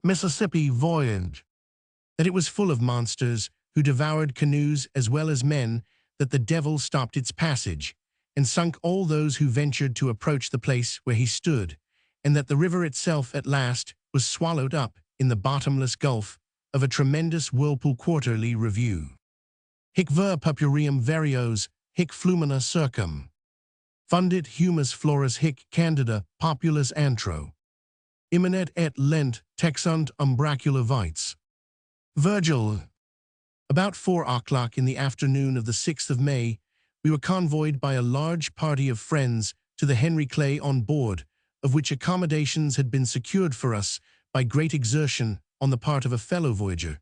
Mississippi voyage, that it was full of monsters who devoured canoes as well as men, that the devil stopped its passage, and sunk all those who ventured to approach the place where he stood, and that the river itself at last was swallowed up in the bottomless gulf of a tremendous whirlpool. Quarterly Review. Hic ver purpureum varios, hic flumina circum. Fundit humus florus hic candida populus antro. Immanet et lent texunt umbracula vites. Virgil. About 4 o'clock in the afternoon of the 6th of May, we were convoyed by a large party of friends to the Henry Clay on board, of which accommodations had been secured for us by great exertion on the part of a fellow voyager.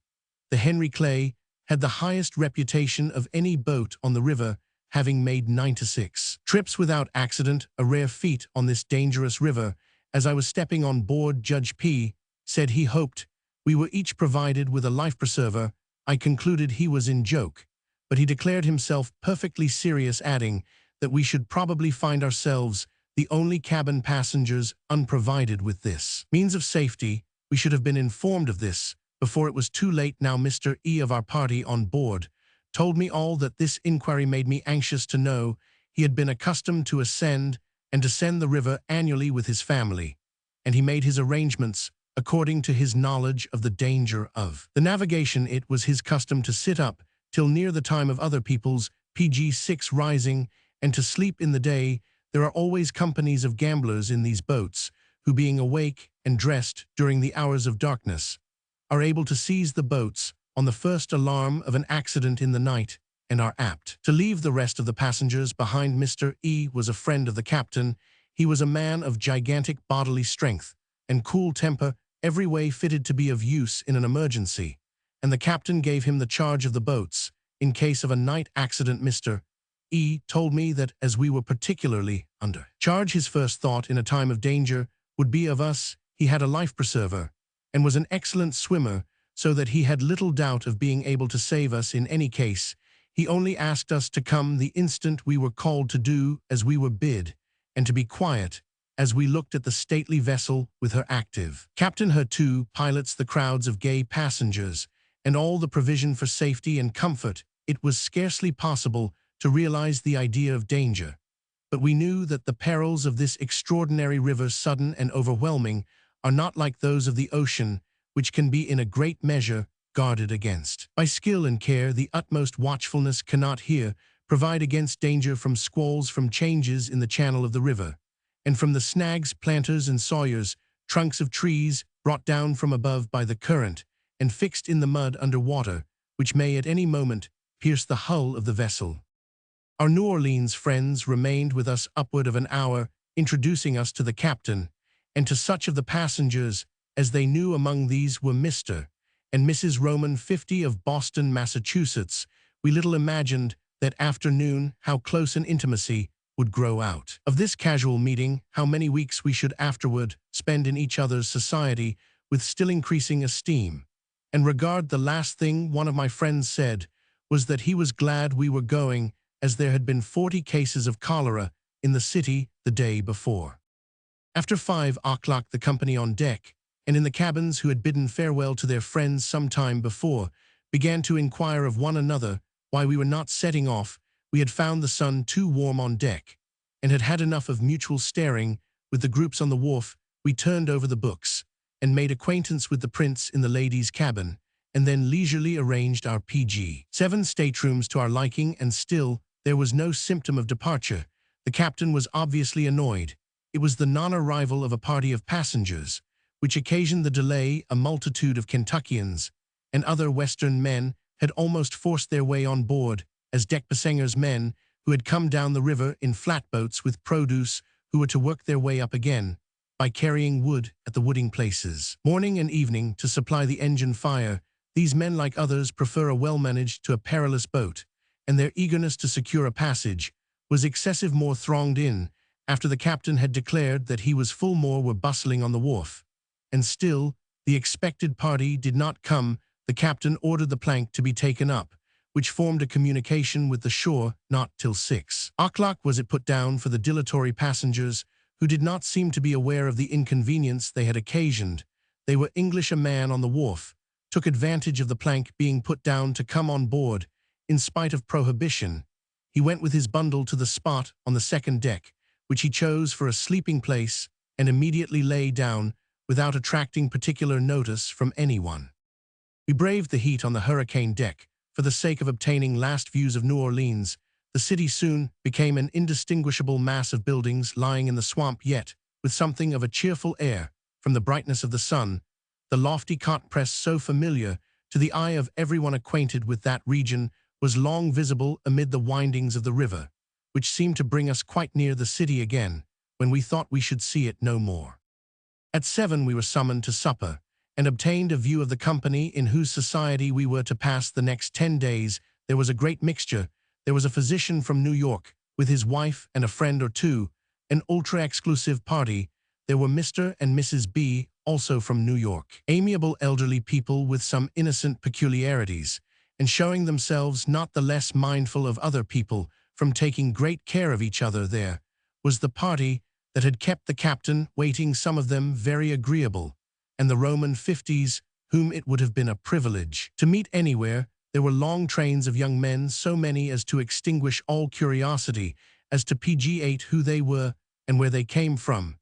The Henry Clay had the highest reputation of any boat on the river, having made 96 trips without accident, a rare feat on this dangerous river. As I was stepping on board, Judge P. said he hoped we were each provided with a life-preserver. I concluded he was in joke, but he declared himself perfectly serious, adding that we should probably find ourselves the only cabin passengers unprovided with this means of safety. We should have been informed of this before it was too late. Now Mr. E. of our party on board told me all that. This inquiry made me anxious to know. He had been accustomed to ascend and descend the river annually with his family, and he made his arrangements according to his knowledge of the danger of the navigation. It was his custom to sit up till near the time of other people's pg 6 rising, and to sleep in the day. There are always companies of gamblers in these boats, who being awake and dressed during the hours of darkness, are able to seize the boats on the first alarm of an accident in the night, and are apt to leave the rest of the passengers behind. Mr. E. was a friend of the captain. He was a man of gigantic bodily strength and cool temper, every way fitted to be of use in an emergency, and the captain gave him the charge of the boats in case of a night accident. Mr. E. told me that as we were particularly under charge, his first thought in a time of danger would be of us. He had a life-preserver and was an excellent swimmer, so that he had little doubt of being able to save us in any case. He only asked us to come the instant we were called, to do as we were bid, and to be quiet as we looked at the stately vessel with her active captain, her 2 pilots, the crowds of gay passengers, and all the provision for safety and comfort. It was scarcely possible to realize the idea of danger, but we knew that the perils of this extraordinary river, sudden and overwhelming, are not like those of the ocean, which can be in a great measure guarded against by skill and care. The utmost watchfulness cannot here provide against danger from squalls, from changes in the channel of the river, and from the snags, planters and sawyers, trunks of trees brought down from above by the current and fixed in the mud under water, which may at any moment pierce the hull of the vessel. Our New Orleans friends remained with us upward of an hour, introducing us to the captain and to such of the passengers as they knew. Among these were Mr. and Mrs. Roman, 50, of Boston, Massachusetts. We little imagined that afternoon how close an intimacy would grow out of this casual meeting, how many weeks we should afterward spend in each other's society with still increasing esteem and regard. The last thing one of my friends said was that he was glad we were going, as there had been 40 cases of cholera in the city the day before. After 5 o'clock, the company on deck and in the cabins, who had bidden farewell to their friends some time before, began to inquire of one another why we were not setting off. We had found the sun too warm on deck, and had had enough of mutual staring with the groups on the wharf. We turned over the books, and made acquaintance with the prints in the ladies' cabin, and then leisurely arranged our pg 7 staterooms to our liking, and still there was no symptom of departure. The captain was obviously annoyed. It was the non-arrival of a party of passengers which occasioned the delay. A multitude of Kentuckians and other Western men had almost forced their way on board as deck-passengers, men who had come down the river in flatboats with produce, who were to work their way up again by carrying wood at the wooding places, morning and evening, to supply the engine fire. These men, like others, prefer a well-managed to a perilous boat, and their eagerness to secure a passage was excessive. More thronged in, after the captain had declared that he was full, more were bustling on the wharf, and still the expected party did not come. The captain ordered the plank to be taken up, which formed a communication with the shore. Not till 6 o'clock was it put down for the dilatory passengers, who did not seem to be aware of the inconvenience they had occasioned. They were English. A man on the wharf took advantage of the plank being put down to come on board, in spite of prohibition. He went with his bundle to the spot on the second deck, which he chose for a sleeping place, and immediately lay down without attracting particular notice from anyone. We braved the heat on the hurricane deck for the sake of obtaining last views of New Orleans. The city soon became an indistinguishable mass of buildings lying in the swamp, yet with something of a cheerful air from the brightness of the sun. The lofty cot press, so familiar to the eye of everyone acquainted with that region, was long visible amid the windings of the river, which seemed to bring us quite near the city again, when we thought we should see it no more. At 7 we were summoned to supper, and obtained a view of the company in whose society we were to pass the next 10 days. There was a great mixture. There was a physician from New York, with his wife and a friend or two, an ultra-exclusive party. There were Mr. and Mrs. B., also from New York. Amiable elderly people with some innocent peculiarities, and showing themselves not the less mindful of other people from taking great care of each other. There was the party that had kept the captain waiting, some of them very agreeable, and the Roman 50s, whom it would have been a privilege to meet anywhere. There were long trains of young men, so many as to extinguish all curiosity as to pg who they were and where they came from,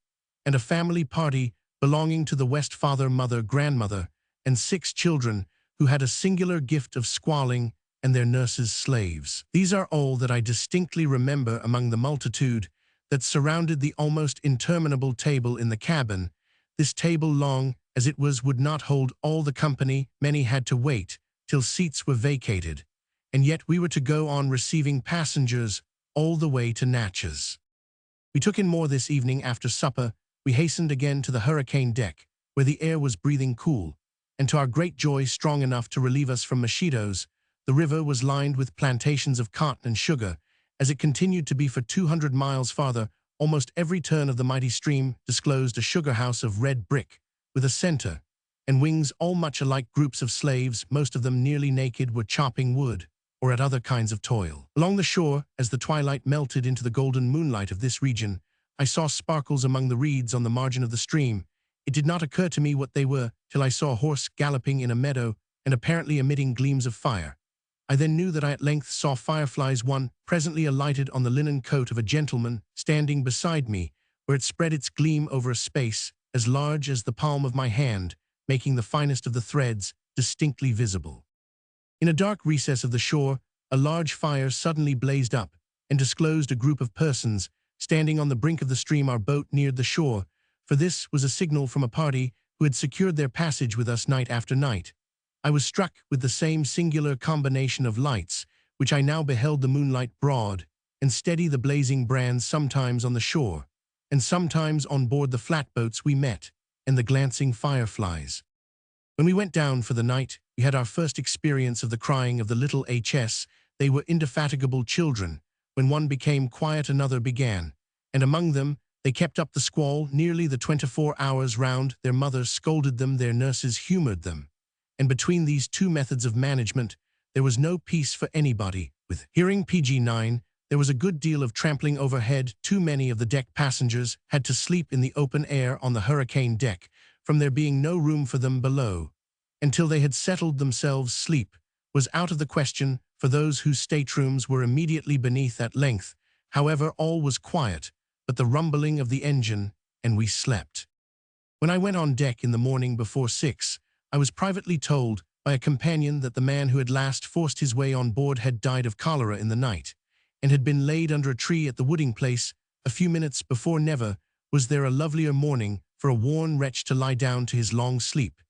and a family party belonging to the West, father, mother, grandmother, and 6 children, who had a singular gift of squalling, and their nurses slaves. These are all that I distinctly remember among the multitude that surrounded the almost interminable table in the cabin. This table, long as it was, would not hold all the company. Many had to wait till seats were vacated, and yet we were to go on receiving passengers all the way to Natchez. We took in more this evening. After supper, we hastened again to the hurricane deck, where the air was breathing cool, and to our great joy strong enough to relieve us from mosquitoes. The river was lined with plantations of cotton and sugar, as it continued to be for 200 miles farther. Almost every turn of the mighty stream disclosed a sugar house of red brick, with a center, and wings all much alike. Groups of slaves, most of them nearly naked, were chopping wood, or at other kinds of toil. Along the shore, as the twilight melted into the golden moonlight of this region, I saw sparkles among the reeds on the margin of the stream. It did not occur to me what they were till I saw a horse galloping in a meadow and apparently emitting gleams of fire. I then knew that I at length saw fireflies. One presently alighted on the linen coat of a gentleman standing beside me, where it spread its gleam over a space as large as the palm of my hand, making the finest of the threads distinctly visible. In a dark recess of the shore, a large fire suddenly blazed up and disclosed a group of persons standing on the brink of the stream. Our boat neared the shore, for this was a signal from a party who had secured their passage with us night after night. I was struck with the same singular combination of lights, which I now beheld. The moonlight broad and steady, the blazing brands sometimes on the shore, and sometimes on board the flatboats we met, and the glancing fireflies. When we went down for the night, we had our first experience of the crying of the little HS. They were indefatigable children. When one became quiet, another began, and among them they kept up the squall nearly the 24 hours round. Their mothers scolded them, their nurses humored them, and between these two methods of management there was no peace for anybody. With hearing PG9, there was a good deal of trampling overhead. Too many of the deck passengers had to sleep in the open air on the hurricane deck, from there being no room for them below. Until they had settled themselves, sleep was out of the question for those whose staterooms were immediately beneath. At length, however, all was quiet but the rumbling of the engine, and we slept. When I went on deck in the morning before 6, I was privately told by a companion that the man who had last forced his way on board had died of cholera in the night, and had been laid under a tree at the wooding place a few minutes before. Never was there a lovelier morning for a worn wretch to lie down to his long sleep.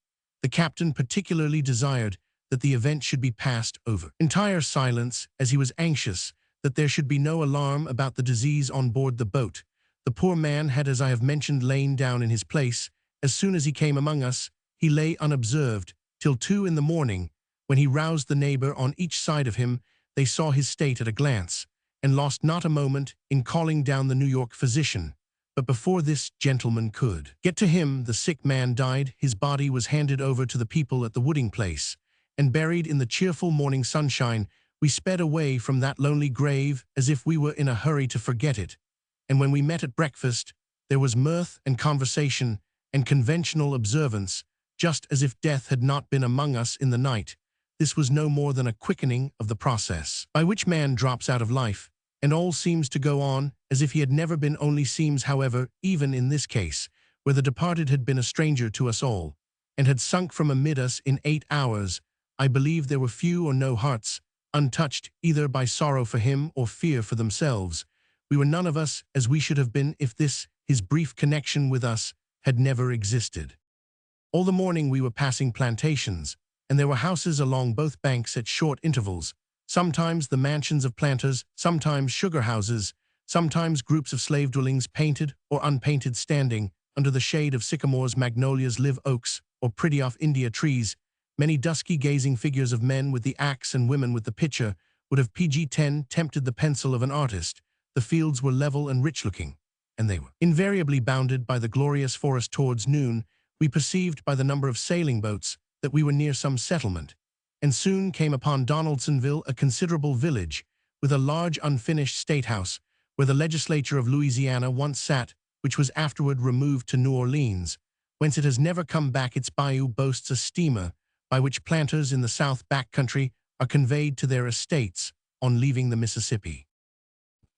The captain particularly desired that the event should be passed over. Entire silence, as he was anxious that there should be no alarm about the disease on board the boat. The poor man had, as I have mentioned, lain down in his place. As soon as he came among us, he lay unobserved till 2 in the morning, when he roused the neighbor on each side of him. They saw his state at a glance, and lost not a moment in calling down the New York physician. But before this gentleman could get to him, the sick man died. His body was handed over to the people at the wooding place, and buried in the cheerful morning sunshine. We sped away from that lonely grave as if we were in a hurry to forget it, and when we met at breakfast, there was mirth and conversation and conventional observance, just as if death had not been among us in the night. This was no more than a quickening of the process by which man drops out of life, and all seems to go on as if he had never been. Only seems, however, even in this case, where the departed had been a stranger to us all, and had sunk from amid us in 8 hours, I believe there were few or no hearts untouched either by sorrow for him or fear for themselves. We were none of us as we should have been if this, his brief connection with us, had never existed. All the morning we were passing plantations, and there were houses along both banks at short intervals, sometimes the mansions of planters, sometimes sugar houses, sometimes groups of slave dwellings painted or unpainted standing under the shade of sycamores, magnolias, live oaks, or pretty off India trees. Many dusky gazing figures of men with the axe and women with the pitcher would have PG-10 tempted the pencil of an artist. The fields were level and rich-looking, and they were invariably bounded by the glorious forest. Towards noon, we perceived by the number of sailing boats that we were near some settlement, and soon came upon Donaldsonville, a considerable village, with a large unfinished state house, where the legislature of Louisiana once sat, which was afterward removed to New Orleans, whence it has never come back. Its bayou boasts a steamer, by which planters in the South back country are conveyed to their estates on leaving the Mississippi.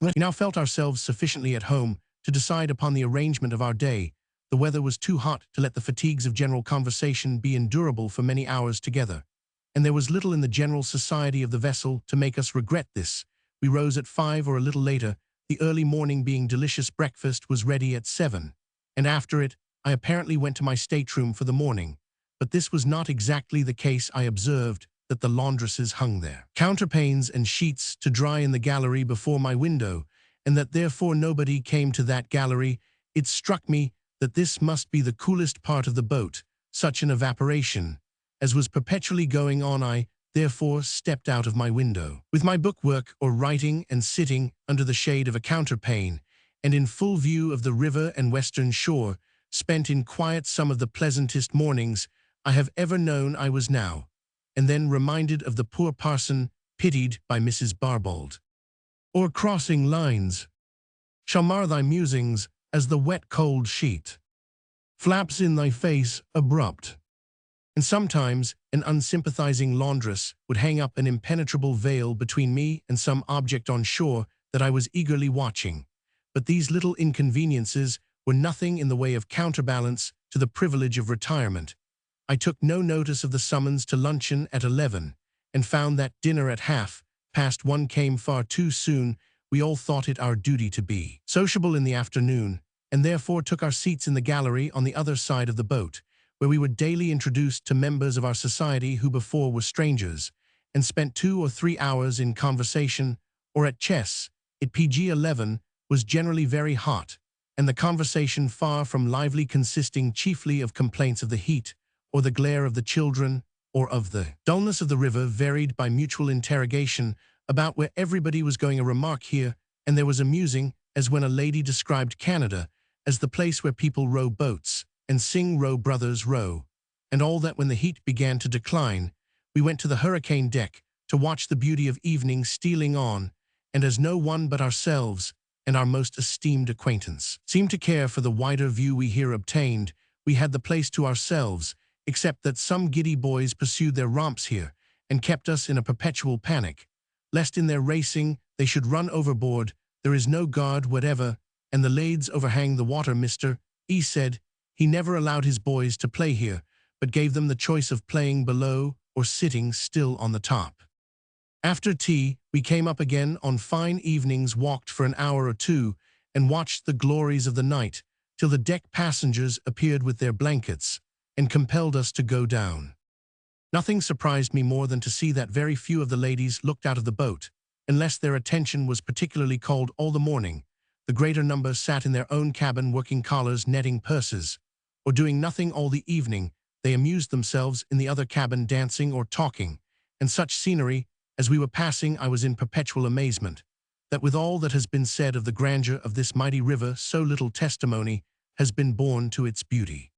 We now felt ourselves sufficiently at home to decide upon the arrangement of our day. The weather was too hot to let the fatigues of general conversation be endurable for many hours together, and there was little in the general society of the vessel to make us regret this. We rose at 5 or a little later, the early morning being delicious. Breakfast was ready at 7, and after it, I apparently went to my stateroom for the morning. But this was not exactly the case. I observed that the laundresses hung their counterpanes and sheets to dry in the gallery before my window, and that therefore nobody came to that gallery. It struck me that this must be the coolest part of the boat, such an evaporation as was perpetually going on. I therefore stepped out of my window, with my bookwork or writing, and sitting under the shade of a counterpane, and in full view of the river and western shore, spent in quiet some of the pleasantest mornings I have ever known. I was now and then reminded of the poor parson, pitied by Mrs. Barbauld. Or crossing lines shall mar thy musings as the wet cold sheet flaps in thy face abrupt. And sometimes an unsympathizing laundress would hang up an impenetrable veil between me and some object on shore that I was eagerly watching. But these little inconveniences were nothing in the way of counterbalance to the privilege of retirement. I took no notice of the summons to luncheon at 11, and found that dinner at 1:30 came far too soon. We all thought it our duty to be sociable in the afternoon, and therefore took our seats in the gallery on the other side of the boat, where we were daily introduced to members of our society who before were strangers, and spent 2 or 3 hours in conversation or at chess. It PG-11 was generally very hot, and the conversation far from lively, consisting chiefly of complaints of the heat, or the glare of the children, or of the dullness of the river, varied by mutual interrogation about where everybody was going. A remark here and there was amusing, as when a lady described Canada as the place where people row boats, and sing row brothers row, and all that. When the heat began to decline, we went to the hurricane deck to watch the beauty of evening stealing on, and as no one but ourselves and our most esteemed acquaintance seemed to care for the wider view we here obtained, we had the place to ourselves, except that some giddy boys pursued their romps here, and kept us in a perpetual panic, lest in their racing they should run overboard. There is no guard whatever, and the lades overhang the water. Mr. E. said he never allowed his boys to play here, but gave them the choice of playing below or sitting still on the top. After tea, we came up again on fine evenings, walked for an hour or two, and watched the glories of the night, till the deck passengers appeared with their blankets, and compelled us to go down. Nothing surprised me more than to see that very few of the ladies looked out of the boat, unless their attention was particularly called. All the morning, the greater number sat in their own cabin, working collars, netting purses, or doing nothing. All the evening they amused themselves in the other cabin, dancing or talking, and such scenery as we were passing. I was in perpetual amazement that with all that has been said of the grandeur of this mighty river, so little testimony has been borne to its beauty.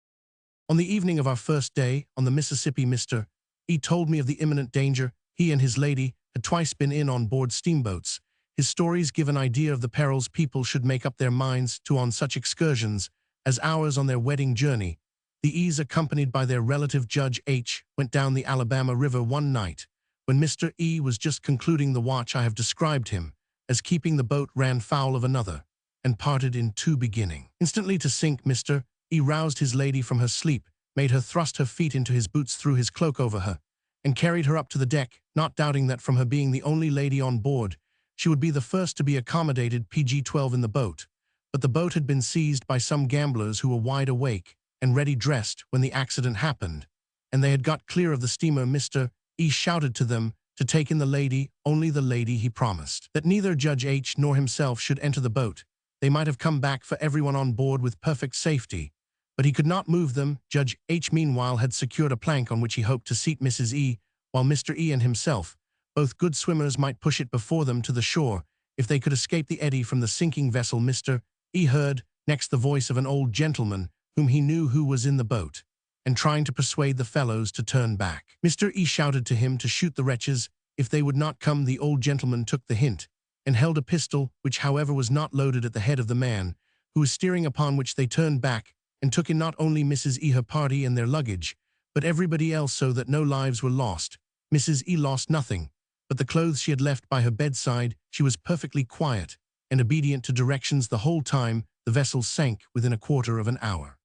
On the evening of our first day on the Mississippi, Mr. E. told me of the imminent danger. He and his lady had twice been in on board steamboats. His stories give an idea of the perils people should make up their minds to on such excursions as ours on their wedding journey. The E's, accompanied by their relative Judge H, went down the Alabama River one night, when Mr. E was just concluding the watch I have described him, as keeping the boat ran foul of another, and parted in two beginning. Instantly to sink, Mr. E roused his lady from her sleep, made her thrust her feet into his boots, threw his cloak over her, and carried her up to the deck, not doubting that from her being the only lady on board, she would be the first to be accommodated PG-12 in the boat. But the boat had been seized by some gamblers who were wide awake and ready dressed when the accident happened, and they had got clear of the steamer. Mr. E shouted to them to take in the lady, only the lady he promised. That neither Judge H nor himself should enter the boat. They might have come back for everyone on board with perfect safety, but he could not move them. Judge H meanwhile had secured a plank on which he hoped to seat Mrs. E, while Mr. E and himself, both good swimmers, might push it before them to the shore if they could escape the eddy from the sinking vessel. Mr. E heard next the voice of an old gentleman whom he knew, who was in the boat, and trying to persuade the fellows to turn back. Mr. E shouted to him to shoot the wretches if they would not come. The old gentleman took the hint, and held a pistol, which however was not loaded, at the head of the man who was steering, upon which they turned back and took in not only Mrs. E, her party, and their luggage, but everybody else, so that no lives were lost. Mrs. E lost nothing but the clothes she had left by her bedside. She was perfectly quiet and obedient to directions the whole time. The vessel sank within a quarter of an hour.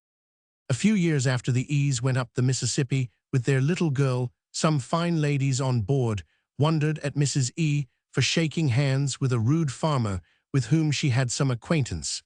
A few years after the E's went up the Mississippi with their little girl, some fine ladies on board wondered at Mrs. E for shaking hands with a rude farmer with whom she had some acquaintance,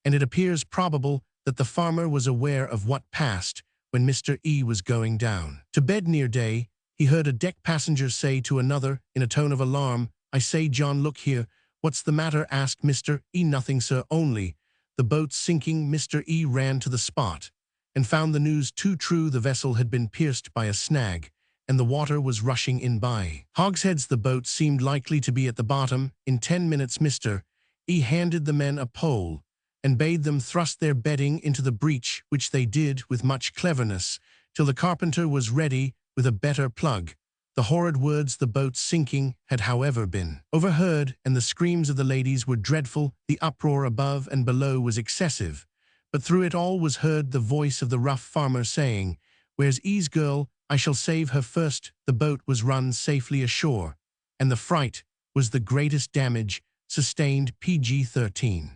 and it appears probable that the farmer was aware of what passed when Mr. E was going down to bed near day. He heard a deck passenger say to another in a tone of alarm, "I say, John, look here." "What's the matter?" asked Mr. E. "Nothing, sir, only the boat's sinking." Mr. E ran to the spot and found the news too true. The vessel had been pierced by a snag, and the water was rushing in by hogsheads. The boat seemed likely to be at the bottom. In 10 minutes Mr. E handed the men a pole and bade them thrust their bedding into the breach, which they did with much cleverness, till the carpenter was ready with a better plug. The horrid words, "the boat's sinking," had however been overheard, and the screams of the ladies were dreadful. The uproar above and below was excessive, but through it all was heard the voice of the rough farmer saying, "Where's E's girl? I shall save her first." The boat was run safely ashore, and the fright was the greatest damage sustained. PG-13.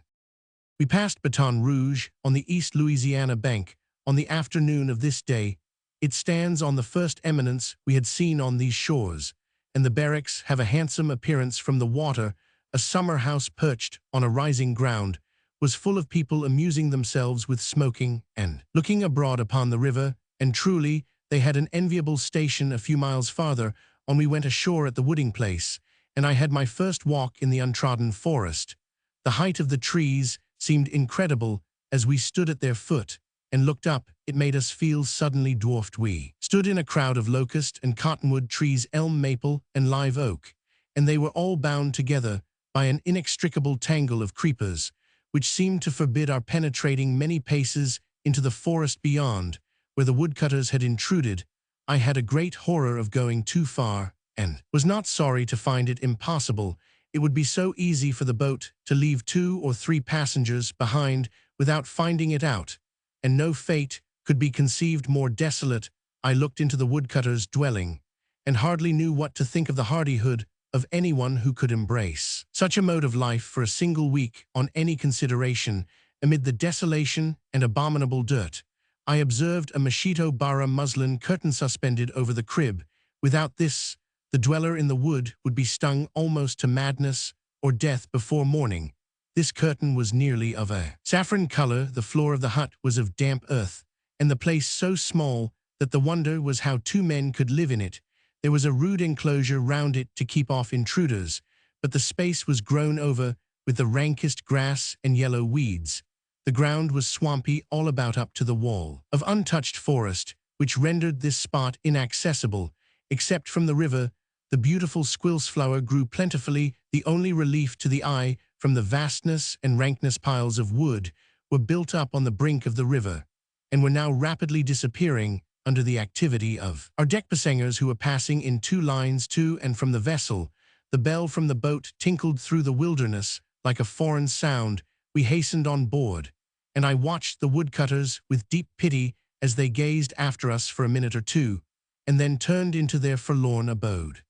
We passed Baton Rouge on the East Louisiana bank on the afternoon of this day. It stands on the first eminence we had seen on these shores, and the barracks have a handsome appearance from the water. A summer house perched on a rising ground was full of people amusing themselves with smoking and looking abroad upon the river, and truly they had an enviable station. A few miles farther on we went ashore at the wooding place, and I had my first walk in the untrodden forest. The height of the trees seemed incredible as we stood at their foot and looked up. It made us feel suddenly dwarfed. We stood in a crowd of locust and cottonwood trees, elm, maple, and live oak, and they were all bound together by an inextricable tangle of creepers, which seemed to forbid our penetrating many paces into the forest beyond, where the woodcutters had intruded. I had a great horror of going too far, and was not sorry to find it impossible. It would be so easy for the boat to leave 2 or 3 passengers behind without finding it out, and no fate could be conceived more desolate. I looked into the woodcutter's dwelling, and hardly knew what to think of the hardihood of anyone who could embrace such a mode of life for a single week on any consideration, amid the desolation and abominable dirt. I observed a mosquito bara muslin curtain suspended over the crib. Without this, the dweller in the wood would be stung almost to madness or death before morning. This curtain was nearly of a saffron color. The floor of the hut was of damp earth, and the place so small that the wonder was how 2 men could live in it. There was a rude enclosure round it to keep off intruders, but the space was grown over with the rankest grass and yellow weeds. The ground was swampy all about up to the wall of untouched forest, which rendered this spot inaccessible, except from the river. The beautiful squilsflower grew plentifully. The only relief to the eye from the vastness and rankness piles of wood were built up on the brink of the river, and were now rapidly disappearing under the activity of our deck passengers, who were passing in 2 lines to and from the vessel. The bell from the boat tinkled through the wilderness like a foreign sound. We hastened on board, and I watched the woodcutters with deep pity as they gazed after us for a minute or two, and then turned into their forlorn abode.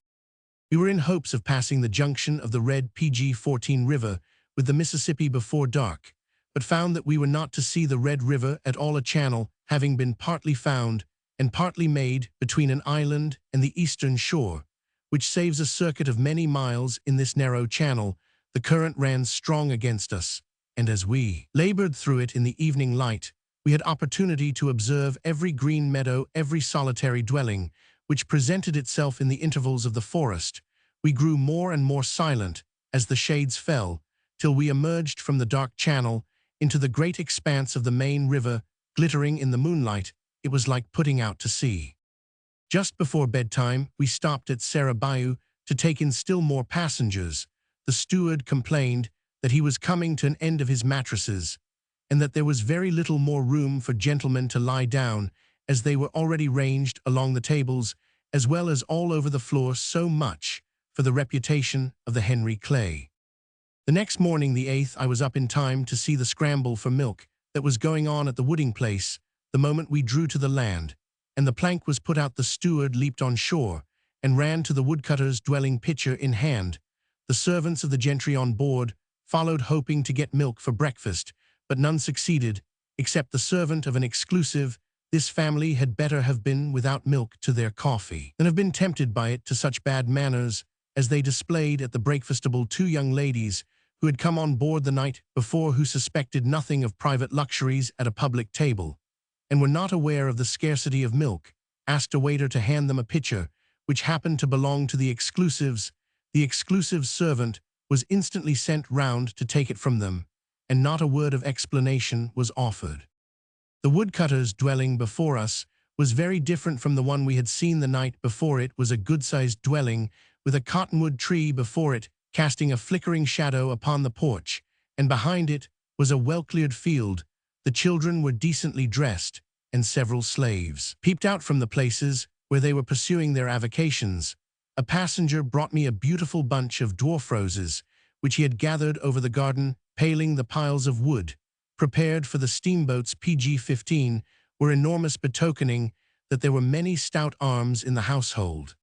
We were in hopes of passing the junction of the red PG-14 River with the Mississippi before dark, but found that we were not to see the Red River at all, a channel having been partly found and partly made between an island and the eastern shore, which saves a circuit of many miles in this narrow channel. The current ran strong against us, and as we labored through it in the evening light, we had opportunity to observe every green meadow, every solitary dwelling, which presented itself in the intervals of the forest. We grew more and more silent as the shades fell, till we emerged from the dark channel into the great expanse of the main river, glittering in the moonlight. It was like putting out to sea. Just before bedtime, we stopped at Sarah Bayou to take in still more passengers. The steward complained that he was coming to an end of his mattresses, and that there was very little more room for gentlemen to lie down, as they were already ranged along the tables, as well as all over the floor. So much for the reputation of the Henry Clay. The next morning, the 8th, I was up in time to see the scramble for milk that was going on at the wooding place. The moment we drew to the land, and the plank was put out, the steward leaped on shore and ran to the woodcutter's dwelling, pitcher in hand. The servants of the gentry on board followed, hoping to get milk for breakfast, but none succeeded, except the servant of an exclusive. This family had better have been without milk to their coffee than have been tempted by it to such bad manners as they displayed at the breakfastable. Two young ladies who had come on board the night before, who suspected nothing of private luxuries at a public table, and were not aware of the scarcity of milk, asked a waiter to hand them a pitcher, which happened to belong to the exclusives. The exclusive servant was instantly sent round to take it from them, and not a word of explanation was offered. The woodcutter's dwelling before us was very different from the one we had seen the night before. It was a good-sized dwelling, with a cottonwood tree before it, casting a flickering shadow upon the porch, and behind it was a well-cleared field. The children were decently dressed, and several slaves peeped out from the places where they were pursuing their avocations. A passenger brought me a beautiful bunch of dwarf roses, which he had gathered over the garden, paling. The piles of wood, prepared for the steamboat's PG-15, were enormous, betokening that there were many stout arms in the household.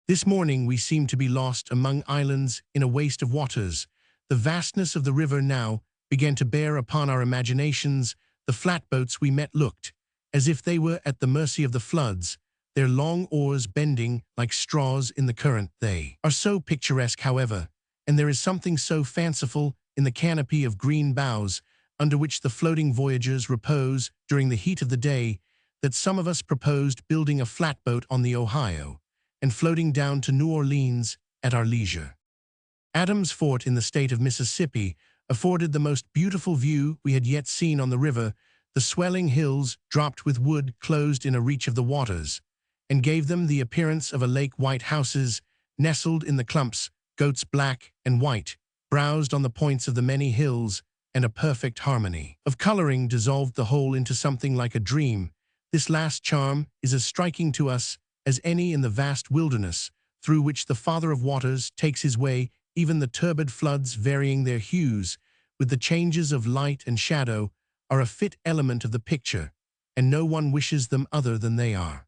This morning we seemed to be lost among islands in a waste of waters. The vastness of the river now began to bear upon our imaginations. The flatboats we met looked as if they were at the mercy of the floods, their long oars bending like straws in the current. They are so picturesque, however, and there is something so fanciful in the canopy of green boughs under which the floating voyagers repose during the heat of the day, that some of us proposed building a flatboat on the Ohio and floating down to New Orleans at our leisure. Adams Fort in the state of Mississippi afforded the most beautiful view we had yet seen on the river. The swelling hills, dropped with wood, closed in a reach of the waters, and gave them the appearance of a lake. White houses, nestled in the clumps, goats black and white, browsed on the points of the many hills, and a perfect harmony of coloring dissolved the whole into something like a dream. This last charm is as striking to us as any in the vast wilderness through which the Father of Waters takes his way. Even the turbid floods, varying their hues with the changes of light and shadow, are a fit element of the picture, and no one wishes them other than they are.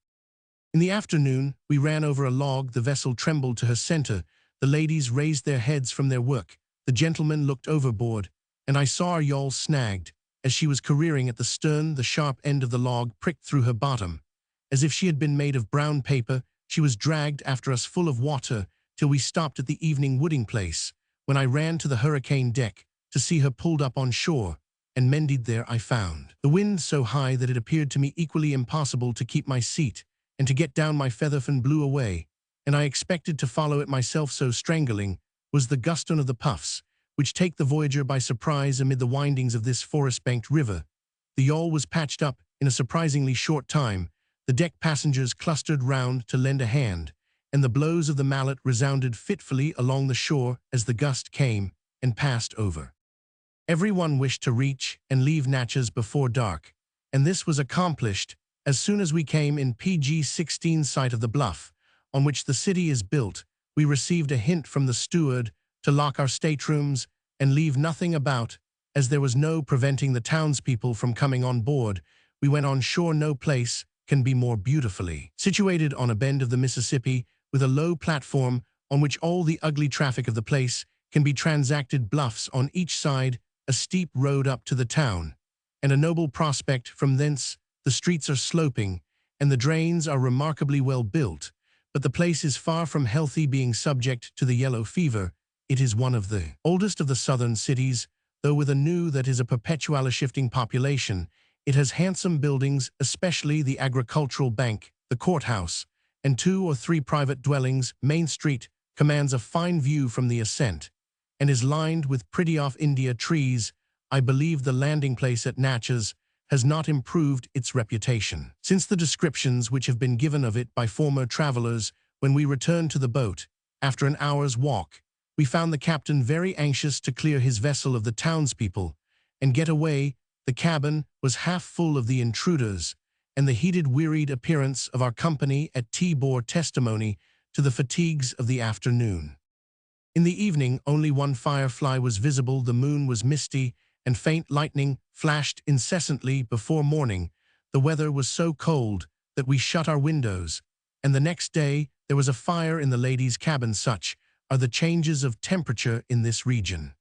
In the afternoon, we ran over a log. The vessel trembled to her center. The ladies raised their heads from their work. The gentlemen looked overboard, and I saw our yawl snagged. As she was careering at the stern, the sharp end of the log pricked through her bottom. As if she had been made of brown paper, she was dragged after us full of water till we stopped at the evening wooding place, when I ran to the hurricane deck to see her pulled up on shore, and mended there. I found the wind so high that it appeared to me equally impossible to keep my seat and to get down. My featherfan blew away, and I expected to follow it myself, so strangling was the guston of the puffs, which take the voyager by surprise amid the windings of this forest-banked river. The yawl was patched up in a surprisingly short time. The deck passengers clustered round to lend a hand, and the blows of the mallet resounded fitfully along the shore as the gust came and passed over. Every one wished to reach and leave Natchez before dark, and this was accomplished as soon as we came in PG-16 sight of the bluff on which the city is built. We received a hint from the steward to lock our staterooms and leave nothing about, as there was no preventing the townspeople from coming on board. we went on shore. No place can be more beautifully situated on a bend of the Mississippi, with a low platform on which all the ugly traffic of the place can be transacted, bluffs on each side, a steep road up to the town, and a noble prospect from thence. The streets are sloping, and the drains are remarkably well built, but the place is far from healthy, being subject to the yellow fever. It is one of the oldest of the southern cities, though with a new that is a perpetually shifting population. It has handsome buildings, especially the agricultural bank, the courthouse, and 2 or 3 private dwellings. Main Street commands a fine view from the ascent, and is lined with pretty off-India trees. I believe the landing place at Natchez has not improved its reputation since the descriptions which have been given of it by former travelers. When we returned to the boat, after an hour's walk, we found the captain very anxious to clear his vessel of the townspeople and get away. The cabin was half full of the intruders, and the heated, wearied appearance of our company at tea bore testimony to the fatigues of the afternoon. In the evening, only one firefly was visible. The moon was misty, and faint lightning flashed incessantly before morning. The weather was so cold that we shut our windows, and the next day there was a fire in the ladies' cabin. Such are the changes of temperature in this region.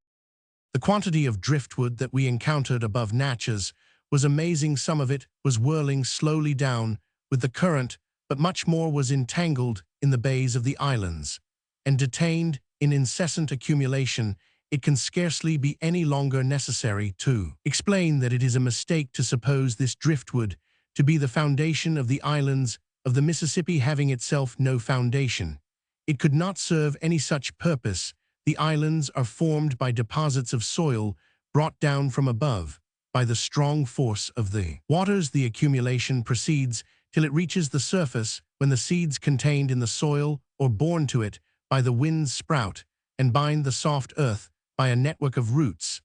The quantity of driftwood that we encountered above Natchez was amazing. Some of it was whirling slowly down with the current, but much more was entangled in the bays of the islands, and detained in incessant accumulation. It can scarcely be any longer necessary to explain that it is a mistake to suppose this driftwood to be the foundation of the islands of the Mississippi, having itself no foundation. It could not serve any such purpose. The islands are formed by deposits of soil brought down from above by the strong force of the waters. The accumulation proceeds till it reaches the surface, when the seeds contained in the soil or borne to it by the winds sprout and bind the soft earth by a network of roots,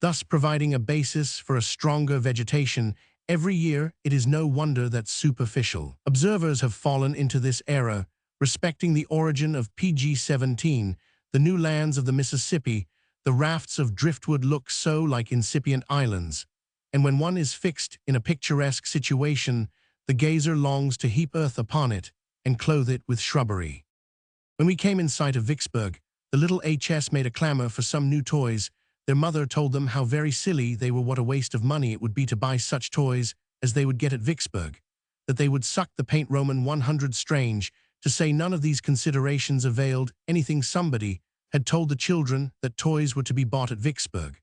thus providing a basis for a stronger vegetation. Every year, it is no wonder that superficial observers have fallen into this error respecting the origin of PG-17, the new lands of the Mississippi. The rafts of driftwood look so like incipient islands, and when one is fixed in a picturesque situation, the gazer longs to heap earth upon it and clothe it with shrubbery. When we came in sight of Vicksburg, the little HS made a clamor for some new toys. Their mother told them how very silly they were, what a waste of money it would be to buy such toys as they would get at Vicksburg, that they would suck the paint. Roman 100. Strange to say, none of these considerations availed anything. Somebody had told the children that toys were to be bought at Vicksburg,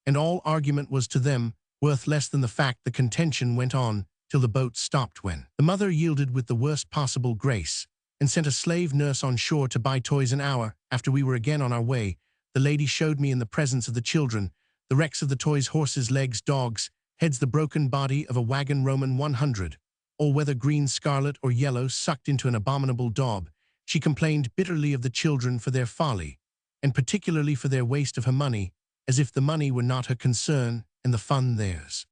and all argument was to them worth less than the fact. The contention went on till the boat stopped, when the mother yielded with the worst possible grace, and sent a slave nurse on shore to buy toys. An hour after we were again on our way, the lady showed me in the presence of the children the wrecks of the toys: horses' legs, dogs' heads, the broken body of a wagon. Roman 100, all whether green, scarlet, or yellow, sucked into an abominable daub. She complained bitterly of the children for their folly, and particularly for their waste of her money, as if the money were not her concern and the fun theirs.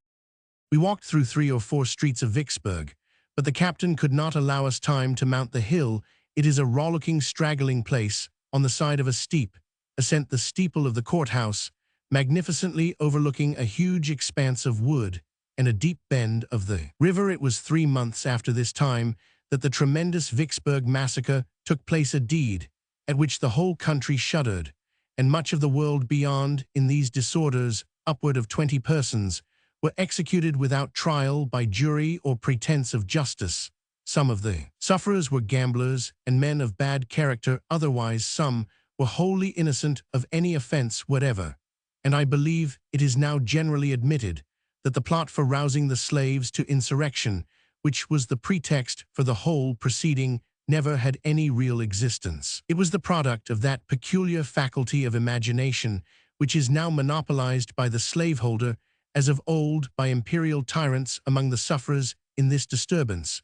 We walked through 3 or 4 streets of Vicksburg, but the captain could not allow us time to mount the hill. It is a rollicking, straggling place on the side of a steep ascent. The steeple of the courthouse, magnificently overlooking a huge expanse of wood and a deep bend of the river. It was 3 months after this time that the tremendous Vicksburg massacre took place, a deed at which the whole country shuddered, and much of the world beyond. In these disorders, upward of 20 persons were executed without trial by jury or pretense of justice. Some of the sufferers were gamblers and men of bad character. Otherwise, some were wholly innocent of any offense whatever, and I believe it is now generally admitted that the plot for rousing the slaves to insurrection, which was the pretext for the whole proceeding, never had any real existence. It was the product of that peculiar faculty of imagination which is now monopolized by the slaveholder, as of old by imperial tyrants. Among the sufferers in this disturbance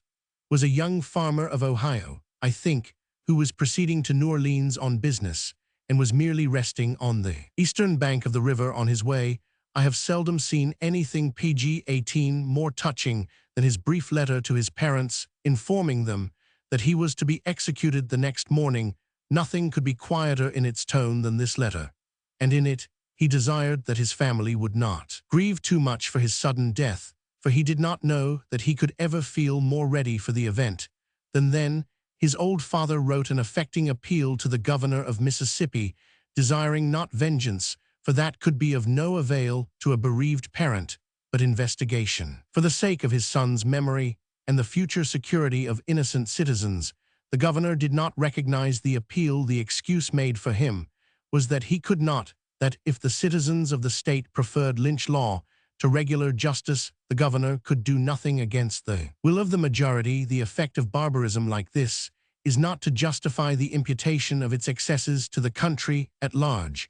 was a young farmer of Ohio, I think, who was proceeding to New Orleans on business, and was merely resting on the eastern bank of the river on his way. I have seldom seen anything PG-18 more touching than his brief letter to his parents, informing them that he was to be executed the next morning. Nothing could be quieter in its tone than this letter, and in it he desired that his family would not grieve too much for his sudden death, for he did not know that he could ever feel more ready for the event than then. His old father wrote an affecting appeal to the governor of Mississippi, desiring not vengeance, for that could be of no avail to a bereaved parent, but investigation. For the sake of his son's memory and the future security of innocent citizens, the governor did not recognize the appeal. The excuse made for him was that he could not, that if the citizens of the state preferred lynch law to regular justice, the governor could do nothing against the will of the majority. The effect of barbarism like this is not to justify the imputation of its excesses to the country at large,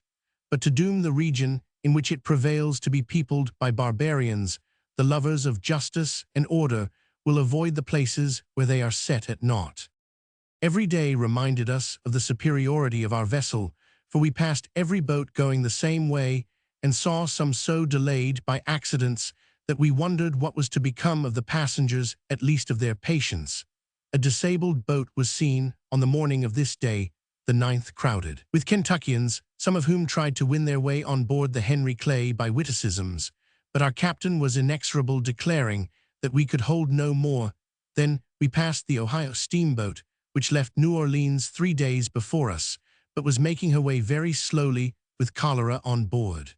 but to doom the region in which it prevails to be peopled by barbarians. The lovers of justice and order will avoid the places where they are set at naught. Every day reminded us of the superiority of our vessel, for we passed every boat going the same way and saw some so delayed by accidents that we wondered what was to become of the passengers, at least of their patience. A disabled boat was seen on the morning of this day, the 9th, crowded with Kentuckians, some of whom tried to win their way on board the Henry Clay by witticisms, but our captain was inexorable, declaring that we could hold no more. Then we passed the Ohio steamboat, which left New Orleans 3 days before us, but was making her way very slowly with cholera on board.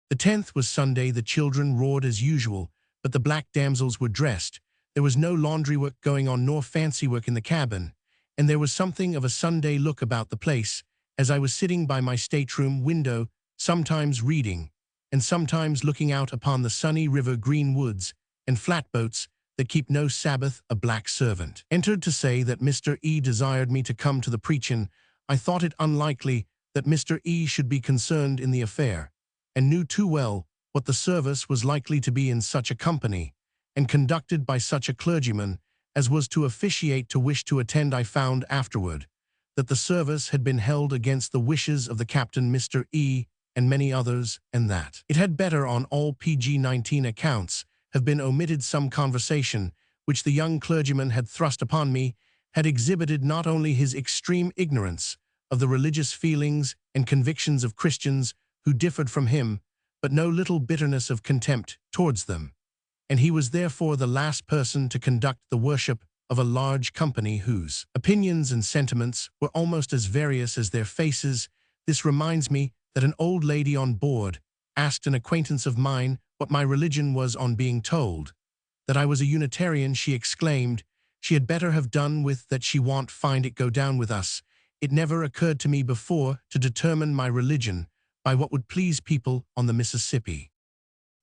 The 10th was Sunday. The children roared as usual, but the black damsels were dressed. There was no laundry work going on nor fancy work in the cabin, and there was something of a Sunday look about the place, as I was sitting by my stateroom window, sometimes reading, and sometimes looking out upon the sunny river, green woods, and flatboats that keep no Sabbath. A black servant entered to say that Mr. E. desired me to come to the preachin'. I thought it unlikely that Mr. E. should be concerned in the affair, and knew too well what the service was likely to be in such a company, and conducted by such a clergyman as was to officiate, to wish to attend. I found afterward that the service had been held against the wishes of the captain, Mr. E., and many others, and that it had better on all PG-19 accounts have been omitted. Some conversation which the young clergyman had thrust upon me had exhibited not only his extreme ignorance of the religious feelings and convictions of Christians who differed from him, but no little bitterness of contempt towards them, and he was therefore the last person to conduct the worship of a large company whose opinions and sentiments were almost as various as their faces. This reminds me that an old lady on board asked an acquaintance of mine what my religion was. On being told that I was a Unitarian, she exclaimed she had better have done with that. She won't find it go down with us. It never occurred to me before to determine my religion by what would please people on the Mississippi.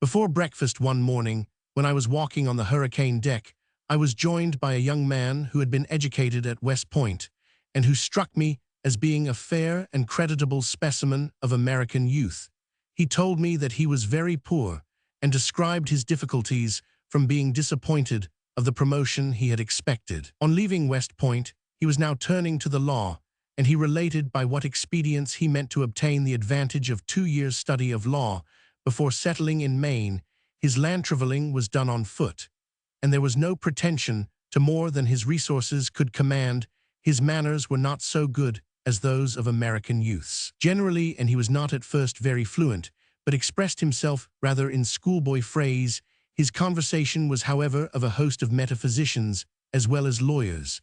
Before breakfast one morning, when I was walking on the hurricane deck, I was joined by a young man who had been educated at West Point, and who struck me as being a fair and creditable specimen of American youth. He told me that he was very poor, and described his difficulties from being disappointed of the promotion he had expected. On leaving West Point, he was now turning to the law, and he related by what expedients he meant to obtain the advantage of 2 years' study of law before settling in Maine. His land traveling was done on foot, and there was no pretension to more than his resources could command. His manners were not so good as those of American youths generally, and he was not at first very fluent, but expressed himself rather in schoolboy phrase. His conversation was, however, of a host of metaphysicians as well as lawyers,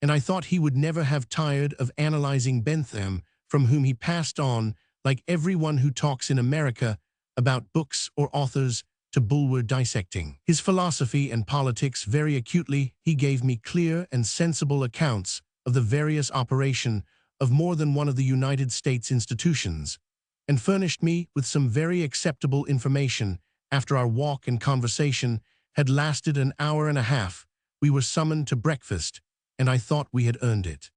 and I thought he would never have tired of analyzing Bentham, from whom he passed on, like everyone who talks in America, about books or authors, to Bulwer dissecting his philosophy and politics very acutely. He gave me clear and sensible accounts of the various operation of more than one of the United States institutions, and furnished me with some very acceptable information. After our walk and conversation had lasted an hour and a half, we were summoned to breakfast, and I thought we had earned it.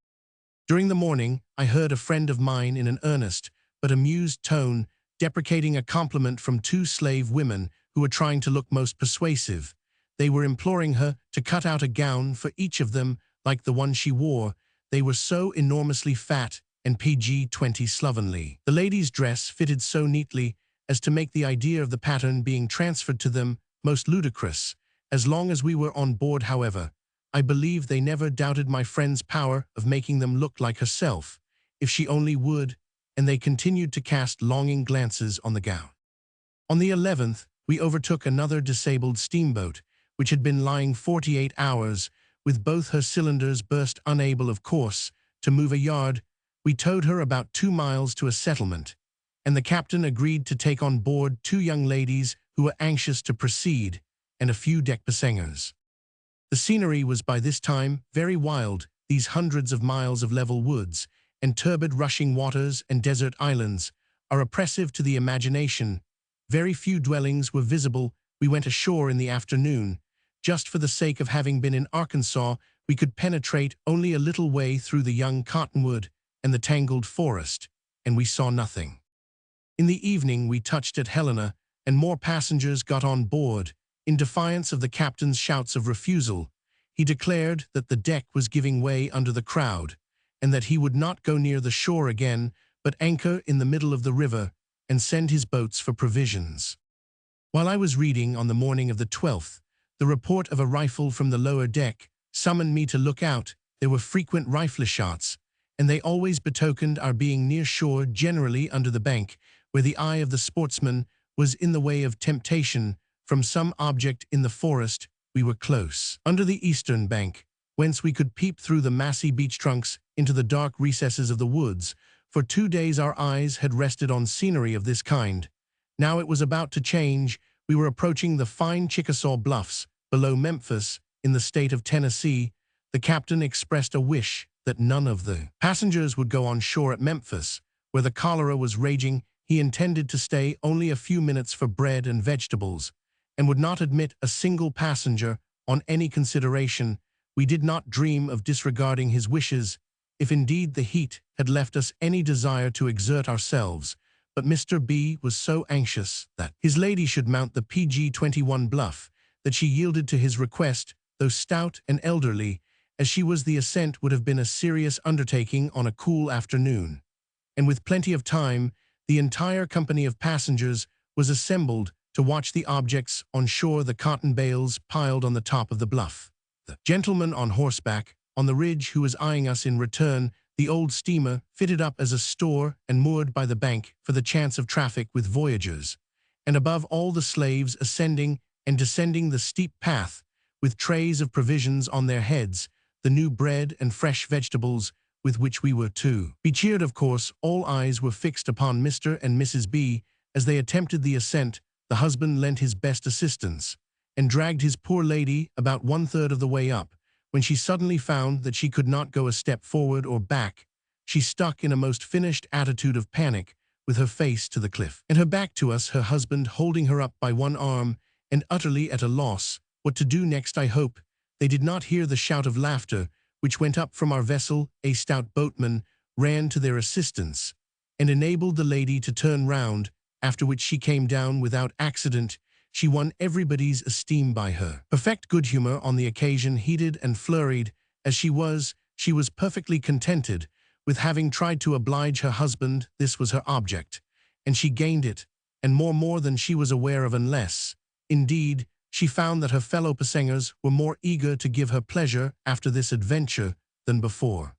During the morning, I heard a friend of mine in an earnest but amused tone deprecating a compliment from 2 slave women who were trying to look most persuasive. They were imploring her to cut out a gown for each of them like the one she wore. They were so enormously fat and PG-20 slovenly. The lady's dress fitted so neatly as to make the idea of the pattern being transferred to them most ludicrous. As long as we were on board, however, I believe they never doubted my friend's power of making them look like herself, if she only would, and they continued to cast longing glances on the gown. On the 11th, we overtook another disabled steamboat, which had been lying 48 hours, with both her cylinders burst, unable, of course, to move a yard. We towed her about 2 miles to a settlement, and the captain agreed to take on board 2 young ladies who were anxious to proceed, and a few deck passengers. The scenery was by this time very wild, these hundreds of miles of level woods, and turbid rushing waters and desert islands are oppressive to the imagination. Very few dwellings were visible. We went ashore in the afternoon. Just for the sake of having been in Arkansas, we could penetrate only a little way through the young cottonwood and the tangled forest, and we saw nothing. In the evening we touched at Helena, and more passengers got on board. In defiance of the captain's shouts of refusal, he declared that the deck was giving way under the crowd, and that he would not go near the shore again, but anchor in the middle of the river and send his boats for provisions. While I was reading on the morning of the 12th, the report of a rifle from the lower deck summoned me to look out. There were frequent rifle shots, and they always betokened our being near shore, generally under the bank, where the eye of the sportsman was in the way of temptation from some object in the forest. We were close under the eastern bank, whence we could peep through the massy beech trunks into the dark recesses of the woods. For 2 days our eyes had rested on scenery of this kind. Now it was about to change. We were approaching the fine Chickasaw Bluffs, below Memphis, in the state of Tennessee. The captain expressed a wish that none of the passengers would go on shore at Memphis, where the cholera was raging. He intended to stay only a few minutes for bread and vegetables, and would not admit a single passenger on any consideration. We did not dream of disregarding his wishes, if indeed the heat had left us any desire to exert ourselves, but Mr. B was so anxious that his lady should mount the PG-21 Bluff that she yielded to his request. Though stout and elderly as she was, the ascent would have been a serious undertaking on a cool afternoon, and with plenty of time, the entire company of passengers was assembled to watch the objects on shore, the cotton bales piled on the top of the bluff, the gentleman on horseback on the ridge who was eyeing us in return, the old steamer fitted up as a store and moored by the bank for the chance of traffic with voyagers, and above all the slaves ascending and descending the steep path with trays of provisions on their heads, the new bread and fresh vegetables with which we were to be cheered. Of course, all eyes were fixed upon Mr. and Mrs. B. as they attempted the ascent. The husband lent his best assistance and dragged his poor lady about 1/3 of the way up. When she suddenly found that she could not go a step forward or back, she stuck in a most finished attitude of panic, with her face to the cliff and her back to us, her husband holding her up by one arm, and utterly at a loss what to do next. I hope they did not hear the shout of laughter which went up from our vessel. A stout boatman ran to their assistance and enabled the lady to turn round, after which she came down without accident. She won everybody's esteem by her perfect good humor on the occasion. Heated and flurried as she was perfectly contented with having tried to oblige her husband. This was her object, and she gained it, and more than she was aware of, unless, indeed, she found that her fellow passengers were more eager to give her pleasure after this adventure than before.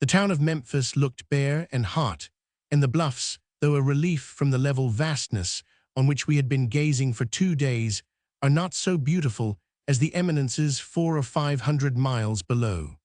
The town of Memphis looked bare and hot, and the bluffs, though a relief from the level vastness on which we had been gazing for 2 days, are not so beautiful as the eminences 400 or 500 miles below.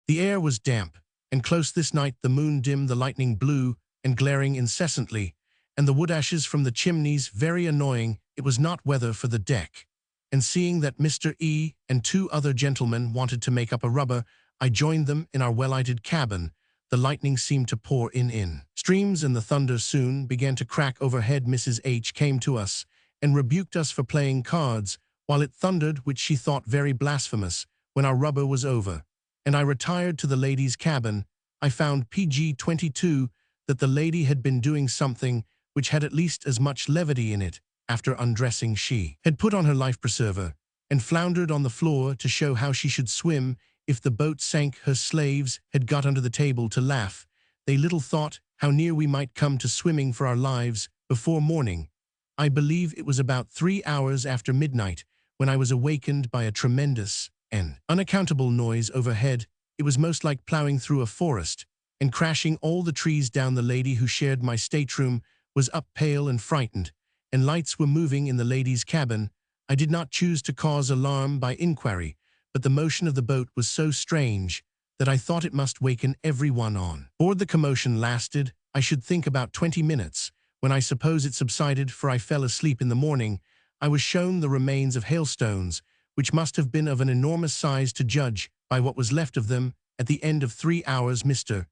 The air was damp and close this night. The moon dim, the lightning blew and glaring incessantly, and the wood ashes from the chimneys very annoying. It was not weather for the deck, and seeing that Mr. E. and 2 other gentlemen wanted to make up a rubber, I joined them in our well-lighted cabin. The lightning seemed to pour in streams, and the thunder soon began to crack overhead. Mrs. H. came to us and rebuked us for playing cards while it thundered, which she thought very blasphemous. When our rubber was over, and I retired to the ladies' cabin, I found PG-22 that the lady had been doing something which had at least as much levity in it. After undressing, she had put on her life preserver and floundered on the floor to show how she should swim if the boat sank. Her slaves had got under the table to laugh. They little thought how near we might come to swimming for our lives before morning. I believe it was about 3 hours after midnight when I was awakened by a tremendous and unaccountable noise overhead. It was most like plowing through a forest and crashing all the trees down. The lady who shared my stateroom was up, pale and frightened, and lights were moving in the ladies' cabin, I did not choose to cause alarm by inquiry, but the motion of the boat was so strange that I thought it must waken everyone on board. The commotion lasted, I should think, about 20 minutes, when I suppose it subsided, for I fell asleep in the morning. I was shown the remains of hailstones, which must have been of an enormous size to judge by what was left of them. At the end of 3 hours, Mr.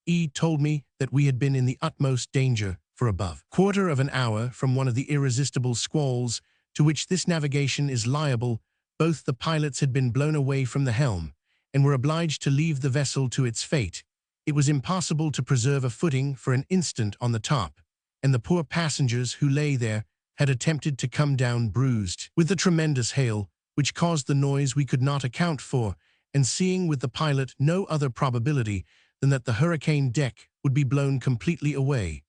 E told me that we had been in the utmost danger for above quarter of an hour from one of the irresistible squalls to which this navigation is liable. Both the pilots had been blown away from the helm, and were obliged to leave the vessel to its fate. It was impossible to preserve a footing for an instant on the top, and the poor passengers who lay there had attempted to come down bruised. With the tremendous hail, which caused the noise we could not account for, and seeing with the pilot no other probability than that the hurricane deck would be blown completely away.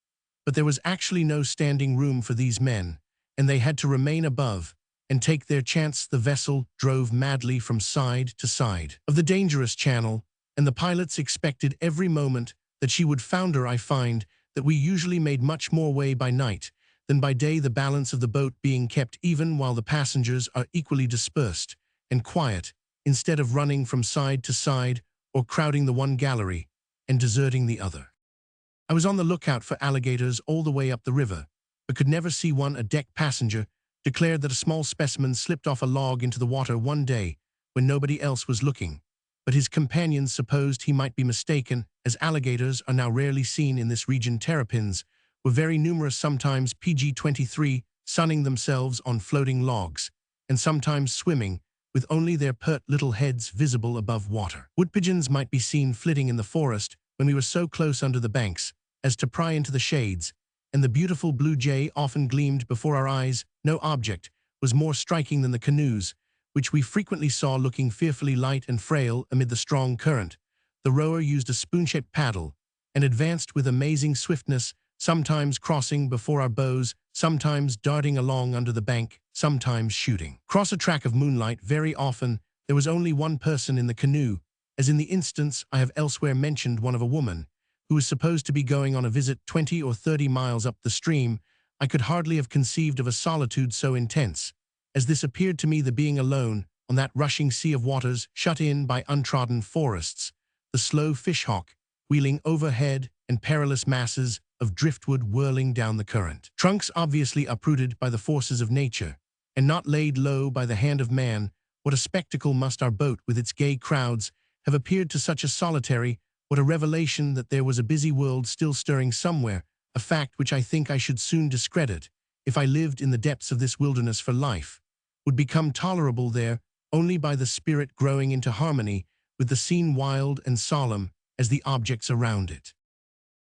But there was actually no standing room for these men, and they had to remain above and take their chance. The vessel drove madly from side to side of the dangerous channel, and the pilots expected every moment that she would founder. I find that we usually made much more way by night than by day, the balance of the boat being kept even while the passengers are equally dispersed and quiet, instead of running from side to side or crowding the one gallery and deserting the other. I was on the lookout for alligators all the way up the river, but could never see one. A deck passenger declared that a small specimen slipped off a log into the water one day when nobody else was looking, but his companions supposed he might be mistaken, as alligators are now rarely seen in this region. Terrapins were very numerous, sometimes pg-23, sunning themselves on floating logs, and sometimes swimming, with only their pert little heads visible above water. Wood pigeons might be seen flitting in the forest when we were so close under the banks as to pry into the shades, and the beautiful blue jay often gleamed before our eyes. No object was more striking than the canoes, which we frequently saw looking fearfully light and frail amid the strong current. The rower used a spoon-shaped paddle and advanced with amazing swiftness, sometimes crossing before our bows, sometimes darting along under the bank, sometimes shooting across a track of moonlight. Very often there was only one person in the canoe, as in the instance I have elsewhere mentioned, one of a woman, who was supposed to be going on a visit 20 or 30 miles up the stream. I could hardly have conceived of a solitude so intense as this appeared to me, the being alone on that rushing sea of waters, shut in by untrodden forests, the slow fishhawk wheeling overhead, and perilous masses of driftwood whirling down the current. Trunks obviously uprooted by the forces of nature, and not laid low by the hand of man. What a spectacle must our boat, with its gay crowds, have appeared to such a solitary! What a revelation that there was a busy world still stirring somewhere, a fact which I think I should soon discredit, if I lived in the depths of this wilderness. For life would become tolerable there only by the spirit growing into harmony with the scene, wild and solemn as the objects around it.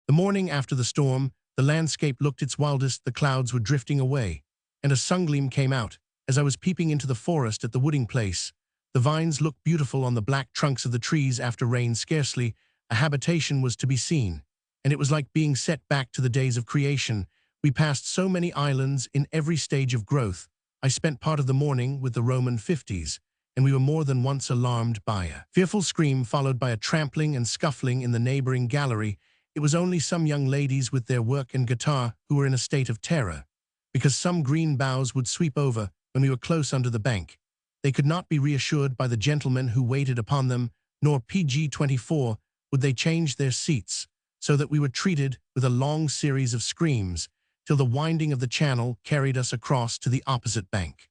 The morning after the storm, the landscape looked its wildest. The clouds were drifting away, and a sungleam came out as I was peeping into the forest at the wooding place. The vines looked beautiful on the black trunks of the trees after rain. Scarcely a habitation was to be seen, and it was like being set back to the days of creation. We passed so many islands in every stage of growth. I spent part of the morning with the Roman 50s, and we were more than once alarmed by a fearful scream followed by a trampling and scuffling in the neighboring gallery. It was only some young ladies with their work and guitar who were in a state of terror, because some green boughs would sweep over when we were close under the bank. They could not be reassured by the gentlemen who waited upon them, nor pg-24 would they change their seats, so that we were treated with a long series of screams, till the winding of the channel carried us across to the opposite bank.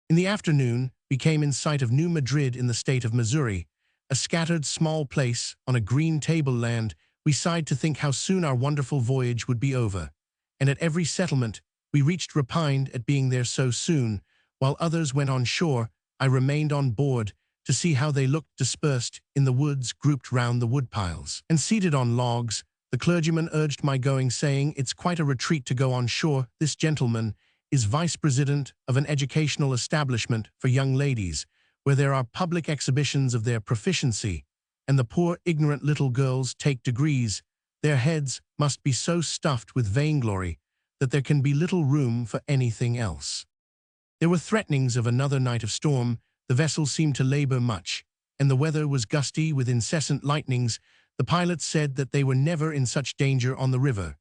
In the afternoon, we came in sight of New Madrid in the state of Missouri, a scattered small place on a green tableland. We sighed to think how soon our wonderful voyage would be over, and at every settlement we reached repined at being there so soon. While others went on shore, I remained on board to see how they looked dispersed in the woods, grouped round the woodpiles and seated on logs. The clergyman urged my going, saying, "It's quite a retreat to go on shore. This gentleman is vice-president of an educational establishment for young ladies, where there are public exhibitions of their proficiency, and the poor ignorant little girls take degrees. Their heads must be so stuffed with vainglory that there can be little room for anything else." There were threatenings of another night of storm. The vessel seemed to labor much, and the weather was gusty with incessant lightnings. The pilots said that they were never in such danger on the river.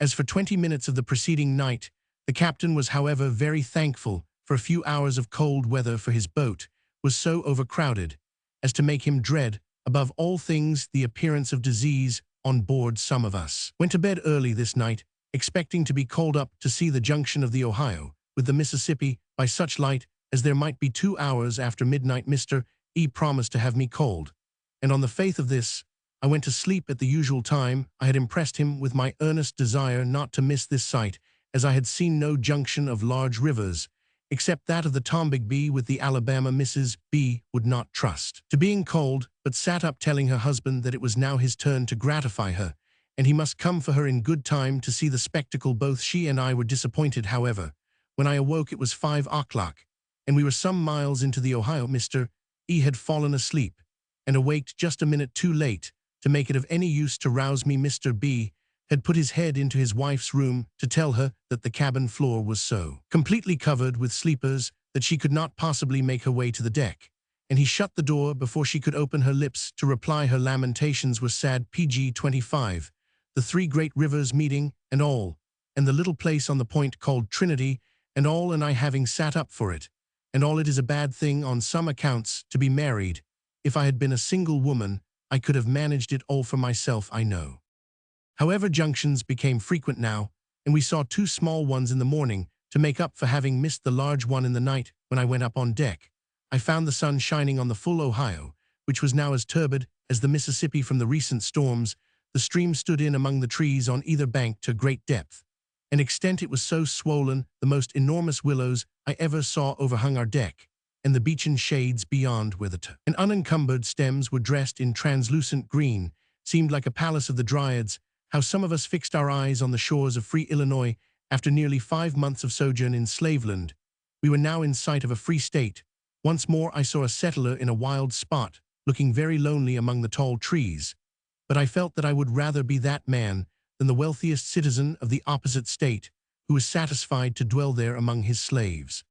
As for 20 minutes of the preceding night, The captain was, however, very thankful for a few hours of cold weather, for his boat was so overcrowded as to make him dread, above all things, the appearance of disease on board. Some of us went to bed early this night, expecting to be called up to see the junction of the Ohio with the Mississippi by such light as there might be 2 hours after midnight. Mr. E promised to have me called, and on the faith of this, I went to sleep at the usual time. I had impressed him with my earnest desire not to miss this sight, as I had seen no junction of large rivers, except that of the Tombigbee with the Alabama. Mrs. B would not trust to being cold, but sat up telling her husband that it was now his turn to gratify her, and he must come for her in good time to see the spectacle. Both she and I were disappointed, however. When I awoke it was 5 o'clock, and we were some miles into the Ohio. Mr. E had fallen asleep, and awaked just a minute too late to make it of any use to rouse me. Mr. B had put his head into his wife's room to tell her that the cabin floor was so completely covered with sleepers that she could not possibly make her way to the deck, and he shut the door before she could open her lips to reply. Her lamentations were sad. Pg 25, the 3 great rivers meeting, and all, and the little place on the point called Trinity, and all, and I having sat up for it, and all. It is a bad thing on some accounts to be married. If I had been a single woman, I could have managed it all for myself, I know. However, junctions became frequent now, and we saw 2 small ones in the morning to make up for having missed the large one in the night. When I went up on deck, I found the sun shining on the full Ohio, which was now as turbid as the Mississippi from the recent storms. The stream stood in among the trees on either bank to great depth and extent. It was so swollen the most enormous willows I ever saw overhung our deck, and the beechen shades beyond where the and unencumbered stems were dressed in translucent green, seemed like a palace of the Dryads. How some of us fixed our eyes on the shores of free Illinois after nearly 5 months of sojourn in slaveland. We were now in sight of a free state. Once more I saw a settler in a wild spot, looking very lonely among the tall trees, but I felt that I would rather be that man than the wealthiest citizen of the opposite state, who was satisfied to dwell there among his slaves.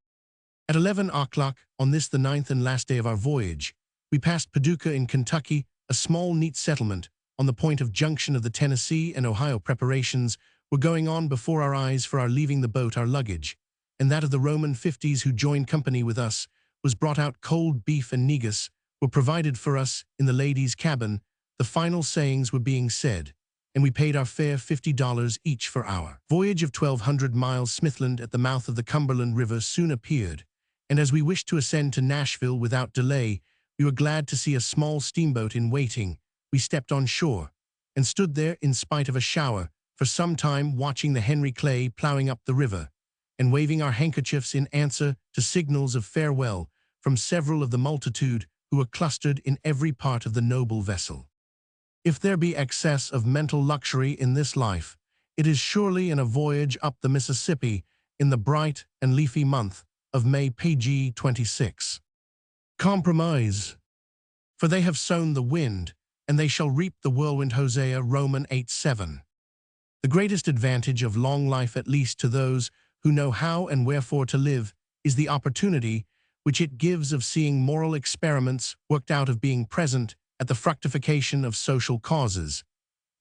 At 11 o'clock, on this the 9th and last day of our voyage, we passed Paducah in Kentucky, a small neat settlement on the point of junction of the Tennessee and Ohio. Preparations were going on before our eyes for our leaving the boat. Our luggage, and that of the Roman 50s who joined company with us, was brought out. Cold beef and negus were provided for us in the ladies' cabin. The final sayings were being said, and we paid our fare, $50 each for our voyage of 1,200 miles. Smithland at the mouth of the Cumberland River soon appeared, and as we wished to ascend to Nashville without delay, we were glad to see a small steamboat in waiting. We stepped on shore, and stood there in spite of a shower, for some time, watching the Henry Clay plowing up the river, and waving our handkerchiefs in answer to signals of farewell from several of the multitude who were clustered in every part of the noble vessel. If there be excess of mental luxury in this life, it is surely in a voyage up the Mississippi in the bright and leafy month of May. Pg 26. Compromise. For they have sown the wind, and they shall reap the whirlwind. Hosea, Roman 8:7. The greatest advantage of long life, at least to those who know how and wherefore to live, is the opportunity which it gives of seeing moral experiments worked out, of being present at the fructification of social causes,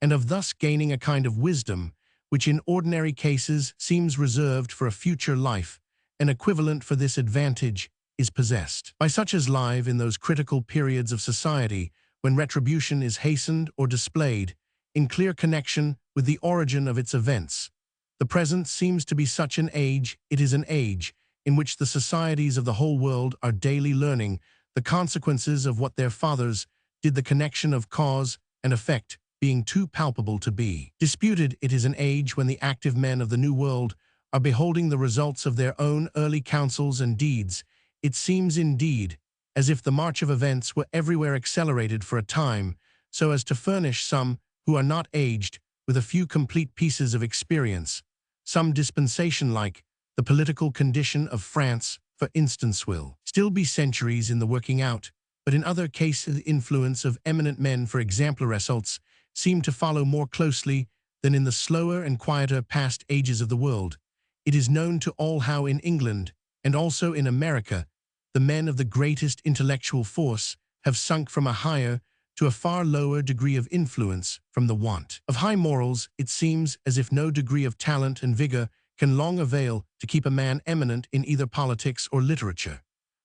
and of thus gaining a kind of wisdom which in ordinary cases seems reserved for a future life. An equivalent for this advantage is possessed by such as live in those critical periods of society when retribution is hastened or displayed in clear connection with the origin of its events. The present seems to be such an age. It is an age in which the societies of the whole world are daily learning the consequences of what their fathers did, the connection of cause and effect being too palpable to be disputed. It is an age when the active men of the New World are beholding the results of their own early counsels and deeds. It seems indeed as if the march of events were everywhere accelerated for a time, so as to furnish some who are not aged with a few complete pieces of experience. Some dispensation, like the political condition of France, for instance, will still be centuries in the working out, but in other cases the influence of eminent men, for example, results seem to follow more closely than in the slower and quieter past ages of the world. It is known to all how in England, and also in America, the men of the greatest intellectual force have sunk from a higher to a far lower degree of influence from the want of high morals. It seems as if no degree of talent and vigor can long avail to keep a man eminent in either politics or literature,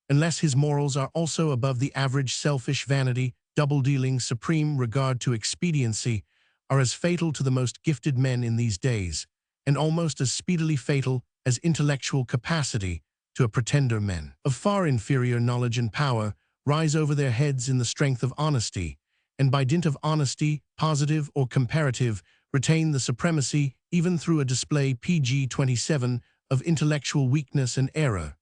unless his morals are also above the average. Selfish vanity, double-dealing, supreme regard to expediency are as fatal to the most gifted men in these days, and almost as speedily fatal as intellectual capacity to a pretender. Men of far inferior knowledge and power rise over their heads in the strength of honesty, and by dint of honesty, positive or comparative, retain the supremacy even through a display pg-27 of intellectual weakness and error,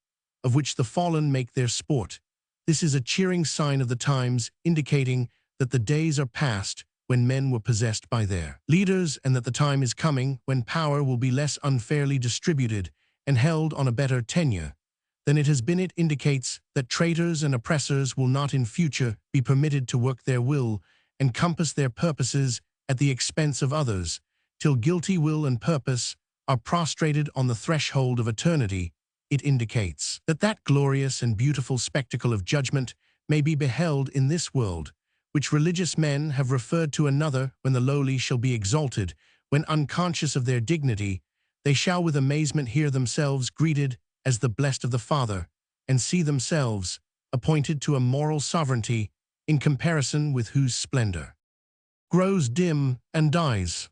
of which the fallen make their sport. This is a cheering sign of the times, indicating that the days are past when men were possessed by their leaders, and that the time is coming when power will be less unfairly distributed and held on a better tenure than it has been. It indicates that traitors and oppressors will not in future be permitted to work their will and compass their purposes at the expense of others, till guilty will and purpose are prostrated on the threshold of eternity. It indicates that that glorious and beautiful spectacle of judgment may be beheld in this world, which religious men have referred to another, when the lowly shall be exalted, when unconscious of their dignity, they shall with amazement hear themselves greeted as the blessed of the Father, and see themselves appointed to a moral sovereignty, in comparison with whose splendor grows dim and dies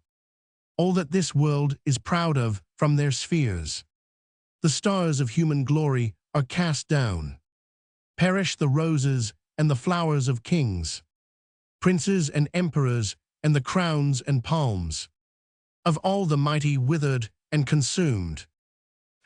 all that this world is proud of from their spheres. The stars of human glory are cast down. Perish the roses and the flowers of kings, princes and emperors, and the crowns and palms of all the mighty withered and consumed.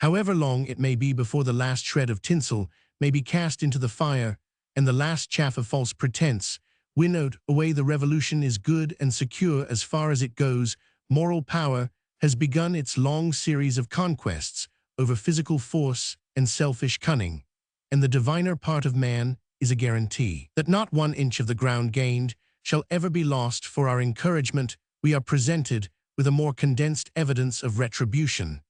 However long it may be before the last shred of tinsel may be cast into the fire, and the last chaff of false pretense winnowed away, the revolution is good and secure as far as it goes. Moral power has begun its long series of conquests over physical force and selfish cunning, and the diviner part of man is a guarantee that not 1 inch of the ground gained shall ever be lost. For our encouragement, we are presented with a more condensed evidence of retribution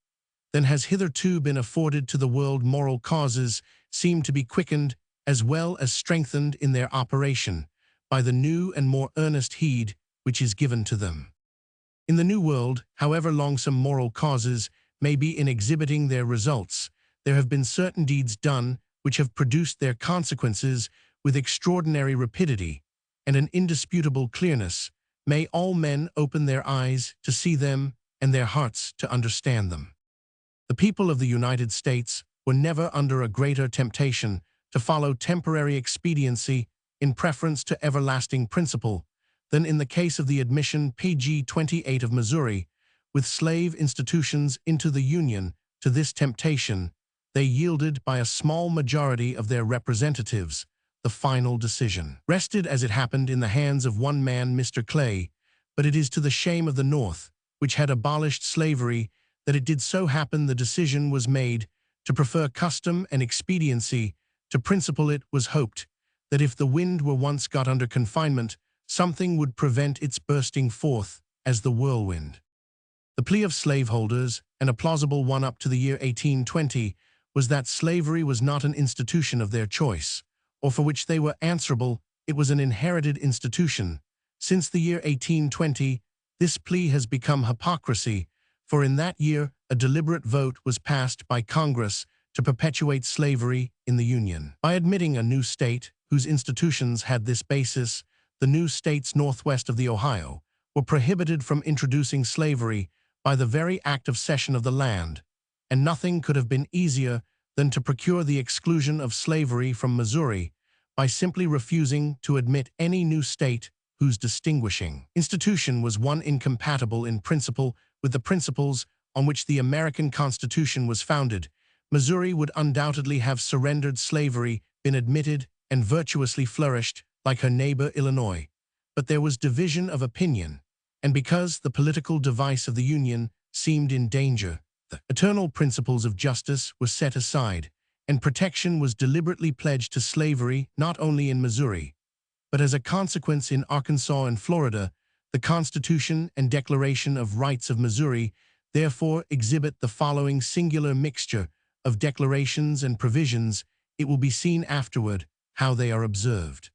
than has hitherto been afforded to the world. Moral causes seem to be quickened as well as strengthened in their operation by the new and more earnest heed which is given to them. In the New World, however long some moral causes may be in exhibiting their results, there have been certain deeds done which have produced their consequences with extraordinary rapidity and an indisputable clearness. May all men open their eyes to see them and their hearts to understand them. The people of the United States were never under a greater temptation to follow temporary expediency in preference to everlasting principle than in the case of the admission pg-28 of Missouri, with slave institutions into the Union. To this temptation, they yielded by a small majority of their representatives. The final decision rested, as it happened, in the hands of one man, Mr. Clay, but it is to the shame of the North, which had abolished slavery, that it did so happen the decision was made to prefer custom and expediency to principle. It was hoped that if the wind were once got under confinement, something would prevent its bursting forth as the whirlwind. The plea of slaveholders, and a plausible one up to the year 1820, was that slavery was not an institution of their choice, or for which they were answerable. It was an inherited institution. Since the year 1820, this plea has become hypocrisy, for in that year a deliberate vote was passed by Congress to perpetuate slavery in the Union. By admitting a new state whose institutions had this basis, the new states northwest of the Ohio were prohibited from introducing slavery by the very act of cession of the land, and nothing could have been easier than to procure the exclusion of slavery from Missouri by simply refusing to admit any new state whose distinguishing institution was one incompatible in principle with the principles on which the American Constitution was founded. Missouri would undoubtedly have surrendered slavery, been admitted, and virtuously flourished like her neighbor Illinois. But there was division of opinion, and because the political device of the Union seemed in danger, the eternal principles of justice were set aside, and protection was deliberately pledged to slavery not only in Missouri, but as a consequence in Arkansas and Florida. The Constitution and Declaration of Rights of Missouri therefore exhibit the following singular mixture of declarations and provisions. It will be seen afterward how they are observed.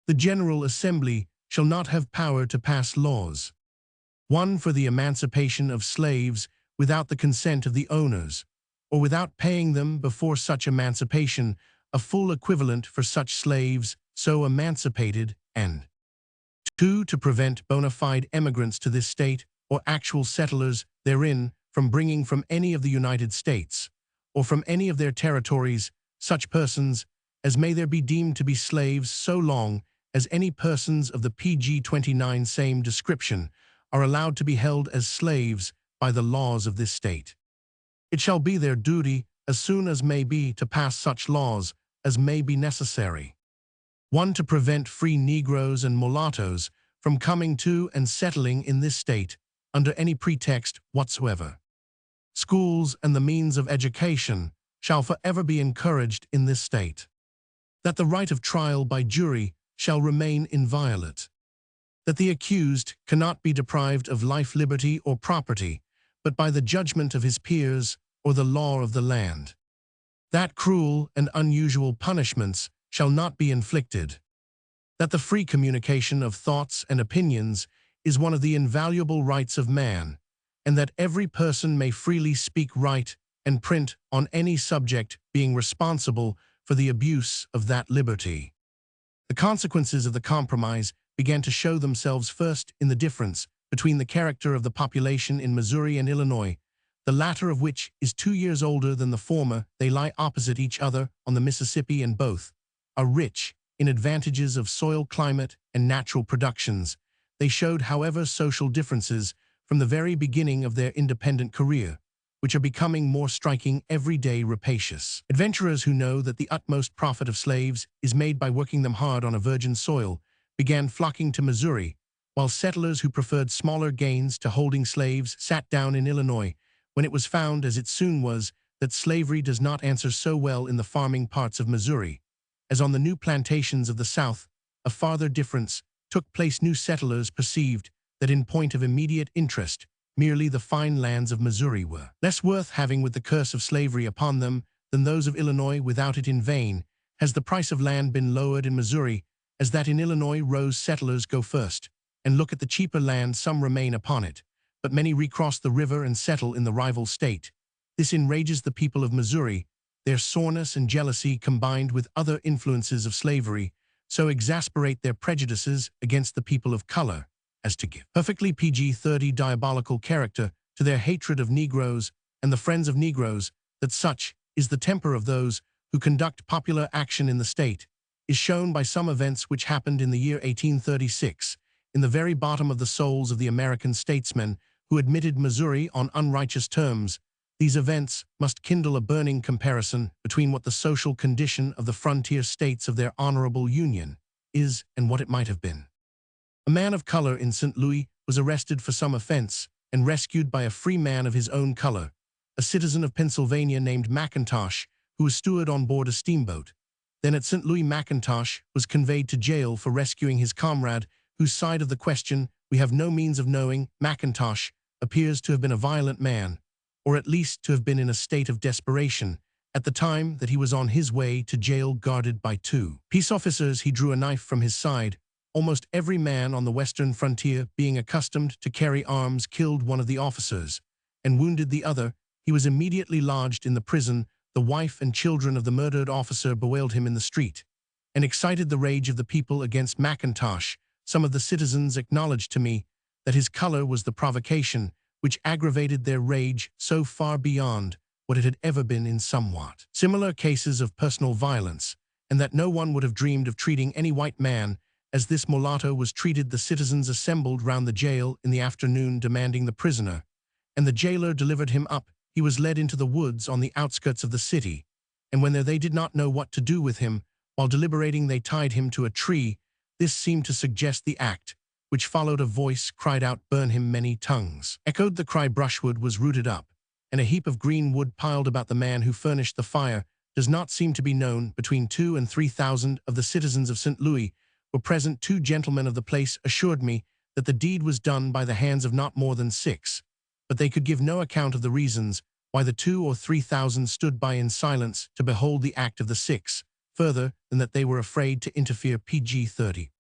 The General Assembly shall not have power to pass laws. 1. For the emancipation of slaves without the consent of the owners, or without paying them before such emancipation a full equivalent for such slaves so emancipated, and 2. To prevent bona fide emigrants to this state or actual settlers therein from bringing from any of the United States, or from any of their territories, such persons as may there be deemed to be slaves so long as any persons of the PG 29 same description are allowed to be held as slaves by the laws of this state. It shall be their duty, as soon as may be, to pass such laws as may be necessary. 1. To prevent free Negroes and mulattoes from coming to and settling in this state under any pretext whatsoever. Schools and the means of education shall forever be encouraged in this state. That the right of trial by jury shall remain inviolate. That the accused cannot be deprived of life, liberty, or property, but by the judgment of his peers or the law of the land. That cruel and unusual punishments shall not be inflicted. That the free communication of thoughts and opinions is one of the invaluable rights of man, and that every person may freely speak, write, and print on any subject, being responsible for the abuse of that liberty. The consequences of the compromise began to show themselves first in the difference between the character of the population in Missouri and Illinois, the latter of which is 2 years older than the former. They lie opposite each other on the Mississippi, and both are rich in advantages of soil, climate, and natural productions. They showed, however, social differences from the very beginning of their independent career, which are becoming more striking every day. Rapacious adventurers who know that the utmost profit of slaves is made by working them hard on a virgin soil began flocking to Missouri, while settlers who preferred smaller gains to holding slaves sat down in Illinois, when it was found, as it soon was, that slavery does not answer so well in the farming parts of Missouri as on the new plantations of the South. A farther difference took place. New settlers perceived that in point of immediate interest, merely the fine lands of Missouri were less worth having with the curse of slavery upon them than those of Illinois without it. In vain has the price of land been lowered in Missouri, as that in Illinois rose. Settlers go first and look at the cheaper land. Some remain upon it, but many recross the river and settle in the rival state. This enrages the people of Missouri. Their soreness and jealousy, combined with other influences of slavery, so exasperate their prejudices against the people of color as to give perfectly PG-30 diabolical character to their hatred of Negroes and the friends of Negroes. That such is the temper of those who conduct popular action in the state is shown by some events which happened in the year 1836, in the very bottom of the souls of the American statesmen who admitted Missouri on unrighteous terms. These events must kindle a burning comparison between what the social condition of the frontier states of their honorable union is and what it might have been. A man of color in St. Louis was arrested for some offense and rescued by a free man of his own color, a citizen of Pennsylvania named McIntosh, who was steward on board a steamboat. Then at St. Louis, McIntosh was conveyed to jail for rescuing his comrade, whose side of the question we have no means of knowing. McIntosh appears to have been a violent man, or at least to have been in a state of desperation, at the time that he was on his way to jail, guarded by 2 peace officers. He drew a knife from his side. Almost every man on the western frontier, being accustomed to carry arms, killed one of the officers and wounded the other. He was immediately lodged in the prison. The wife and children of the murdered officer bewailed him in the street, and excited the rage of the people against McIntosh. Some of the citizens acknowledged to me that his color was the provocation which aggravated their rage so far beyond what it had ever been in somewhat similar cases of personal violence, and that no one would have dreamed of treating any white man as this mulatto was treated. The citizens assembled round the jail in the afternoon demanding the prisoner, and the jailer delivered him up. He was led into the woods on the outskirts of the city, and when they did not know what to do with him, while deliberating they tied him to a tree. This seemed to suggest the act which followed. A voice cried out, "Burn him!" Many tongues echoed the cry. Brushwood was rooted up, and a heap of green wood piled about the man who furnished the fire. Does not seem to be known. Between 2,000 and 3,000 of the citizens of St. Louis were present. 2 gentlemen of the place assured me that the deed was done by the hands of not more than 6, but they could give no account of the reasons why the 2,000 or 3,000 stood by in silence to behold the act of the 6, further than that they were afraid to interfere. PG-30.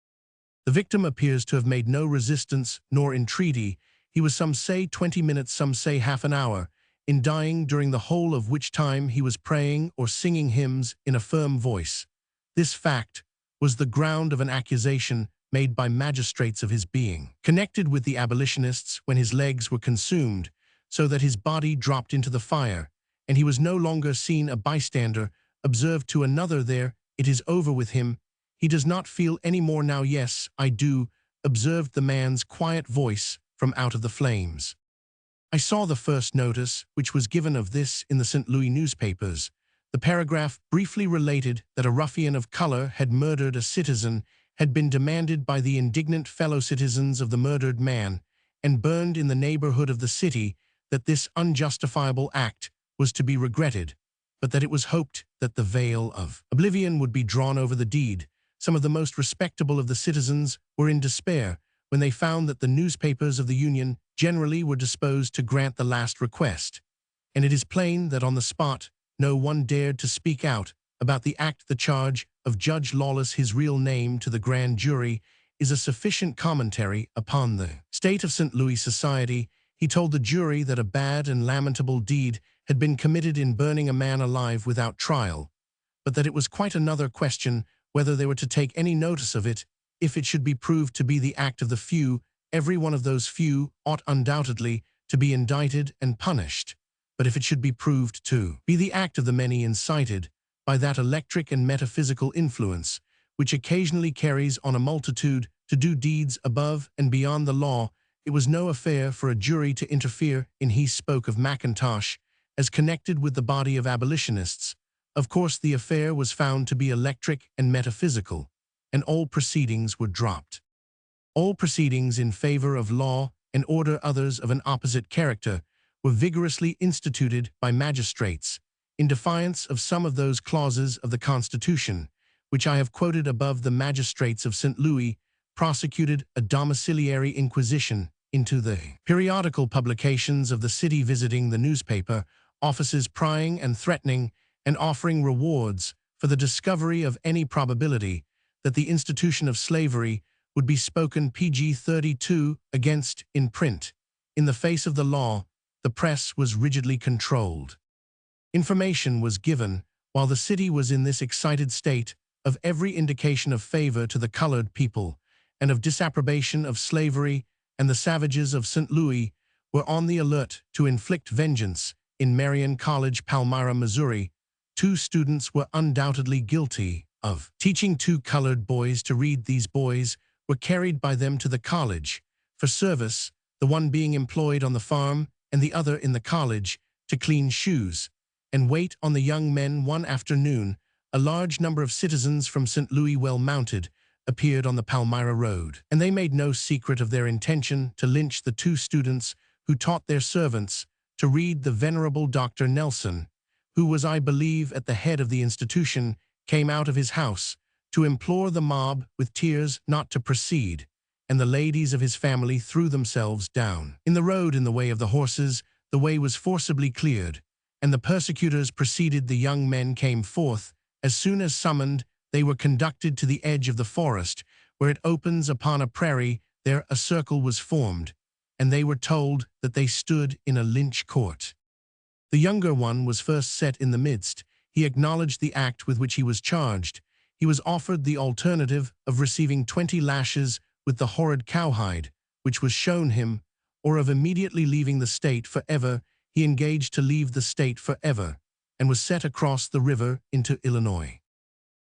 The victim appears to have made no resistance nor entreaty. He was some say 20 minutes, some say half an hour, in dying, during the whole of which time he was praying or singing hymns in a firm voice. This fact was the ground of an accusation made by magistrates of his being, connected with the abolitionists, when his legs were consumed, so that his body dropped into the fire, and he was no longer seen a bystander, observed to another there, "It is over with him. He does not feel any more now." "Yes, I do," observed the man's quiet voice from out of the flames. I saw the first notice, which was given of this in the St. Louis newspapers. The paragraph briefly related that a ruffian of color had murdered a citizen, had been demanded by the indignant fellow citizens of the murdered man, and burned in the neighborhood of the city, that this unjustifiable act was to be regretted, but that it was hoped that the veil of oblivion would be drawn over the deed. Some of the most respectable of the citizens were in despair when they found that the newspapers of the Union generally were disposed to grant the last request, and it is plain that on the spot no one dared to speak out about the act. The charge of Judge Lawless, his real name, to the grand jury is a sufficient commentary upon the state of St. Louis society. He told the jury that a bad and lamentable deed had been committed in burning a man alive without trial, but that it was quite another question whether they were to take any notice of it. If it should be proved to be the act of the few, every one of those few ought undoubtedly to be indicted and punished. But if it should be proved to be the act of the many, incited by that electric and metaphysical influence which occasionally carries on a multitude to do deeds above and beyond the law, it was no affair for a jury to interfere in. He spoke of Mackintosh as connected with the body of abolitionists. Of course, the affair was found to be electric and metaphysical, and all proceedings were dropped. All proceedings in favor of law and order, others of an opposite character, were vigorously instituted by magistrates, in defiance of some of those clauses of the Constitution which I have quoted above. The magistrates of St. Louis prosecuted a domiciliary inquisition into the periodical publications of the city, visiting the newspaper offices, prying and threatening and offering rewards for the discovery of any probability that the institution of slavery would be spoken pg-32 against in print. In the face of the law, the press was rigidly controlled. Information was given, while the city was in this excited state, of every indication of favor to the colored people and of disapprobation of slavery, and the savages of St. Louis were on the alert to inflict vengeance. In Marion College, Palmyra, Missouri, 2 students were undoubtedly guilty of teaching 2 colored boys to read. These boys were carried by them to the college for service, the one being employed on the farm and the other in the college to clean shoes and wait on the young men. One afternoon, a large number of citizens from St. Louis, well mounted, appeared on the Palmyra road, and they made no secret of their intention to lynch the 2 students who taught their servants to read. The venerable Dr. Nelson, who was, I believe, at the head of the institution, came out of his house to implore the mob with tears not to proceed, and the ladies of his family threw themselves down in the road in the way of the horses. The way was forcibly cleared, and the persecutors proceeded. The young men came forth. As soon as summoned, they were conducted to the edge of the forest, where it opens upon a prairie. There a circle was formed, and they were told that they stood in a lynch court. The younger one was first set in the midst. He acknowledged the act with which he was charged. He was offered the alternative of receiving 20 lashes with the horrid cowhide, which was shown him, or of immediately leaving the state forever. He engaged to leave the state forever, and was set across the river into Illinois.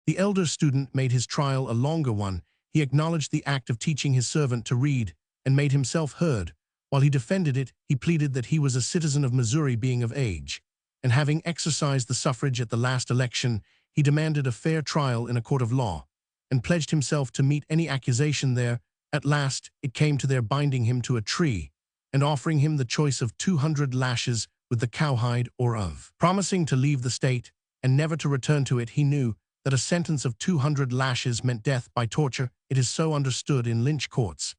The elder student made his trial a longer one. He acknowledged the act of teaching his servant to read, and made himself heard. While he defended it, he pleaded that he was a citizen of Missouri, being of age, and having exercised the suffrage at the last election, he demanded a fair trial in a court of law, and pledged himself to meet any accusation there. At last it came to their binding him to a tree, and offering him the choice of 200 lashes with the cowhide, or of promising to leave the state and never to return to it. He knew that a sentence of 200 lashes meant death by torture. It is so understood in lynch courts.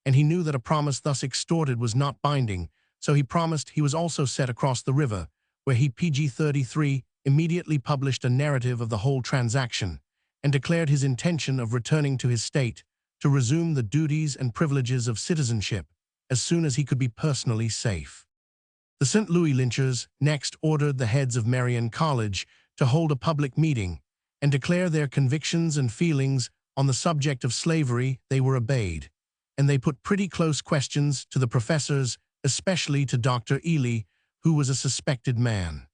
And he knew that a promise thus extorted was not binding, so he promised. He was also set across the river, where he pg-33 immediately published a narrative of the whole transaction, and declared his intention of returning to his state to resume the duties and privileges of citizenship. as soon as he could be personally safe. The St. Louis lynchers next ordered the heads of Marion College to hold a public meeting and declare their convictions and feelings on the subject of slavery. They were obeyed, and they put pretty close questions to the professors, especially to Dr. Ely, who was a suspected man.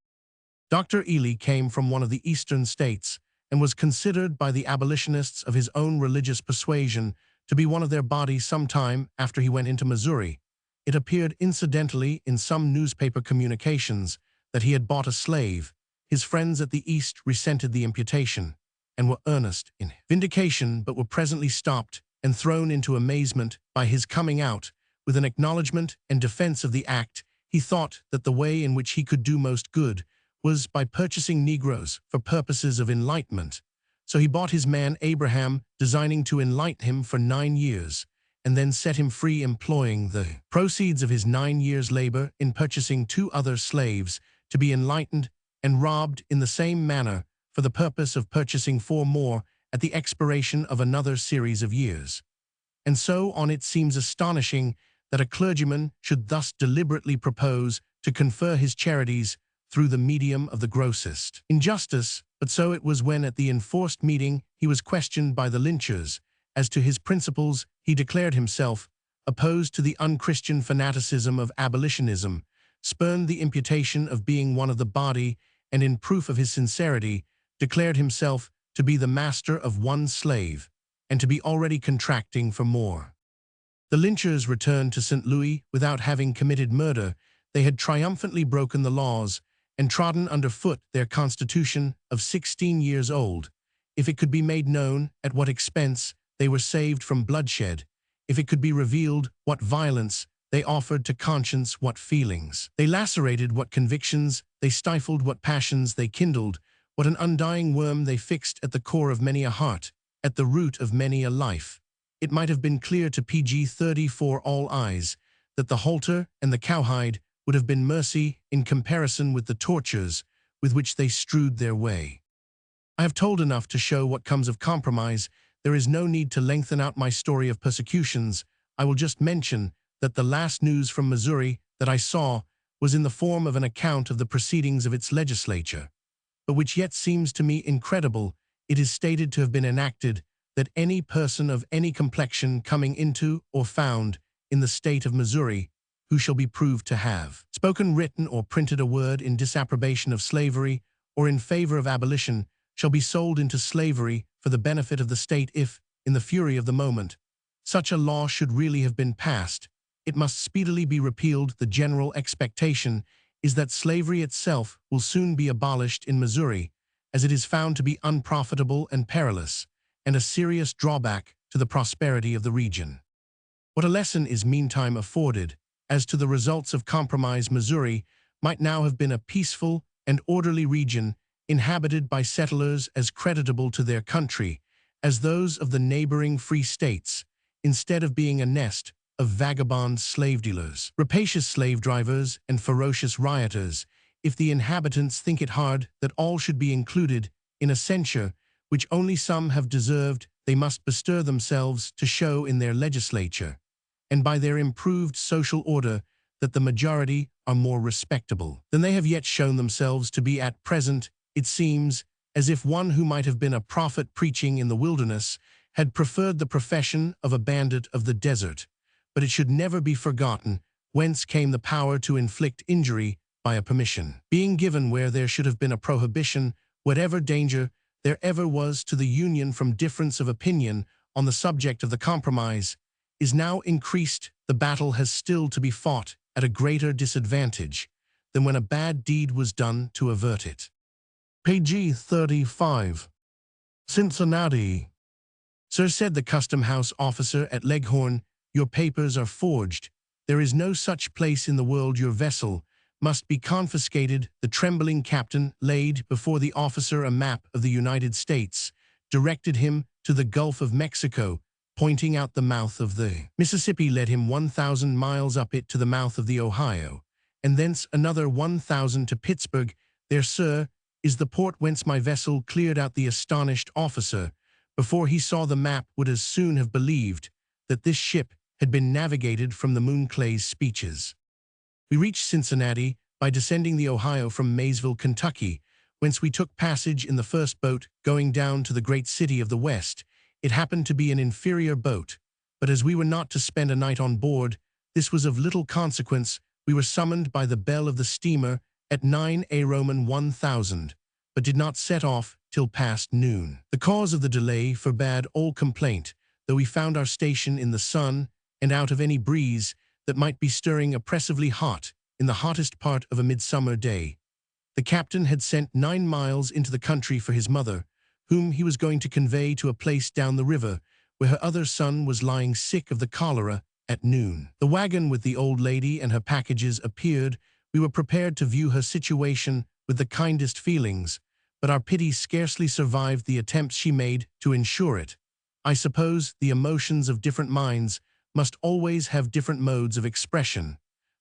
Dr. Ely came from one of the eastern states and was considered by the abolitionists of his own religious persuasion to be one of their body sometime after he went into Missouri. It appeared incidentally in some newspaper communications that he had bought a slave. His friends at the East resented the imputation and were earnest in vindication, but were presently stopped and thrown into amazement by his coming out with an acknowledgment and defense of the act. He thought that the way in which he could do most good was by purchasing Negroes for purposes of enlightenment. So he bought his man Abraham, designing to enlighten him for 9 years, and then set him free, employing the proceeds of his 9 years' labor in purchasing 2 other slaves to be enlightened and robbed in the same manner for the purpose of purchasing 4 more at the expiration of another series of years. And so on. It seems astonishing that a clergyman should thus deliberately propose to confer his charities through the medium of the grossest injustice, but so it was when at the enforced meeting he was questioned by the lynchers as to his principles. He declared himself opposed to the unchristian fanaticism of abolitionism, spurned the imputation of being one of the body, and in proof of his sincerity declared himself to be the master of 1 slave, and to be already contracting for more. The lynchers returned to St. Louis without having committed murder. They had triumphantly broken the laws and trodden underfoot their constitution of 16 years old. If it could be made known at what expense they were saved from bloodshed, if it could be revealed what violence they offered to conscience, what feelings they lacerated, what convictions they stifled, what passions they kindled, what an undying worm they fixed at the core of many a heart, at the root of many a life, it might have been clear to PG-30 for all eyes that the halter and the cowhide would have been mercy in comparison with the tortures with which they strewed their way. I have told enough to show what comes of compromise. There is no need to lengthen out my story of persecutions. I will just mention that the last news from Missouri that I saw was in the form of an account of the proceedings of its legislature, but which yet seems to me incredible. It is stated to have been enacted that any person of any complexion coming into or found in the state of Missouri who shall be proved to have spoken, written, or printed a word in disapprobation of slavery or in favor of abolition shall be sold into slavery for the benefit of the state. If, in the fury of the moment, such a law should really have been passed, it must speedily be repealed. The general expectation is that slavery itself will soon be abolished in Missouri, as it is found to be unprofitable and perilous, and a serious drawback to the prosperity of the region. What a lesson is meantime afforded as to the results of compromise. Missouri might now have been a peaceful and orderly region inhabited by settlers as creditable to their country as those of the neighboring free states, instead of being a nest of vagabond slave dealers, rapacious slave drivers, and ferocious rioters. If the inhabitants think it hard that all should be included in a censure which only some have deserved, they must bestir themselves to show in their legislature, and by their improved social order, that the majority are more respectable than they have yet shown themselves to be at present. It seems as if one who might have been a prophet preaching in the wilderness had preferred the profession of a bandit of the desert. But it should never be forgotten whence came the power to inflict injury by a permission being given where there should have been a prohibition. Whatever danger there ever was to the Union from difference of opinion on the subject of the compromise is now increased. The battle has still to be fought at a greater disadvantage than when a bad deed was done to avert it. Page 35. Cincinnati. Sir, said the custom house officer at Leghorn, your papers are forged. There is no such place in the world. Your vessel must be confiscated. The trembling captain laid before the officer a map of the United States, directed him to the Gulf of Mexico, pointing out the mouth of the Mississippi, led him 1,000 miles up it to the mouth of the Ohio, and thence another 1,000 to Pittsburgh. There, sir, is the port whence my vessel cleared out. The astonished officer, before he saw the map, would as soon have believed that this ship had been navigated from the Moonclay's speeches. We reached Cincinnati by descending the Ohio from Maysville, Kentucky, whence we took passage in the first boat going down to the great city of the West. It happened to be an inferior boat, but as we were not to spend a night on board, this was of little consequence. We were summoned by the bell of the steamer at 9 Roman 1000, but did not set off till past noon. The cause of the delay forbade all complaint, though we found our station in the sun and out of any breeze that might be stirring oppressively hot in the hottest part of a midsummer day. The captain had sent 9 miles into the country for his mother, whom he was going to convey to a place down the river, where her other son was lying sick of the cholera at noon. The wagon with the old lady and her packages appeared. We were prepared to view her situation with the kindest feelings, but our pity scarcely survived the attempts she made to ensure it. I suppose the emotions of different minds must always have different modes of expression,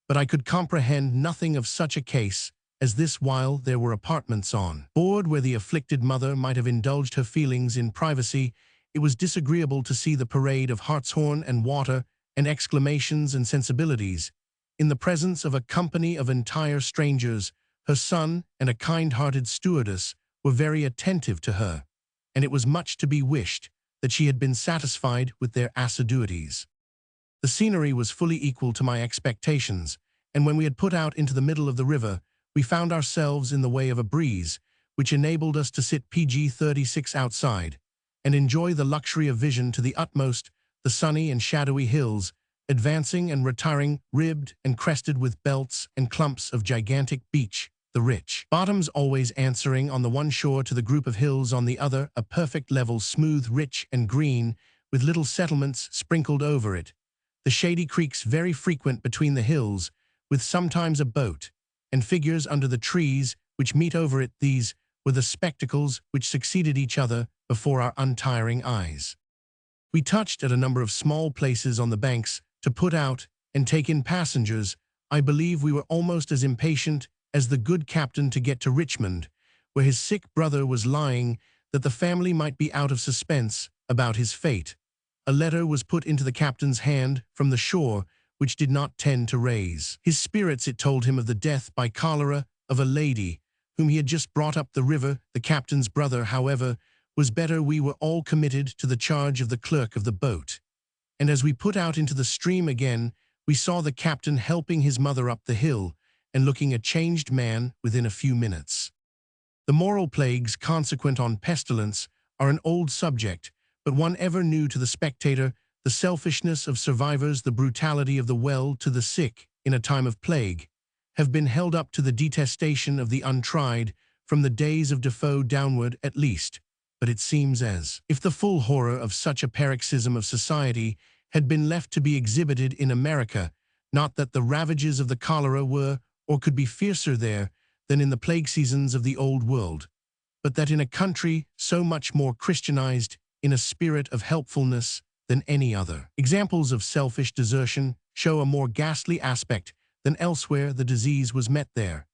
but I could comprehend nothing of such a case as this while there were apartments on board where the afflicted mother might have indulged her feelings in privacy. It was disagreeable to see the parade of hartshorn and water and exclamations and sensibilities in the presence of a company of entire strangers. Her son and a kind-hearted stewardess were very attentive to her, and it was much to be wished that she had been satisfied with their assiduities. The scenery was fully equal to my expectations, and when we had put out into the middle of the river, we found ourselves in the way of a breeze, which enabled us to sit PG-36 outside and enjoy the luxury of vision to the utmost, the sunny and shadowy hills, advancing and retiring, ribbed and crested with belts and clumps of gigantic beech, the rich bottoms always answering on the one shore to the group of hills on the other, a perfect level, smooth, rich and green, with little settlements sprinkled over it. The shady creeks very frequent between the hills, with sometimes a boat, and figures under the trees which meet over it. These were the spectacles which succeeded each other before our untiring eyes. We touched at a number of small places on the banks to put out and take in passengers. I believe we were almost as impatient as the good captain to get to Richmond, where his sick brother was lying, that the family might be out of suspense about his fate. A letter was put into the captain's hand from the shore, which did not tend to raise his spirits. It told him of the death by cholera of a lady whom he had just brought up the river. The captain's brother, however, was better. We were all committed to the charge of the clerk of the boat, and as we put out into the stream again, we saw the captain helping his mother up the hill and looking a changed man within a few minutes. The moral plagues consequent on pestilence are an old subject, but one ever new to the spectator. The selfishness of survivors, the brutality of the well to the sick in a time of plague, have been held up to the detestation of the untried from the days of Defoe downward at least, but it seems as if the full horror of such a paroxysm of society had been left to be exhibited in America. Not that the ravages of the cholera were or could be fiercer there than in the plague seasons of the Old World, but that in a country so much more Christianized in a spirit of helpfulness than any other. Examples of selfish desertion show a more ghastly aspect than elsewhere. The disease was met there,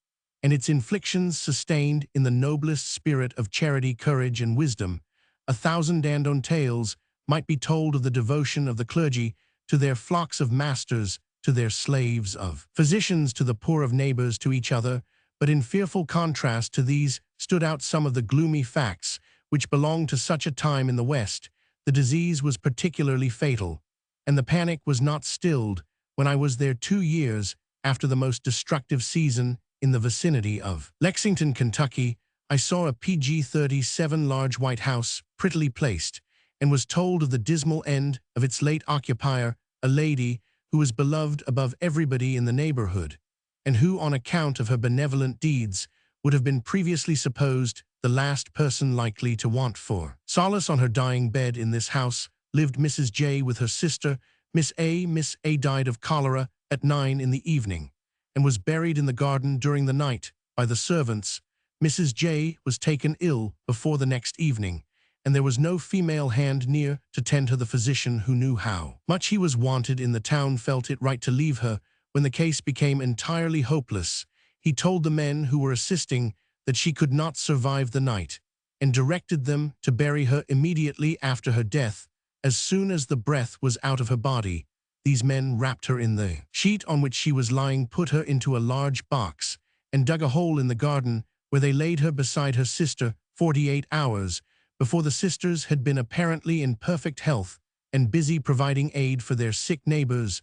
and its inflictions sustained in the noblest spirit of charity, courage, and wisdom. 1,000 Andon tales might be told of the devotion of the clergy to their flocks of masters, to their slaves, of physicians to the poor, of neighbors to each other, but in fearful contrast to these stood out some of the gloomy facts which belonged to such a time in the West. The disease was particularly fatal, and the panic was not stilled when I was there 2 years after the most destructive season in the vicinity of Lexington, Kentucky. I saw a PG-37 large white house, prettily placed, and was told of the dismal end of its late occupier, a lady who was beloved above everybody in the neighborhood, and who, on account of her benevolent deeds, would have been previously supposed the last person likely to want for solace. On her dying bed in this house lived Mrs. J with her sister, Miss A. Miss A died of cholera at 9 in the evening, and was buried in the garden during the night by the servants. Mrs. J was taken ill before the next evening, and there was no female hand near to tend her. The physician, who knew how much he was wanted in the town, felt it right to leave her. When the case became entirely hopeless, he told the men who were assisting that she could not survive the night, and directed them to bury her immediately after her death. As soon as the breath was out of her body, these men wrapped her in the sheet on which she was lying, put her into a large box, and dug a hole in the garden where they laid her beside her sister 48 hours before the sisters had been apparently in perfect health and busy providing aid for their sick neighbors.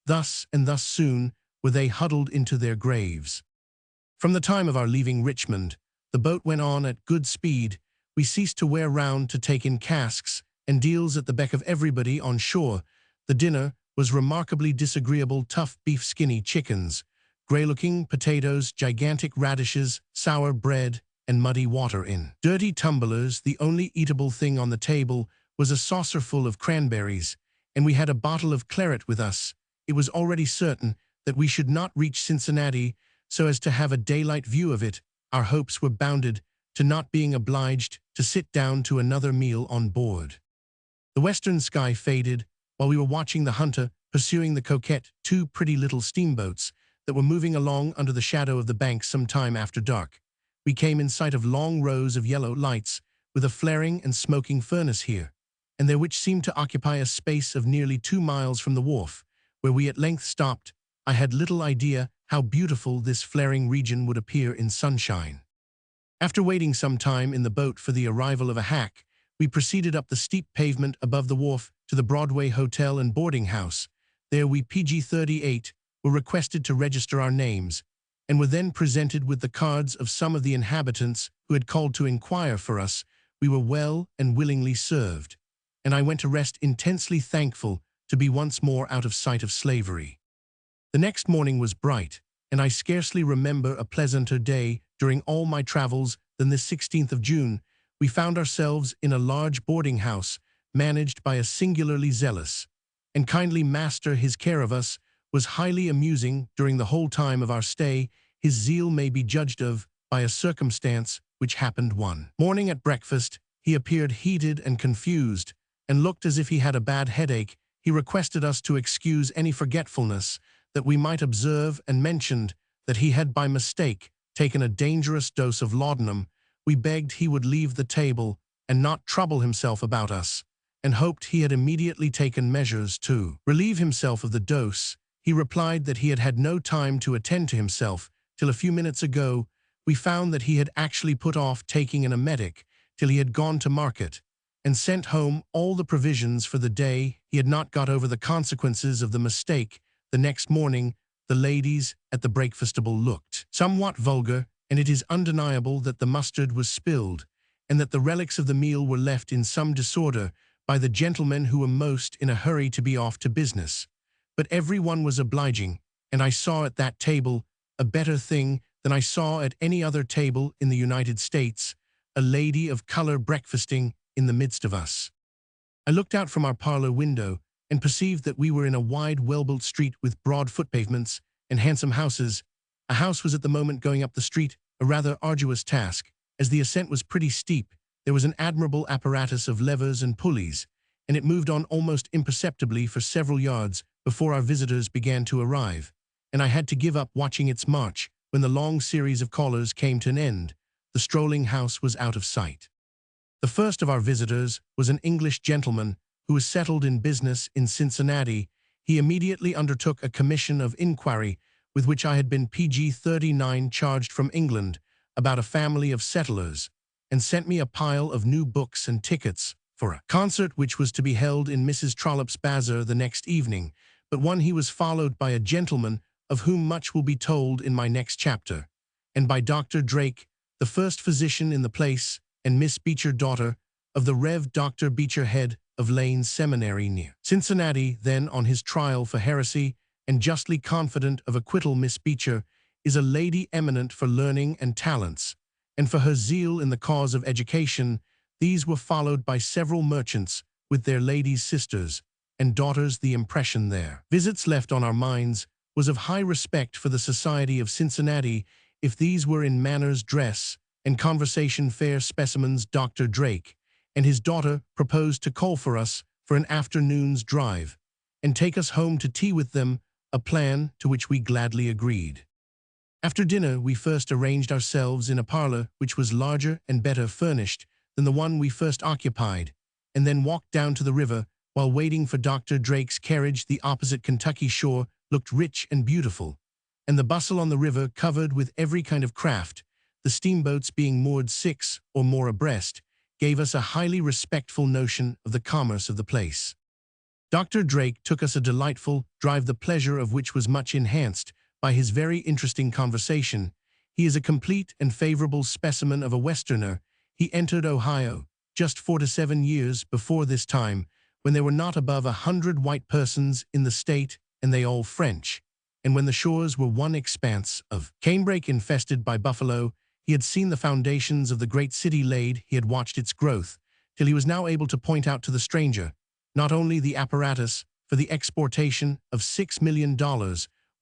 Thus and thus soon were they huddled into their graves. From the time of our leaving Richmond, the boat went on at good speed. We ceased to wear round to take in casks and deals at the beck of everybody on shore. The dinner was remarkably disagreeable: tough beef, skinny chickens, grey-looking potatoes, gigantic radishes, sour bread, and muddy water in dirty tumblers. The only eatable thing on the table was a saucerful of cranberries, and we had a bottle of claret with us. It was already certain that we should not reach Cincinnati so as to have a daylight view of it. Our hopes were bounded to not being obliged to sit down to another meal on board. The western sky faded while we were watching the Hunter pursuing the Coquette, two pretty little steamboats that were moving along under the shadow of the bank. Some time after dark, we came in sight of long rows of yellow lights with a flaring and smoking furnace here and there, which seemed to occupy a space of nearly 2 miles from the wharf, where we at length stopped. I had little idea how beautiful this flaring region would appear in sunshine. After waiting some time in the boat for the arrival of a hack, we proceeded up the steep pavement above the wharf to the Broadway Hotel and Boarding House. There we, PG-38, were requested to register our names, and were then presented with the cards of some of the inhabitants who had called to inquire for us. We were well and willingly served, and I went to rest intensely thankful to be once more out of sight of slavery. The next morning was bright, and I scarcely remember a pleasanter day during all my travels than this 16th of June. We found ourselves in a large boarding house managed by a singularly zealous and kindly master. His care of us was highly amusing during the whole time of our stay. His zeal may be judged of by a circumstance which happened one morning at breakfast. He appeared heated and confused, and looked as if he had a bad headache. He requested us to excuse any forgetfulness that we might observe, and mentioned that he had by mistake taken a dangerous dose of laudanum. We begged he would leave the table and not trouble himself about us, and hoped he had immediately taken measures to relieve himself of the dose. He replied that he had had no time to attend to himself till a few minutes ago. We found that he had actually put off taking an emetic till he had gone to market, and sent home all the provisions for the day. He had not got over the consequences of the mistake. The next morning, the ladies at the breakfastable looked somewhat vulgar, and it is undeniable that the mustard was spilled, and that the relics of the meal were left in some disorder by the gentlemen who were most in a hurry to be off to business. But every one was obliging, and I saw at that table a better thing than I saw at any other table in the United States: a lady of color breakfasting in the midst of us. I looked out from our parlor window and perceived that we were in a wide, well-built street with broad footpavements and handsome houses. A house was at the moment going up the street, a rather arduous task, as the ascent was pretty steep. There was an admirable apparatus of levers and pulleys, and it moved on almost imperceptibly for several yards before our visitors began to arrive, and I had to give up watching its march when the long series of callers came to an end. The strolling house was out of sight. The first of our visitors was an English gentleman who was settled in business in Cincinnati. He immediately undertook a commission of inquiry with which I had been PG-39 charged from England about a family of settlers, and sent me a pile of new books and tickets for a concert which was to be held in Mrs. Trollope's bazaar the next evening. But when he was followed by a gentleman of whom much will be told in my next chapter, and by Dr. Drake, the first physician in the place, and Miss Beecher, daughter of the Rev. Dr. Beecher, head of Lane's Seminary near Cincinnati, then on his trial for heresy, and justly confident of acquittal. Miss Beecher is a lady eminent for learning and talents, and for her zeal in the cause of education. These were followed by several merchants with their ladies' sisters and daughters. The impression their visits left on our minds was of high respect for the society of Cincinnati, if these were in manners, dress, and conversation fair specimens. Dr. Drake and his daughter proposed to call for us for an afternoon's drive, and take us home to tea with them, a plan to which we gladly agreed. After dinner we first arranged ourselves in a parlor which was larger and better furnished than the one we first occupied, and then walked down to the river, While waiting for Dr. Drake's carriage, the opposite Kentucky shore looked rich and beautiful, and the bustle on the river covered with every kind of craft, the steamboats being moored 6 or more abreast, gave us a highly respectful notion of the commerce of the place. Dr. Drake took us a delightful drive, the pleasure of which was much enhanced by his very interesting conversation. He is a complete and favorable specimen of a Westerner. He entered Ohio just 4 to 7 years before this time, when there were not above 100 white persons in the state, and they all French, and when the shores were one expanse of canebrake infested by buffalo. He had seen the foundations of the great city laid, he had watched its growth, till he was now able to point out to the stranger not only the apparatus for the exportation of $6 million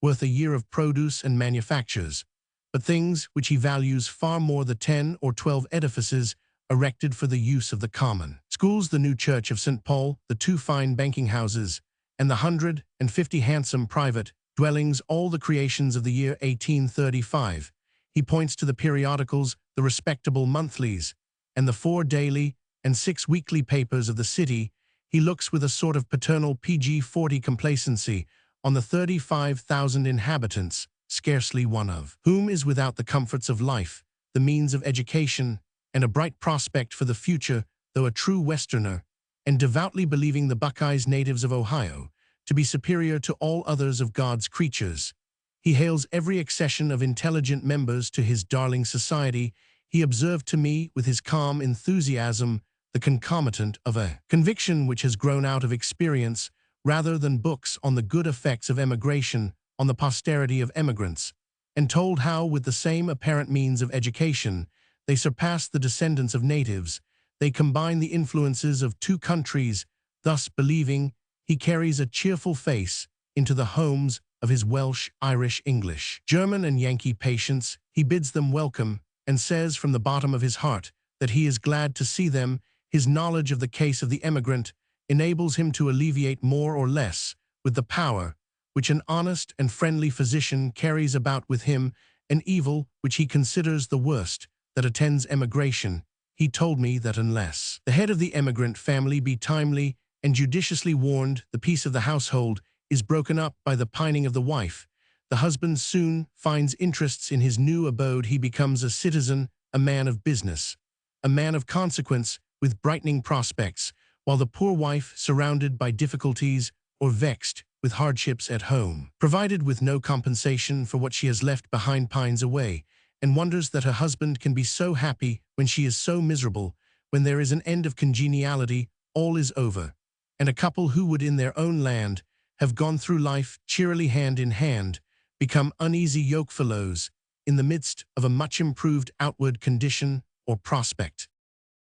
worth a year of produce and manufactures, but things which he values far more, the 10 or 12 edifices erected for the use of the common schools, the new church of St. Paul, the 2 fine banking houses, and the 150 handsome private dwellings, all the creations of the year 1835. He points to the periodicals, the respectable monthlies, and the 4 daily and 6 weekly papers of the city. He looks with a sort of paternal PG-40 complacency on the 35,000 inhabitants, scarcely one of whom is without the comforts of life, the means of education, and a bright prospect for the future, though a true Westerner, and devoutly believing the Buckeyes natives of Ohio to be superior to all others of God's creatures. He hails every accession of intelligent members to his darling society. He observed to me with his calm enthusiasm the concomitant of a conviction which has grown out of experience rather than books, on the good effects of emigration on the posterity of emigrants, and told how with the same apparent means of education they surpass the descendants of natives. They combine the influences of 2 countries. Thus believing, he carries a cheerful face into the homes of his Welsh, Irish, English, German, and Yankee patients. He bids them welcome and says from the bottom of his heart that he is glad to see them. His knowledge of the case of the emigrant enables him to alleviate more or less, with the power which an honest and friendly physician carries about with him, an evil which he considers the worst that attends emigration. He told me that unless the head of the emigrant family be timely and judiciously warned, the peace of the household is broken up by the pining of the wife. The husband soon finds interests in his new abode. He becomes a citizen, a man of business, a man of consequence, with brightening prospects, while the poor wife, surrounded by difficulties or vexed with hardships at home, provided with no compensation for what she has left behind, pines away, and wonders that her husband can be so happy when she is so miserable. When there is an end of congeniality, all is over, and a couple who would in their own land have gone through life cheerily hand in hand become uneasy yokefellows in the midst of a much improved outward condition or prospect.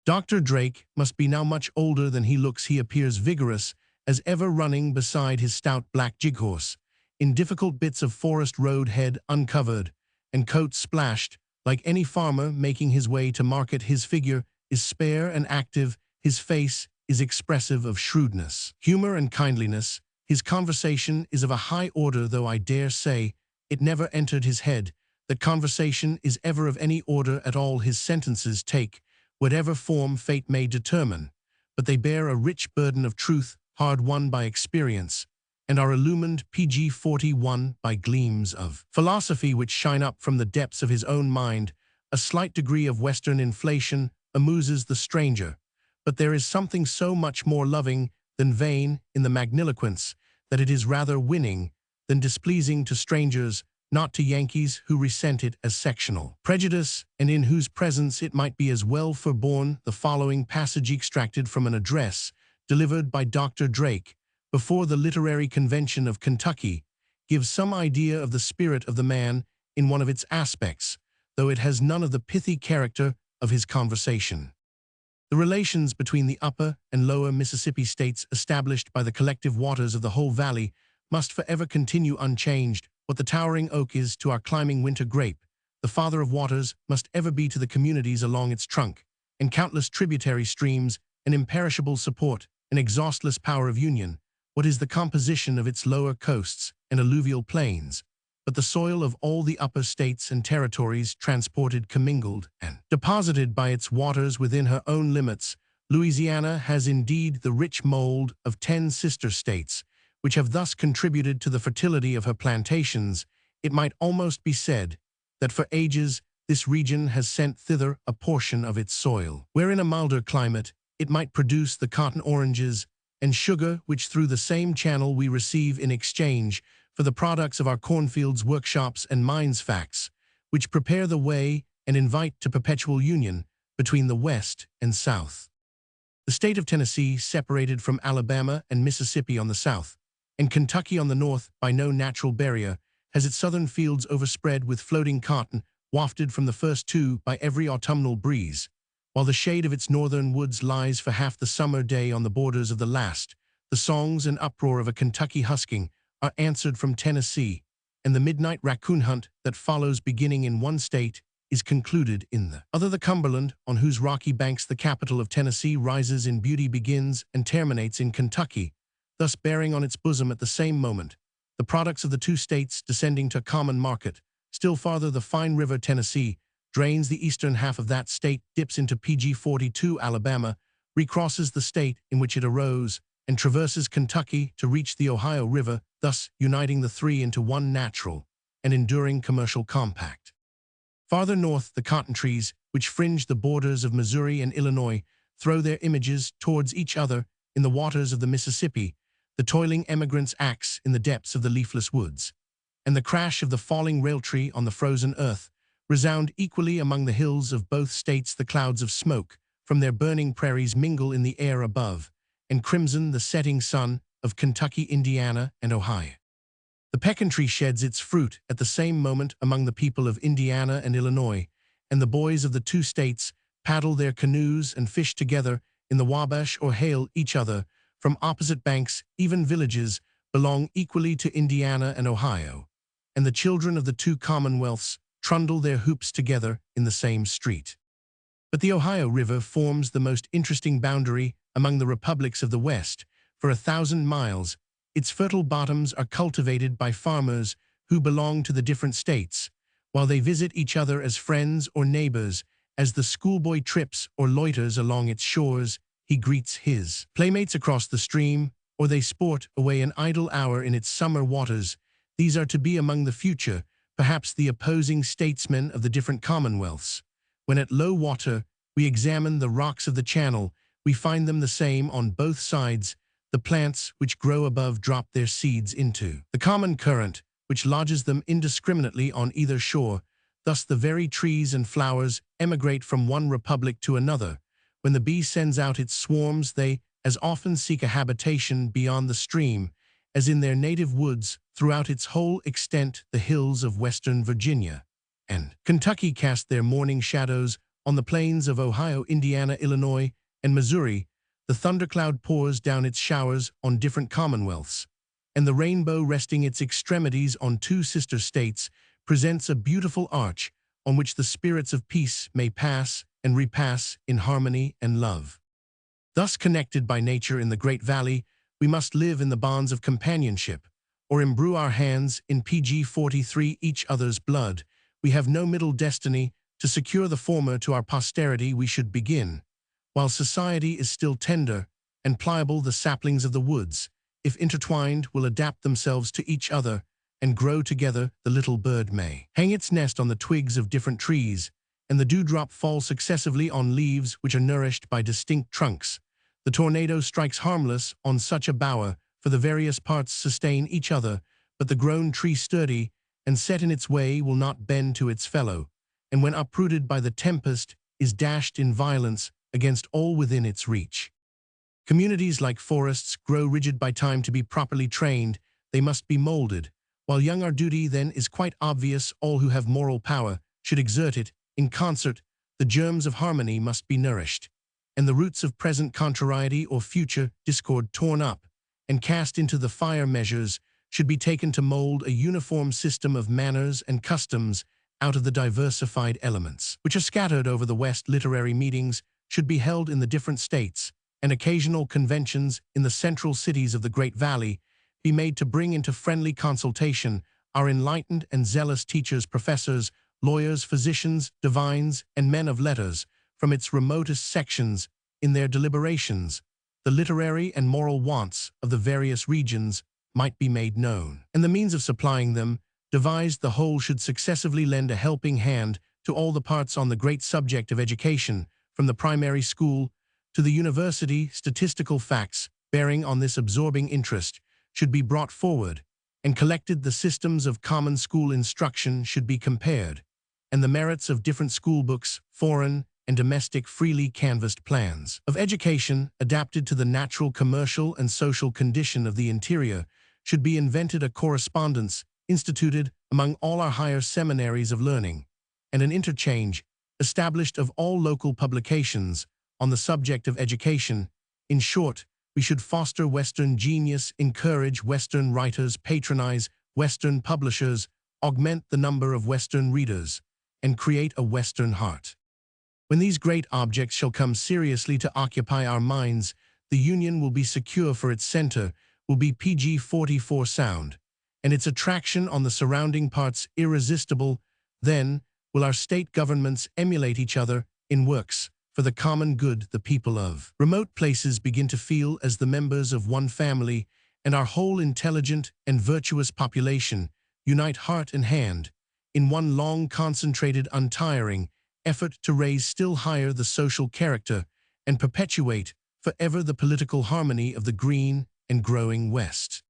Dr. Drake must be now much older than he looks. He appears vigorous as ever, running beside his stout black gig-horse, in difficult bits of forest road, head uncovered, and coat splashed, like any farmer making his way to market. His figure is spare and active, his face is expressive of shrewdness, humor, and kindliness. His conversation is of a high order, though I dare say it never entered his head that conversation is ever of any order at all. His sentences take whatever form fate may determine, but they bear a rich burden of truth, hard won by experience, and are illumined PG-41 by gleams of philosophy which shine up from the depths of his own mind. A slight degree of Western inflation amuses the stranger, but there is something so much more loving than vain in the magniloquence that it is rather winning than displeasing to strangers, not to Yankees who resent it as sectional prejudice, and in whose presence it might be as well forborne. The following passage, extracted from an address delivered by Dr. Drake before the Literary Convention of Kentucky, gives some idea of the spirit of the man in one of its aspects, though it has none of the pithy character of his conversation. The relations between the upper and lower Mississippi states, established by the collective waters of the whole valley, must forever continue unchanged. What the towering oak is to our climbing winter grape, the father of waters must ever be to the communities along its trunk, and countless tributary streams, an imperishable support, an exhaustless power of union. What is the composition of its lower coasts and alluvial plains, but the soil of all the upper states and territories, transported, commingled, and deposited by its waters within her own limits? Louisiana has indeed the rich mold of 10 sister states, which have thus contributed to the fertility of her plantations. It might almost be said that for ages this region has sent thither a portion of its soil, where in a milder climate it might produce the cotton oranges and sugar which through the same channel we receive in exchange for the products of our cornfields, workshops, and mines facts, which prepare the way and invite to perpetual union between the West and South. The state of Tennessee, separated from Alabama and Mississippi on the south, and Kentucky on the north by no natural barrier, has its southern fields overspread with floating cotton, wafted from the first two by every autumnal breeze, while the shade of its northern woods lies for half the summer day on the borders of the last. The songs and uproar of a Kentucky husking are answered from Tennessee, and the midnight raccoon hunt that follows, beginning in one state, is concluded in the other. The Cumberland, on whose rocky banks the capital of Tennessee rises in beauty, begins and terminates in Kentucky, thus bearing on its bosom at the same moment the products of the two states descending to a common market. Still farther, the fine river Tennessee drains the eastern half of that state, dips into PG 42 Alabama, recrosses the state in which it arose, and traverses Kentucky to reach the Ohio River, thus uniting the three into one natural and enduring commercial compact. Farther north, the cotton trees, which fringe the borders of Missouri and Illinois, throw their images towards each other in the waters of the Mississippi. The toiling emigrant's axe in the depths of the leafless woods, and the crash of the falling rail tree on the frozen earth, resound equally among the hills of both states. The clouds of smoke from their burning prairies mingle in the air above, and crimson the setting sun of Kentucky, Indiana, and Ohio. The pecan tree sheds its fruit at the same moment among the people of Indiana and Illinois, and the boys of the two states paddle their canoes and fish together in the Wabash or hail each other from opposite banks. Even villages belong equally to Indiana and Ohio, and the children of the two commonwealths trundle their hoops together in the same street. But the Ohio River forms the most interesting boundary among the republics of the West. For 1,000 miles, its fertile bottoms are cultivated by farmers who belong to the different states, while they visit each other as friends or neighbors. As the schoolboy trips or loiters along its shores, he greets his playmates across the stream, or they sport away an idle hour in its summer waters. These are to be among the future, perhaps the opposing statesmen of the different commonwealths. When at low water we examine the rocks of the channel, we find them the same on both sides. The plants which grow above drop their seeds into the common current, which lodges them indiscriminately on either shore. Thus the very trees and flowers emigrate from one republic to another. When the bee sends out its swarms, they as often seek a habitation beyond the stream as in their native woods. Throughout its whole extent, the hills of western Virginia and Kentucky cast their morning shadows on the plains of Ohio, Indiana, Illinois, and Missouri. The thundercloud pours down its showers on different commonwealths, and the rainbow, resting its extremities on two sister states, presents a beautiful arch on which the spirits of peace may pass and repass in harmony and love. Thus connected by nature in the Great Valley, we must live in the bonds of companionship, or imbrue our hands in PG 43 each other's blood. We have no middle destiny. To secure the former to our posterity we should begin, while society is still tender and pliable. The saplings of the woods, if intertwined, will adapt themselves to each other and grow together. The little bird may hang its nest on the twigs of different trees, and the dewdrop falls successively on leaves which are nourished by distinct trunks. The tornado strikes harmless on such a bower, for the various parts sustain each other, but the grown tree, sturdy and set in its way, will not bend to its fellow, and when uprooted by the tempest, is dashed in violence against all within its reach. Communities, like forests, grow rigid by time. To be properly trained, they must be molded. While young, our duty then is quite obvious. All who have moral power should exert it. In concert, the germs of harmony must be nourished, and the roots of present contrariety or future discord torn up and cast into the fire. Measures should be taken to mold a uniform system of manners and customs out of the diversified elements which are scattered over the West. Literary meetings should be held in the different states, and occasional conventions in the central cities of the Great Valley be made to bring into friendly consultation our enlightened and zealous teachers, professors, lawyers, physicians, divines, and men of letters from its remotest sections in their deliberations, the literary and moral wants of the various regions might be made known, and the means of supplying them devised the whole should successively lend a helping hand to all the parts on the great subject of education, from the primary school to the university. Statistical facts bearing on this absorbing interest should be brought forward, and collected. The systems of common school instruction should be compared, and the merits of different school books, foreign and domestic, freely canvassed. Plans of education adapted to the natural, commercial, and social condition of the interior should be invented. A correspondence instituted among all our higher seminaries of learning, and an interchange established of all local publications on the subject of education. In short, we should foster Western genius, encourage Western writers, patronize Western publishers, augment the number of Western readers, and create a Western heart. When these great objects shall come seriously to occupy our minds, the Union will be secure, for its center will be PG 44 sound, and its attraction on the surrounding parts irresistible. Then will our state governments emulate each other in works for the common good. The people of remote places begin to feel as the members of one family, and our whole intelligent and virtuous population unite heart and hand in one long, concentrated, untiring effort to raise still higher the social character and perpetuate forever the political harmony of the green and growing West.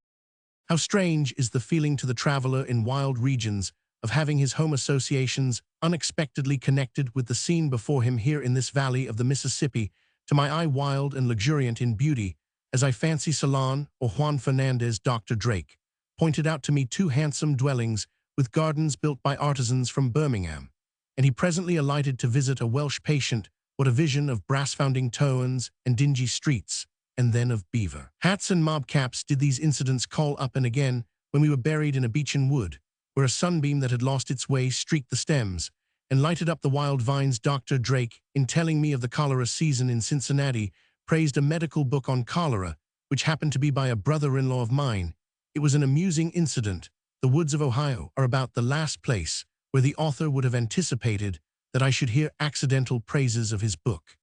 How strange is the feeling to the traveler in wild regions of having his home associations unexpectedly connected with the scene before him here in this valley of the Mississippi, to my eye wild and luxuriant in beauty, as I fancy Solon or Juan Fernandez. Dr. Drake pointed out to me two handsome dwellings with gardens built by artisans from Birmingham, and he presently alighted to visit a Welsh patient. What a vision of brass-founding tones and dingy streets, and then of beaver hats and mob caps did these incidents call up. And again, when we were buried in a beechen wood, where a sunbeam that had lost its way streaked the stems and lighted up the wild vines. Dr. Drake, in telling me of the cholera season in Cincinnati, praised a medical book on cholera, which happened to be by a brother-in-law of mine. It was an amusing incident. The woods of Ohio are about the last place where the author would have anticipated that I should hear accidental praises of his book.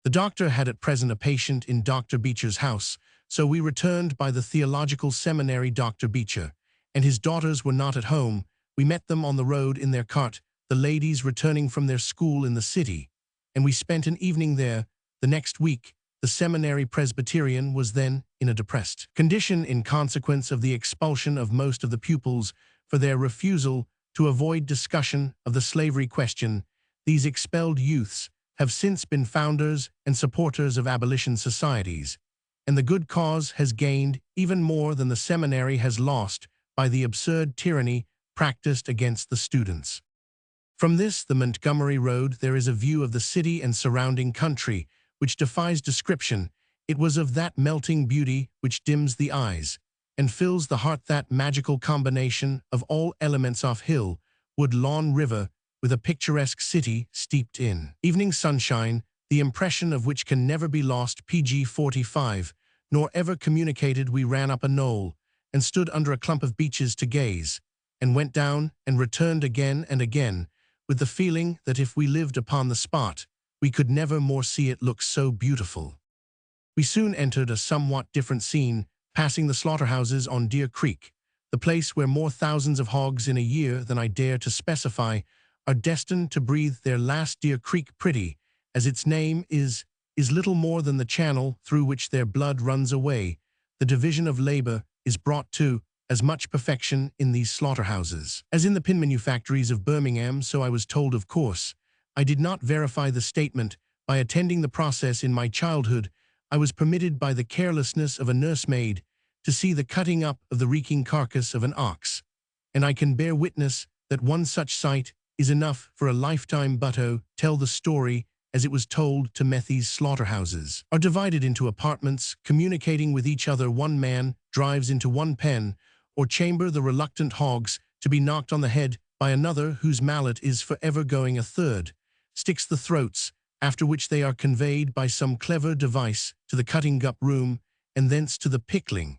The doctor had at present a patient in Dr. Beecher's house, so we returned by the theological seminary. Dr. Beecher and his daughters were not at home. We met them on the road in their cart, the ladies returning from their school in the city, and we spent an evening there. The next week, the seminary Presbyterian was then in a depressed condition in consequence of the expulsion of most of the pupils for their refusal to avoid discussion of the slavery question. These expelled youths have since been founders and supporters of abolition societies, and the good cause has gained even more than the seminary has lost by the absurd tyranny practiced against the students. From this, the Montgomery Road, there is a view of the city and surrounding country which defies description. It was of that melting beauty which dims the eyes and fills the heart, that magical combination of all elements off hill, wood, lawn, river, with a picturesque city steeped in evening sunshine, the impression of which can never be lost. PG 45, nor ever communicated. We ran up a knoll and stood under a clump of beeches to gaze, and went down and returned again and again, with the feeling that if we lived upon the spot, we could never more see it look so beautiful. We soon entered a somewhat different scene, passing the slaughterhouses on Deer Creek, the place where more thousands of hogs in a year than I dare to specify are destined to breathe their last. Deer Creek, pretty as its name is little more than the channel through which their blood runs away. The division of labor is brought to as much perfection in these slaughterhouses as in the pin manufactories of Birmingham, so I was told. Of course, I did not verify the statement. By attending the process in my childhood, I was permitted by the carelessness of a nursemaid to see the cutting up of the reeking carcass of an ox, and I can bear witness that one such sight is enough for a lifetime. But tell the story as it was told to me. These slaughterhouses are divided into apartments communicating with each other. One man drives into one pen or chamber the reluctant hogs to be knocked on the head by another whose mallet is forever going. A third sticks the throats, after which they are conveyed by some clever device to the cutting-up room, and thence to the pickling,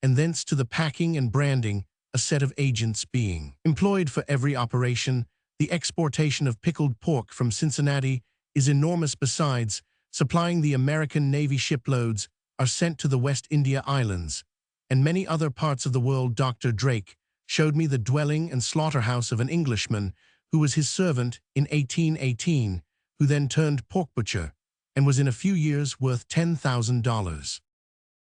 and thence to the packing and branding, a set of agents being employed for every operation. The exportation of pickled pork from Cincinnati is enormous. Besides, supplying the American Navy shiploads, are sent to the West India Islands, and many other parts of the world. Dr. Drake showed me the dwelling and slaughterhouse of an Englishman who was his servant in 1818, who then turned pork butcher, and was in a few years worth $10,000.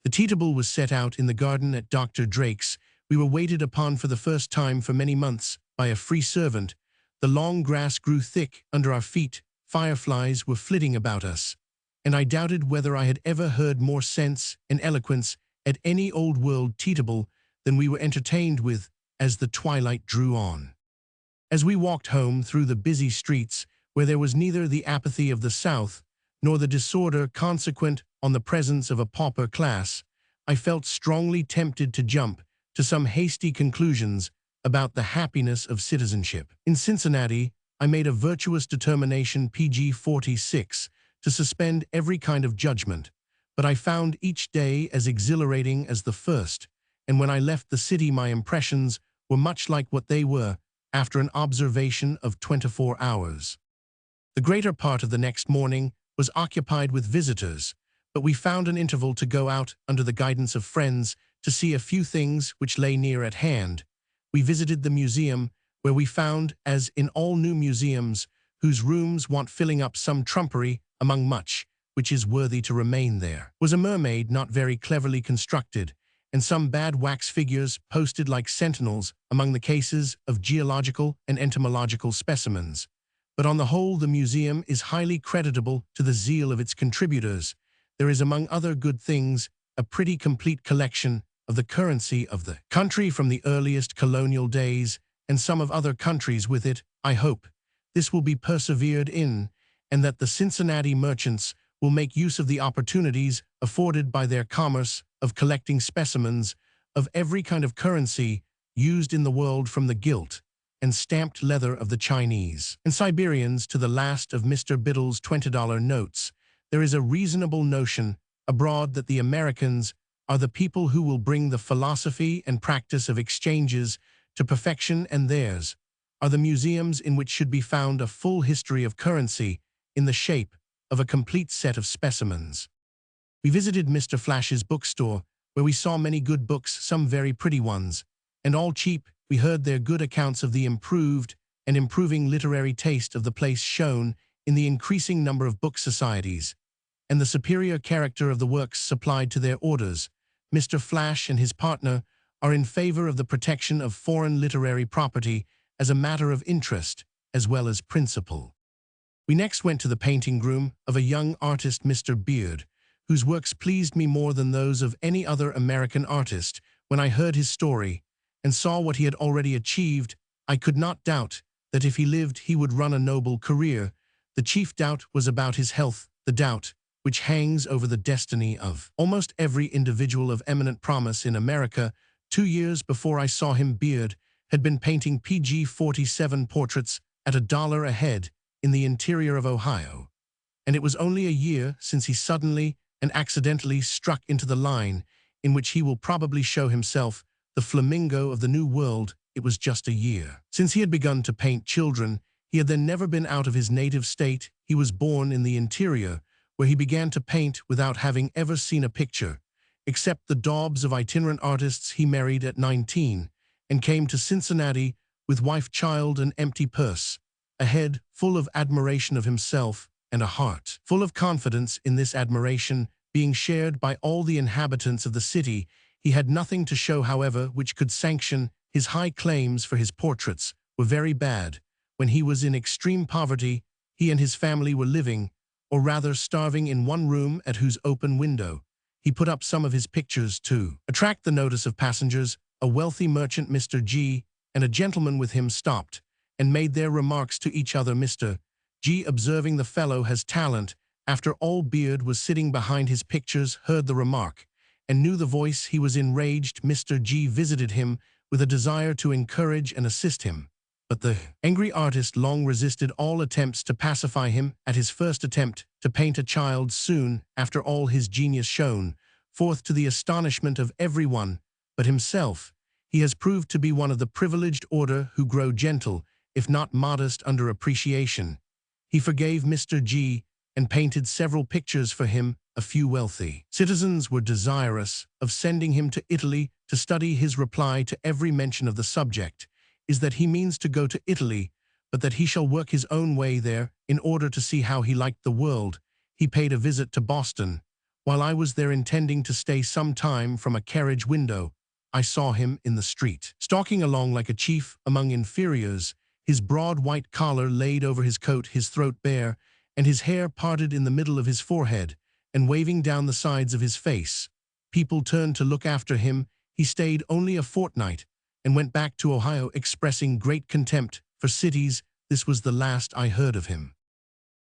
The teetable was set out in the garden at Dr. Drake's. We were waited upon for the first time for many months by a free servant. The long grass grew thick under our feet, fireflies were flitting about us, and I doubted whether I had ever heard more sense and eloquence at any old-world teetable than we were entertained with as the twilight drew on. As we walked home through the busy streets, where there was neither the apathy of the South nor the disorder consequent on the presence of a pauper class, I felt strongly tempted to jump to some hasty conclusions about the happiness of citizenship. In Cincinnati, I made a virtuous determination, pg 46, to suspend every kind of judgment, but I found each day as exhilarating as the first, and when I left the city my impressions were much like what they were after an observation of 24 hours. The greater part of the next morning was occupied with visitors, but we found an interval to go out under the guidance of friends to see a few things which lay near at hand. We visited the museum, where we found, as in all new museums, whose rooms want filling up, some trumpery among much which is worthy to remain there. Was a mermaid not very cleverly constructed, and some bad wax figures posted like sentinels among the cases of geological and entomological specimens. But on the whole the museum is highly creditable to the zeal of its contributors. There is, among other good things, a pretty complete collection of the currency of the country from the earliest colonial days, and some of other countries with it. I hope this will be persevered in, and that the Cincinnati merchants will make use of the opportunities afforded by their commerce of collecting specimens of every kind of currency used in the world, from the gilt and stamped leather of the Chinese and Siberians to the last of Mr. Biddle's $20 notes. There is a reasonable notion abroad that the Americans are the people who will bring the philosophy and practice of exchanges to perfection, and theirs are the museums in which should be found a full history of currency in the shape of a complete set of specimens. We visited Mr. Flash's bookstore, where we saw many good books, some very pretty ones, and all cheap. We heard their good accounts of the improved and improving literary taste of the place shown in the increasing number of book societies, and the superior character of the works supplied to their orders. Mr. Flash and his partner are in favor of the protection of foreign literary property as a matter of interest as well as principle. We next went to the painting room of a young artist, Mr. Beard, whose works pleased me more than those of any other American artist. When I heard his story and saw what he had already achieved, I could not doubt that if he lived he would run a noble career. The chief doubt was about his health, the doubt which hangs over the destiny of almost every individual of eminent promise in America. 2 years before I saw him, Beard had been painting pg 47 portraits at $1 a head in the interior of Ohio, and it was only a year since he suddenly and accidentally struck into the line in which he will probably show himself the flamingo of the New World. It was just a year since he had begun to paint children. He had then never been out of his native state. He was born in the interior, where he began to paint without having ever seen a picture, except the daubs of itinerant artists. He married at 19 and came to Cincinnati with wife, child, and empty purse, a head full of admiration of himself, and a heart full of confidence in this admiration being shared by all the inhabitants of the city. He had nothing to show, however, which could sanction his high claims, for his portraits were very bad. When he was in extreme poverty, he and his family were living, or rather starving, in one room at whose open window he put up some of his pictures to attract the notice of passengers. A wealthy merchant, Mr. G, and a gentleman with him stopped and made their remarks to each other. Mr. G, observing the fellow has talent, after all, Beard was sitting behind his pictures, heard the remark, and knew the voice. He was enraged. Mr. G visited him with a desire to encourage and assist him, but the angry artist long resisted all attempts to pacify him. At his first attempt to paint a child, soon after all his genius shone forth to the astonishment of everyone but himself. He has proved to be one of the privileged order who grow gentle, if not modest, under appreciation. He forgave Mr. G and painted several pictures for him. A few wealthy citizens were desirous of sending him to Italy to study. His reply to every mention of the subject is that he means to go to Italy, but that he shall work his own way there in order to see how he liked the world. He paid a visit to Boston. While I was there intending to stay some time, from a carriage window, I saw him in the street, stalking along like a chief among inferiors, his broad white collar laid over his coat, his throat bare, and his hair parted in the middle of his forehead, and waving down the sides of his face. People turned to look after him. He stayed only a fortnight, and went back to Ohio, expressing great contempt for cities. This was the last I heard of him.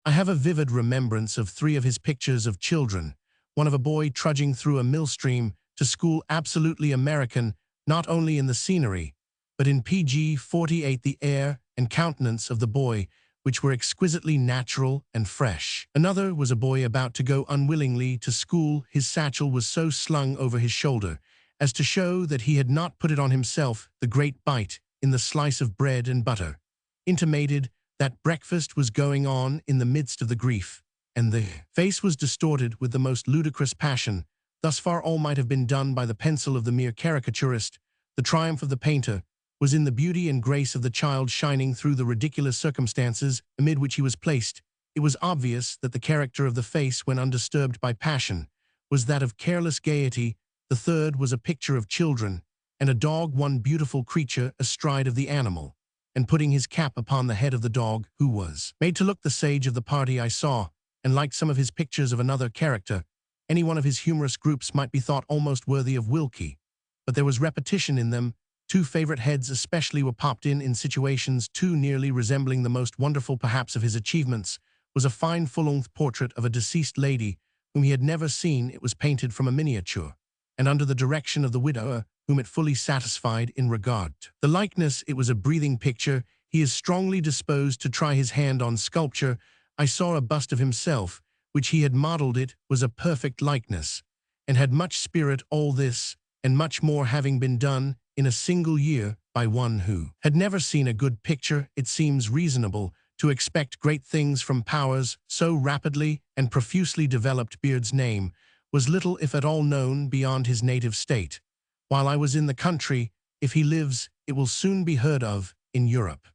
I have a vivid remembrance of 3 of his pictures of children, one of a boy trudging through a millstream to school, absolutely American, not only in the scenery, but in pg 48 the air and countenance of the boy, which were exquisitely natural and fresh. Another was a boy about to go unwillingly to school. His satchel was so slung over his shoulder as to show that he had not put it on himself. The great bite in the slice of bread and butter intimated that breakfast was going on in the midst of the grief, and the face was distorted with the most ludicrous passion. Thus far all might have been done by the pencil of the mere caricaturist. The triumph of the painter was in the beauty and grace of the child shining through the ridiculous circumstances amid which he was placed. It was obvious that the character of the face, when undisturbed by passion, was that of careless gaiety. The third was a picture of children, and a dog, one beautiful creature astride of the animal, and putting his cap upon the head of the dog, who was made to look the sage of the party. I saw, and liked some of his pictures of another character. Any one of his humorous groups might be thought almost worthy of Wilkie, but there was repetition in them. 2 favorite heads especially were popped in situations too nearly resembling. The most wonderful perhaps of his achievements was a fine full-length portrait of a deceased lady whom he had never seen. It was painted from a miniature, and under the direction of the widower, whom it fully satisfied in regard to the likeness. It was a breathing picture. He is strongly disposed to try his hand on sculpture. I saw a bust of himself, which he had modeled. It was a perfect likeness, and had much spirit. All this, and much more, having been done in a single year by one who had never seen a good picture, it seems reasonable to expect great things from powers so rapidly and profusely developed. Beard's name was little, if at all, known beyond his native state, while I was in the country. If he lives, it will soon be heard of in Europe.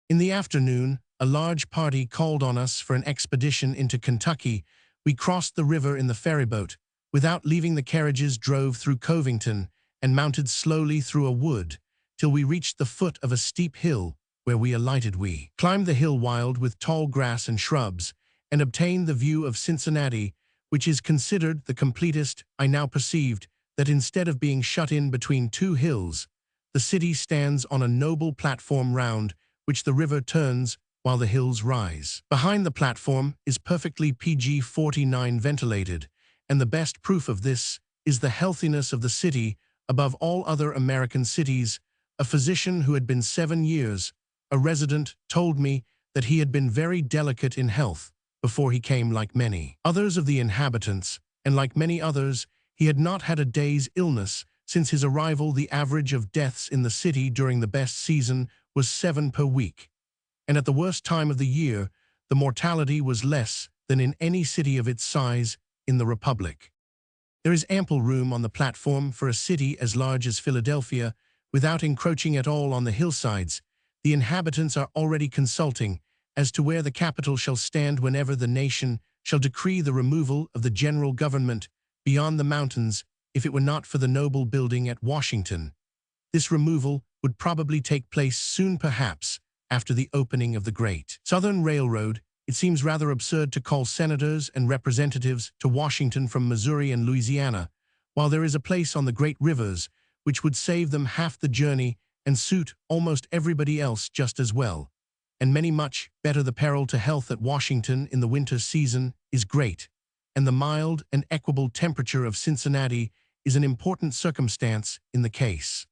In the afternoon, a large party called on us for an expedition into Kentucky. We crossed the river in the ferryboat, without leaving the carriages, drove through Covington, and mounted slowly through a wood, till we reached the foot of a steep hill, where we alighted. We climbed the hill, wild with tall grass and shrubs, and obtained the view of Cincinnati, which is considered the completest. I now perceived that instead of being shut in between 2 hills, the city stands on a noble platform round which the river turns while the hills rise. Behind the platform is perfectly pg 49 ventilated, and the best proof of this is the healthiness of the city above all other American cities. A physician who had been 7 years a resident told me that he had been very delicate in health before he came. Like many others of the inhabitants, and like many others, he had not had a day's illness since his arrival. The average of deaths in the city during the best season was 7 per week, and at the worst time of the year, the mortality was less than in any city of its size in the Republic. There is ample room on the platform for a city as large as Philadelphia, without encroaching at all on the hillsides. The inhabitants are already consulting as to where the capital shall stand whenever the nation shall decree the removal of the general government beyond the mountains. If it were not for the noble building at Washington, this removal would probably take place soon, perhaps after the opening of the Great Southern Railroad. It seems rather absurd to call senators and representatives to Washington from Missouri and Louisiana, while there is a place on the great rivers which would save them half the journey and suit almost everybody else just as well, and many much better. The peril to health at Washington in the winter season is great, and the mild and equable temperature of Cincinnati is an important circumstance in the case.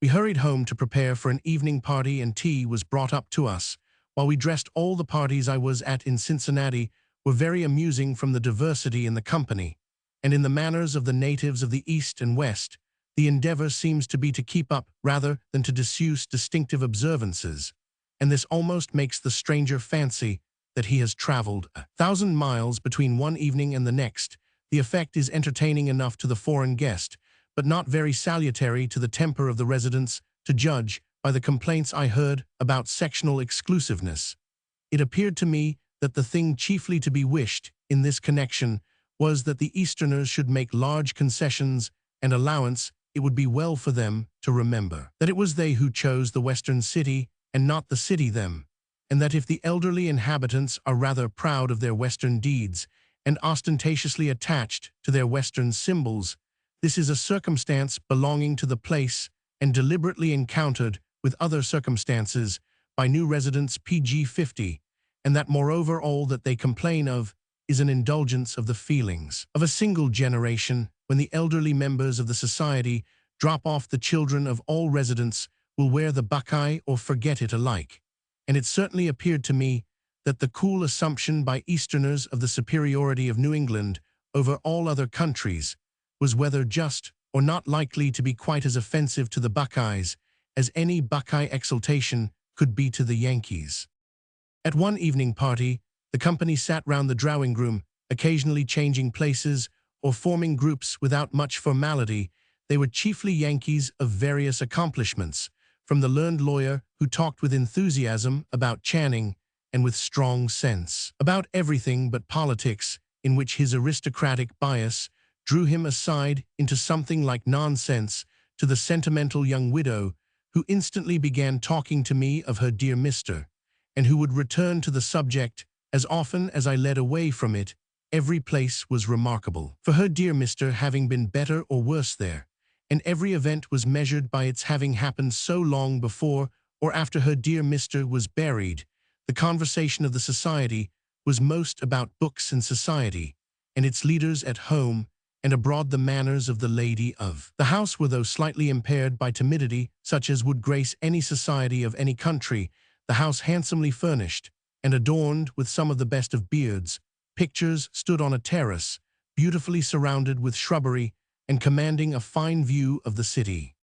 We hurried home to prepare for an evening party, and tea was brought up to us. While we dressed, all the parties I was at in Cincinnati were very amusing, from the diversity in the company, and in the manners of the natives of the East and West. The endeavor seems to be to keep up rather than to disuse distinctive observances, and this almost makes the stranger fancy that he has traveled 1,000 miles between one evening and the next, the effect is entertaining enough to the foreign guest, but not very salutary to the temper of the residents, to judge by the complaints I heard about sectional exclusiveness. It appeared to me that the thing chiefly to be wished in this connection was that the Easterners should make large concessions and allowance. It would be well for them to remember that it was they who chose the Western city and not the city them, and that if the elderly inhabitants are rather proud of their Western deeds and ostentatiously attached to their Western symbols, this is a circumstance belonging to the place and deliberately encountered with other circumstances by new residents PG 50, and that moreover all that they complain of is an indulgence of the feelings of a single generation, when the elderly members of the society drop off. The children of all residents will wear the buckeye or forget it alike. And it certainly appeared to me that the cool assumption by Easterners of the superiority of New England over all other countries was whether just or not likely to be quite as offensive to the Buckeyes as any Buckeye exultation could be to the Yankees. At one evening party, the company sat round the drawing-room, occasionally changing places or forming groups without much formality. They were chiefly Yankees of various accomplishments, from the learned lawyer who talked with enthusiasm about Channing and with strong sense about everything but politics, in which his aristocratic bias drew him aside into something like nonsense, to the sentimental young widow who instantly began talking to me of her dear Mr., and who would return to the subject as often as I led away from it. Every place was remarkable for her dear Mr. having been better or worse there, and every event was measured by its having happened so long before or after her dear Mr. was buried. The conversation of the society was most about books and society, and its leaders at home and abroad. The manners of the lady of the house were, though slightly impaired by timidity, such as would grace any society of any country. The house handsomely furnished and adorned with some of the best of Beard's pictures stood on a terrace, beautifully surrounded with shrubbery and commanding a fine view of the city.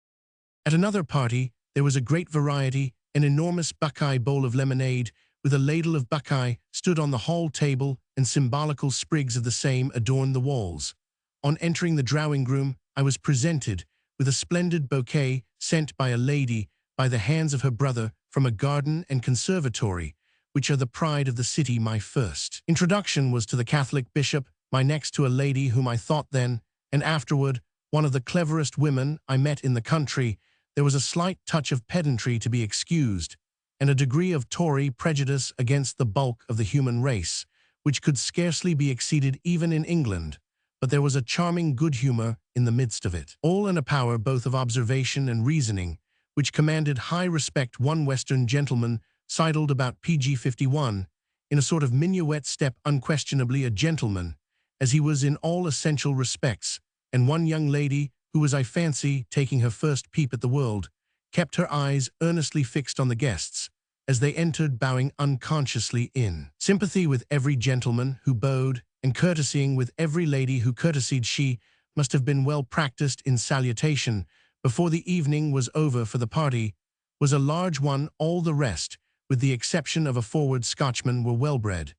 At another party, there was a great variety. An enormous Buckeye bowl of lemonade with a ladle of Buckeye stood on the hall table, and symbolical sprigs of the same adorned the walls. On entering the drawing-room, I was presented with a splendid bouquet sent by a lady by the hands of her brother from a garden and conservatory, which are the pride of the city. My first introduction was to the Catholic bishop, my next to a lady whom I thought then and afterward one of the cleverest women I met in the country. There was a slight touch of pedantry to be excused, and a degree of Tory prejudice against the bulk of the human race, which could scarcely be exceeded even in England, but there was a charming good humor in the midst of it, all in a power both of observation and reasoning, which commanded high respect. One Western gentleman sidled about PG 51, in a sort of minuet step, unquestionably a gentleman, as he was in all essential respects, and one young lady, who was, I fancy, taking her first peep at the world, kept her eyes earnestly fixed on the guests, as they entered, bowing unconsciously in sympathy with every gentleman who bowed, and courtesying with every lady who courtesied. She must have been well practiced in salutation. Before the evening was over, for the party was a large one, all the rest, with the exception of a forward Scotchman, were well-bred,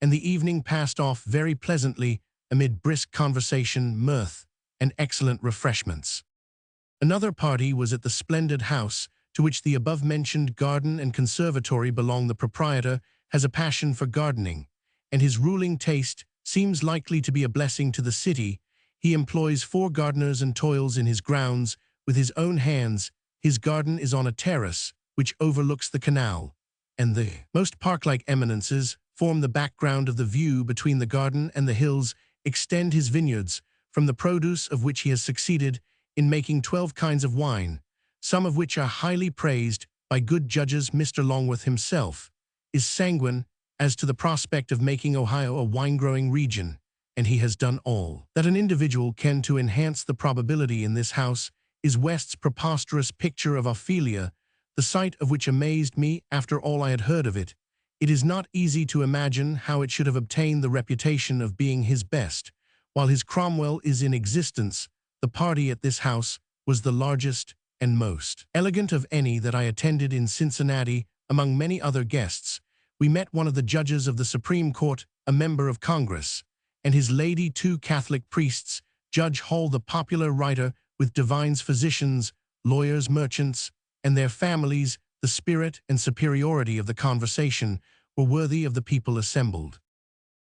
and the evening passed off very pleasantly amid brisk conversation, mirth, and excellent refreshments. Another party was at the splendid house to which the above-mentioned garden and conservatory belong. The proprietor has a passion for gardening, and his ruling taste seems likely to be a blessing to the city. He employs 4 gardeners and toils in his grounds with his own hands. His garden is on a terrace which overlooks the canal, and the most park-like eminences form the background of the view between the garden and the hills. Extend his vineyards, from the produce of which he has succeeded in making 12 kinds of wine, some of which are highly praised by good judges. Mr. Longworth himself is sanguine as to the prospect of making Ohio a wine-growing region, and he has done all that an individual can to enhance the probability. In this house is West's preposterous picture of Ophelia, the sight of which amazed me after all I had heard of it. It is not easy to imagine how it should have obtained the reputation of being his best. While his Cromwell is in existence, the party at this house was the largest and most elegant of any that I attended in Cincinnati. Among many other guests, we met one of the judges of the Supreme Court, a member of Congress, and his lady, two Catholic priests, Judge Hall, the popular writer, with divines, physicians, lawyers, merchants, and their families. The spirit and superiority of the conversation were worthy of the people assembled.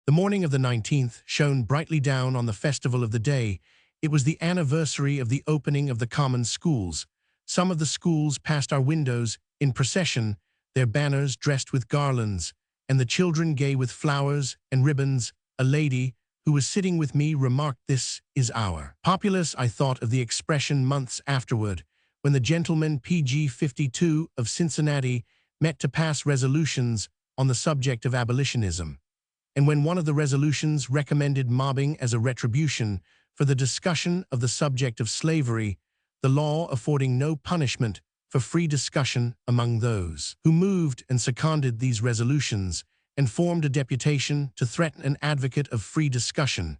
The morning of the 19th shone brightly down on the festival of the day. It was the anniversary of the opening of the common schools. Some of the schools passed our windows in procession, their banners dressed with garlands, and the children gay with flowers and ribbons. A lady who was sitting with me remarked, "This is our populace." I thought of the expression months afterward, when the gentlemen PG 52 of Cincinnati met to pass resolutions on the subject of abolitionism, and when one of the resolutions recommended mobbing as a retribution for the discussion of the subject of slavery, the law affording no punishment for free discussion among those who moved and seconded these resolutions and formed a deputation to threaten an advocate of free discussion,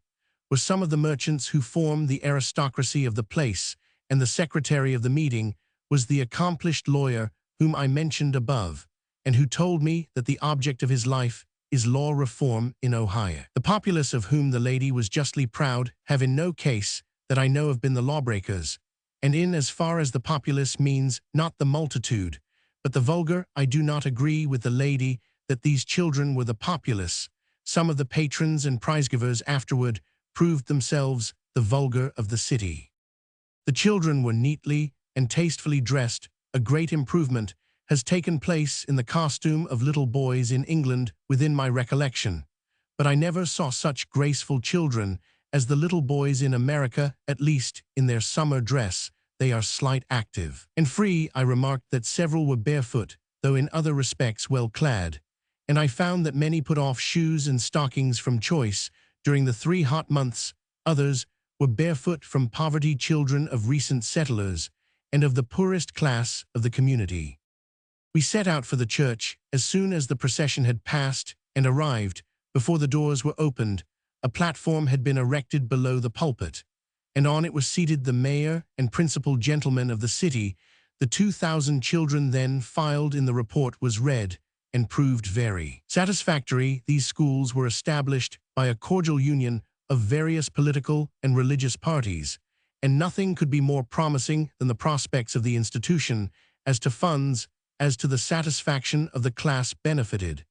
were some of the merchants who formed the aristocracy of the place, and the secretary of the meeting was the accomplished lawyer whom I mentioned above, and who told me that the object of his life is law reform in Ohio. The populace, of whom the lady was justly proud, have in no case that I know of been the lawbreakers, and in as far as the populace means not the multitude, but the vulgar, I do not agree with the lady that these children were the populace. Some of the patrons and prizegivers afterward proved themselves the vulgar of the city. The children were neatly and tastefully dressed. A great improvement has taken place in the costume of little boys in England within my recollection, but I never saw such graceful children as the little boys in America, at least in their summer dress. They are slight, active, and free. I remarked that several were barefoot, though in other respects well clad, and I found that many put off shoes and stockings from choice during the 3 hot months. Others were barefoot from poverty, children of recent settlers, and of the poorest class of the community. We set out for the church. As soon as the procession had passed and arrived, before the doors were opened, a platform had been erected below the pulpit, and on it was seated the mayor and principal gentlemen of the city. The 2,000 children then filed in. The report was read and proved very satisfactory. These schools were established by a cordial union of various political and religious parties, and nothing could be more promising than the prospects of the institution as to funds, as to the satisfaction of the class benefited,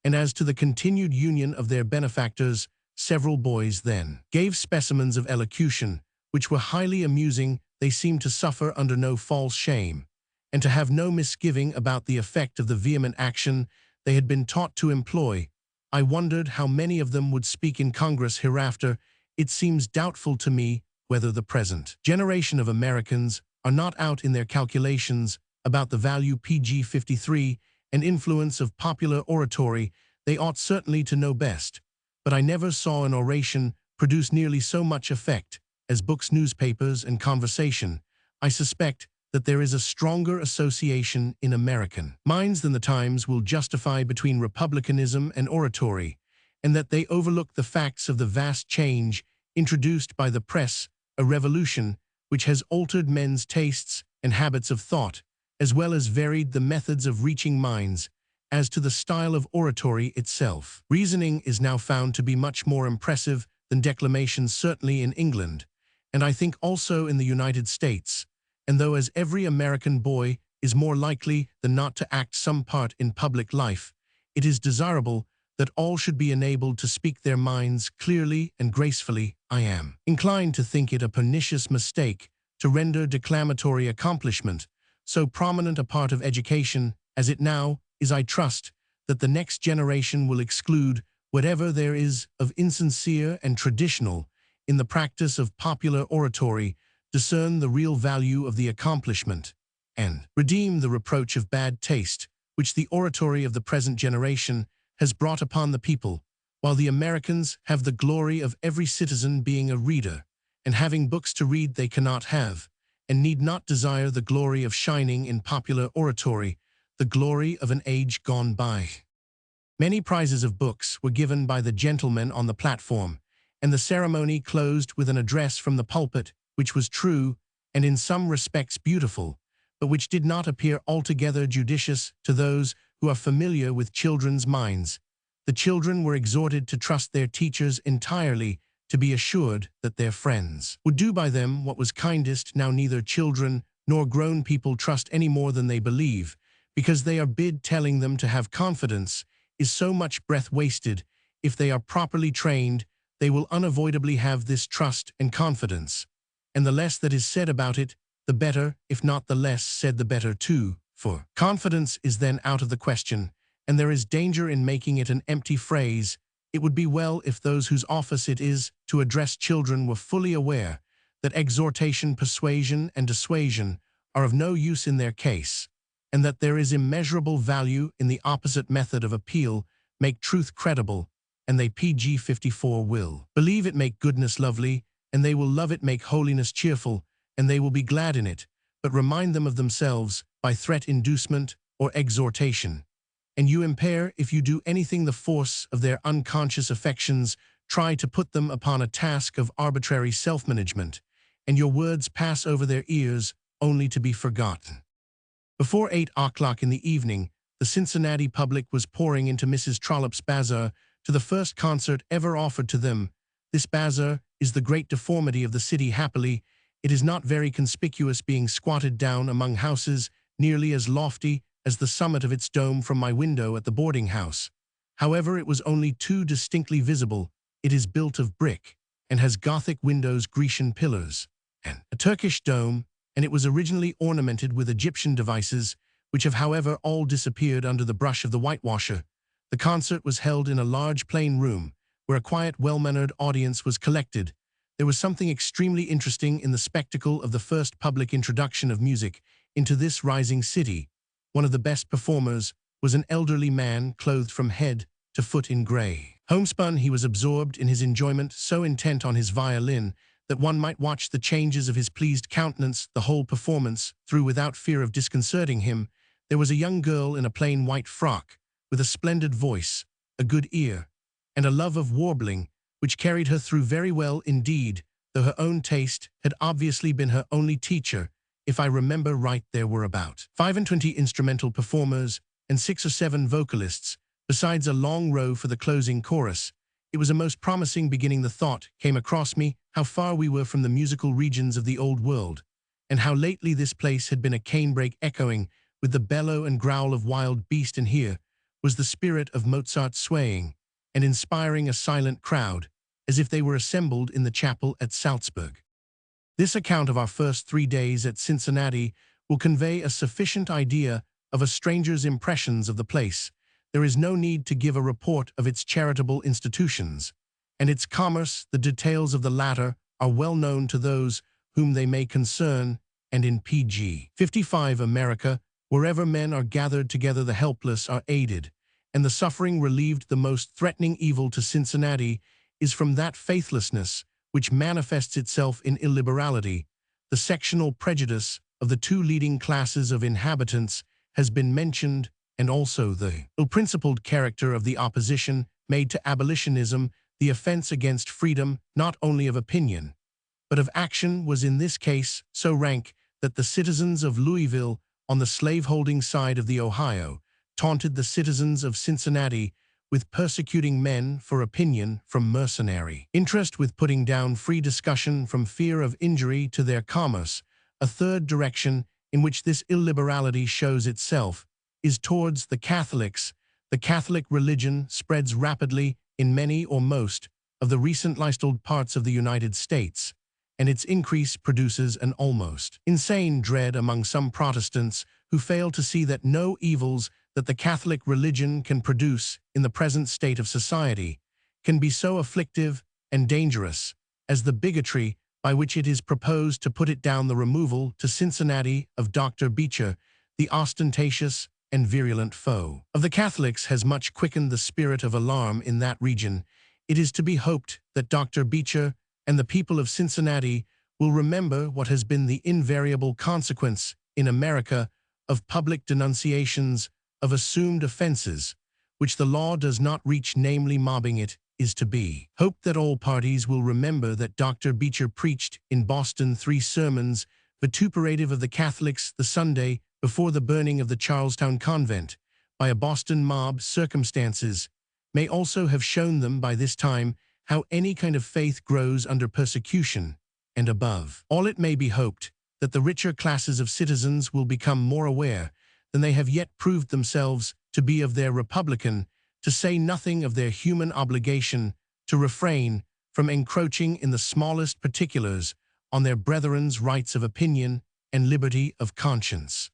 and as to the continued union of their benefactors. Several boys then gave specimens of elocution, which were highly amusing. They seemed to suffer under no false shame, and to have no misgiving about the effect of the vehement action they had been taught to employ. I wondered how many of them would speak in Congress hereafter. It seems doubtful to me whether the present generation of Americans are not out in their calculations about the value PG 53 and influence of popular oratory. They ought certainly to know best, but I never saw an oration produce nearly so much effect as books, newspapers, and conversation. I suspect that there is a stronger association in American minds than the Times will justify between republicanism and oratory, and that they overlook the facts of the vast change introduced by the press, a revolution which has altered men's tastes and habits of thought, as well as varied the methods of reaching minds. As to the style of oratory itself, reasoning is now found to be much more impressive than declamation, certainly in England, and I think also in the United States. And though as every American boy is more likely than not to act some part in public life, it is desirable that all should be enabled to speak their minds clearly and gracefully. I am inclined to think it a pernicious mistake to render declamatory accomplishment so prominent a part of education as it now is. I trust that the next generation will exclude whatever there is of insincere and traditional in the practice of popular oratory, discern the real value of the accomplishment, and redeem the reproach of bad taste which the oratory of the present generation has brought upon the people, while the Americans have the glory of every citizen being a reader, and having books to read they cannot have, and need not desire the glory of shining in popular oratory, the glory of an age gone by. Many prizes of books were given by the gentlemen on the platform, and the ceremony closed with an address from the pulpit, which was true and in some respects beautiful, but which did not appear altogether judicious to those who are familiar with children's minds. The children were exhorted to trust their teachers entirely, to be assured that their friends would do by them what was kindest. Now neither children nor grown people trust any more than they believe, because they are bid telling them to have confidence is so much breath wasted. If they are properly trained, they will unavoidably have this trust and confidence. And the less that is said about it, the better, if not the less said the better too, for confidence is then out of the question, and there is danger in making it an empty phrase. It would be well if those whose office it is to address children were fully aware that exhortation, persuasion, and dissuasion are of no use in their case, and that there is immeasurable value in the opposite method of appeal. Make truth credible, and they pg 54 will believe it. Make goodness lovely, and they will love it. Make holiness cheerful, and they will be glad in it. But remind them of themselves by threat, inducement, or exhortation. And you impair, if you do anything, the force of their unconscious affections. Try to put them upon a task of arbitrary self-management, and your words pass over their ears only to be forgotten. Before 8 o'clock in the evening, the Cincinnati public was pouring into Mrs. Trollope's bazaar to the first concert ever offered to them. This bazaar is the great deformity of the city. Happily, it is not very conspicuous, being squatted down among houses nearly as lofty as the summit of its dome from my window at the boarding house. However, it was only too distinctly visible. It is built of brick, and has Gothic windows, Grecian pillars, and a Turkish dome, and it was originally ornamented with Egyptian devices, which have however all disappeared under the brush of the whitewasher. The concert was held in a large plain room, where a quiet, well-mannered audience was collected. There was something extremely interesting in the spectacle of the first public introduction of music into this rising city. One of the best performers was an elderly man clothed from head to foot in grey. Homespun, he was absorbed in his enjoyment, so intent on his violin that one might watch the changes of his pleased countenance the whole performance through without fear of disconcerting him. There was a young girl in a plain white frock, with a splendid voice, a good ear, and a love of warbling, which carried her through very well indeed, though her own taste had obviously been her only teacher. If I remember right, there were about 25 instrumental performers and 6 or 7 vocalists, besides a long row for the closing chorus. It was a most promising beginning. The thought came across me how far we were from the musical regions of the old world, and how lately this place had been a canebrake echoing with the bellow and growl of wild beast, and here was the spirit of Mozart swaying and inspiring a silent crowd, as if they were assembled in the chapel at Salzburg. This account of our first 3 days at Cincinnati will convey a sufficient idea of a stranger's impressions of the place. There is no need to give a report of its charitable institutions and its commerce. The details of the latter are well known to those whom they may concern, and in pg 55 America, wherever men are gathered together, the helpless are aided, and the suffering relieved. The most threatening evil to Cincinnati is from that faithlessness which manifests itself in illiberality. The sectional prejudice of the 2 leading classes of inhabitants has been mentioned, and also the ill-principled character of the opposition made to abolitionism. The offense against freedom, not only of opinion, but of action, was in this case so rank that the citizens of Louisville, on the slaveholding side of the Ohio, taunted the citizens of Cincinnati with persecuting men for opinion from mercenary interest, with putting down free discussion from fear of injury to their commerce. A third direction in which this illiberality shows itself is towards the Catholics. The Catholic religion spreads rapidly in many or most of the recently settled parts of the United States, and its increase produces an almost insane dread among some Protestants who fail to see that no evils that the Catholic religion can produce in the present state of society can be so afflictive and dangerous as the bigotry by which it is proposed to put it down. The removal to Cincinnati of Dr. Beecher, the ostentatious and virulent foe of the Catholics, has much quickened the spirit of alarm in that region. It is to be hoped that Dr. Beecher and the people of Cincinnati will remember what has been the invariable consequence in America of public denunciations of assumed offenses, which the law does not reach, namely mobbing. It is to be hoped that all parties will remember that Dr. Beecher preached in Boston 3 sermons vituperative of the Catholics the Sunday before the burning of the Charlestown convent, by a Boston mob circumstances, may also have shown them by this time how any kind of faith grows under persecution, and above all it may be hoped that the richer classes of citizens will become more aware than they have yet proved themselves to be of their republican, to say nothing of their human obligation, to refrain from encroaching in the smallest particulars on their brethren's rights of opinion and liberty of conscience.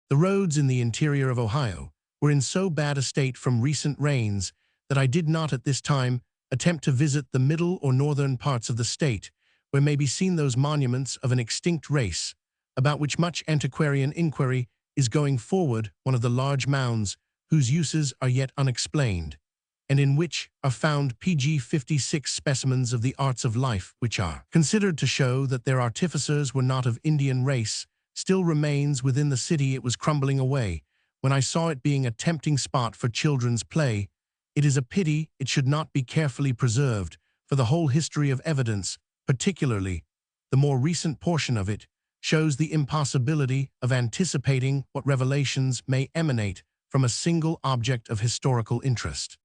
The roads in the interior of Ohio were in so bad a state from recent rains that I did not at this time attempt to visit the middle or northern parts of the state, where may be seen those monuments of an extinct race, about which much antiquarian inquiry is going forward, one of the large mounds whose uses are yet unexplained, and in which are found pg 56 specimens of the arts of life, which are considered to show that their artificers were not of Indian race, still remains within the city. It was crumbling away, when I saw it being a tempting spot for children's play. It is a pity it should not be carefully preserved, for the whole history of evidence, particularly the more recent portion of it, shows the impossibility of anticipating what revelations may emanate from a single object of historical interest.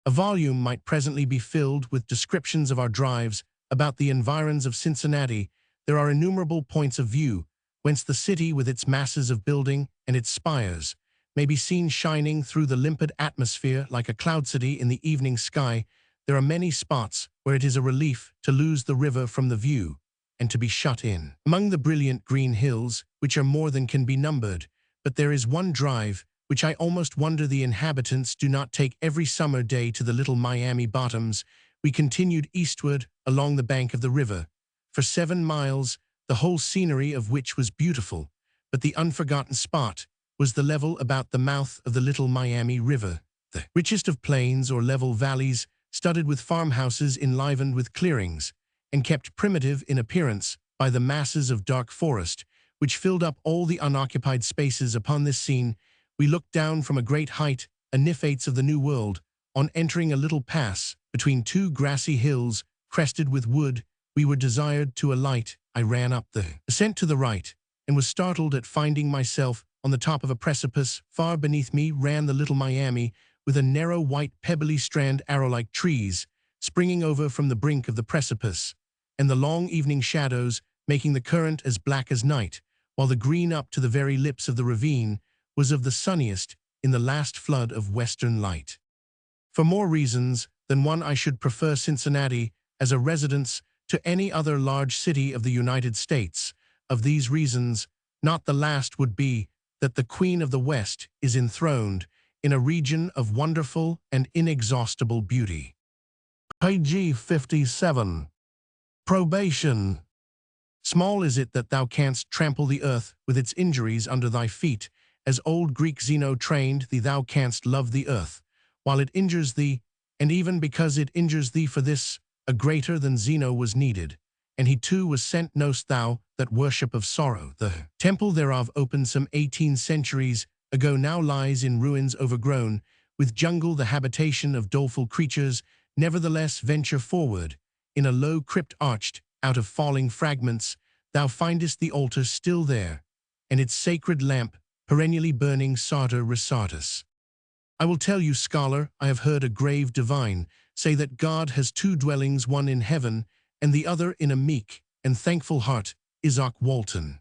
A volume might presently be filled with descriptions of our drives about the environs of Cincinnati. There are innumerable points of view whence the city with its masses of building and its spires may be seen shining through the limpid atmosphere like a cloud city in the evening sky. There are many spots where it is a relief to lose the river from the view and to be shut in among the brilliant green hills, which are more than can be numbered. But there is one drive which I almost wonder the inhabitants do not take every summer day to the little Miami bottoms. We continued eastward along the bank of the river for 7 miles, the whole scenery of which was beautiful, but the unforgotten spot was the level about the mouth of the little Miami River, the richest of plains or level valleys, studded with farmhouses enlivened with clearings, and kept primitive in appearance by the masses of dark forest, which filled up all the unoccupied spaces. Upon this scene, we looked down from a great height, a niphates of the New World. On entering a little pass between 2 grassy hills crested with wood, we were desired to alight. I ran up the ascent to the right, and was startled at finding myself on the top of a precipice. Far beneath me ran the little Miami, with a narrow white pebbly strand arrow-like trees springing over from the brink of the precipice, and the long evening shadows making the current as black as night, while the green up to the very lips of the ravine was of the sunniest in the last flood of western light. For more reasons than one I should prefer Cincinnati as a residence to any other large city of the United States. Of these reasons, not the last would be that the Queen of the West is enthroned in a region of wonderful and inexhaustible beauty. Page 57. Probation. Small is it that thou canst trample the earth with its injuries under thy feet, as old Greek Zeno trained thee. Thou canst love the earth, while it injures thee, and even because it injures thee for this, a greater than Zeno was needed, and he too was sent. Knowst thou that worship of sorrow, the temple thereof, opened some 18 centuries ago, now lies in ruins, overgrown with jungle, the habitation of doleful creatures? Nevertheless venture forward, in a low crypt arched out of falling fragments, thou findest the altar still there, and its sacred lamp perennially burning. Sartor Resartus. I will tell you, scholar, I have heard a grave divine say that God has 2 dwellings, one in heaven and the other in a meek and thankful heart. Isaac Walton.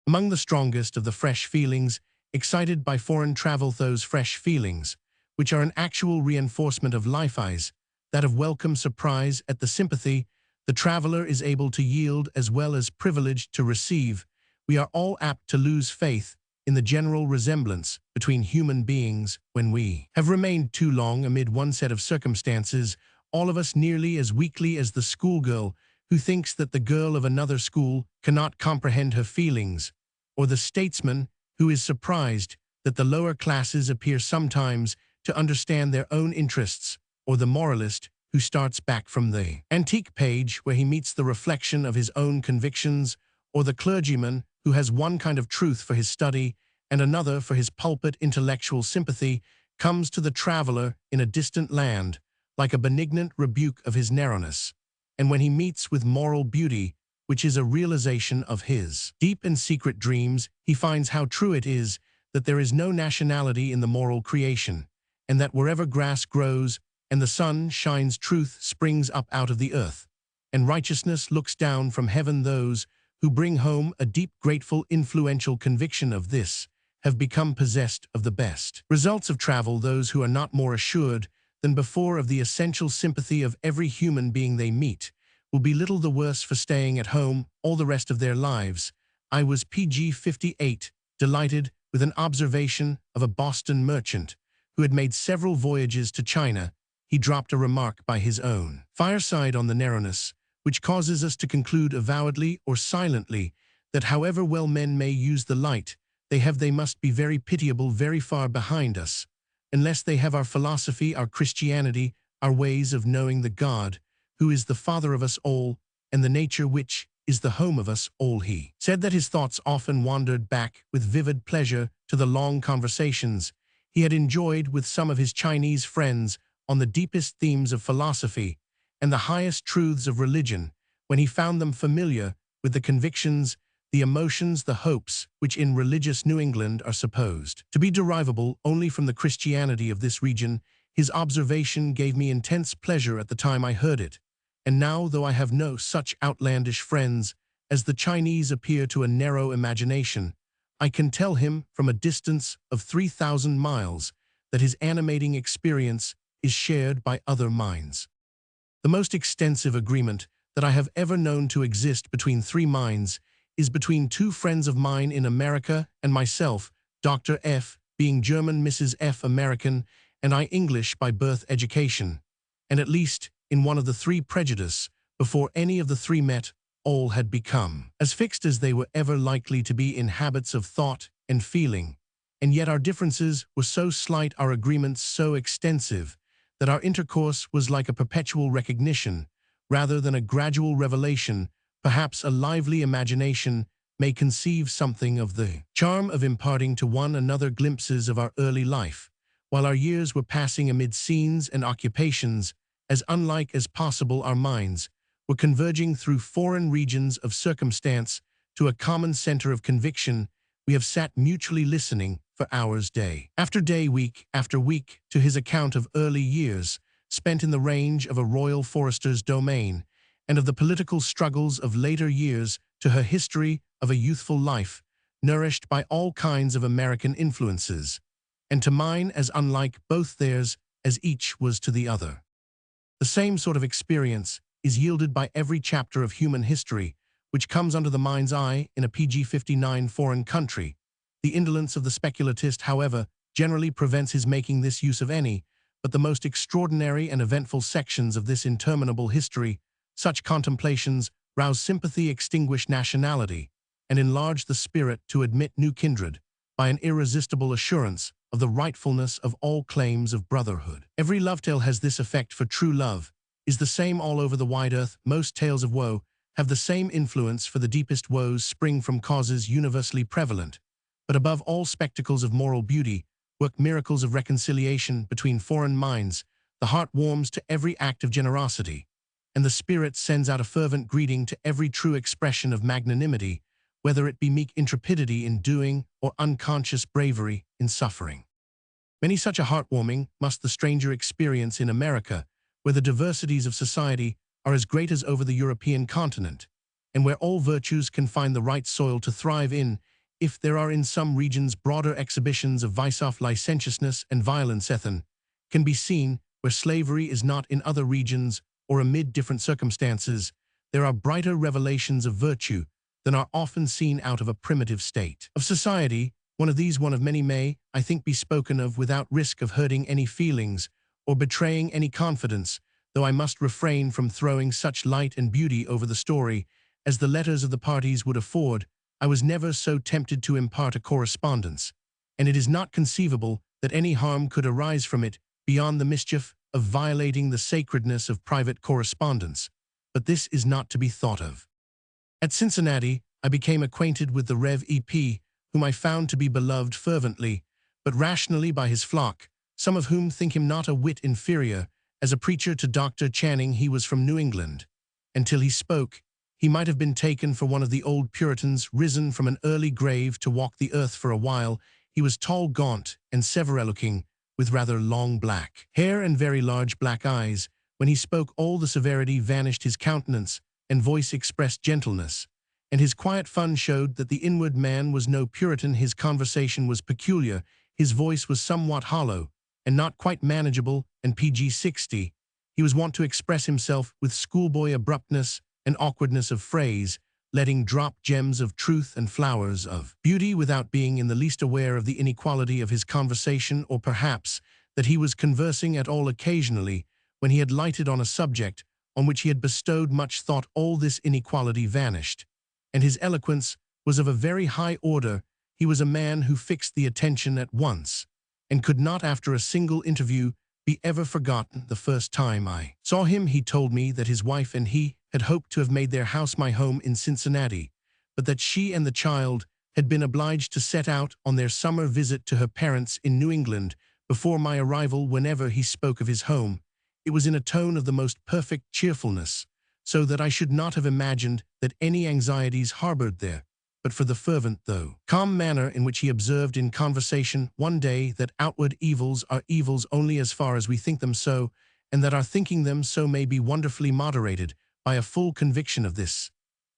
Among the strongest of the fresh feelings excited by foreign travel, those fresh feelings which are an actual reinforcement of life, is that of welcome surprise at the sympathy the traveler is able to yield as well as privileged to receive. We are all apt to lose faith in the general resemblance between human beings when we have remained too long amid one set of circumstances, all of us nearly as weakly as the schoolgirl who thinks that the girl of another school cannot comprehend her feelings, or the statesman who is surprised that the lower classes appear sometimes to understand their own interests, or the moralist who starts back from the antique page where he meets the reflection of his own convictions, or the clergyman who has one kind of truth for his study and another for his pulpit. Intellectual sympathy comes to the traveler in a distant land like a benignant rebuke of his narrowness, and when he meets with moral beauty, which is a realization of his deep and secret dreams, he finds how true it is that there is no nationality in the moral creation, and that wherever grass grows and the sun shines, truth springs up out of the earth, and righteousness looks down from heaven. Those who bring home a deep, grateful, influential conviction of this have become possessed of the best results of travel. Those who are not more assured than before of the essential sympathy of every human being they meet will be little the worse for staying at home all the rest of their lives. I was pg 58, delighted with an observation of a Boston merchant who had made several voyages to China. He dropped a remark by his own fireside on the narrowness, which causes us to conclude avowedly or silently that however well men may use the light they must be very pitiable, very far behind us, unless they have our philosophy, our Christianity, our ways of knowing the God who is the Father of us all, and the nature which is the home of us all. He said that his thoughts often wandered back with vivid pleasure to the long conversations he had enjoyed with some of his Chinese friends on the deepest themes of philosophy and the highest truths of religion, when he found them familiar with the convictions, the emotions, the hopes, which in religious New England are supposed to be derivable only from the Christianity of this region. His observation gave me intense pleasure at the time I heard it, and now, though I have no such outlandish friends as the Chinese appear to a narrow imagination, I can tell him from a distance of 3,000 miles that his animating experience is shared by other minds. The most extensive agreement that I have ever known to exist between three minds is between two friends of mine in America and myself, Dr. F. being German, Mrs. F. American, and I English by birth, education, and at least in one of the three prejudice, before any of the three met, all had become as fixed as they were ever likely to be in habits of thought and feeling, and yet our differences were so slight, our agreements so extensive, that our intercourse was like a perpetual recognition, rather than a gradual revelation. Perhaps a lively imagination may conceive something of the charm of imparting to one another glimpses of our early life, while our years were passing amid scenes and occupations as unlike as possible. Our minds were converging through foreign regions of circumstance to a common center of conviction. We have sat mutually listening for hours, day after day, week after week, to his account of early years spent in the range of a royal forester's domain, and of the political struggles of later years, to her history of a youthful life nourished by all kinds of American influences, and to mine as unlike both theirs as each was to the other. The same sort of experience is yielded by every chapter of human history which comes under the mind's eye in a pg 59 foreign country. The indolence of the speculatist, however, generally prevents his making this use of any but the most extraordinary and eventful sections of this interminable history. Such contemplations rouse sympathy, extinguish nationality, and enlarge the spirit to admit new kindred by an irresistible assurance of the rightfulness of all claims of brotherhood. Every love tale has this effect, for true love is the same all over the wide earth. Most tales of woe have the same influence, for the deepest woes spring from causes universally prevalent. But above all, spectacles of moral beauty work miracles of reconciliation between foreign minds. The heart warms to every act of generosity, and the spirit sends out a fervent greeting to every true expression of magnanimity, whether it be meek intrepidity in doing or unconscious bravery in suffering. Many such a heartwarming must the stranger experience in America, where the diversities of society are as great as over the European continent, and where all virtues can find the right soil to thrive in. If there are in some regions broader exhibitions of vice, of licentiousness and violence, can be seen where slavery is not in other regions, or amid different circumstances, there are brighter revelations of virtue than are often seen out of a primitive state of society. One of these, one of many, may, I think, be spoken of without risk of hurting any feelings or betraying any confidence, though I must refrain from throwing such light and beauty over the story as the letters of the parties would afford. I was never so tempted to impart a correspondence, and it is not conceivable that any harm could arise from it beyond the mischief of violating the sacredness of private correspondence, but this is not to be thought of. At Cincinnati, I became acquainted with the Rev. E.P., whom I found to be beloved fervently, but rationally by his flock, some of whom think him not a whit inferior. As a preacher to Dr. Channing, he was from New England. Until he spoke, he might have been taken for one of the old Puritans risen from an early grave to walk the earth for a while. He was tall, gaunt, and severe-looking, with rather long black hair and very large black eyes. When he spoke, all the severity vanished. His countenance and voice expressed gentleness, and his quiet fun showed that the inward man was no Puritan. His conversation was peculiar. His voice was somewhat hollow, and not quite manageable, and PG-60. He was wont to express himself with schoolboy abruptness and awkwardness of phrase, letting drop gems of truth and flowers of beauty without being in the least aware of the inequality of his conversation, or perhaps that he was conversing at all. Occasionally, when he had lighted on a subject on which he had bestowed much thought, all this inequality vanished, and his eloquence was of a very high order. He was a man who fixed the attention at once, and could not, after a single interview, be ever forgotten. The first time I saw him, he told me that his wife and he had hoped to have made their house my home in Cincinnati, but that she and the child had been obliged to set out on their summer visit to her parents in New England before my arrival. Whenever he spoke of his home, it was in a tone of the most perfect cheerfulness, so that I should not have imagined that any anxieties harbored there, but for the fervent though calm manner in which he observed in conversation one day that outward evils are evils only as far as we think them so, and that our thinking them so may be wonderfully moderated by a full conviction of this.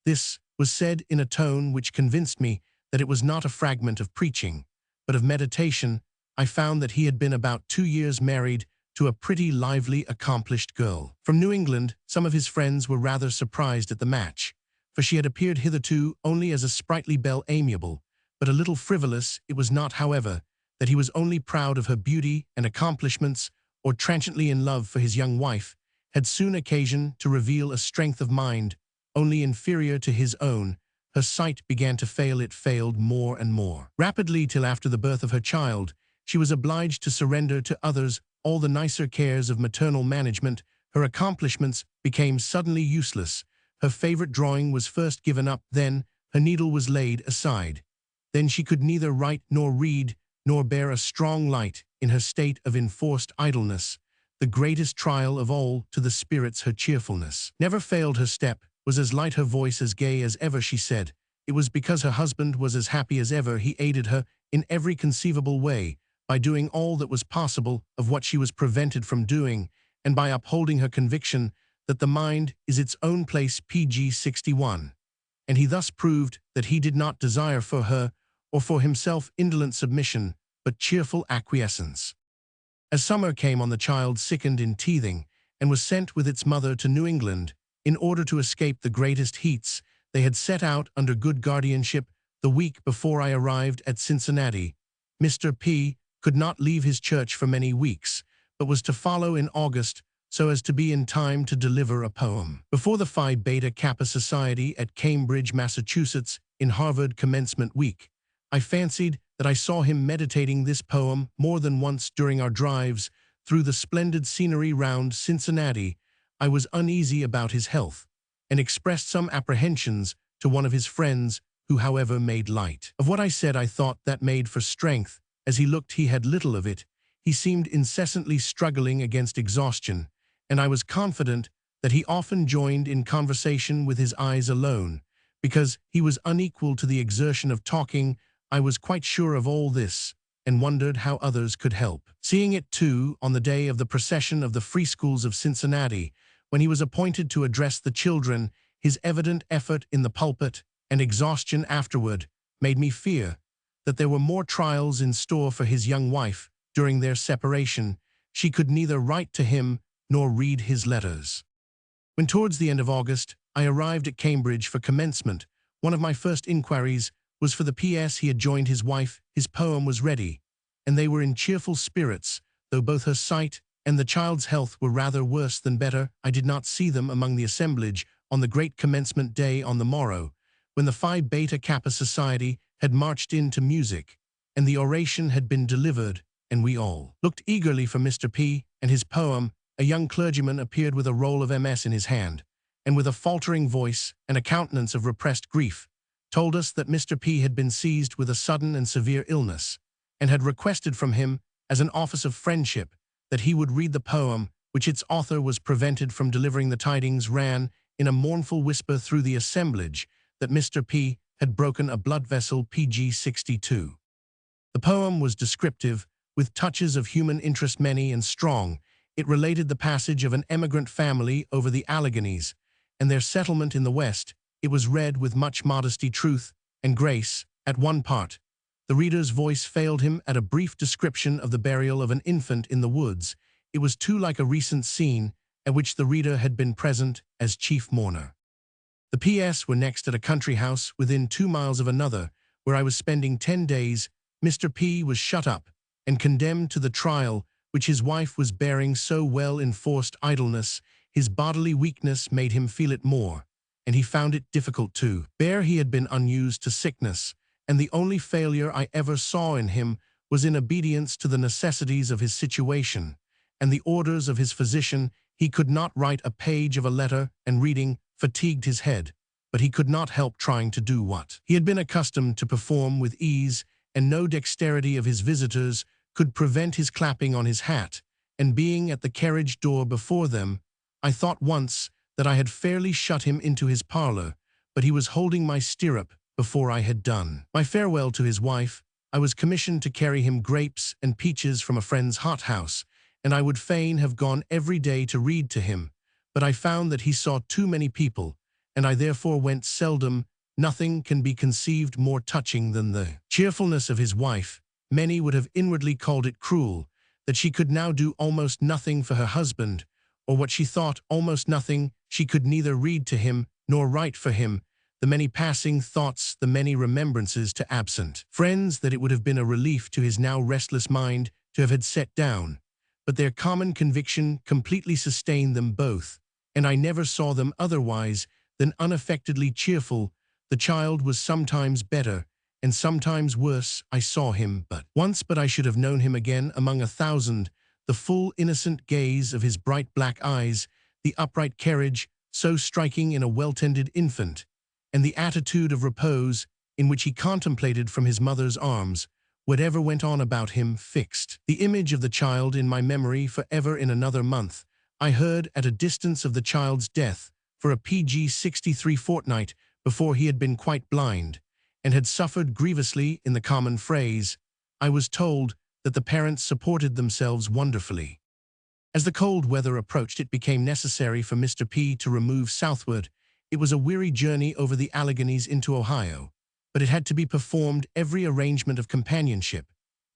This was said in a tone which convinced me that it was not a fragment of preaching, but of meditation. I found that he had been about 2 years married to a pretty, lively, accomplished girl from New England. Some of his friends were rather surprised at the match, for she had appeared hitherto only as a sprightly belle, amiable, but a little frivolous. It was not, however, that he was only proud of her beauty and accomplishments, or transiently in love, for his young wife had soon occasion to reveal a strength of mind only inferior to his own. Her sight began to fail. It failed more and more rapidly, till after the birth of her child she was obliged to surrender to others all the nicer cares of maternal management. Her accomplishments became suddenly useless. Her favorite drawing was first given up, then her needle was laid aside. Then she could neither write nor read, nor bear a strong light in her state of enforced idleness. The greatest trial of all to the spirits, her cheerfulness never failed. Her step was as light, her voice as gay as ever. She said it was because her husband was as happy as ever. He aided her in every conceivable way, by doing all that was possible of what she was prevented from doing, and by upholding her conviction that the mind is its own place. PG-61. And he thus proved that he did not desire for her, or for himself, indolent submission, but cheerful acquiescence. As summer came on, the child sickened in teething, and was sent with its mother to New England. In order to escape the greatest heats, they had set out under good guardianship. The week before I arrived at Cincinnati, Mr. P. could not leave his church for many weeks, but was to follow in August, so as to be in time to deliver a poem before the Phi Beta Kappa Society at Cambridge, Massachusetts, in Harvard commencement week. I fancied that I saw him meditating this poem more than once during our drives through the splendid scenery round Cincinnati. I was uneasy about his health, and expressed some apprehensions to one of his friends, who, however, made light of what I said. I thought that made for strength. As he looked, he had little of it. He seemed incessantly struggling against exhaustion, and I was confident that he often joined in conversation with his eyes alone, because he was unequal to the exertion of talking. I was quite sure of all this, and wondered how others could help seeing it too. On the day of the procession of the Free Schools of Cincinnati, when he was appointed to address the children, his evident effort in the pulpit and exhaustion afterward made me fear that there were more trials in store for his young wife. During their separation, she could neither write to him nor read his letters. When towards the end of August I arrived at Cambridge for commencement, one of my first inquiries was for the P.S. He had joined his wife, his poem was ready, and they were in cheerful spirits, though both her sight and the child's health were rather worse than better. I did not see them among the assemblage on the great commencement day on the morrow, when the Phi Beta Kappa Society had marched in to music, and the oration had been delivered, and we all looked eagerly for Mr. P. and his poem. A young clergyman appeared with a roll of MS in his hand, and with a faltering voice and a countenance of repressed grief, told us that Mr. P. had been seized with a sudden and severe illness, and had requested from him, as an office of friendship, that he would read the poem, which its author was prevented from delivering. The tidings ran in a mournful whisper through the assemblage that Mr. P. had broken a blood vessel. PG-62. The poem was descriptive, with touches of human interest many and strong. It related the passage of an emigrant family over the Alleghenies and their settlement in the West. It was read with much modesty, truth, and grace. At one part, the reader's voice failed him at a brief description of the burial of an infant in the woods. It was too like a recent scene at which the reader had been present as chief mourner. The P.S. were next at a country house within 2 miles of another, where I was spending 10 days. Mr. P. was shut up and condemned to the trial which his wife was bearing so well in forced idleness. His bodily weakness made him feel it more, and he found it difficult to bear. He had been unused to sickness, and the only failure I ever saw in him was in obedience to the necessities of his situation and the orders of his physician. He could not write a page of a letter, and reading fatigued his head, but he could not help trying to do what he had been accustomed to perform with ease, and no dexterity of his visitors could prevent his clapping on his hat and being at the carriage door before them. I thought once that I had fairly shut him into his parlor, but he was holding my stirrup before I had done my farewell to his wife. I was commissioned to carry him grapes and peaches from a friend's hothouse, and I would fain have gone every day to read to him, but I found that he saw too many people, and I therefore went seldom. Nothing can be conceived more touching than the cheerfulness of his wife. Many would have inwardly called it cruel, that she could now do almost nothing for her husband, or what she thought almost nothing. She could neither read to him nor write for him. The many passing thoughts, the many remembrances to absent friends, that it would have been a relief to his now restless mind to have had set down. But their common conviction completely sustained them both, and I never saw them otherwise than unaffectedly cheerful. The child was sometimes better, and sometimes worse. I saw him but once, but I should have known him again among 1,000. The full, innocent gaze of his bright black eyes, the upright carriage, so striking in a well-tended infant, and the attitude of repose in which he contemplated from his mother's arms whatever went on about him, fixed the image of the child in my memory forever. In another month, I heard at a distance of the child's death, for a PG 63 fortnight before he had been quite blind, and had suffered grievously. In the common phrase, I was told that the parents supported themselves wonderfully. As the cold weather approached, it became necessary for Mr. P. to remove southward. It was a weary journey over the Alleghenies into Ohio, but it had to be performed. Every arrangement of companionship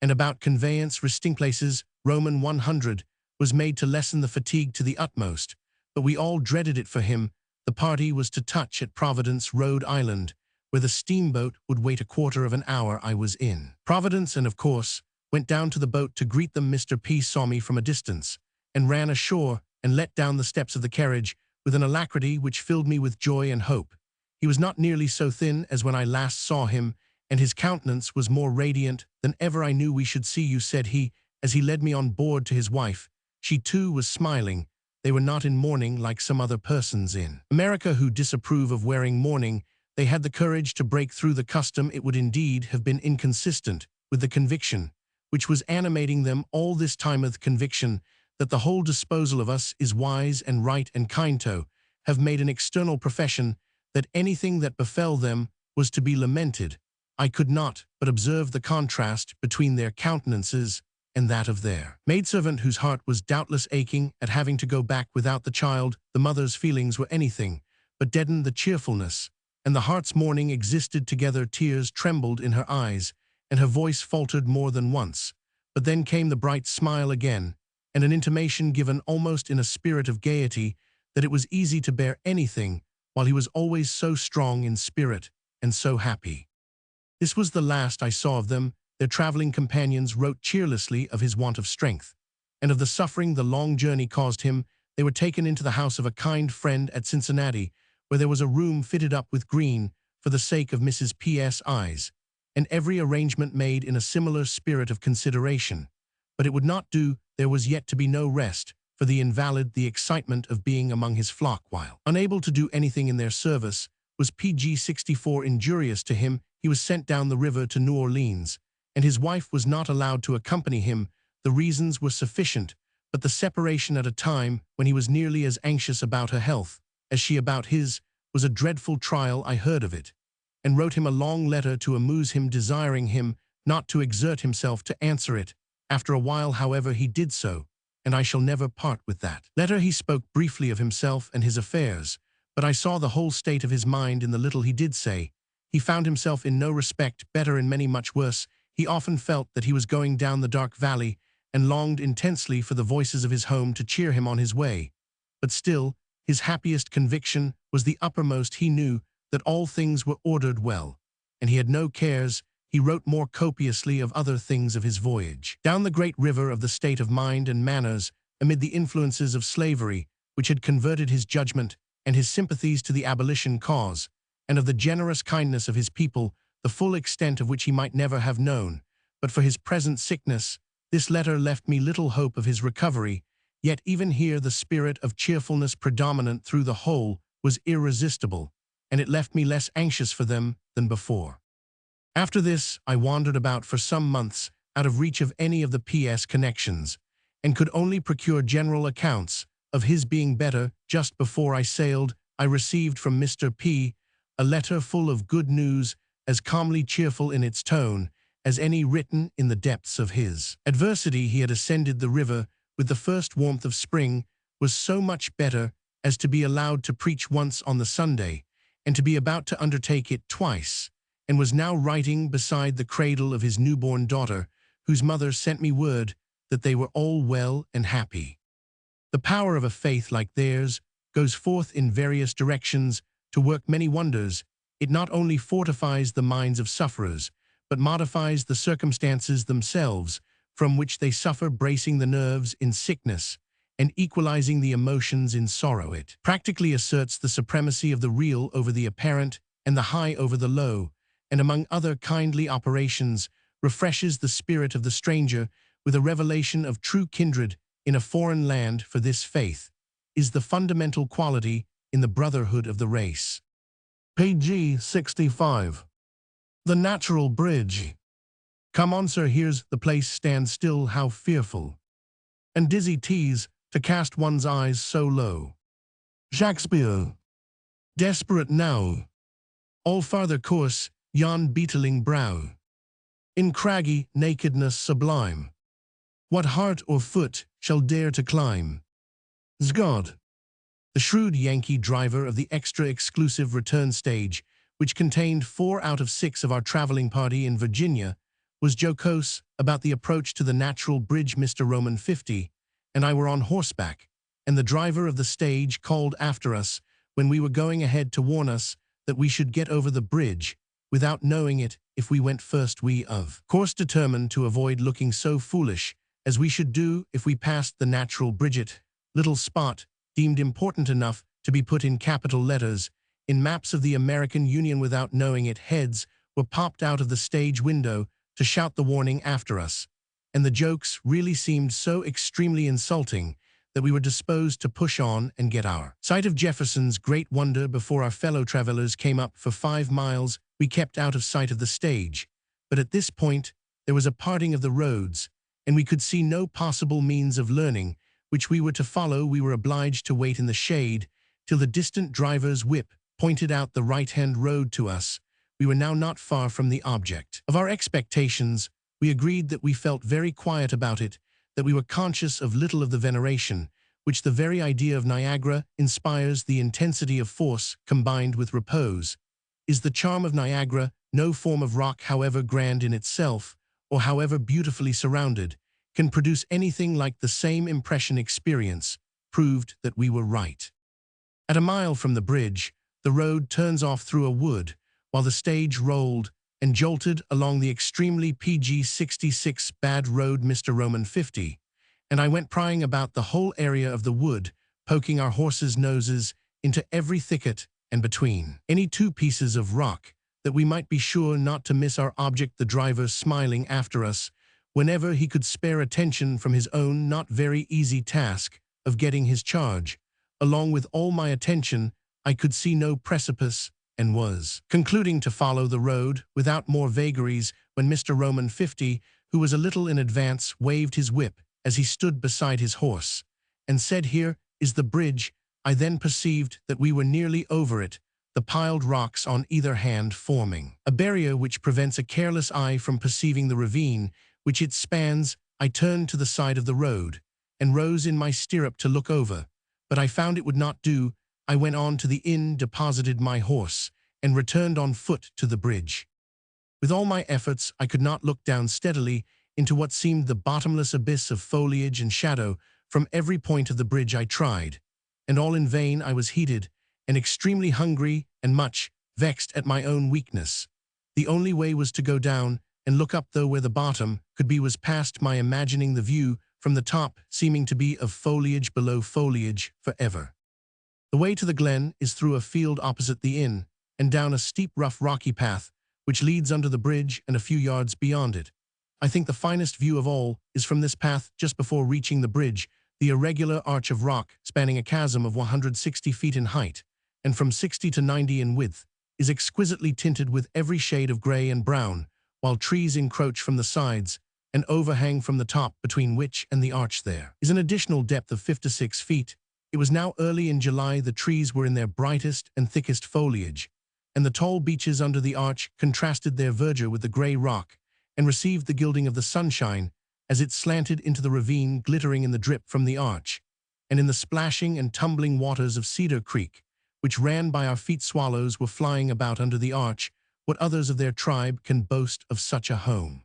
and about conveyance, resting places, Roman 100, was made to lessen the fatigue to the utmost, but we all dreaded it for him. The party was to touch at Providence, Rhode Island, where the steamboat would wait a quarter of an hour. I was in Providence and, of course, went down to the boat to greet them. Mr. P. saw me from a distance and ran ashore and let down the steps of the carriage with an alacrity which filled me with joy and hope. He was not nearly so thin as when I last saw him, and his countenance was more radiant than ever. I knew we should see you, said he, as he led me on board to his wife. She too was smiling. They were not in mourning like some other persons in America who disapprove of wearing mourning. They had the courage to break through the custom. It would indeed have been inconsistent with the conviction which was animating them all this time, of conviction that the whole disposal of us is wise and right and kind, to have made an external profession that anything that befell them was to be lamented. I could not but observe the contrast between their countenances and that of their maidservant, whose heart was doubtless aching at having to go back without the child. The mother's feelings were anything but deadened the cheerfulness, and the heart's mourning existed together. Tears trembled in her eyes, and her voice faltered more than once. But then came the bright smile again, and an intimation given almost in a spirit of gaiety that it was easy to bear anything, while he was always so strong in spirit and so happy. This was the last I saw of them. Their traveling companions wrote cheerlessly of his want of strength, and of the suffering the long journey caused him. They were taken into the house of a kind friend at Cincinnati, where there was a room fitted up with green for the sake of Mrs. P.'s eyes, and every arrangement made in a similar spirit of consideration. But it would not do. There was yet to be no rest for the invalid. The excitement of being among his flock while unable to do anything in their service was PG 64 injurious to him. He was sent down the river to New Orleans, and his wife was not allowed to accompany him. The reasons were sufficient, but the separation at a time when he was nearly as anxious about her health as she about his was a dreadful trial. I heard of it, and wrote him a long letter to amuse him, desiring him not to exert himself to answer it. After a while, however, he did so, and I shall never part with that letter. He spoke briefly of himself and his affairs, but I saw the whole state of his mind in the little he did say. He found himself in no respect better, in many much worse. He often felt that he was going down the dark valley, and longed intensely for the voices of his home to cheer him on his way. But still, his happiest conviction was the uppermost. He knew that all things were ordered well, and he had no cares. He wrote more copiously of other things of his voyage down the great river, of the state of mind and manners amid the influences of slavery, which had converted his judgment and his sympathies to the abolition cause, and of the generous kindness of his people, the full extent of which he might never have known. But for his present sickness, this letter left me little hope of his recovery. Yet even here the spirit of cheerfulness predominant through the whole was irresistible, and it left me less anxious for them than before. After this, I wandered about for some months, out of reach of any of the P.S. connections, and could only procure general accounts of his being better. Just before I sailed, I received from Mr. P. a letter full of good news, as calmly cheerful in its tone as any written in the depths of his adversity. He had ascended the river with the first warmth of spring, was so much better as to be allowed to preach once on the Sunday, and to be about to undertake it twice, and was now writing beside the cradle of his newborn daughter, whose mother sent me word that they were all well and happy. The power of a faith like theirs goes forth in various directions to work many wonders. It not only fortifies the minds of sufferers, but modifies the circumstances themselves from which they suffer, bracing the nerves in sickness and equalizing the emotions in sorrow. It practically asserts the supremacy of the real over the apparent and the high over the low, and among other kindly operations, refreshes the spirit of the stranger with a revelation of true kindred in a foreign land. For this faith is the fundamental quality in the brotherhood of the race. Page 65. The natural bridge. Come on, sir, here's the place. Stand still, how fearful and dizzy 'tis to cast one's eyes so low. Shakespeare. Desperate now, all farther course, yon beetling brow, in craggy nakedness sublime, what heart or foot shall dare to climb? S'god. The shrewd Yankee driver of the extra-exclusive return stage, which contained 4 out of 6 of our traveling party in Virginia, was jocose about the approach to the natural bridge. Mr. Roman 50 and I were on horseback, and the driver of the stage called after us when we were going ahead to warn us that we should get over the bridge without knowing it if we went first. We, of course, determined to avoid looking so foolish as we should do if we passed the natural bridget little spot, deemed important enough to be put in capital letters in maps of the American Union. Without knowing it, heads were popped out of the stage window to shout the warning after us, and the jokes really seemed so extremely insulting that we were disposed to push on and get our sight of Jefferson's great wonder before our fellow travelers came up. For 5 miles we kept out of sight of the stage, but at this point there was a parting of the roads, and we could see no possible means of learning which we were to follow. We were obliged to wait in the shade till the distant driver's whip pointed out the right-hand road to us. We were now not far from the object of our expectations. We agreed that we felt very quiet about it, that we were conscious of little of the veneration which the very idea of Niagara inspires. The intensity of force combined with repose is the charm of Niagara. No form of rock, however grand in itself or however beautifully surrounded, can produce anything like the same impression. Experience proved that we were right. At a mile from the bridge, the road turns off through a wood, while the stage rolled and jolted along the extremely PG 66 bad road. Mr. Roman 50 and I went prying about the whole area of the wood, poking our horses' noses into every thicket and between any 2 pieces of rock, that we might be sure not to miss our object. The driver smiling after us whenever he could spare attention from his own not very easy task of getting his charge. Along with all my attention, I could see no precipice, and was concluding to follow the road without more vagaries when Mr. Roman 50, who was a little in advance, waved his whip as he stood beside his horse, and said, "Here is the bridge." I then perceived that we were nearly over it, the piled rocks on either hand forming a barrier which prevents a careless eye from perceiving the ravine which it spans. I turned to the side of the road and rose in my stirrup to look over, but I found it would not do. I went on to the inn, deposited my horse, and returned on foot to the bridge. With all my efforts, I could not look down steadily into what seemed the bottomless abyss of foliage and shadow. From every point of the bridge I tried, and all in vain. I was heated and extremely hungry and much vexed at my own weakness. The only way was to go down and look up, though where the bottom could be was past my imagining the view from the top seeming to be of foliage below foliage forever. The way to the glen is through a field opposite the inn, and down a steep, rough, rocky path, which leads under the bridge and a few yards beyond it. I think the finest view of all is from this path just before reaching the bridge, the irregular arch of rock spanning a chasm of 160 feet in height, and from 60 to 90 in width, is exquisitely tinted with every shade of gray and brown, while trees encroach from the sides and overhang from the top, between which and the arch there is an additional depth of 56 feet. It was now early in July. The trees were in their brightest and thickest foliage, and the tall beeches under the arch contrasted their verdure with the gray rock and received the gilding of the sunshine as it slanted into the ravine, glittering in the drip from the arch and in the splashing and tumbling waters of Cedar Creek, which ran by our feet. Swallows were flying about under the arch. What others of their tribe can boast of such a home?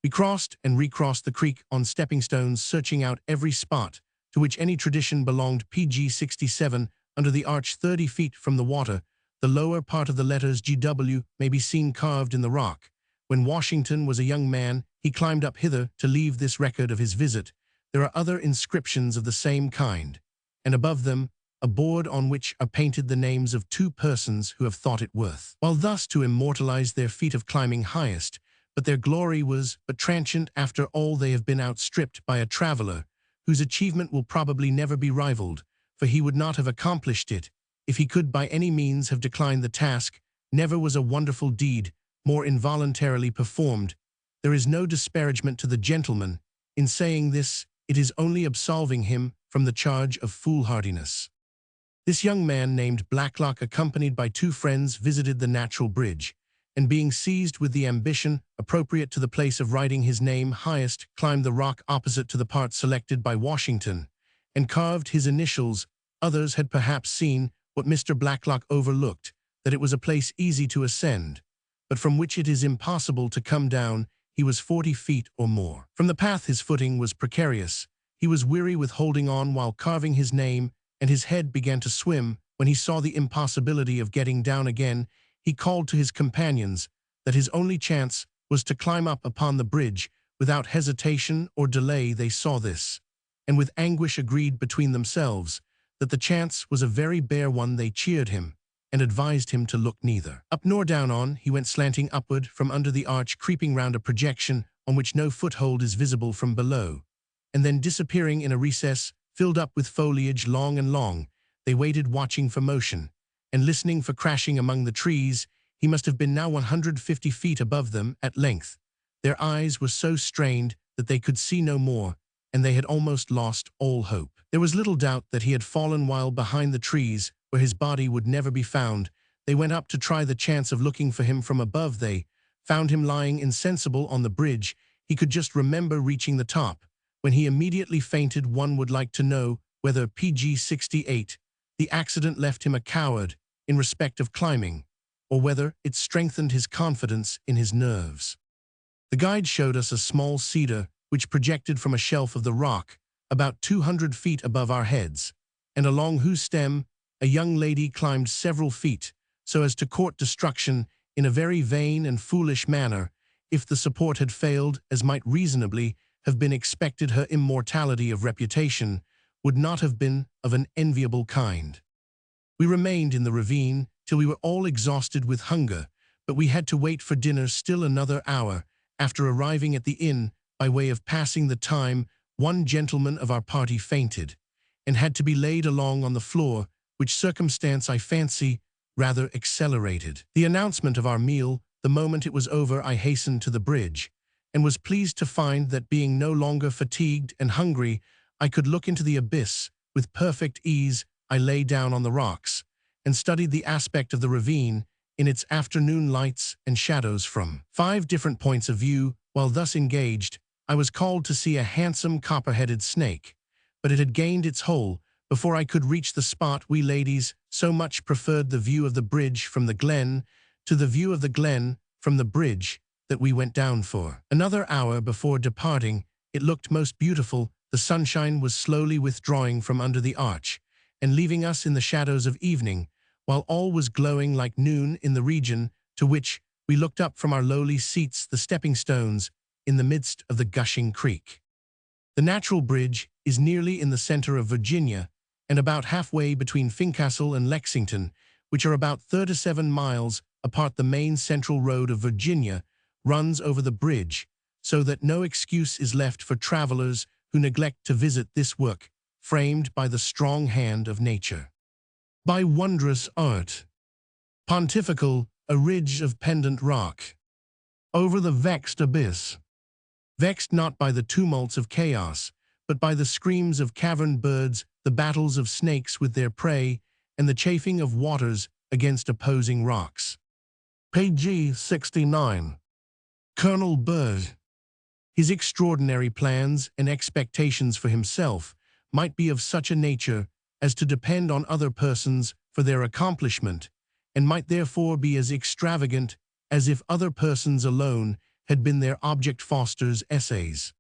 We crossed and recrossed the creek on stepping stones, searching out every spot to which any tradition belonged. PG 67 under the arch, 30 feet from the water. The lower part of the letters GW may be seen carved in the rock. When Washington was a young man, he climbed up hither to leave this record of his visit. There are other inscriptions of the same kind, and above them a board on which are painted the names of 2 persons who have thought it worth while thus to immortalize their feat of climbing highest. But their glory was but transient. After all, they have been outstripped by a traveler whose achievement will probably never be rivaled, for he would not have accomplished it if he could by any means have declined the task. Never was a wonderful deed more involuntarily performed. There is no disparagement to the gentleman in saying this. It is only absolving him from the charge of foolhardiness. This young man named Blacklock, accompanied by 2 friends, visited the natural bridge, and being seized with the ambition appropriate to the place of writing his name highest, climbed the rock opposite to the part selected by Washington, and carved his initials. Others had perhaps seen what Mr. Blacklock overlooked, that it was a place easy to ascend, but from which it is impossible to come down. He was 40 feet or more from the path. His footing was precarious. He was weary with holding on while carving his name, and his head began to swim. When he saw the impossibility of getting down again, he called to his companions that his only chance was to climb up upon the bridge. Without hesitation or delay they saw this, and with anguish agreed between themselves that the chance was a very bare one. They cheered him and advised him to look neither up nor down. On he went, slanting upward from under the arch, creeping round a projection on which no foothold is visible from below, and then disappearing in a recess filled up with foliage. Long and long they waited, watching for motion and listening for crashing among the trees. He must have been now 150 feet above them. At length their eyes were so strained that they could see no more, and they had almost lost all hope. There was little doubt that he had fallen while behind the trees, where his body would never be found. They went up to try the chance of looking for him from above. They found him lying insensible on the bridge. He could just remember reaching the top, when he immediately fainted. One would like to know whether PG 68, the accident, left him a coward in respect of climbing, or whether it strengthened his confidence in his nerves. The guide showed us a small cedar which projected from a shelf of the rock about 200 feet above our heads, and along whose stem a young lady climbed several feet, so as to court destruction in a very vain and foolish manner. If the support had failed, as might reasonably have been expected, her immortality of reputation would not have been of an enviable kind. We remained in the ravine till we were all exhausted with hunger, but we had to wait for dinner still another hour. After arriving at the inn, by way of passing the time, one gentleman of our party fainted, and had to be laid along on the floor, which circumstance, I fancy, rather accelerated the announcement of our meal. The moment it was over, I hastened to the bridge, and was pleased to find that, being no longer fatigued and hungry, I could look into the abyss with perfect ease. I lay down on the rocks, and studied the aspect of the ravine in its afternoon lights and shadows from 5 different points of view. While thus engaged, I was called to see a handsome copper-headed snake, but it had gained its hole before I could reach the spot. We ladies so much preferred the view of the bridge from the glen to the view of the glen from the bridge that we went down for another hour before departing. It looked most beautiful. The sunshine was slowly withdrawing from under the arch and leaving us in the shadows of evening, while all was glowing like noon in the region to which we looked up from our lowly seats, the stepping stones in the midst of the gushing creek. The natural bridge is nearly in the center of Virginia and about halfway between Fincastle and Lexington, which are about 37 miles apart. The main central road of Virginia runs over the bridge, so that no excuse is left for travelers who neglect to visit this work, framed by the strong hand of nature. By wondrous art, pontifical, a ridge of pendant rock, over the vexed abyss, vexed not by the tumults of chaos, but by the screams of cavern birds, the battles of snakes with their prey, and the chafing of waters against opposing rocks. Page 69. Colonel Burr. His extraordinary plans and expectations for himself might be of such a nature as to depend on other persons for their accomplishment, and might therefore be as extravagant as if other persons alone had been their object. Foster's Essays.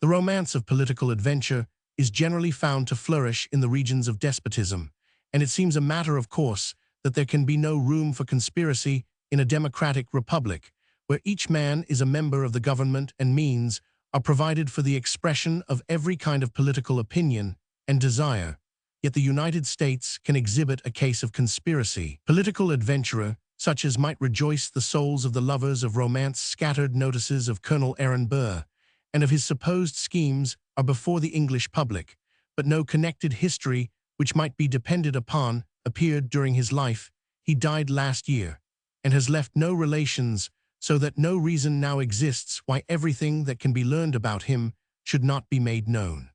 The romance of political adventure is generally found to flourish in the regions of despotism, and it seems a matter of course that there can be no room for conspiracy in a democratic republic, where each man is a member of the government and means are provided for the expression of every kind of political opinion and desire. Yet the United States can exhibit a case of conspiracy. Political adventurer, such as might rejoice the souls of the lovers of romance. Scattered notices of Colonel Aaron Burr and of his supposed schemes are before the English public, but no connected history which might be depended upon appeared during his life. He died last year, and has left no relations, so that no reason now exists why everything that can be learned about him should not be made known.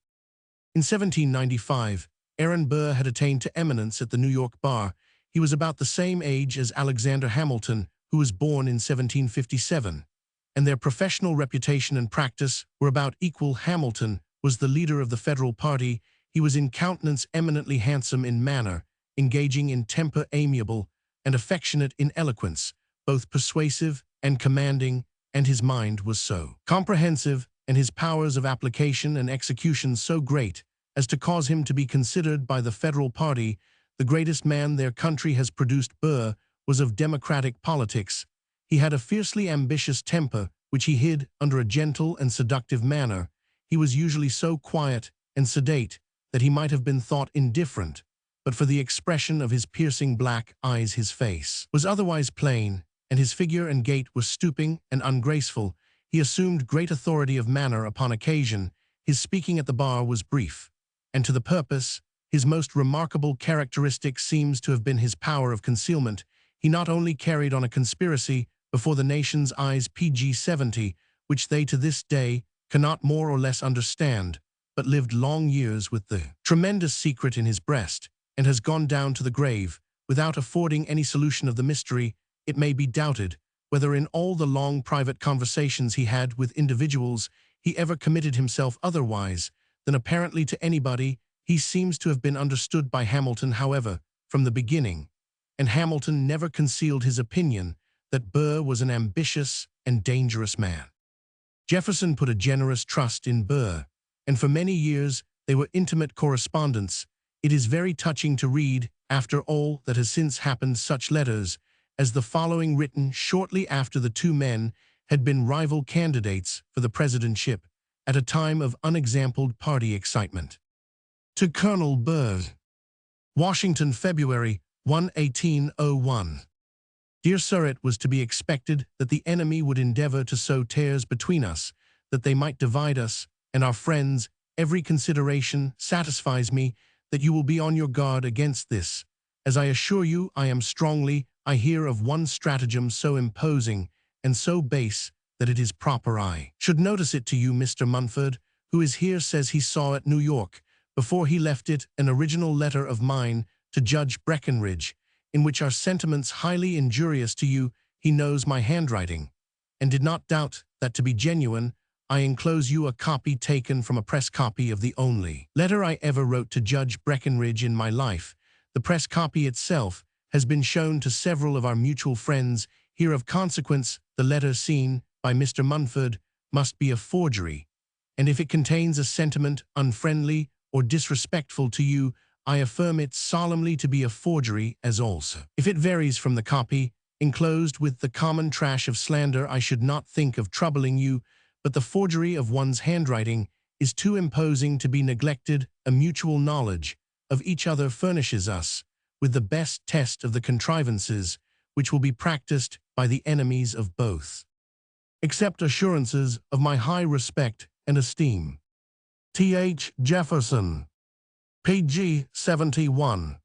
In 1795, Aaron Burr had attained to eminence at the New York bar. He was about the same age as Alexander Hamilton, who was born in 1757, and their professional reputation and practice were about equal. Hamilton was the leader of the Federal party. He was in countenance eminently handsome in manner, engaging in temper, amiable, and affectionate in eloquence, both persuasive and commanding, and his mind was so comprehensive, and his powers of application and execution so great, as to cause him to be considered by the Federal party the greatest man their country has produced. Burr was of democratic politics. He had a fiercely ambitious temper, which he hid under a gentle and seductive manner. He was usually so quiet and sedate that he might have been thought indifferent, but for the expression of his piercing black eyes. His face was otherwise plain, and his figure and gait were stooping and ungraceful. He assumed great authority of manner upon occasion. His speaking at the bar was brief and to the purpose. His most remarkable characteristic seems to have been his power of concealment. He not only carried on a conspiracy before the nation's eyes, page 70, which they to this day cannot more or less understand, but lived long years with the tremendous secret in his breast, and has gone down to the grave without affording any solution of the mystery. It may be doubted whether in all the long private conversations he had with individuals he ever committed himself otherwise than apparently to anybody. He seems to have been understood by Hamilton, however, from the beginning, and Hamilton never concealed his opinion that Burr was an ambitious and dangerous man. Jefferson put a generous trust in Burr, and for many years they were intimate correspondents. It is very touching to read, after all that has since happened, such letters as the following, written shortly after the two men had been rival candidates for the presidentship at a time of unexampled party excitement. To Colonel Burr. Washington, February 1, 1801. Dear Sir, it was to be expected that the enemy would endeavor to sow tares between us, that they might divide us and our friends. Every consideration satisfies me that you will be on your guard against this. As I assure you I am strongly, I hear of one stratagem so imposing and so base that it is proper I should notice it to you. Mr. Munford, who is here, says he saw at New York, before he left it, an original letter of mine to Judge Breckinridge. in which are sentiments highly injurious to you, he knows my handwriting, and did not doubt that to be genuine, I enclose you a copy taken from a press copy of the only letter I ever wrote to Judge Breckenridge in my life. The press copy itself has been shown to several of our mutual friends. Here of consequence, the letter seen by Mr. Munford must be a forgery, and if it contains a sentiment unfriendly or disrespectful to you, I affirm it solemnly to be a forgery as also. If it varies from the copy, enclosed with the common trash of slander, I should not think of troubling you, but the forgery of one's handwriting is too imposing to be neglected. A mutual knowledge of each other furnishes us with the best test of the contrivances which will be practiced by the enemies of both. Accept assurances of my high respect and esteem. T.H. Jefferson, pg 71.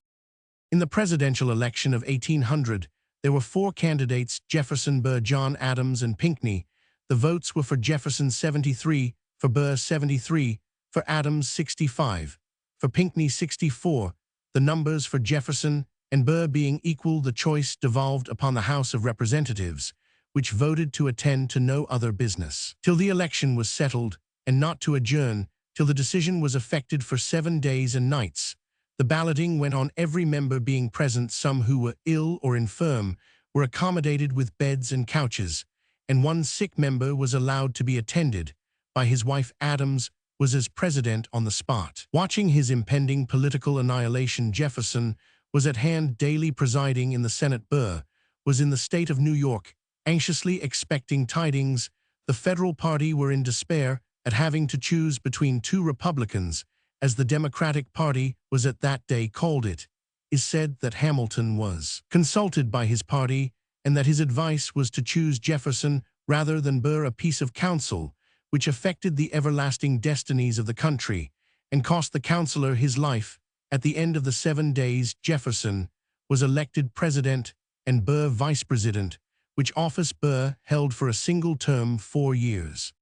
In the presidential election of 1800, there were 4 candidates: Jefferson, Burr, John Adams, and Pinckney. The votes were for Jefferson 73, for Burr 73, for Adams 65, for Pinckney 64. The numbers for Jefferson and Burr being equal, the choice devolved upon the House of Representatives, which voted to attend to no other business till the election was settled, and not to adjourn till the decision was effected for 7 days and nights. The balloting went on, every member being present. Some who were ill or infirm were accommodated with beds and couches, and one sick member was allowed to be attended by his wife. Adams was as president on the spot. Watching his impending political annihilation, Jefferson was at hand daily presiding in the Senate. Burr was in the state of New York, anxiously expecting tidings. The Federal party were in despair at having to choose between 2 Republicans, as the Democratic Party was at that day called. It is said that Hamilton was consulted by his party, and that his advice was to choose Jefferson rather than Burr, a piece of counsel which affected the everlasting destinies of the country, and cost the counselor his life. At the end of the 7 days, Jefferson was elected president and Burr vice president, which office Burr held for a single term 4 years.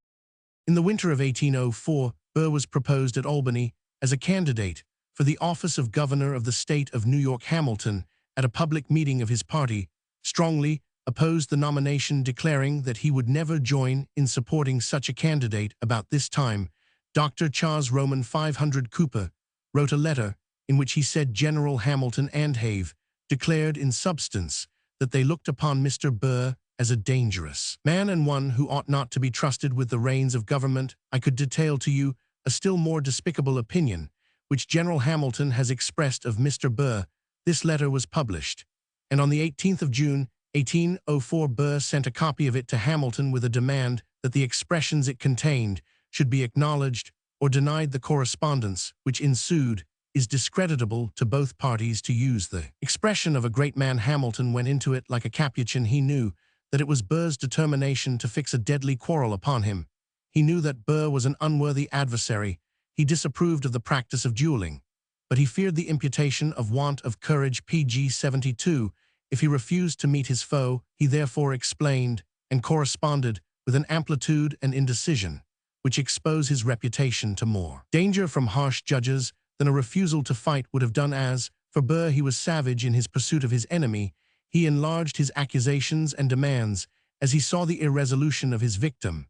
In the winter of 1804, Burr was proposed at Albany as a candidate for the office of governor of the state of New York. Hamilton, at a public meeting of his party, strongly opposed the nomination, declaring that he would never join in supporting such a candidate. About this time, Dr. Charles Roman 500 Cooper wrote a letter in which he said General Hamilton and Have declared in substance that they looked upon Mr. Burr as a dangerous man and one who ought not to be trusted with the reins of government. I could detail to you a still more despicable opinion which General Hamilton has expressed of Mr. Burr. This letter was published, and on the 18th of June, 1804, Burr sent a copy of it to Hamilton with a demand that the expressions it contained should be acknowledged or denied. The correspondence which ensued is discreditable to both parties. To use the expression of a great man, Hamilton went into it like a Capuchin. He knew that it was Burr's determination to fix a deadly quarrel upon him. He knew that Burr was an unworthy adversary. He disapproved of the practice of dueling, but he feared the imputation of want of courage. Pg 72. If he refused to meet his foe, he therefore explained and corresponded with an amplitude and indecision which expose his reputation to more danger from harsh judges than a refusal to fight would have done. As for Burr, he was savage in his pursuit of his enemy. He enlarged his accusations and demands as he saw the irresolution of his victim,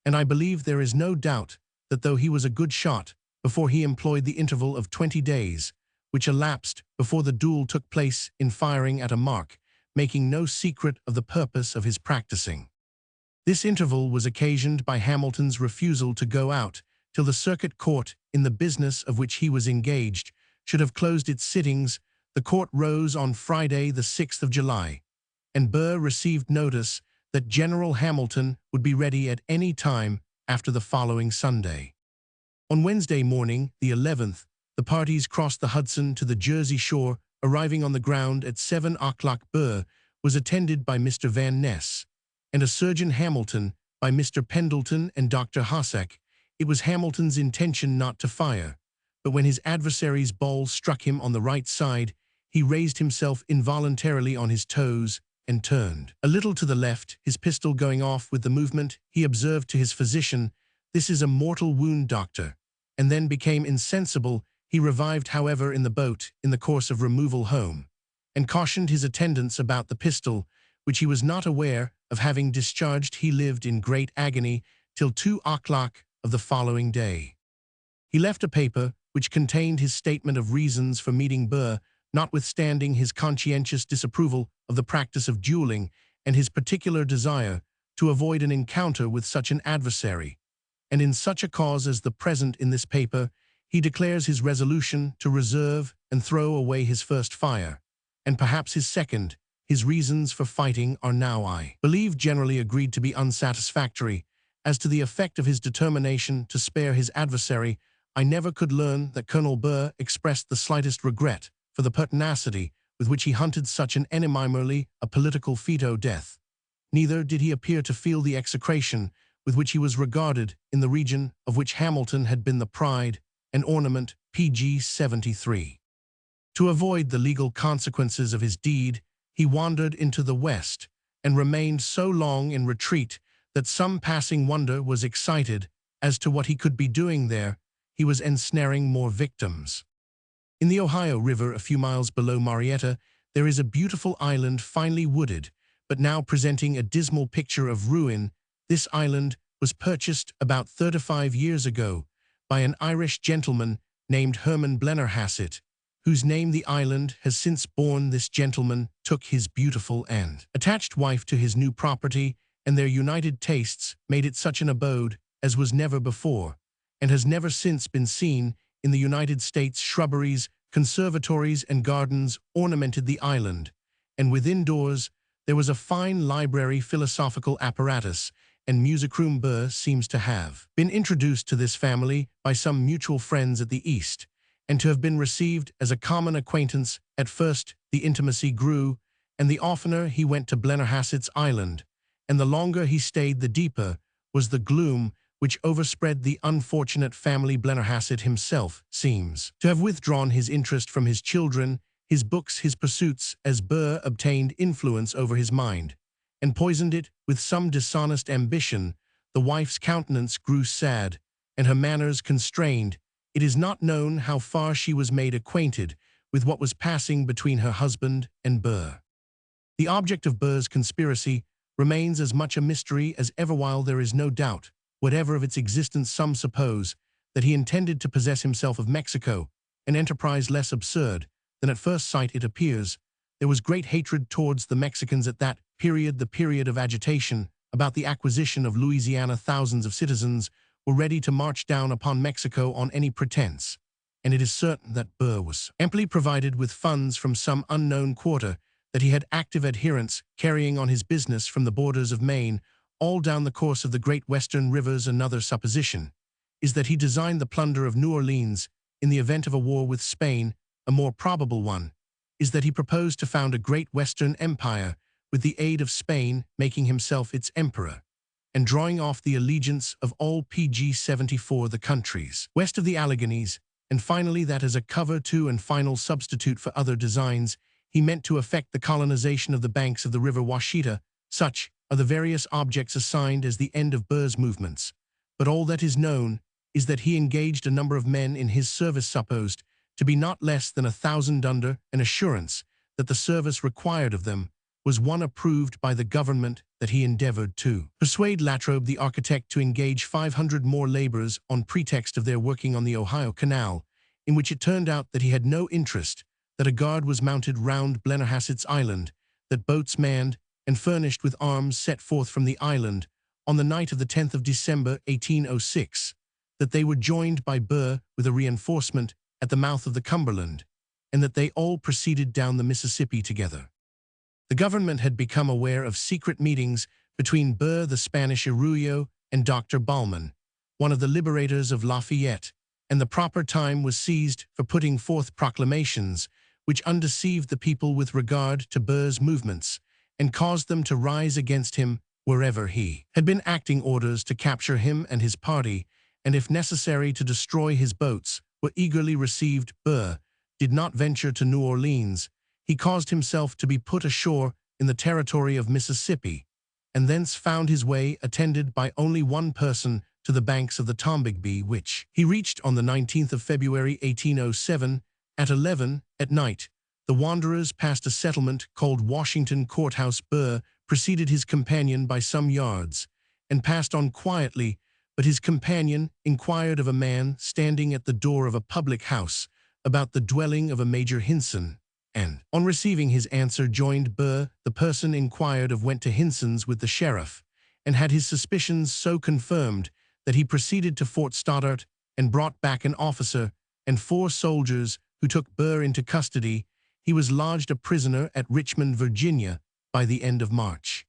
and I believe there is no doubt that though he was a good shot, before he employed the interval of 20 days, which elapsed before the duel took place, in firing at a mark, making no secret of the purpose of his practicing. This interval was occasioned by Hamilton's refusal to go out till the circuit court, in the business of which he was engaged, should have closed its sittings. The court rose on Friday, the 6th of July, and Burr received notice that General Hamilton would be ready at any time after the following Sunday. On Wednesday morning, the 11th, the parties crossed the Hudson to the Jersey shore, arriving on the ground at 7 o'clock. Burr was attended by Mr. Van Ness and a surgeon, Hamilton by Mr. Pendleton and Dr. Hossack. It was Hamilton's intention not to fire, but when his adversary's ball struck him on the right side, he raised himself involuntarily on his toes and turned a little to the left, his pistol going off with the movement. He observed to his physician, "This is a mortal wound, doctor," and then became insensible. He revived, however, in the boat in the course of removal home, and cautioned his attendants about the pistol, which he was not aware of having discharged. He lived in great agony till 2 o'clock of the following day. He left a paper which contained his statement of reasons for meeting Burr, notwithstanding his conscientious disapproval of the practice of dueling and his particular desire to avoid an encounter with such an adversary. And in such a cause as the present in this paper, he declares his resolution to reserve and throw away his first fire, and perhaps his second. His reasons for fighting are now, I believe, generally agreed to be unsatisfactory. As to the effect of his determination to spare his adversary, I never could learn that Colonel Burr expressed the slightest regret for the pertinacity with which he hunted such an enemy, merely a political veto death. Neither did he appear to feel the execration with which he was regarded in the region of which Hamilton had been the pride and ornament. Pg 73. To avoid the legal consequences of his deed, he wandered into the West and remained so long in retreat that some passing wonder was excited as to what he could be doing there. He was ensnaring more victims. In the Ohio River, a few miles below Marietta, there is a beautiful island finely wooded, but now presenting a dismal picture of ruin. This island was purchased about 35 years ago by an Irish gentleman named Herman Blennerhassett, whose name the island has since borne. This gentleman took his beautiful and attached wife to his new property, and their united tastes made it such an abode as was never before, and has never since been seen in the United States. Shrubberies, conservatories, and gardens ornamented the island, and within doors there was a fine library, philosophical apparatus, and music-room. Burr seems to have been introduced to this family by some mutual friends at the East, and to have been received as a common acquaintance. At first the intimacy grew, and the oftener he went to Blennerhassett's island, and the longer he stayed, the deeper was the gloom which overspread the unfortunate family. Blennerhassett himself seems to have withdrawn his interest from his children, his books, his pursuits, as Burr obtained influence over his mind, and poisoned it with some dishonest ambition. The wife's countenance grew sad, and her manners constrained. It is not known how far she was made acquainted with what was passing between her husband and Burr. The object of Burr's conspiracy remains as much a mystery as ever. While there is no doubt whatever of its existence, some suppose that he intended to possess himself of Mexico, an enterprise less absurd than at first sight it appears. There was great hatred towards the Mexicans at that period, the period of agitation about the acquisition of Louisiana. Thousands of citizens were ready to march down upon Mexico on any pretense, and it is certain that Burr was amply provided with funds from some unknown quarter, that he had active adherents carrying on his business from the borders of Maine all down the course of the great western rivers. Another supposition is that he designed the plunder of New Orleans in the event of a war with Spain. A more probable one is that he proposed to found a great western empire with the aid of Spain, making himself its emperor, and drawing off the allegiance of all. Pg 74. The countries west of the Alleghanies, and finally that as a cover to and final substitute for other designs, he meant to effect the colonization of the banks of the river Washita. Such are the various objects assigned as the end of Burr's movements, but all that is known is that he engaged a number of men in his service, supposed to be not less than 1,000, under an assurance that the service required of them was one approved by the government, that he endeavored to persuade Latrobe the architect to engage 500 more laborers on pretext of their working on the Ohio Canal, in which it turned out that he had no interest, that a guard was mounted round Blennerhassett's island, that boats manned and furnished with arms set forth from the island on the night of the 10th of December 1806, that they were joined by Burr with a reinforcement at the mouth of the Cumberland, and that they all proceeded down the Mississippi together. The government had become aware of secret meetings between Burr, the Spanish Arroyo, and Dr. Ballman, one of the liberators of Lafayette, and the proper time was seized for putting forth proclamations which undeceived the people with regard to Burr's movements, and caused them to rise against him wherever he had been, acting orders to capture him and his party, and if necessary to destroy his boats, were eagerly received. Burr did not venture to New Orleans. He caused himself to be put ashore in the territory of Mississippi, and thence found his way, attended by only one person, to the banks of the Tombigbee, which he reached on the 19th of February 1807 at 11 at night. The wanderers passed a settlement called Washington Courthouse. Burr preceded his companion by some yards, and passed on quietly, but his companion inquired of a man standing at the door of a public house about the dwelling of a Major Hinson, and, on receiving his answer, joined Burr. The person inquired of went to Hinson's with the sheriff, and had his suspicions so confirmed that he proceeded to Fort Stoddart and brought back an officer and 4 soldiers who took Burr into custody. He was lodged a prisoner at Richmond, Virginia, by the end of March.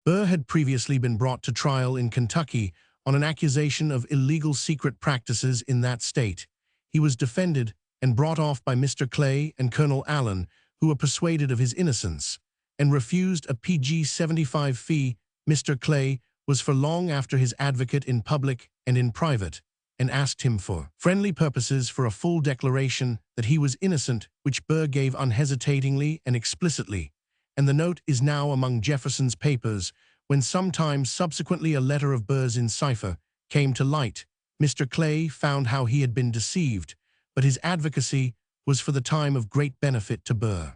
Burr had previously been brought to trial in Kentucky on an accusation of illegal secret practices in that state. He was defended and brought off by Mr. Clay and Colonel Allen, who were persuaded of his innocence, and refused a PG-75 fee. Mr. Clay was for long after his advocate in public and in private, and asked him for friendly purposes for a full declaration that he was innocent, which Burr gave unhesitatingly and explicitly, and the note is now among Jefferson's papers. When sometime subsequently a letter of Burr's in cipher came to light, Mr. Clay found how he had been deceived, but his advocacy was for the time of great benefit to Burr.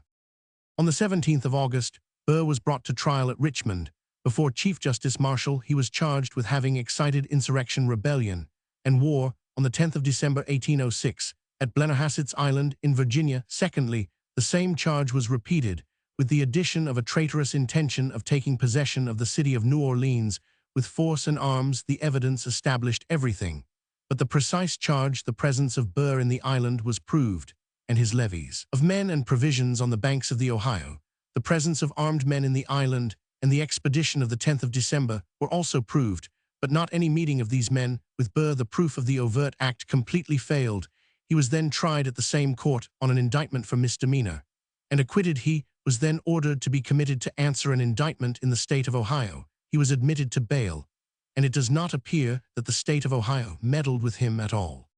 On the 17th of August, Burr was brought to trial at Richmond. Before Chief Justice Marshall, he was charged with having excited insurrection, rebellion, and war on the 10th of December 1806 at Blennerhassett's Island in Virginia. Secondly, the same charge was repeated, with the addition of a traitorous intention of taking possession of the city of New Orleans with force and arms. The evidence established everything, but the precise charge, the presence of Burr in the island, was proved, and his levies of men and provisions on the banks of the Ohio, the presence of armed men in the island, and the expedition of the 10th of December were also proved, but not any meeting of these men with Burr. The proof of the overt act completely failed. He was then tried at the same court on an indictment for misdemeanor, and acquitted. He was then ordered to be committed to answer an indictment in the state of Ohio. He was admitted to bail, and it does not appear that the state of Ohio meddled with him at all.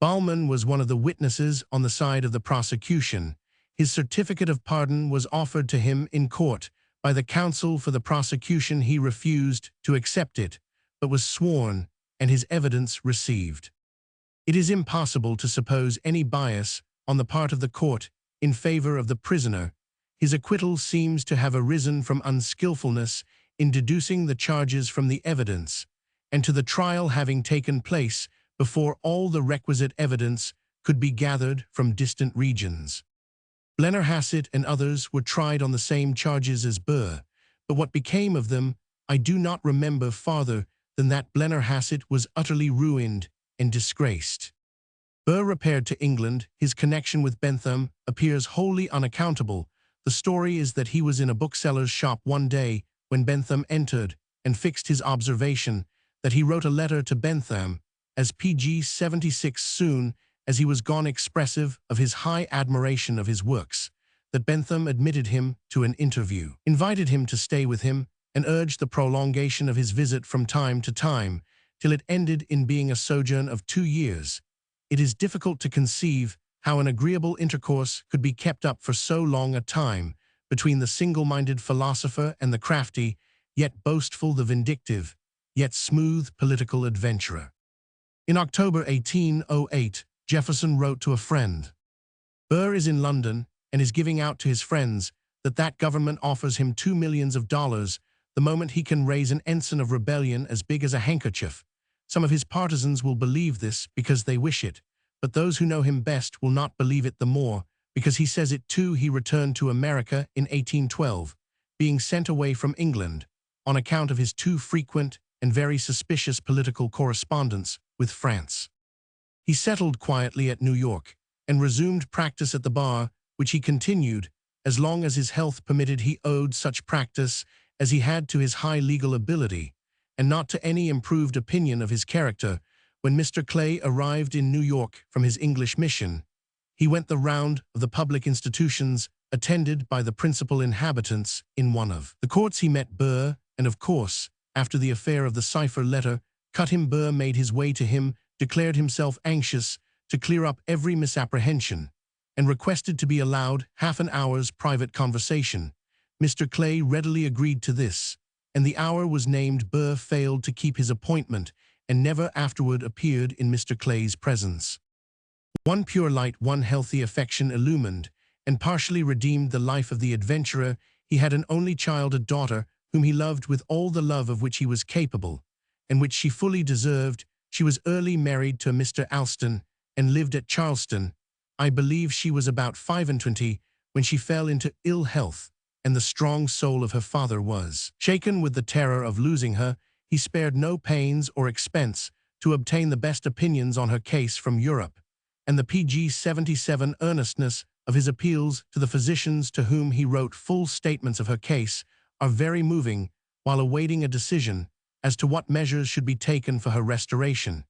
Ballman was one of the witnesses on the side of the prosecution. His certificate of pardon was offered to him in court by the counsel for the prosecution. He refused to accept it, but was sworn, and his evidence received. It is impossible to suppose any bias on the part of the court in favor of the prisoner. His acquittal seems to have arisen from unskillfulness in deducing the charges from the evidence, and to the trial having taken place before all the requisite evidence could be gathered from distant regions. Blennerhassett and others were tried on the same charges as Burr, but what became of them I do not remember farther than that Blennerhassett was utterly ruined and disgraced. Burr repaired to England. His connection with Bentham appears wholly unaccountable. The story is that he was in a bookseller's shop one day when Bentham entered, and fixed his observation that he wrote a letter to Bentham as PG-76 soon as he was gone, expressive of his high admiration of his works, that Bentham admitted him to an interview, invited him to stay with him, and urged the prolongation of his visit from time to time, till it ended in being a sojourn of 2 years. It is difficult to conceive how an agreeable intercourse could be kept up for so long a time between the single-minded philosopher and the crafty, yet boastful, the vindictive, yet smooth political adventurer. In October 1808, Jefferson wrote to a friend, "Burr is in London and is giving out to his friends that government offers him $2 millions the moment he can raise an ensign of rebellion as big as a handkerchief. Some of his partisans will believe this because they wish it, but those who know him best will not believe it the more because he says it too." He returned to America in 1812, being sent away from England on account of his too frequent and very suspicious political correspondence with France. He settled quietly at New York and resumed practice at the bar, which he continued as long as his health permitted. He owed such practice as he had to his high legal ability, and not to any improved opinion of his character. When Mr. Clay arrived in New York from his English mission, he went the round of the public institutions, attended by the principal inhabitants. In one of the courts he met Burr, and of course, after the affair of the cipher letter cut him, Burr made his way to him, declared himself anxious to clear up every misapprehension, and requested to be allowed half an hour's private conversation. Mr. Clay readily agreed to this, and the hour was named. Burr failed to keep his appointment, and never afterward appeared in Mr. Clay's presence. One pure light, one healthy affection illumined and partially redeemed the life of the adventurer, he had an only child, a daughter, whom he loved with all the love of which he was capable, and which she fully deserved. She was early married to Mr. Alston, and lived at Charleston. I believe she was about 25 when she fell into ill health, and the strong soul of her father was shaken with the terror of losing her. He spared no pains or expense to obtain the best opinions on her case from Europe, and the pg 77 earnestness of his appeals to the physicians to whom he wrote full statements of her case are very moving while awaiting a decision as to what measures should be taken for her restoration.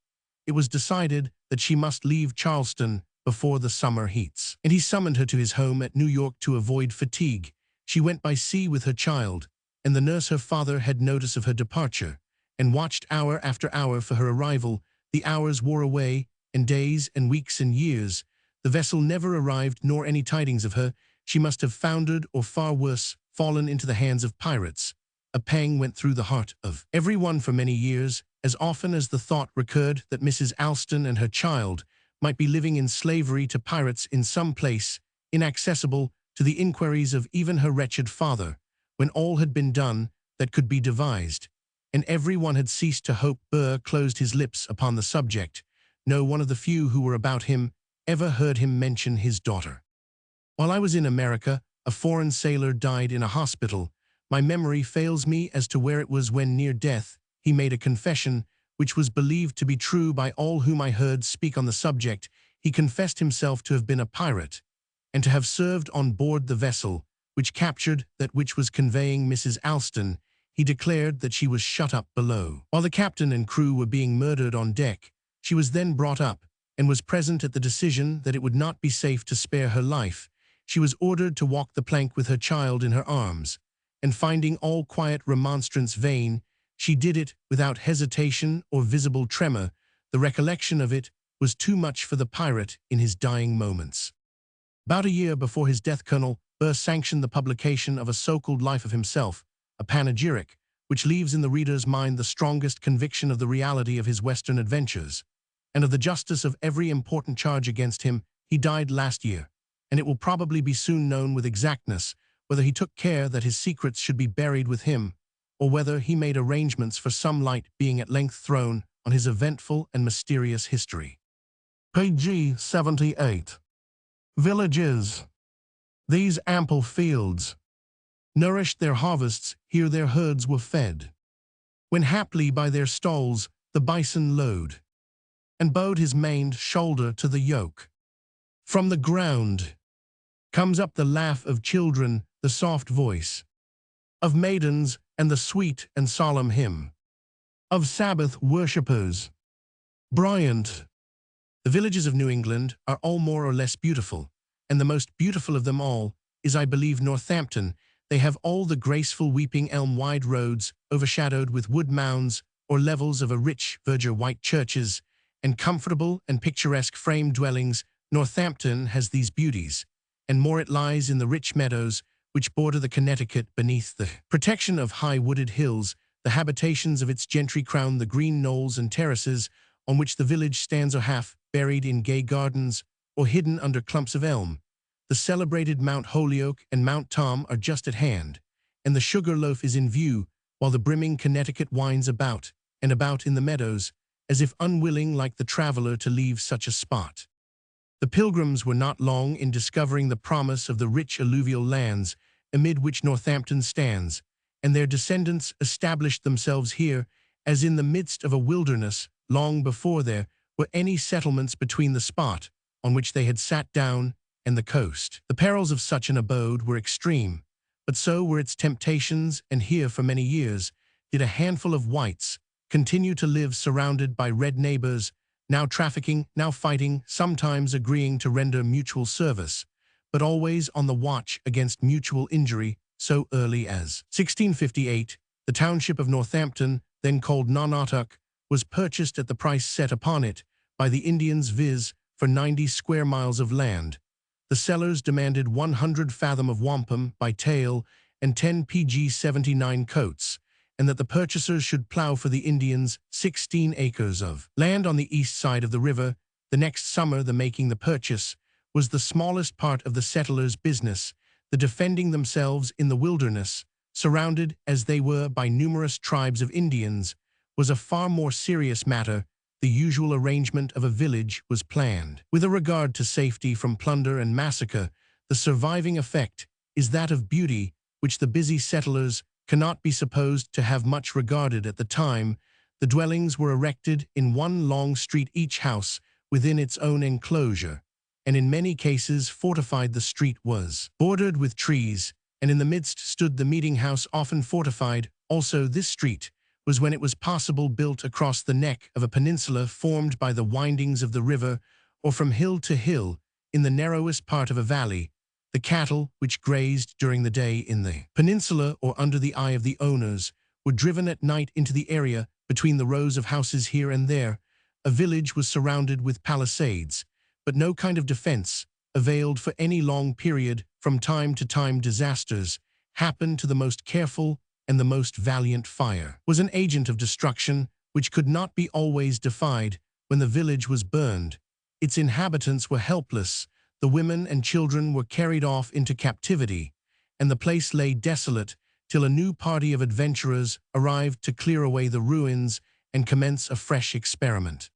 It was decided that she must leave Charleston before the summer heats, and he summoned her to his home at New York to avoid fatigue. She went by sea with her child, and the nurse, her father, had notice of her departure, and watched hour after hour for her arrival. The hours wore away, and days and weeks and years. The vessel never arrived, nor any tidings of her. She must have foundered, or far worse, fallen into the hands of pirates. A pang went through the heart of every one for many years, as often as the thought recurred that Mrs. Alston and her child might be living in slavery to pirates in some place inaccessible to the inquiries of even her wretched father, when all had been done that could be devised, and every one had ceased to hope. Burr closed his lips upon the subject. No one of the few who were about him ever heard him mention his daughter. While I was in America, a foreign sailor died in a hospital. My memory fails me as to where it was when, near death, he made a confession which was believed to be true by all whom I heard speak on the subject. He confessed himself to have been a pirate, and to have served on board the vessel which captured that which was conveying Mrs. Alston. He declared that she was shut up below, while the captain and crew were being murdered on deck. She was then brought up, and was present at the decision that it would not be safe to spare her life. She was ordered to walk the plank with her child in her arms, and finding all quiet remonstrance vain, she did it without hesitation or visible tremor. The recollection of it was too much for the pirate in his dying moments. About a year before his death, Colonel Burr sanctioned the publication of a so-called life of himself, a panegyric, which leaves in the reader's mind the strongest conviction of the reality of his Western adventures, and of the justice of every important charge against him. He died last year, and it will probably be soon known with exactness whether he took care that his secrets should be buried with him, or whether he made arrangements for some light being at length thrown on his eventful and mysterious history. pg 78. Villages. These ample fields nourished their harvests, here their herds were fed, when haply by their stalls the bison lowed, and bowed his maned shoulder to the yoke. From the ground comes up the laugh of children, the soft voice of maidens, and the sweet and solemn hymn of Sabbath worshippers. Bryant. The villages of New England are all more or less beautiful, and the most beautiful of them all is, I believe, Northampton. They have all the graceful weeping elm wide roads, overshadowed with wood mounds or levels of a rich verdure, white churches, and comfortable and picturesque frame dwellings. Northampton has these beauties, and more. It lies in the rich meadows which border the Connecticut. Beneath the protection of high wooded hills, the habitations of its gentry crown the green knolls and terraces on which the village stands, are half buried in gay gardens or hidden under clumps of elm. The celebrated Mount Holyoke and Mount Tom are just at hand, and the Sugar Loaf is in view, while the brimming Connecticut winds about and about in the meadows, as if unwilling like the traveler to leave such a spot. The Pilgrims were not long in discovering the promise of the rich alluvial lands amid which Northampton stands, and their descendants established themselves here as in the midst of a wilderness long before there were any settlements between the spot on which they had sat down and the coast. The perils of such an abode were extreme, but so were its temptations, and here for many years did a handful of whites continue to live surrounded by red neighbors, now trafficking, now fighting, sometimes agreeing to render mutual service, but always on the watch against mutual injury. So early as 1658, the township of Northampton, then called Nonotuck, was purchased at the price set upon it by the Indians, viz., for 90 square miles of land. The sellers demanded 100 fathom of wampum by tale and 10 pg 79 coats, and that the purchasers should plow for the Indians 16 acres of land on the east side of the river. The next summer, the making the purchase was the smallest part of the settlers' business. The defending themselves in the wilderness, surrounded as they were by numerous tribes of Indians, was a far more serious matter. The usual arrangement of a village was planned. With a regard to safety from plunder and massacre, the surviving effect is that of beauty, which the busy settlers cannot be supposed to have much regarded at the time. The dwellings were erected in one long street, each house within its own enclosure, and in many cases fortified. The street was bordered with trees, and in the midst stood the meeting house, often fortified. Also, this street was, when it was possible, built across the neck of a peninsula formed by the windings of the river, or from hill to hill in the narrowest part of a valley. The cattle, which grazed during the day in the peninsula or under the eye of the owners, were driven at night into the area between the rows of houses here and there. A village was surrounded with palisades, but no kind of defense availed for any long period. From time to time disasters happened to the most careful, and the most valiant fire was an agent of destruction which could not be always defied. When the village was burned, its inhabitants were helpless. The women and children were carried off into captivity, and the place lay desolate till a new party of adventurers arrived to clear away the ruins and commence a fresh experiment.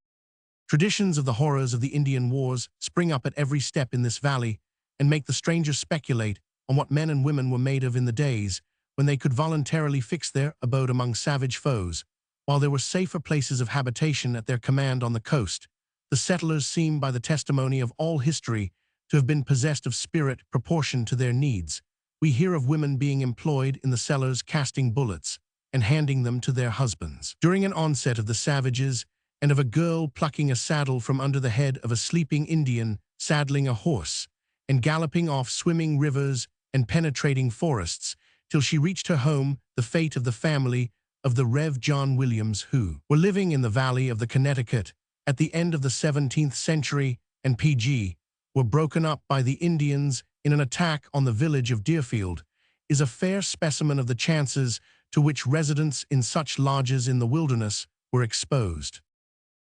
Traditions of the horrors of the Indian Wars spring up at every step in this valley and make the stranger speculate on what men and women were made of in the days when they could voluntarily fix their abode among savage foes, while there were safer places of habitation at their command on the coast. The settlers seem, by the testimony of all history, to have been possessed of spirit proportioned to their needs. We hear of women being employed in the cellars casting bullets and handing them to their husbands during an onset of the savages, and of a girl plucking a saddle from under the head of a sleeping Indian, saddling a horse, and galloping off swimming rivers and penetrating forests, till she reached her home. The fate of the family of the Rev. John Williams, who were living in the valley of the Connecticut at the end of the 17th century, and P.G. were broken up by the Indians in an attack on the village of Deerfield, is a fair specimen of the chances to which residents in such lodges in the wilderness were exposed.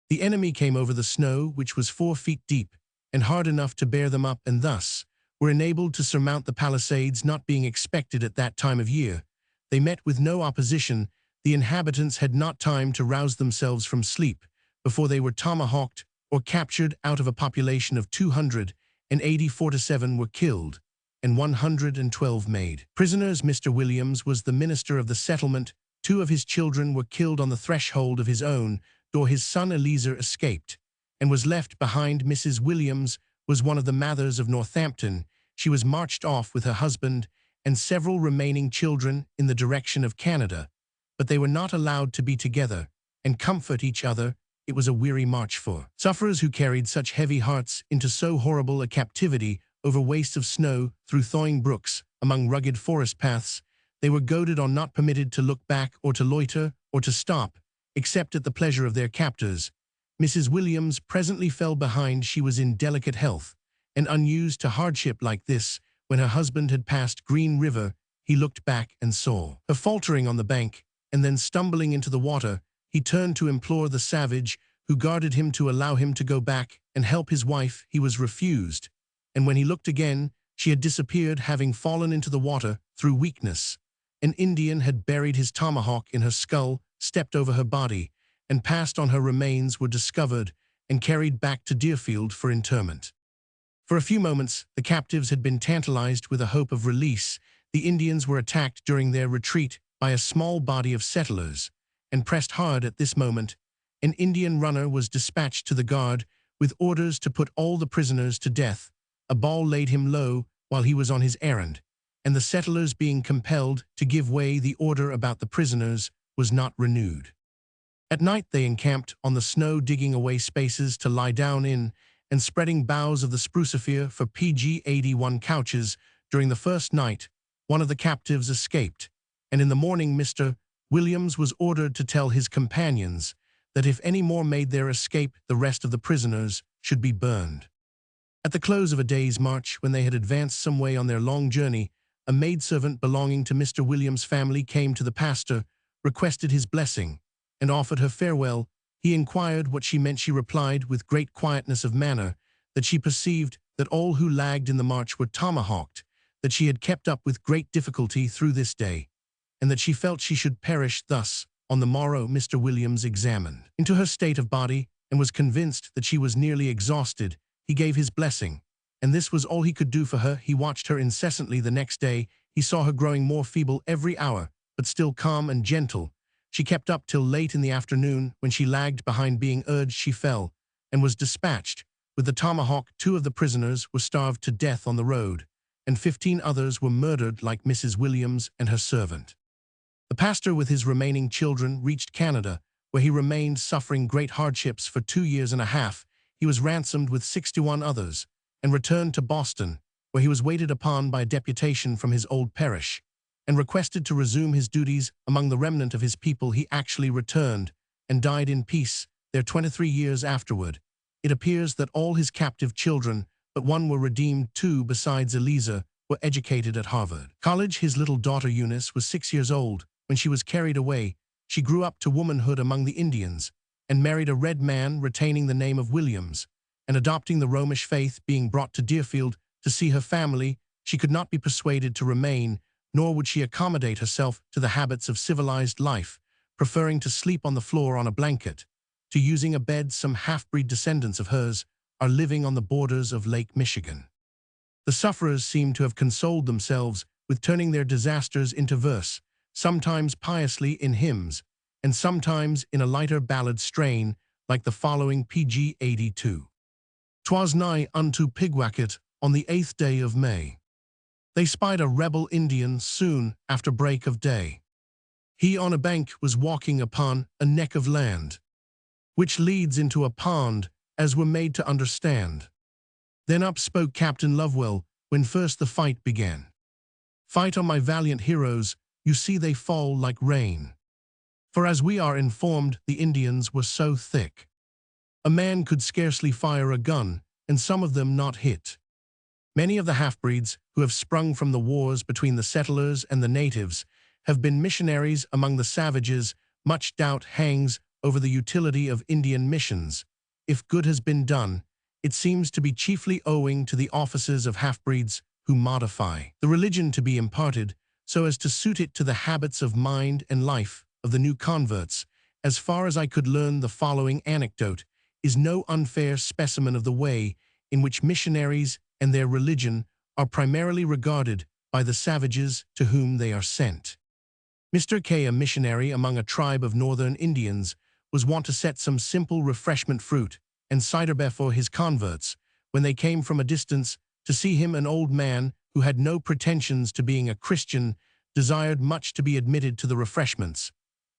The enemy came over the snow, which was 4 feet deep and hard enough to bear them up, and thus were enabled to surmount the palisades. Not being expected at that time of year, they met with no opposition. The inhabitants had not time to rouse themselves from sleep before they were tomahawked or captured. Out of a population of 280, 47 were killed and 112 made prisoners. Mr. Williams was the minister of the settlement. 2 of his children were killed on the threshold of his own door. His son Eliezer escaped and was left behind. Mrs. Williams was one of the Mathers of Northampton. She was marched off with her husband and several remaining children in the direction of Canada, but they were not allowed to be together and comfort each other. It was a weary march for sufferers who carried such heavy hearts into so horrible a captivity, over wastes of snow, through thawing brooks, among rugged forest paths. They were goaded on, not permitted to look back or to loiter or to stop, except at the pleasure of their captors. Mrs. Williams presently fell behind. She was in delicate health and unused to hardship like this. When her husband had passed Green River, he looked back and saw her faltering on the bank, and then stumbling into the water. He turned to implore the savage who guarded him to allow him to go back and help his wife. He was refused, and when he looked again, she had disappeared, having fallen into the water through weakness. An Indian had buried his tomahawk in her skull, stepped over her body, and passed on. Her remains were discovered and carried back to Deerfield for interment. For a few moments, the captives had been tantalized with a hope of release. The Indians were attacked during their retreat by a small body of settlers, and pressed hard at this moment. An Indian runner was dispatched to the guard with orders to put all the prisoners to death. A ball laid him low while he was on his errand, and the settlers, being compelled to give way, the order about the prisoners was not renewed. At night they encamped on the snow, digging away spaces to lie down in, and spreading boughs of the sprucifer for PG 81 couches. During the first night, one of the captives escaped, and in the morning Mr. Williams was ordered to tell his companions that if any more made their escape, the rest of the prisoners should be burned. At the close of a day's march, when they had advanced some way on their long journey, a maidservant belonging to Mr. Williams' family came to the pastor, requested his blessing, and offered her farewell. He inquired what she meant. She replied, with great quietness of manner, that she perceived that all who lagged in the march were tomahawked, that she had kept up with great difficulty through this day, and that she felt she should perish thus. On the morrow Mr. Williams examined into her state of body, and was convinced that she was nearly exhausted. He gave his blessing, and this was all he could do for her. He watched her incessantly the next day. He saw her growing more feeble every hour, but still calm and gentle. She kept up till late in the afternoon. When she lagged behind being urged, she fell, and was dispatched. With the tomahawk, 2 of the prisoners were starved to death on the road, and 15 others were murdered like Mrs. Williams and her servant. The pastor with his remaining children reached Canada, where he remained suffering great hardships for 2 years and a half. He was ransomed with 61 others, and returned to Boston, where he was waited upon by a deputation from his old parish, and requested to resume his duties among the remnant of his people. He actually returned, and died in peace there 23 years afterward. It appears that all his captive children, but 1 were redeemed. 2, besides Eliza, were educated at Harvard College. His little daughter Eunice was 6 years old when she was carried away. She grew up to womanhood among the Indians, and married a red man, retaining the name of Williams, and adopting the Romish faith. Being brought to Deerfield to see her family, she could not be persuaded to remain, nor would she accommodate herself to the habits of civilized life, preferring to sleep on the floor on a blanket, to using a bed. Some half-breed descendants of hers are living on the borders of Lake Michigan. The sufferers seem to have consoled themselves with turning their disasters into verse, sometimes piously in hymns, and sometimes in a lighter ballad strain, like the following pg 82. "'Twas nigh unto Pigwacket on the 8th day of May. They spied a rebel Indian soon after break of day. He on a bank was walking upon a neck of land, which leads into a pond, as were made to understand. Then up spoke Captain Lovewell, when first the fight began. Fight on, my valiant heroes, you see they fall like rain. For as we are informed, the Indians were so thick, a man could scarcely fire a gun, and some of them not hit. Many of the half-breeds, who have sprung from the wars between the settlers and the natives, have been missionaries among the savages. Much doubt hangs over the utility of Indian missions. If good has been done, it seems to be chiefly owing to the offices of half-breeds who modify the religion to be imparted so as to suit it to the habits of mind and life of the new converts. As far as I could learn, the following anecdote is no unfair specimen of the way in which missionaries and their religion are primarily regarded by the savages to whom they are sent. Mr. K, a missionary among a tribe of northern Indians, was wont to set some simple refreshment fruit and cider before his converts when they came from a distance to see him. An old man who had no pretensions to being a Christian desired much to be admitted to the refreshments,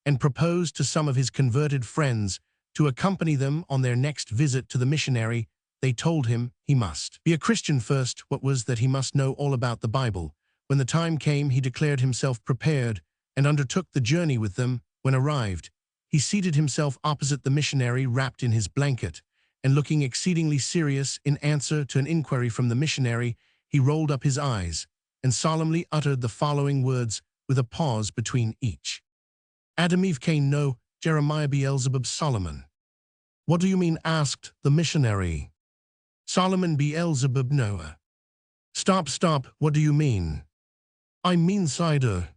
and proposed to some of his converted friends to accompany them on their next visit to the missionary. They told him he must be a Christian first. What was that? He must know all about the Bible. When the time came, he declared himself prepared and undertook the journey with them. When arrived, he seated himself opposite the missionary, wrapped in his blanket, and looking exceedingly serious. In answer to an inquiry from the missionary, he rolled up his eyes and solemnly uttered the following words with a pause between each. "Adam Eve Cain no, Jeremiah Beelzebub Solomon." "What do you mean?" asked the missionary. "Solomon Beelzebub Noah." Stop, what do you mean?" "I mean cider."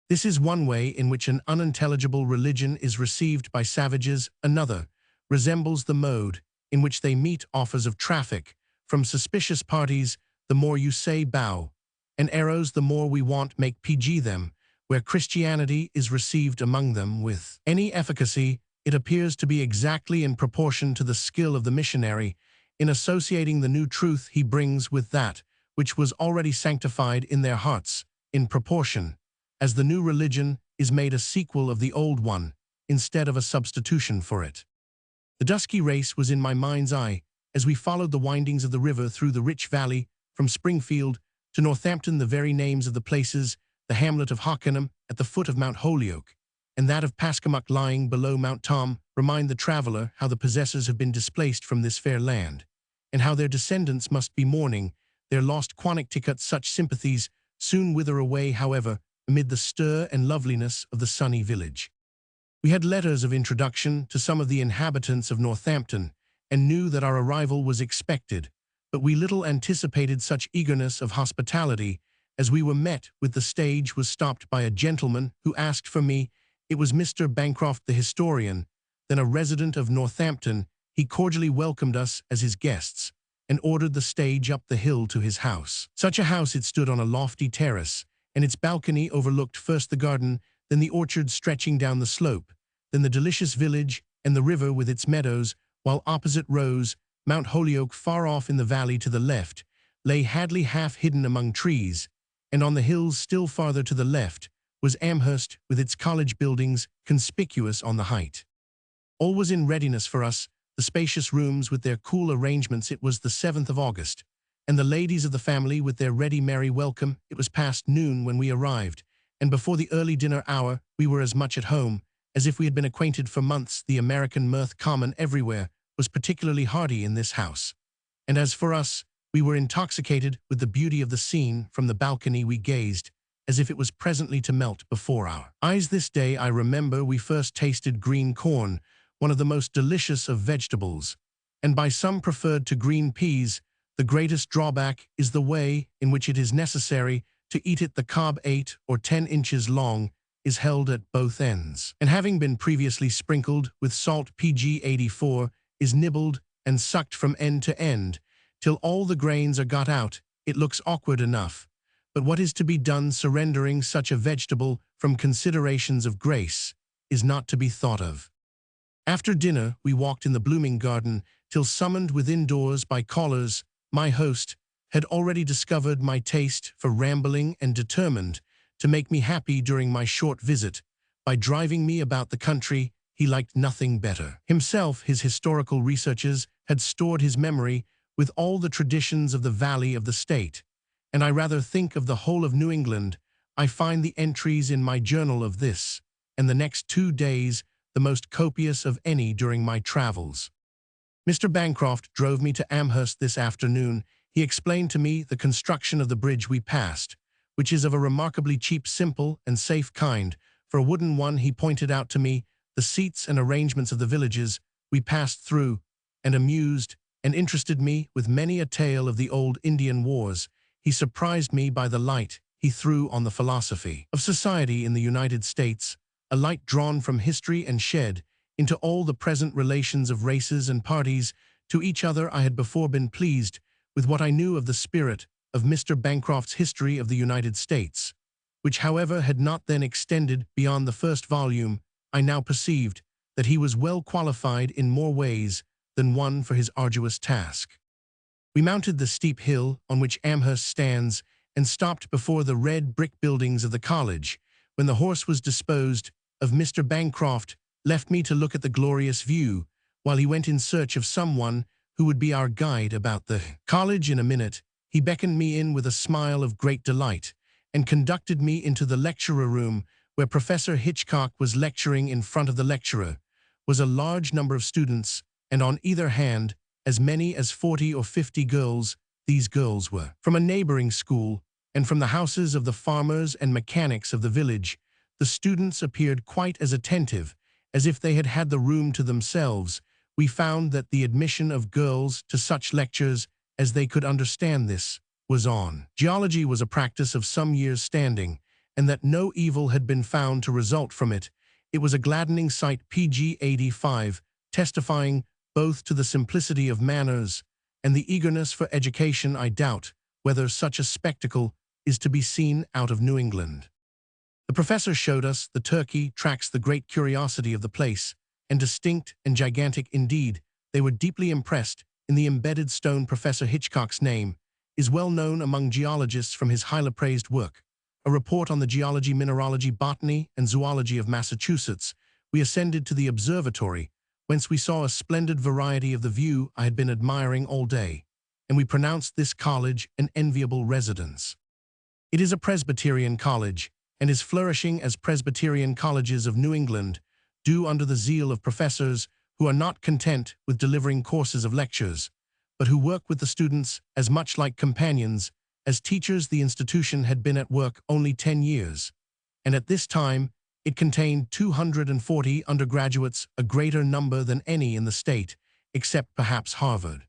This is one way in which an unintelligible religion is received by savages. Another resembles the mode in which they meet offers of traffic from suspicious parties. The more you say bow, and arrows the more we want make pg them. Where Christianity is received among them with any efficacy, it appears to be exactly in proportion to the skill of the missionary in associating the new truth he brings with that which was already sanctified in their hearts, in proportion as the new religion is made a sequel of the old one, instead of a substitution for it. The dusky race was in my mind's eye as we followed the windings of the river through the rich valley, from Springfield to Northampton. The very names of the places, the hamlet of Hockenham at the foot of Mount Holyoke, and that of Pascomack lying below Mount Tom, remind the traveler how the possessors have been displaced from this fair land, and how their descendants must be mourning their lost Quonnecticut. Such sympathies soon wither away, however, amid the stir and loveliness of the sunny village. We had letters of introduction to some of the inhabitants of Northampton, and knew that our arrival was expected, but we little anticipated such eagerness of hospitality. As we were met with, the stage was stopped by a gentleman who asked for me. It was Mr. Bancroft, the historian, then a resident of Northampton. He cordially welcomed us as his guests and ordered the stage up the hill to his house. Such a house it stood on a lofty terrace, and its balcony overlooked first the garden, then the orchard stretching down the slope, then the delicious village and the river with its meadows, while opposite rose Mount Holyoke. Far off in the valley to the left lay Hadley, half hidden among trees, and on the hills still farther to the left was Amherst with its college buildings conspicuous on the height. All was in readiness for us, the spacious rooms with their cool arrangements. It was the 7th of August, and the ladies of the family with their ready merry welcome. It was past noon when we arrived, and before the early dinner hour we were as much at home as if we had been acquainted for months. The American mirth, common everywhere, was particularly hearty in this house, and as for us, we were intoxicated with the beauty of the scene. From the balcony we gazed as if it was presently to melt before our eyes. This day, I remember, we first tasted green corn, one of the most delicious of vegetables, and by some preferred to green peas. The greatest drawback is the way in which it is necessary to eat it. The cob, 8 or 10 inches long, is held at both ends, and having been previously sprinkled with salt, pg 84, is nibbled and sucked from end to end till all the grains are got out. It looks awkward enough, but what is to be done? Surrendering such a vegetable from considerations of grace is not to be thought of. After dinner we walked in the blooming garden till summoned within doors by callers. My host had already discovered my taste for rambling and determined to make me happy during my short visit by driving me about the country. He liked nothing better. Himself, his historical researches had stored his memory with all the traditions of the valley of the state, and I rather think of the whole of New England. I find the entries in my journal of this and the next 2 days the most copious of any during my travels. Mr. Bancroft drove me to Amherst this afternoon. He explained to me the construction of the bridge we passed, which is of a remarkably cheap, simple, and safe kind. For a wooden one, he pointed out to me the seats and arrangements of the villages we passed through, and amused and interested me with many a tale of the old Indian wars. He surprised me by the light he threw on the philosophy of society in the United States, a light drawn from history and shed into all the present relations of races and parties to each other. I had before been pleased with what I knew of the spirit of Mr. Bancroft's History of the United States, which, however, had not then extended beyond the first volume. I now perceived that he was well qualified in more ways than one for his arduous task. We mounted the steep hill on which Amherst stands and stopped before the red brick buildings of the college. When the horse was disposed of, Mr. Bancroft left me to look at the glorious view, while he went in search of someone who would be our guide about the college. In a minute, he beckoned me in with a smile of great delight, and conducted me into the lecturer room, where Professor Hitchcock was lecturing. In front of the lecturer was a large number of students, and on either hand as many as 40 or 50 girls. These girls were from a neighboring school, and from the houses of the farmers and mechanics of the village. The students appeared quite as attentive as if they had had the room to themselves. We found that the admission of girls to such lectures as they could understand this was on. Geology was a practice of some years' standing, and that no evil had been found to result from it. It was a gladdening sight. pg 85, testifying both to the simplicity of manners and the eagerness for education. I doubt whether such a spectacle is to be seen out of New England. The professor showed us the turkey tracks, the great curiosity of the place, and distinct and gigantic indeed. They were deeply impressed in the embedded stone. Professor Hitchcock's name is well known among geologists from his highly praised work, A Report on the Geology, Mineralogy, Botany, and Zoology of Massachusetts. We ascended to the observatory, whence we saw a splendid variety of the view I had been admiring all day, and we pronounced this college an enviable residence. It is a Presbyterian college, and is flourishing as Presbyterian colleges of New England do, under the zeal of professors who are not content with delivering courses of lectures, but who work with the students as much like companions as teachers. The institution had been at work only 10 years, and at this time it contained 240 undergraduates, a greater number than any in the state, except perhaps Harvard.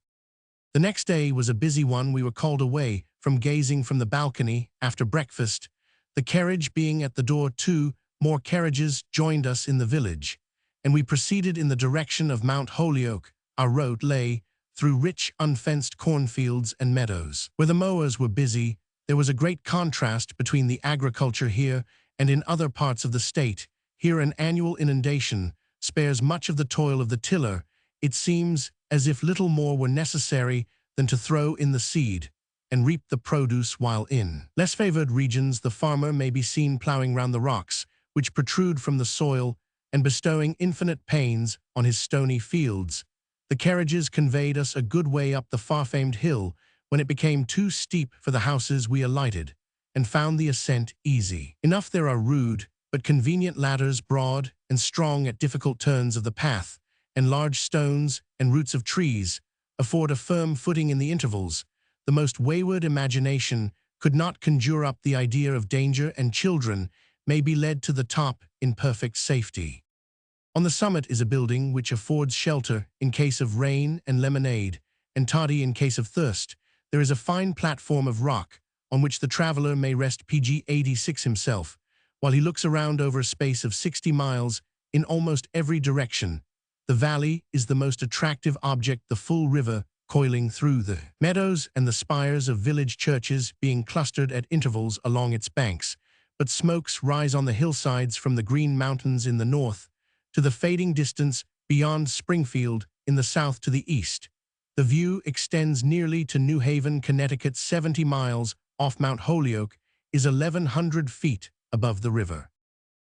The next day was a busy one. We were called away from gazing from the balcony after breakfast. The carriage being at the door, 2 more carriages joined us in the village, and we proceeded in the direction of Mount Holyoke. Our road lay through rich, unfenced cornfields and meadows. Where the mowers were busy, there was a great contrast between the agriculture here and in other parts of the state. Here an annual inundation spares much of the toil of the tiller. It seems as if little more were necessary than to throw in the seed and reap the produce, while in less favored regions the farmer may be seen plowing round the rocks which protrude from the soil and bestowing infinite pains on his stony fields. The carriages conveyed us a good way up the far-famed hill. When it became too steep for the houses, we alighted and found the ascent easy enough. There are rude but convenient ladders, broad and strong at difficult turns of the path, and large stones and roots of trees afford a firm footing in the intervals. The most wayward imagination could not conjure up the idea of danger, and children may be led to the top in perfect safety. On the summit is a building which affords shelter in case of rain and lemonade, and toddy in case of thirst. There is a fine platform of rock on which the traveler may rest pg 86 himself, while he looks around over a space of 60 miles in almost every direction. The valley is the most attractive object, the full river coiling through the meadows and the spires of village churches being clustered at intervals along its banks, but smokes rise on the hillsides from the Green Mountains in the north to the fading distance beyond Springfield in the south to the east. The view extends nearly to New Haven, Connecticut. 70 miles off Mount Holyoke is 1,100 feet above the river.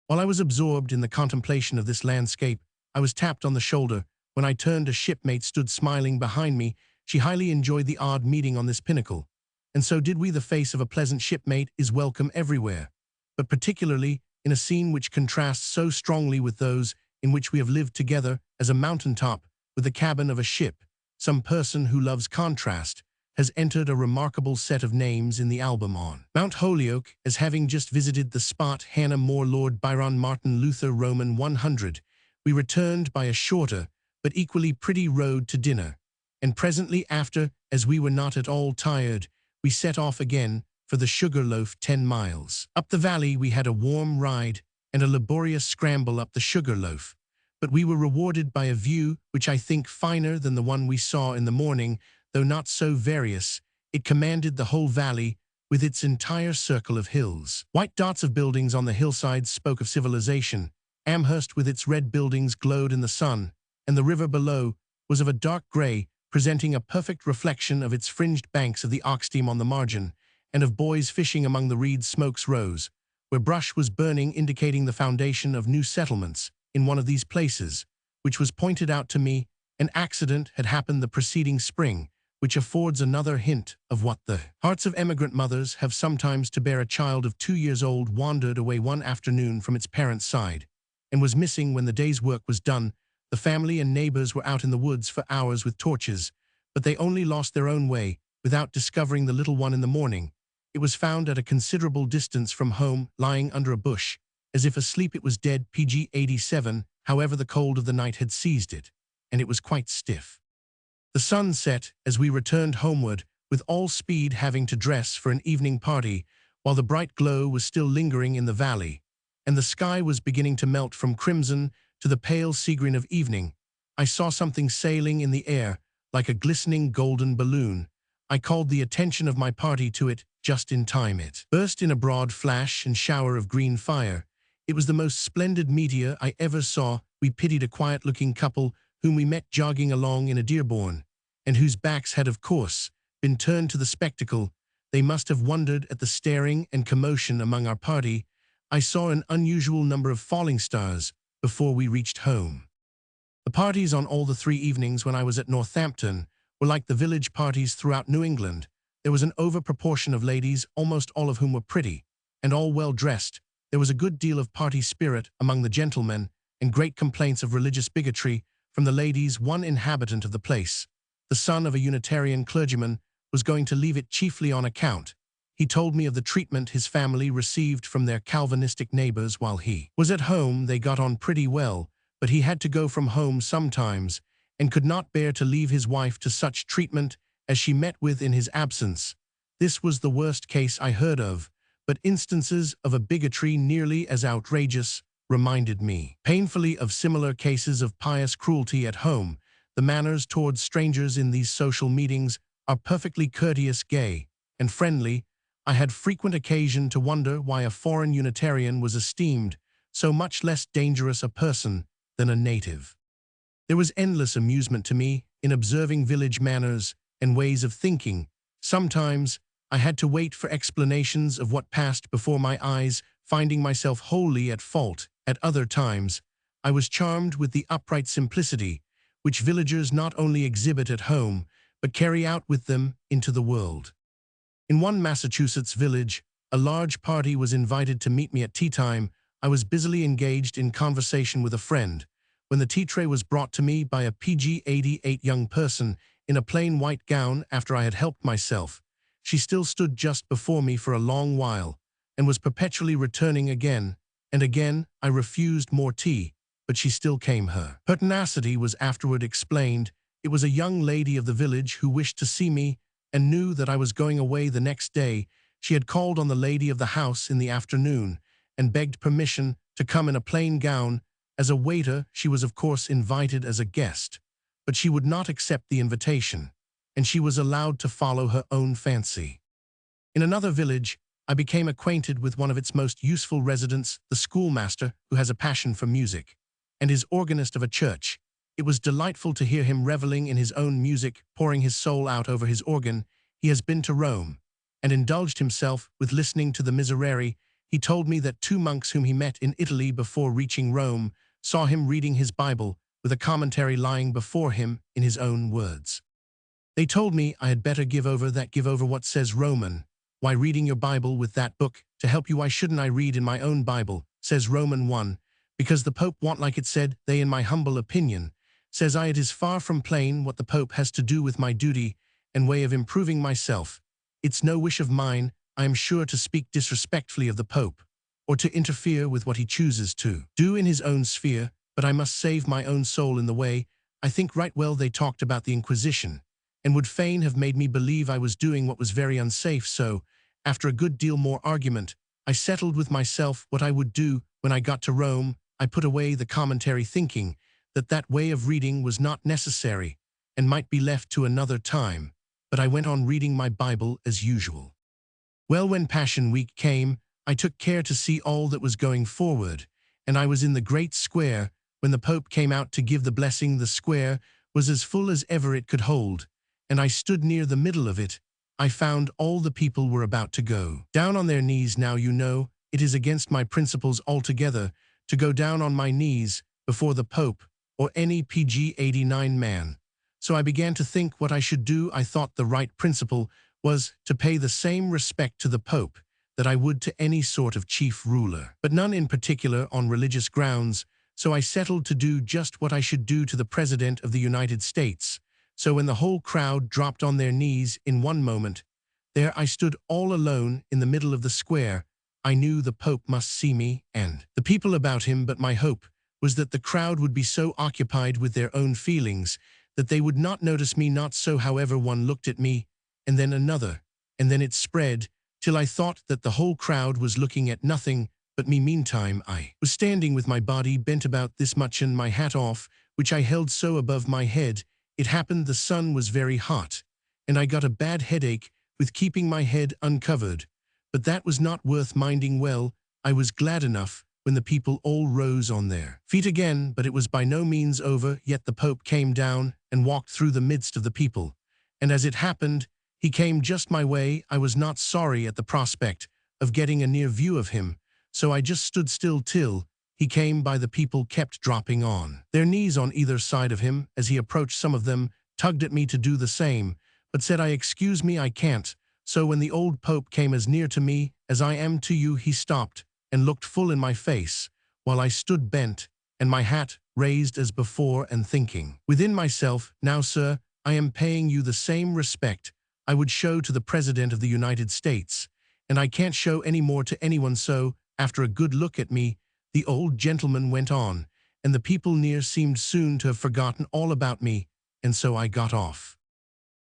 While I was absorbed in the contemplation of this landscape, I was tapped on the shoulder. When I turned, a shipmate stood smiling behind me. She highly enjoyed the odd meeting on this pinnacle, and so did we. The face of a pleasant shipmate is welcome everywhere, but particularly in a scene which contrasts so strongly with those in which we have lived together as a mountaintop with the cabin of a ship. Some person who loves contrast has entered a remarkable set of names in the album on Mount Holyoke as having just visited the spot. Hannah More, Lord Byron, Martin Luther, Roman 100. We returned by a shorter but equally pretty road to dinner, and presently after, as we were not at all tired, we set off again for the Sugarloaf. 10 miles up the valley. We had a warm ride and a laborious scramble up the Sugarloaf, but we were rewarded by a view which I think finer than the one we saw in the morning, though not so various. It commanded the whole valley with its entire circle of hills. White dots of buildings on the hillsides spoke of civilization. Amherst with its red buildings glowed in the sun, and the river below was of a dark gray, presenting a perfect reflection of its fringed banks, of the oxteam on the margin, and of boys fishing among the reeds. Smokes rose where brush was burning, indicating the foundation of new settlements. In one of these places, which was pointed out to me, an accident had happened the preceding spring, which affords another hint of what the hearts of emigrant mothers have sometimes to bear. A child of 2 years old wandered away one afternoon from its parents' side, and was missing when the day's work was done. The family and neighbors were out in the woods for hours with torches, but they only lost their own way without discovering the little one. In the morning, it was found at a considerable distance from home, lying under a bush, as if asleep. It was dead. pg 87. However, the cold of the night had seized it, and it was quite stiff. The sun set as we returned homeward, with all speed, having to dress for an evening party, while the bright glow was still lingering in the valley, and the sky was beginning to melt from crimson to the pale sea-green of evening. I saw something sailing in the air like a glistening golden balloon. I called the attention of my party to it just in time. It burst in a broad flash and shower of green fire. It was the most splendid meteor I ever saw. We pitied a quiet-looking couple whom we met jogging along in a Dearborn, and whose backs had, of course, been turned to the spectacle. They must have wondered at the staring and commotion among our party. I saw an unusual number of falling stars before we reached home. The parties on all the 3 evenings when I was at Northampton were like the village parties throughout New England. There was an over-proportion of ladies, almost all of whom were pretty, and all well-dressed. There was a good deal of party spirit among the gentlemen, and great complaints of religious bigotry from the ladies. One inhabitant of the place, the son of a Unitarian clergyman, was going to leave it chiefly on account. He told me of the treatment his family received from their Calvinistic neighbors while he was at home. They got on pretty well, but he had to go from home sometimes, and could not bear to leave his wife to such treatment, as she met with in his absence. This was the worst case I heard of, but instances of a bigotry nearly as outrageous reminded me painfully of similar cases of pious cruelty at home. The manners towards strangers in these social meetings are perfectly courteous, gay, and friendly. I had frequent occasion to wonder why a foreign Unitarian was esteemed so much less dangerous a person than a native. There was endless amusement to me in observing village manners and ways of thinking. Sometimes I had to wait for explanations of what passed before my eyes, finding myself wholly at fault. At other times, I was charmed with the upright simplicity which villagers not only exhibit at home, but carry out with them into the world. In one Massachusetts village, a large party was invited to meet me at tea time. I was busily engaged in conversation with a friend, when the tea tray was brought to me by a PG-88 young person in a plain white gown. After I had helped myself, she still stood just before me for a long while, and was perpetually returning again, and again. I refused more tea, but she still came. Her pertinacity was afterward explained. It was a young lady of the village who wished to see me, and knew that I was going away the next day. She had called on the lady of the house in the afternoon, and begged permission to come in a plain gown. As a waiter, she was of course invited as a guest, but she would not accept the invitation, and she was allowed to follow her own fancy. In another village, I became acquainted with one of its most useful residents, the schoolmaster, who has a passion for music, and is organist of a church. It was delightful to hear him reveling in his own music, pouring his soul out over his organ. He has been to Rome, and indulged himself with listening to the Miserere. He told me that 2 monks whom he met in Italy before reaching Rome saw him reading his Bible, with a commentary lying before him in his own words. They told me I had better give over what says Roman. Why, reading your Bible with that book to help you, why shouldn't I read in my own Bible, says Roman 1, because the Pope want like it said. They, in my humble opinion, says I, it is far from plain what the Pope has to do with my duty and way of improving myself. It's no wish of mine, I am sure, to speak disrespectfully of the Pope, or to interfere with what he chooses to do in his own sphere, but I must save my own soul in the way. I think right well they talked about the Inquisition, and would fain have made me believe I was doing what was very unsafe, so, after a good deal more argument, I settled with myself what I would do. When I got to Rome, I put away the commentary, thinking that way of reading was not necessary, and might be left to another time, but I went on reading my Bible as usual. Well, when Passion Week came, I took care to see all that was going forward, and I was in the great square when the Pope came out to give the blessing. The square was as full as ever it could hold, and I stood near the middle of it. I found all the people were about to go down on their knees. Now, you know, it is against my principles altogether to go down on my knees before the Pope or any PG-89 man. So I began to think what I should do. I thought the right principle was to pay the same respect to the Pope that I would to any sort of chief ruler, but none in particular on religious grounds. So I settled to do just what I should do to the President of the United States. So when the whole crowd dropped on their knees in one moment, there I stood all alone in the middle of the square. I knew the Pope must see me and the people about him, but my hope was that the crowd would be so occupied with their own feelings that they would not notice me. Not so, however. One looked at me, and then another, and then it spread, till I thought that the whole crowd was looking at nothing but me. Meantime, I was standing with my body bent about this much and my hat off, which I held so above my head. It happened the sun was very hot, and I got a bad headache with keeping my head uncovered, but that was not worth minding. Well, I was glad enough when the people all rose on their feet again, but it was by no means over yet. The Pope came down and walked through the midst of the people, and as it happened, he came just my way. I was not sorry at the prospect of getting a near view of him, so I just stood still till he came by. The people kept dropping on their knees on either side of him. As he approached, some of them tugged at me to do the same, but said, excuse me, I can't. So when the old Pope came as near to me as I am to you, he stopped and looked full in my face, while I stood bent and my hat raised as before, and thinking within myself, now, sir, I am paying you the same respect I would show to the President of the United States, and I can't show any more to anyone. So, after a good look at me, the old gentleman went on, and the people near seemed soon to have forgotten all about me, and so I got off.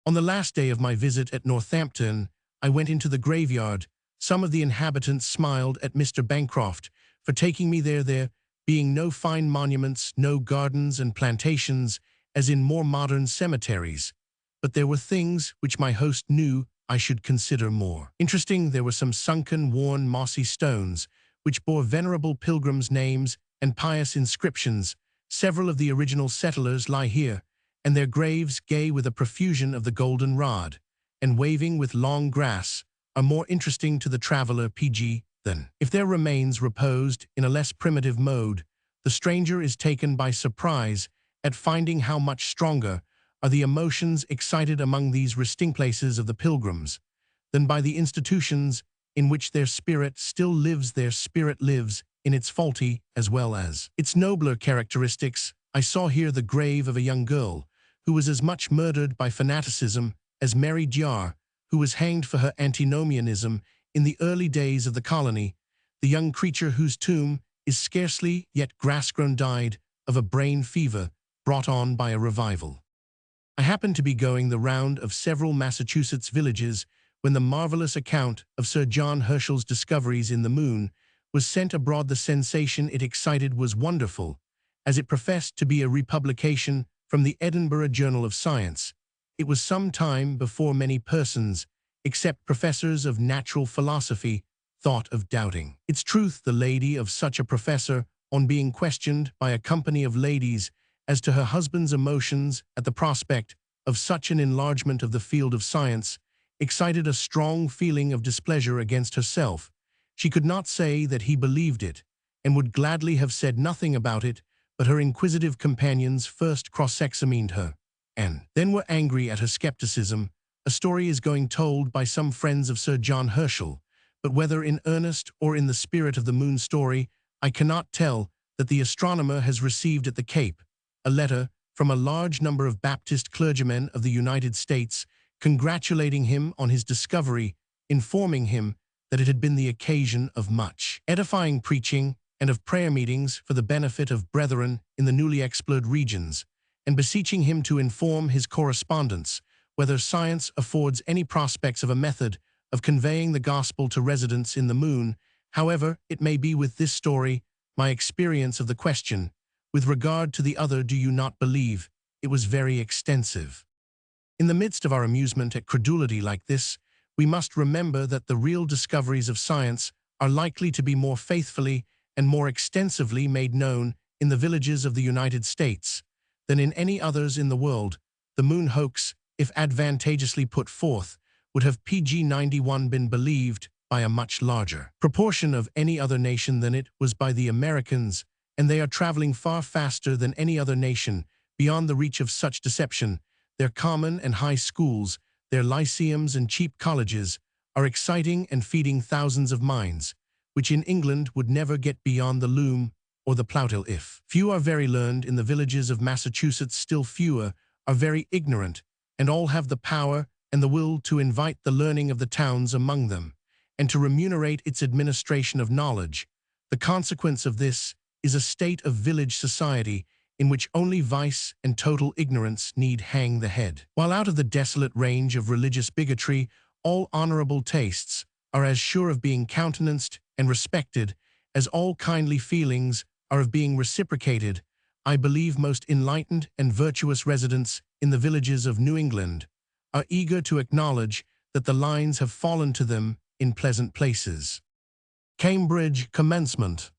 On the last day of my visit at Northampton, I went into the graveyard. Some of the inhabitants smiled at Mr. Bancroft for taking me there being no fine monuments, no gardens and plantations, as in more modern cemeteries. But there were things which my host knew I should consider more interesting. There were some sunken, worn, mossy stones, which bore venerable pilgrims' names and pious inscriptions. Several of the original settlers lie here, and their graves, gay with a profusion of the golden-rod, and waving with long grass, are more interesting to the traveler PG than, if their remains reposed in a less primitive mode, the stranger is taken by surprise at finding how much stronger are the emotions excited among these resting places of the pilgrims than by the institutions in which their spirit still lives. Their spirit lives in its faulty as well as its nobler characteristics. I saw here the grave of a young girl who was as much murdered by fanaticism as Mary Jar, who was hanged for her antinomianism in the early days of the colony, the young creature whose tomb is scarcely yet grass-grown, died of a brain fever brought on by a revival. I happened to be going the round of several Massachusetts villages when the marvelous account of Sir John Herschel's discoveries in the moon was sent abroad. The sensation it excited was wonderful, as it professed to be a republication from the Edinburgh Journal of Science. It was some time before many persons, except professors of natural philosophy, thought of doubting its truth. The lady of such a professor, on being questioned by a company of ladies as to her husband's emotions at the prospect of such an enlargement of the field of science, excited a strong feeling of displeasure against herself. She could not say that he believed it, and would gladly have said nothing about it, but her inquisitive companions first cross-examined her, and then were angry at her skepticism. A story is going told by some friends of Sir John Herschel, but whether in earnest or in the spirit of the moon story, I cannot tell, that the astronomer has received at the Cape a letter from a large number of Baptist clergymen of the United States, congratulating him on his discovery, informing him that it had been the occasion of much edifying preaching and of prayer meetings for the benefit of brethren in the newly explored regions, and beseeching him to inform his correspondents whether science affords any prospects of a method of conveying the gospel to residents in the moon. However it may be with this story, my experience of the question, with regard to the other, do you not believe, it was very extensive. In the midst of our amusement at credulity like this, we must remember that the real discoveries of science are likely to be more faithfully and more extensively made known in the villages of the United States than in any others in the world. The moon hoax, if advantageously put forth, would have PG-91 been believed by a much larger proportion of any other nation than it was by the Americans, and they are traveling far faster than any other nation beyond the reach of such deception. Their common and high schools, their lyceums and cheap colleges, are exciting and feeding thousands of minds, which in England would never get beyond the loom or the ploughtail. If few are very learned in the villages of Massachusetts, still fewer are very ignorant, and all have the power and the will to invite the learning of the towns among them, and to remunerate its administration of knowledge. The consequence of this is a state of village society in which only vice and total ignorance need hang the head. While out of the desolate range of religious bigotry, all honorable tastes are as sure of being countenanced and respected as all kindly feelings are of being reciprocated, I believe most enlightened and virtuous residents in the villages of New England are eager to acknowledge that the lines have fallen to them in pleasant places. Cambridge commencement.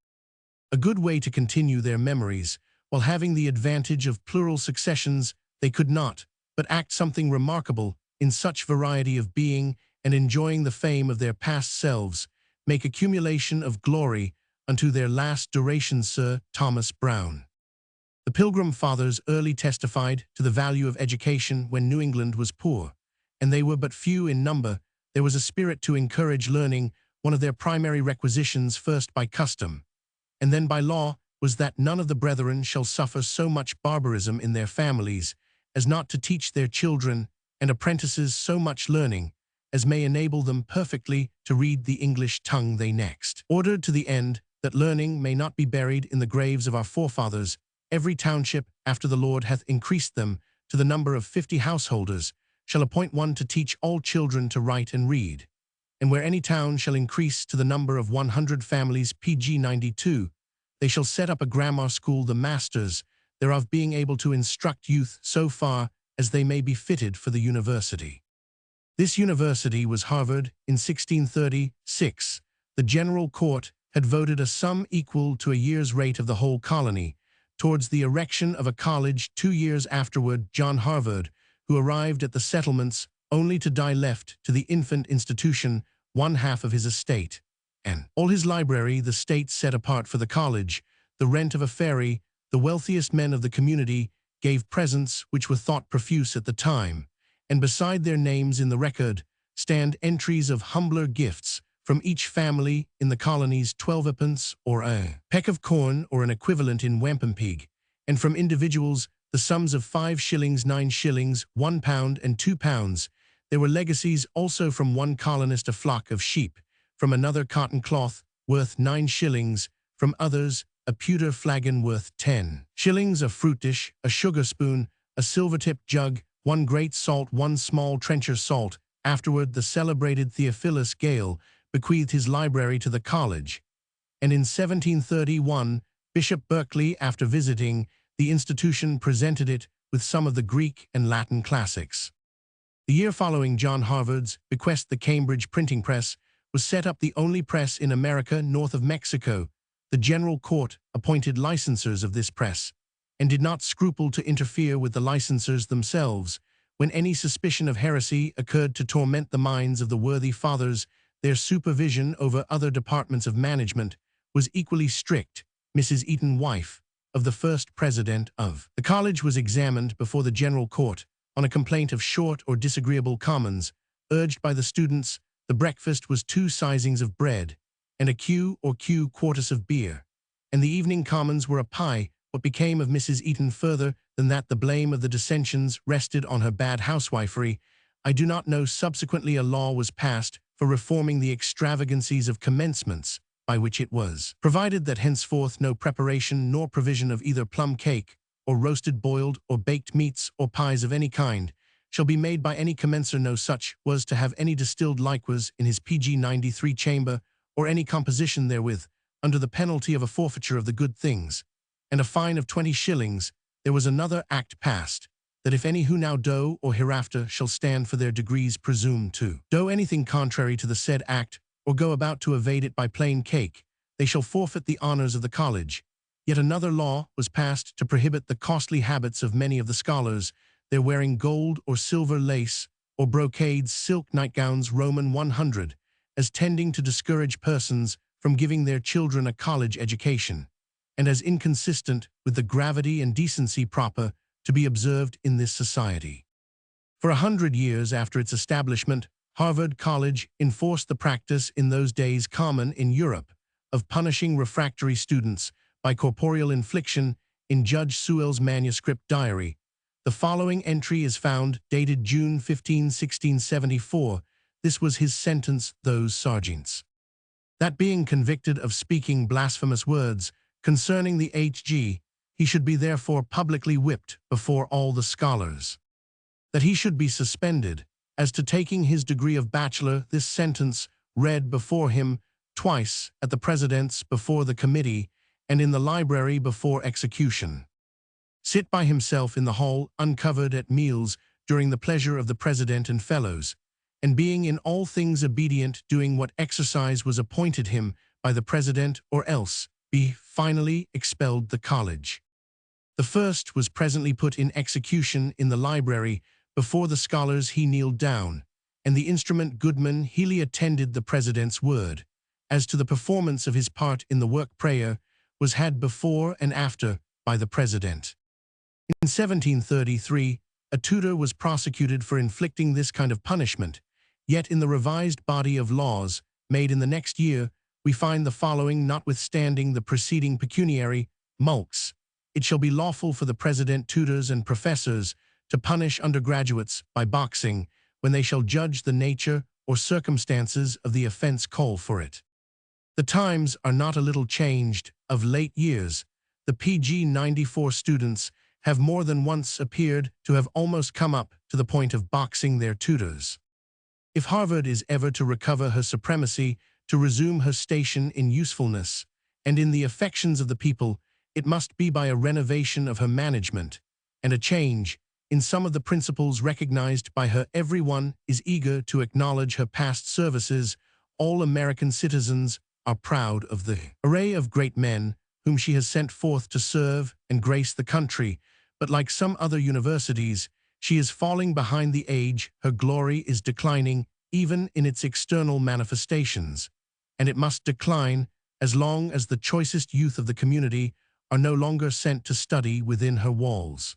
A good way to continue their memories, while having the advantage of plural successions. They could not but act something remarkable in such variety of being, and enjoying the fame of their past selves, make accumulation of glory unto their last duration. Sir Thomas Browne. The Pilgrim Fathers early testified to the value of education when New England was poor, and they were but few in number. There was a spirit to encourage learning. One of their primary requisitions, first by custom, and then by law, was that none of the brethren shall suffer so much barbarism in their families as not to teach their children and apprentices so much learning as may enable them perfectly to read the English tongue. They next ordered, to the end that learning may not be buried in the graves of our forefathers, every township, after the Lord hath increased them to the number of 50 householders, shall appoint one to teach all children to write and read. And where any town shall increase to the number of 100 families pg 92, they shall set up a grammar school, the masters thereof being able to instruct youth so far as they may be fitted for the university. This university was Harvard in 1636. The General Court had voted a sum equal to a year's rate of the whole colony towards the erection of a college. 2 years afterward, John Harvard, who arrived at the settlements only to die, left to the infant institution 1/2 of his estate, and all his library the state set apart for the college, the rent of a ferry. The wealthiest men of the community gave presents which were thought profuse at the time, and beside their names in the record stand entries of humbler gifts from each family in the colonies, 12 or a peck of corn or an equivalent in wampum-pig, and from individuals the sums of 5 shillings, 9 shillings, 1 pound, and 2 pounds. There were legacies also from one colonist, a flock of sheep, from another cotton cloth worth 9 shillings, from others a pewter flagon worth 10 shillings, a fruit dish, a sugar spoon, a silver-tipped jug, 1 great salt, 1 small trencher salt. Afterward the celebrated Theophilus Gale bequeathed his library to the college, and in 1731 Bishop Berkeley, after visiting the institution, presented it with some of the Greek and Latin classics. The year following John Harvard's bequest, the Cambridge printing press was set up, the only press in America north of Mexico. The General Court appointed licensors of this press, and did not scruple to interfere with the licensors themselves when any suspicion of heresy occurred, to torment the minds of the worthy fathers. Their supervision over other departments of management was equally strict. Mrs. Eaton, wife of the first president of the college, was examined before the General Court on a complaint of short or disagreeable commons urged by the students. The breakfast was 2 sizings of bread and a Q quarters of beer, and the evening commons were a pie. What became of Mrs. Eaton further than that the blame of the dissensions rested on her bad housewifery, I do not know. Subsequently a law was passed for reforming the extravagancies of commencements, by which it was provided that henceforth no preparation nor provision of either plum cake, or roasted, boiled, or baked meats, or pies of any kind, shall be made by any commencer. No such was to have any distilled liquors in his pg 93 chamber, or any composition therewith, under the penalty of a forfeiture of the good things, and a fine of 20 shillings. There was another act passed, that if any who now do or hereafter shall stand for their degrees presume to do anything contrary to the said act, or go about to evade it by plain cake, they shall forfeit the honors of the college. Yet another law was passed to prohibit the costly habits of many of the scholars, their wearing gold or silver lace, or brocades, silk nightgowns, Roman 100, as tending to discourage persons from giving their children a college education, and as inconsistent with the gravity and decency proper to be observed in this society. For 100 years after its establishment, Harvard College enforced the practice in those days common in Europe of punishing refractory students by corporeal infliction. In Judge Sewell's manuscript diary, the following entry is found, dated June 15, 1674. This was his sentence: those sergeants that being convicted of speaking blasphemous words concerning the H.G., he should be therefore publicly whipped before all the scholars, that he should be suspended. As to taking his degree of bachelor, this sentence read before him twice, at the President's, before the committee, and in the library before execution. Sit by himself in the hall, uncovered at meals, during the pleasure of the President and fellows, and being in all things obedient, doing what exercise was appointed him by the President, or else be finally expelled the college. The first was presently put in execution in the library. Before the scholars he kneeled down, and the instrument Goodman Healy attended the President's word. As to the performance of his part in the work, prayer was had before and after by the President. In 1733, a tutor was prosecuted for inflicting this kind of punishment, yet in the revised body of laws made in the next year, we find the following: notwithstanding the preceding pecuniary mulcts, it shall be lawful for the President, tutors, and professors to punish undergraduates by boxing, when they shall judge the nature or circumstances of the offense call for it. The times are not a little changed of late years. The PG 94 students have more than once appeared to have almost come up to the point of boxing their tutors. If Harvard is ever to recover her supremacy, to resume her station in usefulness and in the affections of the people, it must be by a renovation of her management and a change in some of the principles recognized by her. Everyone is eager to acknowledge her past services. All American citizens are proud of the array of great men whom she has sent forth to serve and grace the country, but like some other universities, she is falling behind the age. Her glory is declining even in its external manifestations, and it must decline as long as the choicest youth of the community are no longer sent to study within her walls.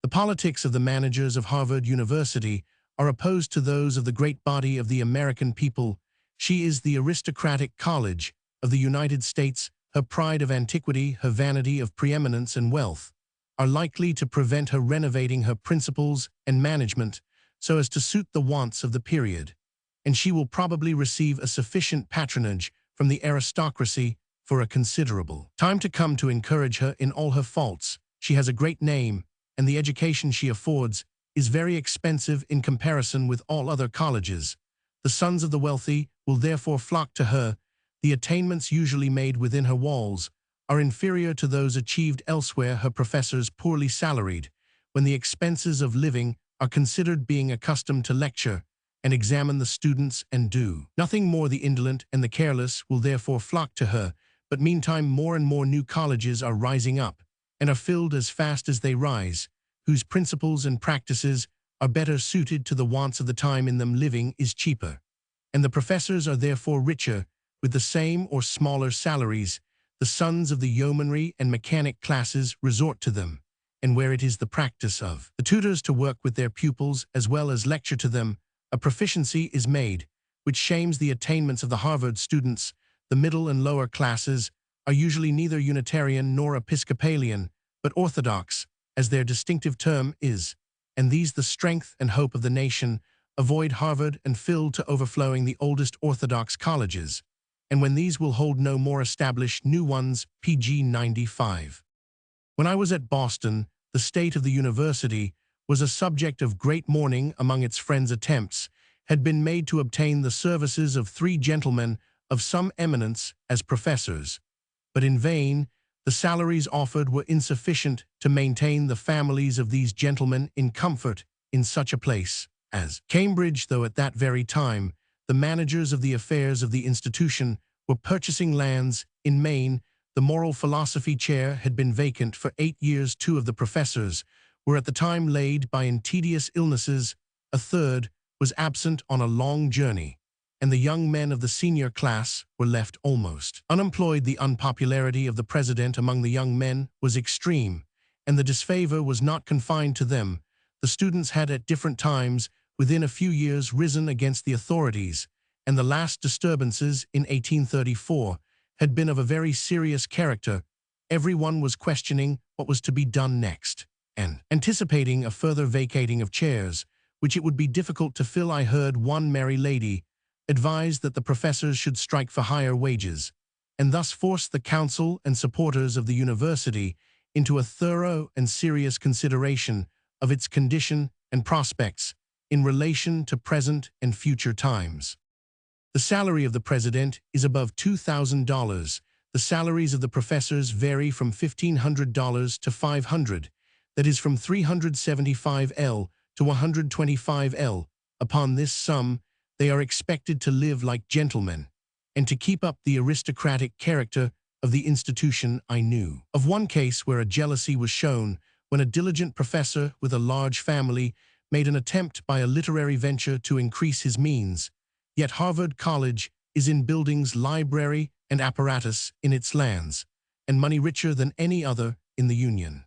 The politics of the managers of Harvard University are opposed to those of the great body of the American people. She is the aristocratic college of the United States. Her pride of antiquity, her vanity of preeminence and wealth, are likely to prevent her renovating her principles and management so as to suit the wants of the period, and she will probably receive a sufficient patronage from the aristocracy for a considerable time to come to encourage her in all her faults. She has a great name, and the education she affords is very expensive in comparison with all other colleges. The sons of the wealthy will therefore flock to her. The attainments usually made within her walls are inferior to those achieved elsewhere. Her professors, poorly salaried, when the expenses of living are considered, being accustomed to lecture and examine the students and do nothing more. The indolent and the careless will therefore flock to her, but meantime more and more new colleges are rising up and are filled as fast as they rise, whose principles and practices are better suited to the wants of the time. In them living is cheaper, and the professors are therefore richer. With the same or smaller salaries, the sons of the yeomanry and mechanic classes resort to them, and where it is the practice of the tutors to work with their pupils as well as lecture to them, a proficiency is made, which shames the attainments of the Harvard students. The middle and lower classes are usually neither Unitarian nor Episcopalian, but Orthodox, as their distinctive term is, and these, the strength and hope of the nation, avoid Harvard and fill to overflowing the oldest Orthodox colleges, and when these will hold no more, establish new ones. Pg 95. When I was at Boston, the state of the university was a subject of great mourning among its friends. Attempts had been made to obtain the services of 3 gentlemen of some eminence as professors, but in vain. The salaries offered were insufficient to maintain the families of these gentlemen in comfort in such a place as Cambridge, though at that very time the managers of the affairs of the institution were purchasing lands in Maine. The moral philosophy chair had been vacant for 8 years. 2 of the professors were at the time laid by in tedious illnesses. A third was absent on a long journey, and the young men of the senior class were left almost unemployed. The unpopularity of the president among the young men was extreme, and the disfavor was not confined to them. The students had at different times within a few years risen against the authorities, and the last disturbances in 1834 had been of a very serious character. Everyone was questioning what was to be done next, and anticipating a further vacating of chairs, which it would be difficult to fill. I heard one merry lady advised that the professors should strike for higher wages, and thus force the council and supporters of the university into a thorough and serious consideration of its condition and prospects in relation to present and future times. The salary of the president is above $2,000. The salaries of the professors vary from $1,500 to $500, that is from $375 to $125. Upon this sum, they are expected to live like gentlemen, and to keep up the aristocratic character of the institution. I knew of one case where a jealousy was shown when a diligent professor with a large family made an attempt by a literary venture to increase his means. Yet Harvard College is in buildings, library, and apparatus in its lands, and money richer than any other in the Union.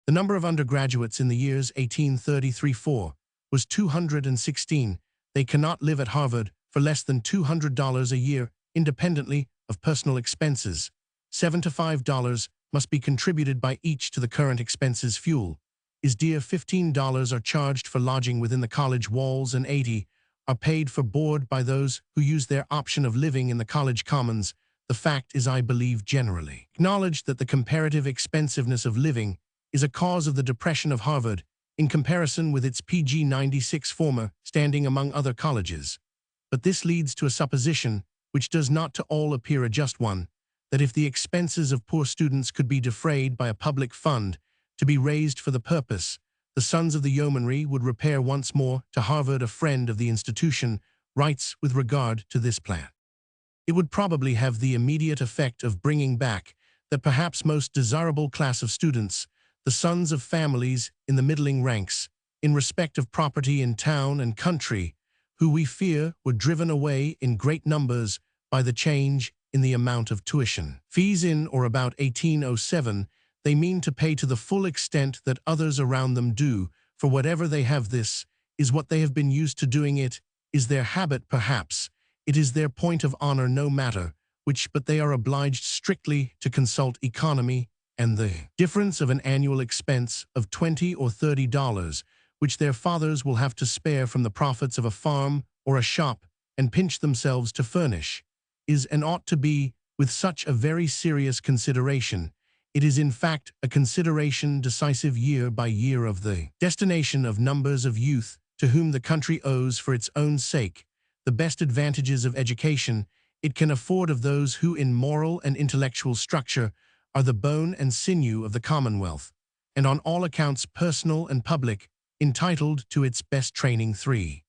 The number of undergraduates in the years 1833-4 was 216. They cannot live at Harvard for less than $200 a year, independently of personal expenses. $7 to $5 must be contributed by each to the current expenses. Fuel is dear. $15 are charged for lodging within the college walls, and $80 are paid for board by those who use their option of living in the college commons. The fact is, I believe, generally acknowledged that the comparative expensiveness of living is a cause of the depression of Harvard in comparison with its PG 96 former standing among other colleges. But this leads to a supposition, which does not to all appear a just one, that if the expenses of poor students could be defrayed by a public fund to be raised for the purpose, the sons of the yeomanry would repair once more to Harvard. A friend of the institution writes with regard to this plan. It would probably have the immediate effect of bringing back that perhaps most desirable class of students, the sons of families in the middling ranks, in respect of property in town and country, who we fear were driven away in great numbers by the change in the amount of tuition. Fees in or about 1807 they mean to pay to the full extent that others around them do, for whatever they have this is what they have been used to doing, it is their habit perhaps, it is their point of honor no matter, which but they are obliged strictly to consult economy and the difference of an annual expense of $20 or $30, which their fathers will have to spare from the profits of a farm or a shop and pinch themselves to furnish, is and ought to be, with such a very serious consideration. It is in fact a consideration decisive year by year of the destination of numbers of youth to whom the country owes for its own sake the best advantages of education it can afford of those who in moral and intellectual structure are the bone and sinew of the Commonwealth, and on all accounts personal and public, entitled to its best training. 3.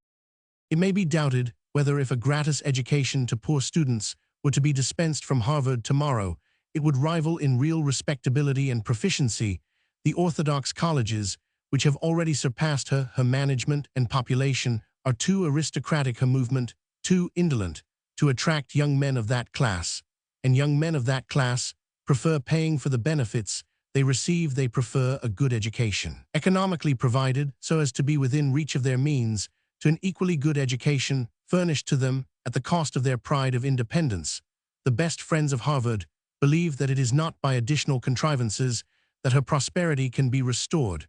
It may be doubted whether if a gratis education to poor students were to be dispensed from Harvard tomorrow, it would rival in real respectability and proficiency the orthodox colleges, which have already surpassed her. Her management and population are too aristocratic, her movement too indolent to attract young men of that class, and young men of that class prefer paying for the benefits they receive. They prefer a good education, economically provided so as to be within reach of their means, to an equally good education furnished to them at the cost of their pride of independence. The best friends of Harvard believe that it is not by additional contrivances that her prosperity can be restored,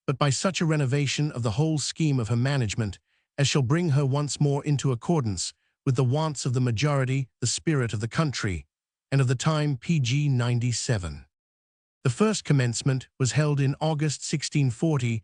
but by such a renovation of the whole scheme of her management as shall bring her once more into accordance with the wants of the majority, the spirit of the country, and of the time. PG 97. The first commencement was held in August 1640,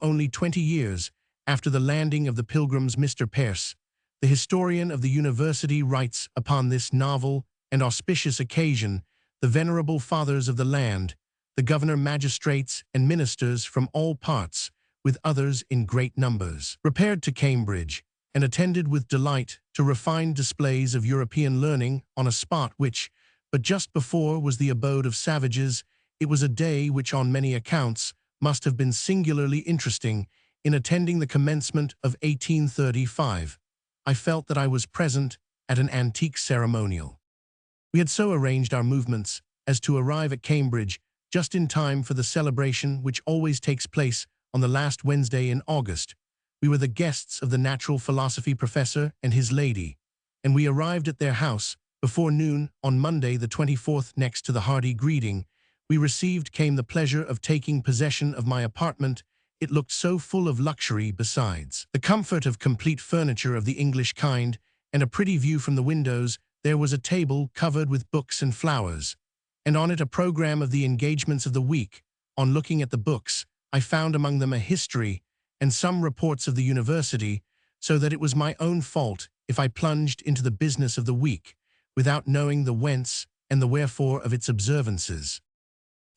only 20 years after the landing of the Pilgrims. Mr. Pearce, the historian of the university, writes, upon this novel and auspicious occasion, the venerable fathers of the land, the governor, magistrates, and ministers from all parts, with others in great numbers, repaired to Cambridge, and attended with delight to refined displays of European learning on a spot which, but just before, was the abode of savages. It was a day which on many accounts must have been singularly interesting. In attending the commencement of 1835, I felt that I was present at an antique ceremonial. We had so arranged our movements as to arrive at Cambridge just in time for the celebration which always takes place on the last Wednesday in August. We were the guests of the natural philosophy professor and his lady, and we arrived at their house before noon on Monday the 24th. Next to the hearty greeting we received came the pleasure of taking possession of my apartment. It looked so full of luxury, besides the comfort of complete furniture of the English kind, and a pretty view from the windows. There was a table covered with books and flowers, and on it a program of the engagements of the week. On looking at the books, I found among them a history and some reports of the university, so that it was my own fault if I plunged into the business of the week, without knowing the whence and the wherefore of its observances.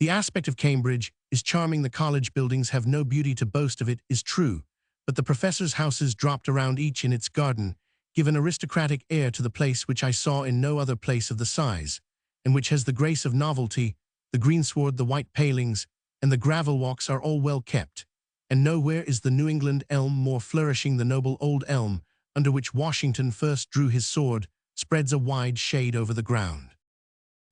The aspect of Cambridge is charming. The college buildings have no beauty to boast of, it is true, but the professors' houses dropped around each in its garden give an aristocratic air to the place which I saw in no other place of the size, and which has the grace of novelty. The greensward, the white palings, and the gravel walks are all well kept, and nowhere is the New England elm more flourishing. The noble old elm, under which Washington first drew his sword, spreads a wide shade over the ground.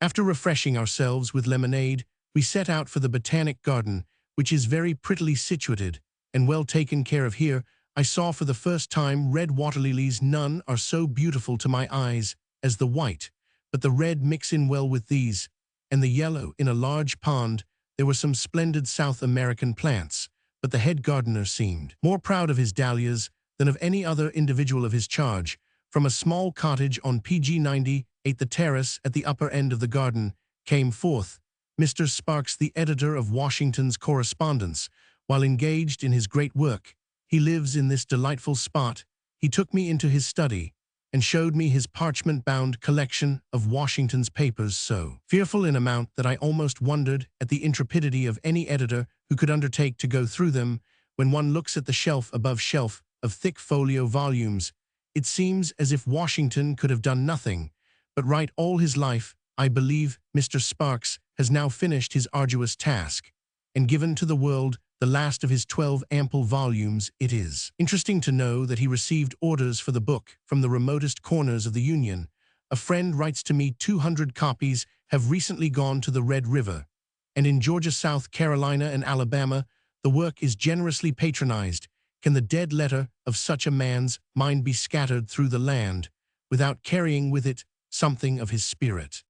After refreshing ourselves with lemonade, we set out for the Botanic Garden, which is very prettily situated and well taken care of. Here I saw for the first time red water lilies. None are so beautiful to my eyes as the white, but the red mix in well with these, and the yellow. In a large pond there were some splendid South American plants, but the head gardener seemed more proud of his dahlias than of any other individual of his charge. From a small cottage on PG 98, the terrace at the upper end of the garden, came forth Mr. Sparks, the editor of Washington's Correspondence, while engaged in his great work, he lives in this delightful spot. He took me into his study and showed me his parchment-bound collection of Washington's papers, so fearful in amount that I almost wondered at the intrepidity of any editor who could undertake to go through them. When one looks at the shelf above shelf of thick folio volumes, it seems as if Washington could have done nothing but write all his life. I believe Mr. Sparks has now finished his arduous task and given to the world the last of his 12 ample volumes. It is interesting to know that he received orders for the book from the remotest corners of the Union. A friend writes to me 200 copies have recently gone to the Red River, and in Georgia, South Carolina, and Alabama, the work is generously patronized. Can the dead letter of such a man's mind be scattered through the land without carrying with it something of his spirit?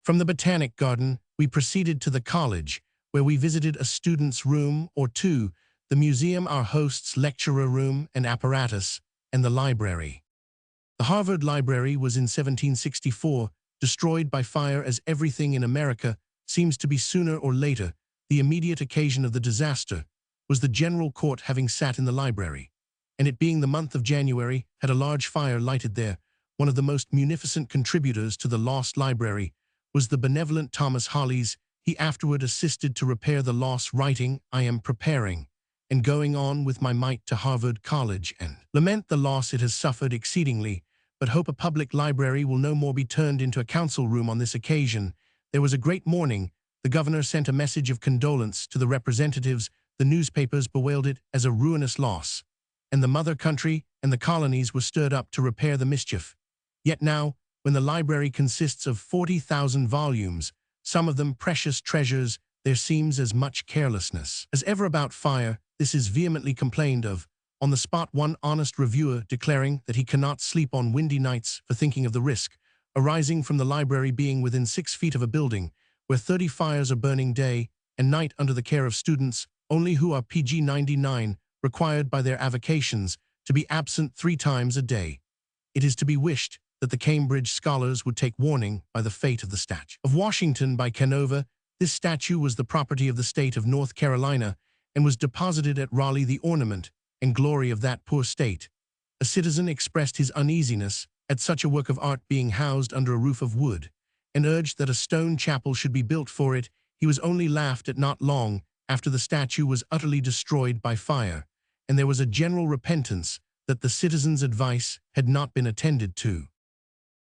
From the Botanic Garden, we proceeded to the college, where we visited a student's room or two, the museum, our host's lecturer room and apparatus, and the library. The Harvard Library was in 1764, destroyed by fire, as everything in America seems to be sooner or later. The immediate occasion of the disaster was the General Court having sat in the library, and it being the month of January, had a large fire lighted there. One of the most munificent contributors to the lost library was the benevolent Thomas Hollies. He afterward assisted to repair the loss, writing, "I am preparing and going on with my might to Harvard College, and lament the loss it has suffered exceedingly, but hope a public library will no more be turned into a council room on this occasion." There was a great mourning. The governor sent a message of condolence to the representatives. The newspapers bewailed it as a ruinous loss, and the mother country and the colonies were stirred up to repair the mischief. Yet now, when the library consists of 40,000 volumes, some of them precious treasures, there seems as much carelessness as ever about fire. This is vehemently complained of. On the spot, one honest reviewer declaring that he cannot sleep on windy nights for thinking of the risk arising from the library being within 6 feet of a building where 30 fires are burning day and night under the care of students only who are PG 99, required by their avocations to be absent 3 times a day. It is to be wished that the Cambridge scholars would take warning by the fate of the statue of Washington by Canova. This statue was the property of the state of North Carolina and was deposited at Raleigh, the ornament and glory of that poor state. A citizen expressed his uneasiness at such a work of art being housed under a roof of wood, and urged that a stone chapel should be built for it. He was only laughed at not long after the statue was utterly destroyed by fire, and there was a general repentance that the citizens' advice had not been attended to.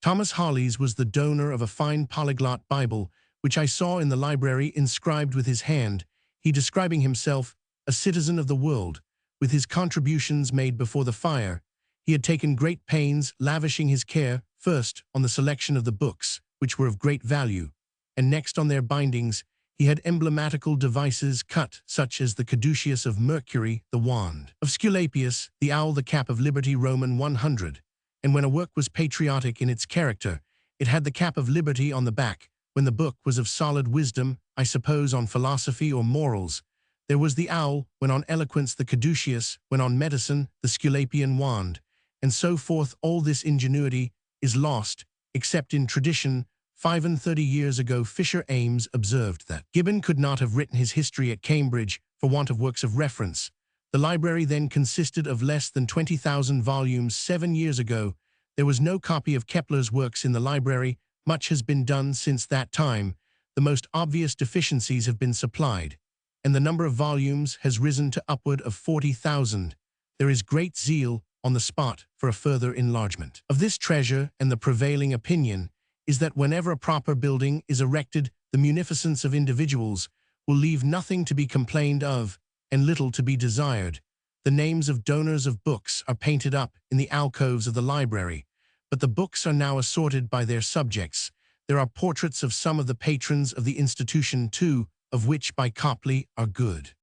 Thomas Hollies was the donor of a fine polyglot Bible, which I saw in the library, inscribed with his hand, he describing himself a citizen of the world. With his contributions made before the fire, he had taken great pains, lavishing his care, first on the selection of the books, which were of great value, and next on their bindings. He had emblematical devices cut, such as the caduceus of Mercury, the wand of Sculapius, the owl, the cap of Liberty, Roman 100. And when a work was patriotic in its character, it had the cap of liberty on the back. When the book was of solid wisdom, I suppose on philosophy or morals, there was the owl; when on eloquence, the caduceus; when on medicine, the Sculapian wand, and so forth. All this ingenuity is lost, except in tradition. 35 years ago, Fisher Ames observed that Gibbon could not have written his history at Cambridge for want of works of reference. The library then consisted of less than 20,000 volumes. 7 years ago, there was no copy of Kepler's works in the library. Much has been done since that time. The most obvious deficiencies have been supplied, and the number of volumes has risen to upward of 40,000. There is great zeal on the spot for a further enlargement of this treasure, and the prevailing opinion is that whenever a proper building is erected, the munificence of individuals will leave nothing to be complained of and little to be desired. The names of donors of books are painted up in the alcoves of the library, but the books are now assorted by their subjects. There are portraits of some of the patrons of the institution too, of which by Copley are good.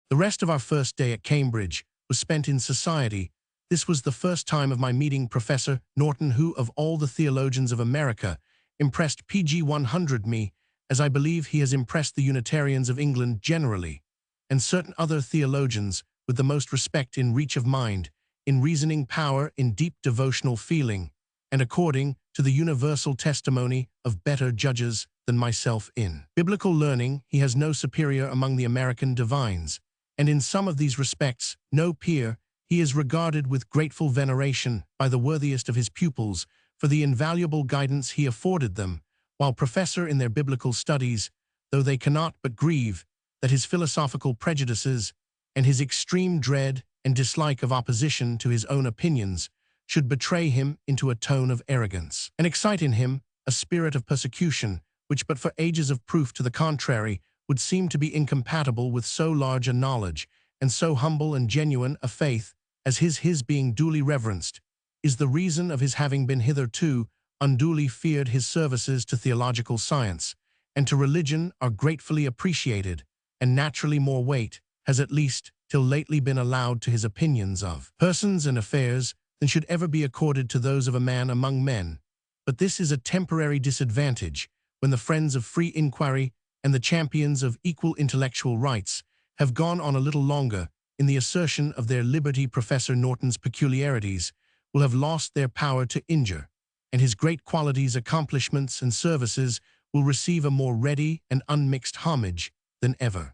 The rest of our first day at Cambridge was spent in society. This was the first time of my meeting Professor Norton, who, of all the theologians of America, impressed PG 100 me, as I believe he has impressed the Unitarians of England generally, and certain other theologians, with the most respect in reach of mind, in reasoning power, in deep devotional feeling, and according to the universal testimony of better judges than myself in biblical learning. He has no superior among the American divines, and in some of these respects, no peer. He is regarded with grateful veneration by the worthiest of his pupils for the invaluable guidance he afforded them, while professor in their biblical studies, though they cannot but grieve that his philosophical prejudices and his extreme dread and dislike of opposition to his own opinions should betray him into a tone of arrogance, and excite in him a spirit of persecution, which but for ages of proof to the contrary would seem to be incompatible with so large a knowledge and so humble and genuine a faith as his being duly reverenced, is the reason of his having been hitherto unduly feared. His services to theological science and to religion are gratefully appreciated, and naturally more weight has at least till lately been allowed to his opinions of persons and affairs than should ever be accorded to those of a man among men. But this is a temporary disadvantage when the friends of free inquiry and the champions of equal intellectual rights have gone on a little longer in the assertion of their liberty. Professor Norton's peculiarities will have lost their power to injure, and his great qualities, accomplishments, and services will receive a more ready and unmixed homage than ever.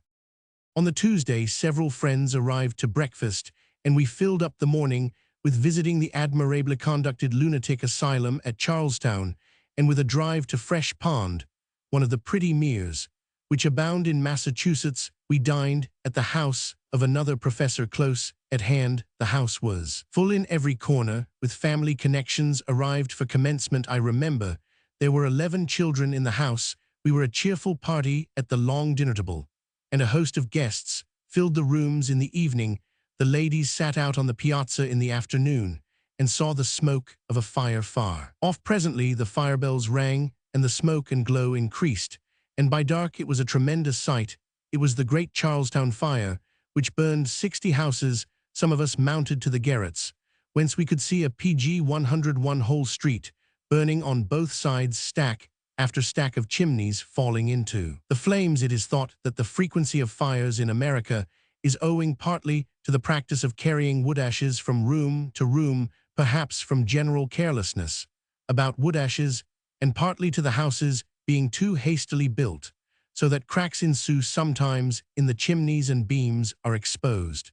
On the Tuesday, several friends arrived to breakfast, and we filled up the morning with visiting the admirably conducted lunatic asylum at Charlestown, and with a drive to Fresh Pond, one of the pretty meres which abound in Massachusetts. We dined at the house of another professor close at hand. The house was full in every corner, with family connections arrived for commencement. I remember there were 11 children in the house. We were a cheerful party at the long dinner table, and a host of guests filled the rooms in the evening. The ladies sat out on the piazza in the afternoon and saw the smoke of a fire far off. Presently the fire bells rang, and the smoke and glow increased, and by dark it was a tremendous sight. It was the great Charlestown fire, which burned 60 houses. Some of us mounted to the garrets, whence we could see a PG 101 whole street, burning on both sides, stack after stack of chimneys falling into the flames. It is thought that the frequency of fires in America is owing partly to the practice of carrying wood ashes from room to room, perhaps from general carelessness about wood ashes, and partly to the houses being too hastily built, so that cracks ensue sometimes in the chimneys and beams are exposed.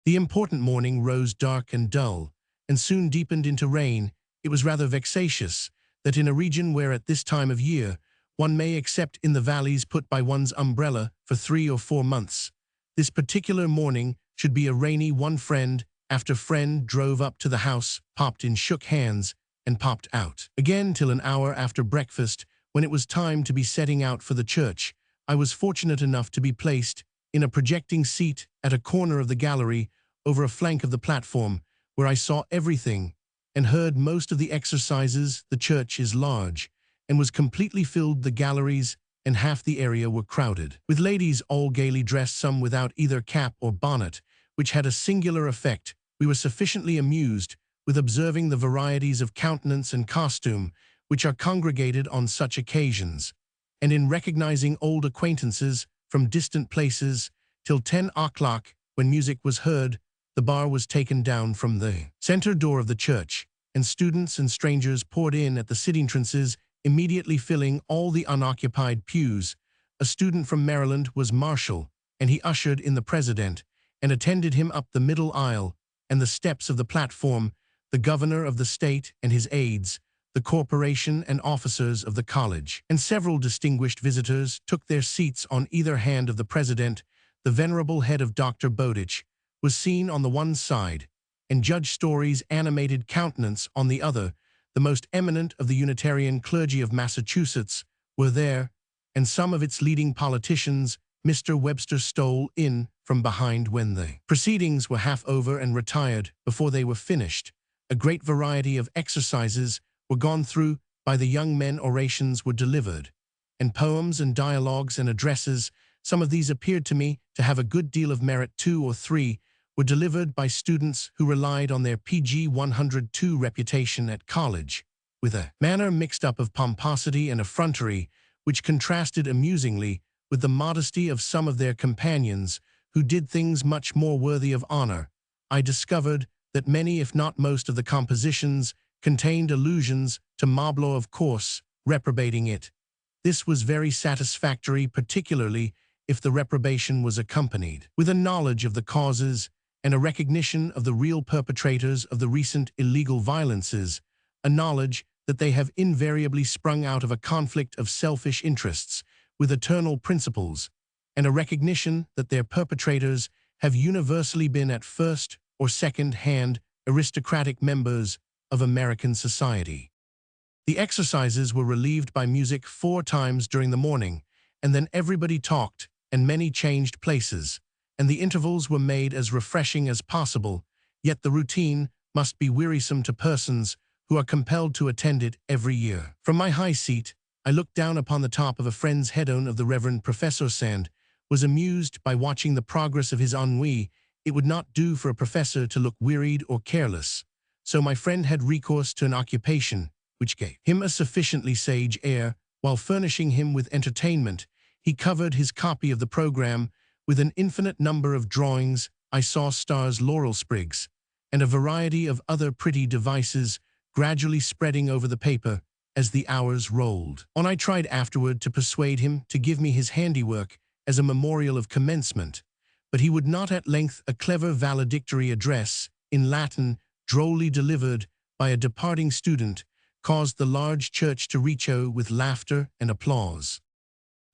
The important morning rose dark and dull, and soon deepened into rain. It was rather vexatious that in a region where at this time of year one may, except in the valleys, put by one's umbrella for 3 or 4 months, this particular morning should be a rainy one. Friend after friend drove up to the house, popped in, shook hands, and popped out again till an hour after breakfast, when it was time to be setting out for the church. I was fortunate enough to be placed in a projecting seat at a corner of the gallery over a flank of the platform, where I saw everything and heard most of the exercises. The church is large and was completely filled. The galleries and half the area were crowded with ladies, all gaily dressed, some without either cap or bonnet, which had a singular effect. We were sufficiently amused with observing the varieties of countenance and costume which are congregated on such occasions, and in recognizing old acquaintances from distant places, till 10 o'clock, when music was heard. The bar was taken down from the center door of the church, and students and strangers poured in at the sitting entrances, immediately filling all the unoccupied pews. A student from Maryland was marshal, and he ushered in the president, and attended him up the middle aisle and the steps of the platform. The governor of the state and his aides, the corporation and officers of the college, and several distinguished visitors took their seats on either hand of the president. The venerable head of Dr. Bowditch was seen on the one side, and Judge Story's animated countenance on the other. The most eminent of the Unitarian clergy of Massachusetts were there, and some of its leading politicians. Mr. Webster stole in from behind when the proceedings were half over and retired before they were finished. A great variety of exercises were gone through by the young men. Orations were delivered, and poems and dialogues and addresses. Some of these appeared to me to have a good deal of merit. 2 or 3 were delivered by students who relied on their PG 102 reputation at college, with a manner mixed up of pomposity and effrontery, which contrasted amusingly with the modesty of some of their companions, who did things much more worthy of honor. I discovered that many, if not most, of the compositions contained allusions to Mablo, of course, reprobating it. This was very satisfactory, particularly if the reprobation was accompanied with a knowledge of the causes and a recognition of the real perpetrators of the recent illegal violences, a knowledge that they have invariably sprung out of a conflict of selfish interests with eternal principles, and a recognition that their perpetrators have universally been at first or second-hand aristocratic members of American society. The exercises were relieved by music 4 times during the morning, and then everybody talked, and many changed places, and the intervals were made as refreshing as possible, yet the routine must be wearisome to persons who are compelled to attend it every year. From my high seat, I looked down upon the top of a friend's head-on of the Reverend Professor Sand, was amused by watching the progress of his ennui. It would not do for a professor to look wearied or careless, so my friend had recourse to an occupation which gave him a sufficiently sage air. While furnishing him with entertainment, he covered his copy of the program with an infinite number of drawings. I saw stars, laurel sprigs, and a variety of other pretty devices gradually spreading over the paper as the hours rolled on. I tried afterward to persuade him to give me his handiwork as a memorial of commencement, but he would not. At length a clever valedictory address in Latin, drolly delivered by a departing student, caused the large church to reecho with laughter and applause.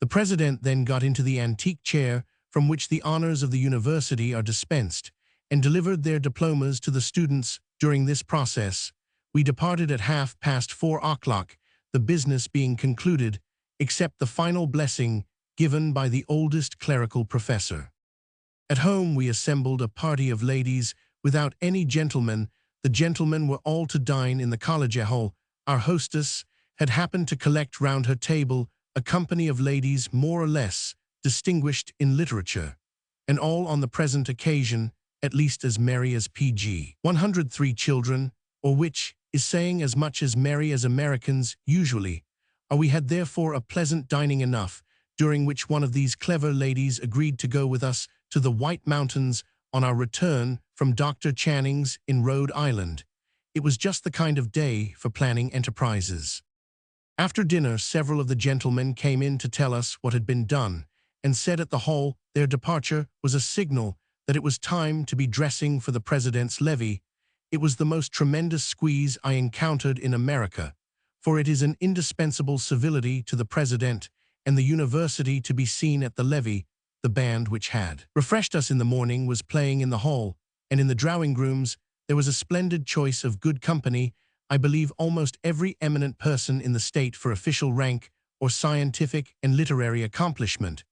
The president then got into the antique chair from which the honors of the university are dispensed, and delivered their diplomas to the students. During this process, we departed at 4:30, the business being concluded, except the final blessing given by the oldest clerical professor. At home we assembled a party of ladies without any gentlemen. The gentlemen were all to dine in the college hall. Our hostess had happened to collect round her table a company of ladies more or less distinguished in literature, and all on the present occasion at least as merry as P.G. 103 children, or which is saying as much as merry as Americans usually are. We had therefore a pleasant dining enough, during which one of these clever ladies agreed to go with us to the White Mountains on our return from Dr. Channing's in Rhode Island. It was just the kind of day for planning enterprises. After dinner, several of the gentlemen came in to tell us what had been done, and said at the hall their departure was a signal that it was time to be dressing for the president's levee. It was the most tremendous squeeze I encountered in America, for it is an indispensable civility to the president and the university to be seen at the levee. The band which had refreshed us in the morning was playing in the hall, and in the drawing rooms there was a splendid choice of good company. I believe almost every eminent person in the state for official rank or scientific and literary accomplishment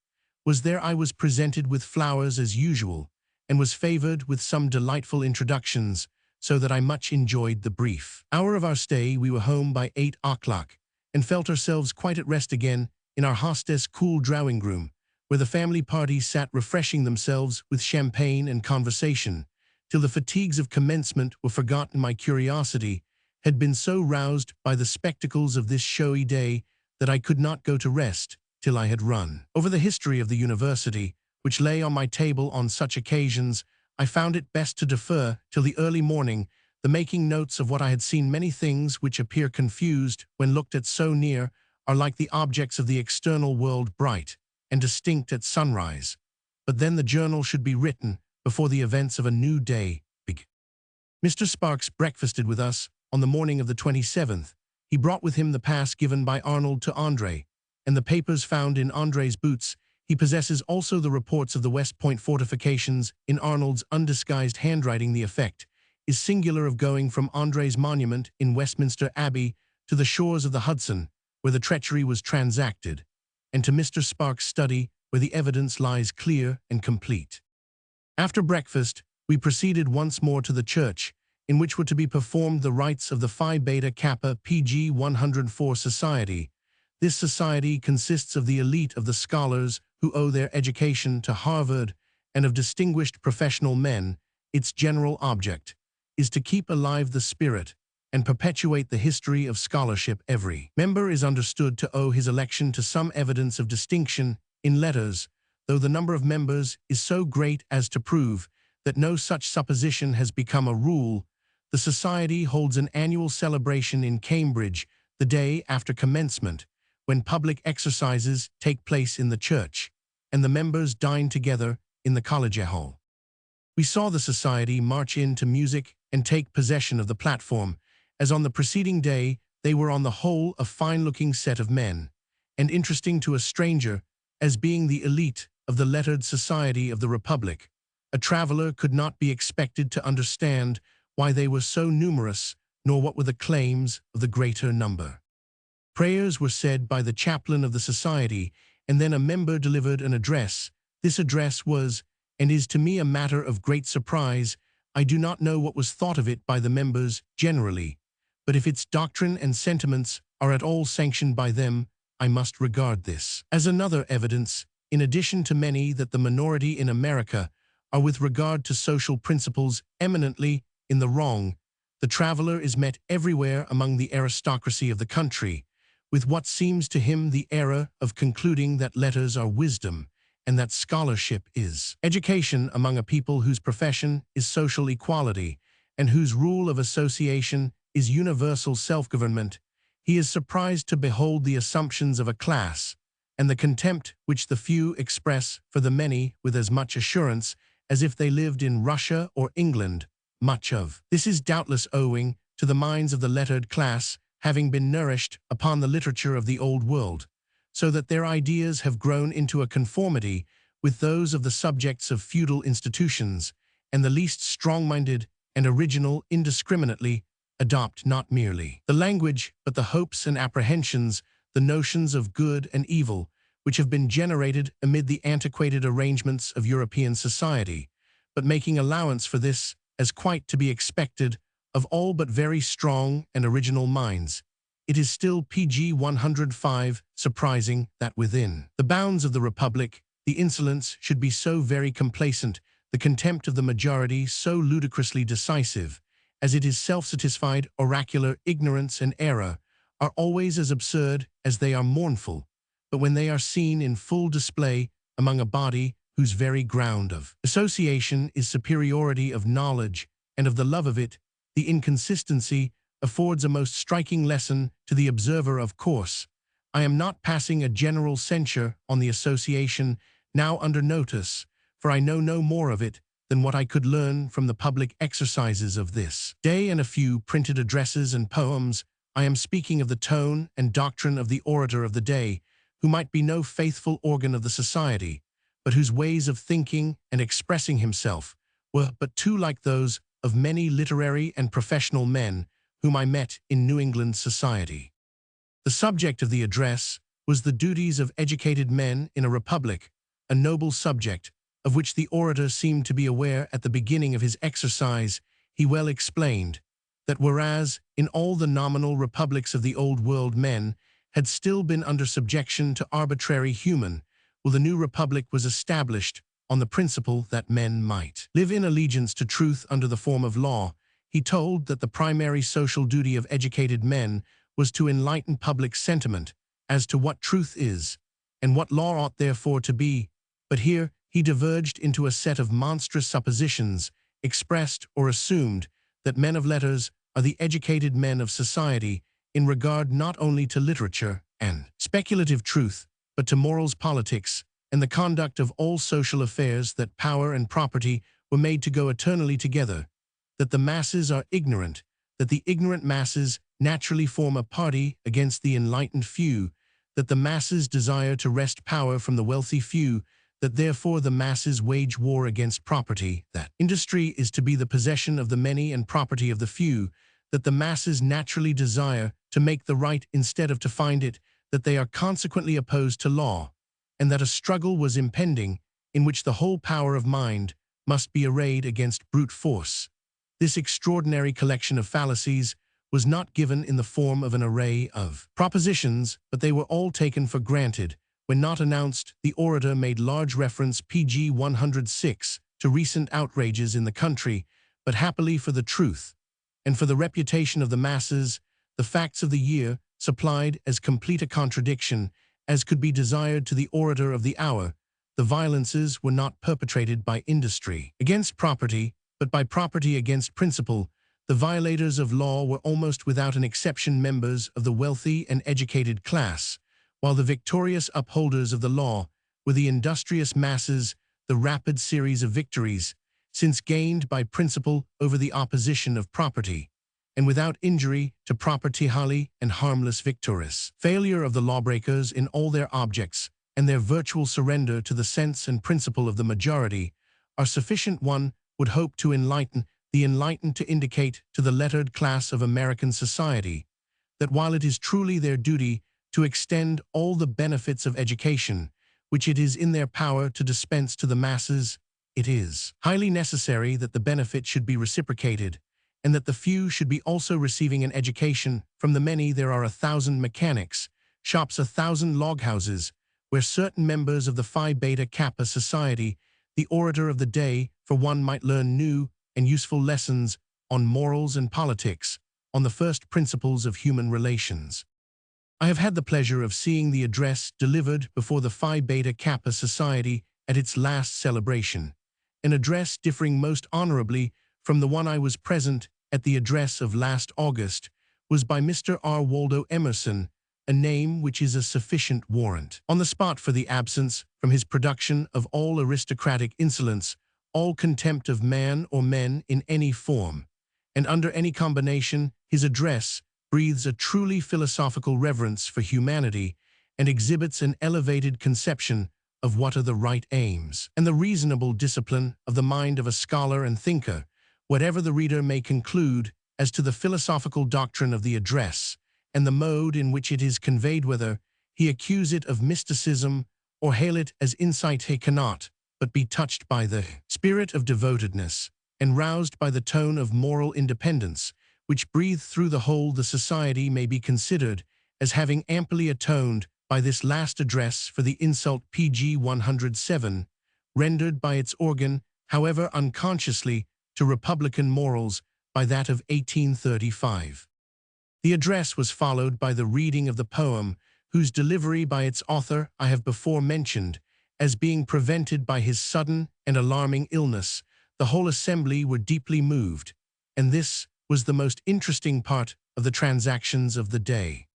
was there. I was presented with flowers as usual, and was favored with some delightful introductions, so that I much enjoyed the brief hour of our stay. We were home by 8 o'clock, and felt ourselves quite at rest again in our hostess' cool drawing room, where the family party sat refreshing themselves with champagne and conversation, till the fatigues of commencement were forgotten. My curiosity had been so roused by the spectacles of this showy day that I could not go to rest till I had run over the history of the university, which lay on my table on such occasions. I found it best to defer till the early morning the making notes of what I had seen. Many things which appear confused when looked at so near are like the objects of the external world, bright and distinct at sunrise, but then the journal should be written before the events of a new day begin. Mr. Sparks breakfasted with us on the morning of the 27th. He brought with him the pass given by Arnold to André, and the papers found in André's boots. He possesses also the reports of the West Point fortifications in Arnold's undisguised handwriting. The effect is singular of going from André's monument in Westminster Abbey to the shores of the Hudson, where the treachery was transacted, and to Mr. Sparks' study, where the evidence lies clear and complete. After breakfast, we proceeded once more to the church, in which were to be performed the rites of the Phi Beta Kappa PG 104 Society. This society consists of the elite of the scholars who owe their education to Harvard and of distinguished professional men. Its general object is to keep alive the spirit and perpetuate the history of scholarship. Every member is understood to owe his election to some evidence of distinction in letters, though the number of members is so great as to prove that no such supposition has become a rule. The Society holds an annual celebration in Cambridge the day after commencement, when public exercises take place in the church, and the members dine together in the college hall. We saw the Society march in to music and take possession of the platform, as on the preceding day they were on the whole a fine-looking set of men, and interesting to a stranger as being the elite of the lettered society of the Republic. A traveller could not be expected to understand why they were so numerous, nor what were the claims of the greater number. Prayers were said by the chaplain of the Society, and then a member delivered an address. This address was, and is to me a matter of great surprise. I do not know what was thought of it by the members generally, but if its doctrine and sentiments are at all sanctioned by them, I must regard this as another evidence, in addition to many that the minority in America are with regard to social principles eminently in the wrong. The traveller is met everywhere among the aristocracy of the country, with what seems to him the error of concluding that letters are wisdom, and that scholarship is education among a people whose profession is social equality, and whose rule of association is universal self-government. He is surprised to behold the assumptions of a class, and the contempt which the few express for the many with as much assurance as if they lived in Russia or England. Much of this is doubtless owing to the minds of the lettered class having been nourished upon the literature of the Old World, so that their ideas have grown into a conformity with those of the subjects of feudal institutions, and the least strong-minded and original indiscriminately adopt not merely the language but the hopes and apprehensions, the notions of good and evil, which have been generated amid the antiquated arrangements of European society, but making allowance for this as quite to be expected of all but very strong and original minds. It is still pg 105 surprising that within the bounds of the Republic the insolence should be so very complacent, the contempt of the majority so ludicrously decisive, as it is self-satisfied, oracular ignorance and error are always as absurd as they are mournful, but when they are seen in full display among a body whose very ground of association is superiority of knowledge and of the love of it, the inconsistency affords a most striking lesson to the observer. Of course, I am not passing a general censure on the association now under notice, for I know no more of it than what I could learn from the public exercises of this day and a few printed addresses and poems. I am speaking of the tone and doctrine of the orator of the day, who might be no faithful organ of the Society, but whose ways of thinking and expressing himself were but too like those of many literary and professional men whom I met in New England society. The subject of the address was the duties of educated men in a republic, a noble subject, of which the orator seemed to be aware at the beginning of his exercise. He well explained that whereas in all the nominal republics of the Old World men had still been under subjection to arbitrary human, the new republic was established on the principle that men might live in allegiance to truth under the form of law. He told that the primary social duty of educated men was to enlighten public sentiment as to what truth is, and what law ought therefore to be. But here he diverged into a set of monstrous suppositions, expressed or assumed, that men of letters are the educated men of society in regard not only to literature and speculative truth, but to morals, politics, and the conduct of all social affairs, that power and property were made to go eternally together, that the masses are ignorant, that the ignorant masses naturally form a party against the enlightened few, that the masses desire to wrest power from the wealthy few, that therefore the masses wage war against property, that industry is to be the possession of the many and property of the few, that the masses naturally desire to make the right instead of to find it, that they are consequently opposed to law, and that a struggle was impending in which the whole power of mind must be arrayed against brute force. This extraordinary collection of fallacies was not given in the form of an array of propositions, but they were all taken for granted. When not announced, the orator made large reference pg 106 to recent outrages in the country, but happily for the truth, and for the reputation of the masses, the facts of the year supplied as complete a contradiction as could be desired to the orator of the hour. The violences were not perpetrated by industry against property, but by property against principle. The violators of law were almost without an exception members of the wealthy and educated class, while the victorious upholders of the law were the industrious masses, the rapid series of victories, since gained by principle over the opposition of property, and without injury to property wholly and harmless victorious. Failure of the lawbreakers in all their objects, and their virtual surrender to the sense and principle of the majority, are sufficient, one would hope, to enlighten the enlightened, to indicate to the lettered class of American society that while it is truly their duty to extend all the benefits of education which it is in their power to dispense to the masses, it is highly necessary that the benefit should be reciprocated, and that the few should be also receiving an education. From the many there are 1,000 mechanics, shops, 1,000 loghouses, where certain members of the Phi Beta Kappa society, the orator of the day, for one, might learn new and useful lessons on morals and politics, on the first principles of human relations. I have had the pleasure of seeing the address delivered before the Phi Beta Kappa Society at its last celebration, an address differing most honorably from the one I was present at. The address of last August was by Mr. R. Waldo Emerson, a name which is a sufficient warrant on the spot for the absence from his production of all aristocratic insolence, all contempt of man or men in any form, and under any combination. His address breathes a truly philosophical reverence for humanity and exhibits an elevated conception of what are the right aims and the reasonable discipline of the mind of a scholar and thinker. Whatever the reader may conclude as to the philosophical doctrine of the address and the mode in which it is conveyed, whether he accuse it of mysticism or hail it as insight, he cannot but be touched by the spirit of devotedness and roused by the tone of moral independence which breathed through the whole. The society may be considered as having amply atoned by this last address for the insult pg 107, rendered by its organ, however unconsciously, to republican morals by that of 1835. The address was followed by the reading of the poem, whose delivery by its author I have before mentioned, as being prevented by his sudden and alarming illness. The whole assembly were deeply moved, and this was the most interesting part of the transactions of the day.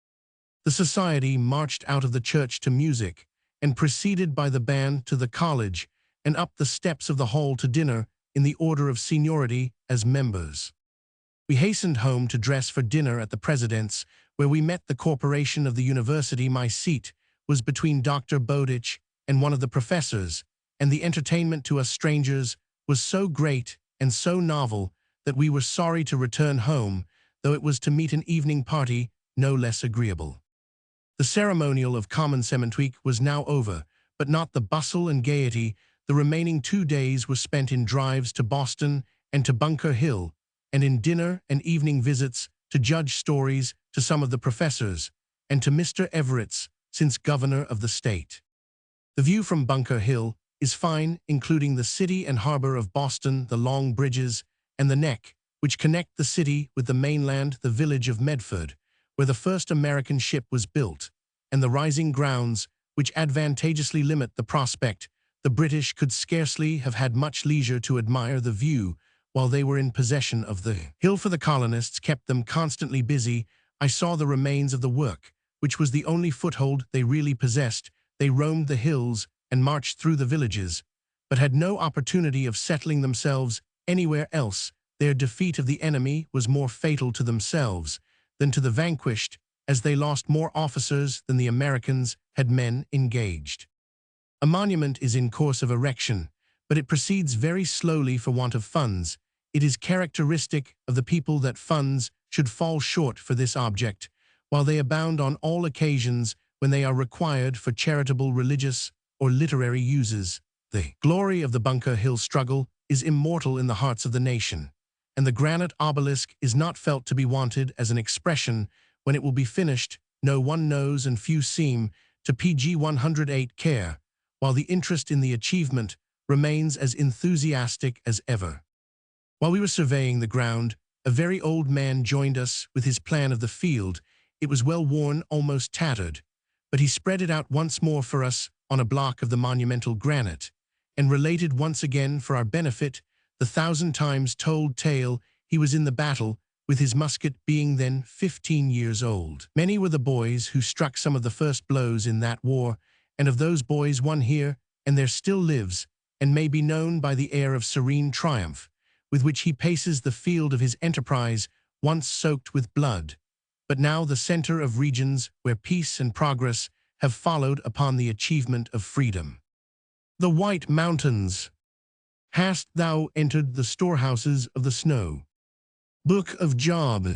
The society marched out of the church to music, and proceeded by the band to the college, and up the steps of the hall to dinner in the order of seniority as members. We hastened home to dress for dinner at the President's, where we met the corporation of the university. My seat was between Dr. Bowditch and one of the professors, and the entertainment to us strangers was so great and so novel that we were sorry to return home, though it was to meet an evening party no less agreeable. The ceremonial of Commencement Week was now over, but not the bustle and gaiety. The remaining 2 days were spent in drives to Boston and to Bunker Hill, and in dinner and evening visits to Judge Story's, to some of the professors, and to Mr. Everett's, since governor of the state. The view from Bunker Hill is fine, including the city and harbor of Boston, the long bridges, and the neck, which connect the city with the mainland, the village of Medford, where the first American ship was built, and the rising grounds, which advantageously limit the prospect. The British could scarcely have had much leisure to admire the view while they were in possession of the hill, for the colonists kept them constantly busy. I saw the remains of the work, which was the only foothold they really possessed. They roamed the hills and marched through the villages, but had no opportunity of settling themselves anywhere else. Their defeat of the enemy was more fatal to themselves than to the vanquished, as they lost more officers than the Americans had men engaged. A monument is in course of erection, but it proceeds very slowly for want of funds. It is characteristic of the people that funds should fall short for this object, while they abound on all occasions when they are required for charitable, religious, or literary uses. The glory of the Bunker Hill struggle is immortal in the hearts of the nation, and the granite obelisk is not felt to be wanted as an expression. When it will be finished, no one knows, and few seem to pg 108 care, while the interest in the achievement remains as enthusiastic as ever. While we were surveying the ground, a very old man joined us with his plan of the field. It was well worn, almost tattered, but he spread it out once more for us on a block of the monumental granite, and related once again for our benefit the 1,000 times told tale. He he was in the battle, with his musket being then 15 years old. Many were the boys who struck some of the first blows in that war, and of those boys one here and there still lives, and may be known by the air of serene triumph, with which he paces the field of his enterprise, once soaked with blood, but now the center of regions where peace and progress have followed upon the achievement of freedom. The White Mountains. Hast thou entered the storehouses of the snow? Book of Job.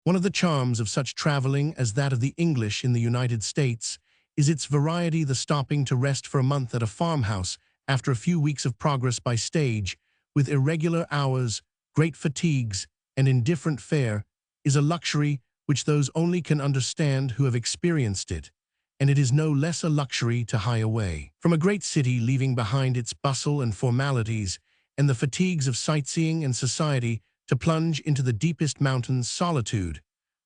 One of the charms of such traveling as that of the English in the United States is its variety. The stopping to rest for a month at a farmhouse after a few weeks of progress by stage, with irregular hours, great fatigues, and indifferent fare, is a luxury which those only can understand who have experienced it, and it is no less a luxury to hie away from a great city, leaving behind its bustle and formalities and the fatigues of sightseeing and society, to plunge into the deepest mountains solitude.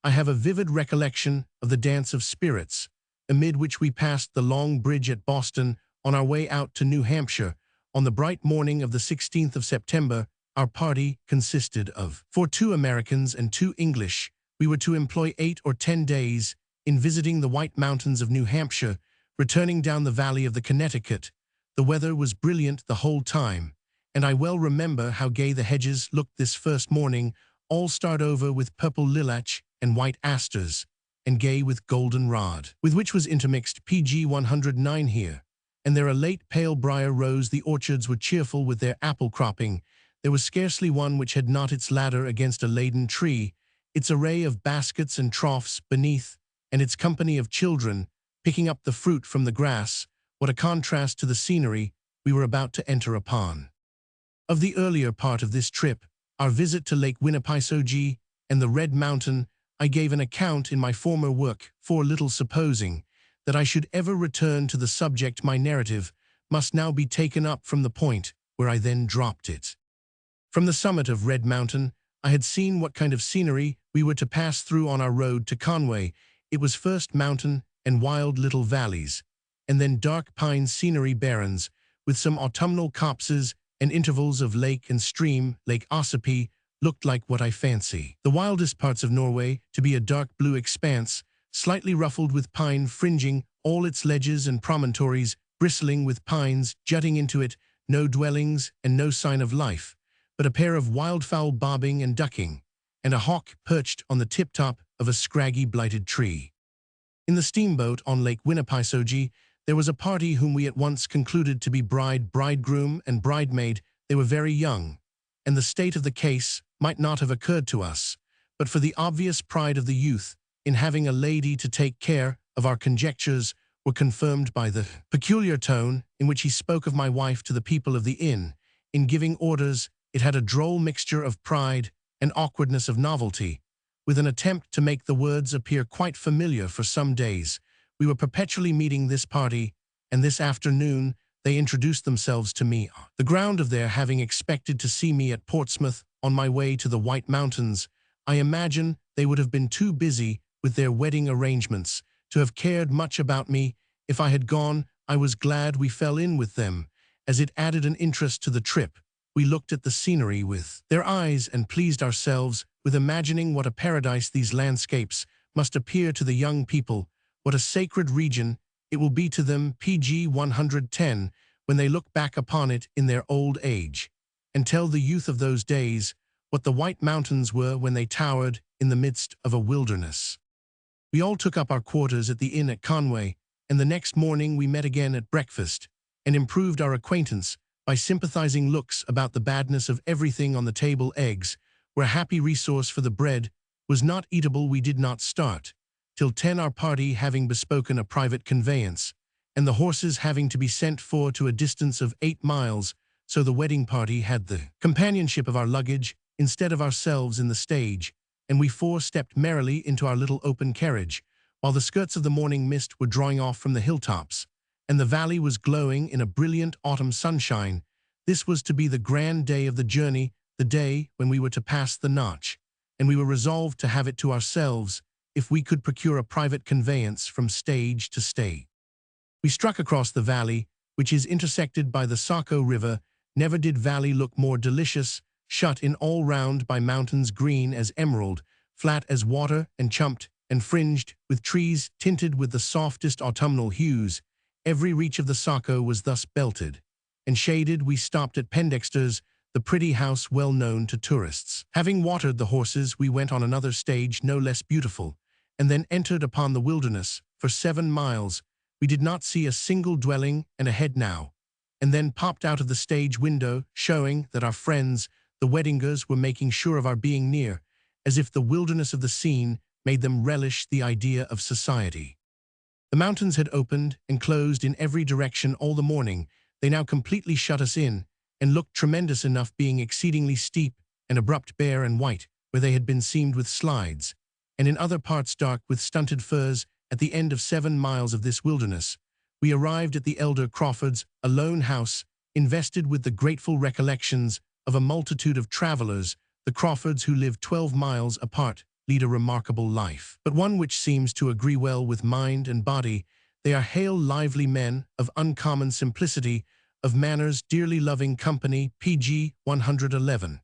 I have a vivid recollection of the dance of spirits, amid which we passed the long bridge at Boston on our way out to New Hampshire. On the bright morning of the 16th of September, our party consisted of 2 Americans and 2 English. We were to employ 8 or 10 days in visiting the White Mountains of New Hampshire, returning down the valley of the Connecticut. The weather was brilliant the whole time, and I well remember how gay the hedges looked this first morning, all starred over with purple lilac and white asters, and gay with golden rod, with which was intermixed PG 109 here, and there a late pale briar rose. The orchards were cheerful with their apple cropping. There was scarcely one which had not its ladder against a laden tree, its array of baskets and troughs beneath, and its company of children picking up the fruit from the grass. What a contrast to the scenery we were about to enter upon. Of the earlier part of this trip, our visit to Lake Winnipesaukee and the Red Mountain, I gave an account in my former work, for little supposing that I should ever return to the subject. My narrative must now be taken up from the point where I then dropped it. From the summit of Red Mountain, I had seen what kind of scenery we were to pass through on our road to Conway. It was first mountain and wild little valleys, and then dark pine scenery barrens, with some autumnal copses and intervals of lake and stream. Lake Ossipee looked like what I fancy the wildest parts of Norway to be, a dark blue expanse, slightly ruffled with pine fringing all its ledges and promontories, bristling with pines jutting into it, no dwellings and no sign of life, but a pair of wildfowl bobbing and ducking, and a hawk perched on the tip-top of a scraggy blighted tree. In the steamboat on Lake Winnipesaukee, there was a party whom we at once concluded to be bridegroom and bridemaid. They were very young, and the state of the case might not have occurred to us, but for the obvious pride of the youth in having a lady to take care of. Our conjectures were confirmed by the peculiar tone in which he spoke of my wife to the people of the inn. In giving orders, it had a droll mixture of pride and awkwardness of novelty, with an attempt to make the words appear quite familiar. For some days we were perpetually meeting this party, and this afternoon they introduced themselves to me, the ground of their having expected to see me at Portsmouth on my way to the White Mountains. I imagine they would have been too busy with their wedding arrangements to have cared much about me. If I had gone, I was glad we fell in with them, as it added an interest to the trip. We looked at the scenery with their eyes and pleased ourselves with imagining what a paradise these landscapes must appear to the young people, what a sacred region it will be to them, PG 110, when they look back upon it in their old age, and tell the youth of those days what the White Mountains were when they towered in the midst of a wilderness. We all took up our quarters at the inn at Conway, and the next morning we met again at breakfast, and improved our acquaintance by sympathizing looks about the badness of everything on the table. Eggs were a happy resource, for the bread was not eatable. We did not start till 10, our party having bespoken a private conveyance, and the horses having to be sent for to a distance of 8 miles, so the wedding party had the companionship of our luggage instead of ourselves in the stage, and we 4 stepped merrily into our little open carriage, while the skirts of the morning mist were drawing off from the hilltops, and the valley was glowing in a brilliant autumn sunshine. This was to be the grand day of the journey, the day when we were to pass the Notch, and we were resolved to have it to ourselves if we could procure a private conveyance from stage to stay. We struck across the valley, which is intersected by the Saco River. Never did valley look more delicious. shut in all round by mountains green as emerald, flat as water and chumped, and fringed with trees tinted with the softest autumnal hues. Every reach of the Saco was thus belted. And shaded, we stopped at Pendexter's, the pretty house well known to tourists. Having watered the horses, we went on another stage no less beautiful, and then entered upon the wilderness. For 7 miles, we did not see a single dwelling and ahead now, and then popped out of the stage window, showing that our friends, the Weddingers, were making sure of our being near, as if the wilderness of the scene made them relish the idea of society. The mountains had opened and closed in every direction all the morning. They now completely shut us in, and looked tremendous enough, being exceedingly steep and abrupt, bare and white, where they had been seamed with slides, and in other parts dark with stunted firs. At the end of 7 miles of this wilderness, we arrived at the elder Crawford's, a lone house, invested with the grateful recollections of a multitude of travelers. The Crawfords, who live 12 miles apart, lead a remarkable life, but one which seems to agree well with mind and body. They are hale, lively men of uncommon simplicity, of manners, dearly loving company, pg 111,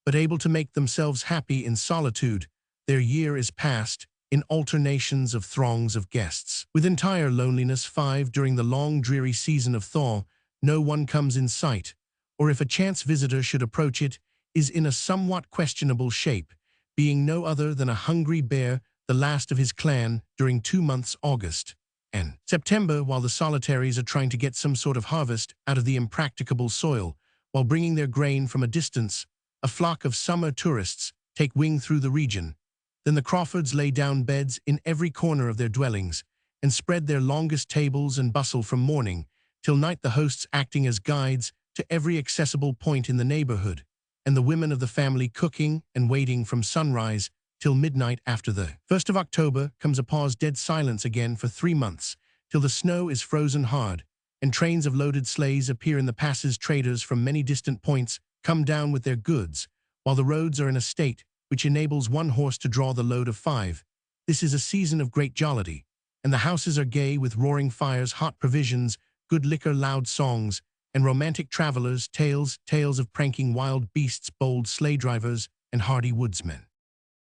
but able to make themselves happy in solitude. Their year is passed in alternations of throngs of guests. With entire loneliness, 5 during the long dreary season of thaw, no one comes in sight, or if a chance visitor should approach it, is in a somewhat questionable shape, being no other than a hungry bear, the last of his clan, during 2 months, August and September, while the solitaries are trying to get some sort of harvest out of the impracticable soil, while bringing their grain from a distance. A flock of summer tourists take wing through the region. Then the Crawfords lay down beds in every corner of their dwellings, and spread their longest tables and bustle from morning till night, the hosts acting as guides to every accessible point in the neighborhood, and the women of the family cooking and waiting from sunrise till midnight. After the 1st of October comes a pause, dead silence again for 3 months, till the snow is frozen hard, and trains of loaded sleighs appear in the passes. Traders from many distant points come down with their goods, while the roads are in a state which enables 1 horse to draw the load of 5. This is a season of great jollity, and the houses are gay with roaring fires, hot provisions, good liquor, loud songs, and romantic travelers, tales of pranking wild beasts, bold sleigh drivers, and hardy woodsmen.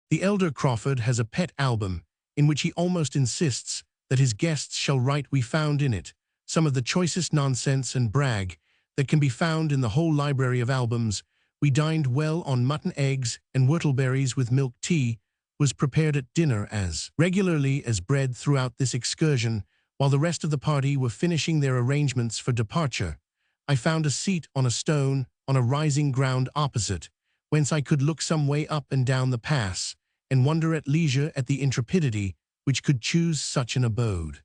The elder Crawford has a pet album in which he almost insists that his guests shall write. We found in it some of the choicest nonsense and brag that can be found in the whole library of albums. We dined well on mutton, eggs, and whortleberries with milk. Tea was prepared at dinner as regularly as bread throughout this excursion, while the rest of the party were finishing their arrangements for departure. I found a seat on a stone on a rising ground opposite, whence I could look some way up and down the pass, and wonder at leisure at the intrepidity which could choose such an abode.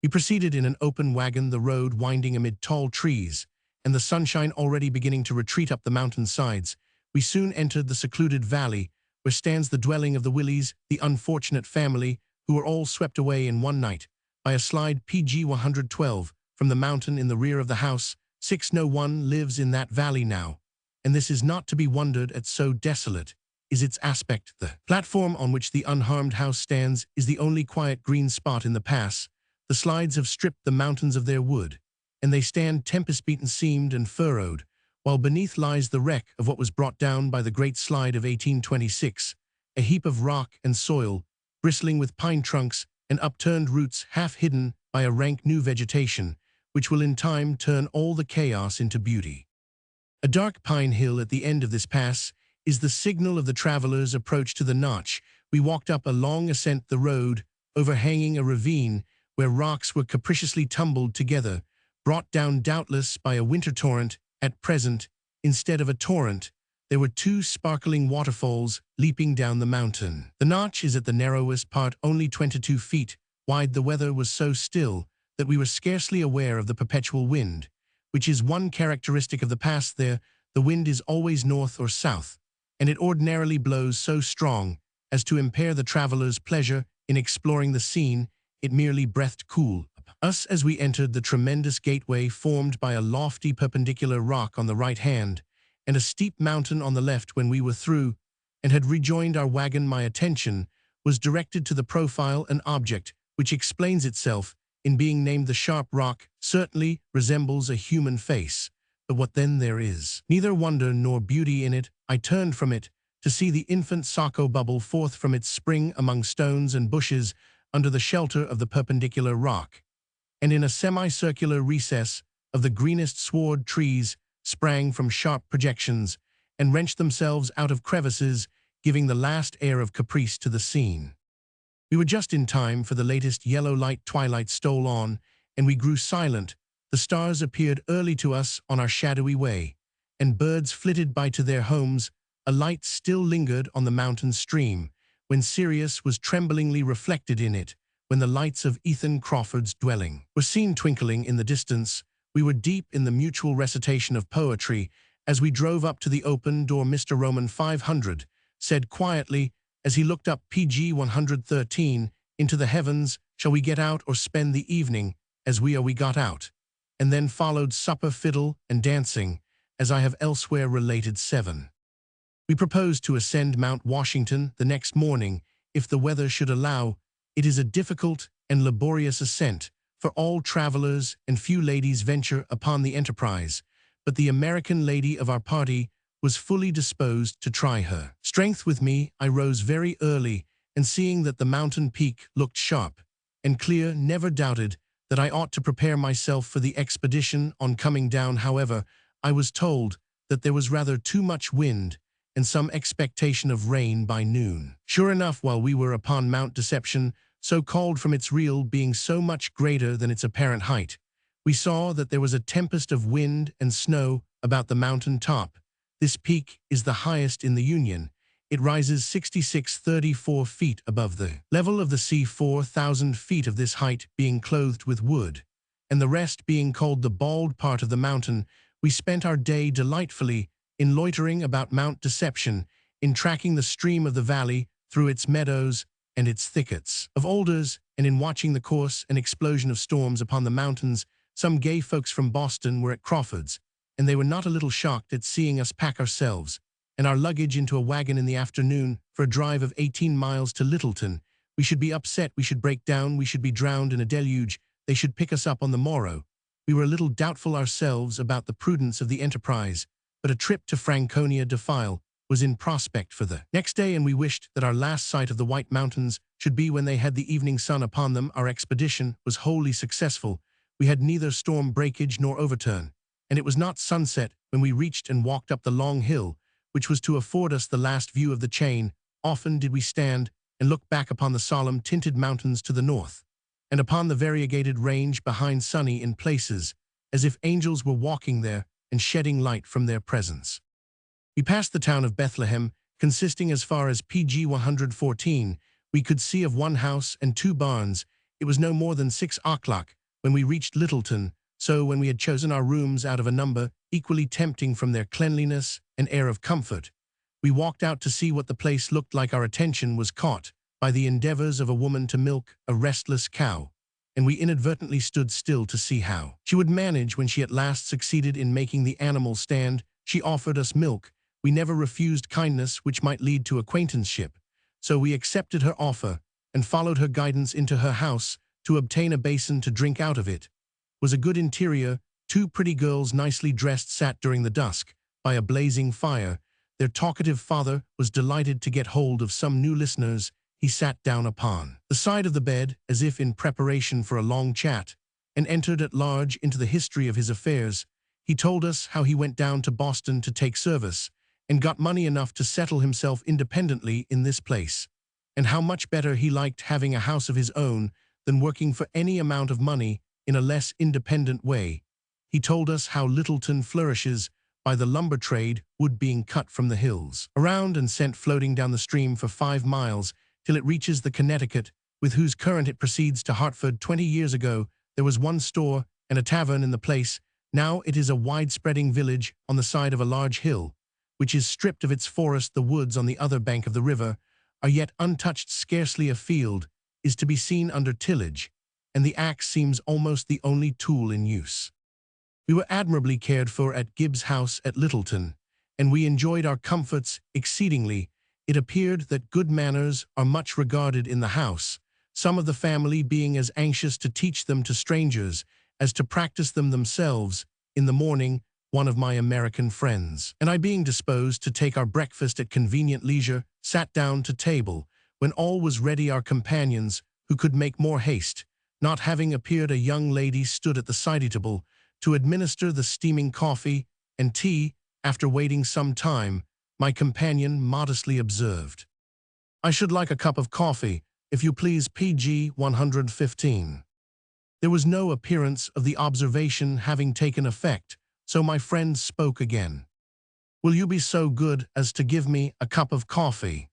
We proceeded in an open wagon, the road winding amid tall trees, and the sunshine already beginning to retreat up the mountain sides. We soon entered the secluded valley, where stands the dwelling of the Willies, the unfortunate family, who were all swept away in one night by a slide. PG 112, from the mountain in the rear of the house. 6 No one lives in that valley now, and this is not to be wondered at, so desolate is its aspect. The platform on which the unharmed house stands is the only quiet green spot in the pass. The slides have stripped the mountains of their wood, and they stand tempest-beaten, seamed and furrowed, while beneath lies the wreck of what was brought down by the great slide of 1826, a heap of rock and soil, bristling with pine trunks and upturned roots, half hidden by a rank new vegetation, which will in time turn all the chaos into beauty. A dark pine hill at the end of this pass is the signal of the traveler's approach to the notch. We walked up a long ascent, the road overhanging a ravine where rocks were capriciously tumbled together, brought down doubtless by a winter torrent. At present, instead of a torrent, there were 2 sparkling waterfalls leaping down the mountain. The notch is at the narrowest part, only 22 feet wide. The weather was so still that we were scarcely aware of the perpetual wind, which is one characteristic of the pass there. The wind is always north or south, and it ordinarily blows so strong as to impair the traveler's pleasure in exploring the scene. It merely breathed cool us as we entered the tremendous gateway formed by a lofty perpendicular rock on the right hand and a steep mountain on the left. When we were through and had rejoined our wagon, my attention was directed to the profile, an object which explains itself in being named the sharp rock. Certainly resembles a human face, but what then there is. Neither wonder nor beauty in it, I turned from it, to see the infant Saco bubble forth from its spring among stones and bushes under the shelter of the perpendicular rock, and in a semicircular recess of the greenest sward trees sprang from sharp projections, and wrenched themselves out of crevices, giving the last air of caprice to the scene. We were just in time, for the latest yellow light twilight stole on, and we grew silent. The stars appeared early to us on our shadowy way, and birds flitted by to their homes. A light still lingered on the mountain stream, when Sirius was tremblingly reflected in it, when the lights of Ethan Crawford's dwelling were seen twinkling in the distance. We were deep in the mutual recitation of poetry. As we drove up to the open door, Mr. Roman 500 said quietly, as he looked up PG 113 into the heavens, "Shall we get out or spend the evening as we got out?" And then followed supper, fiddle, and dancing, as I have elsewhere related. 7. We proposed to ascend Mount Washington the next morning, if the weather should allow. It is a difficult and laborious ascent, for all travelers, and few ladies venture upon the enterprise, but the American lady of our party was fully disposed to try her strength with me. I rose very early, and seeing that the mountain peak looked sharp and clear, never doubted that I ought to prepare myself for the expedition. On coming down, however, I was told that there was rather too much wind, and some expectation of rain by noon. Sure enough, while we were upon Mount Deception, so called from its real being so much greater than its apparent height, we saw that there was a tempest of wind and snow about the mountain top. This peak is the highest in the Union. It rises 6634 feet above the level of the sea, 4,000 feet of this height being clothed with wood, and the rest being called the bald part of the mountain. We spent our day delightfully in loitering about Mount Deception, in tracking the stream of the valley through its meadows and its thickets of alders, and in watching the course and explosion of storms upon the mountains. Some gay folks from Boston were at Crawford's, and they were not a little shocked at seeing us pack ourselves and our luggage into a wagon in the afternoon for a drive of 18 miles to Littleton. We should be upset, we should break down, we should be drowned in a deluge, they should pick us up on the morrow. We were a little doubtful ourselves about the prudence of the enterprise, but a trip to Franconia defile was in prospect for the next day, and we wished that our last sight of the White Mountains should be when they had the evening sun upon them. Our expedition was wholly successful. We had neither storm breakage nor overturn, and it was not sunset when we reached and walked up the long hill, which was to afford us the last view of the chain. Often did we stand and look back upon the solemn tinted mountains to the north, and upon the variegated range behind, sunny in places, as if angels were walking there and shedding light from their presence. We passed the town of Bethlehem, consisting as far as PG 114. We could see of one house and 2 barns. It was no more than 6 o'clock when we reached Littleton, so when we had chosen our rooms out of a number equally tempting from their cleanliness and air of comfort, we walked out to see what the place looked like. Our attention was caught by the endeavors of a woman to milk a restless cow, and we inadvertently stood still to see how she would manage when she at last succeeded in making the animal stand. She offered us milk. We never refused kindness which might lead to acquaintanceship, so we accepted her offer and followed her guidance into her house to obtain a basin to drink out of. It was a good interior. 2 pretty girls, nicely dressed, sat during the dusk by a blazing fire. Their talkative father was delighted to get hold of some new listeners. He sat down upon the side of the bed as if in preparation for a long chat, and entered at large into the history of his affairs. He told us how he went down to Boston to take service, and got money enough to settle himself independently in this place, and how much better he liked having a house of his own than working for any amount of money in a less independent way. He told us how Littleton flourishes by the lumber trade, wood being cut from the hills around and sent floating down the stream for 5 miles till it reaches the Connecticut, with whose current it proceeds to Hartford. 20 years ago, there was one store and a tavern in the place. Now it is a wide-spreading village on the side of a large hill, which is stripped of its forest. The woods on the other bank of the river are yet untouched. Scarcely a field is to be seen under tillage, and the axe seems almost the only tool in use. We were admirably cared for at Gibbs' house at Littleton, and we enjoyed our comforts exceedingly. It appeared that good manners are much regarded in the house, some of the family being as anxious to teach them to strangers as to practice them themselves. In the morning, one of my American friends, and I, being disposed to take our breakfast at convenient leisure, sat down to table. When all was ready, our companions, who could make more haste, not having appeared, a young lady stood at the side table to administer the steaming coffee and tea. After waiting some time, my companion modestly observed, "I should like a cup of coffee, if you please, PG 115. There was no appearance of the observation having taken effect, so my friend spoke again. "Will you be so good as to give me a cup of coffee?"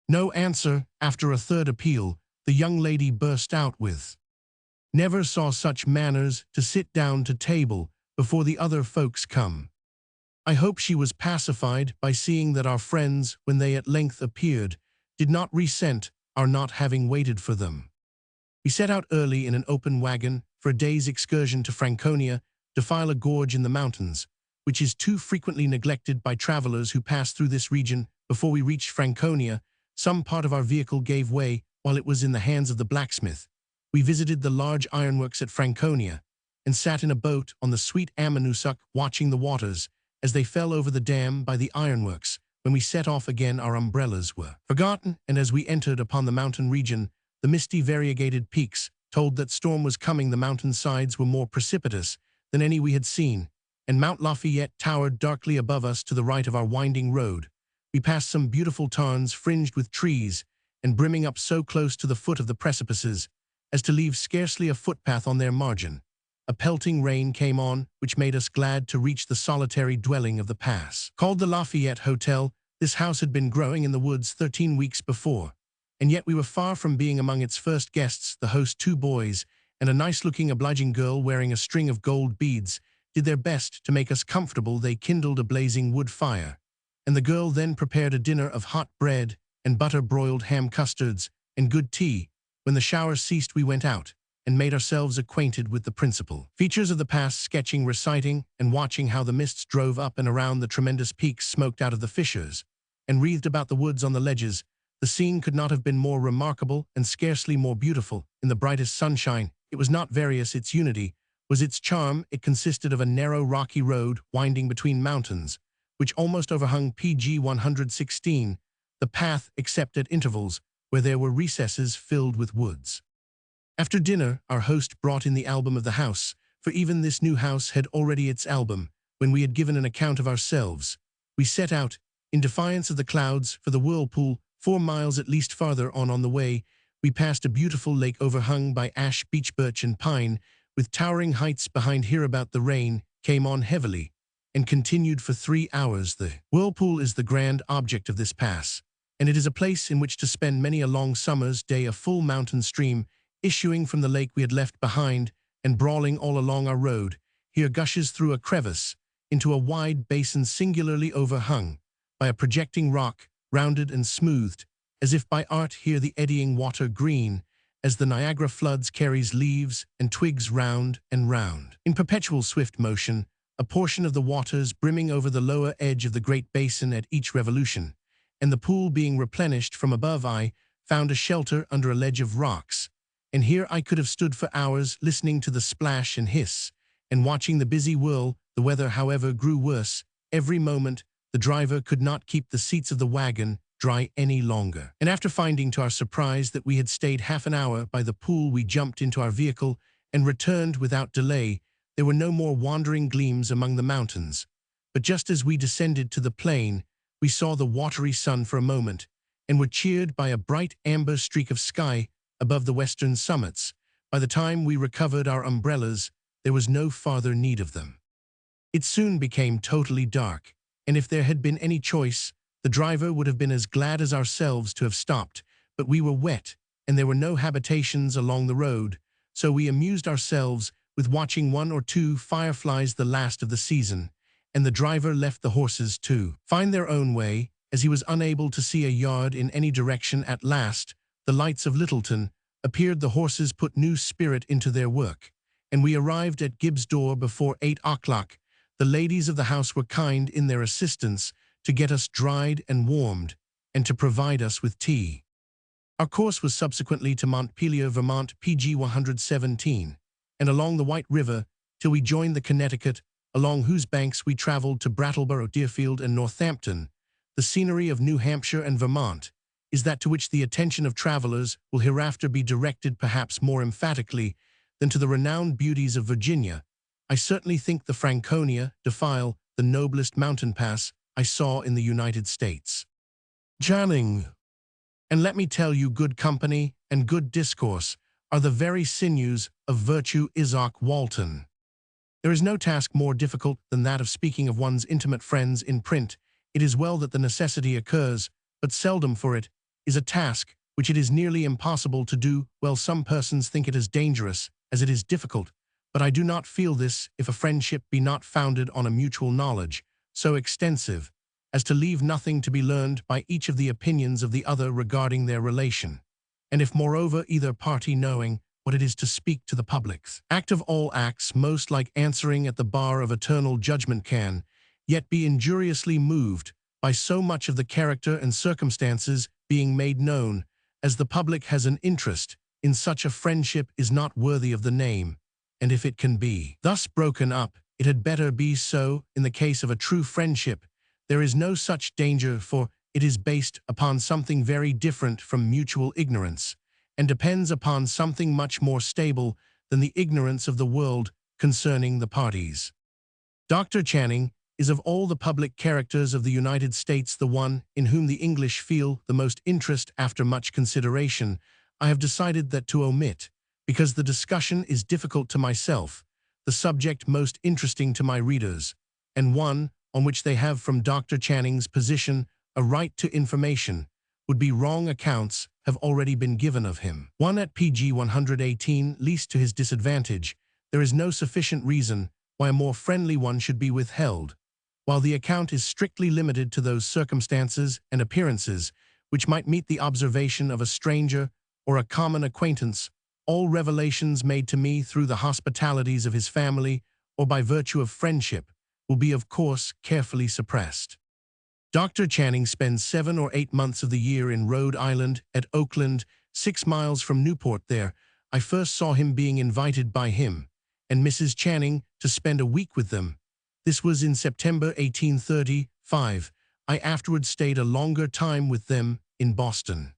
No answer. After a third appeal, the young lady burst out with, "Never saw such manners to sit down to table before the other folks come." I hope she was pacified by seeing that our friends, when they at length appeared, did not resent our not having waited for them. We set out early in an open wagon for a day's excursion to Franconia, to file a gorge in the mountains, which is too frequently neglected by travelers who pass through this region. Before we reached Franconia, some part of our vehicle gave way while it was in the hands of the blacksmith. We visited the large ironworks at Franconia and sat in a boat on the sweet Ammonoosuc, watching the waters as they fell over the dam by the ironworks. When we set off again, our umbrellas were forgotten, and as we entered upon the mountain region, the misty variegated peaks told that storm was coming. The mountain sides were more precipitous than any we had seen, and Mount Lafayette towered darkly above us to the right of our winding road. We passed some beautiful tarns fringed with trees and brimming up so close to the foot of the precipices as to leave scarcely a footpath on their margin. A pelting rain came on, which made us glad to reach the solitary dwelling of the pass. Called the Lafayette Hotel, this house had been growing in the woods 13 weeks before, and yet we were far from being among its first guests. The host, 2 boys, and a nice-looking, obliging girl wearing a string of gold beads, did their best to make us comfortable. They kindled a blazing wood fire, and the girl then prepared a dinner of hot bread and butter-broiled ham custards and good tea. When the shower ceased, we went out and made ourselves acquainted with the principal features of the pass, sketching, reciting, and watching how the mists drove up and around the tremendous peaks, smoked out of the fissures, and wreathed about the woods on the ledges. The scene could not have been more remarkable and scarcely more beautiful. In the brightest sunshine, it was not various, its unity was its charm. It consisted of a narrow rocky road winding between mountains, which almost overhung PG 116, the path except at intervals where there were recesses filled with woods. After dinner, our host brought in the album of the house, for even this new house had already its album. When we had given an account of ourselves, we set out, in defiance of the clouds, for the whirlpool. 4 miles at least farther on the way, we passed a beautiful lake overhung by ash, beech, birch, and pine, with towering heights behind. Hereabout the rain came on heavily and continued for 3 hours. The whirlpool is the grand object of this pass, and it is a place in which to spend many a long summer's day. A full mountain stream, issuing from the lake we had left behind and brawling all along our road, here gushes through a crevice into a wide basin singularly overhung by a projecting rock, rounded and smoothed, as if by art. Here the eddying water, green as the Niagara floods, carries leaves and twigs round and round, in perpetual swift motion, a portion of the waters brimming over the lower edge of the great basin at each revolution, and the pool being replenished from above. I found a shelter under a ledge of rocks, and here I could have stood for hours, listening to the splash and hiss, and watching the busy whirl. The weather, however, grew worse every moment. The driver could not keep the seats of the wagon dry any longer, and after finding to our surprise that we had stayed half an hour by the pool, we jumped into our vehicle and returned without delay. There were no more wandering gleams among the mountains, but just as we descended to the plain, we saw the watery sun for a moment, and were cheered by a bright amber streak of sky above the western summits. By the time we recovered our umbrellas, there was no farther need of them. It soon became totally dark, and if there had been any choice, the driver would have been as glad as ourselves to have stopped, but we were wet, and there were no habitations along the road, so we amused ourselves with watching 1 or 2 fireflies, the last of the season, and the driver left the horses to find their own way, as he was unable to see a yard in any direction. At last, the lights of Littleton appeared. The horses put new spirit into their work, and we arrived at Gibbs' door before 8 o'clock. The ladies of the house were kind in their assistance to get us dried and warmed, and to provide us with tea. Our course was subsequently to Montpelier, Vermont, PG 117, and along the White River till we joined the Connecticut, along whose banks we traveled to Brattleboro, Deerfield, and Northampton, the scenery of New Hampshire and Vermont, is that to which the attention of travelers will hereafter be directed perhaps more emphatically than to the renowned beauties of Virginia. I certainly think the Franconia defile the noblest mountain pass I saw in the United States. Channing. And let me tell you, good company and good discourse are the very sinews of virtue. Izaak Walton. There is no task more difficult than that of speaking of one's intimate friends in print. It is well that the necessity occurs, but seldom, for it is a task which it is nearly impossible to do well. Some persons think it as dangerous as it is difficult, but I do not feel this if a friendship be not founded on a mutual knowledge so extensive as to leave nothing to be learned by each of the opinions of the other regarding their relation, and if moreover either party, knowing what it is to speak to the public's act of all acts most like answering at the bar of eternal judgment, can yet be injuriously moved by so much of the character and circumstances being made known, as the public has an interest in such a friendship, is not worthy of the name, and if it can be thus broken up, it had better be so. In the case of a true friendship, there is no such danger, for it is based upon something very different from mutual ignorance, and depends upon something much more stable than the ignorance of the world concerning the parties. Dr. Channing is of all the public characters of the United States the one in whom the English feel the most interest. After much consideration, I have decided that to omit, because the discussion is difficult to myself, the subject most interesting to my readers, and one on which they have from Dr. Channing's position a right to information, would be wrong accounts have already been given of him. 1 at pg 118, least to his disadvantage, there is no sufficient reason why a more friendly one should be withheld, while the account is strictly limited to those circumstances and appearances which might meet the observation of a stranger or a common acquaintance. All revelations made to me through the hospitalities of his family or by virtue of friendship will be, of course, carefully suppressed. Dr. Channing spends 7 or 8 months of the year in Rhode Island, at Oakland, 6 miles from Newport. There I first saw him, being invited by him and Mrs. Channing to spend a week with them. This was in September 1835. I afterwards stayed a longer time with them in Boston.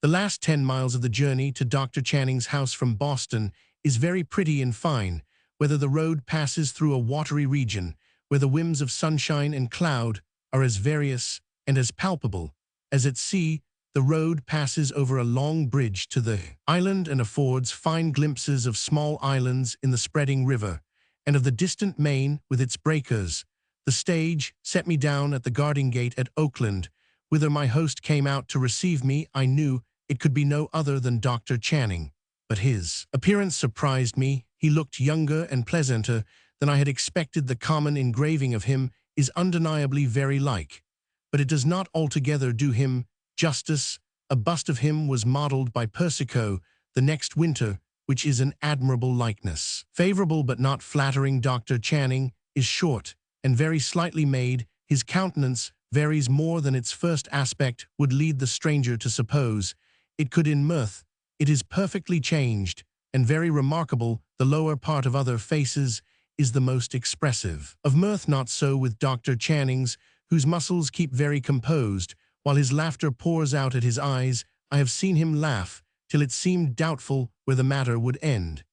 The last 10 miles of the journey to Dr. Channing's house from Boston is very pretty and fine, whether the road passes through a watery region, where the whims of sunshine and cloud are as various and as palpable as at sea. The road passes over a long bridge to the island and affords fine glimpses of small islands in the spreading river, and of the distant main with its breakers. The stage set me down at the guarding gate at Oakland, whither my host came out to receive me. I knew it could be no other than Dr. Channing, but his appearance surprised me. He looked younger and pleasanter than I had expected. The common engraving of him is undeniably very like, but it does not altogether do him justice. A bust of him was modeled by Persico the next winter, which is an admirable likeness. Favorable but not flattering. Dr. Channing is short and very slightly made. His countenance varies more than its first aspect would lead the stranger to suppose. It could in mirth. It is perfectly changed, and very remarkable. The lower part of other faces is the most expressive of mirth. Not so with Dr. Channing's, whose muscles keep very composed, while his laughter pours out at his eyes. I have seen him laugh till it seemed doubtful where the matter would end,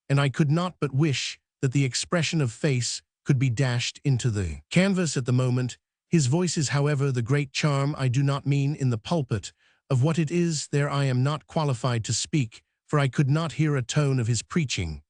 and I could not but wish that the expression of face could be dashed into the canvas at the moment. His voice is, however, the great charm. I do not mean in the pulpit. Of what it is there I am not qualified to speak, for I could not hear a tone of his preaching.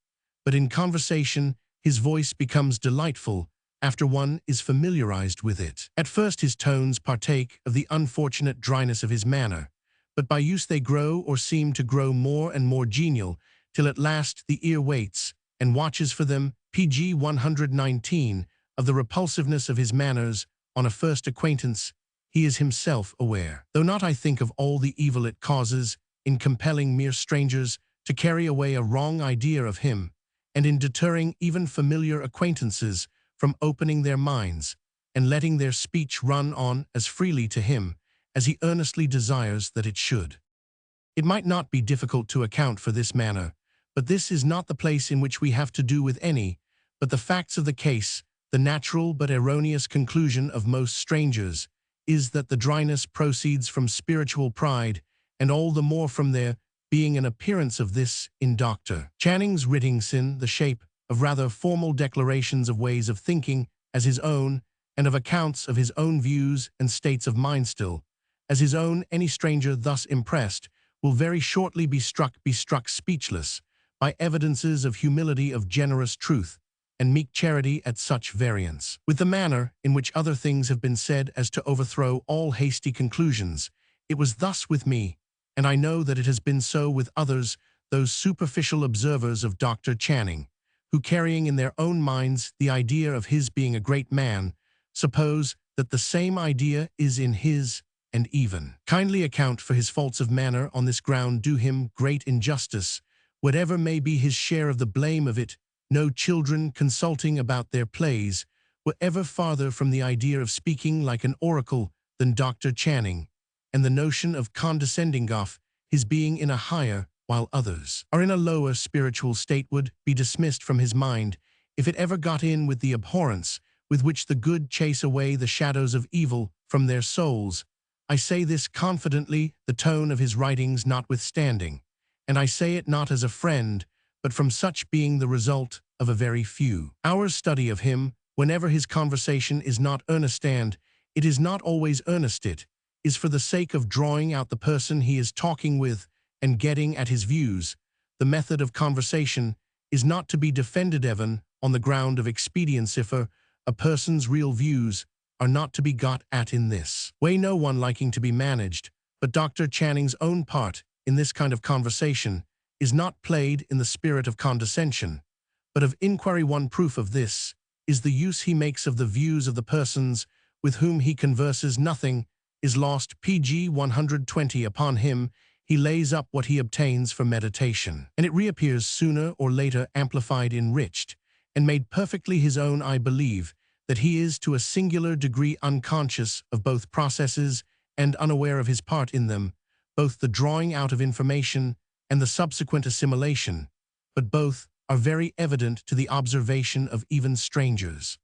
But in conversation his voice becomes delightful, after one is familiarized with it. At first his tones partake of the unfortunate dryness of his manner, but by use they grow, or seem to grow, more and more genial, till at last the ear waits and watches for them. Pg 119. Of the repulsiveness of his manners on a first acquaintance he is himself aware, though not, I think, of all the evil it causes in compelling mere strangers to carry away a wrong idea of him, and in deterring even familiar acquaintances from opening their minds and letting their speech run on as freely to him as he earnestly desires that it should. It might not be difficult to account for this manner, but this is not the place in which we have to do with any, but the facts of the case The natural but erroneous conclusion of most strangers is that the dryness proceeds from spiritual pride, and all the more from there being an appearance of this in Dr. Channing's writings in the shape of rather formal declarations of ways of thinking as his own, and of accounts of his own views and states of mind still as his own. Any stranger thus impressed will very shortly be struck speechless by evidences of humility, of generous truth, and meek charity at such variance with the manner in which other things have been said as to overthrow all hasty conclusions. It was thus with me, and I know that it has been so with others, those superficial observers of Dr. Channing, who, carrying in their own minds the idea of his being a great man, suppose that the same idea is in his, and even kindly account for his faults of manner on this ground, do him great injustice, whatever may be his share of the blame of it. No children consulting about their plays were ever farther from the idea of speaking like an oracle than Dr. Channing, and the notion of condescending off his being in a higher, while others are in a lower spiritual state, would be dismissed from his mind if it ever got in with the abhorrence with which the good chase away the shadows of evil from their souls. I say this confidently, the tone of his writings notwithstanding, and I say it not as a friend, but from such being the result of a very few hours' study of him. Whenever his conversation is not earnest, and it is not always earnest, it is for the sake of drawing out the person he is talking with and getting at his views. The method of conversation is not to be defended even on the ground of expediency, for a person's real views are not to be got at in this way, no one liking to be managed. But Dr. Channing's own part in this kind of conversation is not played in the spirit of condescension, but of inquiry. One proof of this is the use he makes of the views of the persons with whom he converses. Nothing is lost. Pg 120. Upon him he lays up what he obtains for meditation, and it reappears sooner or later, amplified, enriched, and made perfectly his own. I believe that he is to a singular degree unconscious of both processes and unaware of his part in them, both the drawing out of information and the subsequent assimilation, but both are very evident to the observation of even strangers.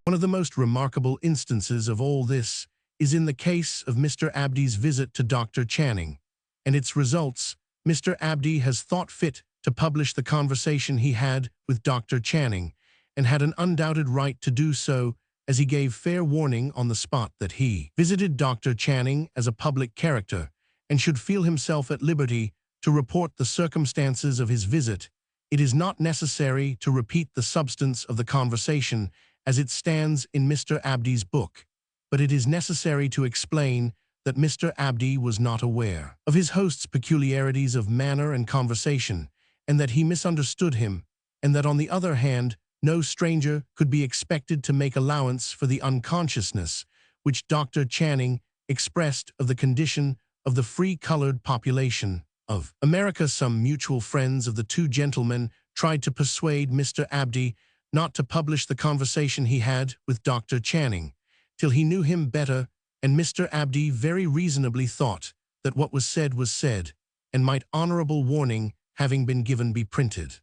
One of the most remarkable instances of all this is in the case of Mr. Abdy's visit to Dr. Channing, and its results. Mr. Abdy has thought fit to publish the conversation he had with Dr. Channing, and had an undoubted right to do so, as he gave fair warning on the spot that he visited Dr. Channing as a public character, and should feel himself at liberty to report the circumstances of his visit. It is not necessary to repeat the substance of the conversation as it stands in Mr. Abdy's book, but it is necessary to explain that Mr. Abdy was not aware of his host's peculiarities of manner and conversation, and that he misunderstood him, and that on the other hand, no stranger could be expected to make allowance for the unconsciousness which Dr. Channing expressed of the condition of the free-colored population of America. Some mutual friends of the two gentlemen tried to persuade Mr. Abdy not to publish the conversation he had with Dr. Channing till he knew him better, and Mr. Abdy very reasonably thought that what was said, and might honorable warning having been given be printed.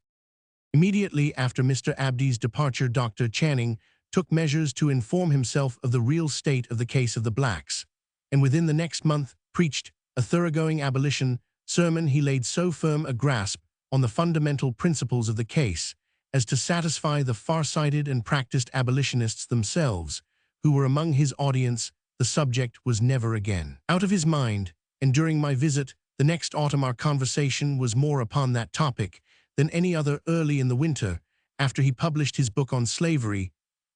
Immediately after Mr. Abdy's departure, Dr. Channing took measures to inform himself of the real state of the case of the blacks, and within the next month preached a thoroughgoing abolition sermon. He laid so firm a grasp on the fundamental principles of the case as to satisfy the far-sighted and practiced abolitionists themselves, who were among his audience. The subject was never again out of his mind, and during my visit the next autumn our conversation was more upon that topic than any other. Early in the winter, after he published his book on slavery,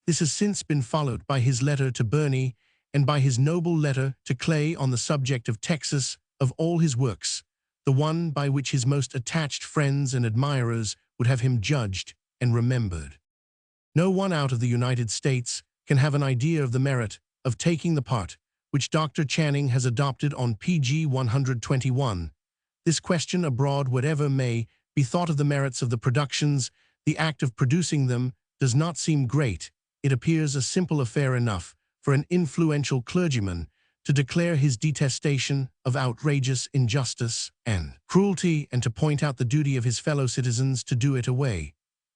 this has since been followed by his letter to Burney and by his noble letter to Clay on the subject of Texas. Of all his works, the one by which his most attached friends and admirers would have him judged and remembered. No one out of the United States can have an idea of the merit of taking the part which Dr. Channing has adopted on pg 121. This question abroad, whatever may be thought of the merits of the productions, the act of producing them does not seem great. It appears a simple affair enough for an influential clergyman to declare his detestation of outrageous injustice and cruelty, and to point out the duty of his fellow citizens to do it away.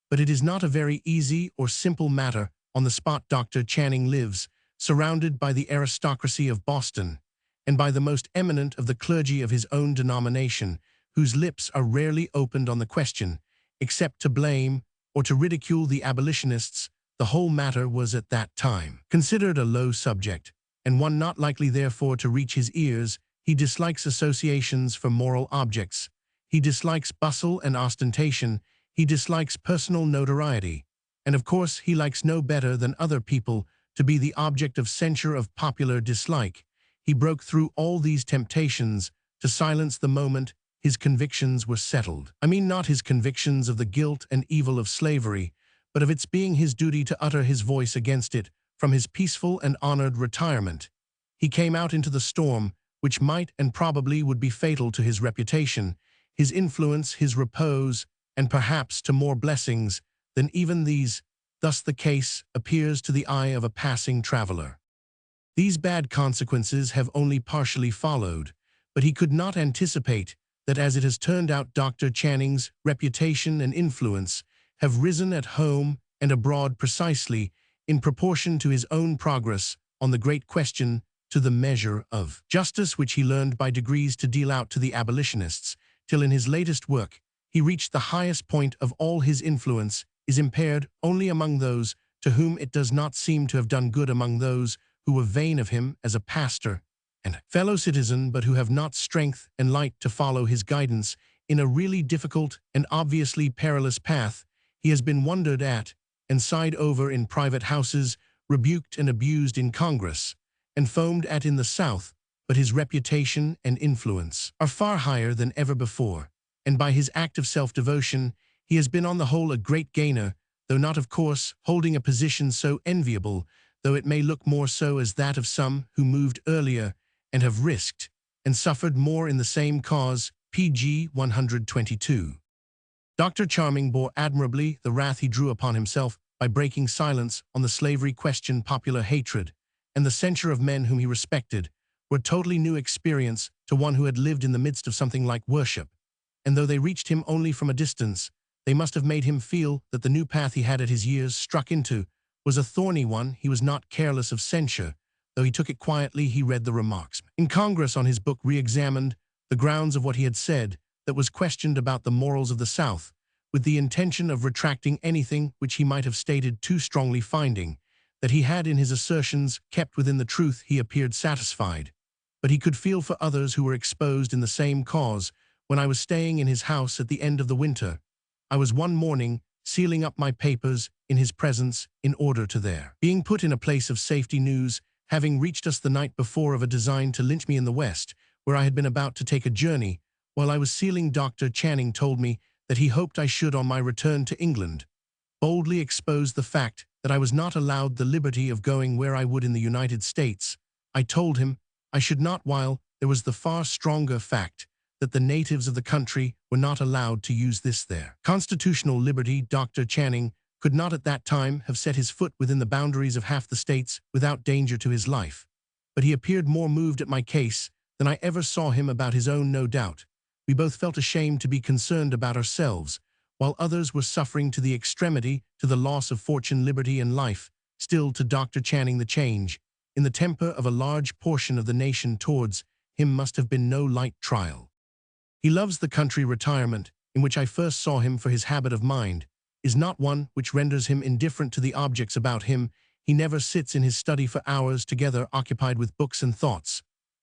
But it is not a very easy or simple matter on the spot Dr. Channing lives, surrounded by the aristocracy of Boston, and by the most eminent of the clergy of his own denomination, whose lips are rarely opened on the question, except to blame or to ridicule the abolitionists. The whole matter was at that time considered a low subject, and one not likely therefore to reach his ears. He dislikes associations for moral objects. He dislikes bustle and ostentation. He dislikes personal notoriety. And of course he likes no better than other people to be the object of censure, of popular dislike. He broke through all these temptations to silence the moment his convictions were settled. I mean not his convictions of the guilt and evil of slavery, but of its being his duty to utter his voice against it from his peaceful and honored retirement. He came out into the storm, which might and probably would be fatal to his reputation, his influence, his repose, and perhaps to more blessings than even these. Thus the case appears to the eye of a passing traveler. These bad consequences have only partially followed, but he could not anticipate that as it has turned out Dr. Channing's reputation and influence have risen at home and abroad precisely in proportion to his own progress on the great question, to the measure of justice which he learned by degrees to deal out to the abolitionists, till in his latest work he reached the highest point of all. His influence is impaired only among those to whom it does not seem to have done good, among those who were vain of him as a pastor and fellow citizen, but who have not strength and light to follow his guidance in a really difficult and obviously perilous path. He has been wondered at and sighed over in private houses, rebuked and abused in Congress, and foamed at in the South, but his reputation and influence are far higher than ever before, and by his act of self-devotion he has been on the whole a great gainer, though not of course holding a position so enviable, though it may look more so as that of some who moved earlier and have risked and suffered more in the same cause. Pg 122. Dr. Channing bore admirably the wrath he drew upon himself by breaking silence on the slavery question. Popular hatred and the censure of men whom he respected were a totally new experience to one who had lived in the midst of something like worship, and though they reached him only from a distance, they must have made him feel that the new path he had at his years struck into was a thorny one. He was not careless of censure, though he took it quietly. He read the remarks in Congress on his book, re-examined the grounds of what he had said that was questioned about the morals of the South, with the intention of retracting anything which he might have stated too strongly. Finding that he had in his assertions kept within the truth, he appeared satisfied, but he could feel for others who were exposed in the same cause. When I was staying in his house at the end of the winter, I was one morning sealing up my papers in his presence in order to their being put in a place of safety. News having reached us the night before of a design to lynch me in the West, where I had been about to take a journey. While I was sealing, Dr. Channing told me that he hoped I should, on my return to England, boldly expose the fact that I was not allowed the liberty of going where I would in the United States. I told him I should not, while there was the far stronger fact that the natives of the country were not allowed to use this their constitutional liberty. Dr. Channing could not at that time have set his foot within the boundaries of half the states without danger to his life, but he appeared more moved at my case than I ever saw him about his own. No doubt we both felt ashamed to be concerned about ourselves, while others were suffering to the extremity, to the loss of fortune, liberty, and life. Still, to Dr. Channing, the change in the temper of a large portion of the nation towards him must have been no light trial. He loves the country. Retirement, in which I first saw him for his habit of mind, is not one which renders him indifferent to the objects about him. He never sits in his study for hours together occupied with books and thoughts,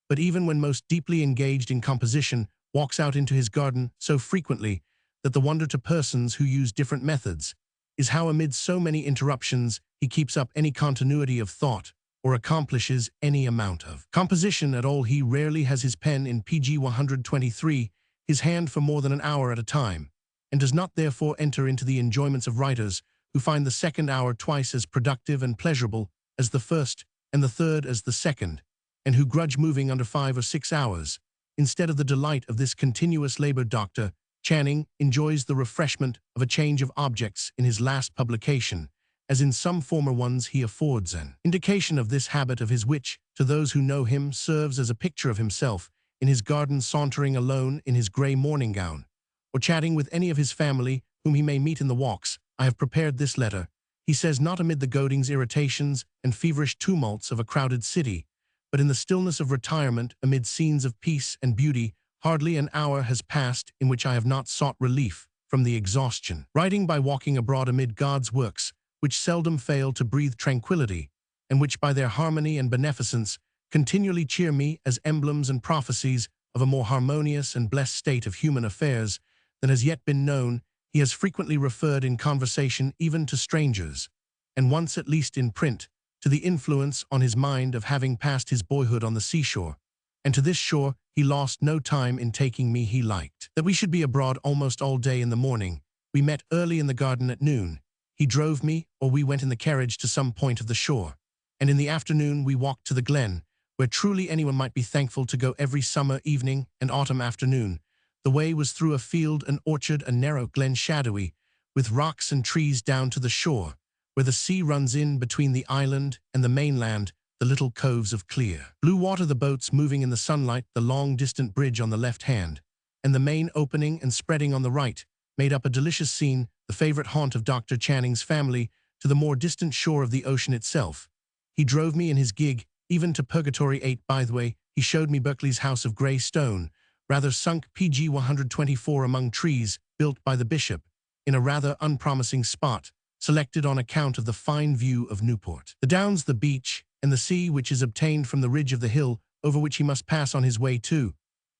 but even when most deeply engaged in composition, walks out into his garden so frequently that the wonder to persons who use different methods is how amid so many interruptions he keeps up any continuity of thought or accomplishes any amount of composition at all. He rarely has his pen in Pg 123 his hand for more than an hour at a time, and does not therefore enter into the enjoyments of writers who find the second hour twice as productive and pleasurable as the first, and the third as the second, and who grudge moving under 5 or 6 hours, instead of the delight of this continuous labor. Dr. Channing enjoys the refreshment of a change of objects in his last publication, as in some former ones. He affords an indication of this habit of his which, to those who know him, serves as a picture of himself in his garden, sauntering alone in his grey morning gown, or chatting with any of his family whom he may meet in the walks. I have prepared this letter. he says, not amid the goadings, irritations, and feverish tumults of a crowded city, but in the stillness of retirement amid scenes of peace and beauty. Hardly an hour has passed in which I have not sought relief from the exhaustion. Writing by walking abroad amid God's works, which seldom fail to breathe tranquility, and which by their harmony and beneficence continually cheer me as emblems and prophecies of a more harmonious and blessed state of human affairs than has yet been known, he has frequently referred in conversation even to strangers, and once at least in print, to the influence on his mind of having passed his boyhood on the seashore, and to this shore he lost no time in taking me. He liked that we should be abroad almost all day. In the morning we met early in the garden at noon. He drove me, or we went in the carriage to some point of the shore, and in the afternoon we walked to the glen, where truly anyone might be thankful to go every summer evening and autumn afternoon. The way was through a field, an orchard, a narrow glen, shadowy, with rocks and trees down to the shore, where the sea runs in between the island and the mainland, the little coves of clear blue water, the boats moving in the sunlight, the long distant bridge on the left hand, and the main opening and spreading on the right, made up a delicious scene, the favorite haunt of Dr. Channing's family, to the more distant shore of the ocean itself. He drove me in his gig, even to Purgatory 8. By the way, he showed me Berkeley's house of grey stone, rather sunk, pg 124, among trees, built by the bishop, in a rather unpromising spot, selected on account of the fine view of Newport, the downs, the beach, and the sea, which is obtained from the ridge of the hill over which he must pass on his way to,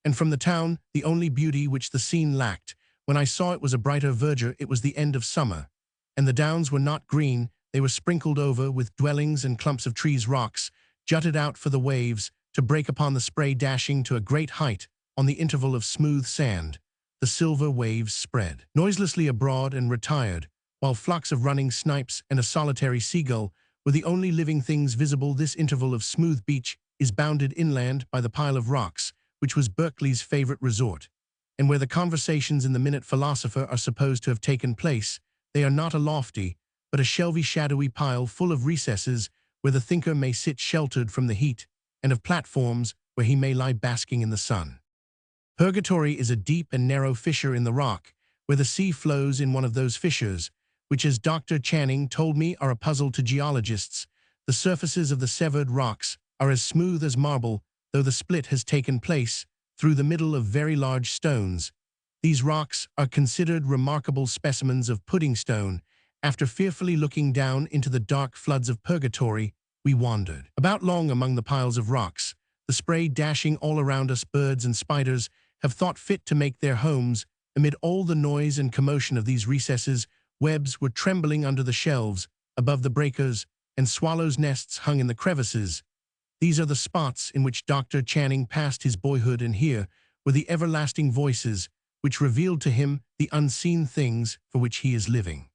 and from the town, the only beauty which the scene lacked. When I saw it was a brighter verdure, it was the end of summer, and the downs were not green, they were sprinkled over with dwellings and clumps of trees. Rocks jutted out for the waves to break upon the spray, dashing to a great height on the interval of smooth sand. The silver waves spread noiselessly abroad and retired, while flocks of running snipes and a solitary seagull were the only living things visible. This interval of smooth beach is bounded inland by the pile of rocks, which was Berkeley's favorite resort, and where the conversations in the Minute Philosopher are supposed to have taken place. They are not a lofty, but a shelvy, shadowy pile full of recesses where the thinker may sit sheltered from the heat, and of platforms where he may lie basking in the sun. Purgatory is a deep and narrow fissure in the rock, where the sea flows in one of those fissures, which, as Dr. Channing told me, are a puzzle to geologists. The surfaces of the severed rocks are as smooth as marble, though the split has taken place through the middle of very large stones. These rocks are considered remarkable specimens of pudding stone. After fearfully looking down into the dark floods of Purgatory, we wandered about long among the piles of rocks, the spray dashing all around us. Birds and spiders have thought fit to make their homes amid all the noise and commotion of these recesses. Webs were trembling under the shelves, above the breakers, and swallows' nests hung in the crevices. These are the spots in which Dr. Channing passed his boyhood, and here were the everlasting voices which revealed to him the unseen things for which he is living.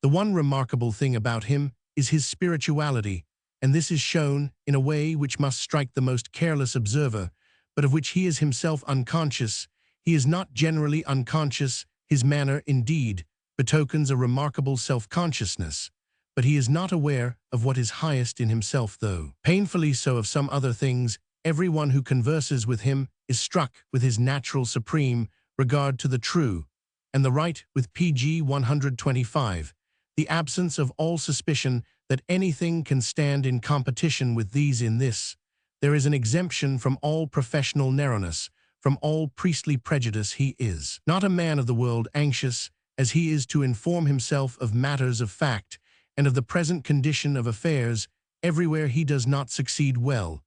The one remarkable thing about him is his spirituality, and this is shown in a way which must strike the most careless observer, but of which he is himself unconscious. He is not generally unconscious. His manner, indeed, betokens a remarkable self-consciousness, but he is not aware of what is highest in himself, though painfully so of some other things. Everyone who converses with him is struck with his natural supreme regard to the true and the right, with pg 125, the absence of all suspicion that anything can stand in competition with these. In this, there is an exemption from all professional narrowness, from all priestly prejudice. He is not a man of the world, anxious as he is to inform himself of matters of fact and of the present condition of affairs. Everywhere he does not succeed well,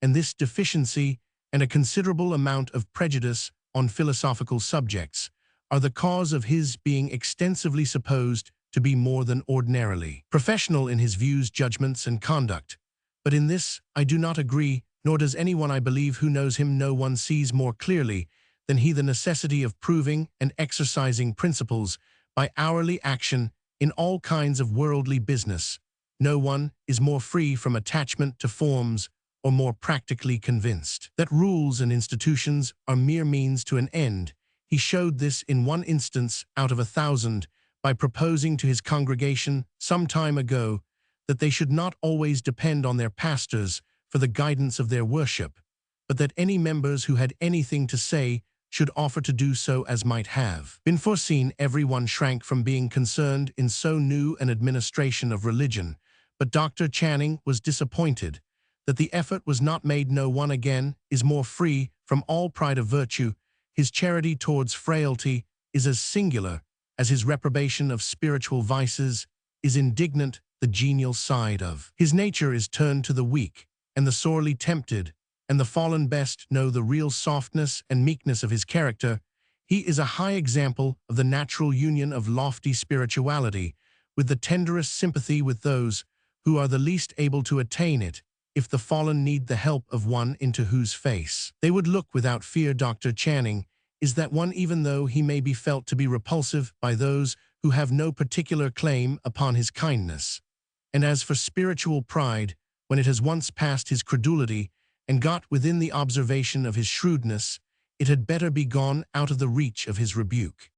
and this deficiency and a considerable amount of prejudice on philosophical subjects are the cause of his being extensively supposed to be more than ordinarily professional in his views, judgments, and conduct. But in this I do not agree, nor does anyone, I believe, who knows him. No one sees more clearly than he the necessity of proving and exercising principles by hourly action in all kinds of worldly business. No one is more free from attachment to forms or more practically convinced that rules and institutions are mere means to an end. He showed this in one instance out of 1,000 by proposing to his congregation some time ago that they should not always depend on their pastors for the guidance of their worship, but that any members who had anything to say should offer to do so as might have been foreseen. Everyone shrank from being concerned in so new an administration of religion, but Dr. Channing was disappointed that the effort was not made. No one again is more free from all pride of virtue. His charity towards frailty is as singular as his reprobation of spiritual vices is indignant. The genial side of his nature is turned to the weak and the sorely tempted, and the fallen best know the real softness and meekness of his character. He is a high example of the natural union of lofty spirituality with the tenderest sympathy with those who are the least able to attain it. If the fallen need the help of one into whose face they would look without fear, Dr. Channing is that one, even though he may be felt to be repulsive by those who have no particular claim upon his kindness. And as for spiritual pride, when it has once passed his credulity and got within the observation of his shrewdness, it had better be gone out of the reach of his rebuke.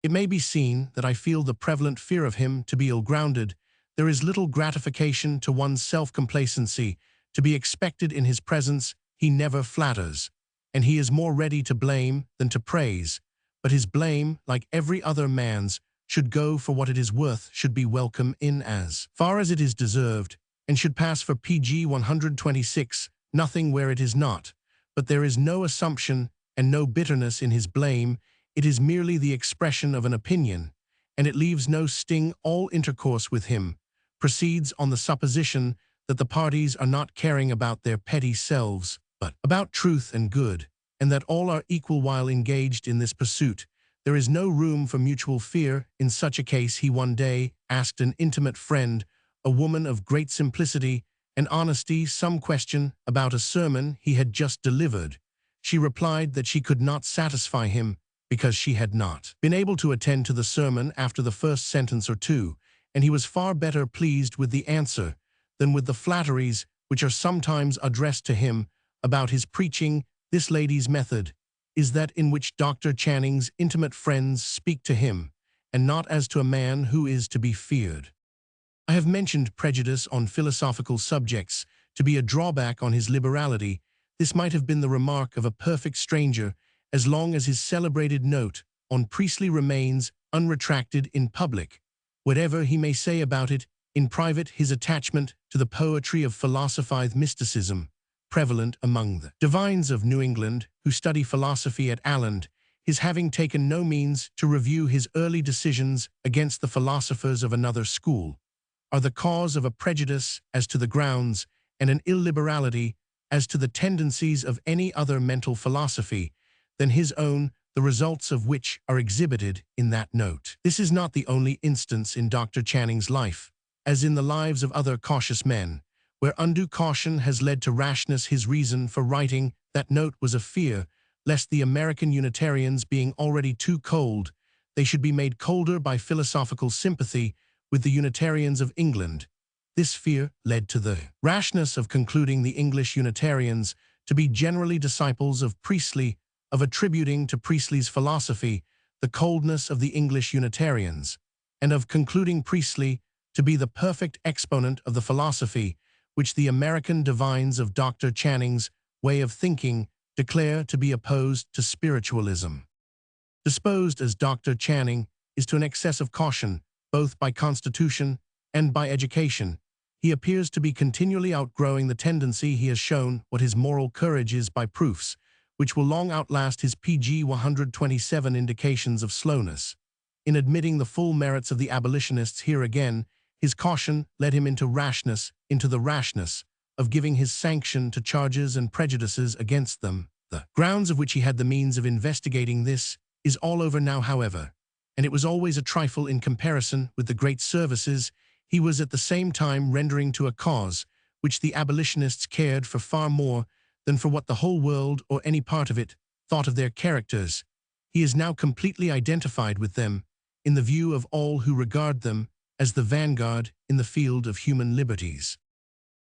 It may be seen that I feel the prevalent fear of him to be ill-grounded. There is little gratification to one's self-complacency to be expected in his presence. He never flatters, and he is more ready to blame than to praise, but his blame, like every other man's, should go for what it is worth, should be welcome in as far as it is deserved, and should pass for PG 126, nothing where it is not. But there is no assumption and no bitterness in his blame. It is merely the expression of an opinion, and it leaves no sting. All intercourse with him proceeds on the supposition that the parties are not caring about their petty selves, but about truth and good, and that all are equal while engaged in this pursuit. There is no room for mutual fear. In such a case, he one day asked an intimate friend, a woman of great simplicity and honesty, some question about a sermon he had just delivered. She replied that she could not satisfy him because she had not been able to attend to the sermon after the first sentence or two, and he was far better pleased with the answer than with the flatteries which are sometimes addressed to him about his preaching. This lady's method is that in which Dr. Channing's intimate friends speak to him, and not as to a man who is to be feared. I have mentioned prejudice on philosophical subjects to be a drawback on his liberality. This might have been the remark of a perfect stranger, as long as his celebrated note on Priestley remains unretracted in public. Whatever he may say about it, in private his attachment to the poetry of philosophized mysticism, prevalent among the divines of New England who study philosophy at Alland, his having taken no means to review his early decisions against the philosophers of another school, are the cause of a prejudice as to the grounds and an illiberality as to the tendencies of any other mental philosophy than his own, the results of which are exhibited in that note. This is not the only instance in Dr. Channing's life, as in the lives of other cautious men, where undue caution has led to rashness. His reason for writing that note was a fear lest the American Unitarians, being already too cold, they should be made colder by philosophical sympathy with the Unitarians of England. This fear led to the rashness of concluding the English Unitarians to be generally disciples of Priestley, of attributing to Priestley's philosophy the coldness of the English Unitarians, and of concluding Priestley to be the perfect exponent of the philosophy which the American divines of Dr. Channing's way of thinking declare to be opposed to spiritualism. Disposed as Dr. Channing is to an excess of caution, both by constitution and by education, he appears to be continually outgrowing the tendency he has shown what his moral courage is by proofs, which will long outlast his PG 127 indications of slowness. In admitting the full merits of the abolitionists, here again, his caution led him into the rashness of giving his sanction to charges and prejudices against them. The grounds of which he had the means of investigating this is all over now, however, and it was always a trifle in comparison with the great services he was at the same time rendering to a cause which the abolitionists cared for far more than for what the whole world or any part of it thought of their characters. He is now completely identified with them in the view of all who regard them as the vanguard in the field of human liberties.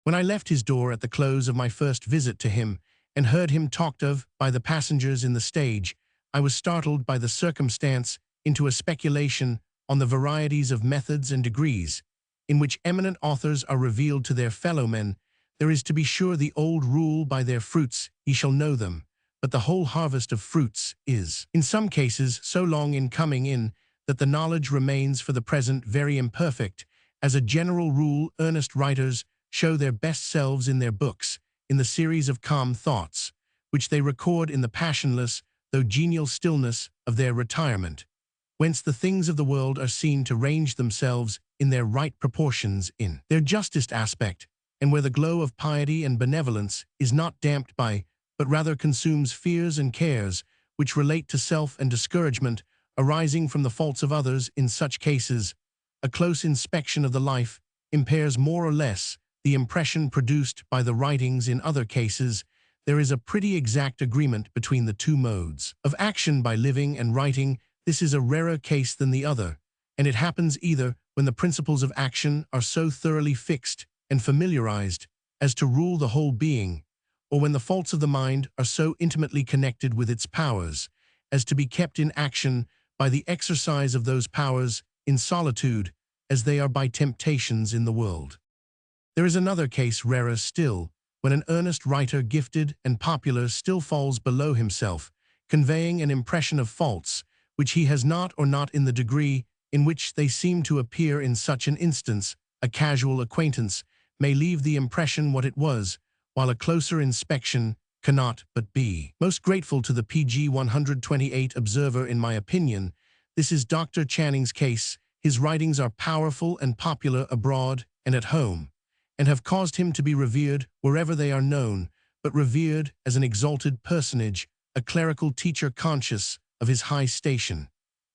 When I left his door at the close of my first visit to him and heard him talked of by the passengers in the stage, I was startled by the circumstance into a speculation on the varieties of methods and degrees in which eminent authors are revealed to their fellow-men. There is, to be sure, the old rule, by their fruits ye shall know them, but the whole harvest of fruits is, in some cases, so long in coming in that the knowledge remains for the present very imperfect. As a general rule, earnest writers show their best selves in their books, in the series of calm thoughts, which they record in the passionless, though genial stillness of their retirement, whence the things of the world are seen to range themselves in their right proportions in their justest aspect, and where the glow of piety and benevolence is not damped by, but rather consumes fears and cares, which relate to self and discouragement, arising from the faults of others. In such cases, a close inspection of the life impairs more or less the impression produced by the writings. In other cases, there is a pretty exact agreement between the two modes of action by living and writing. This is a rarer case than the other, and it happens either when the principles of action are so thoroughly fixed and familiarized as to rule the whole being, or when the faults of the mind are so intimately connected with its powers as to be kept in action by the exercise of those powers in solitude as they are by temptations in the world. There is another case rarer still, when an earnest writer, gifted and popular, still falls below himself, conveying an impression of faults which he has not, or not in the degree in which they seem to appear. In such an instance, a casual acquaintance may leave the impression what it was, while a closer inspection cannot but be most grateful to the pg 128 observer. In my opinion, this is Dr. Channing's case. His writings are powerful and popular abroad and at home, and have caused him to be revered wherever they are known, but revered as an exalted personage, a clerical teacher conscious of his high station,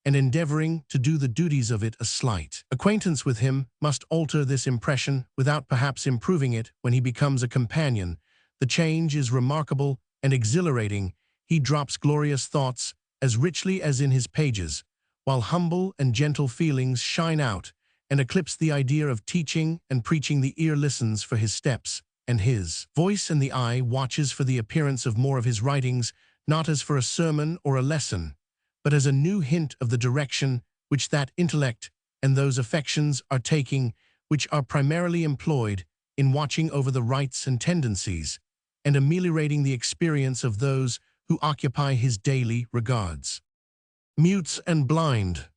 and endeavoring to do the duties of it. A slight acquaintance with him must alter this impression without perhaps improving it. When he becomes a companion, the change is remarkable and exhilarating. He drops glorious thoughts as richly as in his pages, while humble and gentle feelings shine out and eclipse the idea of teaching and preaching. The ear listens for his steps and his voice, and the eye watches for the appearance of more of his writings, not as for a sermon or a lesson, but as a new hint of the direction which that intellect and those affections are taking, which are primarily employed in watching over the rights and tendencies, and ameliorating the experience of those who occupy his daily regards. Mutes and blind.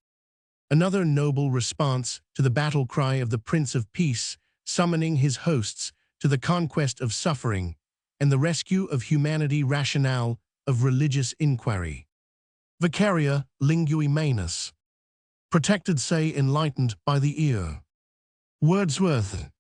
Another noble response to the battle cry of the Prince of Peace, summoning his hosts to the conquest of suffering and the rescue of humanity. Rationale of religious inquiry. Vicaria lingui manus. Protected, say, enlightened by the ear. Wordsworth.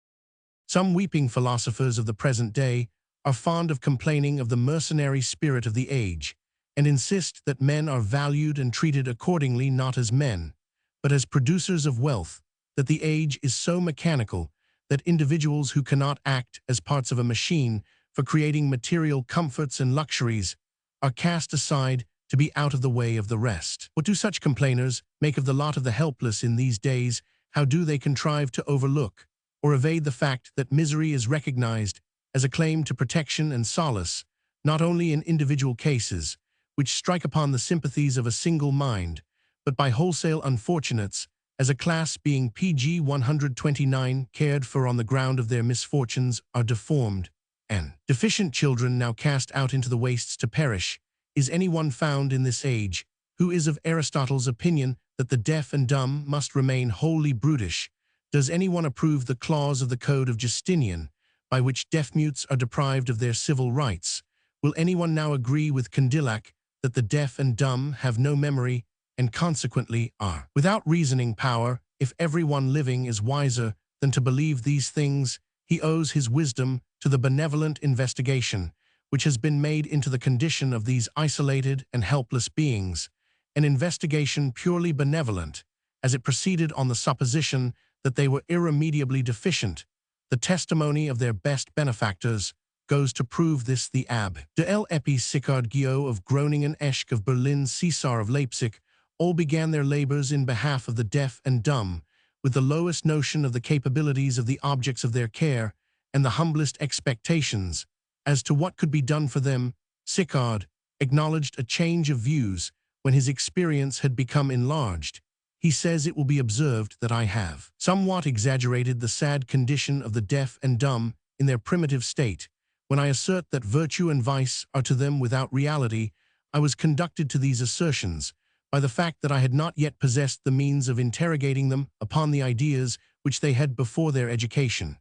Some weeping philosophers of the present day are fond of complaining of the mercenary spirit of the age, and insist that men are valued and treated accordingly, not as men, but as producers of wealth, that the age is so mechanical that individuals who cannot act as parts of a machine for creating material comforts and luxuries are cast aside to be out of the way of the rest. What do such complainers make of the lot of the helpless in these days? How do they contrive to overlook or evade the fact that misery is recognized as a claim to protection and solace, not only in individual cases, which strike upon the sympathies of a single mind, but by wholesale unfortunates, as a class being pg 129 cared for on the ground of their misfortunes, are deformed and deficient children now cast out into the wastes to perish? Is anyone found in this age who is of Aristotle's opinion that the deaf and dumb must remain wholly brutish? Does anyone approve the clause of the Code of Justinian, by which deaf-mutes are deprived of their civil rights? Will anyone now agree with Condillac that the deaf and dumb have no memory and consequently are without reasoning power? If everyone living is wiser than to believe these things, he owes his wisdom to the benevolent investigation which has been made into the condition of these isolated and helpless beings, an investigation purely benevolent, as it proceeded on the supposition that they were irremediably deficient. The testimony of their best benefactors goes to prove this. The Abb de L. Epi Sicard Guillot of Groningen, Eschk of Berlin, Caesar of Leipzig, all began their labors in behalf of the deaf and dumb, with the lowest notion of the capabilities of the objects of their care and the humblest expectations as to what could be done for them. Sicard acknowledged a change of views when his experience had become enlarged. He says, "It will be observed that I have somewhat exaggerated the sad condition of the deaf and dumb in their primitive state, When I assert that virtue and vice are to them without reality, I was conducted to these assertions by the fact that I had not yet possessed the means of interrogating them upon the ideas which they had before their education,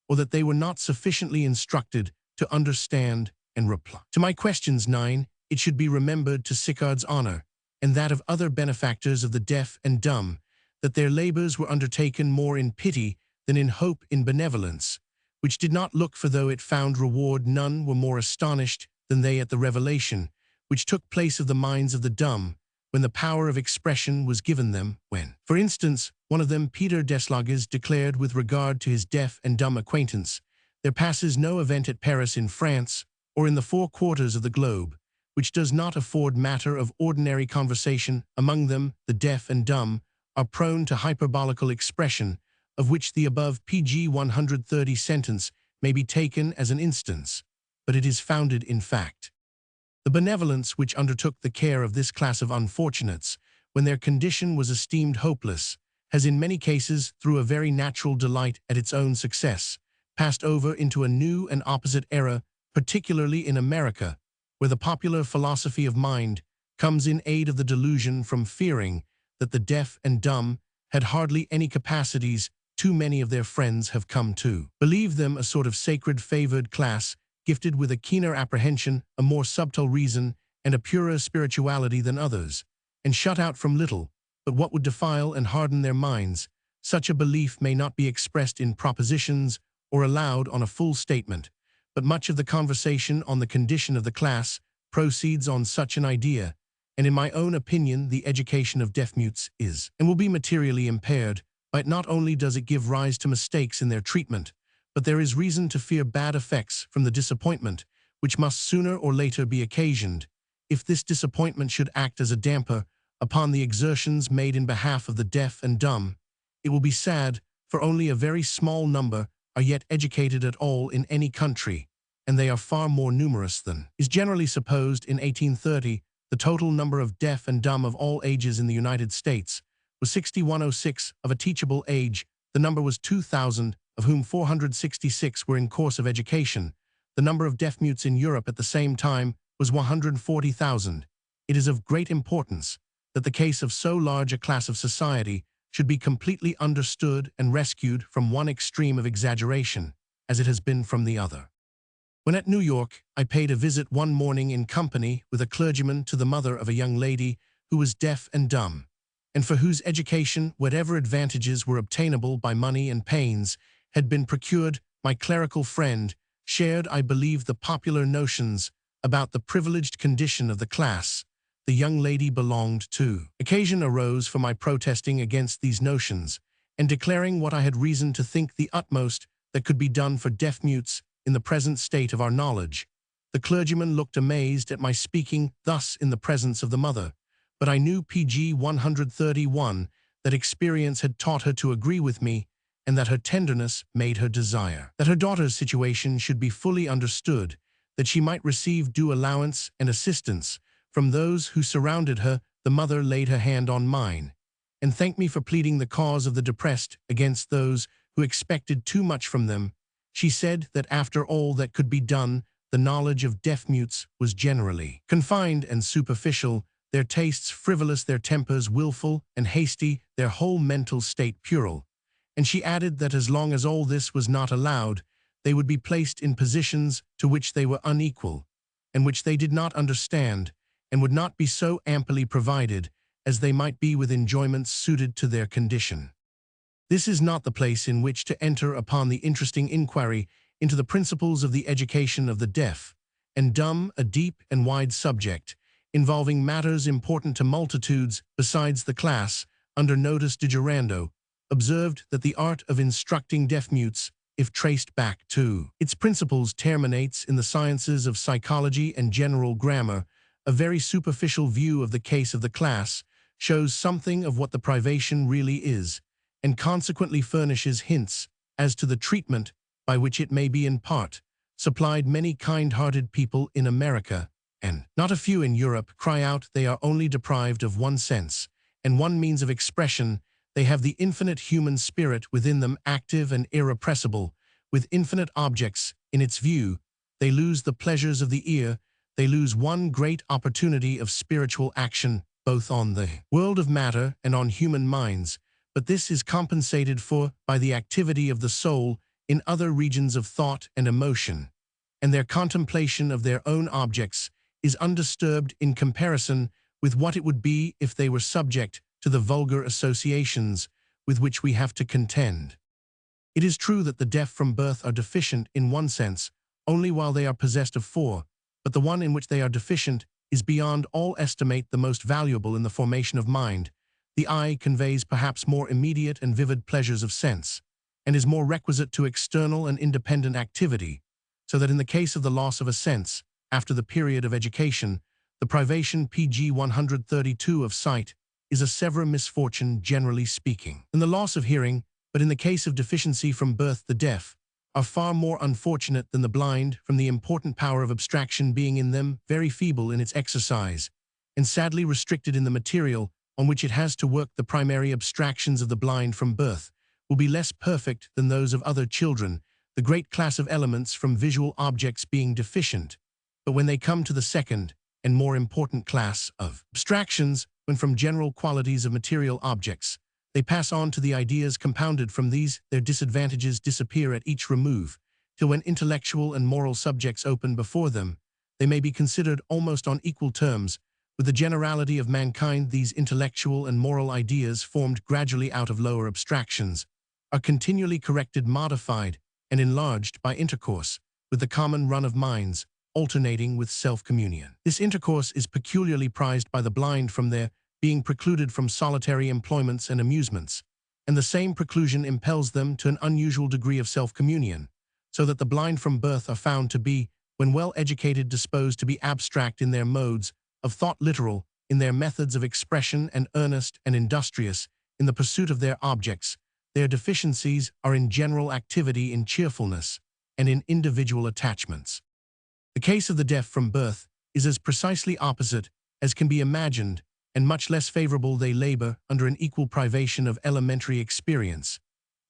or that they were not sufficiently instructed to understand and reply. To my questions 9, it should be remembered to Sicard's honor, and that of other benefactors of the deaf and dumb, that their labors were undertaken more in pity than in hope in benevolence, which did not look for though it found reward. None were more astonished than they at the revelation, which took place of the minds of the dumb, when the power of expression was given them, when, for instance, one of them, Peter Deslages, declared with regard to his deaf and dumb acquaintance, there passes no event at Paris in France, or in the 4 quarters of the globe, which does not afford matter of ordinary conversation. Among them, the deaf and dumb are prone to hyperbolical expression, of which the above pg 130 sentence may be taken as an instance, but it is founded in fact. The benevolence which undertook the care of this class of unfortunates, when their condition was esteemed hopeless, has in many cases, through a very natural delight at its own success, passed over into a new and opposite era, particularly in America, where the popular philosophy of mind comes in aid of the delusion from fearing that the deaf and dumb had hardly any capacities. Too many of their friends have come to believe them a sort of sacred favored class, gifted with a keener apprehension, a more subtle reason, and a purer spirituality than others, and shut out from little but what would defile and harden their minds. Such a belief may not be expressed in propositions or allowed on a full statement, but much of the conversation on the condition of the class proceeds on such an idea, and in my own opinion the education of deaf-mutes is, and will be materially impaired, by it. Not only does it give rise to mistakes in their treatment, but there is reason to fear bad effects from the disappointment, which must sooner or later be occasioned. If this disappointment should act as a damper upon the exertions made in behalf of the deaf and dumb, it will be sad, for only a very small number are yet educated at all in any country, and they are far more numerous than is generally supposed. In 1830, the total number of deaf and dumb of all ages in the United States was 6,106. Of a teachable age, the number was 2,000, of whom 466 were in course of education. The number of deaf-mutes in Europe at the same time was 140,000. It is of great importance that the case of so large a class of society should be completely understood and rescued from one extreme of exaggeration, as it has been from the other. When at New York, I paid a visit one morning in company with a clergyman to the mother of a young lady who was deaf and dumb, and for whose education whatever advantages were obtainable by money and pains had been procured. My clerical friend shared, I believe, the popular notions about the privileged condition of the class the young lady belonged to. Occasion arose for my protesting against these notions, and declaring what I had reason to think the utmost that could be done for deaf-mutes in the present state of our knowledge. The clergyman looked amazed at my speaking thus in the presence of the mother, but I knew pg 131 that experience had taught her to agree with me, and that her tenderness made her desire that her daughter's situation should be fully understood, that she might receive due allowance and assistance from those who surrounded her. The mother laid her hand on mine, and thanked me for pleading the cause of the depressed against those who expected too much from them. She said that after all that could be done, the knowledge of deaf-mutes was generally confined and superficial, their tastes frivolous, their tempers willful and hasty, their whole mental state puerile. And she added that as long as all this was not allowed, they would be placed in positions to which they were unequal, and which they did not understand, and would not be so amply provided as they might be with enjoyments suited to their condition. This is not the place in which to enter upon the interesting inquiry into the principles of the education of the deaf and dumb, a deep and wide subject, involving matters important to multitudes besides the class. Under notice diggerando, observed that the art of instructing deaf-mutes, if traced back to its principles, terminates in the sciences of psychology and general grammar. A very superficial view of the case of the class shows something of what the privation really is, and consequently furnishes hints as to the treatment by which it may be in part supplied. Many kind-hearted people in America, and not a few in Europe, cry out they are only deprived of one sense and one means of expression. They have the infinite human spirit within them, active and irrepressible, with infinite objects in its view, they lose the pleasures of the ear, they lose one great opportunity of spiritual action, both on the world of matter and on human minds, but this is compensated for by the activity of the soul in other regions of thought and emotion, and their contemplation of their own objects is undisturbed in comparison with what it would be if they were subject to the vulgar associations with which we have to contend. It is true that the deaf from birth are deficient in one sense only while they are possessed of four, but the one in which they are deficient is beyond all estimate the most valuable in the formation of mind. The eye conveys perhaps more immediate and vivid pleasures of sense, and is more requisite to external and independent activity, so that in the case of the loss of a sense, after the period of education, the privation pg 132 of sight is a severe misfortune generally speaking. In the loss of hearing, but in the case of deficiency from birth the deaf, are far more unfortunate than the blind from the important power of abstraction being in them very feeble in its exercise, and sadly restricted in the material on which it has to work. The primary abstractions of the blind from birth will be less perfect than those of other children, the great class of elements from visual objects being deficient, but when they come to the second and more important class of abstractions, when from general qualities of material objects, they pass on to the ideas compounded from these, their disadvantages disappear at each remove, till when intellectual and moral subjects open before them, they may be considered almost on equal terms with the generality of mankind. These intellectual and moral ideas, formed gradually out of lower abstractions, are continually corrected, modified, and enlarged by intercourse with the common run of minds, alternating with self-communion. This intercourse is peculiarly prized by the blind from their being precluded from solitary employments and amusements, and the same preclusion impels them to an unusual degree of self-communion, so that the blind from birth are found to be, when well educated, disposed to be abstract in their modes of thought, literal in their methods of expression, and earnest and industrious in the pursuit of their objects. Their deficiencies are in general activity, in cheerfulness, and in individual attachments. The case of the deaf from birth is as precisely opposite as can be imagined, and much less favorable. They labor under an equal privation of elementary experience,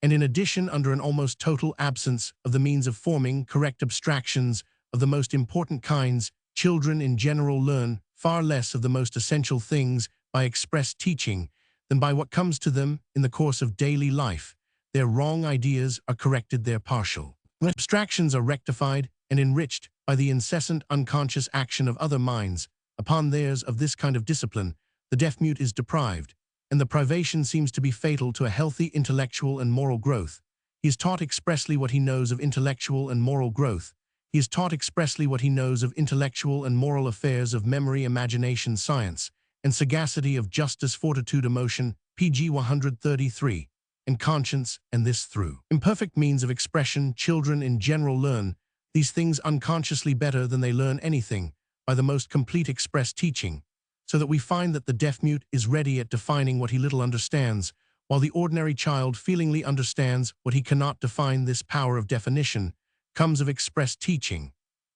and in addition under an almost total absence of the means of forming correct abstractions of the most important kinds. Children in general learn far less of the most essential things by express teaching than by what comes to them in the course of daily life. Their wrong ideas are corrected, their partial abstractions are rectified and enriched by the incessant unconscious action of other minds upon theirs. Of this kind of discipline the deaf-mute is deprived, and the privation seems to be fatal to a healthy intellectual and moral growth. He is taught expressly what he knows of intellectual and moral growth. He is taught expressly what he knows of intellectual and moral affairs, of memory, imagination, science, and sagacity, of justice, fortitude, emotion, pg 133, and conscience, and this through imperfect means of expression. Children in general learn these things unconsciously better than they learn anything by the most complete express teaching, so that we find that the deaf-mute is ready at defining what he little understands, while the ordinary child feelingly understands what he cannot define. This power of definition comes of express teaching,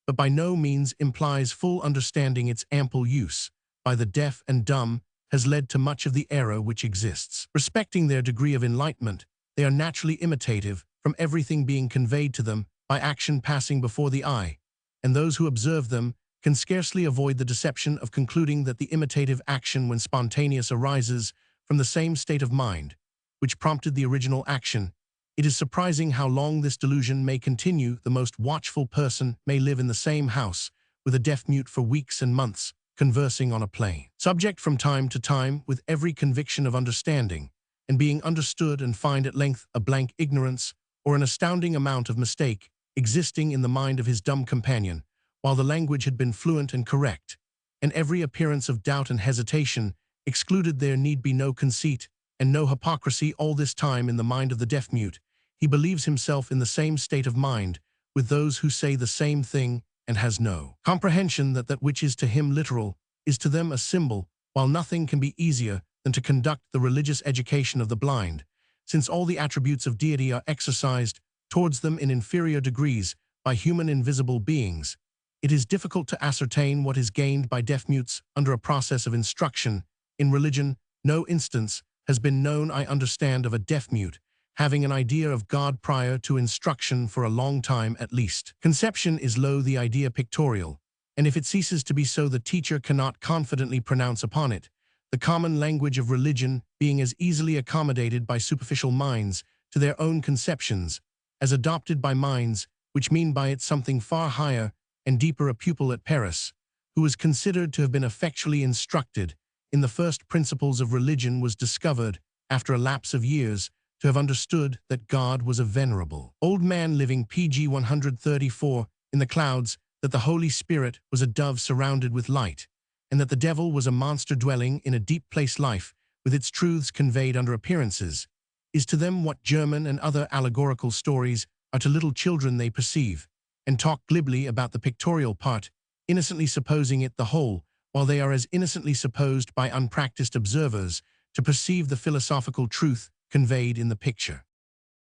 but by no means implies full understanding. Its ample use by the deaf and dumb has led to much of the error which exists. Respecting their degree of enlightenment, they are naturally imitative, from everything being conveyed to them by action passing before the eye, and those who observe them can scarcely avoid the deception of concluding that the imitative action, when spontaneous, arises from the same state of mind which prompted the original action. It is surprising how long this delusion may continue. The most watchful person may live in the same house with a deaf-mute for weeks and months, conversing on a plane subject from time to time with every conviction of understanding, and being understood, and find at length a blank ignorance or an astounding amount of mistake existing in the mind of his dumb companion, while the language had been fluent and correct, and every appearance of doubt and hesitation excluded. There need be no conceit and no hypocrisy. All this time in the mind of the deaf-mute he believes himself in the same state of mind with those who say the same thing, and has no comprehension that that which is to him literal is to them a symbol, while nothing can be easier than to conduct the religious education of the blind, since all the attributes of deity are exercised towards them in inferior degrees by human invisible beings. It is difficult to ascertain what is gained by deaf-mutes under a process of instruction. In religion, no instance has been known, I understand, of a deaf-mute having an idea of God prior to instruction for a long time at least. Conception is lo the idea pictorial, and if it ceases to be so the teacher cannot confidently pronounce upon it, the common language of religion being as easily accommodated by superficial minds to their own conceptions as adopted by minds which mean by it something far higher and deeper. A pupil at Paris, who was considered to have been effectually instructed in the first principles of religion, was discovered, after a lapse of years, to have understood that God was a venerable old man living pg 134 in the clouds, that the Holy Spirit was a dove surrounded with light, and that the devil was a monster dwelling in a deep place. Life, with its truths conveyed under appearances, is to them what German and other allegorical stories are to little children. They perceive, and talk glibly about the pictorial part, innocently supposing it the whole, while they are as innocently supposed by unpracticed observers to perceive the philosophical truth conveyed in the picture.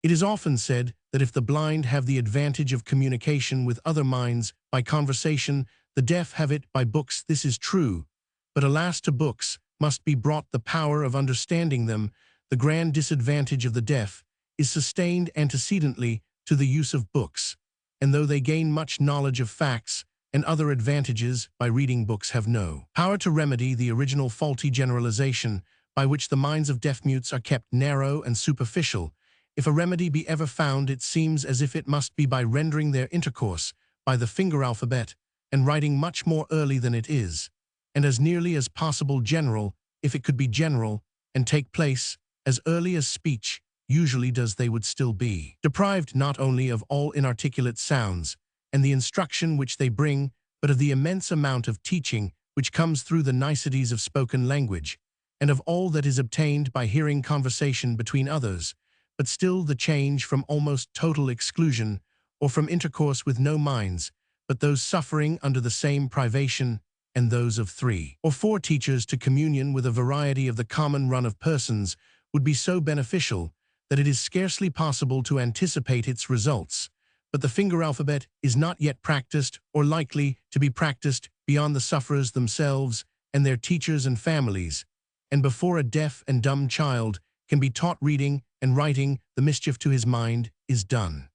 It is often said that if the blind have the advantage of communication with other minds by conversation, the deaf have it by books. This is true, but alas, to books must be brought the power of understanding them. The grand disadvantage of the deaf is sustained antecedently to the use of books, and though they gain much knowledge of facts and other advantages by reading books, have no power to remedy the original faulty generalization by which the minds of deaf-mutes are kept narrow and superficial. If a remedy be ever found, it seems as if it must be by rendering their intercourse by the finger alphabet and writing much more early than it is, and as nearly as possible general, if it could be general, and take place as early as speech usually does. They would still be deprived not only of all inarticulate sounds and the instruction which they bring, but of the immense amount of teaching which comes through the niceties of spoken language, and of all that is obtained by hearing conversation between others. But still the change from almost total exclusion, or from intercourse with no minds, but those suffering under the same privation, and those of 3 or 4 teachers to communion with a variety of the common run of persons, would be so beneficial that it is scarcely possible to anticipate its results. But the finger alphabet is not yet practiced or likely to be practiced beyond the sufferers themselves and their teachers and families, and before a deaf and dumb child can be taught reading and writing, the mischief to his mind is done.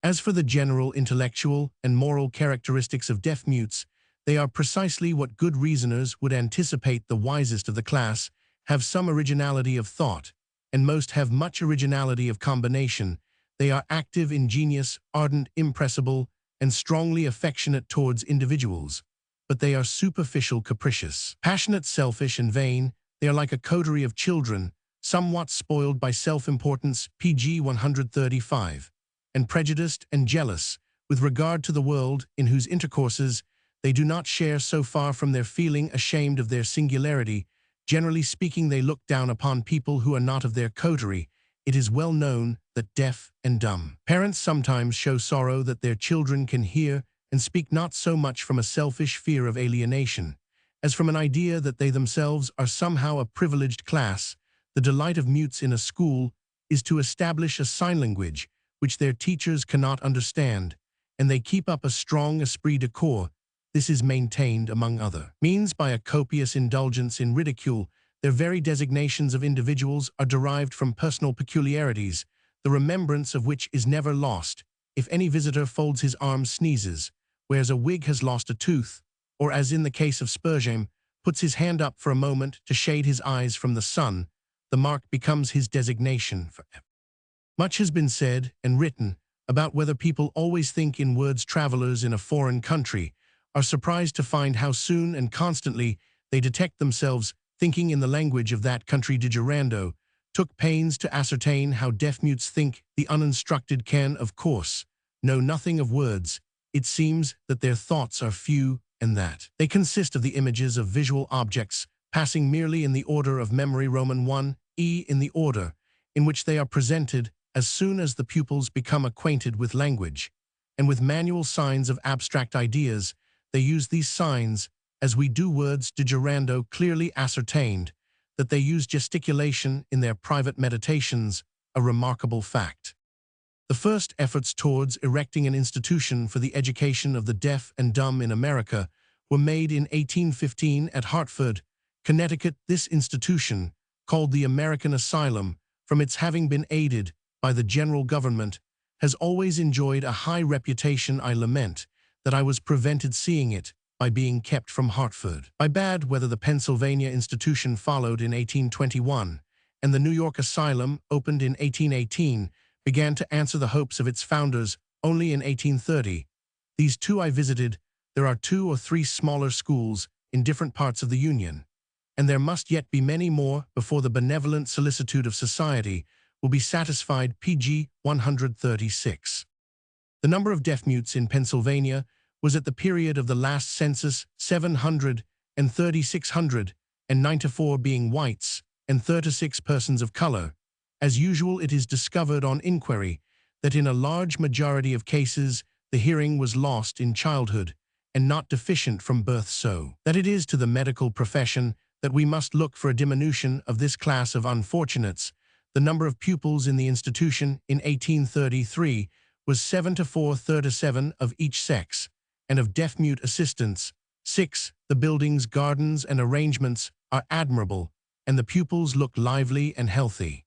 As for the general intellectual and moral characteristics of deaf-mutes, they are precisely what good reasoners would anticipate. The wisest of the class have some originality of thought, and most have much originality of combination. They are active, ingenious, ardent, impressible, and strongly affectionate towards individuals, but they are superficial, capricious, passionate, selfish, and vain. They are like a coterie of children, somewhat spoiled by self-importance, pg 135, and prejudiced and jealous with regard to the world, in whose intercourses they do not share. So far from their feeling ashamed of their singularity, generally speaking, they look down upon people who are not of their coterie. It is well known that deaf and dumb parents sometimes show sorrow that their children can hear and speak, not so much from a selfish fear of alienation, as from an idea that they themselves are somehow a privileged class. The delight of mutes in a school is to establish a sign language which their teachers cannot understand, and they keep up a strong esprit de corps. This is maintained, among other means, by a copious indulgence in ridicule. Their very designations of individuals are derived from personal peculiarities, the remembrance of which is never lost. If any visitor folds his arms, sneezes, wears a wig, has lost a tooth, or, as in the case of Spurgeon, puts his hand up for a moment to shade his eyes from the sun, the mark becomes his designation forever. Much has been said and written about whether people always think in words. Travelers in a foreign country are surprised to find how soon and constantly they detect themselves thinking in the language of that country. Diggerando took pains to ascertain how deaf-mutes think. The uninstructed can, of course, know nothing of words. It seems that their thoughts are few, and that they consist of the images of visual objects, passing merely in the order of memory. Roman 1e in the order in which they are presented. As soon as the pupils become acquainted with language and with manual signs of abstract ideas, they use these signs as we do words. Diggerando clearly ascertained that they use gesticulation in their private meditations, a remarkable fact. The first efforts towards erecting an institution for the education of the deaf and dumb in America were made in 1815 at Hartford, Connecticut. This institution, called the American Asylum, from its having been aided by the general government, has always enjoyed a high reputation. I lament that I was prevented seeing it by being kept from Hartford. By bad whether the Pennsylvania institution followed in 1821, and the New York Asylum, opened in 1818, began to answer the hopes of its founders only in 1830. These two I visited. There are 2 or 3 smaller schools in different parts of the Union, and there must yet be many more before the benevolent solicitude of society will be satisfied. Pg 136. The number of deaf-mutes in Pennsylvania was at the period of the last census 700 and 3,694 being whites and 36 persons of color. As usual, it is discovered on inquiry that in a large majority of cases the hearing was lost in childhood and not deficient from birth, so that it is to the medical profession that we must look for a diminution of this class of unfortunates. The number of pupils in the institution in 1833 was 7 to 437 of each sex, and of deaf-mute assistants, 6. The buildings, gardens, and arrangements are admirable, and the pupils look lively and healthy.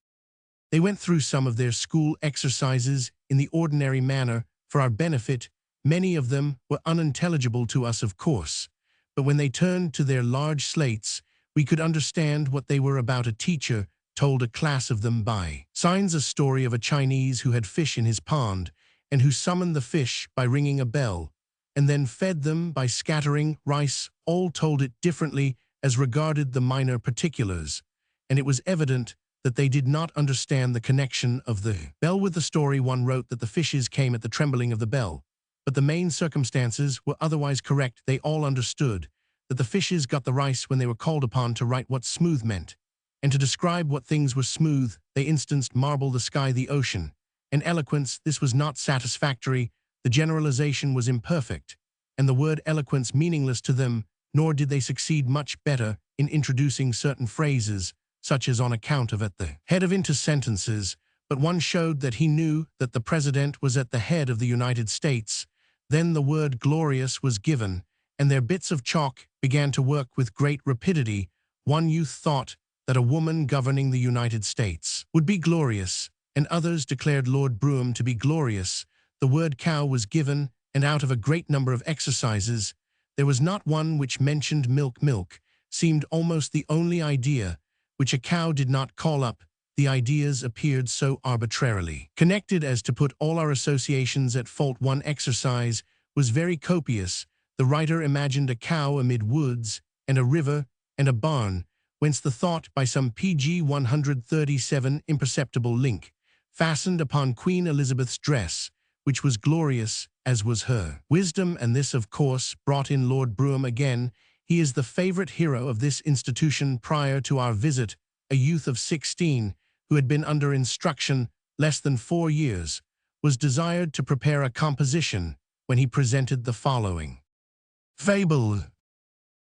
They went through some of their school exercises in the ordinary manner for our benefit. Many of them were unintelligible to us, of course, but when they turned to their large slates, we could understand what they were about. A teacher told a class of them by signs a story of a Chinese who had fish in his pond, and who summoned the fish by ringing a bell, and then fed them by scattering rice. All told it differently as regarded the minor particulars, and it was evident that they did not understand the connection of the bell with the story. One wrote that the fishes came at the trembling of the bell, but the main circumstances were otherwise correct. They all understood that the fishes got the rice when they were called upon to write what smooth meant, and to describe what things were smooth. They instanced marble, the sky, the ocean, and eloquence. This was not satisfactory. The generalization was imperfect, and the word eloquence meaningless to them, nor did they succeed much better in introducing certain phrases, such as on account of at the head of into sentences, but one showed that he knew that the President was at the head of the United States. Then the word glorious was given, and their bits of chalk began to work with great rapidity. One youth thought that a woman governing the United States would be glorious, and others declared Lord Brougham to be glorious. The word cow was given, and out of a great number of exercises, there was not one which mentioned milk. Milk seemed almost the only idea which a cow did not call up. The ideas appeared so arbitrarily connected as to put all our associations at fault. One exercise was very copious. The writer imagined a cow amid woods, and a river, and a barn, whence the thought by some Pg 137 imperceptible link fastened upon Queen Elizabeth's dress, which was glorious, as was her wisdom, and this, of course, brought in Lord Brougham again. He is the favorite hero of this institution. Prior to our visit, a youth of 16, who had been under instruction less than 4 years, was desired to prepare a composition, when he presented the following fable.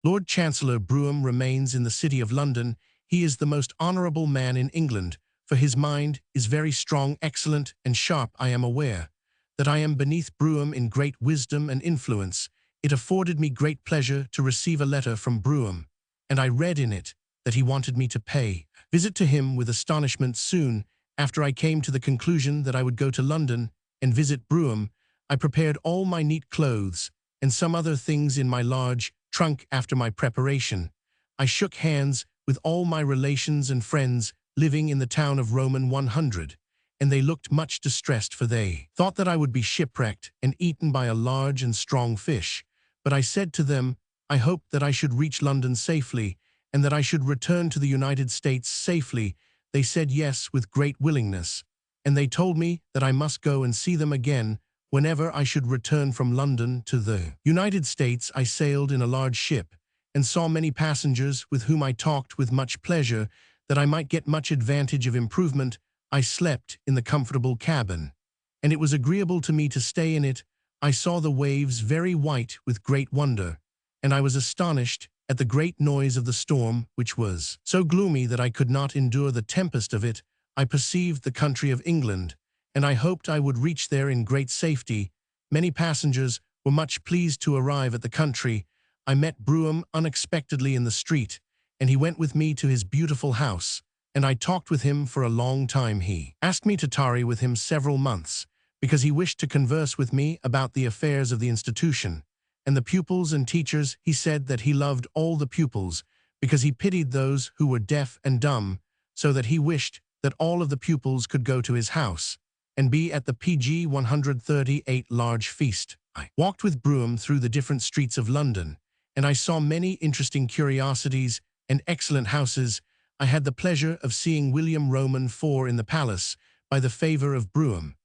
Lord Chancellor Brougham remains in the City of London. He is the most honourable man in England, for his mind is very strong, excellent, and sharp. I am aware that I am beneath Brougham in great wisdom and influence. It afforded me great pleasure to receive a letter from Brougham, and I read in it that he wanted me to pay visit to him with astonishment. Soon after I came to the conclusion that I would go to London and visit Brougham, I prepared all my neat clothes and some other things in my large trunk. After my preparation, I shook hands with all my relations and friends living in the town of Roman 100, and they looked much distressed, for they thought that I would be shipwrecked and eaten by a large and strong fish. But I said to them, I hoped that I should reach London safely, and that I should return to the United States safely. They said yes with great willingness, and they told me that I must go and see them again whenever I should return from London to the United States. I sailed in a large ship, and saw many passengers with whom I talked with much pleasure, that I might get much advantage of improvement. I slept in the comfortable cabin, and it was agreeable to me to stay in it. I saw the waves very white with great wonder, and I was astonished at the great noise of the storm, which was so gloomy that I could not endure the tempest of it. I perceived the country of England, and I hoped I would reach there in great safety. Many passengers were much pleased to arrive at the country. I met Brougham unexpectedly in the street, and he went with me to his beautiful house, and I talked with him for a long time. He asked me to tarry with him several months, because he wished to converse with me about the affairs of the institution, and the pupils and teachers. He said that he loved all the pupils, because he pitied those who were deaf and dumb, so that he wished that all of the pupils could go to his house and be at the PG 138 large feast. I walked with Brougham through the different streets of London, and I saw many interesting curiosities and excellent houses. I had the pleasure of seeing William Roman IV in the palace by the favor of Brougham,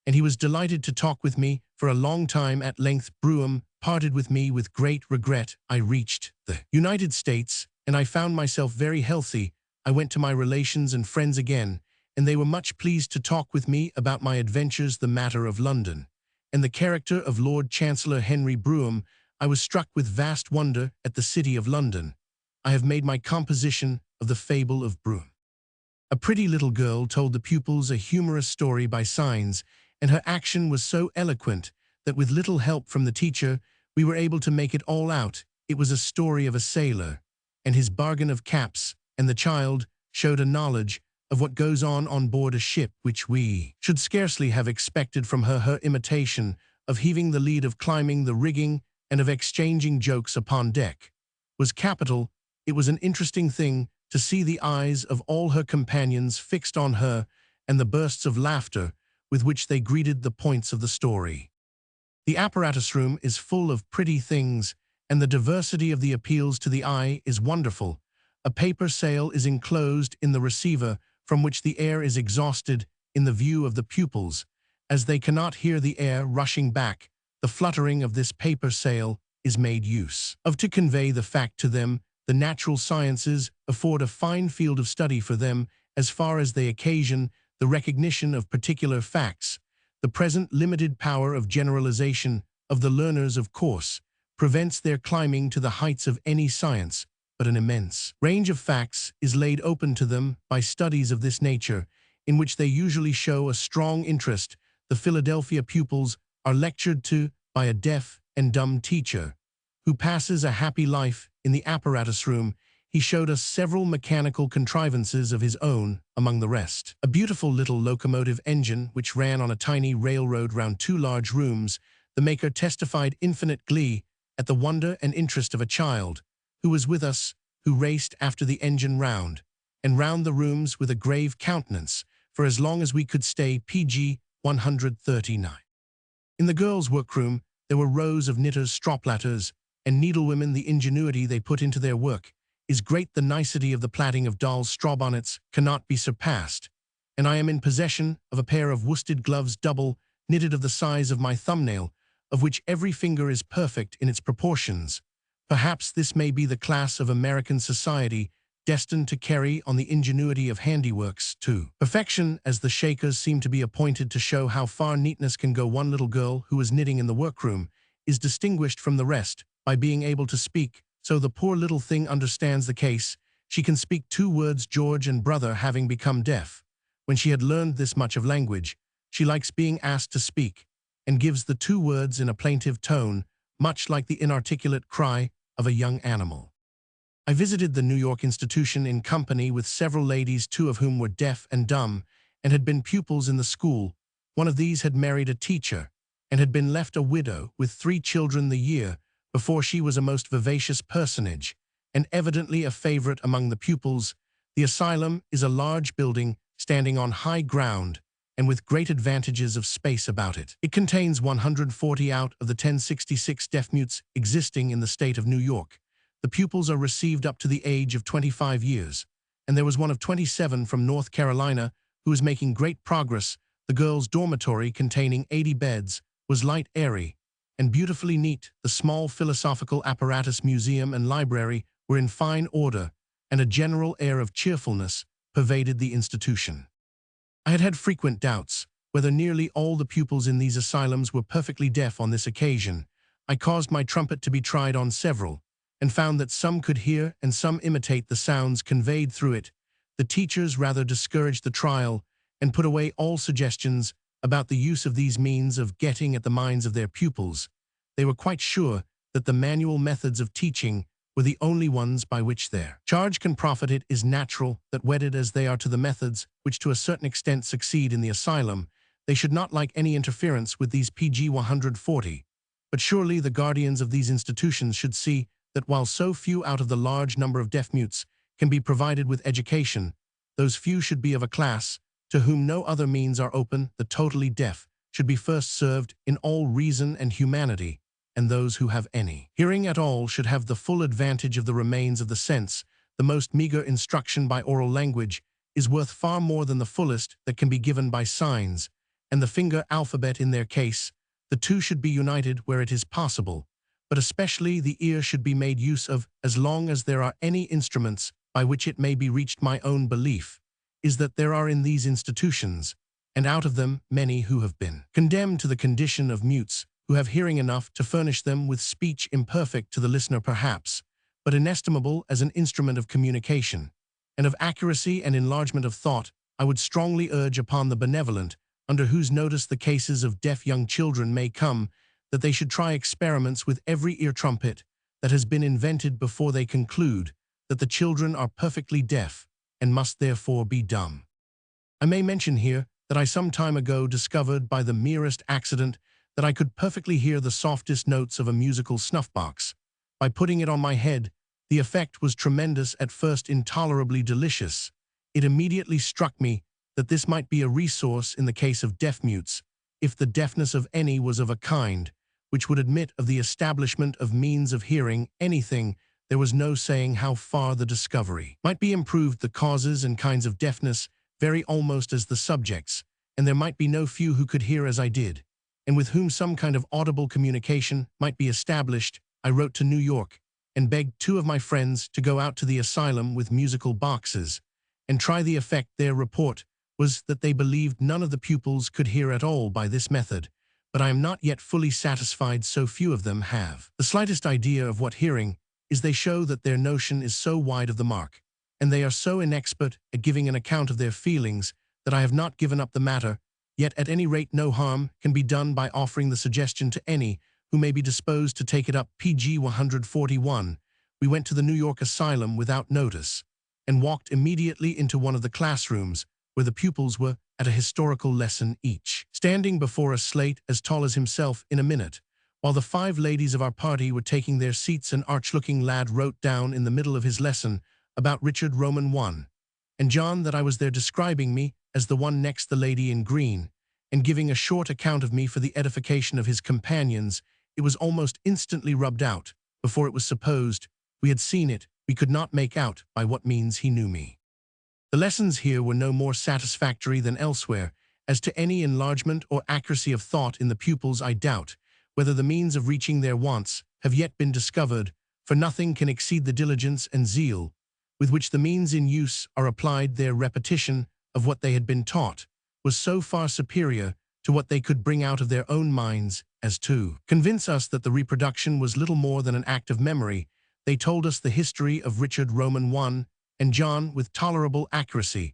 and he was delighted to talk with me for a long time. At length Brougham parted with me with great regret. I reached the United States, and I found myself very healthy. I went to my relations and friends again, and they were much pleased to talk with me about my adventures, the matter of London, and the character of Lord Chancellor Henry Brougham. I was struck with vast wonder at the city of London. I have made my composition of the fable of Brougham. A pretty little girl told the pupils a humorous story by signs, and her action was so eloquent that with little help from the teacher, we were able to make it all out. It was a story of a sailor and his bargain of caps, and the child showed a knowledge of what goes on board a ship which we should scarcely have expected from her. Her imitation of heaving the lead, of climbing the rigging, and of exchanging jokes upon deck was capital. It was an interesting thing to see the eyes of all her companions fixed on her, and the bursts of laughter with which they greeted the points of the story. The apparatus room is full of pretty things, and the diversity of the appeals to the eye is wonderful. A paper sail is enclosed in the receiver, from which the air is exhausted in the view of the pupils. As they cannot hear the air rushing back, the fluttering of this paper sail is made use of to convey the fact to them. The natural sciences afford a fine field of study for them, as far as they occasion the recognition of particular facts. The present limited power of generalization of the learners, of course, prevents their climbing to the heights of any science, but an immense range of facts is laid open to them by studies of this nature, in which they usually show a strong interest. The Philadelphia pupils are lectured to by a deaf and dumb teacher, who passes a happy life in the apparatus room. He showed us several mechanical contrivances of his own, among the rest a beautiful little locomotive engine which ran on a tiny railroad round two large rooms. The maker testified infinite glee at the wonder and interest of a child who was with us, who raced after the engine round and round the rooms with a grave countenance for as long as we could stay. PG 139. In the girls' workroom there were rows of knitters, stroplatters, and needlewomen. The ingenuity they put into their work is great. The nicety of the plaiting of dolls' straw bonnets cannot be surpassed, and I am in possession of a pair of worsted gloves, double knitted, of the size of my thumbnail, of which every finger is perfect in its proportions. Perhaps this may be the class of American society destined to carry on the ingenuity of handiworks to perfection, as the Shakers seem to be appointed to show how far neatness can go. One little girl who is knitting in the workroom is distinguished from the rest by being able to speak, so the poor little thing understands the case. She can speak 2 words, George and brother having become deaf. When she had learned this much of language, she likes being asked to speak, and gives the 2 words in a plaintive tone, much like the inarticulate cry of a young animal. I visited the New York institution in company with several ladies, 2 of whom were deaf and dumb, and had been pupils in the school. One of these had married a teacher, and had been left a widow with 3 children the year before. She was a most vivacious personage, and evidently a favorite among the pupils. The asylum is a large building standing on high ground, and with great advantages of space about it. It contains 140 out of the 1066 deaf-mutes existing in the state of New York. The pupils are received up to the age of 25 years, and there was one of 27 from North Carolina who was making great progress. The girls' dormitory, containing 80 beds, was light, airy, and beautifully neat. The small philosophical apparatus museum and library were in fine order, and a general air of cheerfulness pervaded the institution. I had had frequent doubts whether nearly all the pupils in these asylums were perfectly deaf. On this occasion, I caused my trumpet to be tried on several, and found that some could hear and some imitate the sounds conveyed through it. The teachers rather discouraged the trial, and put away all suggestions about the use of these means of getting at the minds of their pupils. They were quite sure that the manual methods of teaching were the only ones by which their charge can profit. It is natural that, wedded as they are to the methods which to a certain extent succeed in the asylum, they should not like any interference with these PG 140. But surely the guardians of these institutions should see that while so few out of the large number of deaf-mutes can be provided with education, those few should be of a class to whom no other means are open. The totally deaf should be first served in all reason and humanity, and those who have any hearing at all should have the full advantage of the remains of the sense. The most meager instruction by oral language is worth far more than the fullest that can be given by signs, and the finger alphabet in their case. The two should be united where it is possible, but especially the ear should be made use of as long as there are any instruments by which it may be reached. My own belief is that there are in these institutions, and out of them, many who have been condemned to the condition of mutes, who have hearing enough to furnish them with speech imperfect to the listener perhaps, but inestimable as an instrument of communication, and of accuracy and enlargement of thought. I would strongly urge upon the benevolent, under whose notice the cases of deaf young children may come, that they should try experiments with every ear trumpet that has been invented before they conclude that the children are perfectly deaf and must therefore be dumb. I may mention here that I some time ago discovered by the merest accident that I could perfectly hear the softest notes of a musical snuff-box. By putting it on my head, the effect was tremendous, at first intolerably delicious. It immediately struck me that this might be a resource in the case of deaf-mutes, if the deafness of any was of a kind which would admit of the establishment of means of hearing anything. There was no saying how far the discovery might be improved. The causes and kinds of deafness vary almost as the subjects, and there might be no few who could hear as I did, and with whom some kind of audible communication might be established. I wrote to New York and begged two of my friends to go out to the asylum with musical boxes and try the effect. Their report was that they believed none of the pupils could hear at all by this method, but I am not yet fully satisfied. So few of them have the slightest idea of what hearing is. They show that their notion is so wide of the mark, and they are so inexpert at giving an account of their feelings, that I have not given up the matter. Yet at any rate no harm can be done by offering the suggestion to any who may be disposed to take it up. PG 141. We went to the New York asylum without notice, and walked immediately into one of the classrooms, where the pupils were at a historical lesson, each standing before a slate as tall as himself. In a minute, while the 5 ladies of our party were taking their seats, an arch-looking lad wrote down in the middle of his lesson about Richard Roman I, and John that I was there, describing me as the one next the lady in green, and giving a short account of me for the edification of his companions. It was almost instantly rubbed out, before it was supposed we had seen it. We could not make out by what means he knew me. The lessons here were no more satisfactory than elsewhere. As to any enlargement or accuracy of thought in the pupils, I doubt whether the means of reaching their wants have yet been discovered, for nothing can exceed the diligence and zeal with which the means in use are applied. Their repetition of what they had been taught was so far superior to what they could bring out of their own minds as to convince us that the reproduction was little more than an act of memory. They told us the history of Richard Roman I and John with tolerable accuracy,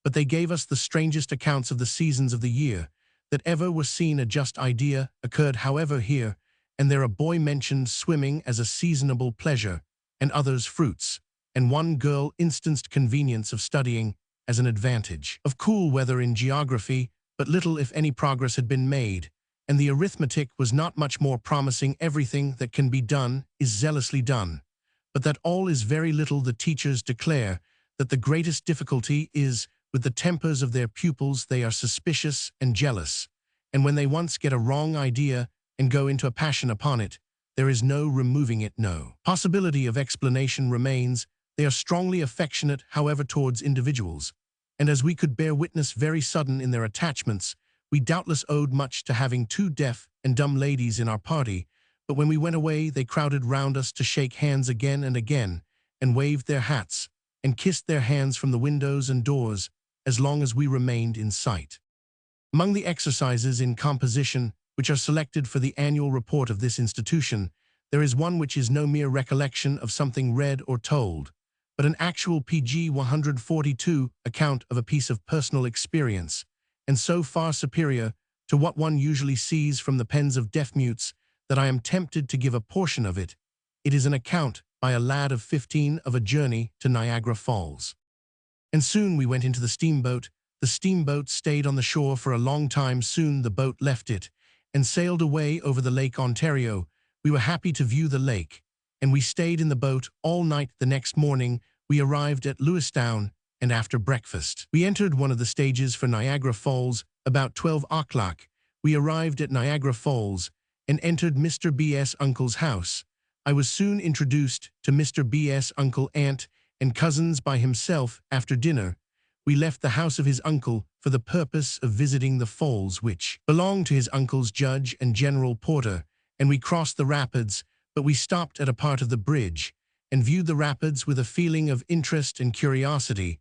but they gave us the strangest accounts of the seasons of the year that ever were seen. A just idea occurred, however, here and there. A boy mentioned swimming as a seasonable pleasure, and others fruits, and one girl instanced convenience of studying as an advantage of cool weather. In geography, but little if any progress had been made, and the arithmetic was not much more promising. Everything that can be done is zealously done, but that all is very little. The teachers declare that the greatest difficulty is with the tempers of their pupils. They are suspicious and jealous, and when they once get a wrong idea and go into a passion upon it, there is no removing it. No possibility of explanation remains. They are strongly affectionate, however, towards individuals, and as we could bear witness, very sudden in their attachments. We doubtless owed much to having 2 deaf and dumb ladies in our party, but when we went away they crowded round us to shake hands again and again, and waved their hats, and kissed their hands from the windows and doors, as long as we remained in sight. Among the exercises in composition which are selected for the annual report of this institution, there is one which is no mere recollection of something read or told, but an actual PG 142 account of a piece of personal experience, and so far superior to what one usually sees from the pens of deaf-mutes that I am tempted to give a portion of it. It is an account by a lad of 15 of a journey to Niagara Falls. And soon we went into the steamboat. The steamboat stayed on the shore for a long time. Soon the boat left it and sailed away over the Lake Ontario. We were happy to view the lake, and we stayed in the boat all night. The next morning, we arrived at Lewistown, and after breakfast, we entered one of the stages for Niagara Falls. About 12 o'clock, we arrived at Niagara Falls and entered Mr. B.'s uncle's house. I was soon introduced to Mr. B.'s uncle, aunt, and cousins by himself. After dinner, we left the house of his uncle for the purpose of visiting the falls, which belonged to his uncle's judge and general porter, and we crossed the rapids, but we stopped at a part of the bridge and viewed the rapids with a feeling of interest and curiosity.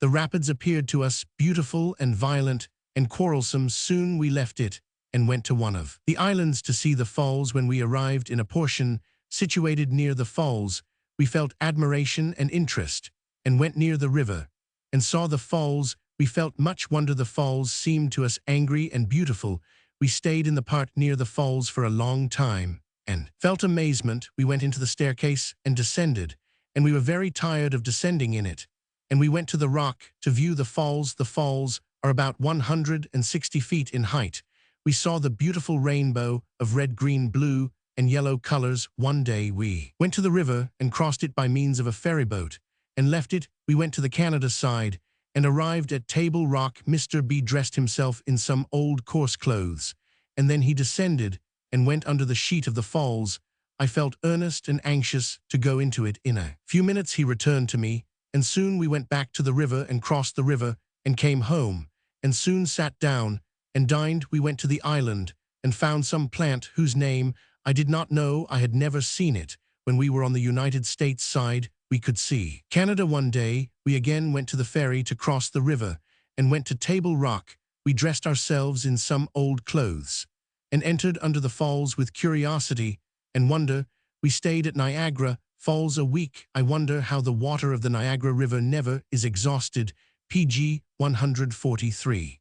The rapids appeared to us beautiful and violent and quarrelsome. Soon we left it and went to one of the islands to see the falls. When we arrived in a portion situated near the falls, we felt admiration and interest, and went near the river and saw the falls. We felt much wonder. The falls seemed to us angry and beautiful. We stayed in the part near the falls for a long time and felt amazement. We went into the staircase and descended, and we were very tired of descending in it. And we went to the rock to view the falls. The falls are about 160 feet in height. We saw the beautiful rainbow of red, green, blue, and yellow colors. One day we went to the river and crossed it by means of a ferryboat and left it. We went to the Canada side and arrived at Table Rock. Mr. B dressed himself in some old coarse clothes, and then he descended and went under the sheet of the falls. I felt earnest and anxious to go into it. In a few minutes he returned to me, and soon we went back to the river and crossed the river and came home, and soon sat down and dined. We went to the island and found some plant whose name I did not know. I had never seen it. When we were on the United States side, we could see Canada. One day, we again went to the ferry to cross the river and went to Table Rock. We dressed ourselves in some old clothes and entered under the falls with curiosity and wonder. We stayed at Niagara Falls a week. I wonder how the water of the Niagara River never is exhausted. pg 143.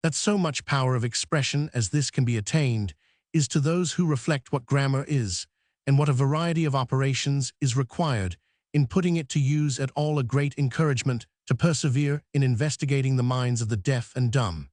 That so much power of expression as this can be attained is to those who reflect what grammar is, and what a variety of operations is required in putting it to use at all. A great encouragement to persevere in investigating the minds of the deaf and dumb,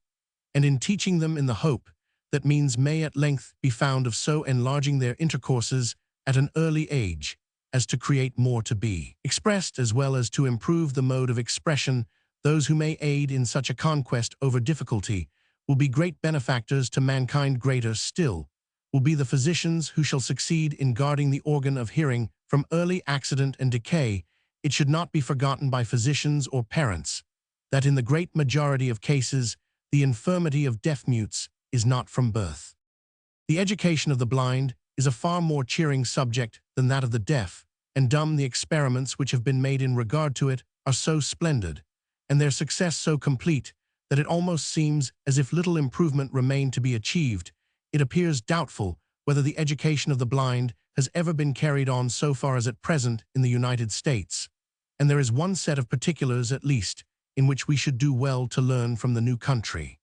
and in teaching them in the hope that means may at length be found of so enlarging their intercourses at an early age as to create more to be expressed, as well as to improve the mode of expression. Those who may aid in such a conquest over difficulty will be great benefactors to mankind. Greater still will be the physicians who shall succeed in guarding the organ of hearing from early accident and decay. It should not be forgotten by physicians or parents that in the great majority of cases, the infirmity of deaf-mutes is not from birth. The education of the blind is a far more cheering subject than that of the deaf and dumb. The experiments which have been made in regard to it are so splendid, and their success so complete, that it almost seems as if little improvement remained to be achieved. It appears doubtful whether the education of the blind has ever been carried on so far as at present in the United States, and there is one set of particulars at least in which we should do well to learn from the new country.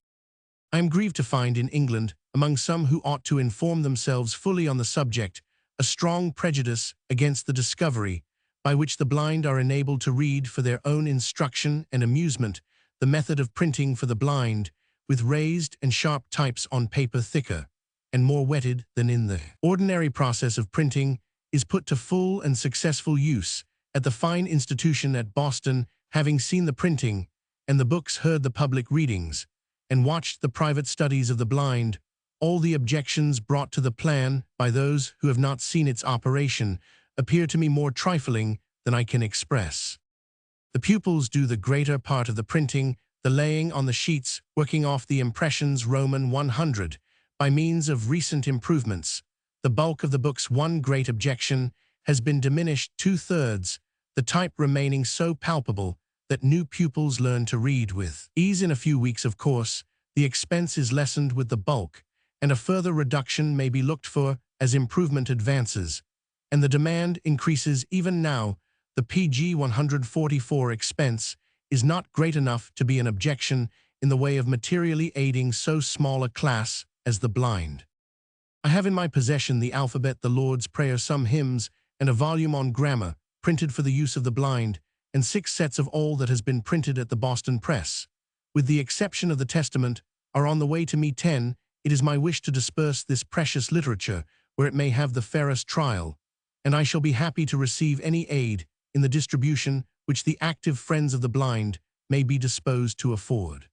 I am grieved to find in England, among some who ought to inform themselves fully on the subject, a strong prejudice against the discovery by which the blind are enabled to read for their own instruction and amusement the method of printing for the blind, with raised and sharp types on paper thicker and more wetted than in the ordinary process of printing, is put to full and successful use at the fine institution at Boston. Having seen the printing and the books, heard the public readings, and watched the private studies of the blind, all the objections brought to the plan by those who have not seen its operation appear to me more trifling than I can express. The pupils do the greater part of the printing, the laying on the sheets, working off the impressions Roman 100, by means of recent improvements. The bulk of the books. One great objection has been diminished 2/3, the type remaining so palpable that new pupils learn to read with ease in a few weeks. Of course, the expense is lessened with the bulk, and a further reduction may be looked for as improvement advances, and the demand increases. Even now, the pg 144 expense is not great enough to be an objection in the way of materially aiding so small a class as the blind. I have in my possession the alphabet, the Lord's Prayer, some hymns, and a volume on grammar, printed for the use of the blind, and 6 sets of all that has been printed at the Boston Press, with the exception of the Testament, are on the way to me 10. It is my wish to disperse this precious literature where it may have the fairest trial, and I shall be happy to receive any aid in the distribution which the active friends of the blind may be disposed to afford.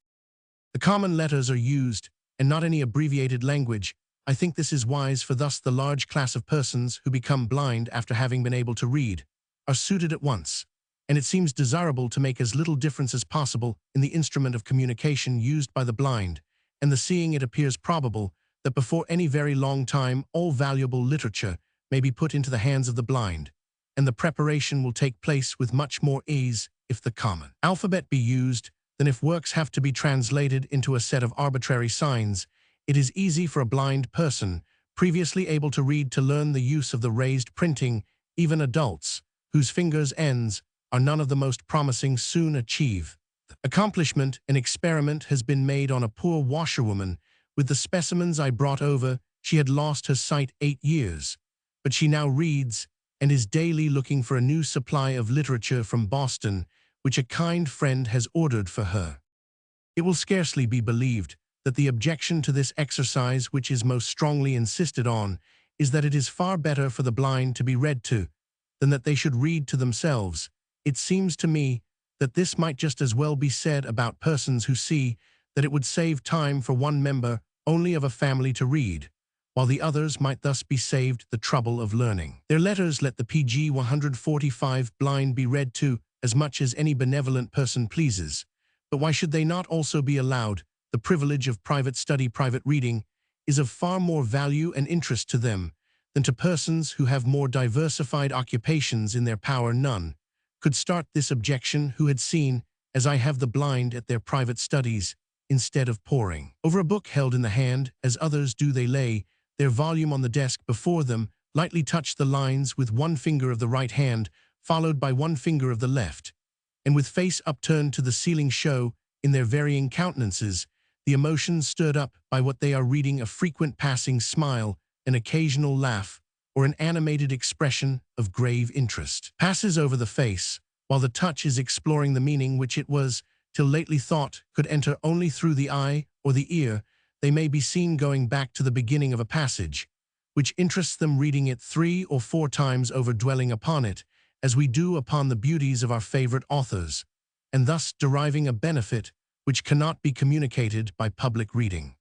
The common letters are used, and not any abbreviated language. I think this is wise, for thus the large class of persons who become blind after having been able to read are suited at once, and it seems desirable to make as little difference as possible in the instrument of communication used by the blind, and the seeing it appears probable that before any very long time all valuable literature may be put into the hands of the blind, and the preparation will take place with much more ease if the common alphabet be used than if works have to be translated into a set of arbitrary signs. It is easy for a blind person, previously able to read, to learn the use of the raised printing. Even adults, whose fingers' ends are none of the most promising, soon achieve accomplishment. An experiment has been made on a poor washerwoman. With the specimens I brought over, she had lost her sight 8 years, but she now reads and is daily looking for a new supply of literature from Boston, which a kind friend has ordered for her. It will scarcely be believed that the objection to this exercise, which is most strongly insisted on, is that it is far better for the blind to be read to than that they should read to themselves. It seems to me that this might just as well be said about persons who see that it would save time for one member only of a family to read, while the others might thus be saved the trouble of learning. Their letters let the pg 145 blind be read to as much as any benevolent person pleases, but why should they not also be allowed the privilege of private study? Private reading is of far more value and interest to them than to persons who have more diversified occupations in their power. None could start this objection who had seen, as I have, the blind at their private studies, instead of poring over a book held in the hand, as others do. They lay their volume on the desk before them, lightly touch the lines with one finger of the right hand, followed by one finger of the left, and with face upturned to the ceiling show, in their varying countenances, the emotions stirred up by what they are reading, a frequent passing smile, an occasional laugh, or an animated expression of grave interest passes over the face, while the touch is exploring the meaning which it was till lately thought could enter only through the eye or the ear. They may be seen going back to the beginning of a passage, which interests them, reading it 3 or 4 times over, dwelling upon it, as we do upon the beauties of our favorite authors, and thus deriving a benefit which cannot be communicated by public reading.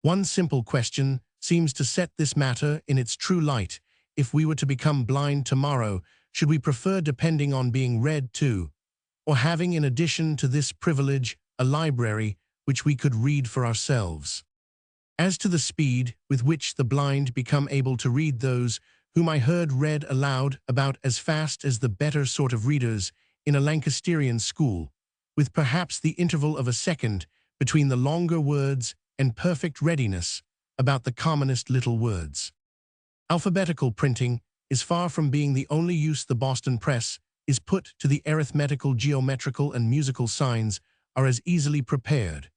One simple question seems to set this matter in its true light. If we were to become blind tomorrow, should we prefer depending on being read to, or having in addition to this privilege a library which we could read for ourselves? As to the speed with which the blind become able to read, those whom I heard read aloud about as fast as the better sort of readers in a Lancasterian school, with perhaps the interval of a second between the longer words, and perfect readiness about the commonest little words. Alphabetical printing is far from being the only use the Boston Press is put to. The arithmetical, geometrical, and musical signs are as easily prepared,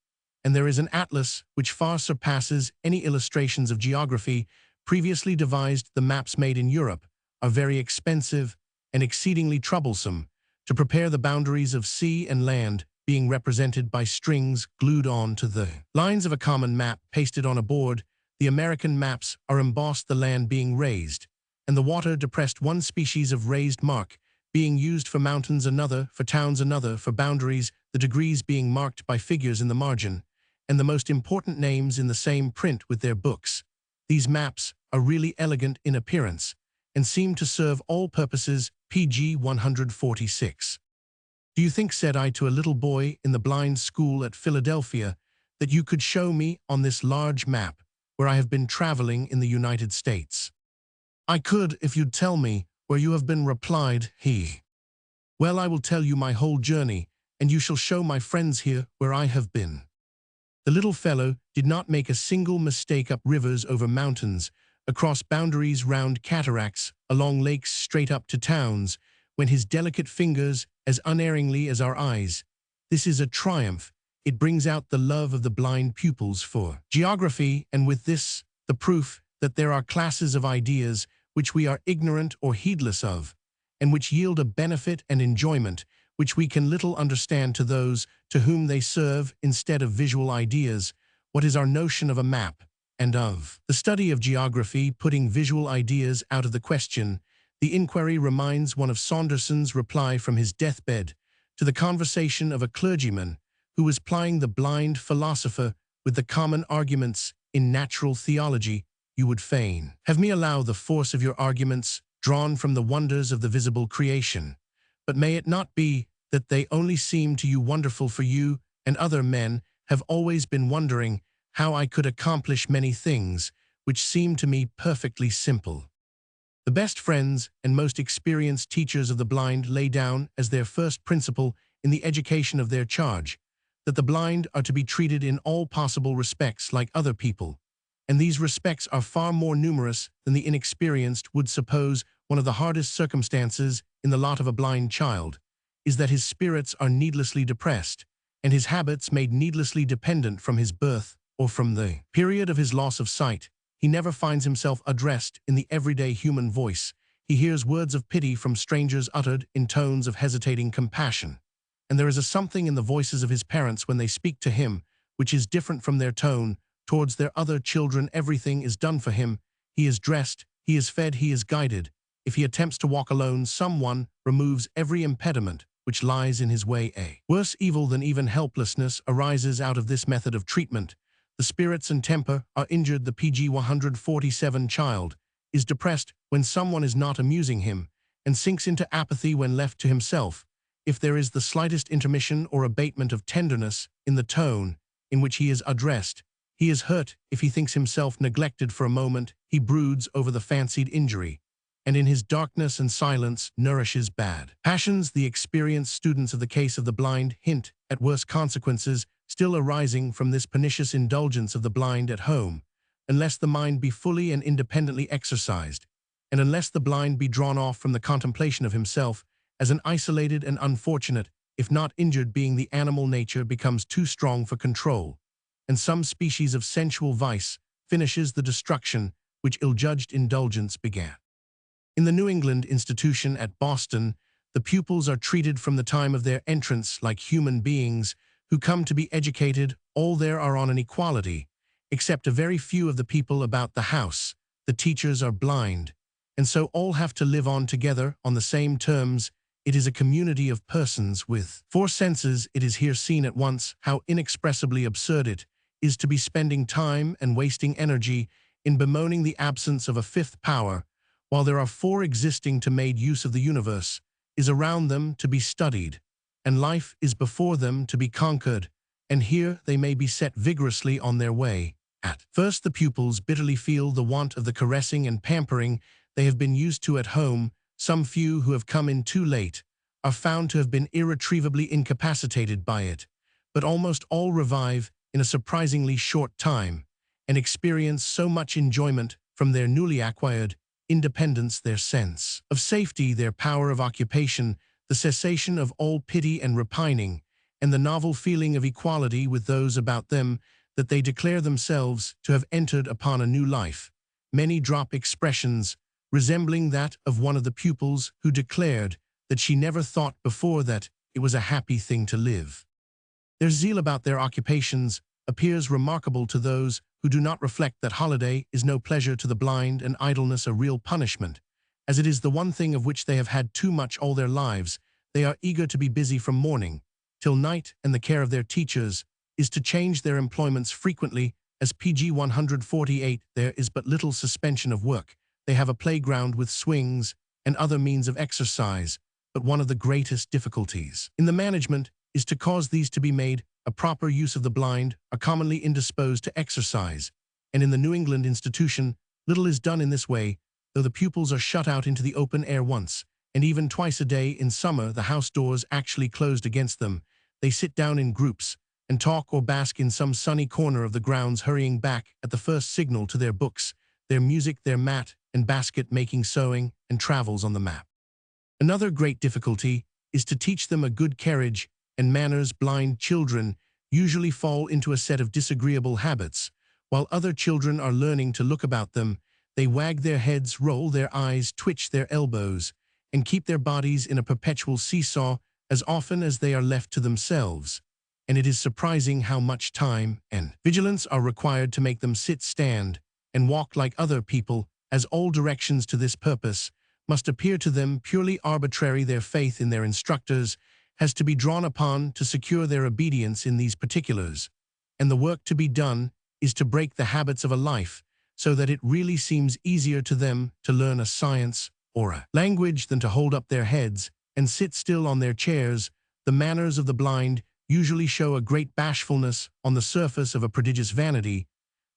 and there is an atlas which far surpasses any illustrations of geography previously devised. The maps made in Europe are very expensive and exceedingly troublesome to prepare, the boundaries of sea and land being represented by strings glued on to the lines of a common map pasted on a board. The American maps are embossed, the land being raised, and the water depressed, one species of raised mark being used for mountains, another for towns, another for boundaries, the degrees being marked by figures in the margin, and the most important names in the same print with their books. These maps are really elegant in appearance, and seem to serve all purposes. pg 146. Do you think, said I to a little boy in the blind school at Philadelphia, that you could show me on this large map where I have been traveling in the United States? I could, if you'd tell me where you have been, replied he. Well, I will tell you my whole journey, and you shall show my friends here where I have been. The little fellow did not make a single mistake. Up rivers, over mountains, across boundaries, round cataracts, along lakes, straight up to towns, when his delicate fingers as unerringly as our eyes. This is a triumph. It brings out the love of the blind pupils for geography, and with this the proof that there are classes of ideas which we are ignorant or heedless of, and which yield a benefit and enjoyment which we can little understand to those to whom they serve instead of visual ideas. What is our notion of a map and of the study of geography putting visual ideas out of the question? The inquiry reminds one of Saunderson's reply from his deathbed to the conversation of a clergyman who was plying the blind philosopher with the common arguments in natural theology. You would fain have me allow the force of your arguments drawn from the wonders of the visible creation. But may it not be that they only seem to you wonderful, for you and other men have always been wondering how I could accomplish many things which seem to me perfectly simple. The best friends and most experienced teachers of the blind lay down as their first principle in the education of their charge, that the blind are to be treated in all possible respects like other people, and these respects are far more numerous than the inexperienced would suppose. One of the hardest circumstances in the lot of a blind child is that his spirits are needlessly depressed, and his habits made needlessly dependent from his birth or from the period of his loss of sight. He never finds himself addressed in the everyday human voice. He hears words of pity from strangers uttered in tones of hesitating compassion, and there is a something in the voices of his parents when they speak to him which is different from their tone towards their other children. Everything is done for him. He is dressed, he is fed, he is guided. If he attempts to walk alone, someone removes every impediment which lies in his way. A worse evil than even helplessness arises out of this method of treatment. The spirits and temper are injured. The pg 147 child is depressed when someone is not amusing him, and sinks into apathy when left to himself. If there is the slightest intermission or abatement of tenderness in the tone in which he is addressed, he is hurt. If he thinks himself neglected for a moment, he broods over the fancied injury, and in his darkness and silence nourishes bad passions. The experienced students of the case of the blind hint at worse consequences still arising from this pernicious indulgence of the blind at home, unless the mind be fully and independently exercised, and unless the blind be drawn off from the contemplation of himself as an isolated and unfortunate, if not injured being. The animal nature becomes too strong for control, and some species of sensual vice finishes the destruction which ill-judged indulgence began. In the New England institution at Boston, the pupils are treated from the time of their entrance like human beings who come to be educated. All there are on an equality, except a very few of the people about the house. The teachers are blind, and so all have to live on together on the same terms. It is a community of persons with four senses. It is here seen at once how inexpressibly absurd it is to be spending time and wasting energy in bemoaning the absence of a fifth power, while there are four existing to make use of. The universe is around them to be studied, and life is before them to be conquered, and here they may be set vigorously on their way. At first the pupils bitterly feel the want of the caressing and pampering they have been used to at home. Some few who have come in too late are found to have been irretrievably incapacitated by it, but almost all revive in a surprisingly short time, and experience so much enjoyment from their newly acquired independence, their sense of safety, their power of occupation, the cessation of all pity and repining, and the novel feeling of equality with those about them, that they declare themselves to have entered upon a new life. Many drop expressions resembling that of one of the pupils who declared that she never thought before that it was a happy thing to live. Their zeal about their occupations appears remarkable to those who do not reflect that holiday is no pleasure to the blind and idleness a real punishment. As it is the one thing of which they have had too much all their lives, they are eager to be busy from morning till night, and the care of their teachers is to change their employments frequently. As pg 148, there is but little suspension of work. They have a playground with swings and other means of exercise, but one of the greatest difficulties in the management is to cause these to be made a proper use of. The blind are commonly indisposed to exercise, and in the New England institution little is done in this way, though the pupils are shut out into the open air once, and even twice a day. In summer, the house doors actually closed against them. They sit down in groups and talk or bask in some sunny corner of the grounds, hurrying back at the first signal to their books, their music, their mat and basket making, sewing, and travels on the map. Another great difficulty is to teach them a good carriage and manners. Blind children usually fall into a set of disagreeable habits, while other children are learning to look about them. They wag their heads, roll their eyes, twitch their elbows, and keep their bodies in a perpetual seesaw as often as they are left to themselves. And it is surprising how much time and vigilance are required to make them sit, stand, and walk like other people, as all directions to this purpose must appear to them purely arbitrary. Their faith in their instructors has to be drawn upon to secure their obedience in these particulars, and the work to be done is to break the habits of a life so that it really seems easier to them to learn a science or a language than to hold up their heads and sit still on their chairs. The manners of the blind usually show a great bashfulness on the surface of a prodigious vanity.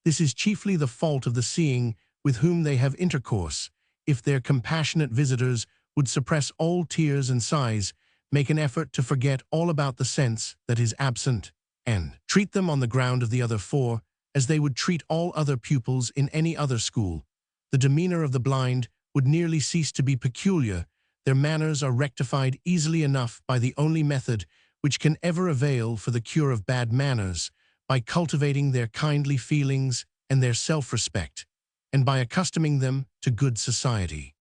This is chiefly the fault of the seeing with whom they have intercourse. If their compassionate visitors would suppress all tears and sighs, make an effort to forget all about the sense that is absent, and treat them on the ground of the other four, as they would treat all other pupils in any other school, the demeanor of the blind would nearly cease to be peculiar. Their manners are rectified easily enough by the only method which can ever avail for the cure of bad manners, by cultivating their kindly feelings and their self-respect, and by accustoming them to good society.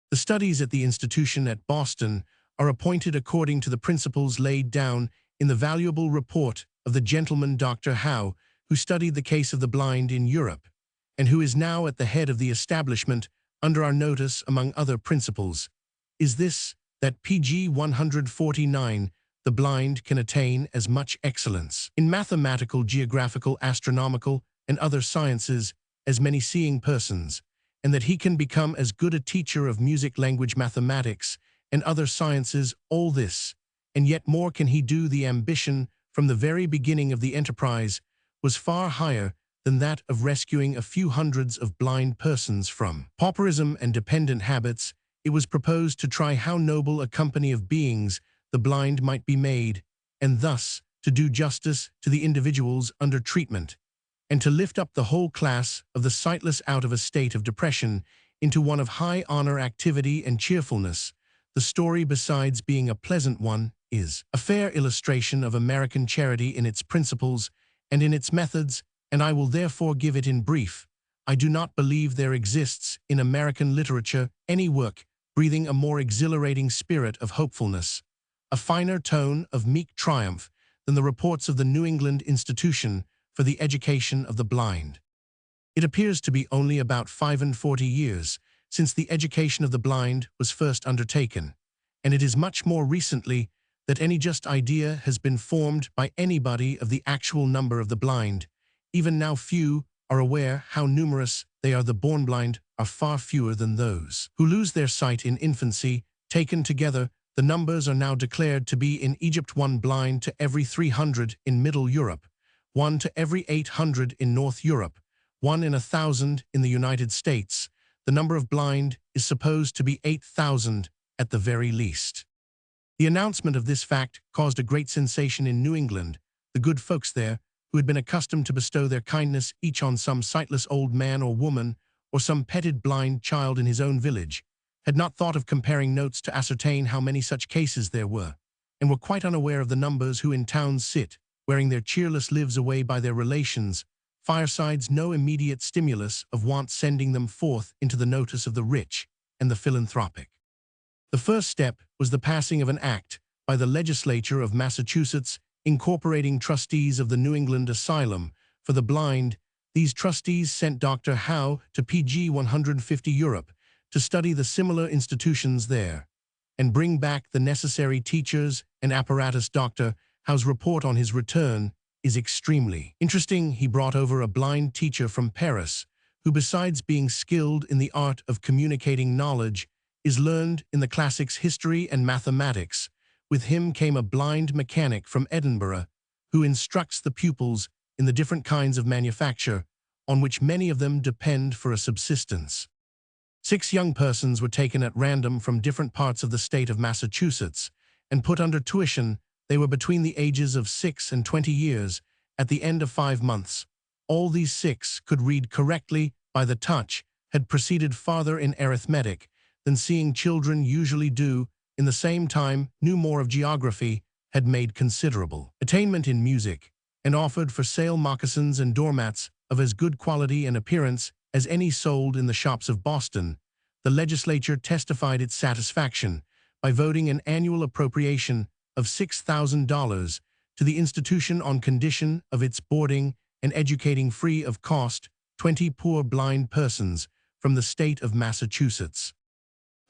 The studies at the institution at Boston are appointed according to the principles laid down in the valuable report of the gentleman Dr. Howe, who studied the case of the blind in Europe, and who is now at the head of the establishment. Under our notice, among other principles, is this, that pg 149, the blind can attain as much excellence in mathematical, geographical, astronomical, and other sciences as many seeing persons, and that he can become as good a teacher of music, language, mathematics, and other sciences. All this, and yet more can he do. The ambition from the very beginning of the enterprise was far higher than that of rescuing a few hundreds of blind persons from pauperism and dependent habits. It was proposed to try how noble a company of beings the blind might be made, and thus to do justice to the individuals under treatment, and to lift up the whole class of the sightless out of a state of depression into one of high honor, activity, and cheerfulness. The story, besides being a pleasant one, is a fair illustration of American charity in its principles and in its methods, and I will therefore give it in brief. I do not believe there exists in American literature any work breathing a more exhilarating spirit of hopefulness, a finer tone of meek triumph than the reports of the New England Institution for the Education of the Blind. It appears to be only about 45 years since the education of the blind was first undertaken, and it is much more recently that any just idea has been formed by anybody of the actual number of the blind. Even now few are aware how numerous they are. The born blind are far fewer than those who lose their sight in infancy. Taken together, the numbers are now declared to be in Egypt 1 blind to every 300 in Middle Europe, 1 to every 800 in North Europe, 1 in 1,000 in the United States. The number of blind is supposed to be 8,000 at the very least. The announcement of this fact caused a great sensation in New England. The good folks there, who had been accustomed to bestow their kindness each on some sightless old man or woman, or some petted blind child in his own village, had not thought of comparing notes to ascertain how many such cases there were, and were quite unaware of the numbers who in towns sit, wearing their cheerless lives away by their relations, firesides, no immediate stimulus of want sending them forth into the notice of the rich and the philanthropic. The first step was the passing of an act by the legislature of Massachusetts incorporating trustees of the New England Asylum for the Blind. These trustees sent Dr. Howe to pg 150 Europe to study the similar institutions there and bring back the necessary teachers and apparatus. Dr. Howe's report on his return is extremely interesting. He brought over a blind teacher from Paris who, besides being skilled in the art of communicating knowledge, is learned in the classics, history, and mathematics. With him came a blind mechanic from Edinburgh who instructs the pupils in the different kinds of manufacture on which many of them depend for a subsistence. 6 young persons were taken at random from different parts of the state of Massachusetts and put under tuition. They were between the ages of 6 and 20 years. At the end of 5 months, all these 6 could read correctly by the touch, had proceeded farther in arithmetic than seeing children usually do. In the same time, knew more of geography, had made considerable attainment in music, and offered for sale moccasins and doormats of as good quality and appearance as any sold in the shops of Boston, the legislature testified its satisfaction by voting an annual appropriation of $6,000 to the institution on condition of its boarding and educating free of cost 20 poor blind persons from the state of Massachusetts.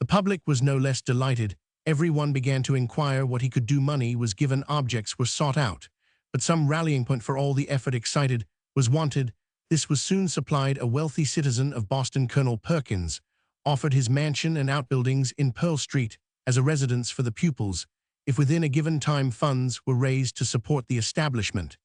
The public was no less delighted. Everyone began to inquire what he could do. Money was given, objects were sought out, but some rallying point for all the effort excited was wanted. This was soon supplied. A wealthy citizen of Boston, Colonel Perkins, offered his mansion and outbuildings in Pearl Street as a residence for the pupils, if within a given time funds were raised to support the establishment.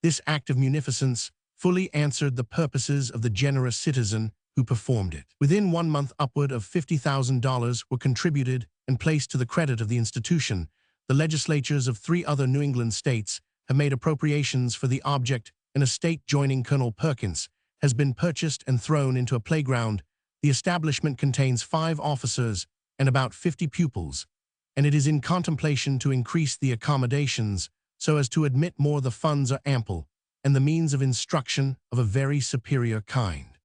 This act of munificence fully answered the purposes of the generous citizen who performed it. Within 1 month, upward of $50,000 were contributed and placed to the credit of the institution. The legislatures of 3 other New England states have made appropriations for the object. An estate joining Colonel Perkins has been purchased and thrown into a playground. The establishment contains 5 officers and about 50 pupils, and it is in contemplation to increase the accommodations so as to admit more. The funds are ample, and the means of instruction of a very superior kind.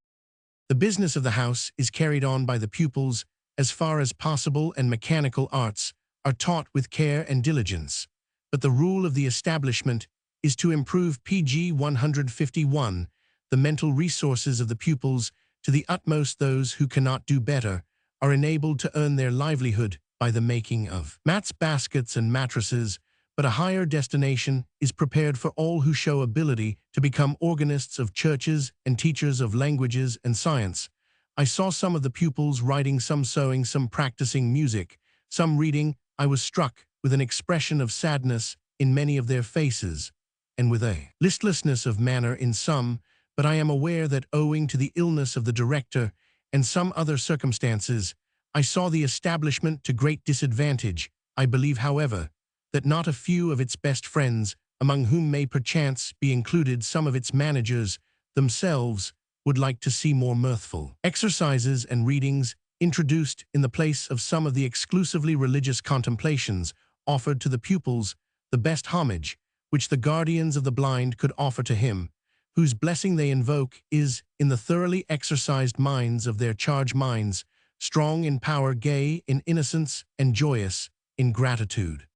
The business of the house is carried on by the pupils as far as possible, and mechanical arts are taught with care and diligence. But the rule of the establishment is to improve pg 151, the mental resources of the pupils to the utmost. Those who cannot do better are enabled to earn their livelihood by the making of mats, baskets, and mattresses, but a higher destination is prepared for all who show ability to become organists of churches and teachers of languages and science. I saw some of the pupils writing, some sewing, some practicing music, some reading. I was struck with an expression of sadness in many of their faces, and with a listlessness of manner in some, but I am aware that owing to the illness of the director and some other circumstances, I saw the establishment to great disadvantage. I believe, however, that not a few of its best friends, among whom may perchance be included some of its managers themselves, would like to see more mirthful exercises and readings introduced in the place of some of the exclusively religious contemplations offered to the pupils, the best homage which the guardians of the blind could offer to him, whose blessing they invoke, is, in the thoroughly exercised minds of their charge, minds strong in power, gay in innocence, and joyous in gratitude.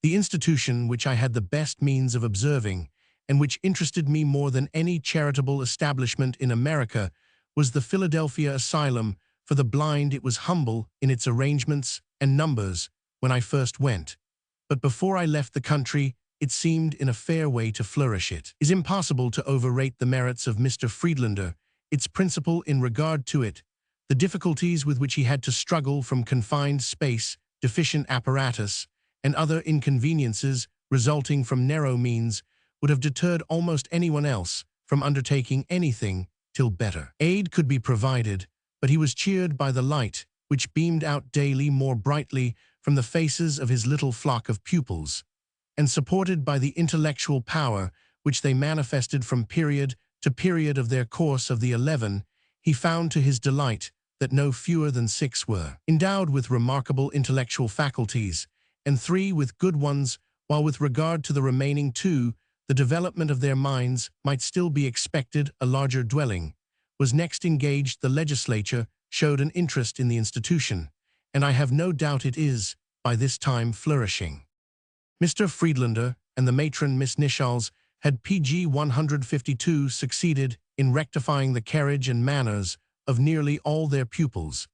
The institution which I had the best means of observing, and which interested me more than any charitable establishment in America, was the Philadelphia Asylum for the Blind. It was humble in its arrangements and numbers when I first went, but before I left the country, it seemed in a fair way to flourish. It is impossible to overrate the merits of Mr. Friedlander, its principal in regard to it. The difficulties with which he had to struggle from confined space, deficient apparatus, and other inconveniences resulting from narrow means would have deterred almost anyone else from undertaking anything till better aid could be provided, but he was cheered by the light which beamed out daily more brightly from the faces of his little flock of pupils, and supported by the intellectual power which they manifested from period to period of their course of the 11, he found to his delight that no fewer than 6 were endowed with remarkable intellectual faculties, and 3 with good ones, while with regard to the remaining 2, the development of their minds might still be expected. A larger dwelling was next engaged. The legislature showed an interest in the institution, and I have no doubt it is, by this time, flourishing. Mr. Friedlander and the matron Miss Nichols had pg 152 succeeded in rectifying the carriage and manners of nearly all their pupils.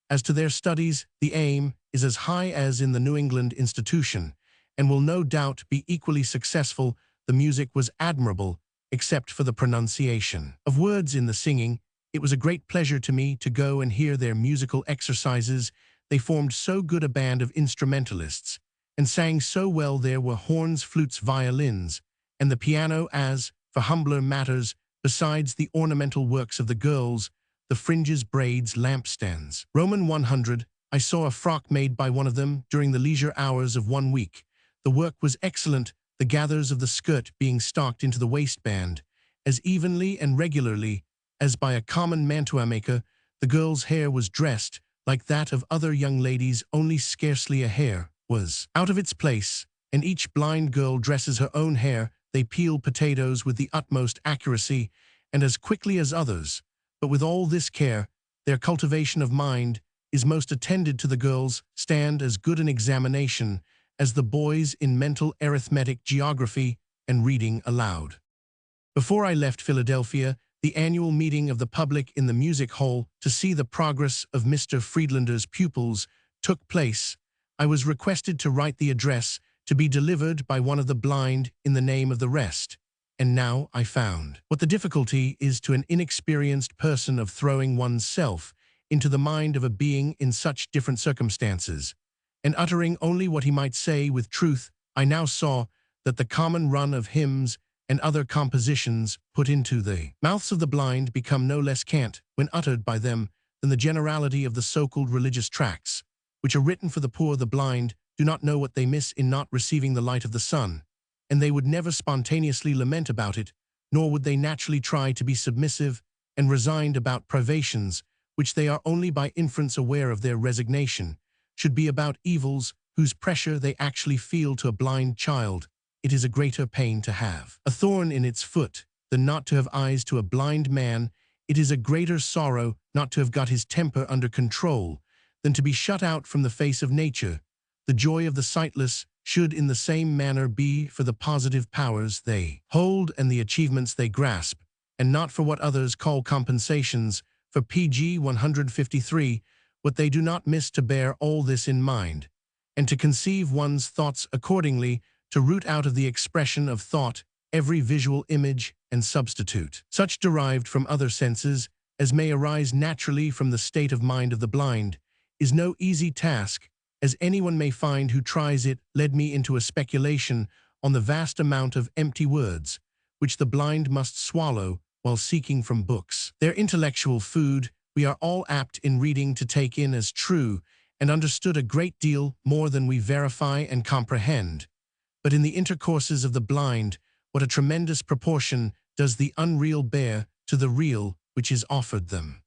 As to their studies, the aim is as high as in the New England institution, and will no doubt be equally successful. The music was admirable, except for the pronunciation of words in the singing. It was a great pleasure to me to go and hear their musical exercises. They formed so good a band of instrumentalists, and sang so well. There were horns, flutes, violins, and the piano. As for humbler matters, besides the ornamental works of the girls, the fringes, braids, lampstands, Roman 100, I saw a frock made by one of them during the leisure hours of 1 week. The work was excellent, the gathers of the skirt being stalked into the waistband as evenly and regularly as by a common mantua-maker. The girl's hair was dressed like that of other young ladies, only scarcely a hair was out of its place, and each blind girl dresses her own hair. They peel potatoes with the utmost accuracy and as quickly as others, But with all this care, their cultivation of mind is most attended to. The girls stand as good an examination as the boys in mental arithmetic, geography, and reading aloud. Before I left Philadelphia, the annual meeting of the public in the music hall to see the progress of Mr. Friedlander's pupils took place. I was requested to write the address to be delivered by one of the blind in the name of the rest. And now I found what the difficulty is to an inexperienced person of throwing one's self into the mind of a being in such different circumstances, and uttering only what he might say with truth. I now saw that the common run of hymns and other compositions put into the mouths of the blind become no less cant when uttered by them than the generality of the so-called religious tracts, which are written for the poor. The blind do not know what they miss in not receiving the light of the sun, and they would never spontaneously lament about it, nor would they naturally try to be submissive and resigned about privations, which they are only by inference aware of. Their resignation should be about evils whose pressure they actually feel. To a blind child, it is a greater pain to have a thorn in its foot than not to have eyes. To a blind man, it is a greater sorrow not to have got his temper under control than to be shut out from the face of nature. The joy of the sightless should in the same manner be for the positive powers they hold and the achievements they grasp, and not for what others call compensations. For pg 153, what they do not miss to bear all this in mind, and to conceive one's thoughts accordingly, to root out of the expression of thought every visual image and substitute such derived from other senses as may arise naturally from the state of mind of the blind, is no easy task, as anyone may find who tries it. Led me into a speculation on the vast amount of empty words which the blind must swallow while seeking from books their intellectual food. We are all apt in reading to take in as true and understood a great deal more than we verify and comprehend. But in the intercourses of the blind, what a tremendous proportion does the unreal bear to the real which is offered them.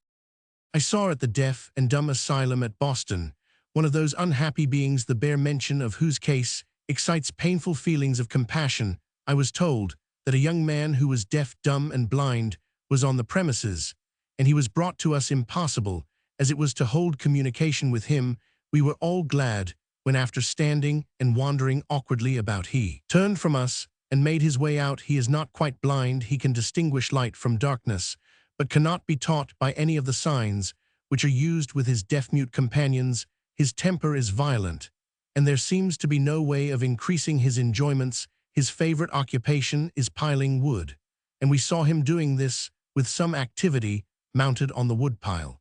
I saw at the deaf and dumb asylum at Boston one of those unhappy beings the bare mention of whose case excites painful feelings of compassion. I was told that a young man who was deaf, dumb, and blind was on the premises, and he was brought to us. Impossible as it was to hold communication with him, we were all glad when, after standing and wandering awkwardly about, he turned from us and made his way out. He is not quite blind. He can distinguish light from darkness, but cannot be taught by any of the signs which are used with his deaf-mute companions. His temper is violent, and there seems to be no way of increasing his enjoyments. His favorite occupation is piling wood, and we saw him doing this with some activity, mounted on the woodpile.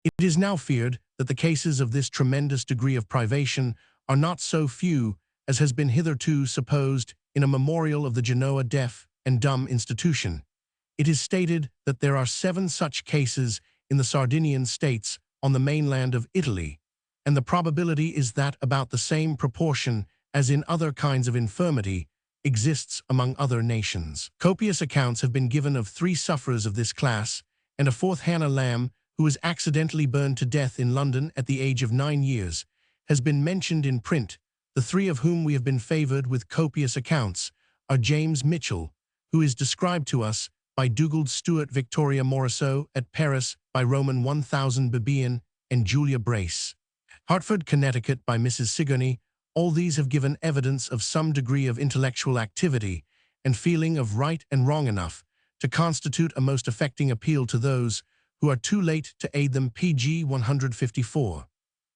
It is now feared that the cases of this tremendous degree of privation are not so few as has been hitherto supposed. In a memorial of the Genoa Deaf and Dumb Institution, it is stated that there are 7 such cases in the Sardinian states on the mainland of Italy, and the probability is that about the same proportion as in other kinds of infirmity exists among other nations. Copious accounts have been given of 3 sufferers of this class, and a 4th, Hannah Lamb, who was accidentally burned to death in London at the age of 9 years, has been mentioned in print. The 3 of whom we have been favored with copious accounts are James Mitchell, who is described to us by Dugald Stewart, Victoria Morisot at Paris by Roman 1000 Bibian, and Julia Brace, Hartford, Connecticut by Mrs. Sigourney. All these have given evidence of some degree of intellectual activity and feeling of right and wrong enough to constitute a most affecting appeal to those who are too late to aid them. pg 154,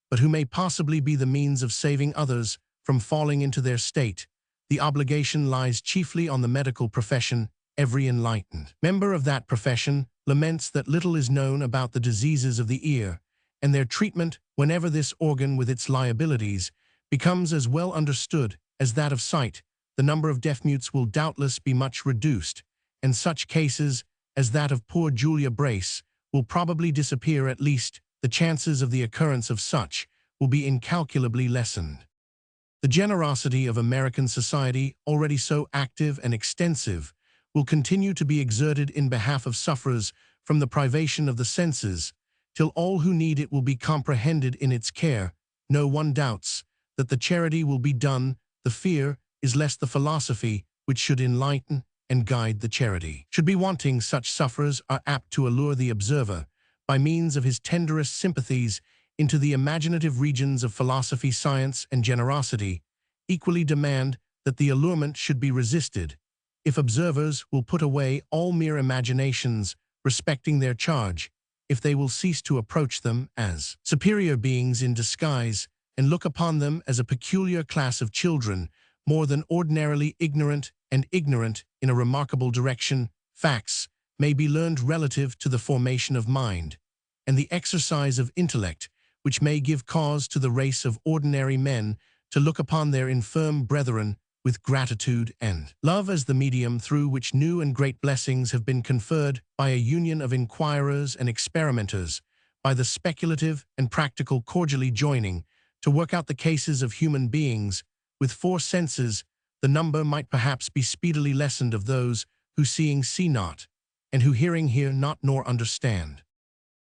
but who may possibly be the means of saving others from falling into their state. The obligation lies chiefly on the medical profession. Every enlightened member of that profession laments that little is known about the diseases of the ear and their treatment. Whenever this organ with its liabilities becomes as well understood as that of sight, the number of deaf-mutes will doubtless be much reduced, and such cases as that of poor Julia Brace will probably disappear. At least, the chances of the occurrence of such will be incalculably lessened. The generosity of American society, already so active and extensive, will continue to be exerted in behalf of sufferers from the privation of the senses, till all who need it will be comprehended in its care. No one doubts that the charity will be done. The fear is lest the philosophy, which should enlighten and guide the charity. Should be wanting, such sufferers are apt to allure the observer, by means of his tenderest sympathies, into the imaginative regions of philosophy, science, and generosity, equally demand that the allurement should be resisted, if observers will put away all mere imaginations respecting their charge, if they will cease to approach them as superior beings in disguise, and look upon them as a peculiar class of children, more than ordinarily ignorant and ignorant in a remarkable direction. Facts may be learned relative to the formation of mind, and the exercise of intellect, which may give cause to the race of ordinary men to look upon their infirm brethren with gratitude and love as the medium through which new and great blessings have been conferred by a union of inquirers and experimenters, by the speculative and practical cordially joining to work out the cases of human beings. With four senses, the number might perhaps be speedily lessened of those who seeing see not, and who hearing hear not nor understand.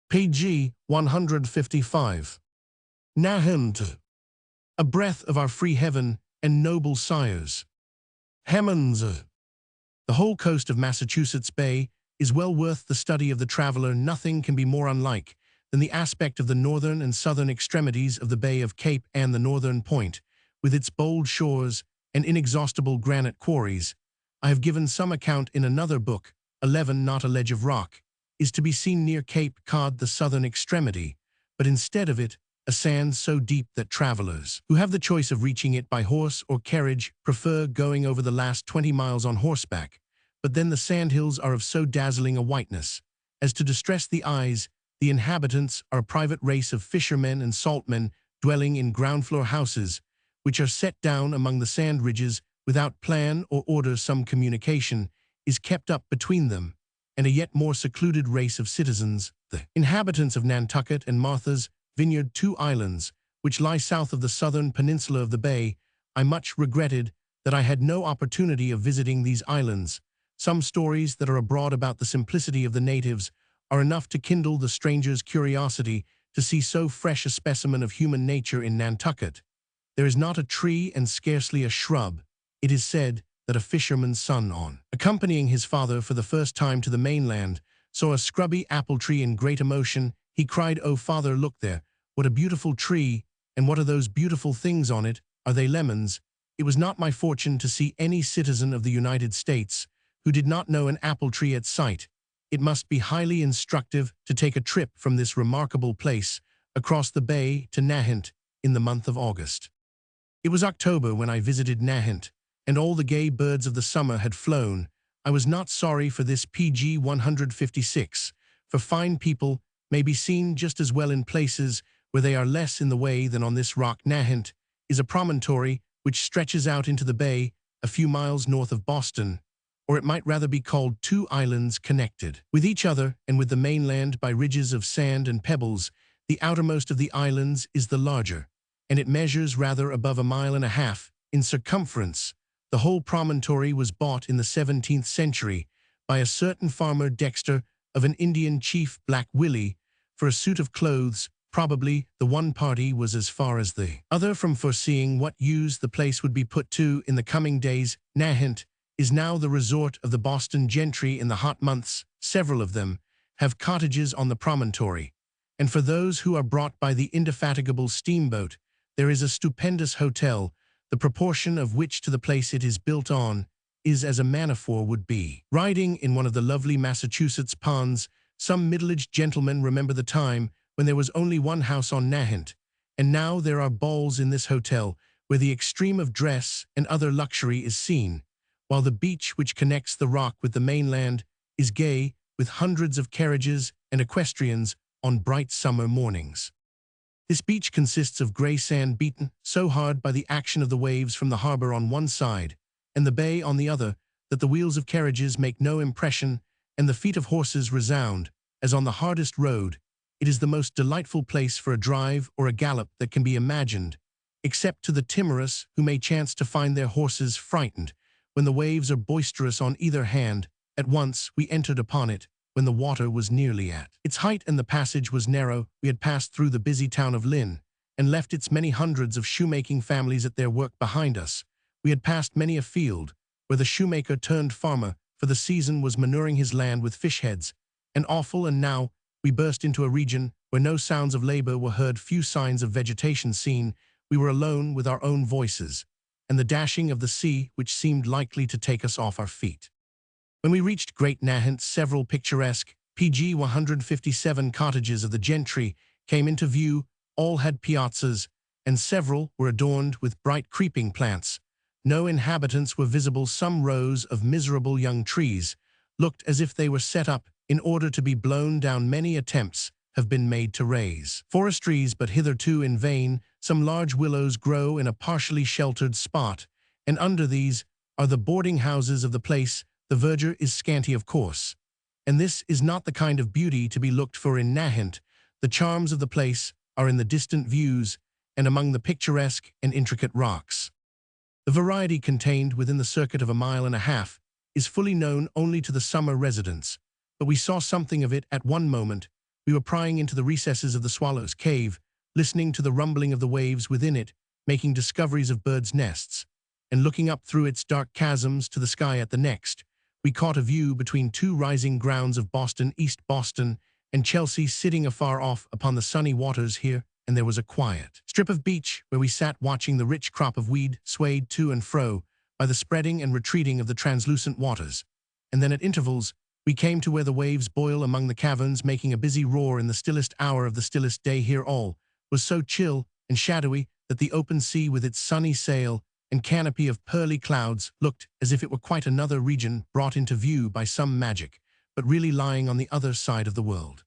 Pg 155. Nahant. A breath of our free heaven and noble sires. Hemans. The whole coast of Massachusetts Bay is well worth the study of the traveler. Nothing can be more unlike than the aspect of the northern and southern extremities of the Bay of Cape and the northern point, with its bold shores and inexhaustible granite quarries. I have given some account in another book. 11 Not a ledge of rock is to be seen near Cape Cod, the southern extremity, but instead of it, a sand so deep that travelers who have the choice of reaching it by horse or carriage prefer going over the last 20 miles on horseback. But then the sandhills are of so dazzling a whiteness as to distress the eyes. The inhabitants are a private race of fishermen and saltmen dwelling in ground-floor houses, which are set down among the sand ridges without plan or order. Some communication is kept up between them and a yet more secluded race of citizens, the inhabitants of Nantucket and Martha's Vineyard, 2 islands, which lie south of the southern peninsula of the bay. I much regretted that I had no opportunity of visiting these islands. Some stories that are abroad about the simplicity of the natives are enough to kindle the stranger's curiosity to see so fresh a specimen of human nature in Nantucket. There is not a tree and scarcely a shrub. It is said that a fisherman's son, on accompanying his father for the first time to the mainland, saw a scrubby apple tree in great emotion. He cried, "Oh, father, look there! What a beautiful tree! And what are those beautiful things on it? Are they lemons?" It was not my fortune to see any citizen of the United States who did not know an apple tree at sight. It must be highly instructive to take a trip from this remarkable place across the bay to Nahant in the month of August. It was October when I visited Nahant, and all the gay birds of the summer had flown. I was not sorry for this. Pg 156, for fine people may be seen just as well in places where they are less in the way than on this rock. Nahant is a promontory which stretches out into the bay a few miles north of Boston, or it might rather be called 2 islands connected with each other and with the mainland by ridges of sand and pebbles. The outermost of the islands is the larger, and it measures rather above 1.5 miles in circumference. The whole promontory was bought in the 17th century by a certain farmer Dexter of an Indian chief, Black Willie, for a suit of clothes. Probably the one party was as far as the other from foreseeing what use the place would be put to in the coming days. Nahant is now the resort of the Boston gentry in the hot months. Several of them have cottages on the promontory, and for those who are brought by the indefatigable steamboat, there is a stupendous hotel, the proportion of which to the place it is built on is as a manafor would be. Riding in one of the lovely Massachusetts ponds, some middle-aged gentlemen remember the time when there was only one house on Nahant, and now there are balls in this hotel where the extreme of dress and other luxury is seen, while the beach which connects the rock with the mainland is gay with hundreds of carriages and equestrians on bright summer mornings. This beach consists of gray sand beaten so hard by the action of the waves from the harbor on one side and the bay on the other that the wheels of carriages make no impression and the feet of horses resound as on the hardest road. It is the most delightful place for a drive or a gallop that can be imagined, except to the timorous who may chance to find their horses frightened when the waves are boisterous on either hand. At once we entered upon it when the water was nearly at its height and the passage was narrow. We had passed through the busy town of Lynn and left its many hundreds of shoemaking families at their work behind us. We had passed many a field where the shoemaker turned farmer for the season was manuring his land with fish heads, and awful, and now we burst into a region where no sounds of labor were heard, few signs of vegetation seen. We were alone with our own voices, and the dashing of the sea which seemed likely to take us off our feet. When we reached Great Nahant, several picturesque PG 157 cottages of the gentry came into view. All had piazzas, and several were adorned with bright creeping plants. No inhabitants were visible. Some rows of miserable young trees looked as if they were set up in order to be blown down. Many attempts have been made to raise forestries, but hitherto in vain. Some large willows grow in a partially sheltered spot, and under these are the boarding houses of the place. The verdure is scanty, of course, and this is not the kind of beauty to be looked for in Nahant. The charms of the place are in the distant views and among the picturesque and intricate rocks. The variety contained within the circuit of a mile and a half is fully known only to the summer residents, but we saw something of it at one moment. We were prying into the recesses of the Swallow's Cave, listening to the rumbling of the waves within it, making discoveries of birds' nests, and looking up through its dark chasms to the sky at the next. We caught a view between two rising grounds of Boston, East Boston, and Chelsea, sitting afar off upon the sunny waters here, and there was a quiet strip of beach where we sat watching the rich crop of weed swayed to and fro by the spreading and retreating of the translucent waters. And then at intervals we came to where the waves boil among the caverns, making a busy roar in the stillest hour of the stillest day. Here all was so chill and shadowy that the open sea with its sunny sail and canopy of pearly clouds looked as if it were quite another region brought into view by some magic, but really lying on the other side of the world.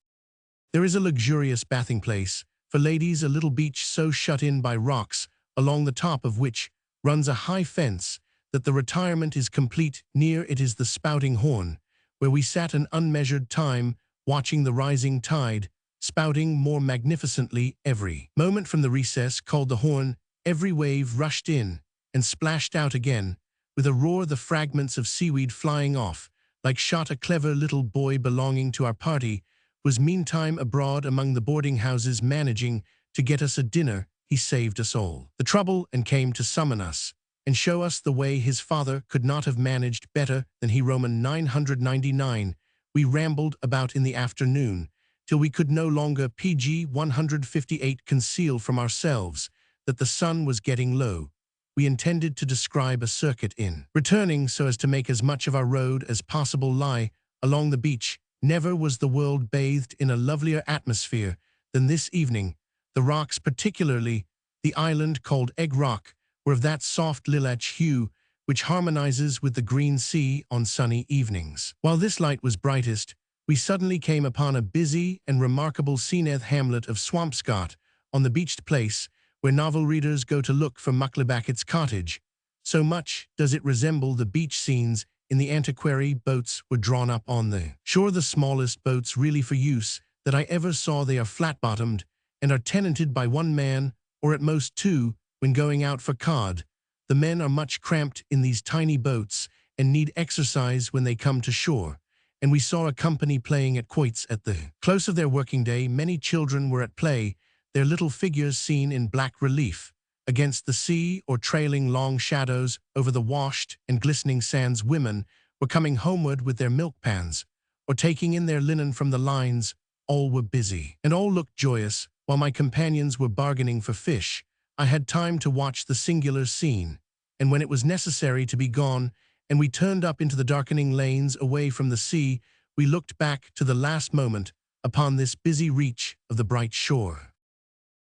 There is a luxurious bathing place for ladies, a little beach so shut in by rocks, along the top of which runs a high fence, that the retirement is complete. Near it is the Spouting Horn, where we sat an unmeasured time, watching the rising tide, spouting more magnificently every moment. From the recess called the Horn, every wave rushed in and splashed out again, with a roar, the fragments of seaweed flying off like shot. A clever little boy belonging to our party was meantime abroad among the boarding houses, managing to get us a dinner. He saved us all the trouble and came to summon us and show us the way. His father could not have managed better than he. Roman 999. We rambled about in the afternoon till we could no longer. PG 158 conceal from ourselves that the sun was getting low. We intended to describe a circuit in returning so as to make as much of our road as possible lie along the beach. Never was the world bathed in a lovelier atmosphere than this evening. The rocks, particularly the island called Egg Rock, were of that soft lilac hue which harmonizes with the green sea on sunny evenings. While this light was brightest, we suddenly came upon a busy and remarkable scene, hamlet of Swampscott, on the beached place where novel readers go to look for Mucklebacket's cottage. So much does it resemble the beach scenes in the antiquary. Boats were drawn up on the shore, the smallest boats really for use that I ever saw. They are flat-bottomed and are tenanted by one man, or at most two, when going out for cod. The men are much cramped in these tiny boats and need exercise when they come to shore, and we saw a company playing at quoits at the close of their working day. Many children were at play, their little figures seen in black relief against the sea or trailing long shadows over the washed and glistening sands. Women were coming homeward with their milk pans or taking in their linen from the lines. All were busy, and all looked joyous. While my companions were bargaining for fish, I had time to watch the singular scene, and when it was necessary to be gone, and we turned up into the darkening lanes away from the sea, we looked back to the last moment upon this busy reach of the bright shore.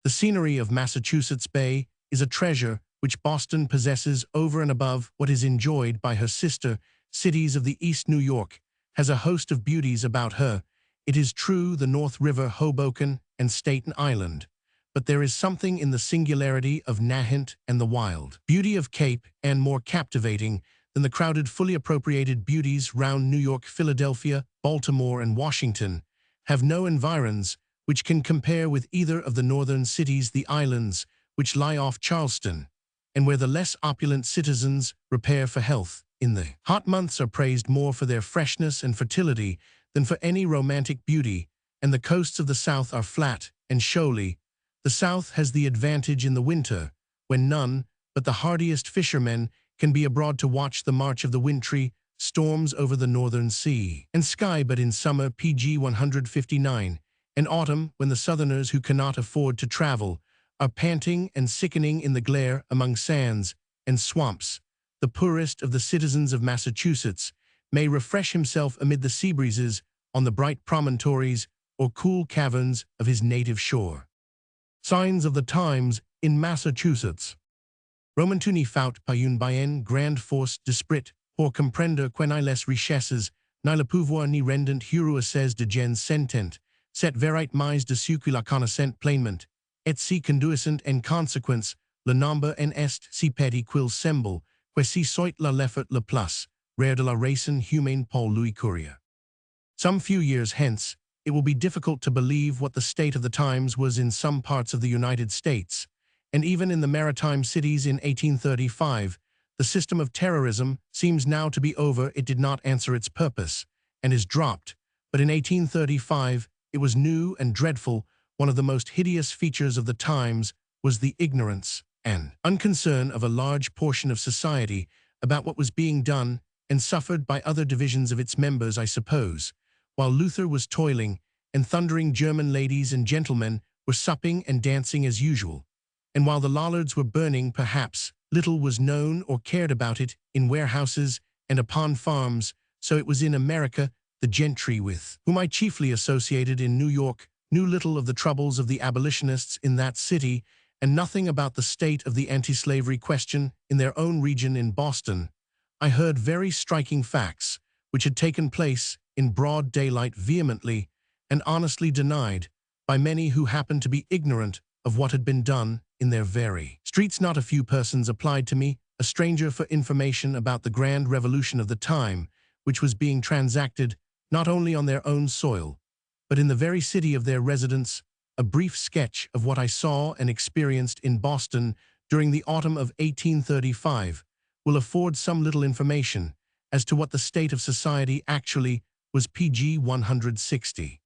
The scenery of Massachusetts Bay is a treasure which Boston possesses over and above what is enjoyed by her sister cities of the East. New York has a host of beauties about her. It is true, the North River, Hoboken, and Staten Island, but there is something in the singularity of Nahant and the wild beauty of Cape Ann more captivating than the crowded, fully appropriated beauties round New York. Philadelphia, Baltimore, and Washington have no environs which can compare with either of the northern cities. The islands which lie off Charleston, and where the less opulent citizens repair for health in the hot months, are praised more for their freshness and fertility than for any romantic beauty, and the coasts of the South are flat and shoaly. The South has the advantage in the winter, when none but the hardiest fishermen can be abroad to watch the march of the wintry storms over the northern sea, and sky but in summer PG 159, and autumn when the southerners who cannot afford to travel are panting and sickening in the glare among sands and swamps. The poorest of the citizens of Massachusetts may refresh himself amid the sea breezes on the bright promontories or cool caverns of his native shore. Signs of the times in Massachusetts. Roman tu ni faut pas une bien grande force d'esprit pour comprendre que ni les richesses, ni le pouvoir ni rendent heureux de gens sentent, cette vérité mise dessus que la connaissent pleinement, et si conduisent en conséquence, le nombre en est si petit qu'il semble, que si soit la l'effort le plus rare de la raison humaine Paul Louis Courier. Some few years hence, it will be difficult to believe what the state of the times was in some parts of the United States, and even in the maritime cities in 1835, the system of terrorism seems now to be over. It did not answer its purpose, and is dropped, but in 1835 it was new and dreadful. One of the most hideous features of the times was the ignorance and unconcern of a large portion of society about what was being done and suffered by other divisions of its members, I suppose. While Luther was toiling, and thundering German ladies and gentlemen were supping and dancing as usual, and while the Lollards were burning, perhaps little was known or cared about it in warehouses and upon farms. So it was in America. The gentry with whom I chiefly associated in New York knew little of the troubles of the abolitionists in that city, and nothing about the state of the anti-slavery question in their own region in Boston. I heard very striking facts, which had taken place in broad daylight, vehemently and honestly denied by many who happened to be ignorant of what had been done in their very streets. Not a few persons applied to me, a stranger, for information about the grand revolution of the time, which was being transacted not only on their own soil, but in the very city of their residence. A brief sketch of what I saw and experienced in Boston during the autumn of 1835 will afford some little information as to what the state of society actually was. PG 160.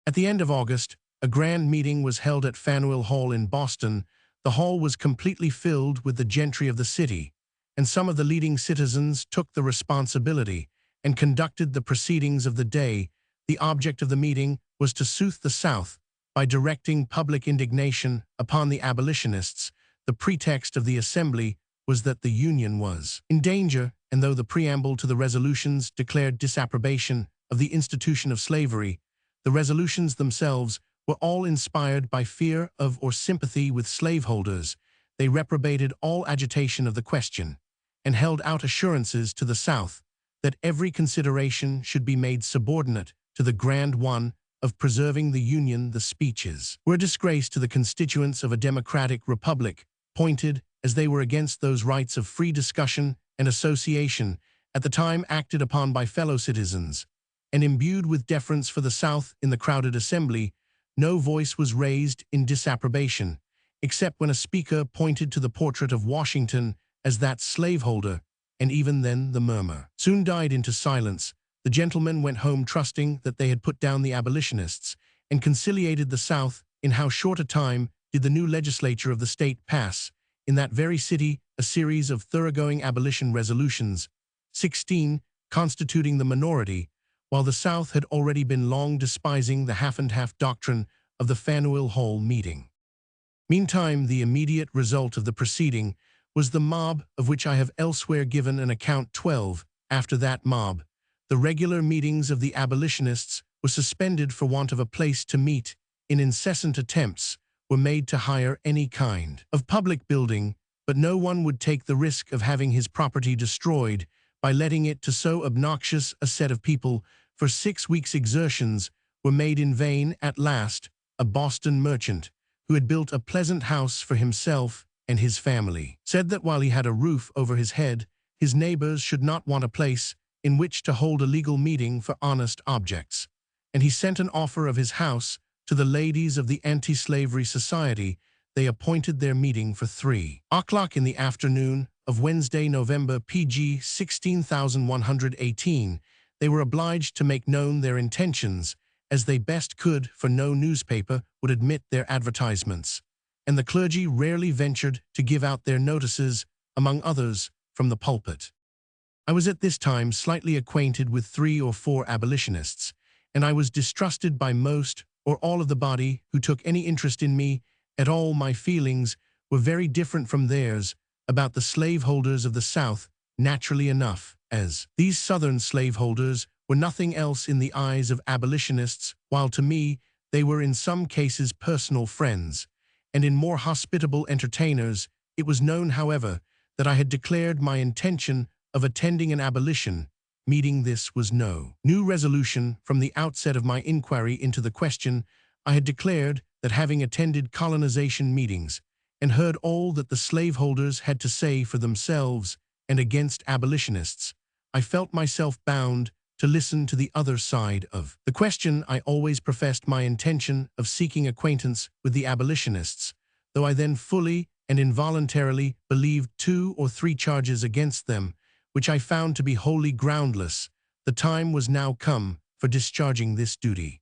At the end of August, a grand meeting was held at Faneuil Hall in Boston. The hall was completely filled with the gentry of the city, and some of the leading citizens took the responsibility and conducted the proceedings of the day. The object of the meeting was to soothe the South by directing public indignation upon the abolitionists. The pretext of the assembly was that the Union was in danger, and though the preamble to the resolutions declared disapprobation of the institution of slavery, the resolutions themselves were all inspired by fear of or sympathy with slaveholders. They reprobated all agitation of the question, and held out assurances to the South that every consideration should be made subordinate to the grand one of preserving the Union. The speeches were a disgrace to the constituents of a democratic republic, pointed as they were against those rights of free discussion and association at the time acted upon by fellow citizens, and imbued with deference for the South. In the crowded assembly, no voice was raised in disapprobation, except when a speaker pointed to the portrait of Washington as that slaveholder, and even then the murmur soon died into silence. The gentlemen went home trusting that they had put down the abolitionists and conciliated the South. In how short a time did the new legislature of the state pass, in that very city, a series of thoroughgoing abolition resolutions, 16, constituting the minority, while the South had already been long despising the half-and-half doctrine of the Faneuil Hall meeting. Meantime, the immediate result of the proceeding was the mob, of which I have elsewhere given an account. 12. After that mob, the regular meetings of the abolitionists were suspended for want of a place to meet. In incessant attempts were made to hire any kind of public building, but no one would take the risk of having his property destroyed by letting it to so obnoxious a set of people. For 6 weeks exertions were made in vain. At last, a Boston merchant, who had built a pleasant house for himself and his family, said that while he had a roof over his head, his neighbors should not want a place in which to hold a legal meeting for honest objects, and he sent an offer of his house to the ladies of the Anti-Slavery Society. They appointed their meeting for 3 o'clock in the afternoon of Wednesday, November PG 16118. They were obliged to make known their intentions as they best could, for no newspaper would admit their advertisements, and the clergy rarely ventured to give out their notices, among others, from the pulpit. I was at this time slightly acquainted with 3 or 4 abolitionists, and I was distrusted by most or all of the body who took any interest in me at all. My feelings were very different from theirs about the slaveholders of the South, naturally enough, as these Southern slaveholders were nothing else in the eyes of abolitionists, while to me they were in some cases personal friends, and in more hospitable entertainers. It was known, however, that I had declared my intention of attending an abolition meeting. This was no new resolution. From the outset of my inquiry into the question, I had declared that, having attended colonization meetings and heard all that the slaveholders had to say for themselves and against abolitionists, I felt myself bound to listen to the other side of the question. I always professed my intention of seeking acquaintance with the abolitionists, though I then fully and involuntarily believed 2 or 3 charges against them, which I found to be wholly groundless. The time was now come for discharging this duty.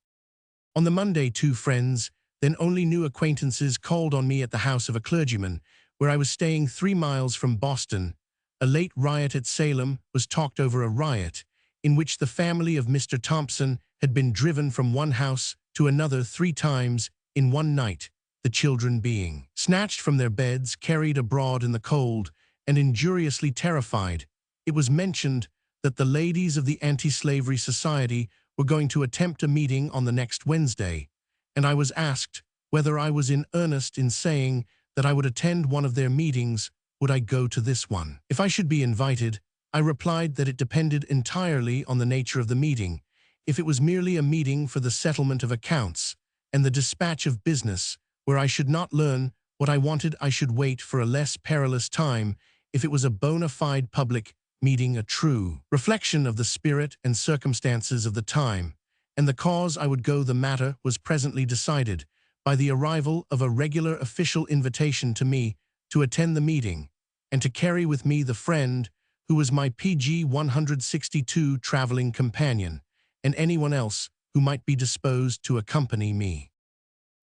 On the Monday, 2 friends, then only new acquaintances, called on me at the house of a clergyman, where I was staying 3 miles from Boston. A late riot at Salem was talked over, a riot in which the family of Mr. Thompson had been driven from one house to another 3 times in one night, the children being snatched from their beds, carried abroad in the cold, and injuriously terrified. It was mentioned that the ladies of the Anti-Slavery Society were going to attempt a meeting on the next Wednesday, and I was asked whether I was in earnest in saying that I would attend one of their meetings. Would I go to this one? If I should be invited, I replied that it depended entirely on the nature of the meeting. If it was merely a meeting for the settlement of accounts and the dispatch of business, where I should not learn what I wanted, I should wait for a less perilous time. If it was a bona fide public meeting, a true reflection of the spirit and circumstances of the time and the cause, I would go. The matter was presently decided by the arrival of a regular official invitation to me to attend the meeting and to carry with me the friend who was my PG 162 traveling companion, and anyone else who might be disposed to accompany me.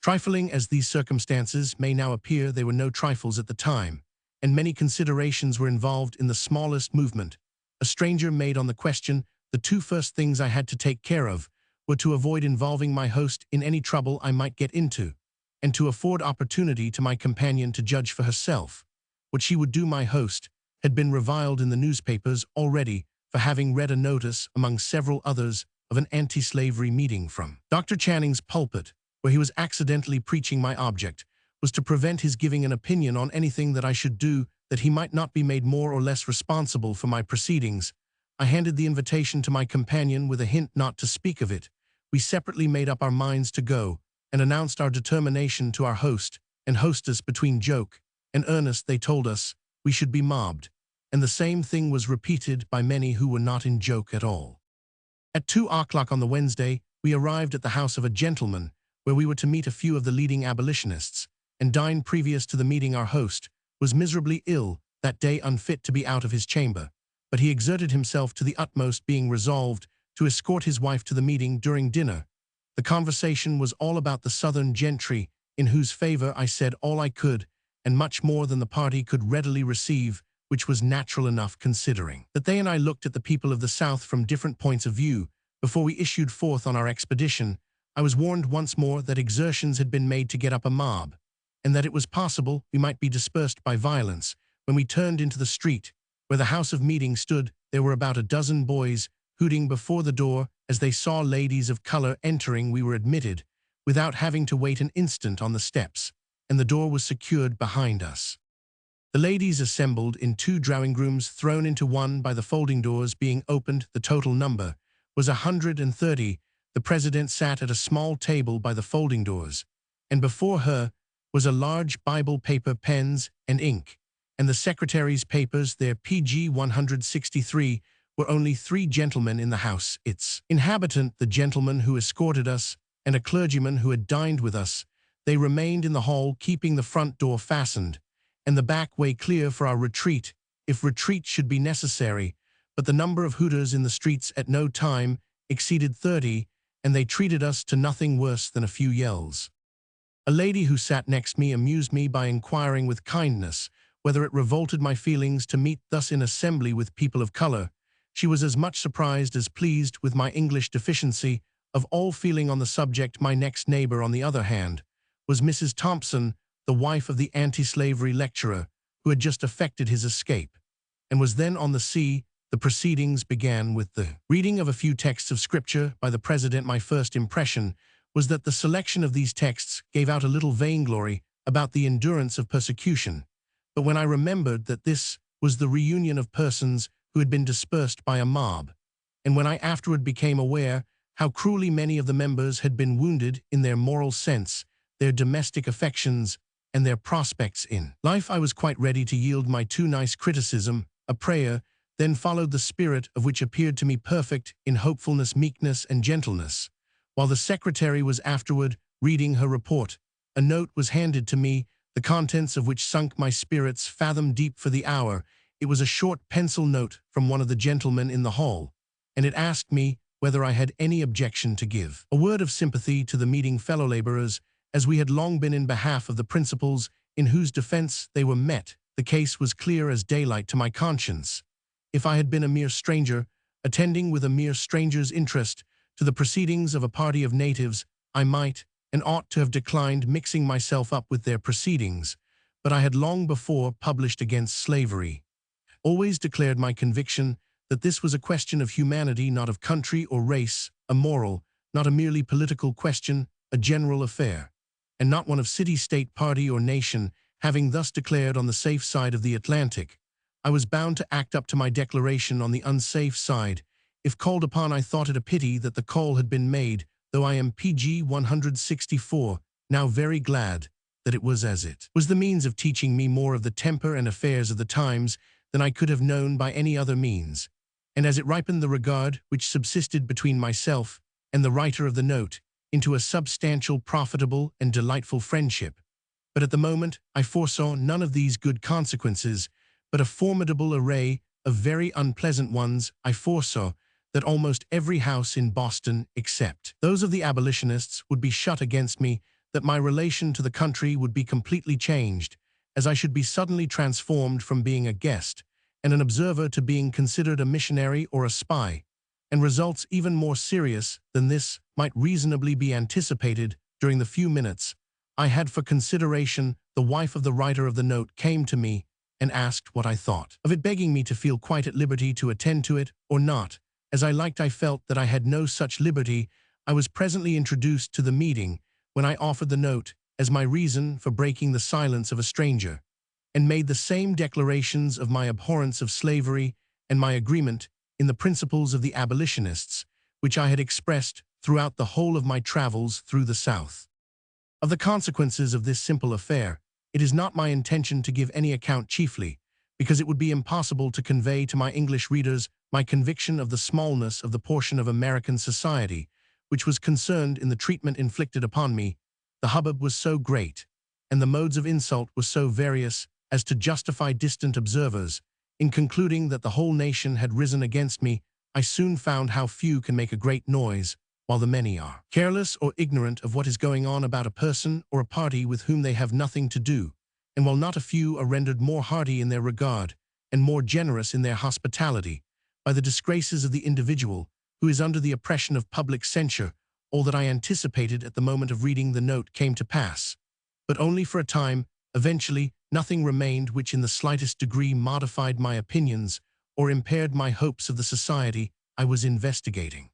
Trifling as these circumstances may now appear, they were no trifles at the time, and many considerations were involved in the smallest movement a stranger made on the question. The 2 first things I had to take care of were to avoid involving my host in any trouble I might get into, and to afford opportunity to my companion to judge for herself what she would do. My host had been reviled in the newspapers already for having read a notice, among several others, of an anti-slavery meeting from Dr. Channing's pulpit, where he was accidentally preaching. My object was to prevent his giving an opinion on anything that I should do, that he might not be made more or less responsible for my proceedings. I handed the invitation to my companion with a hint not to speak of it. We separately made up our minds to go, and announced our determination to our host and hostess. Between joke and earnest, they told us we should be mobbed, and the same thing was repeated by many who were not in joke at all. At 2 o'clock on the Wednesday, we arrived at the house of a gentleman, where we were to meet a few of the leading abolitionists, and dine. Previous to the meeting, our host was miserably ill that day, unfit to be out of his chamber, but he exerted himself to the utmost, being resolved to escort his wife to the meeting. During dinner, the conversation was all about the Southern gentry, in whose favor I said all I could, and much more than the party could readily receive, which was natural enough, considering that they and I looked at the people of the South from different points of view. Before we issued forth on our expedition, I was warned once more that exertions had been made to get up a mob, and that it was possible we might be dispersed by violence. When we turned into the street where the house of meeting stood, there were about a dozen boys hooting before the door. As they saw ladies of color entering, we were admitted without having to wait an instant on the steps, and the door was secured behind us. The ladies assembled in 2 drawing rooms, thrown into one by the folding doors being opened. The total number was 130. The president sat at a small table by the folding doors, and before her was a large Bible, paper, pens, and ink, and the secretary's papers. Their PG 163 were only 3 gentlemen in the house, its inhabitant, the gentleman who escorted us, and a clergyman who had dined with us. They remained in the hall, keeping the front door fastened, and the back way clear for our retreat, if retreat should be necessary. But the number of hooters in the streets at no time exceeded 30, and they treated us to nothing worse than a few yells. A lady who sat next me amused me by inquiring with kindness whether it revolted my feelings to meet thus in assembly with people of color, She was as much surprised as pleased with my English deficiency. Of all feeling on the subject, my next neighbor, on the other hand, was Mrs. Thompson, the wife of the anti-slavery lecturer, who had just effected his escape, and was then on the sea. The proceedings began with the reading of a few texts of scripture by the president. My first impression was that the selection of these texts gave out a little vainglory about the endurance of persecution. But when I remembered that this was the reunion of persons who had been dispersed by a mob, and when I afterward became aware how cruelly many of the members had been wounded in their moral sense, their domestic affections, and their prospects in life, I was quite ready to yield my too nice criticism. A prayer then followed, the spirit of which appeared to me perfect in hopefulness, meekness, and gentleness. While the secretary was afterward reading her report, a note was handed to me, the contents of which sunk my spirits fathom deep for the hour. It was a short pencil note from one of the gentlemen in the hall, and it asked me whether I had any objection to give a word of sympathy to the meeting fellow laborers, as we had long been in behalf of the principles in whose defense they were met. The case was clear as daylight to my conscience. If I had been a mere stranger, attending with a mere stranger's interest to the proceedings of a party of natives, I might and ought to have declined mixing myself up with their proceedings, but I had long before published against slavery, always declared my conviction that this was a question of humanity, not of country or race, a moral, not a merely political question, a general affair, and not one of city, state, party, or nation. Having thus declared on the safe side of the Atlantic, I was bound to act up to my declaration on the unsafe side. If called upon, I thought it a pity that the call had been made, though I am PG 164, now very glad that it was, as it was the means of teaching me more of the temper and affairs of the times than I could have known by any other means, and as it ripened the regard which subsisted between myself and the writer of the note into a substantial, profitable, and delightful friendship. But at the moment I foresaw none of these good consequences, but a formidable array of very unpleasant ones. I foresaw that almost every house in Boston, except those of the abolitionists, would be shut against me, that my relation to the country would be completely changed, as I should be suddenly transformed from being a guest and an observer to being considered a missionary or a spy, and results even more serious than this might reasonably be anticipated. During the few minutes I had for consideration, the wife of the writer of the note came to me and asked what I thought of it, begging me to feel quite at liberty to attend to it or not, as I liked. I felt that I had no such liberty. I was presently introduced to the meeting, when I offered the note as my reason for breaking the silence of a stranger, and made the same declarations of my abhorrence of slavery and my agreement in the principles of the abolitionists, which I had expressed throughout the whole of my travels through the South. Of the consequences of this simple affair, it is not my intention to give any account, chiefly because it would be impossible to convey to my English readers my conviction of the smallness of the portion of American society which was concerned in the treatment inflicted upon me. The hubbub was so great, and the modes of insult were so various, as to justify distant observers in concluding that the whole nation had risen against me. I soon found how few can make a great noise, while the many are careless or ignorant of what is going on about a person or a party with whom they have nothing to do, and while not a few are rendered more hearty in their regard and more generous in their hospitality by the disgraces of the individual who is under the oppression of public censure. All that I anticipated at the moment of reading the note came to pass, but only for a time. Eventually, nothing remained which in the slightest degree modified my opinions or impaired my hopes of the society I was investigating.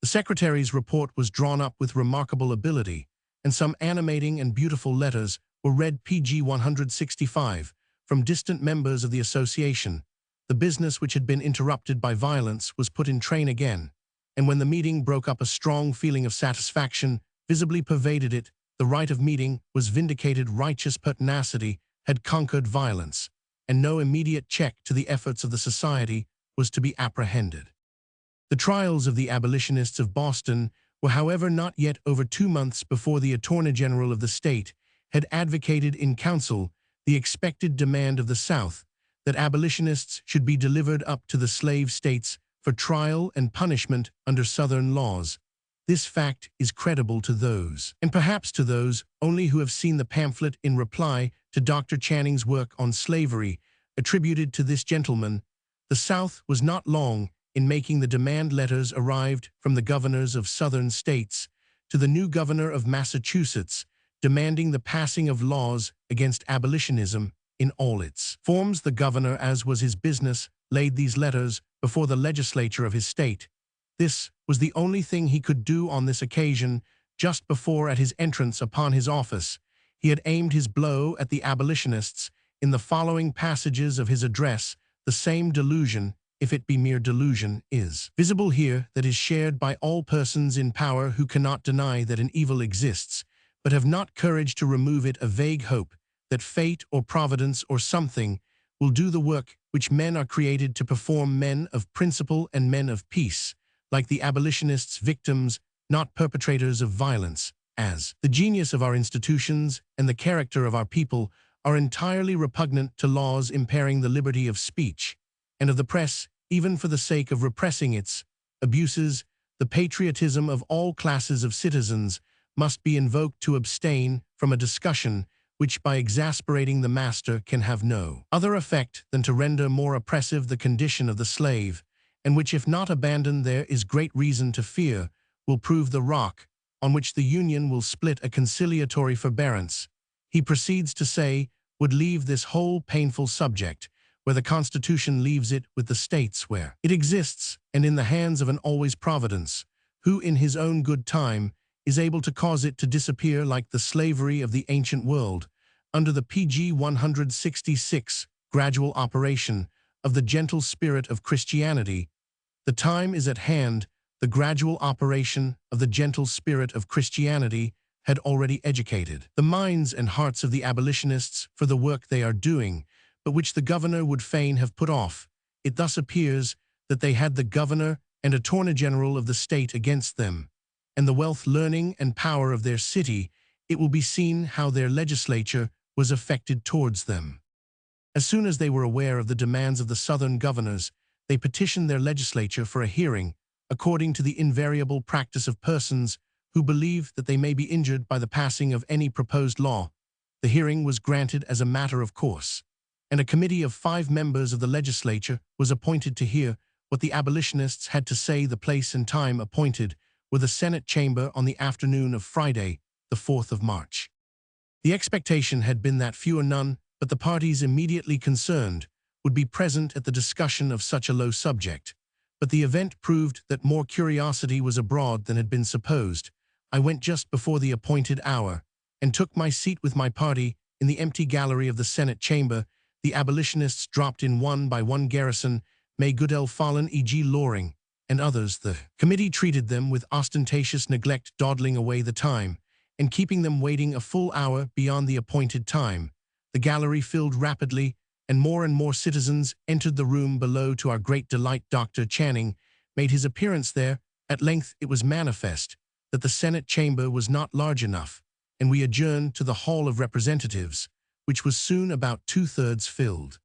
The secretary's report was drawn up with remarkable ability, and some animating and beautiful letters were read PG 165 from distant members of the association. The business, which had been interrupted by violence, was put in train again, and when the meeting broke up, a strong feeling of satisfaction visibly pervaded it. The right of meeting was vindicated, righteous pertinacity had conquered violence, and no immediate check to the efforts of the society was to be apprehended. The trials of the abolitionists of Boston were, however, not yet over 2 months before the Attorney General of the state had advocated in council the expected demand of the South that abolitionists should be delivered up to the slave states for trial and punishment under Southern laws. This fact is credible to those, and perhaps to those only, who have seen the pamphlet in reply to Dr. Channing's work on slavery, attributed to this gentleman. The South was not long in making the demand letters arrived from the governors of southern states to the new governor of Massachusetts, demanding the passing of laws against abolitionism in all its forms. The governor, as was his business, laid these letters before the legislature of his state. This was the only thing he could do on this occasion. Just before, at his entrance upon his office, he had aimed his blow at the abolitionists. In the following passages of his address, the same delusion, if it be mere delusion, is visible here that is shared by all persons in power who cannot deny that an evil exists, but have not courage to remove it. A vague hope that fate or providence or something will do the work which men are created to perform, men of principle and men of peace, like the abolitionists, victims, not perpetrators of violence, as the genius of our institutions and the character of our people are entirely repugnant to laws impairing the liberty of speech and of the press, even for the sake of repressing its abuses. The patriotism of all classes of citizens must be invoked to abstain from a discussion which, by exasperating the master, can have no other effect than to render more oppressive the condition of the slave, and which, if not abandoned, there is great reason to fear, will prove the rock on which the Union will split. A conciliatory forbearance, he proceeds to say, would leave this whole painful subject where the Constitution leaves it, with the states where it exists, and in the hands of an always Providence, who in his own good time is able to cause it to disappear like the slavery of the ancient world, under the pg 166 gradual operation of the gentle spirit of Christianity. The time is at hand. The gradual operation of the gentle spirit of Christianity had already educated the minds and hearts of the abolitionists for the work they are doing, but which the governor would fain have put off. It thus appears that they had the governor and attorney general of the state against them, and the wealth, learning, and power of their city. It will be seen how their legislature was affected towards them. As soon as they were aware of the demands of the southern governors, they petitioned their legislature for a hearing, according to the invariable practice of persons who believe that they may be injured by the passing of any proposed law. The hearing was granted as a matter of course, and a committee of 5 members of the legislature was appointed to hear what the abolitionists had to say. The place and time appointed were the Senate chamber on the afternoon of Friday, the 4th of March. The expectation had been that few or none but the parties immediately concerned would be present at the discussion of such a low subject, but the event proved that more curiosity was abroad than had been supposed. I went just before the appointed hour, and took my seat with my party in the empty gallery of the Senate chamber. The abolitionists dropped in one by one. Garrison, May Goodell, Fallon, E.G. Loring, and others. The committee treated them with ostentatious neglect, dawdling away the time, and keeping them waiting a full hour beyond the appointed time. The gallery filled rapidly, and more citizens entered the room below. To our great delight, Dr. Channing made his appearance there. At length it was manifest that the Senate chamber was not large enough, and we adjourned to the Hall of Representatives, which was soon about 2/3 filled.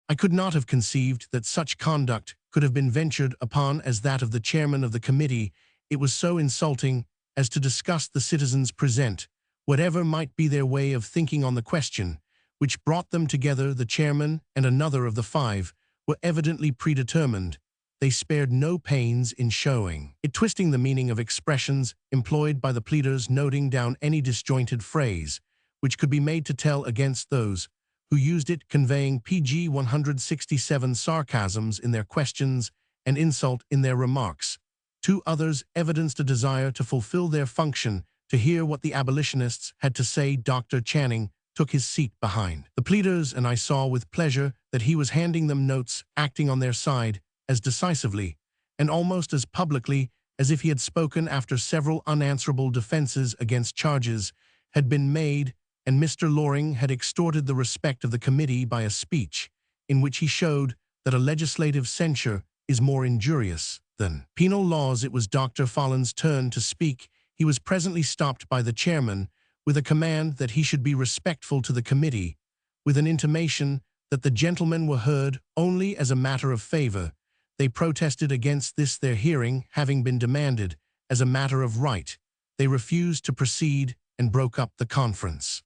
I could not have conceived that such conduct could have been ventured upon as that of the chairman of the committee. It was so insulting as to disgust the citizens present, whatever might be their way of thinking on the question which brought them together. The chairman and another of the 5 were evidently predetermined. They spared no pains in showing it, twisting the meaning of expressions employed by the pleaders, noting down any disjointed phrase which could be made to tell against those who used it, conveying pg 167 sarcasms in their questions and insult in their remarks. 2 others evidenced a desire to fulfill their function, to hear what the abolitionists had to say. Dr. Channing took his seat behind the pleaders, and I saw with pleasure that he was handing them notes, acting on their side as decisively and almost as publicly as if he had spoken after several unanswerable defenses against charges had been made, and Mr. Loring had extorted the respect of the committee by a speech in which he showed that a legislative censure is more injurious than penal laws. It was Dr. Fallon's turn to speak. He was presently stopped by the chairman with a command that he should be respectful to the committee, with an intimation that the gentlemen were heard only as a matter of favor. They protested against this, their hearing having been demanded as a matter of right. They refused to proceed and broke up the conference.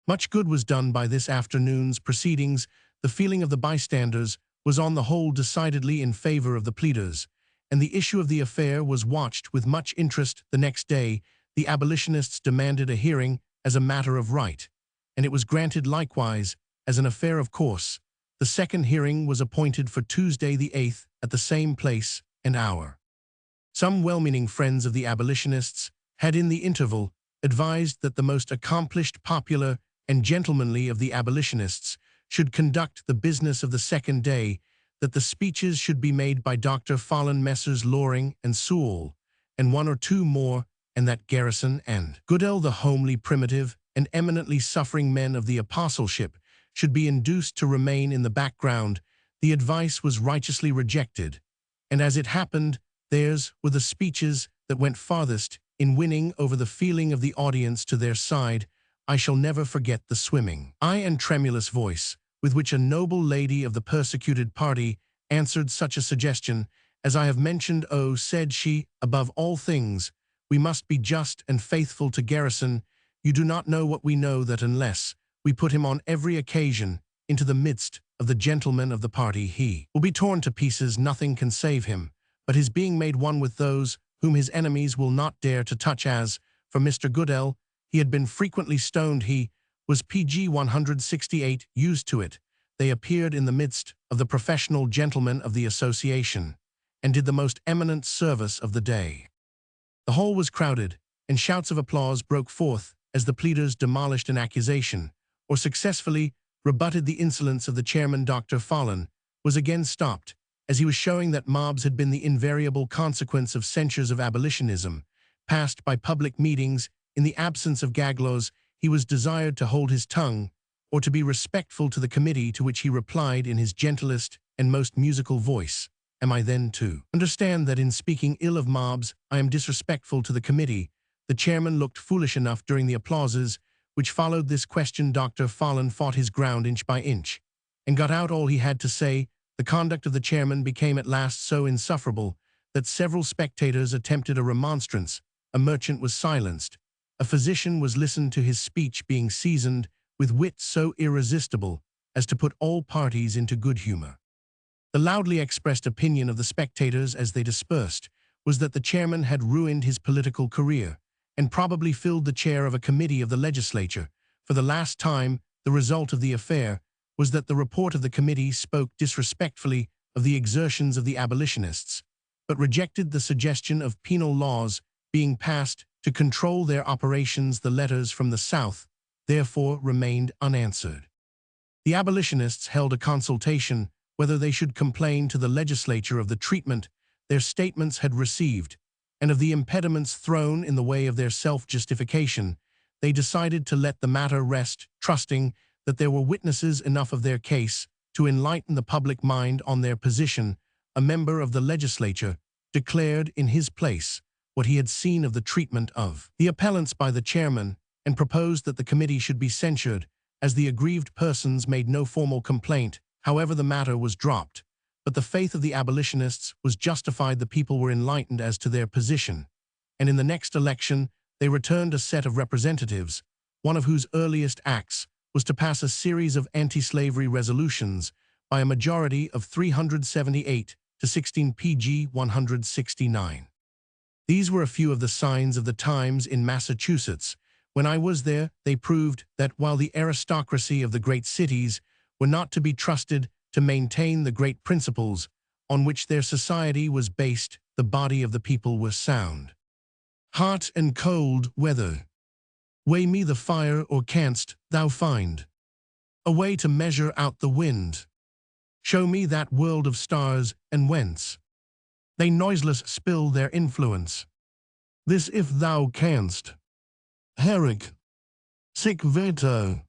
Much good was done by this afternoon's proceedings. The feeling of the bystanders was on the whole decidedly in favor of the pleaders, and the issue of the affair was watched with much interest. The next day, the abolitionists demanded a hearing as a matter of right, and it was granted likewise as an affair of course. The second hearing was appointed for Tuesday the 8th at the same place and hour. Some well-meaning friends of the abolitionists had in the interval advised that the most accomplished, popular, and gentlemanly of the abolitionists should conduct the business of the second day, that the speeches should be made by Dr. Follen, Messrs. Loring and Sewell, and one or two more, and that Garrison and Goodell, the homely, primitive, and eminently suffering men of the apostleship, should be induced to remain in the background. The advice was righteously rejected, and as it happened, theirs were the speeches that went farthest in winning over the feeling of the audience to their side. I shall never forget the swimming eye and tremulous voice with which a noble lady of the persecuted party answered such a suggestion as I have mentioned. Oh, said she, above all things, we must be just and faithful to Garrison. You do not know what we know, that unless we put him on every occasion into the midst of the gentlemen of the party, he will be torn to pieces. Nothing can save him but his being made one with those whom his enemies will not dare to touch. As for Mr. Goodell, he had been frequently stoned. He was PG 168, used to it. They appeared in the midst of the professional gentlemen of the association, and did the most eminent service of the day. The hall was crowded, and shouts of applause broke forth as the pleaders demolished an accusation, or successfully rebutted the insolence of the chairman. Dr. Follen was again stopped, as he was showing that mobs had been the invariable consequence of censures of abolitionism, passed by public meetings. In the absence of gag laws, he was desired to hold his tongue, or to be respectful to the committee, to which he replied in his gentlest and most musical voice, Am I then to understand that in speaking ill of mobs I am disrespectful to the committee? The chairman looked foolish enough during the applauses which followed this question. Dr. Follen fought his ground inch by inch, and got out all he had to say. The conduct of the chairman became at last so insufferable that several spectators attempted a remonstrance. A merchant was silenced. A physician was listened to, his speech being seasoned with wit so irresistible as to put all parties into good humor. The loudly expressed opinion of the spectators as they dispersed was that the chairman had ruined his political career, and probably filled the chair of a committee of the legislature for the last time. The result of the affair was that the report of the committee spoke disrespectfully of the exertions of the abolitionists, but rejected the suggestion of penal laws being passed to control their operations. The letters from the South, therefore, remained unanswered. The abolitionists held a consultation whether they should complain to the legislature of the treatment their statements had received, and of the impediments thrown in the way of their self-justification. They decided to let the matter rest, trusting that there were witnesses enough of their case to enlighten the public mind on their position. A member of the legislature declared in his place what he had seen of the treatment of the appellants by the chairman, and proposed that the committee should be censured, as the aggrieved persons made no formal complaint. However, the matter was dropped, but the faith of the abolitionists was justified. The people were enlightened as to their position, and in the next election they returned a set of representatives, one of whose earliest acts was to pass a series of anti-slavery resolutions by a majority of 378 to 16 PG 169. These were a few of the signs of the times in Massachusetts. When I was there, they proved that while the aristocracy of the great cities were not to be trusted to maintain the great principles on which their society was based, the body of the people was sound. Hot and cold weather. Weigh me the fire, or canst thou find a way to measure out the wind? Show me that world of stars, and whence they noiseless spill their influence. This if thou canst. Harriet. Sic veto.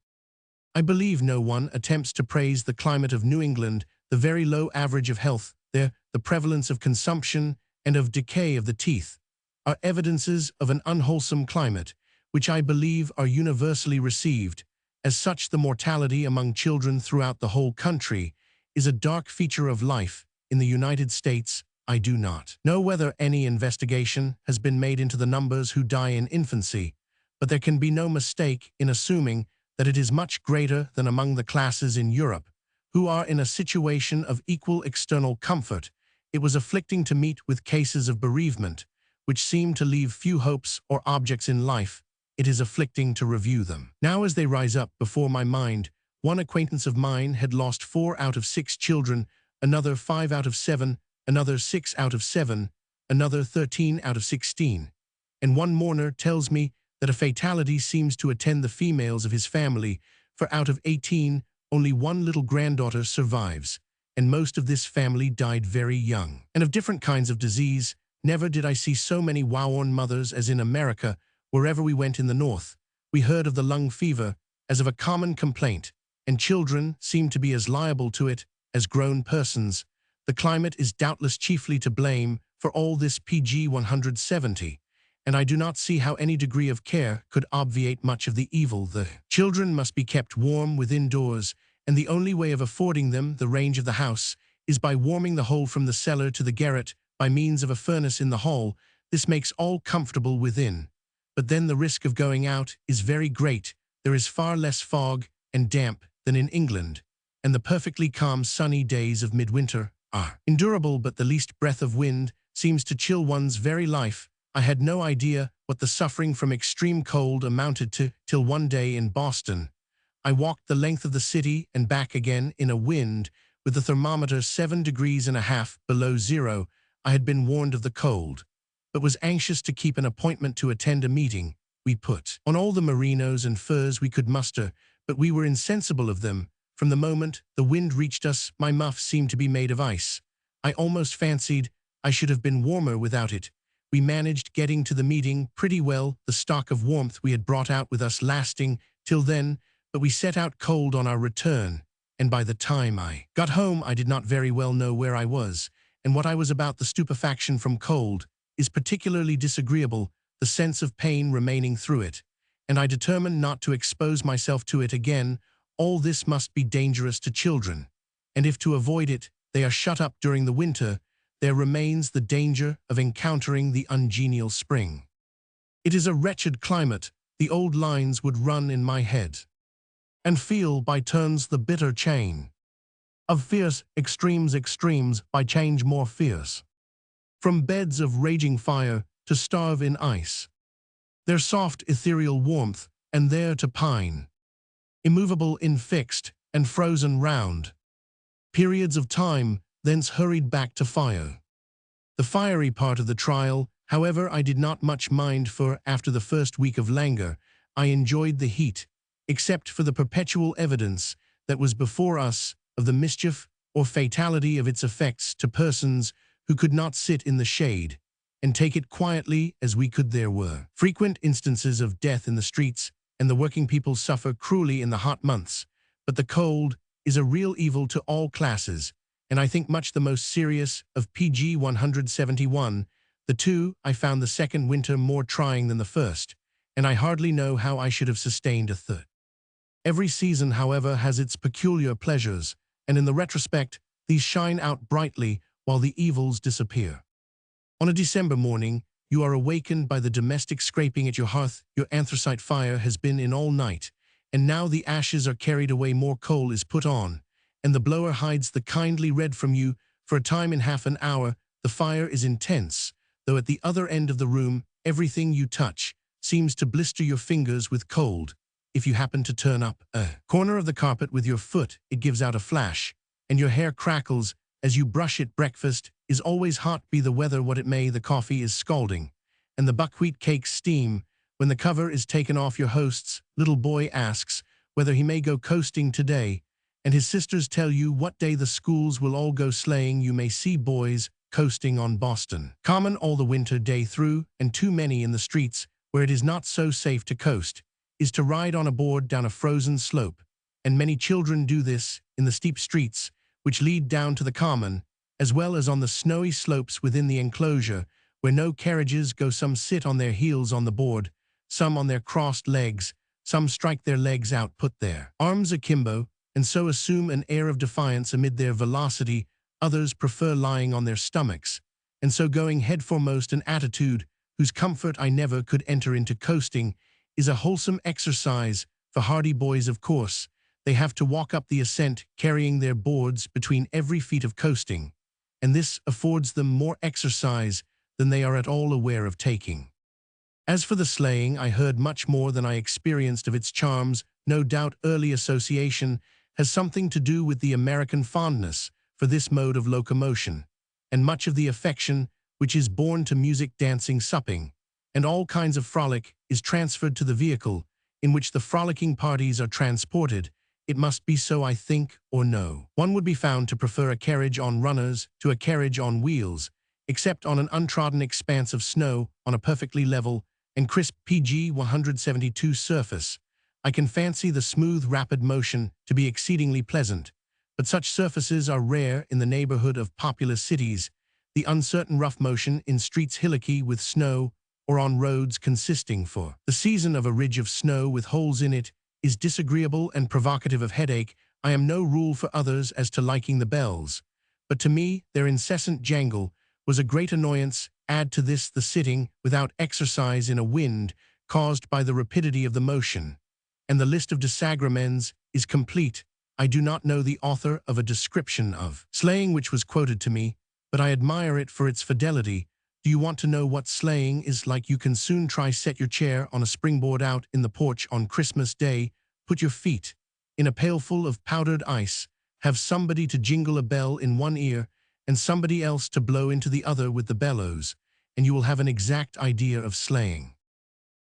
I believe no one attempts to praise the climate of New England, the very low average of health there, the prevalence of consumption and of decay of the teeth, are evidences of an unwholesome climate, which I believe are universally received. As such, the mortality among children throughout the whole country is a dark feature of life in the United States. I do not know whether any investigation has been made into the numbers who die in infancy, but there can be no mistake in assuming that it is much greater than among the classes in Europe, who are in a situation of equal external comfort, it was afflicting to meet with cases of bereavement, which seem to leave few hopes or objects in life. It is afflicting to review them. Now as they rise up before my mind, one acquaintance of mine had lost 4 out of 6 children, another 5 out of 7, another 6 out of 7, another 13 out of 16. And one mourner tells me that a fatality seems to attend the females of his family, for out of 18, only one little granddaughter survives, and most of this family died very young. And of different kinds of disease, never did I see so many wow-worn mothers as in America. Wherever we went in the North, we heard of the lung fever as of a common complaint, and children seem to be as liable to it as grown persons. The climate is doubtless chiefly to blame for all this PG 170, and I do not see how any degree of care could obviate much of the evil. The children must be kept warm within doors, and the only way of affording them the range of the house is by warming the whole from the cellar to the garret by means of a furnace in the hall. This makes all comfortable within. But then the risk of going out is very great. There is far less fog and damp than in England, and the perfectly calm sunny days of midwinter are endurable, but the least breath of wind seems to chill one's very life. I had no idea what the suffering from extreme cold amounted to till one day in Boston. I walked the length of the city and back again in a wind, with the thermometer 7 degrees and a half below zero. I had been warned of the cold, but was anxious to keep an appointment to attend a meeting. We put on all the merinos and furs we could muster, but we were insensible of them. From the moment the wind reached us, my muff seemed to be made of ice. I almost fancied I should have been warmer without it. We managed getting to the meeting pretty well, the stock of warmth we had brought out with us lasting till then, but we set out cold on our return, and by the time I got home I did not very well know where I was, and what I was about. The stupefaction from cold is particularly disagreeable, the sense of pain remaining through it, and I determined not to expose myself to it again. All this must be dangerous to children, and if to avoid it they are shut up during the winter, there remains the danger of encountering the ungenial spring. It is a wretched climate. The old lines would run in my head, and feel by turns the bitter chain of fierce extremes by change more fierce. From beds of raging fire to starve in ice, their soft ethereal warmth, and there to pine, immovable in fixed and frozen round periods of time, thence hurried back to fire. The fiery part of the trial, however, I did not much mind, for after the first week of languor, I enjoyed the heat, except for the perpetual evidence that was before us of the mischief or fatality of its effects to persons who could not sit in the shade and take it quietly as we could. There were frequent instances of death in the streets, and the working people suffer cruelly in the hot months, but the cold is a real evil to all classes, and I think much the most serious of PG 171. The two, I found the second winter more trying than the first, and I hardly know how I should have sustained a third. Every season, however, has its peculiar pleasures, and in the retrospect, these shine out brightly while the evils disappear. On a December morning, you are awakened by the domestic scraping at your hearth. Your anthracite fire has been in all night, and now the ashes are carried away, more coal is put on, and the blower hides the kindly red from you for a time. In half an hour, the fire is intense, though at the other end of the room, everything you touch seems to blister your fingers with cold. If you happen to turn up a corner of the carpet with your foot, it gives out a flash, and your hair crackles as you brush it. Breakfast is always hot, be the weather what it may. The coffee is scalding, and the buckwheat cakes steam. When the cover is taken off, your host's little boy asks whether he may go coasting today, and his sisters tell you what day the schools will all go sleighing. You may see boys coasting on Boston Common all the winter day through, and too many in the streets where it is not so safe to coast is to ride on a board down a frozen slope, and many children do this in the steep streets which lead down to the common, as well as on the snowy slopes within the enclosure where no carriages go. Some sit on their heels on the board, some on their crossed legs, some strike their legs out, put their arms akimbo, and so assume an air of defiance amid their velocity. Others prefer lying on their stomachs, and so going headforemost, an attitude whose comfort I never could enter into. Coasting is a wholesome exercise for hardy boys, of course. they have to walk up the ascent carrying their boards between every feet of coasting, and this affords them more exercise than they are at all aware of taking. As for the sleighing, I heard much more than I experienced of its charms. No doubt early association has something to do with the American fondness for this mode of locomotion, and much of the affection which is born to music, dancing, supping, and all kinds of frolic is transferred to the vehicle in which the frolicking parties are transported. It must be so, I think, or no. One would be found to prefer a carriage on runners to a carriage on wheels, except on an untrodden expanse of snow on a perfectly level and crisp PG 172 surface. I can fancy the smooth, rapid motion to be exceedingly pleasant, but such surfaces are rare in the neighborhood of populous cities. The uncertain rough motion in streets hillocky with snow or on roads consisting for the season of a ridge of snow with holes in it is disagreeable and provocative of headache. I am no rule for others as to liking the bells, but to me their incessant jangle was a great annoyance. Add to this the sitting without exercise in a wind caused by the rapidity of the motion, and the list of disagreements is complete. I do not know the author of a description of sleighing which was quoted to me, but I admire it for its fidelity. Do you want to know what sleighing is like? You can soon try. Set your chair on a springboard out in the porch on Christmas Day, put your feet in a pailful of powdered ice, have somebody to jingle a bell in one ear and somebody else to blow into the other with the bellows, and you will have an exact idea of sleighing.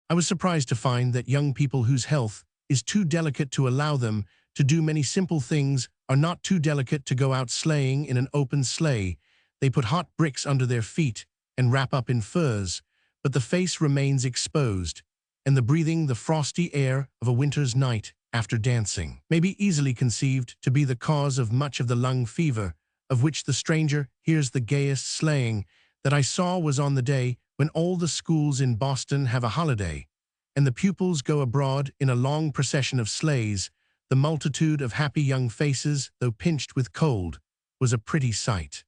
I was surprised to find that young people whose health is too delicate to allow them to do many simple things are not too delicate to go out sleighing in an open sleigh. They put hot bricks under their feet and wrap up in furs, but the face remains exposed, and the breathing the frosty air of a winter's night after dancing may be easily conceived to be the cause of much of the lung fever, of which the stranger hears. The gayest sleighing that I saw was on the day when all the schools in Boston have a holiday, and the pupils go abroad in a long procession of sleighs. The multitude of happy young faces, though pinched with cold, was a pretty sight.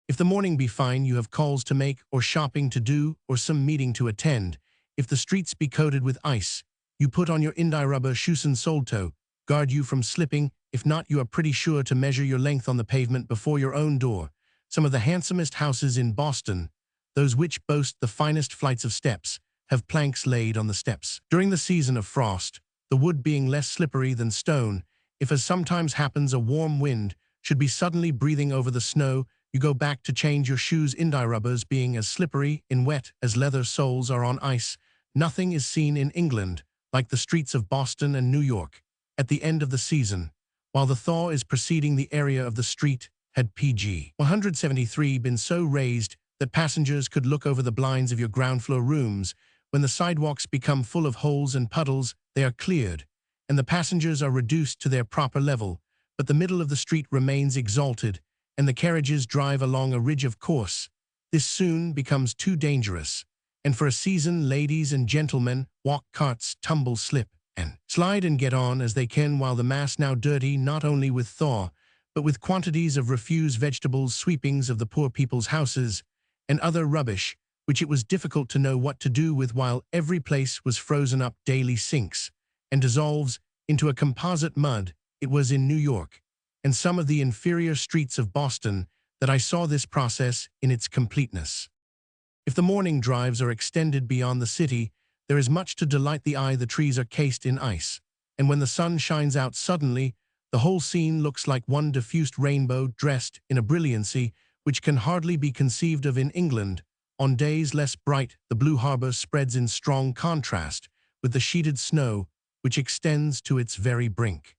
If the morning be fine, you have calls to make, or shopping to do, or some meeting to attend. If the streets be coated with ice, you put on your indirubber shoesen solto, guard you from slipping. If not, you are pretty sure to measure your length on the pavement before your own door. Some of the handsomest houses in Boston, those which boast the finest flights of steps, have planks laid on the steps. During the season of frost, the wood being less slippery than stone, if, as sometimes happens, a warm wind should be suddenly breathing over the snow, you go back to change your shoes. Indirubbers being as slippery in wet as leather soles are on ice. Nothing is seen in England like the streets of Boston and New York at the end of the season, while the thaw is preceding. The area of the street had PG 173 been so raised that passengers could look over the blinds of your ground floor rooms. When the sidewalks become full of holes and puddles, they are cleared, and the passengers are reduced to their proper level, but the middle of the street remains exalted, and the carriages drive along a ridge of course. This soon becomes too dangerous, and for a season ladies and gentlemen walk, carts, tumble, slip, and slide and get on as they can, while the mass, now dirty not only with thaw, but with quantities of refuse vegetables, sweepings of the poor people's houses, and other rubbish, which it was difficult to know what to do with, while every place was frozen up, daily sinks and dissolves into a composite mud. It was in New York and some of the inferior streets of Boston that I saw this process in its completeness. If the morning drives are extended beyond the city, there is much to delight the eye. The trees are cased in ice, and when the sun shines out suddenly, the whole scene looks like one diffused rainbow, dressed in a brilliancy which can hardly be conceived of in England. On days less bright, the blue harbor spreads in strong contrast with the sheeted snow which extends to its very brink.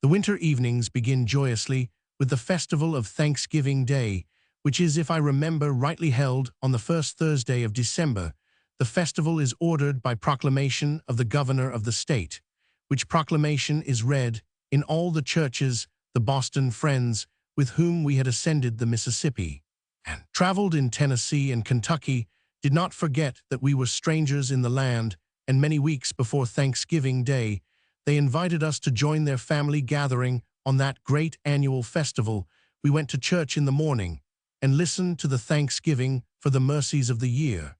The winter evenings begin joyously with the festival of Thanksgiving Day, which is, if I remember rightly, held on the first Thursday of December. The festival is ordered by proclamation of the governor of the state, which proclamation is read in all the churches. The Boston friends with whom we had ascended the Mississippi and traveled in Tennessee and Kentucky did not forget that we were strangers in the land, and many weeks before Thanksgiving Day, they invited us to join their family gathering on that great annual festival. We went to church in the morning and listened to the thanksgiving for the mercies of the year,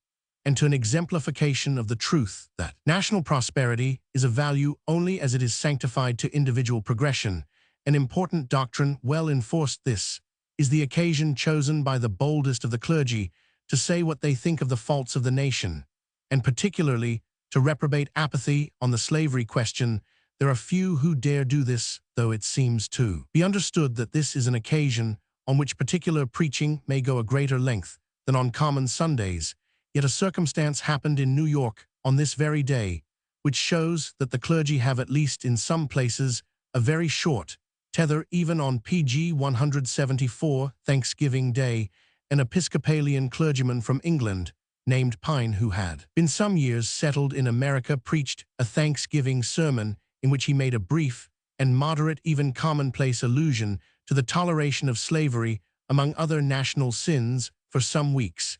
and to an exemplification of the truth that national prosperity is of value only as it is sanctified to individual progression. An important doctrine well enforced this is the occasion chosen by the boldest of the clergy to say what they think of the faults of the nation, and particularly to reprobate apathy on the slavery question. There are few who dare do this, though it seems to be understood that this is an occasion on which particular preaching may go a greater length than on common Sundays. Yet a circumstance happened in New York on this very day, which shows that the clergy have, at least in some places, a very short tether. Even on PG 174, Thanksgiving Day, an Episcopalian clergyman from England, named Pine, who had been some years settled in America, preached a Thanksgiving sermon in which he made a brief and moderate, even commonplace allusion to the toleration of slavery, among other national sins. For some weeks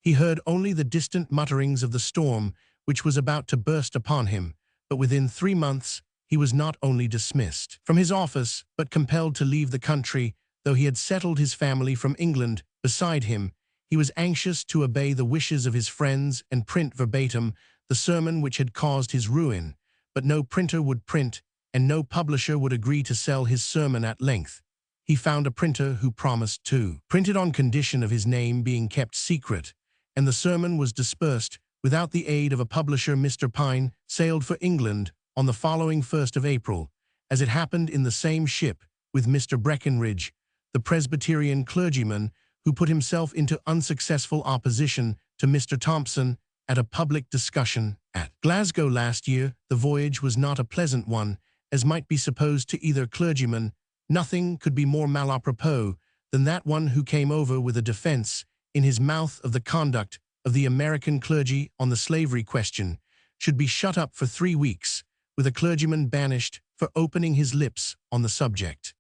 he heard only the distant mutterings of the storm which was about to burst upon him, but within 3 months he was not only dismissed from his office, but compelled to leave the country. Though he had settled his family from England beside him, he was anxious to obey the wishes of his friends and print verbatim the sermon which had caused his ruin. But no printer would print, and no publisher would agree to sell his sermon at length. He found a printer who promised to print it on condition of his name being kept secret, and the sermon was dispersed without the aid of a publisher. Mr. Pine sailed for England on the following 1st of April, as it happened, in the same ship with Mr. Breckenridge, the Presbyterian clergyman who put himself into unsuccessful opposition to Mr. Thompson at a public discussion at Glasgow last year. The voyage was not a pleasant one, as might be supposed to either clergyman. Nothing could be more malapropos than that one who came over with a defense in his mouth of the conduct of the American clergy on the slavery question should be shut up for 3 weeks, with a clergyman banished for opening his lips on the subject.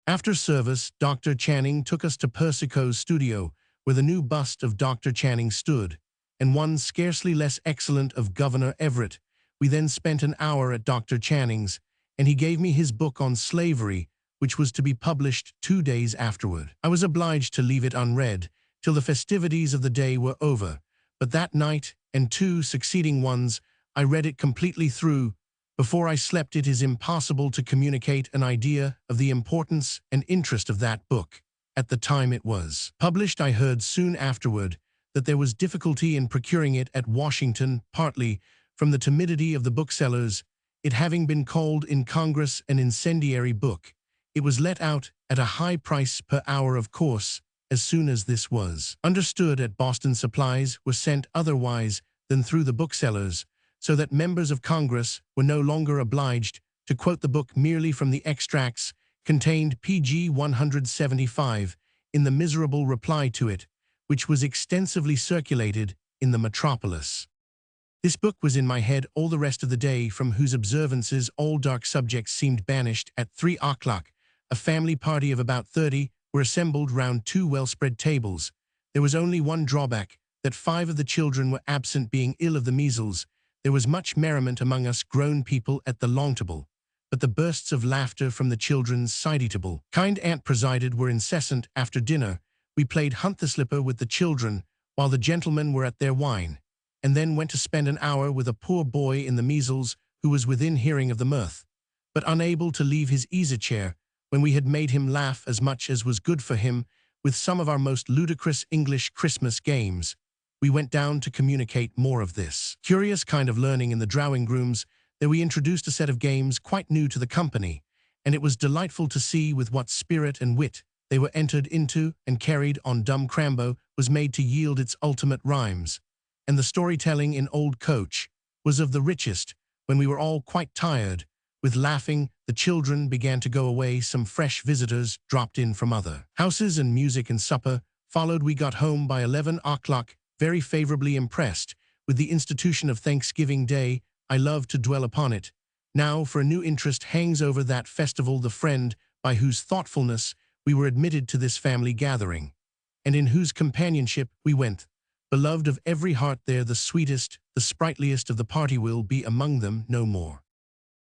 After service, Dr. Channing took us to Persico's studio, where the new bust of Dr. Channing stood, and one scarcely less excellent of Governor Everett. We then spent an hour at Dr. Channing's, and he gave me his book on slavery, which was to be published 2 days afterward. I was obliged to leave it unread till the festivities of the day were over, but that night and 2 succeeding ones I read it completely through. Before I slept, it is impossible to communicate an idea of the importance and interest of that book. At the time it was published, I heard soon afterward that there was difficulty in procuring it at Washington, partly from the timidity of the booksellers, it having been called in Congress an incendiary book. It was let out at a high price per hour, of course. As soon as this was understood at Boston, supplies were sent otherwise than through the booksellers, so that members of Congress were no longer obliged to quote the book merely from the extracts contained PG 175 in the miserable reply to it, which was extensively circulated in the metropolis. This book was in my head all the rest of the day, from whose observances all dark subjects seemed banished. At 3 o'clock, a family party of about 30 were assembled round 2 well-spread tables. There was only one drawback, that 5 of the children were absent, being ill of the measles. There was much merriment among us grown people at the long table, but the bursts of laughter from the children's side table, kind aunt presided, were incessant. After dinner, we played hunt the slipper with the children, while the gentlemen were at their wine, and then went to spend an hour with a poor boy in the measles who was within hearing of the mirth, but unable to leave his easy-chair when we had made him laugh as much as was good for him with some of our most ludicrous English Christmas games. We went down to communicate more of this curious kind of learning in the drawing-rooms. There we introduced a set of games quite new to the company, and it was delightful to see with what spirit and wit they were entered into and carried on. Dumb Crambo was made to yield its ultimate rhymes, and the storytelling in Old Coach was of the richest. When we were all quite tired with laughing, the children began to go away. Some fresh visitors dropped in from other houses, and music and supper followed. We got home by 11 o'clock, very favorably impressed with the institution of Thanksgiving Day. I love to dwell upon it now, for a new interest hangs over that festival. The friend by whose thoughtfulness we were admitted to this family gathering, and in whose companionship we went, beloved of every heart there, the sweetest, the sprightliest of the party will be among them no more.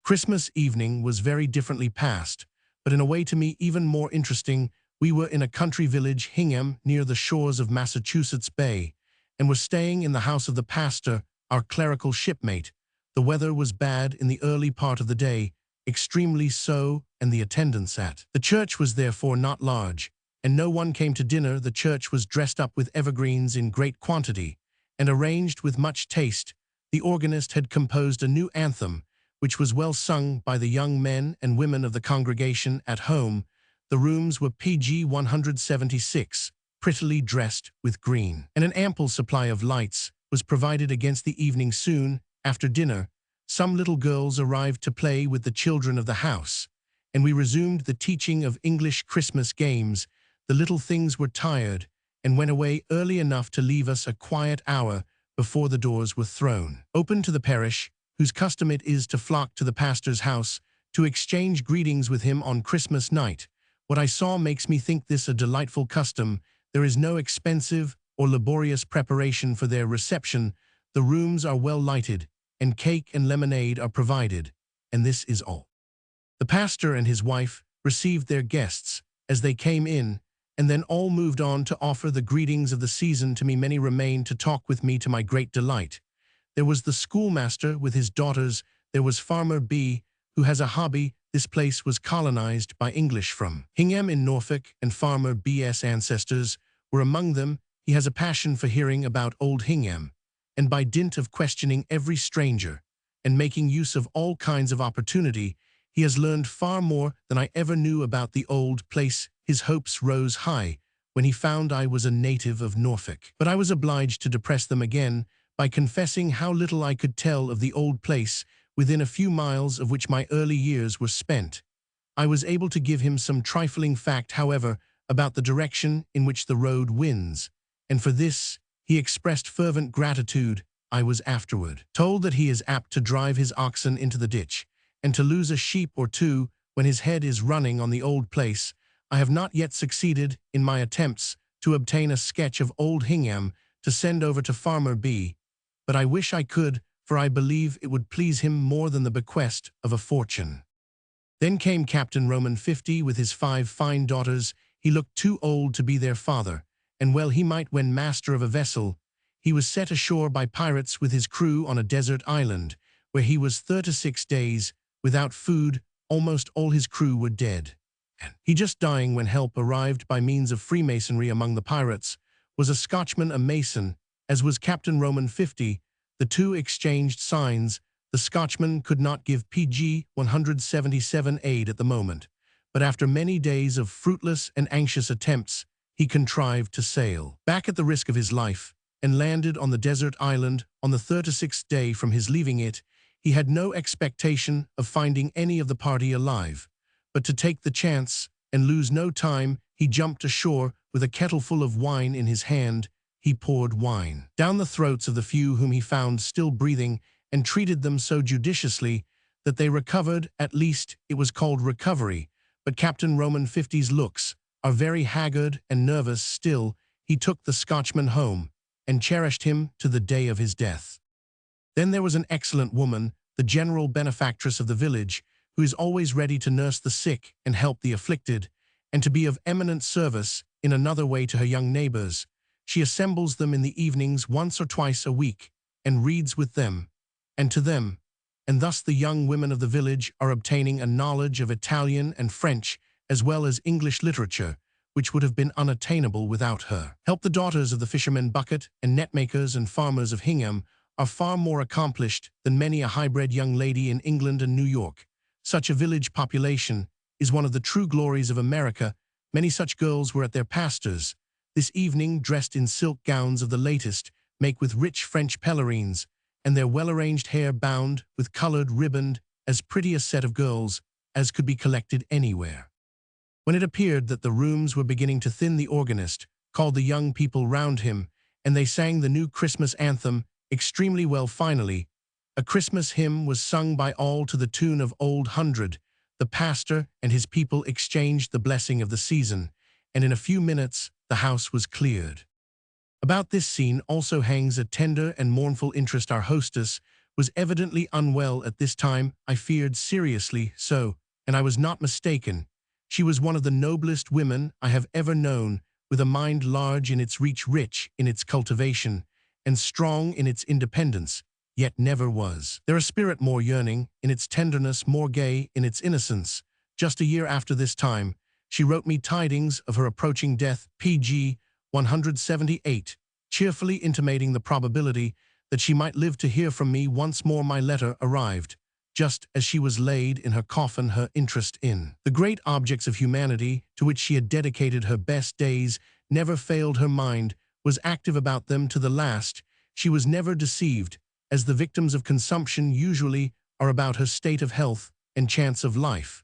Christmas evening was very differently passed, but in a way to me even more interesting. We were in a country village, Hingham, near the shores of Massachusetts Bay, and were staying in the house of the pastor, our clerical shipmate. The weather was bad in the early part of the day, extremely so, and the attendance at the church was therefore not large, and no one came to dinner. The church was dressed up with evergreens in great quantity, and arranged with much taste. The organist had composed a new anthem, which was well sung by the young men and women of the congregation at home. The rooms were PG 176, prettily dressed with green, and an ample supply of lights was provided against the evening. Soon after dinner, some little girls arrived to play with the children of the house, and we resumed the teaching of English Christmas games. The little things were tired, and went away early enough to leave us a quiet hour before the doors were thrown open to the parish, whose custom it is to flock to the pastor's house to exchange greetings with him on Christmas night. What I saw makes me think this a delightful custom. There is no expensive or laborious preparation for their reception. The rooms are well lighted, and cake and lemonade are provided, and this is all. The pastor and his wife received their guests as they came in, and then all moved on to offer the greetings of the season to me. Many remained to talk with me to my great delight. There was the schoolmaster with his daughters. There was Farmer B, who has a hobby. This place was colonized by English from Hingham in Norfolk, and Farmer B.'s ancestors were among them. He has a passion for hearing about old Hingham, and by dint of questioning every stranger and making use of all kinds of opportunity, he has learned far more than I ever knew about the old place. His hopes rose high when he found I was a native of Norfolk, but I was obliged to depress them again by confessing how little I could tell of the old place, within a few miles of which my early years were spent. I was able to give him some trifling fact, however, about the direction in which the road winds, and for this he expressed fervent gratitude. I was afterward told that he is apt to drive his oxen into the ditch, and to lose a sheep or two when his head is running on the old place. I have not yet succeeded in my attempts to obtain a sketch of old Hingham to send over to Farmer B, but I wish I could, for I believe it would please him more than the bequest of a fortune. Then came Captain Roman 50 with his 5 fine daughters. He looked too old to be their father, and well he might when master of a vessel. He was set ashore by pirates with his crew on a desert island, where he was 36 days, without food. Almost all his crew were dead, and he just dying when help arrived by means of Freemasonry among the pirates. Was a Scotchman a Mason, as was Captain Roman 50. The two exchanged signs. The Scotchman could not give PG 177 aid at the moment, but after many days of fruitless and anxious attempts, he contrived to sail back at the risk of his life, and landed on the desert island on the 36th day from his leaving it. He had no expectation of finding any of the party alive, but to take the chance and lose no time, he jumped ashore with a kettle full of wine in his hand. He poured wine down the throats of the few whom he found still breathing, and treated them so judiciously that they recovered. At least it was called recovery, but Captain Roman 50's looks are very haggard and nervous still. He took the Scotchman home, and cherished him to the day of his death. Then there was an excellent woman, the general benefactress of the village, who is always ready to nurse the sick and help the afflicted, and to be of eminent service in another way to her young neighbors. She assembles them in the evenings once or twice a week, and reads with them, and to them, and thus the young women of the village are obtaining a knowledge of Italian and French, as well as English literature, which would have been unattainable without her help. The daughters of the fishermen bucket and netmakers and farmers of Hingham are far more accomplished than many a high-bred young lady in England and New York. Such a village population is one of the true glories of America. Many such girls were at their pastor's this evening, dressed in silk gowns of the latest make, with rich French pelerines, and their well-arranged hair bound with colored ribband, as pretty a set of girls as could be collected anywhere. When it appeared that the rooms were beginning to thin, the organist called the young people round him, and they sang the new Christmas anthem extremely well. Finally, a Christmas hymn was sung by all to the tune of Old Hundred. The pastor and his people exchanged the blessing of the season, and in a few minutes the house was cleared. About this scene also hangs a tender and mournful interest. Our hostess was evidently unwell at this time. I feared seriously so, and I was not mistaken. She was one of the noblest women I have ever known, with a mind large in its reach, rich in its cultivation, and strong in its independence, yet never was. There a spirit more yearning, in its tenderness, more gay, in its innocence. Just a year after this time, she wrote me tidings of her approaching death, pg 178, cheerfully intimating the probability that she might live to hear from me once more. My letter arrived. Just as she was laid in her coffin, her interest in the great objects of humanity, to which she had dedicated her best days, never failed. Her mind was active about them to the last. She was never deceived, as the victims of consumption usually are, about her state of health and chance of life,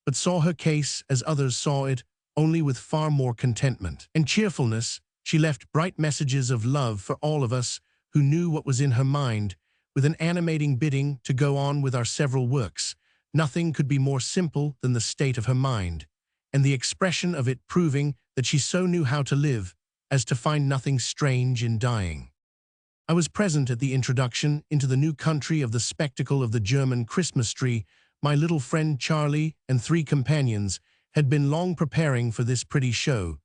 but saw her case as others saw it, only with far more contentment and cheerfulness. She left bright messages of love for all of us who knew what was in her mind, with an animating bidding to go on with our several works. Nothing could be more simple than the state of her mind, and the expression of it proving that she so knew how to live as to find nothing strange in dying. I was present at the introduction into the new country of the spectacle of the German Christmas tree. My little friend Charlie and 3 companions had been long preparing for this pretty show.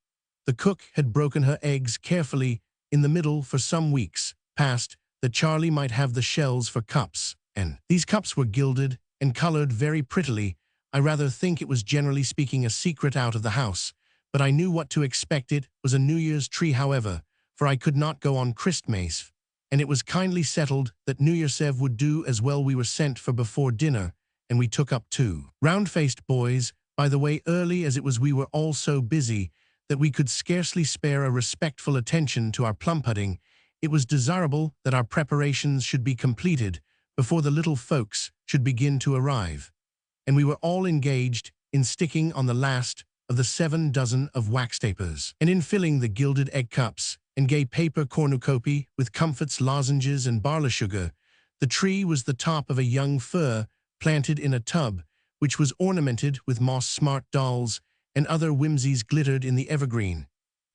The cook had broken her eggs carefully in the middle for some weeks past, that Charlie might have the shells for cups, and these cups were gilded and colored very prettily. I rather think it was, generally speaking, a secret out of the house, but I knew what to expect. It was a New Year's tree, however, for I could not go on Christmas, and it was kindly settled that New Year's Eve would do as well. We were sent for before dinner, and we took up 2 round-faced boys, by the way, early as it was. We were all so busy that we could scarcely spare a respectful attention to our plum-pudding. It was desirable that our preparations should be completed before the little folks should begin to arrive, and we were all engaged in sticking on the last of the 7 dozen of wax tapers, and in filling the gilded egg cups and gay paper cornucopia with comfits, lozenges, and barley sugar. The tree was the top of a young fir planted in a tub, which was ornamented with moss. Smart dolls and other whimsies glittered in the evergreen,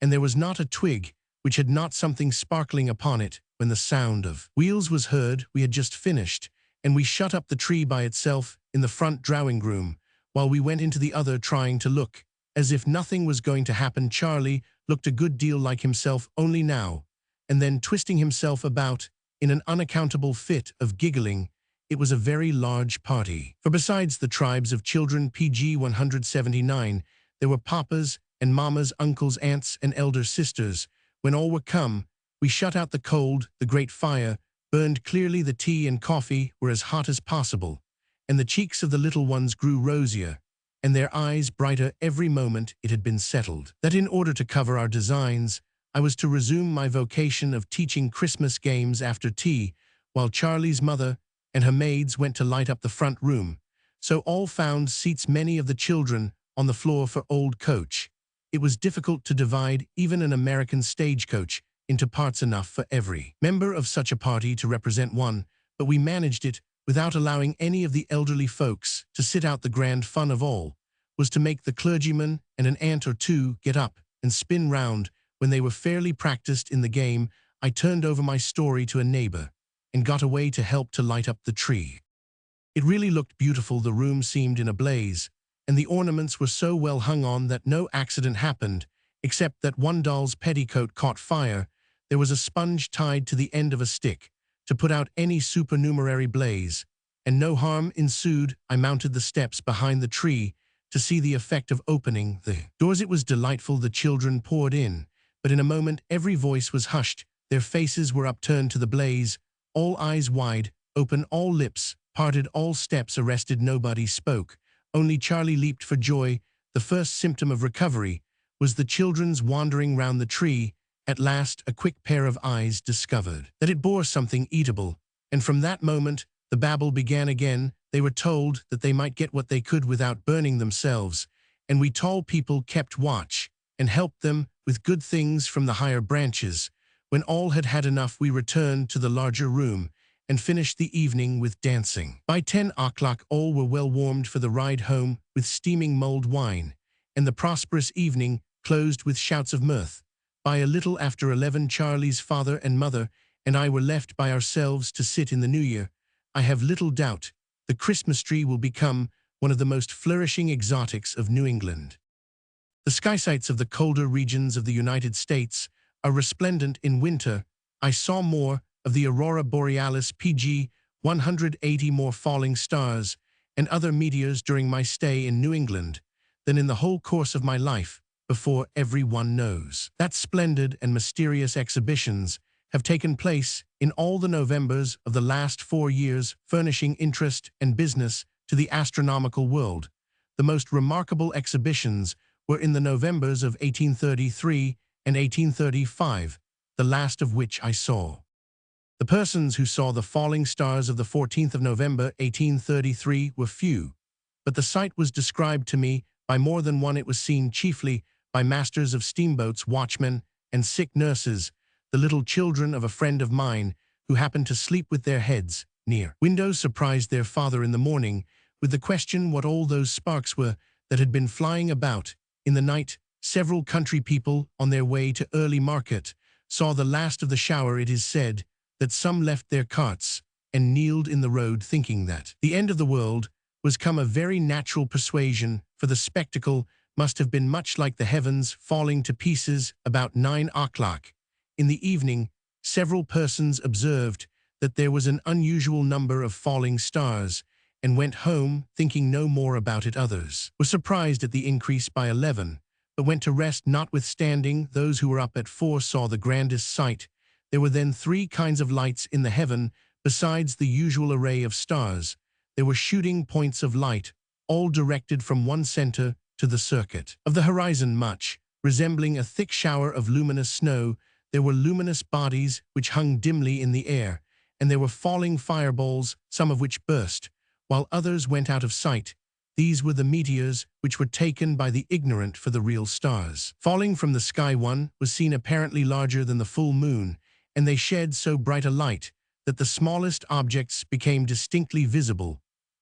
and there was not a twig which had not something sparkling upon it. When the sound of wheels was heard, we had just finished, and we shut up the tree by itself in the front drawing room, while we went into the other, trying to look as if nothing was going to happen. Charlie looked a good deal like himself only now, and then twisting himself about in an unaccountable fit of giggling. It was a very large party, for besides the tribes of children, pg 179, there were papas and mammas, uncles, aunts, and elder sisters. When all were come, we shut out the cold. The great fire burned clearly. The tea and coffee were as hot as possible, and the cheeks of the little ones grew rosier, and their eyes brighter every moment. It had been settled that in order to cover our designs, I was to resume my vocation of teaching Christmas games after tea, while Charlie's mother and her maids went to light up the front room. So all found seats, many of the children on the floor for old coach. It was difficult to divide even an American stagecoach into parts enough for every member of such a party to represent one, but we managed it without allowing any of the elderly folks to sit out. The grand fun of all was to make the clergyman and an aunt or 2 get up and spin round. When they were fairly practiced in the game, I turned over my story to a neighbor and got away to help to light up the tree. It really looked beautiful. The room seemed in a blaze, and the ornaments were so well hung on that no accident happened, except that one doll's petticoat caught fire. There was a sponge tied to the end of a stick to put out any supernumerary blaze, and no harm ensued. I mounted the steps behind the tree to see the effect of opening the doors. It was delightful. The children poured in, but in a moment every voice was hushed. Their faces were upturned to the blaze, all eyes wide open, all lips parted, all steps arrested. Nobody spoke. Only Charlie leaped for joy. The first symptom of recovery was the children's wandering round the tree. At last a quick pair of eyes discovered that it bore something eatable, and from that moment the babble began again. They were told that they might get what they could without burning themselves, and we tall people kept watch and helped them with good things from the higher branches. When all had had enough, we returned to the larger room and finished the evening with dancing. By 10 o'clock all were well warmed for the ride home with steaming mulled wine, and the prosperous evening closed with shouts of mirth. By a little after 11, Charlie's father and mother and I were left by ourselves to sit in the New Year. I have little doubt the Christmas tree will become one of the most flourishing exotics of New England. The sky sites of the colder regions of the United States are resplendent in winter I saw more of the aurora borealis PG 180 more falling stars and other meteors during my stay in New England than in the whole course of my life before everyone knows. That splendid and mysterious exhibitions have taken place in all the Novembers of the last 4 years, furnishing interest and business to the astronomical world. The most remarkable exhibitions were in the Novembers of 1833 and 1835, the last of which I saw. The persons who saw the falling stars of the 14th of November, 1833 were few, but the sight was described to me by more than one. It was seen chiefly by masters of steamboats, watchmen, and sick nurses, the little children of a friend of mine who happened to sleep with their heads near windows surprised their father in the morning with the question what all those sparks were that had been flying about. In the night, several country people on their way to early market saw the last of the shower. It is said that some left their carts and kneeled in the road thinking that the end of the world was come. A very natural persuasion, for the spectacle must have been much like the heavens falling to pieces about 9 o'clock. In the evening, several persons observed that there was an unusual number of falling stars, and went home thinking no more about it. Others were surprised at the increase by 11, but went to rest notwithstanding. Those who were up at 4 saw the grandest sight. There were then 3 kinds of lights in the heaven, besides the usual array of stars. There were shooting points of light, all directed from one center to the circuit of the horizon, much resembling a thick shower of luminous snow. There were luminous bodies which hung dimly in the air, and there were falling fireballs, some of which burst, while others went out of sight. These were the meteors which were taken by the ignorant for the real stars. Falling from the sky, one was seen apparently larger than the full moon, and they shed so bright a light that the smallest objects became distinctly visible.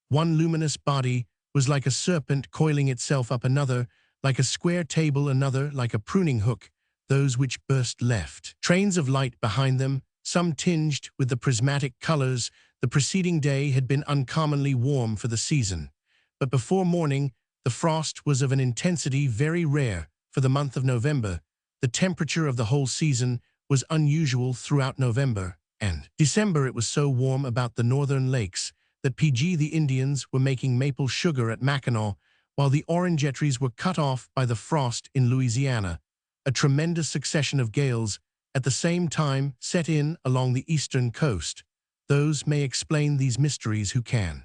One luminous body was like a serpent coiling itself up, another like a square table, another like a pruning hook. Those which burst left trains of light behind them, some tinged with the prismatic colors. The preceding day had been uncommonly warm for the season, but before morning the frost was of an intensity very rare for the month of November. The temperature of the whole season was unusual throughout November and December. It was so warm about the northern lakes that the Indians were making maple sugar at Mackinac, while the orangeries were cut off by the frost in Louisiana. A tremendous succession of gales at the same time set in along the eastern coast. Those may explain these mysteries who can.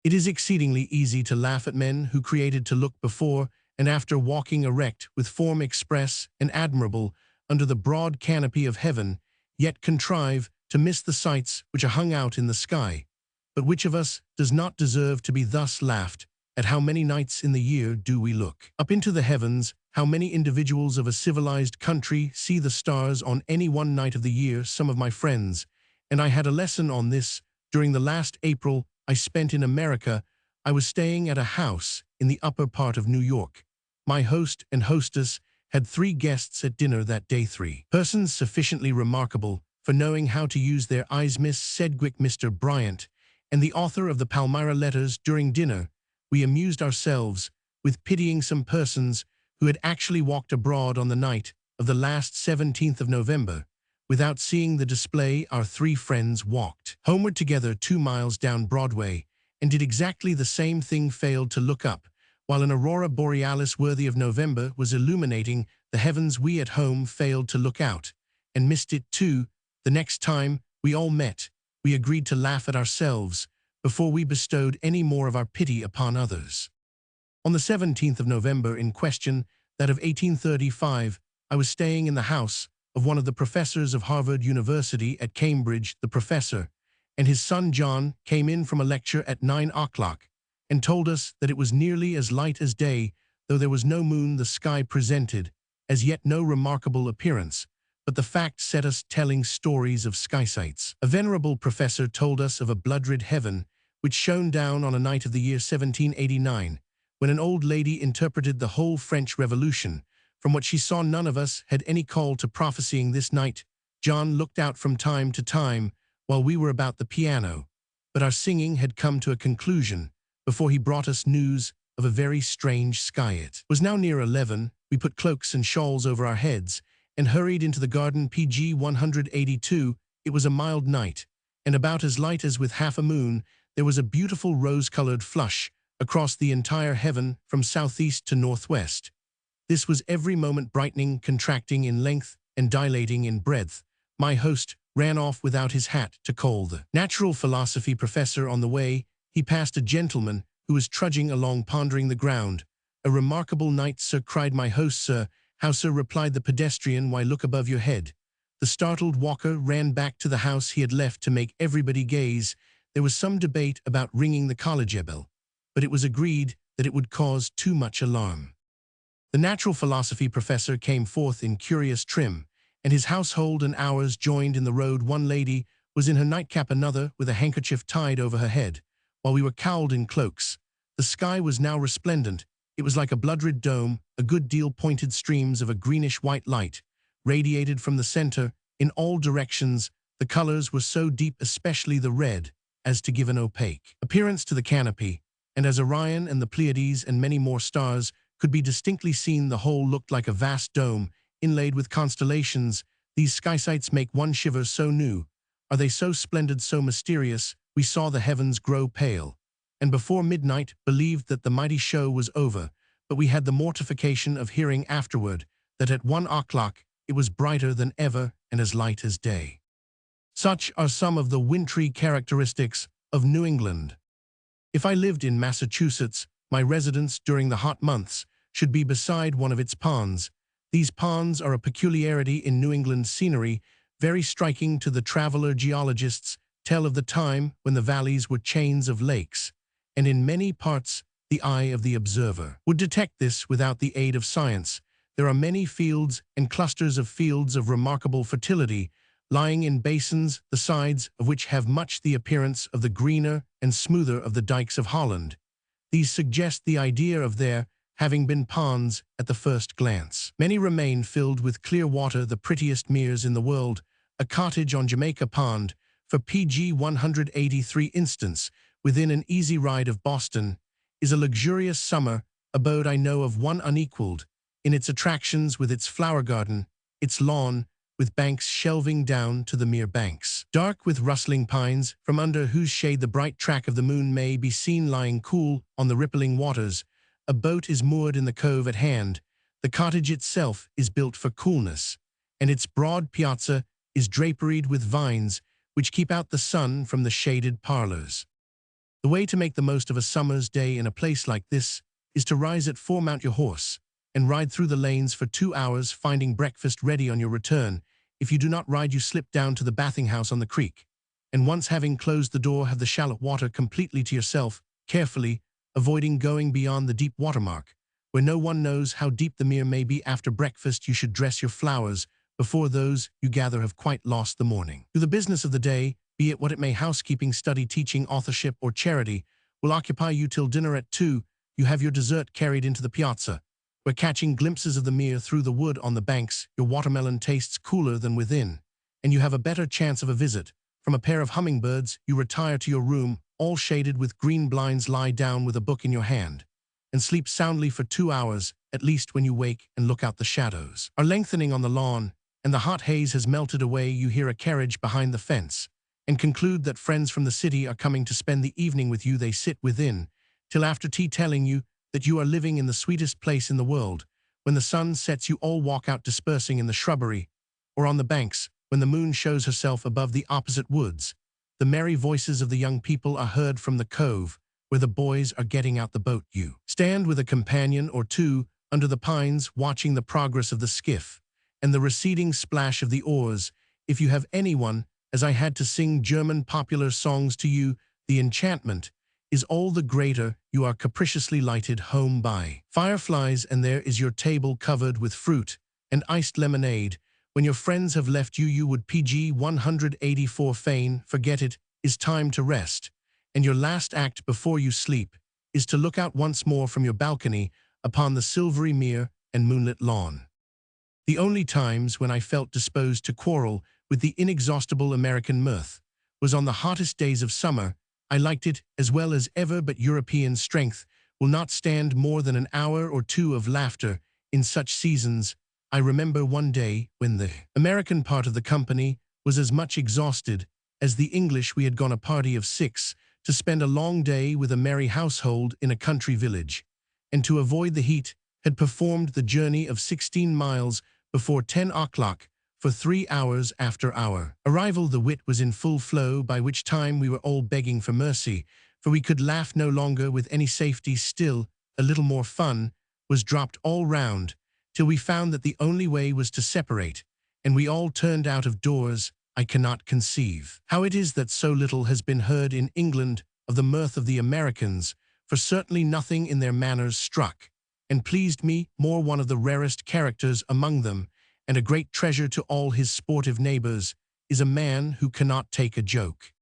It is exceedingly easy to laugh at men who created to look before and after, walking erect with form express and admirable under the broad canopy of heaven, yet contrive to miss the sights which are hung out in the sky. But which of us does not deserve to be thus laughed at? How many nights in the year do we look up into the heavens? How many individuals of a civilized country see the stars on any one night of the year? Some of my friends, and I had a lesson on this during the last April I spent in America. I was staying at a house in the upper part of New York. My host and hostess had 3 guests at dinner that day, 3 persons sufficiently remarkable for knowing how to use their eyes. Miss Sedgwick, Mr. Bryant, and the author of the Palmyra Letters. During dinner, we amused ourselves with pitying some persons who had actually walked abroad on the night of the last 17th of November without seeing the display. Our 3 friends walked homeward together 2 miles down Broadway and did exactly the same thing, failed to look up while an aurora borealis worthy of November was illuminating the heavens. We at home failed to look out and missed it too. The next time we all met, we agreed to laugh at ourselves before we bestowed any more of our pity upon others. On the 17th of November in question, that of 1835, I was staying in the house of one of the professors of Harvard University at Cambridge. The professor and his son John came in from a lecture at 9 o'clock and told us that it was nearly as light as day, though there was no moon. The sky presented as yet no remarkable appearance, but the fact set us telling stories of sky sights. A venerable professor told us of a blood-red heaven which shone down on a night of the year 1789, when an old lady interpreted the whole French Revolution. From what she saw, none of us had any call to prophesying this night. John looked out from time to time while we were about the piano, but our singing had come to a conclusion before he brought us news of a very strange sky. It was now near 11. We put cloaks and shawls over our heads and hurried into the garden. Pg 182. It was a mild night, and about as light as with half a moon. There was a beautiful rose-colored flush across the entire heaven from southeast to northwest. This was every moment brightening, contracting in length, and dilating in breadth. My host ran off without his hat to call the natural philosophy professor. On the way, he passed a gentleman who was trudging along pondering the ground. "A remarkable night, sir," cried my host. "Sir? How, sir?" replied the pedestrian. "Why, look above your head." The startled walker ran back to the house he had left to make everybody gaze. There was some debate about ringing the college bell, but it was agreed that it would cause too much alarm. The natural philosophy professor came forth in curious trim, and his household and ours joined in the road. One lady was in her nightcap, another with a handkerchief tied over her head, while we were cowled in cloaks. The sky was now resplendent. It was like a blood-red dome. A good deal pointed streams of a greenish-white light radiated from the center in all directions. The colors were so deep, especially the red, as to give an opaque appearance to the canopy, and as Orion and the Pleiades and many more stars could be distinctly seen, the whole looked like a vast dome inlaid with constellations. These sky sights make one shiver. So new are they, so splendid, so mysterious. We saw the heavens grow pale, and before midnight believed that the mighty show was over, but we had the mortification of hearing afterward that at 1 o'clock it was brighter than ever and as light as day. Such are some of the wintry characteristics of New England. If I lived in Massachusetts, my residence during the hot months should be beside one of its ponds. These ponds are a peculiarity in New England scenery, very striking to the traveler. Geologists tell of the time when the valleys were chains of lakes, and in many parts the eye of the observer would detect this without the aid of science. There are many fields and clusters of fields of remarkable fertility, lying in basins, the sides of which have much the appearance of the greener and smoother of the dikes of Holland. These suggest the idea of their having been ponds at the first glance. Many remain filled with clear water, the prettiest meres in the world. A cottage on Jamaica Pond, for Pg 183 instance, within an easy ride of Boston, is a luxurious summer abode. I know of one unequaled in its attractions, with its flower garden, its lawn, with banks shelving down to the mere banks, dark with rustling pines, from under whose shade the bright track of the moon may be seen lying cool on the rippling waters. A boat is moored in the cove at hand. The cottage itself is built for coolness, and its broad piazza is draperied with vines which keep out the sun from the shaded parlors. The way to make the most of a summer's day in a place like this is to rise at 4, mount your horse, and ride through the lanes for 2 hours, finding breakfast ready on your return. If you do not ride, you slip down to the bathing house on the creek, and once having closed the door, have the shallow water completely to yourself, carefully avoiding going beyond the deep watermark, where no one knows how deep the mere may be. After breakfast, you should dress your flowers before those you gather have quite lost the morning. To the business of the day, be it what it may, housekeeping, study, teaching, authorship, or charity, will occupy you till dinner at 2. You have your dessert carried into the piazza, where, catching glimpses of the mere through the wood on the banks, your watermelon tastes cooler than within, and you have a better chance of a visit from a pair of hummingbirds. You retire to your room, all shaded with green blinds, lie down with a book in your hand, and sleep soundly for 2 hours, at least. When you wake and look out, the shadows are lengthening on the lawn, and the hot haze has melted away. You hear a carriage behind the fence, and conclude that friends from the city are coming to spend the evening with you. They sit within till after tea, telling you that you are living in the sweetest place in the world. When the sun sets, you all walk out, dispersing in the shrubbery or on the banks. When the moon shows herself above the opposite woods, the merry voices of the young people are heard from the cove, where the boys are getting out the boat. You stand with a companion or two under the pines, watching the progress of the skiff and the receding splash of the oars. If you have anyone, as I had, to sing German popular songs to you, the enchantment is all the greater. You are capriciously lighted home by fireflies, and there is your table covered with fruit and iced lemonade. When your friends have left you, you would Pg 184 fain forget it is time to rest, and your last act before you sleep is to look out once more from your balcony upon the silvery mere and moonlit lawn. The only times when I felt disposed to quarrel with the inexhaustible American mirth was on the hottest days of summer. I liked it as well as ever, but European strength will not stand more than an hour or two of laughter in such seasons. I remember one day when the American part of the company was as much exhausted as the English. We had gone a party of 6 to spend a long day with a merry household in a country village, and to avoid the heat had performed the journey of 16 miles before 10 o'clock for 3 hours after our arrival. The wit was in full flow, by which time we were all begging for mercy, for we could laugh no longer with any safety. Still, a little more fun was dropped all round, till we found that the only way was to separate, and we all turned out of doors. I cannot conceive how it is that so little has been heard in England of the mirth of the Americans, for certainly nothing in their manners struck and pleased me more. One of the rarest characters among them, and a great treasure to all his sportive neighbors, is a man who cannot take a joke.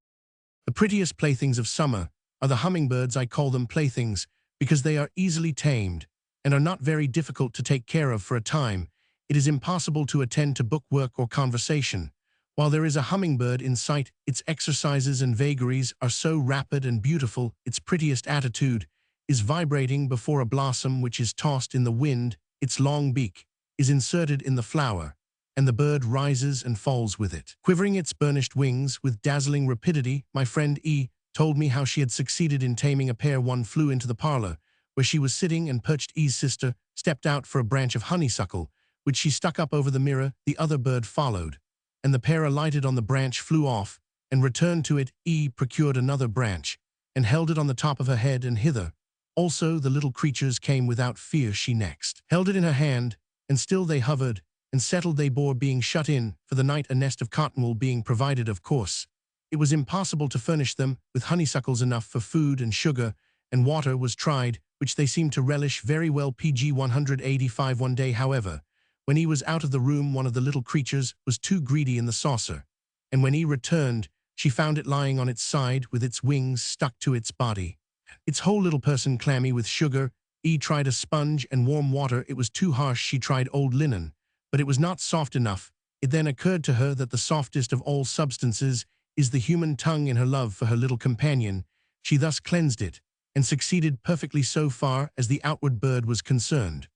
The prettiest playthings of summer are the hummingbirds. I call them playthings because they are easily tamed and are not very difficult to take care of. For a time, it is impossible to attend to bookwork or conversation while there is a hummingbird in sight. Its exercises and vagaries are so rapid and beautiful. Its prettiest attitude is vibrating before a blossom which is tossed in the wind. Its long beak is inserted in the flower, and the bird rises and falls with it, quivering its burnished wings with dazzling rapidity. My friend E told me how she had succeeded in taming a pair. One flew into the parlor, where she was sitting, and perched. E's sister stepped out for a branch of honeysuckle, which she stuck up over the mirror. The other bird followed, and the pair alighted on the branch, flew off, and returned to it. E procured another branch, and held it on the top of her head, and hither also the little creatures came without fear. She next held it in her hand, and still they hovered, and settled. They bore being shut in for the night, a nest of cotton wool being provided. Of course, it was impossible to furnish them with honeysuckles enough for food, and sugar and water was tried, which they seemed to relish very well. Pg 185. One day, however, when he was out of the room, one of the little creatures was too greedy in the saucer, and when he returned, she found it lying on its side with its wings stuck to its body, its whole little person clammy with sugar. E tried a sponge and warm water. It was too harsh. She tried old linen, but it was not soft enough. It then occurred to her that the softest of all substances is the human tongue. In her love for her little companion, she thus cleansed it, and succeeded perfectly so far as the outward bird was concerned.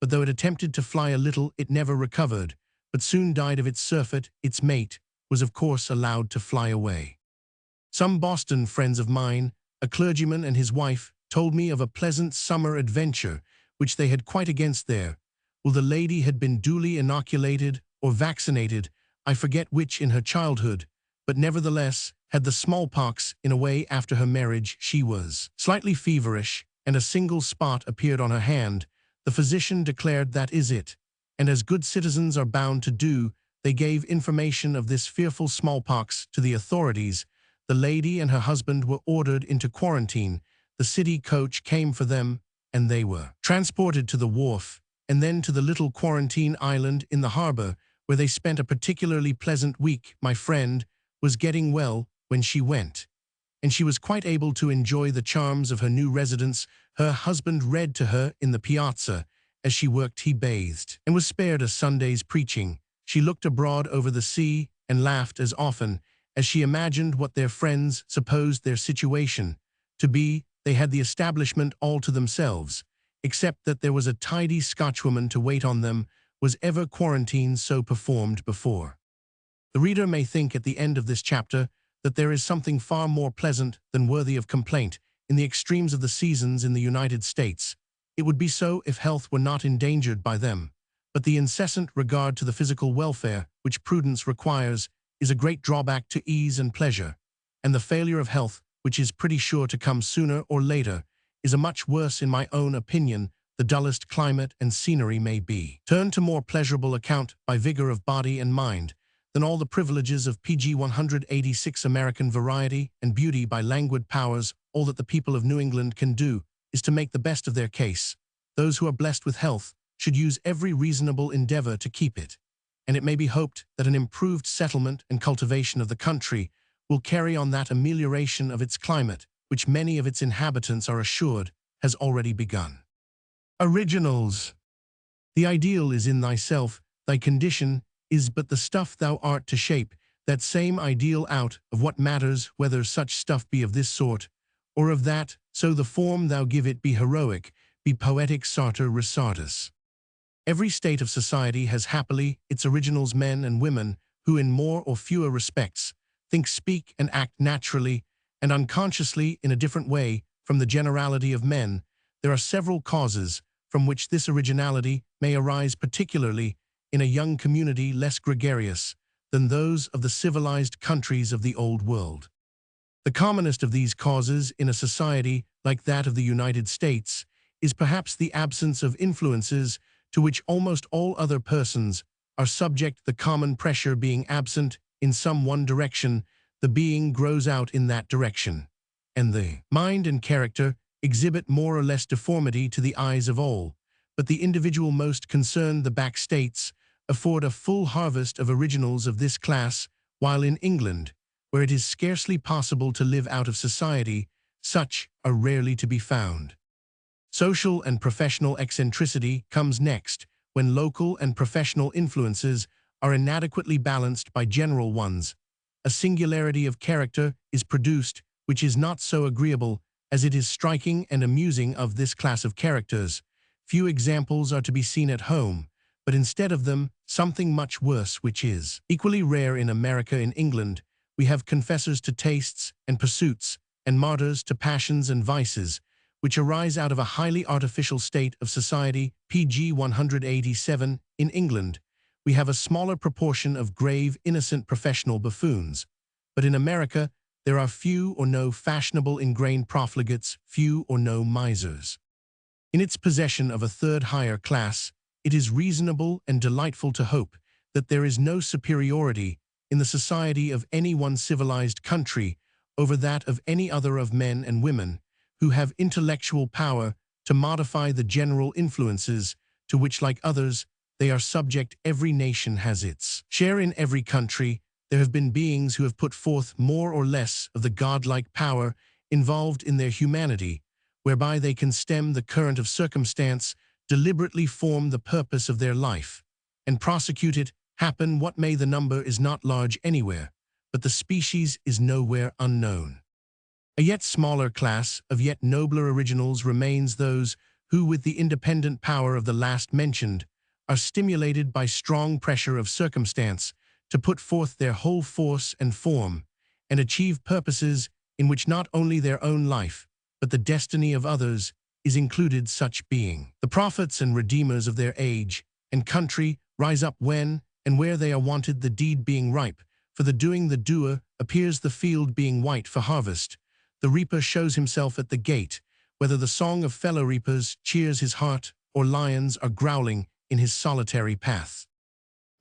But though it attempted to fly a little, it never recovered, but soon died of its surfeit. Its mate was of course allowed to fly away. Some Boston friends of mine, a clergyman and his wife, told me of a pleasant summer adventure which they had quite against there. Well, the lady had been duly inoculated or vaccinated, I forget which, in her childhood, but nevertheless had the smallpox in a way. After her marriage she was slightly feverish, and a single spot appeared on her hand. The physician declared that is it, and as good citizens are bound to do, they gave information of this fearful smallpox to the authorities. The lady and her husband were ordered into quarantine. The city coach came for them, and they were transported to the wharf, and then to the little quarantine island in the harbor, where they spent a particularly pleasant week. My friend was getting well when she went, and she was quite able to enjoy the charms of her new residence. Her husband read to her in the piazza. As she worked, he bathed, and was spared a Sunday's preaching. She looked abroad over the sea, and laughed as often as she imagined what their friends supposed their situation to be. They had the establishment all to themselves, except that there was a tidy Scotchwoman to wait on them. Was ever quarantine so performed before? The reader may think at the end of this chapter that there is something far more pleasant than worthy of complaint in the extremes of the seasons in the United States. It would be so if health were not endangered by them, but the incessant regard to the physical welfare which prudence requires is a great drawback to ease and pleasure, and the failure of health, which is pretty sure to come sooner or later, is a much worse, in my own opinion, the dullest climate and scenery may be turned to more pleasurable account by vigor of body and mind than all the privileges of Pg 186. American variety and beauty by languid powers. All that the people of New England can do is to make the best of their case. Those who are blessed with health should use every reasonable endeavor to keep it, and it may be hoped that an improved settlement and cultivation of the country will carry on that amelioration of its climate, which many of its inhabitants are assured has already begun. Originals. The ideal is in thyself, thy condition is but the stuff thou art to shape that same ideal out of what matters whether such stuff be of this sort or of that, so the form thou give it be heroic, be poetic. Sartor Resartus. Every state of society has happily its originals, men and women who in more or fewer respects think, speak, and act naturally and unconsciously in a different way from the generality of men. There are several causes from which this originality may arise, particularly in a young community less gregarious than those of the civilized countries of the Old World. The commonest of these causes in a society like that of the United States is perhaps the absence of influences to which almost all other persons are subject. The common pressure being absent in some one direction, the being grows out in that direction, and the mind and character exhibit more or less deformity to the eyes of all, but the individual most concerned, the back states, afford a full harvest of originals of this class, while in England, where it is scarcely possible to live out of society, such are rarely to be found. Social and professional eccentricity comes next, when local and professional influences are inadequately balanced by general ones. A singularity of character is produced which is not so agreeable as it is striking and amusing of this class of characters. Few examples are to be seen at home, but instead of them, something much worse, which is equally rare in America. In England, we have confessors to tastes and pursuits, and martyrs to passions and vices, which arise out of a highly artificial state of society. Pg 187. In England, we have a smaller proportion of grave, innocent professional buffoons, but in America, there are few or no fashionable ingrained profligates, few or no misers. In its possession of a third higher class, it is reasonable and delightful to hope that there is no superiority in the society of any one civilized country over that of any other of men and women who have intellectual power to modify the general influences to which, like others, they are subject. Every nation has its share in every country. There have been beings who have put forth more or less of the godlike power involved in their humanity, whereby they can stem the current of circumstance, deliberately form the purpose of their life, and prosecute it, happen what may. The number is not large anywhere, but the species is nowhere unknown. A yet smaller class of yet nobler originals remains those who, with the independent power of the last mentioned, are stimulated by strong pressure of circumstance to put forth their whole force and form, and achieve purposes in which not only their own life, but the destiny of others is included. Such being the prophets and redeemers of their age and country rise up when and where they are wanted, the deed being ripe for the doing. The doer appears, the field being white for harvest. The reaper shows himself at the gate, whether the song of fellow reapers cheers his heart or lions are growling in his solitary path.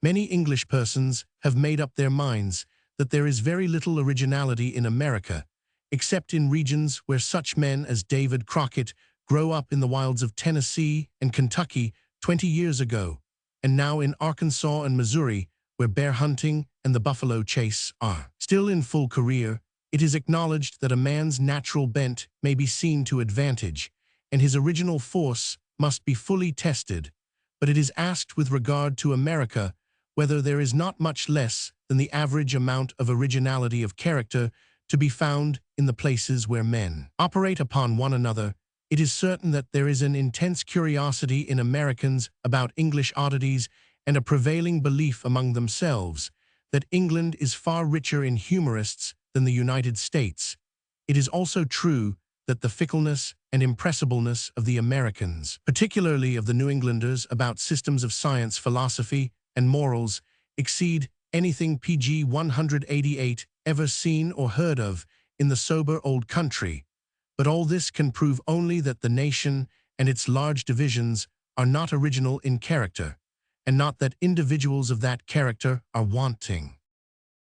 Many English persons have made up their minds that there is very little originality in America, except in regions where such men as David Crockett grow up in the wilds of Tennessee and Kentucky 20 years ago, and now in Arkansas and Missouri, where bear hunting and the buffalo chase are still in full career. It is acknowledged that a man's natural bent may be seen to advantage, and his original force must be fully tested, but it is asked with regard to America whether there is not much less than the average amount of originality of character to be found in the places where men operate upon one another. It is certain that there is an intense curiosity in Americans about English oddities and a prevailing belief among themselves that England is far richer in humorists than the United States. It is also true that the fickleness and impressibleness of the Americans, particularly of the New Englanders, about systems of science, philosophy, and morals, exceed anything Pg 188 ever seen or heard of in the sober old country. But all this can prove only that the nation and its large divisions are not original in character, and not that individuals of that character are wanting.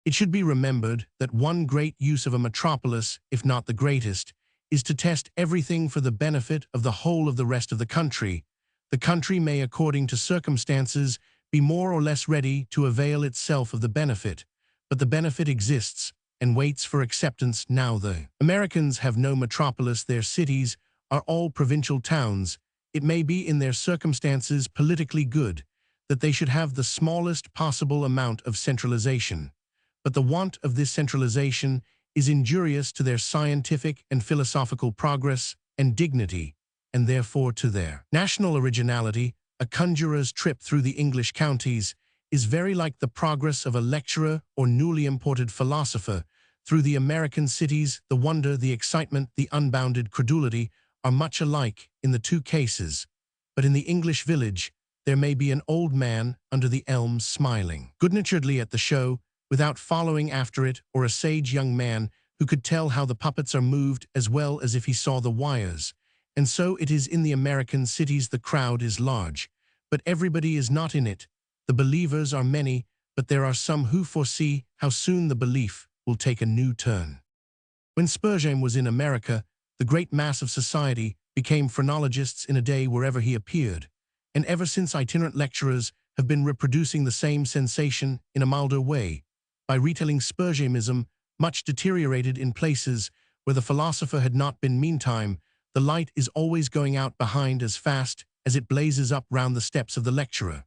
It should be remembered that one great use of a metropolis, if not the greatest, is to test everything for the benefit of the whole of the rest of the country. The country may, according to circumstances, be more or less ready to avail itself of the benefit, but the benefit exists and waits for acceptance. Now the Americans have no metropolis. Their cities are all provincial towns. It may be in their circumstances politically good that they should have the smallest possible amount of centralization, but the want of this centralization is injurious to their scientific and philosophical progress and dignity, and therefore to their national originality. a conjurer's trip through the English counties, is very like the progress of a lecturer or newly imported philosopher through the American cities. The wonder, the excitement, the unbounded credulity are much alike in the two cases, but in the English village there may be an old man under the elms smiling good-naturedly at the show without following after it, or a sage young man who could tell how the puppets are moved as well as if he saw the wires. And so it is in the American cities. The crowd is large, but everybody is not in it. The believers are many, but there are some who foresee how soon the belief will take a new turn. When Spurgeon was in America, the great mass of society became phrenologists in a day wherever he appeared, and ever since itinerant lecturers have been reproducing the same sensation in a milder way, by retelling Spurgeonism, much deteriorated in places where the philosopher had not been. Meantime, the light is always going out behind as fast as it blazes up round the steps of the lecturer,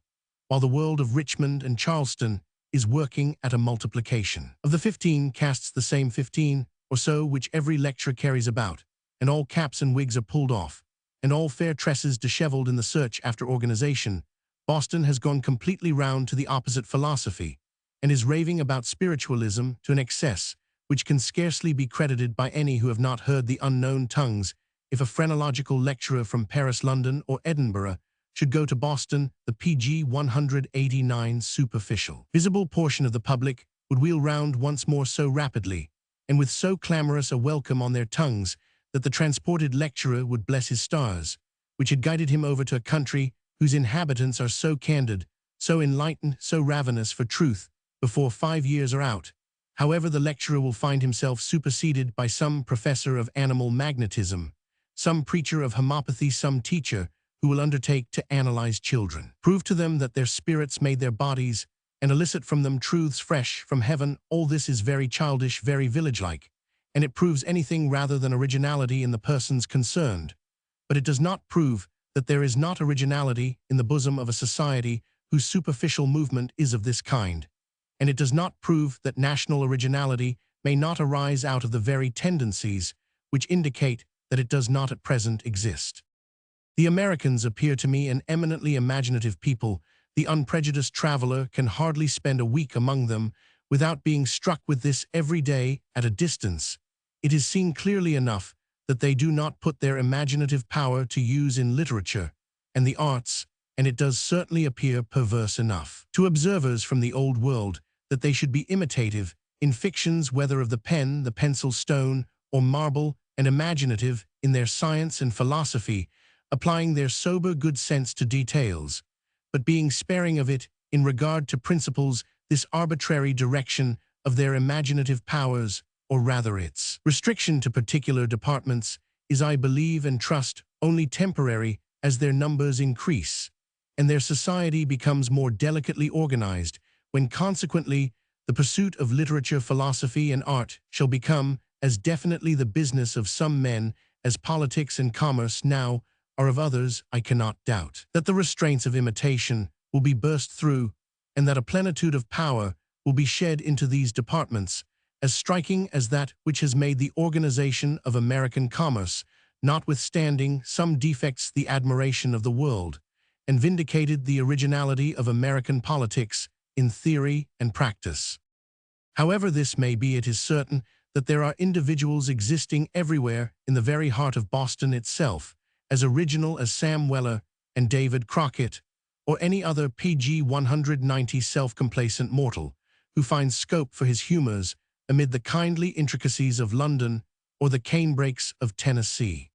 while the world of Richmond and Charleston is working at a multiplication. Of the 15 casts, the same 15 or so which every lecturer carries about, and all caps and wigs are pulled off, and all fair tresses disheveled in the search after organization, Boston has gone completely round to the opposite philosophy, and is raving about spiritualism to an excess which can scarcely be credited by any who have not heard the unknown tongues. If a phrenological lecturer from Paris, London, or Edinburgh should go to Boston, the PG 189 superficial visible portion of the public would wheel round once more so rapidly, and with so clamorous a welcome on their tongues, that the transported lecturer would bless his stars, which had guided him over to a country whose inhabitants are so candid, so enlightened, so ravenous for truth, before 5 years are out. However, the lecturer will find himself superseded by some professor of animal magnetism, some preacher of homopathy, some teacher who will undertake to analyze children, prove to them that their spirits made their bodies, and elicit from them truths fresh from heaven. All this is very childish, very village-like, and it proves anything rather than originality in the persons concerned. But it does not prove that there is not originality in the bosom of a society whose superficial movement is of this kind, and it does not prove that national originality may not arise out of the very tendencies which indicate that it does not at present exist. The Americans appear to me an eminently imaginative people. The unprejudiced traveler can hardly spend a week among them without being struck with this every day at a distance. It is seen clearly enough that they do not put their imaginative power to use in literature and the arts, and it does certainly appear perverse enough to observers from the old world that they should be imitative in fictions, whether of the pen, the pencil, stone, or marble, and imaginative in their science and philosophy, applying their sober good sense to details, but being sparing of it in regard to principles. This arbitrary direction of their imaginative powers, or rather its restriction to particular departments, is, I believe and trust, only temporary as their numbers increase, and their society becomes more delicately organized, when consequently the pursuit of literature, philosophy, and art shall become as definitely the business of some men as politics and commerce now are of others. I cannot doubt that the restraints of imitation will be burst through, and that a plenitude of power will be shed into these departments, as striking as that which has made the organization of American commerce, notwithstanding some defects, the admiration of the world, and vindicated the originality of American politics in theory and practice. However this may be, it is certain that there are individuals existing everywhere in the very heart of Boston itself, as original as Sam Weller and David Crockett, or any other PG 190 self-complacent mortal, who finds scope for his humors amid the kindly intricacies of London or the canebrakes of Tennessee.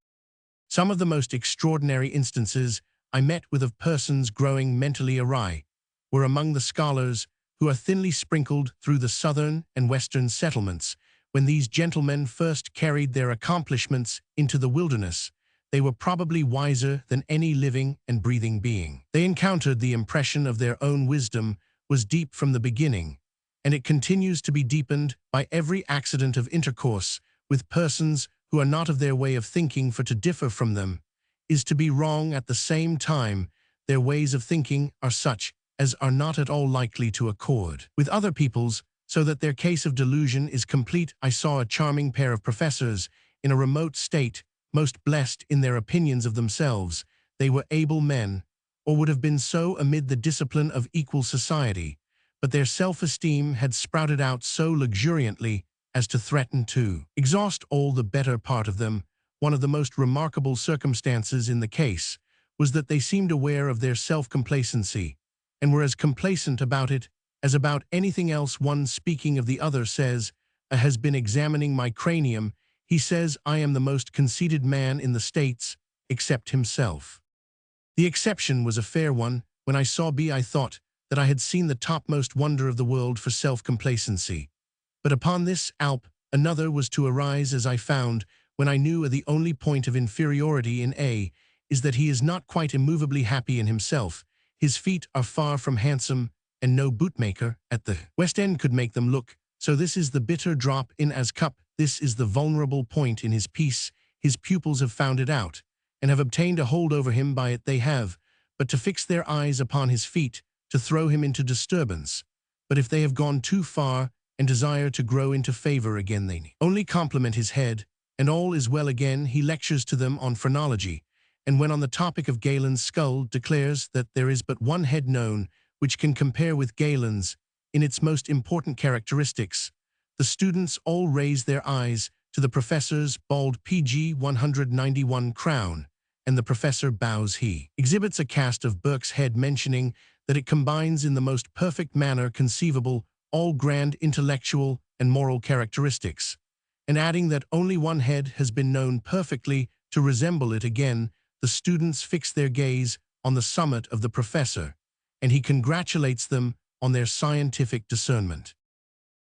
Some of the most extraordinary instances I met with of persons growing mentally awry were among the scholars who are thinly sprinkled through the southern and western settlements. When these gentlemen first carried their accomplishments into the wilderness, they were probably wiser than any living and breathing being. They encountered the impression of their own wisdom was deep from the beginning, and it continues to be deepened by every accident of intercourse with persons who are not of their way of thinking, for to differ from them is to be wrong at the same time. Their ways of thinking are such as are not at all likely to accord with other people's, so that their case of delusion is complete. I saw a charming pair of professors in a remote state, most blessed in their opinions of themselves. They were able men, or would have been so amid the discipline of equal society, but their self-esteem had sprouted out so luxuriantly as to threaten to exhaust all the better part of them. One of the most remarkable circumstances in the case was that they seemed aware of their self-complacency, and were as complacent about it as about anything else. One, speaking of the other, says, has been examining my cranium. He says I am the most conceited man in the States, except himself. The exception was a fair one. When I saw B, I thought that I had seen the topmost wonder of the world for self-complacency. But upon this Alp, another was to arise, as I found, when I knew the only point of inferiority in A is that he is not quite immovably happy in himself. His feet are far from handsome, and no bootmaker at the West End could make them look. So this is the bitter drop in as cup. This is the vulnerable point in his piece. His pupils have found it out, and have obtained a hold over him by it. They have but to fix their eyes upon his feet, to throw him into disturbance. But if they have gone too far, and desire to grow into favor again, they only compliment his head, and all is well again. He lectures to them on phrenology, and when on the topic of Galen's skull declares that there is but one head known which can compare with Galen's in its most important characteristics, the students all raise their eyes to the professor's bald PG 191 crown, and the professor bows. He exhibits a cast of Burke's head, mentioning that it combines in the most perfect manner conceivable all grand intellectual and moral characteristics, and adding that only one head has been known perfectly to resemble it. Again, the students fix their gaze on the summit of the professor, and he congratulates them on their scientific discernment.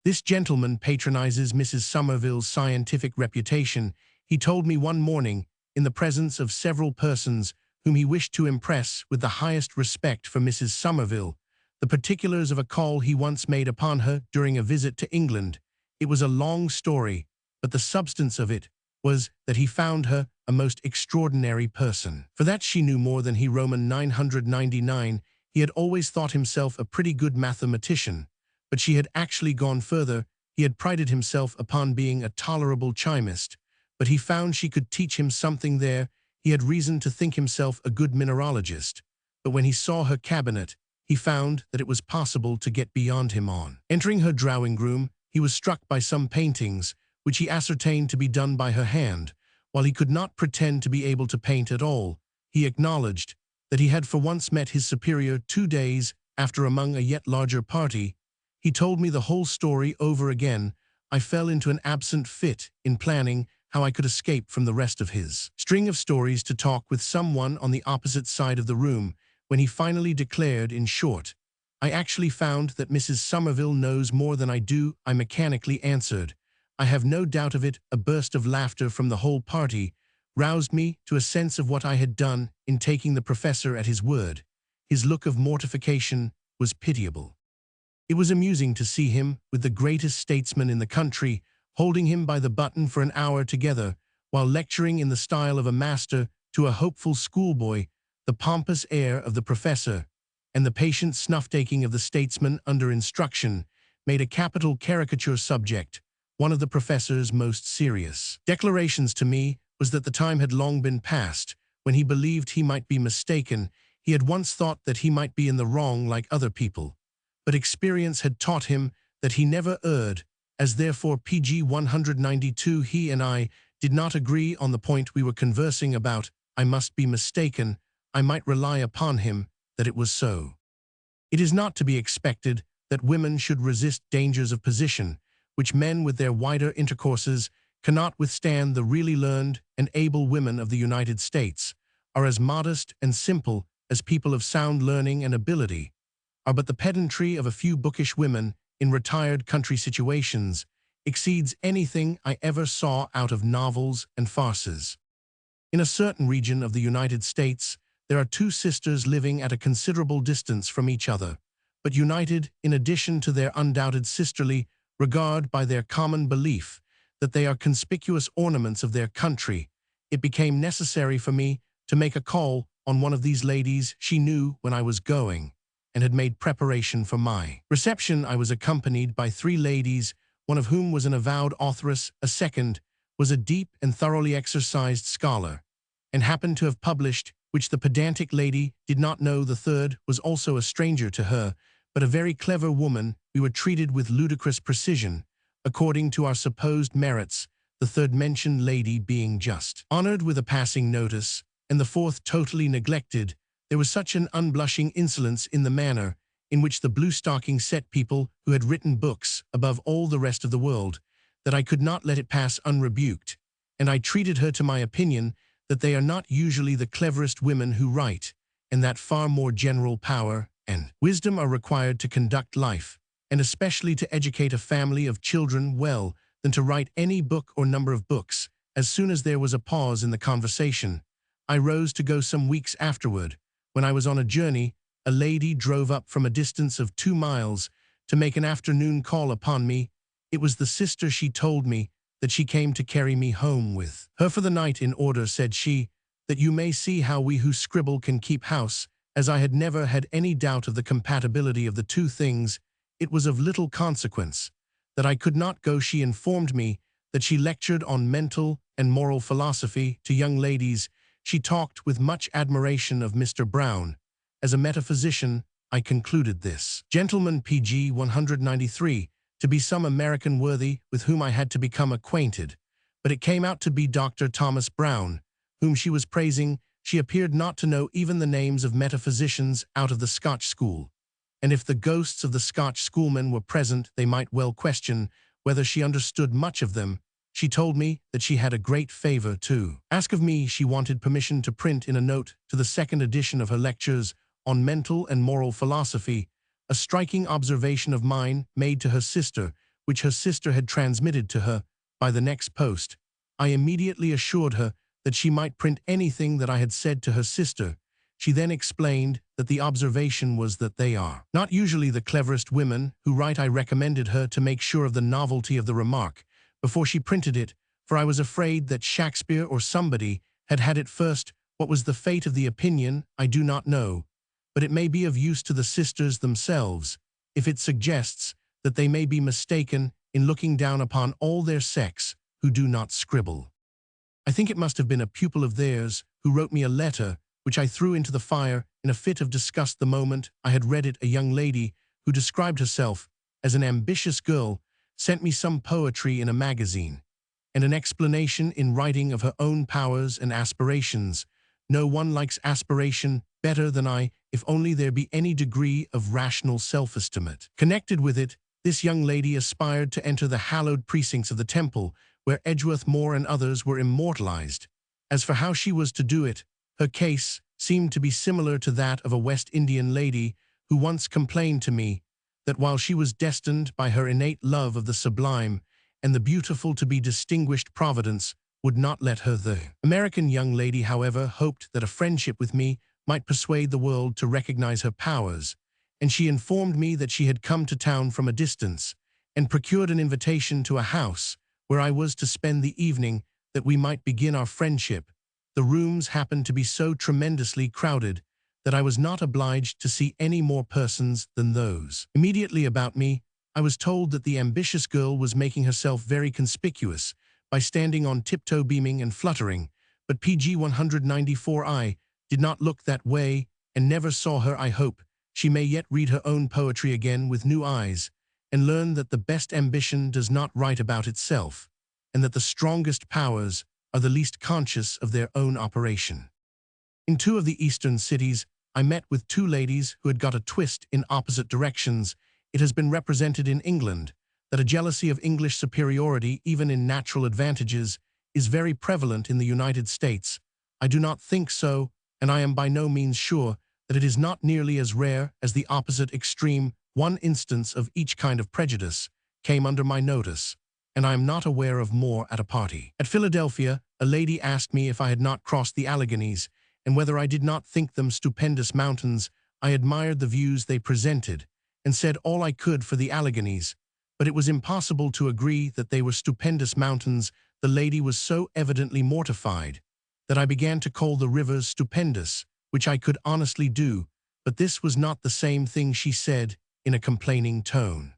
This gentleman patronizes Mrs. Somerville's scientific reputation. He told me one morning, in the presence of several persons whom he wished to impress with the highest respect for Mrs. Somerville, the particulars of a call he once made upon her during a visit to England. It was a long story, but the substance of it was that he found her a most extraordinary person. For that she knew more than he. Roman 999. He had always thought himself a pretty good mathematician, but she had actually gone further. He had prided himself upon being a tolerable chimist, but he found she could teach him something there. He had reason to think himself a good mineralogist, but when he saw her cabinet, he found that it was possible to get beyond him. On entering her drawing-room, he was struck by some paintings, which he ascertained to be done by her hand. While he could not pretend to be able to paint at all, he acknowledged that he had for once met his superior 2 days after among a yet larger party. He told me the whole story over again. I fell into an absent fit in planning how I could escape from the rest of his string of stories to talk with someone on the opposite side of the room. When he finally declared, in short, I actually found that Mrs. Somerville knows more than I do, I mechanically answered, I have no doubt of it. A burst of laughter from the whole party roused me to a sense of what I had done in taking the professor at his word. His look of mortification was pitiable. It was amusing to see him, with the greatest statesman in the country, holding him by the button for an hour together, while lecturing in the style of a master to a hopeful schoolboy. The pompous air of the professor, and the patient snuff-taking of the statesman under instruction, made a capital caricature subject. One of the professor's most serious declarations to me was that the time had long been past when he believed he might be mistaken. He had once thought that he might be in the wrong like other people, but experience had taught him that he never erred, as therefore PG 192 he and I did not agree on the point we were conversing about. I must be mistaken. I might rely upon him that it was so. It is not to be expected that women should resist dangers of position, which men with their wider intercourses cannot withstand. The really learned and able women of the United States are as modest and simple as people of sound learning and ability are, but the pedantry of a few bookish women in retired country situations exceeds anything I ever saw out of novels and farces. In a certain region of the United States, there are two sisters living at a considerable distance from each other, but united in addition to their undoubted sisterly regard by their common belief that they are conspicuous ornaments of their country. It became necessary for me to make a call on one of these ladies. She knew when I was going, and had made preparation for my reception. I was accompanied by 3 ladies, one of whom was an avowed authoress, a second was a deep and thoroughly exercised scholar, and happened to have published which the pedantic lady did not know. The third was also a stranger to her, but a very clever woman. We were treated with ludicrous precision, according to our supposed merits, the third mentioned lady being just honored with a passing notice, and the fourth totally neglected. There was such an unblushing insolence in the manner in which the blue-stocking set people who had written books above all the rest of the world, that I could not let it pass unrebuked, and I treated her to my opinion that they are not usually the cleverest women who write, and that far more general power and wisdom are required to conduct life, and especially to educate a family of children well, than to write any book or number of books. As soon as there was a pause in the conversation, I rose to go some weeks afterward. When I was on a journey, a lady drove up from a distance of 2 miles to make an afternoon call upon me. It was the sister, she told me, that she came to carry me home with her for the night. In order, said she, that you may see how we who scribble can keep house. As I had never had any doubt of the compatibility of the two things, it was of little consequence that I could not go. She informed me that she lectured on mental and moral philosophy to young ladies. She talked with much admiration of Mr. Brown. As a metaphysician, I concluded this gentleman, pg 193, to be some American worthy with whom I had to become acquainted, but it came out to be Dr. Thomas Brown, whom she was praising. She appeared not to know even the names of metaphysicians out of the Scotch school, and if the ghosts of the Scotch schoolmen were present, they might well question whether she understood much of them. She told me that she had a great favor to ask of me. She wanted permission to print in a note to the second edition of her lectures on mental and moral philosophy a striking observation of mine made to her sister, which her sister had transmitted to her by the next post. I immediately assured her that she might print anything that I had said to her sister. She then explained that the observation was that they are not usually the cleverest women who write. I recommended her to make sure of the novelty of the remark before she printed it, for I was afraid that Shakespeare or somebody had had it first. What was the fate of the opinion, I do not know, but it may be of use to the sisters themselves, if it suggests that they may be mistaken in looking down upon all their sex who do not scribble. I think it must have been a pupil of theirs who wrote me a letter, which I threw into the fire in a fit of disgust the moment I had read it. A young lady who described herself as an ambitious girl sent me some poetry in a magazine, and an explanation in writing of her own powers and aspirations. No one likes aspiration better than I, if only there be any degree of rational self-estimate connected with it. This young lady aspired to enter the hallowed precincts of the temple, where Edgeworth Moore and others were immortalized. As for how she was to do it, her case seemed to be similar to that of a West Indian lady who once complained to me that while she was destined by her innate love of the sublime and the beautiful to be distinguished, Providence would not let her. The American young lady, however, hoped that a friendship with me might persuade the world to recognize her powers, and she informed me that she had come to town from a distance and procured an invitation to a house where I was to spend the evening, that we might begin our friendship. The rooms happened to be so tremendously crowded that I was not obliged to see any more persons than those immediately about me. I was told that the ambitious girl was making herself very conspicuous by standing on tiptoe, beaming and fluttering, but pg 194 I did not look that way and never saw her. I hope she may yet read her own poetry again with new eyes, and learn that the best ambition does not write about itself, and that the strongest powers are the least conscious of their own operation. In 2 of the eastern cities, I met with 2 ladies who had got a twist in opposite directions. It has been represented in England that a jealousy of English superiority, even in natural advantages, is very prevalent in the United States. I do not think so, and I am by no means sure that it is not nearly as rare as the opposite extreme. One instance of each kind of prejudice came under my notice, and I am not aware of more at a party. At Philadelphia, a lady asked me if I had not crossed the Alleghanies, and whether I did not think them stupendous mountains. I admired the views they presented, and said all I could for the Alleghanies, but it was impossible to agree that they were stupendous mountains. The lady was so evidently mortified that I began to call the rivers stupendous, which I could honestly do, but this was not the same thing. She said, in a complaining tone,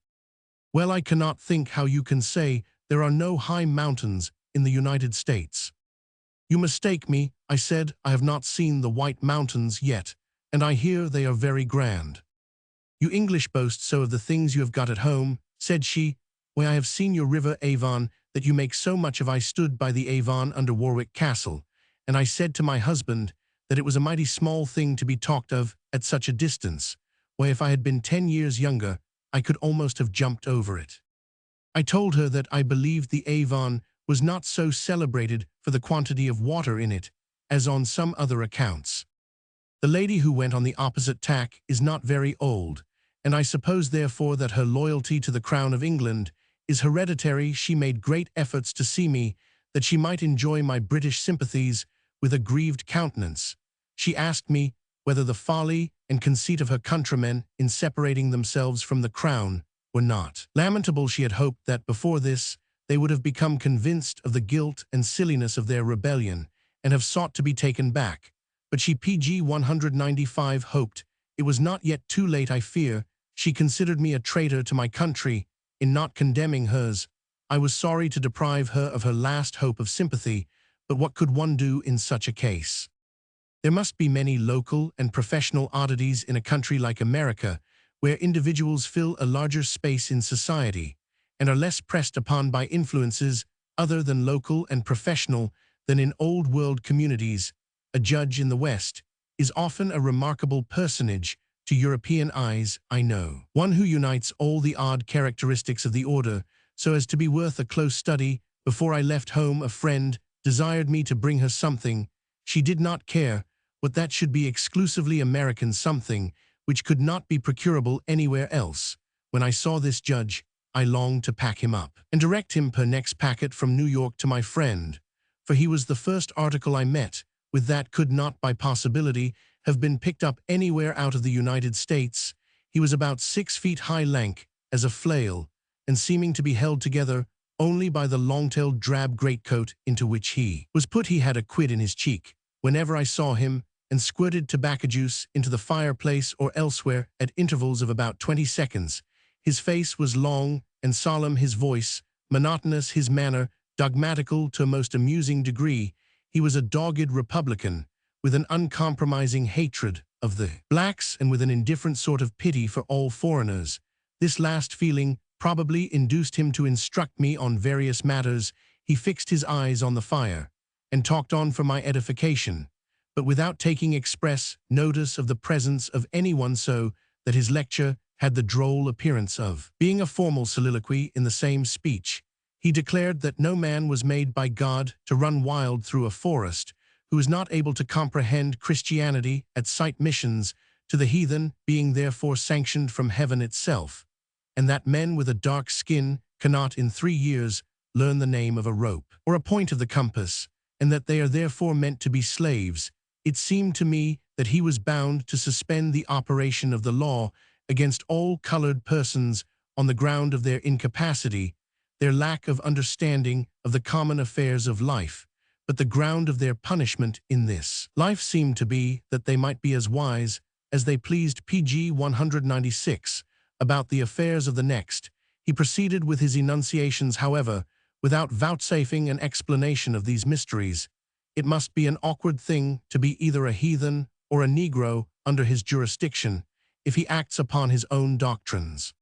"Well, I cannot think how you can say there are no high mountains in the United States. You mistake me. I said, I have not seen the White Mountains yet, and I hear they are very grand. You English boast so of the things you have got at home, said she. Why, I have seen your river Avon, that you make so much of. I stood by the Avon under Warwick Castle, and I said to my husband that it was a mighty small thing to be talked of at such a distance. Why, if I had been 10 years younger, I could almost have jumped over it. I told her that I believed the Avon was not so celebrated for the quantity of water in it as on some other accounts. The lady who went on the opposite tack is not very old, and I suppose therefore that her loyalty to the Crown of England is hereditary. She made great efforts to see me, that she might enjoy my British sympathies with a grieved countenance. She asked me whether the folly and conceit of her countrymen in separating themselves from the Crown were not lamentable. She had hoped that before this they would have become convinced of the guilt and silliness of their rebellion, and have sought to be taken back. But she pg 195 hoped it was not yet too late. I fear she considered me a traitor to my country in not condemning hers. I was sorry to deprive her of her last hope of sympathy, but what could one do in such a case? There must be many local and professional oddities in a country like America, where individuals fill a larger space in society and are less pressed upon by influences other than local and professional than in old-world communities. A judge in the West is often a remarkable personage to European eyes, I know. One who unites all the odd characteristics of the order so as to be worth a close study. Before I left home, a friend desired me to bring her something. She did not care what that should be, exclusively American something, which could not be procurable anywhere else. When I saw this judge, I longed to pack him up and direct him per next packet from New York to my friend, for he was the first article I met with that could not by possibility have been picked up anywhere out of the United States. He was about 6 feet high, lank as a flail, and seeming to be held together only by the long-tailed drab greatcoat into which he was put. He had a quid in his cheek whenever I saw him, and squirted tobacco juice into the fireplace or elsewhere at intervals of about 20 seconds. His face was long and solemn, his voice monotonous, his manner dogmatical to a most amusing degree. He was a dogged Republican, with an uncompromising hatred of the blacks and with an indifferent sort of pity for all foreigners. This last feeling probably induced him to instruct me on various matters. He fixed his eyes on the fire and talked on for my edification, but without taking express notice of the presence of anyone, so that his lecture had the droll appearance of being a formal soliloquy. In the same speech, he declared that no man was made by God to run wild through a forest, who is not able to comprehend Christianity at sight, missions to the heathen being therefore sanctioned from heaven itself, and that men with a dark skin cannot in 3 years learn the name of a rope or a point of the compass, and that they are therefore meant to be slaves. It seemed to me that he was bound to suspend the operation of the law against all colored persons on the ground of their incapacity, their lack of understanding of the common affairs of life, but the ground of their punishment in this life seemed to be that they might be as wise as they pleased. pg 196. About the affairs of the next, he proceeded with his enunciations, however, without vouchsafing an explanation of these mysteries. It must be an awkward thing to be either a heathen or a Negro under his jurisdiction, if he acts upon his own doctrines.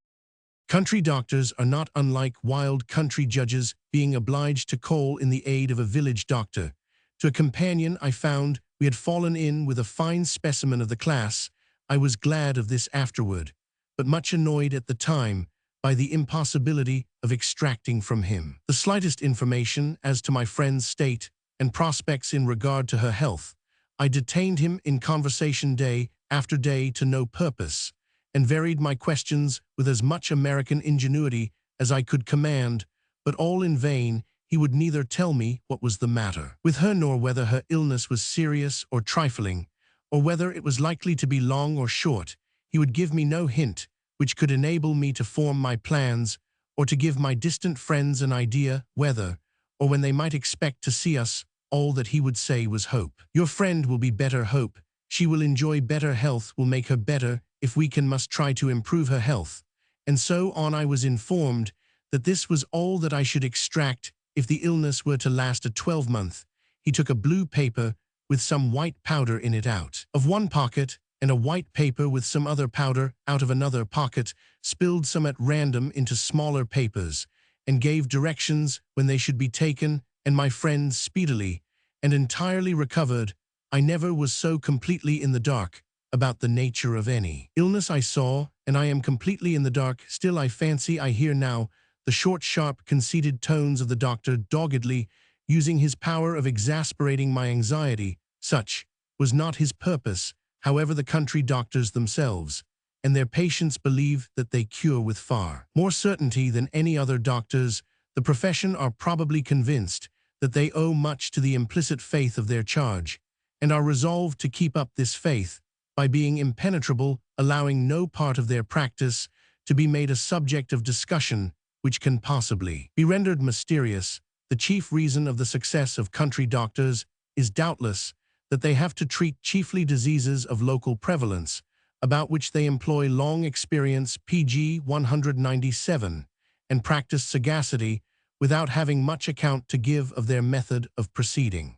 Country doctors are not unlike wild country judges, being obliged to call in the aid of a village doctor. To a companion I found we had fallen in with a fine specimen of the class. I was glad of this afterward, but much annoyed at the time by the impossibility of extracting from him the slightest information as to my friend's state and prospects in regard to her health. I detained him in conversation day after day to no purpose, and varied my questions with as much American ingenuity as I could command, but all in vain. He would neither tell me what was the matter with her, nor whether her illness was serious or trifling, or whether it was likely to be long or short. He would give me no hint which could enable me to form my plans, or to give my distant friends an idea whether, or when they might expect to see us. All that he would say was hope. Your friend will be better, hope. She will enjoy better, health will make her better. If we can, must try to improve her health. And so on. I was informed that this was all that I should extract if the illness were to last a 12-month. He took a blue paper with some white powder in it out of one pocket, and a white paper with some other powder out of another pocket, spilled some at random into smaller papers, and gave directions when they should be taken, and my friend speedily and entirely recovered. I never was so completely in the dark about the nature of any illness I saw, and I am completely in the dark still. I fancy I hear now the short, sharp, conceited tones of the doctor doggedly using his power of exasperating my anxiety. Such was not his purpose, however. The country doctors themselves and their patients believe that they cure with far more certainty than any other doctors. The profession are probably convinced that they owe much to the implicit faith of their charge, and are resolved to keep up this faith by being impenetrable, allowing no part of their practice to be made a subject of discussion which can possibly be rendered mysterious. The chief reason of the success of country doctors is doubtless that they have to treat chiefly diseases of local prevalence, about which they employ long experience, pg 197, and practice sagacity, without having much account to give of their method of proceeding.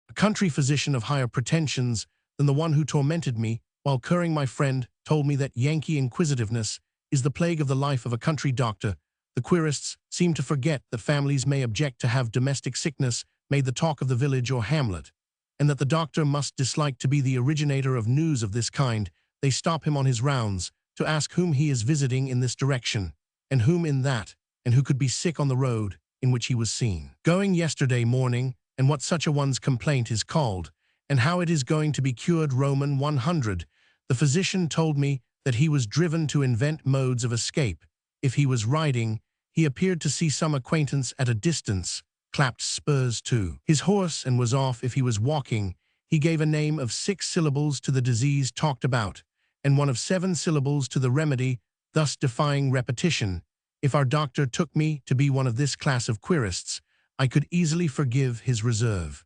A country physician of higher pretensions than the one who tormented me while curing my friend told me that Yankee inquisitiveness is the plague of the life of a country doctor. The querists seem to forget that families may object to have domestic sickness made the talk of the village or hamlet, and that the doctor must dislike to be the originator of news of this kind. They stop him on his rounds to ask whom he is visiting in this direction, and whom in that, and who could be sick on the road in which he was seen going yesterday morning, and what such a one's complaint is called, and how it is going to be cured. Roman 100. The physician told me that he was driven to invent modes of escape. If he was riding, he appeared to see some acquaintance at a distance, clapped spurs to his horse, and was off. If he was walking, he gave a name of 6 syllables to the disease talked about, and one of 7 syllables to the remedy, thus defying repetition. If our doctor took me to be one of this class of querists, I could easily forgive his reserve.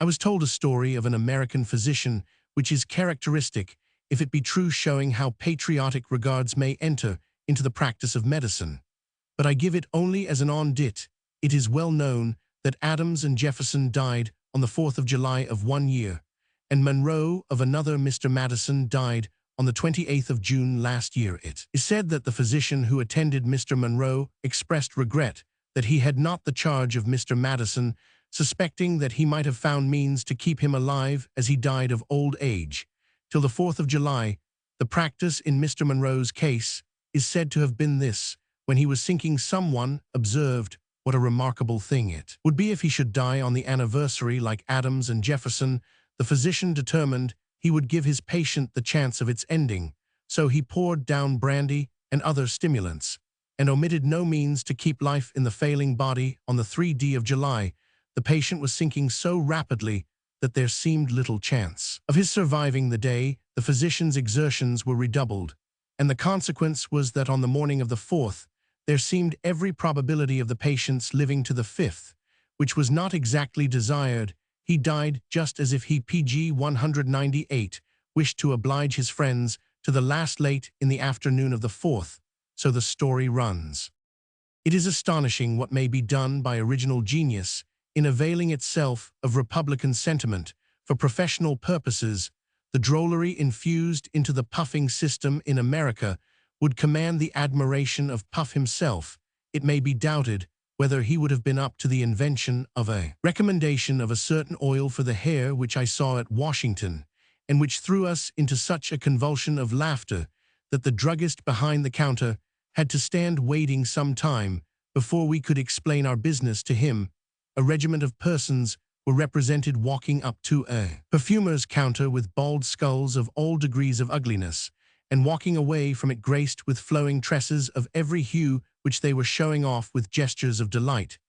I was told a story of an American physician which is characteristic, if it be true, showing how patriotic regards may enter into the practice of medicine. But I give it only as an on dit. It is well known that Adams and Jefferson died on the 4th of July of one year, and Monroe of another. Mr. Madison died on the 28th of June last year. It is said that the physician who attended Mr. Monroe expressed regret that he had not the charge of Mr. Madison, suspecting that he might have found means to keep him alive as he died of old age. Till the 4th of July, the practice in Mr. Monroe's case is said to have been this: when he was sinking, someone observed what a remarkable thing it would be if he should die on the anniversary like Adams and Jefferson. The physician determined he would give his patient the chance of its ending, so he poured down brandy and other stimulants, and omitted no means to keep life in the failing body. On the 3d of July, the patient was sinking so rapidly that there seemed little chance of his surviving the day. The physician's exertions were redoubled, and the consequence was that on the morning of the 4th, there seemed every probability of the patient's living to the 5th, which was not exactly desired. He died just as if he, pg 198, wished to oblige his friends to the last late in the afternoon of the 4th, so the story runs. It is astonishing what may be done by original genius in availing itself of republican sentiment for professional purposes. The drollery infused into the puffing system in America would command the admiration of Puff himself. It may be doubted whether he would have been up to the invention of a recommendation of a certain oil for the hair which I saw at Washington, and which threw us into such a convulsion of laughter that the druggist behind the counter had to stand waiting some time before we could explain our business to him. A regiment of persons were represented walking up to a perfumer's counter with bald skulls of all degrees of ugliness, and walking away from it graced with flowing tresses of every hue, which they were showing off with gestures of delight.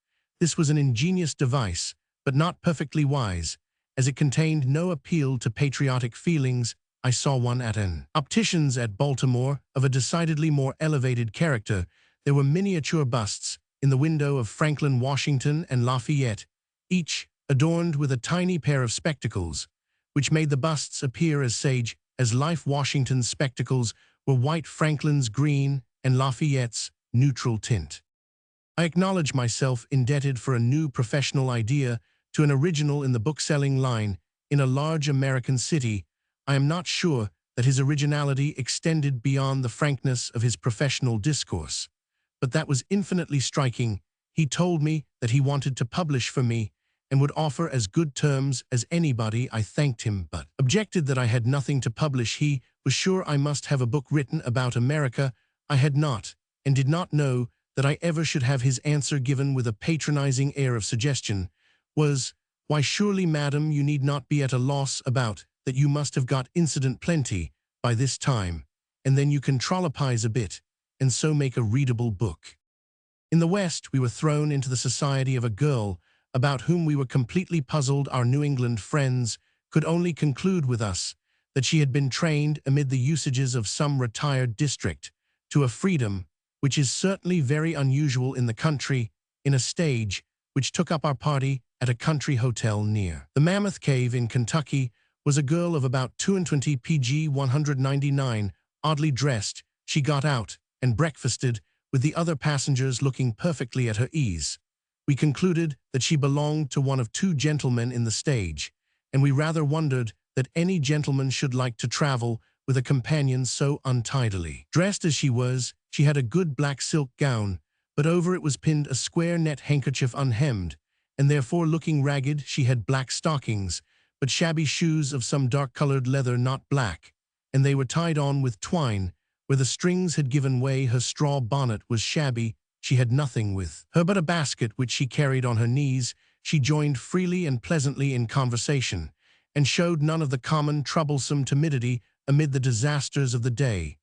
This was an ingenious device, but not perfectly wise, as it contained no appeal to patriotic feelings. I saw one at an optician's at Baltimore of a decidedly more elevated character. There were miniature busts in the window of Franklin, Washington, and Lafayette, each adorned with a tiny pair of spectacles, which made the busts appear as sage as life. Washington's spectacles were white, Franklin's green, and Lafayette's neutral tint. I acknowledge myself indebted for a new professional idea to an original in the bookselling line. in a large American city, I am not sure that his originality extended beyond the frankness of his professional discourse. But that was infinitely striking. He told me that he wanted to publish for me and would offer as good terms as anybody. I thanked him, but objected that I had nothing to publish. He was sure I must have a book written about America. I had not, and did not know that I ever should have. His answer, given with a patronizing air of suggestion, was, "Why, surely, madam, you need not be at a loss about that. You must have got incident plenty by this time, and then you can trollopize a bit, and so make a readable book." In the West, we were thrown into the society of a girl about whom we were completely puzzled. Our New England friends could only conclude with us that she had been trained amid the usages of some retired district to a freedom which is certainly very unusual in the country, in a stage which took up our party at a country hotel near the Mammoth Cave in Kentucky was a girl of about 22, pg 199, oddly dressed. She got out and breakfasted with the other passengers, looking perfectly at her ease. We concluded that she belonged to one of two gentlemen in the stage, and we rather wondered that any gentleman should like to travel with a companion so untidily. Dressed as she was, she had a good black silk gown, but over it was pinned a square net handkerchief unhemmed, and therefore looking ragged. She had black stockings, but shabby shoes of some dark-colored leather, not black, and they were tied on with twine. Where the strings had given way, her straw bonnet was shabby. She had nothing with her but a basket which she carried on her knees. She joined freely and pleasantly in conversation, and showed none of the common troublesome timidity amid the disasters of the day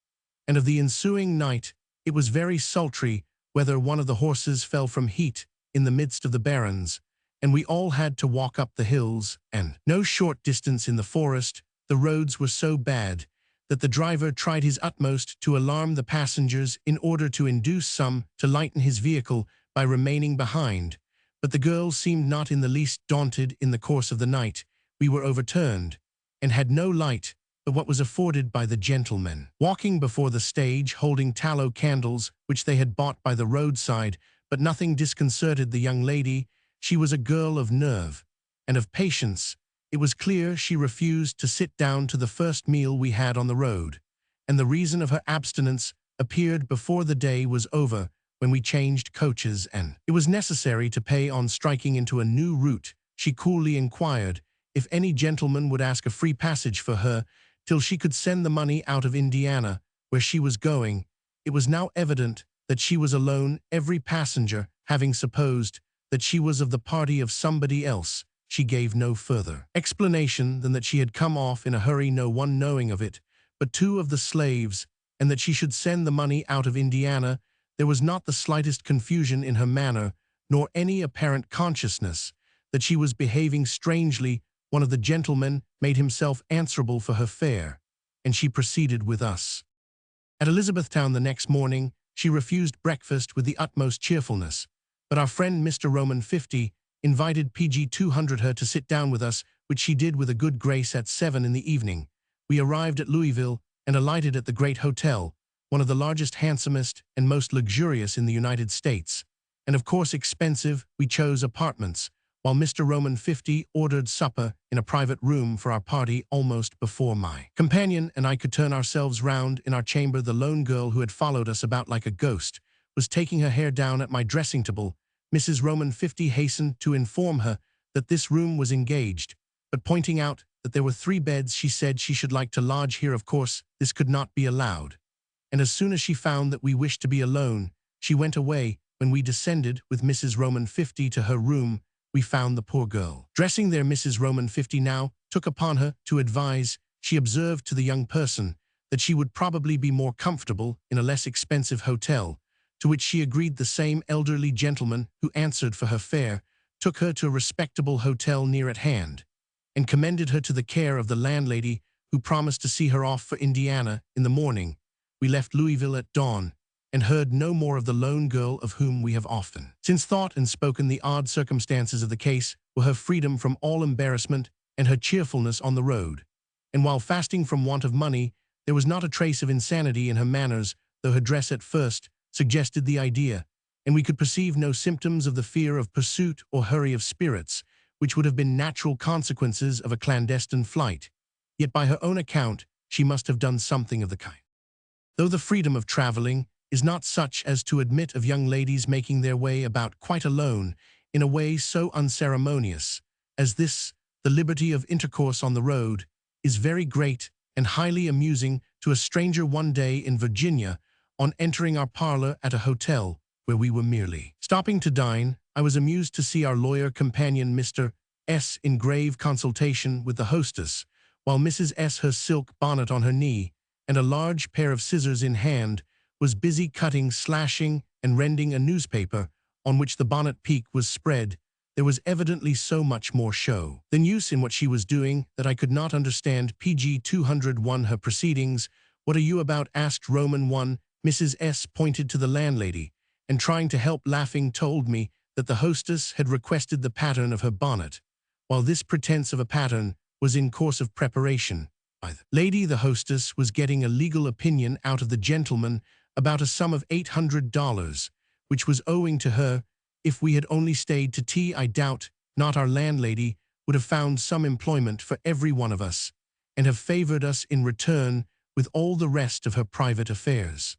and of the ensuing night. It was very sultry, whether one of the horses fell from heat in the midst of the barrens, and we all had to walk up the hills, and no short distance in the forest. The roads were so bad that the driver tried his utmost to alarm the passengers in order to induce some to lighten his vehicle by remaining behind. But the girl seemed not in the least daunted. In the course of the night, we were overturned, and had no light but what was afforded by the gentlemen walking before the stage, holding tallow candles which they had bought by the roadside. But nothing disconcerted the young lady. She was a girl of nerve and of patience. It was clear she refused to sit down to the first meal we had on the road, and the reason of her abstinence appeared before the day was over, when we changed coaches and it was necessary to pay. On striking into a new route, she coolly inquired if any gentleman would ask a free passage for her till she could send the money out of Indiana, where she was going. It was now evident that she was alone, every passenger having supposed that she was of the party of somebody else. She gave no further explanation than that she had come off in a hurry, no one knowing of it but two of the slaves, and that she should send the money out of Indiana. There was not the slightest confusion in her manner, nor any apparent consciousness that she was behaving strangely. One of the gentlemen made himself answerable for her fare, and she proceeded with us. At Elizabethtown the next morning, she refused breakfast with the utmost cheerfulness, but our friend Mr. Roman 50 invited PG 200 her to sit down with us, which she did with a good grace. At 7 in the evening, we arrived at Louisville and alighted at the Great Hotel, one of the largest, handsomest, and most luxurious in the United States, and of course expensive. We chose apartments, while Mr. Roman 50 ordered supper in a private room for our party. Almost before my companion and I could turn ourselves round in our chamber, the lone girl who had followed us about like a ghost was taking her hair down at my dressing table. Mrs. Roman 50 hastened to inform her that this room was engaged, but pointing out that there were 3 beds, she said she should like to lodge here. Of course, this could not be allowed, and as soon as she found that we wished to be alone, she went away. When we descended with Mrs. Roman 50 to her room, we found the poor girl dressing there. Mrs. Roman 50 now took upon her to advise. She observed to the young person that she would probably be more comfortable in a less expensive hotel, to which she agreed. The same elderly gentleman who answered for her fare took her to a respectable hotel near at hand, and commended her to the care of the landlady, who promised to see her off for Indiana in the morning. We left Louisville at dawn, and heard no more of the lone girl, of whom we have often since thought and spoken. The odd circumstances of the case were her freedom from all embarrassment and her cheerfulness on the road, and while fasting from want of money, there was not a trace of insanity in her manners, though her dress at first suggested the idea, and we could perceive no symptoms of the fear of pursuit or hurry of spirits which would have been natural consequences of a clandestine flight. Yet by her own account, she must have done something of the kind. Though the freedom of traveling is not such as to admit of young ladies making their way about quite alone in a way so unceremonious as this, the liberty of intercourse on the road is very great and highly amusing to a stranger one day in Virginia on entering our parlor at a hotel where we were merely stopping to dine. I was amused to see our lawyer companion Mr. S. in grave consultation with the hostess, while Mrs. S., her silk bonnet on her knee and a large pair of scissors in hand, was busy cutting, slashing, and rending a newspaper on which the bonnet peak was spread. There was evidently so much more show than use in what she was doing that I could not understand. PG 201 her proceedings. "What are you about?" asked Roman 1. Mrs. S. pointed to the landlady, and trying to help laughing told me that the hostess had requested the pattern of her bonnet, while this pretense of a pattern was in course of preparation by the lady. The hostess was getting a legal opinion out of the gentleman about a sum of $800, which was owing to her. If we had only stayed to tea, I doubt not our landlady would have found some employment for every one of us, and have favored us in return with all the rest of her private affairs.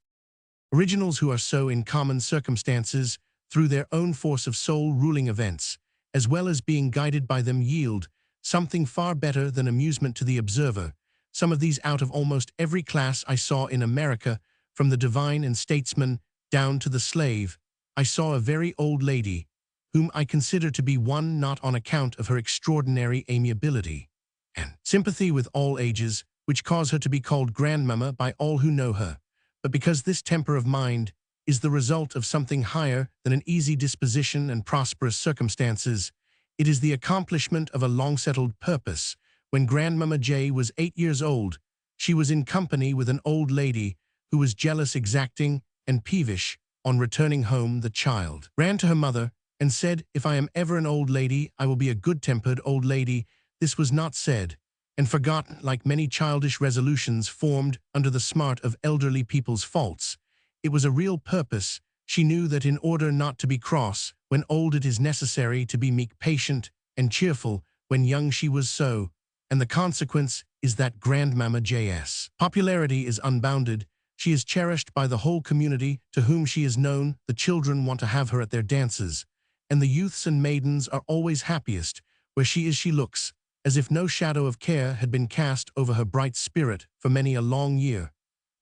Originals who are so in common circumstances, through their own force of soul ruling events, as well as being guided by them, yield something far better than amusement to the observer. Some of these out of almost every class I saw in America, from the divine and statesman down to the slave. I saw a very old lady, whom I consider to be one not on account of her extraordinary amiability and sympathy with all ages, which cause her to be called grandmamma by all who know her, but because this temper of mind is the result of something higher than an easy disposition and prosperous circumstances. It is the accomplishment of a long-settled purpose. When Grandmamma J. was 8 years old, she was in company with an old lady who was jealous, exacting, and peevish. On returning home, the child ran to her mother and said, "If I am ever an old lady, I will be a good-tempered old lady." This was not said and forgotten, like many childish resolutions formed under the smart of elderly people's faults. It was a real purpose. She knew that in order not to be cross when old, it is necessary to be meek, patient, and cheerful. When young she was so, and the consequence is that Grandmamma J.'s popularity is unbounded. She is cherished by the whole community to whom she is known. The children want to have her at their dances, and the youths and maidens are always happiest where she is. She looks as if no shadow of care had been cast over her bright spirit for many a long year,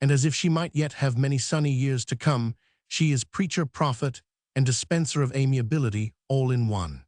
and as if she might yet have many sunny years to come. She is preacher, prophet, and dispenser of amiability, all in one.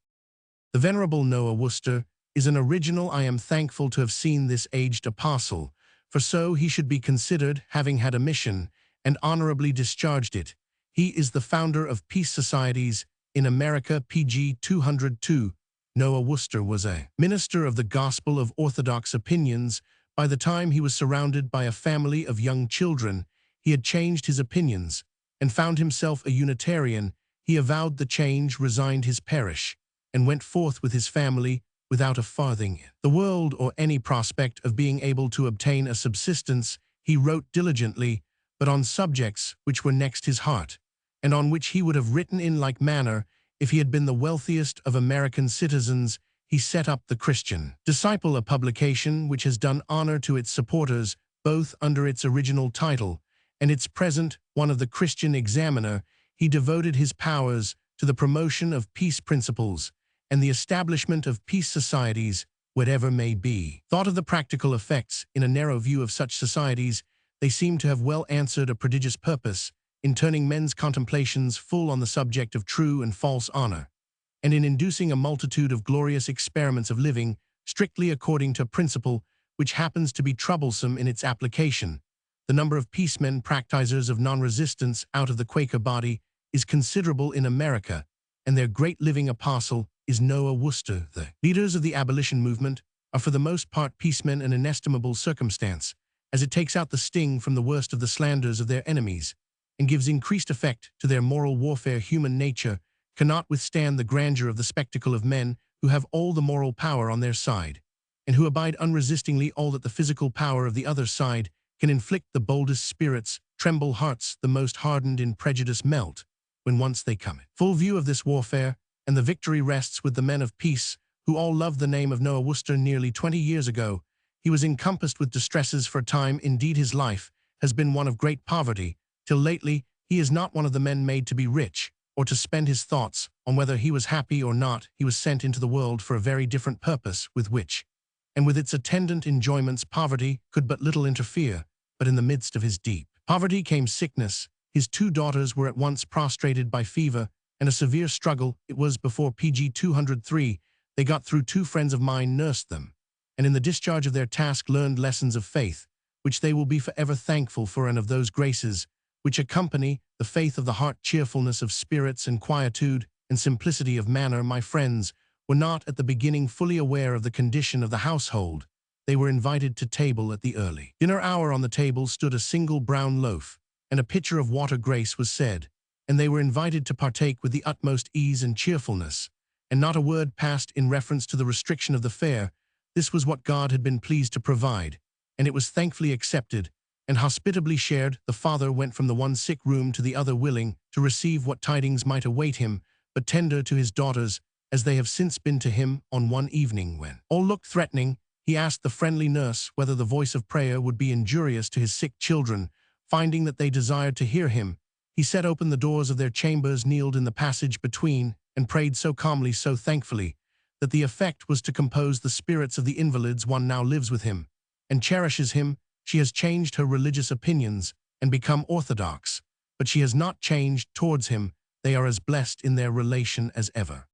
The Venerable Noah Worcester is an original. I am thankful to have seen this aged apostle, for so he should be considered, having had a mission and honorably discharged it. He is the founder of peace societies in America. PG 202. Noah Worcester was a minister of the gospel of orthodox opinions. By the time he was surrounded by a family of young children, he had changed his opinions and found himself a Unitarian. He avowed the change, resigned his parish, and went forth with his family without a farthing in the world or any prospect of being able to obtain a subsistence. He wrote diligently, but on subjects which were next his heart, and on which he would have written in like manner if he had been the wealthiest of American citizens. He set up the Christian Disciple, a publication which has done honor to its supporters, both under its original title and its present one of the Christian Examiner. He devoted his powers to the promotion of peace principles and the establishment of peace societies, whatever may be thought of the practical effects in a narrow view of such societies. They seem to have well answered a prodigious purpose in turning men's contemplations full on the subject of true and false honor, and in inducing a multitude of glorious experiments of living strictly according to principle, which happens to be troublesome in its application. The number of peacemen, practisers of non-resistance out of the Quaker body, is considerable in America, and their great living apostle is Noah Worcester. The leaders of the abolition movement are for the most part peacemen, an inestimable circumstance, as it takes out the sting from the worst of the slanders of their enemies, and gives increased effect to their moral warfare. Human nature cannot withstand the grandeur of the spectacle of men who have all the moral power on their side, and who abide unresistingly all that the physical power of the other side can inflict. The boldest spirits tremble, hearts the most hardened in prejudice melt, when once they come in full view of this warfare, and the victory rests with the men of peace, who all loved the name of Noah Worcester nearly 20 years ago. He was encompassed with distresses for a time. Indeed, his life has been one of great poverty, till lately he is not one of the men made to be rich, or to spend his thoughts on whether he was happy or not. He was sent into the world for a very different purpose, with which, and with its attendant enjoyments, poverty could but little interfere. But in the midst of his deep poverty came sickness. His 2 daughters were at once prostrated by fever, and a severe struggle it was before pg 203 they got through. 2 friends of mine nursed them, and in the discharge of their task learned lessons of faith, which they will be forever thankful for, and of those graces which accompany the faith of the heart, cheerfulness of spirits and quietude and simplicity of manner. My friends were not at the beginning fully aware of the condition of the household. They were invited to table at the early dinner hour. On the table stood a single brown loaf, and a pitcher of water. Grace was said, and they were invited to partake with the utmost ease and cheerfulness, and not a word passed in reference to the restriction of the fare. This was what God had been pleased to provide, and it was thankfully accepted and hospitably shared. The father went from the one sick room to the other, willing to receive what tidings might await him, but tender to his daughters, as they have since been to him. On one evening when all looked threatening, he asked the friendly nurse whether the voice of prayer would be injurious to his sick children. Finding that they desired to hear him, he set open the doors of their chambers, kneeled in the passage between, and prayed so calmly, so thankfully, that the effect was to compose the spirits of the invalids. One now lives with him and cherishes him. She has changed her religious opinions and become orthodox, but she has not changed towards him. They are as blessed in their relation as ever.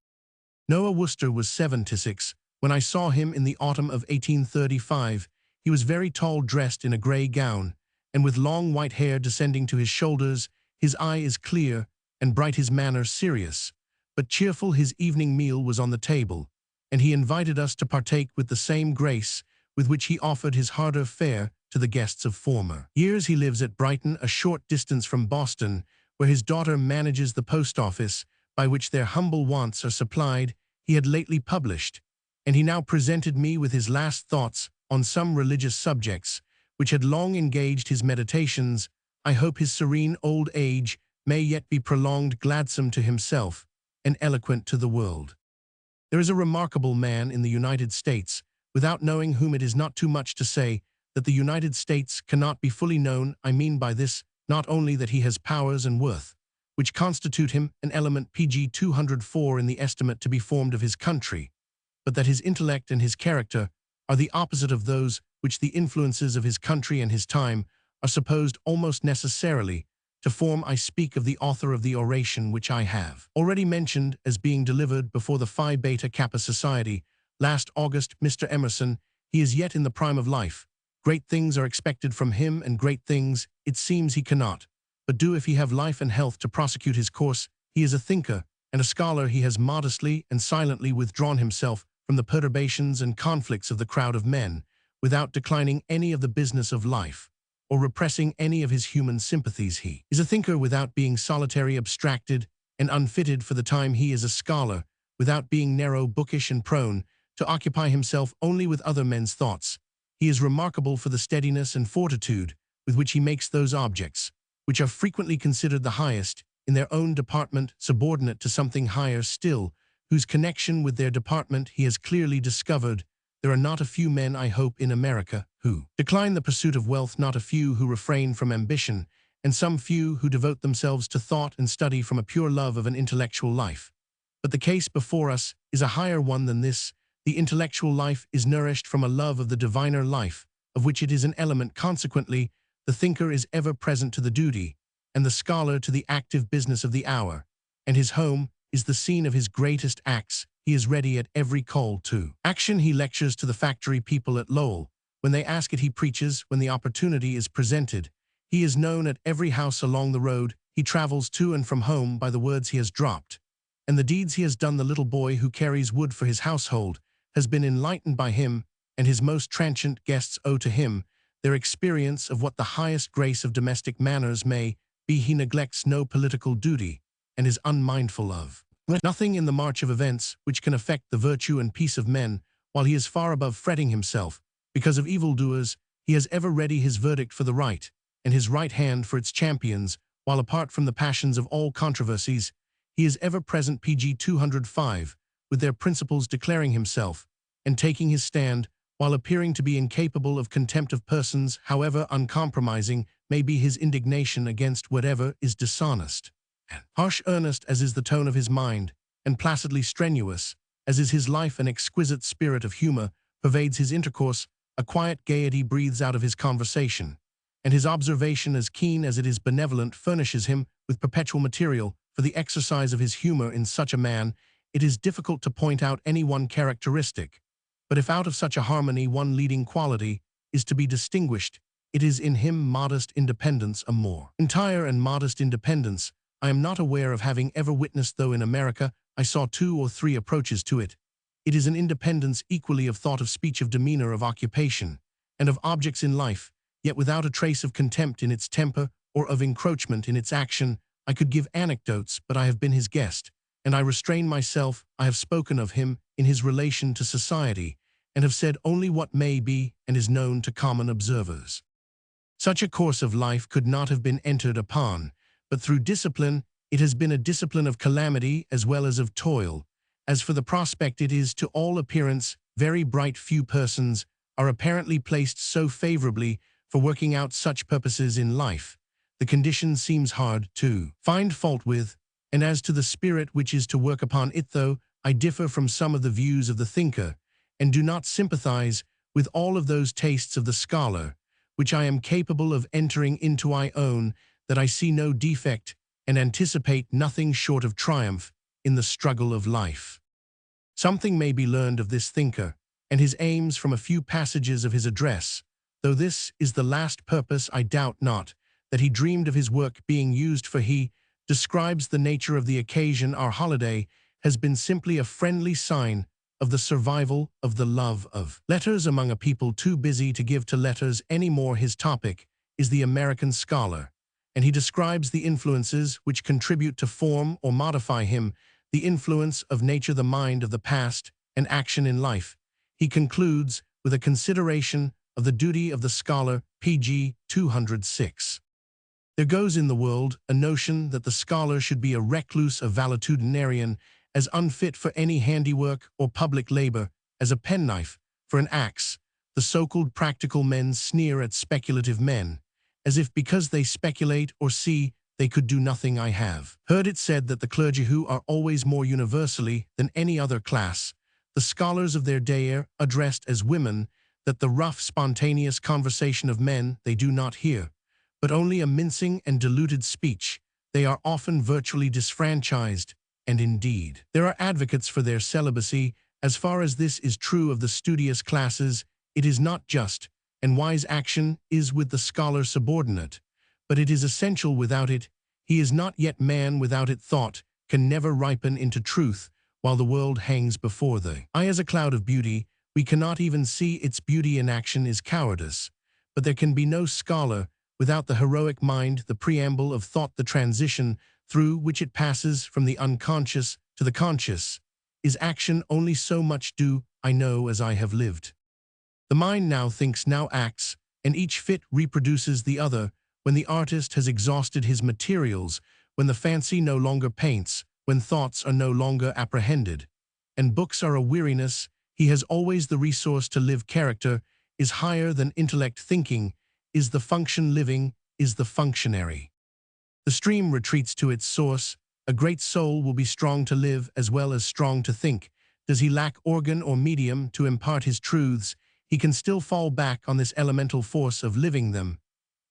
Noah Worcester was 76 when I saw him in the autumn of 1835. He was very tall, dressed in a grey gown, and with long white hair descending to his shoulders. His eye is clear and bright, his manner serious, but cheerful. His evening meal was on the table, and he invited us to partake with the same grace with which he offered his harder fare to the guests of former years. He lives at Brighton, a short distance from Boston, where his daughter manages the post office by which their humble wants are supplied. He had lately published, and he now presented me with his last thoughts on some religious subjects which had long engaged his meditations. I hope his serene old age may yet be prolonged, gladsome to himself and eloquent to the world. There is a remarkable man in the United States, without knowing whom it is not too much to say that the United States cannot be fully known. I mean by this not only that he has powers and worth, which constitute him an element pg 204 in the estimate to be formed of his country, but that his intellect and his character are the opposite of those which the influences of his country and his time are supposed almost necessarily to form. I speak of the author of the oration which I have already mentioned as being delivered before the Phi Beta Kappa Society last August, Mr. Emerson. He is yet in the prime of life. Great things are expected from him, and great things it seems he cannot but do if he have life and health to prosecute his course. He is a thinker and a scholar. He has modestly and silently withdrawn himself from the perturbations and conflicts of the crowd of men, without declining any of the business of life, or repressing any of his human sympathies. He is a thinker without being solitary, abstracted, and unfitted for the time. He is a scholar without being narrow, bookish, and prone to occupy himself only with other men's thoughts. He is remarkable for the steadiness and fortitude with which he makes those objects which are frequently considered the highest in their own department subordinate to something higher still, whose connection with their department he has clearly discovered. There are not a few men, I hope, in America who decline the pursuit of wealth, not a few who refrain from ambition, and some few who devote themselves to thought and study from a pure love of an intellectual life. But the case before us is a higher one than this. The intellectual life is nourished from a love of the diviner life, of which it is an element. Consequently, the thinker is ever present to the duty, and the scholar to the active business of the hour, and his home is the scene of his greatest acts. He is ready at every call to action. He lectures to the factory people at Lowell. When they ask it, he preaches. When the opportunity is presented, he is known at every house along the road. He travels to and from home by the words he has dropped, and the deeds he has done. The little boy who carries wood for his household has been enlightened by him, and his most transient guests owe to him their experience of what the highest grace of domestic manners may be. He neglects no political duty, and is unmindful of nothing in the march of events which can affect the virtue and peace of men. While he is far above fretting himself because of evildoers, he has ever ready his verdict for the right, and his right hand for its champions. While apart from the passions of all controversies, he is ever present pg 205 with their principles declaring himself, and taking his stand, while appearing to be incapable of contempt of persons, however uncompromising may be his indignation against whatever is dishonest. Harsh earnest as is the tone of his mind, and placidly strenuous, as is his life, an exquisite spirit of humor pervades his intercourse, a quiet gaiety breathes out of his conversation, and his observation, as keen as it is benevolent, furnishes him with perpetual material for the exercise of his humor. In such a man, it is difficult to point out any one characteristic, but if out of such a harmony one leading quality is to be distinguished, it is in him modest independence. A more entire and modest independence I am not aware of having ever witnessed, though in America I saw 2 or 3 approaches to it. It is an independence equally of thought, of speech, of demeanor, of occupation, and of objects in life, yet without a trace of contempt in its temper or of encroachment in its action. I could give anecdotes, but I have been his guest, and I restrain myself. I have spoken of him in his relation to society, and have said only what may be and is known to common observers. Such a course of life could not have been entered upon, but through discipline. It has been a discipline of calamity as well as of toil. As for the prospect, it is to all appearance very bright. Few persons are apparently placed so favorably for working out such purposes in life. The condition seems hard to find fault with, and as to the spirit which is to work upon it, though I differ from some of the views of the thinker, and do not sympathize with all of those tastes of the scholar, which I am capable of entering into, I own that I see no defect and anticipate nothing short of triumph in the struggle of life. Something may be learned of this thinker and his aims from a few passages of his address. Though this is the last purpose, I doubt not that he dreamed of his work being used, for he describes the nature of the occasion. Our holiday has been simply a friendly sign of the survival of the love of letters among a people too busy to give to letters any more. His topic is the American scholar, and he describes the influences which contribute to form or modify him, the influence of nature, the mind, of the past, and action in life. He concludes with a consideration of the duty of the scholar, pg 206. There goes in the world a notion that the scholar should be a recluse, a valetudinarian, as unfit for any handiwork or public labor as a penknife for an axe. The so-called practical men sneer at speculative men, as if because they speculate or see they could do nothing. I have heard it said that the clergy, who are always more universally than any other class the scholars of their day, are addressed as women, that the rough, spontaneous conversation of men they do not hear, but only a mincing and diluted speech. They are often virtually disfranchised, and indeed there are advocates for their celibacy. As far as this is true of the studious classes, it is not just, and wise action is with the scholar subordinate, but it is essential. Without it, he is not yet man. Without it, thought can never ripen into truth, while the world hangs before the eye as a cloud of beauty. We cannot even see its beauty. Inaction is cowardice, but there can be no scholar without the heroic mind, the preamble of thought, the transition through which it passes from the unconscious to the conscious. Is action only so much do I know as I have lived? The mind now thinks, now acts, and each fit reproduces the other. When the artist has exhausted his materials, when the fancy no longer paints, when thoughts are no longer apprehended, and books are a weariness, he has always the resource to live. Character is higher than intellect. Thinking is the function, living is the functionary. The stream retreats to its source. A great soul will be strong to live as well as strong to think. Does he lack organ or medium to impart his truths, he can still fall back on this elemental force of living them.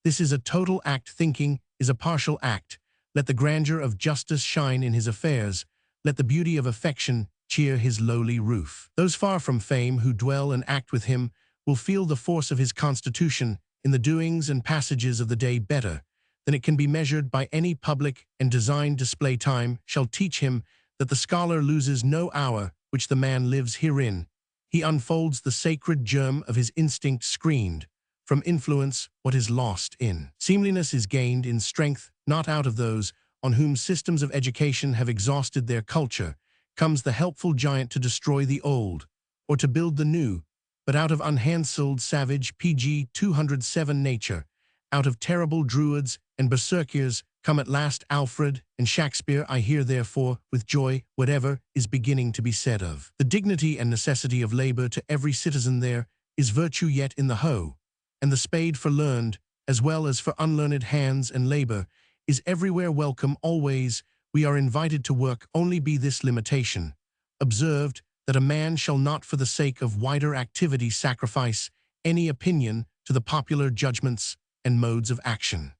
This is a total act. Thinking is a partial act. Let the grandeur of justice shine in his affairs. Let the beauty of affection cheer his lowly roof. Those far from fame who dwell and act with him will feel the force of his constitution in the doings and passages of the day better than it can be measured by any public and designed display. Time shall teach him that the scholar loses no hour which the man lives herein. He unfolds the sacred germ of his instinct, screened from influence. What is lost in seemliness is gained in strength. Not out of those on whom systems of education have exhausted their culture comes the helpful giant to destroy the old or to build the new, but out of unhandsouled savage, pg 207 nature, out of terrible druids and berserkers, Come at last, Alfred, and Shakespeare, I hear therefore, with joy, whatever is beginning to be said of the dignity and necessity of labor to every citizen there is virtue yet in the hoe, and the spade for learned, as well as for unlearned hands and labor, is everywhere welcome always. We are invited to work, only be this limitation observed, that a man shall not for the sake of wider activity sacrifice any opinion to the popular judgments and modes of action.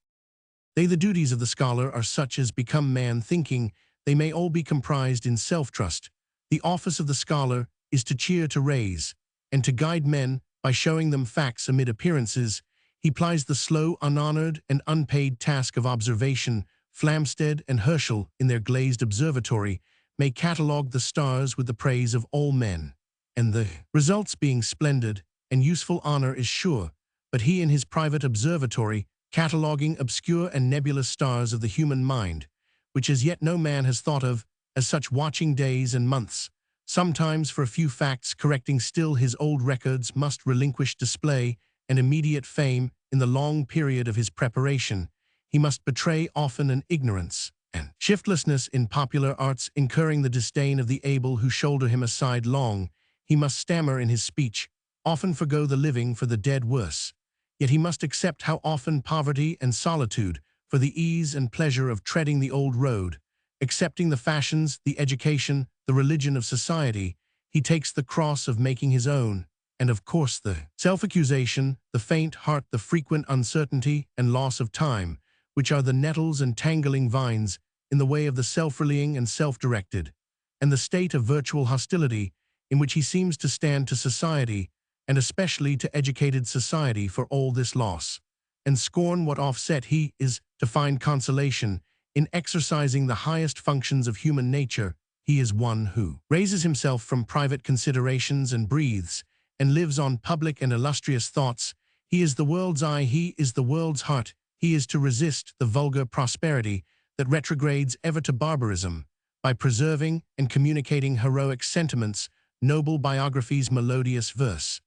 The duties of the scholar are such as become man thinking, they may all be comprised in self-trust. The office of the scholar is to cheer, to raise, and to guide men by showing them facts amid appearances. He plies the slow, unhonored, and unpaid task of observation. Flamsteed and Herschel, in their glazed observatory, may catalogue the stars with the praise of all men, and the results being splendid and useful honor is sure, but he in his private observatory, cataloguing obscure and nebulous stars of the human mind, which as yet no man has thought of, as such watching days and months, sometimes for a few facts correcting still his old records, must relinquish display and immediate fame in the long period of his preparation. He must betray often an ignorance and shiftlessness in popular arts, incurring the disdain of the able who shoulder him aside long. He must stammer in his speech, often forgo the living for the dead worse. Yet he must accept how often poverty and solitude for the ease and pleasure of treading the old road. Accepting the fashions, the education, the religion of society, he takes the cross of making his own, and of course the self-accusation, the faint heart, the frequent uncertainty and loss of time, which are the nettles and tangling vines in the way of the self-rallying and self-directed, and the state of virtual hostility in which he seems to stand to society, and especially to educated society, for all this loss and scorn what offset he is to find consolation in exercising the highest functions of human nature. He is one who raises himself from private considerations and breathes and lives on public and illustrious thoughts. He is the world's eye, he is the world's heart. He is to resist the vulgar prosperity that retrogrades ever to barbarism by preserving and communicating heroic sentiments, noble biographies, melodious verse,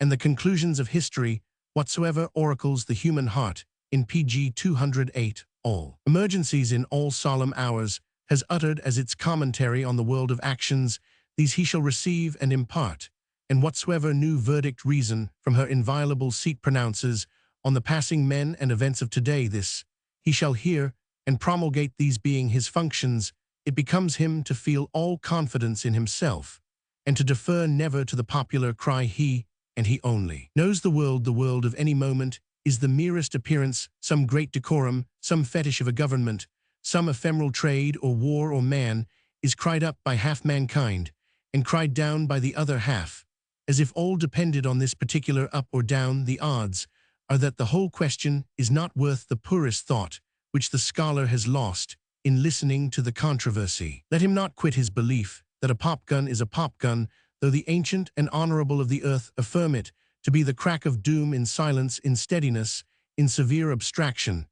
and the conclusions of history, whatsoever oracles the human heart, in pg 208, all emergencies in all solemn hours, has uttered as its commentary on the world of actions. These he shall receive and impart, and whatsoever new verdict reason from her inviolable seat pronounces on the passing men and events of today, this he shall hear and promulgate. These being his functions, it becomes him to feel all confidence in himself, and to defer never to the popular cry. He, and he only, knows the world of any moment is the merest appearance, some great decorum, some fetish of a government, some ephemeral trade or war or man, is cried up by half mankind, and cried down by the other half, as if all depended on this particular up or down. The odds are that the whole question is not worth the poorest thought which the scholar has lost in listening to the controversy. Let him not quit his belief that a pop-gun is a pop-gun, though the ancient and honorable of the earth affirm it to be the crack of doom. In silence, in steadiness, in severe abstraction,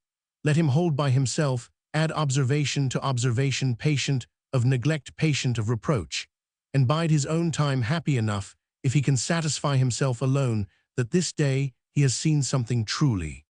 let him hold by himself, add observation to observation, patient of neglect, patient of reproach, and bide his own time, happy enough if he can satisfy himself alone that this day he has seen something truly.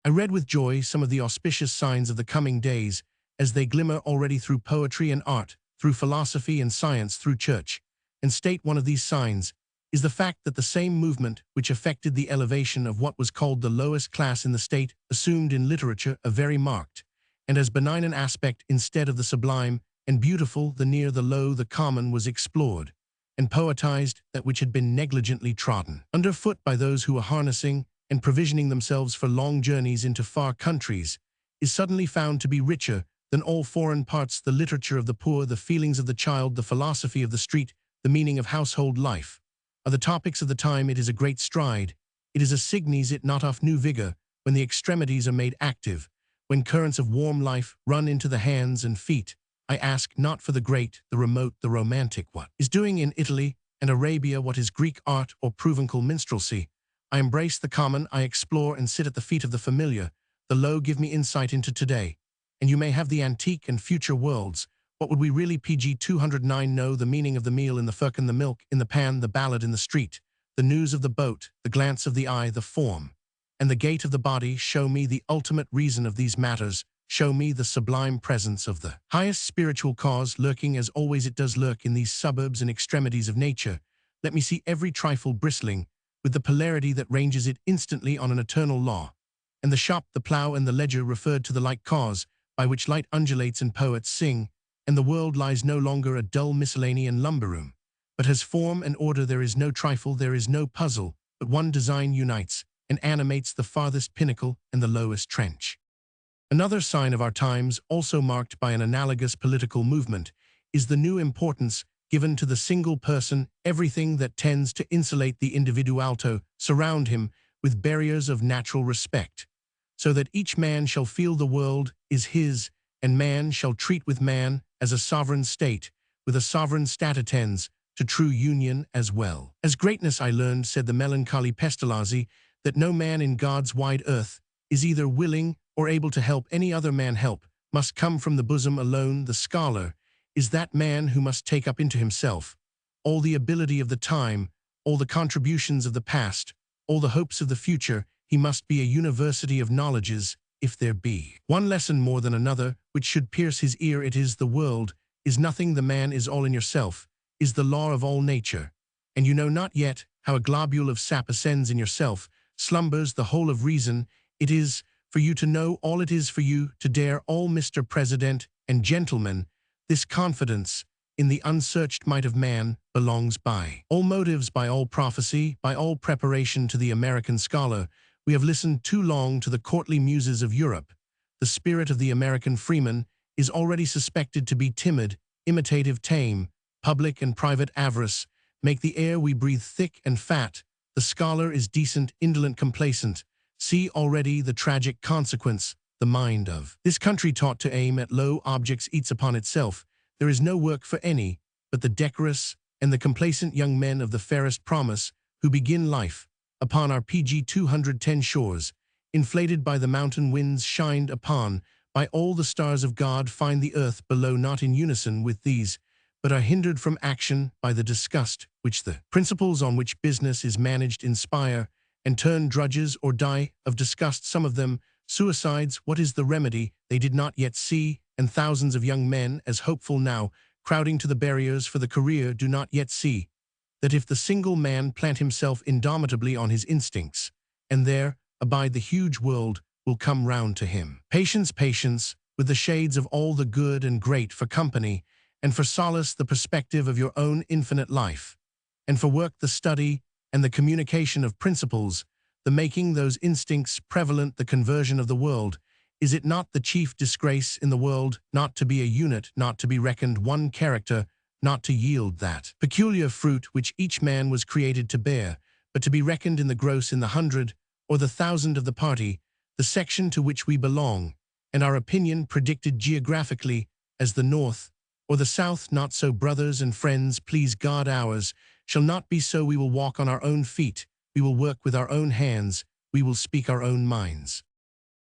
I read with joy some of the auspicious signs of the coming days, as they glimmer already through poetry and art, through philosophy and science, through church and state. One of these signs is the fact that the same movement which effected the elevation of what was called the lowest class in the state assumed in literature a very marked and as benign an aspect. Instead of the sublime and beautiful, the near, the low, the common was explored and poetized. That which had been negligently trodden underfoot by those who were harnessing and provisioning themselves for long journeys into far countries is suddenly found to be richer than all foreign parts. The literature of the poor, the feelings of the child, the philosophy of the street, the meaning of household life are the topics of the time. It is a great stride. It is a signes it not off new vigor, when the extremities are made active, when currents of warm life run into the hands and feet. I ask not for the great, the remote, the romantic. What is doing in Italy and Arabia? What is Greek art or Provencal minstrelsy? I embrace the common, I explore and sit at the feet of the familiar. The low give me insight into today, and you may have the antique and future worlds. What would we really? pg 209 know the meaning of the meal in the firkin, the milk in the pan, the ballad in the street, the news of the boat, the glance of the eye, the form and the gait of the body show me the ultimate reason of these matters. show me the sublime presence of the highest spiritual cause lurking as always it does lurk in these suburbs and extremities of nature. Let me see every trifle bristling with the polarity that ranges it instantly on an eternal law. And the shop, the plough, and the ledger referred to the like cause, by which light undulates and poets sing, and the world lies no longer a dull miscellanean lumber-room, but has form and order. There is no trifle, there is no puzzle, but one design unites and animates the farthest pinnacle and the lowest trench. Another sign of our times, also marked by an analogous political movement, is the new importance given to the single person. Everything that tends to insulate the individualito surround him with barriers of natural respect, so that each man shall feel the world is his, and man shall treat with man as a sovereign state, with a sovereign stat attends to true union as well. As greatness I learned, said the melancholy Pestalozzi, that no man in God's wide earth is either willing or able to help any other man help, must come from the bosom alone. The scholar is that man who must take up into himself all the ability of the time, all the contributions of the past, all the hopes of the future. He must be a university of knowledges, if there be one lesson more than another which should pierce his ear. It is the world is nothing, the man is all in yourself, is the law of all nature, and you know not yet how a globule of sap ascends in yourself, slumbers the whole of reason. It is for you to know all, it is for you to dare all. Mr. President and gentlemen, this confidence in the unsearched might of man belongs by all motives, by all prophecy, by all preparation to the American scholar. We have listened too long to the courtly muses of Europe. The spirit of the American freeman is already suspected to be timid, imitative, tame. Public and private avarice make the air we breathe thick and fat. The scholar is decent, indolent, complacent. See already the tragic consequence. The mind of this country, taught to aim at low objects, eats upon itself. There is no work for any but the decorous and the complacent young men of the fairest promise, who begin life upon our PG 210 shores, inflated by the mountain winds, shined upon by all the stars of God, find the earth below not in unison with these, but are hindered from action by the disgust which the principles on which business is managed inspire, and turn drudges or die of disgust. Some of them suicides. What is the remedy? They did not yet see, and thousands of young men, as hopeful now, crowding to the barriers for the career, do not yet see that if the single man plant himself indomitably on his instincts, and there abide, the huge world will come round to him. Patience, patience, with the shades of all the good and great for company, and for solace the perspective of your own infinite life, and for work the study and the communication of principles, the making those instincts prevalent, the conversion of the world. Is it not the chief disgrace in the world not to be a unit, not to be reckoned one character, not to yield that peculiar fruit which each man was created to bear, but to be reckoned in the gross, in the 100 or the 1,000 of the party, the section to which we belong, and our opinion predicted geographically as the North or the South? Not so, brothers and friends, please God. Ours shall not be so. We will walk on our own feet, we will work with our own hands, we will speak our own minds.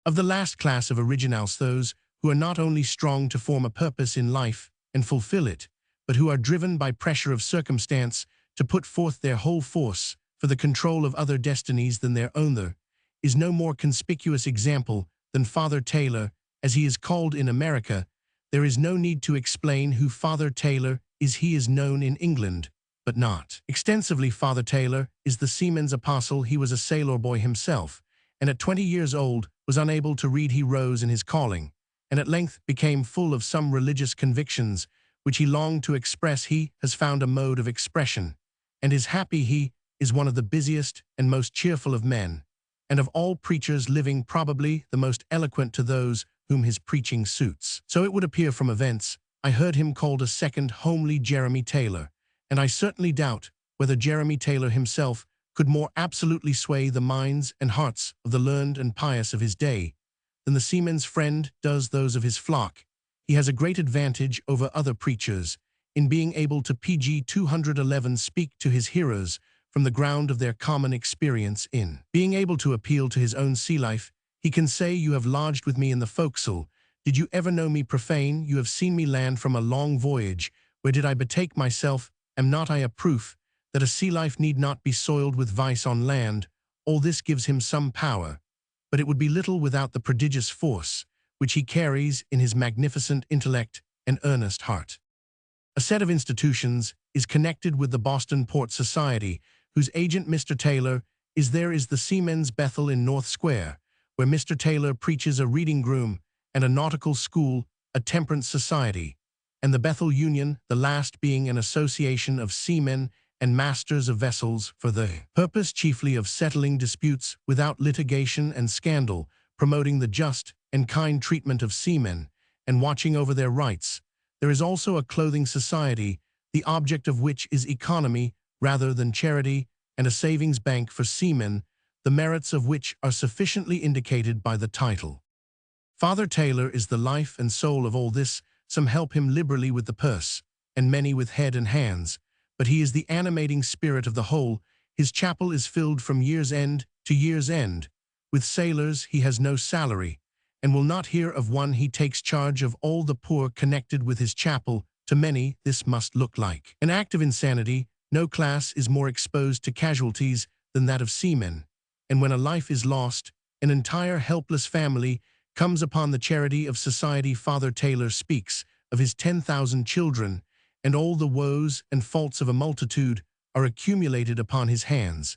Of the last class of originals, those who are not only strong to form a purpose in life and fulfill it, but who are driven by pressure of circumstance to put forth their whole force for the control of other destinies than their own. There is no more conspicuous example than Father Taylor, as he is called in America. There is no need to explain who Father Taylor is. He is known in England, but not extensively. Father Taylor is the seaman's apostle. He was a sailor boy himself, and at 20 years old was unable to read. He rose in his calling, and at length became full of some religious convictions which he longed to express. He has found a mode of expression, and is happy. He is one of the busiest and most cheerful of men, and of all preachers living probably the most eloquent to those whom his preaching suits. So it would appear from events. I heard him called a second homely Jeremy Taylor, and I certainly doubt whether Jeremy Taylor himself could more absolutely sway the minds and hearts of the learned and pious of his day than the seaman's friend does those of his flock. He has a great advantage over other preachers in being able to PG 211 speak to his hearers from the ground of their common experience. In being able to appeal to his own sea life, he can say, "You have lodged with me in the forecastle. Did you ever know me profane? You have seen me land from a long voyage. Where did I betake myself? Am not I a proof that a sea life need not be soiled with vice on land?" All this gives him some power, but it would be little without the prodigious force which he carries in his magnificent intellect and earnest heart. A set of institutions is connected with the Boston Port Society, whose agent Mr. Taylor is. There is the Seamen's Bethel in North Square, where Mr. Taylor preaches a reading room, and a nautical school, a temperance society, and the Bethel Union, the last being an association of seamen and masters of vessels for the purpose chiefly of settling disputes without litigation and scandal, promoting the just and kind treatment of seamen, and watching over their rights. There is also a clothing society, the object of which is economy rather than charity, and a savings bank for seamen, the merits of which are sufficiently indicated by the title. Father Taylor is the life and soul of all this. Some help him liberally with the purse, and many with head and hands, but he is the animating spirit of the whole. His chapel is filled from year's end to year's end. With sailors he has no salary, and will not hear of one. He takes charge of all the poor connected with his chapel. To many this must look like an act of insanity. No class is more exposed to casualties than that of seamen, and when a life is lost, an entire helpless family comes upon the charity of society. Father Taylor speaks of his 10,000 children, and all the woes and faults of a multitude are accumulated upon his hands,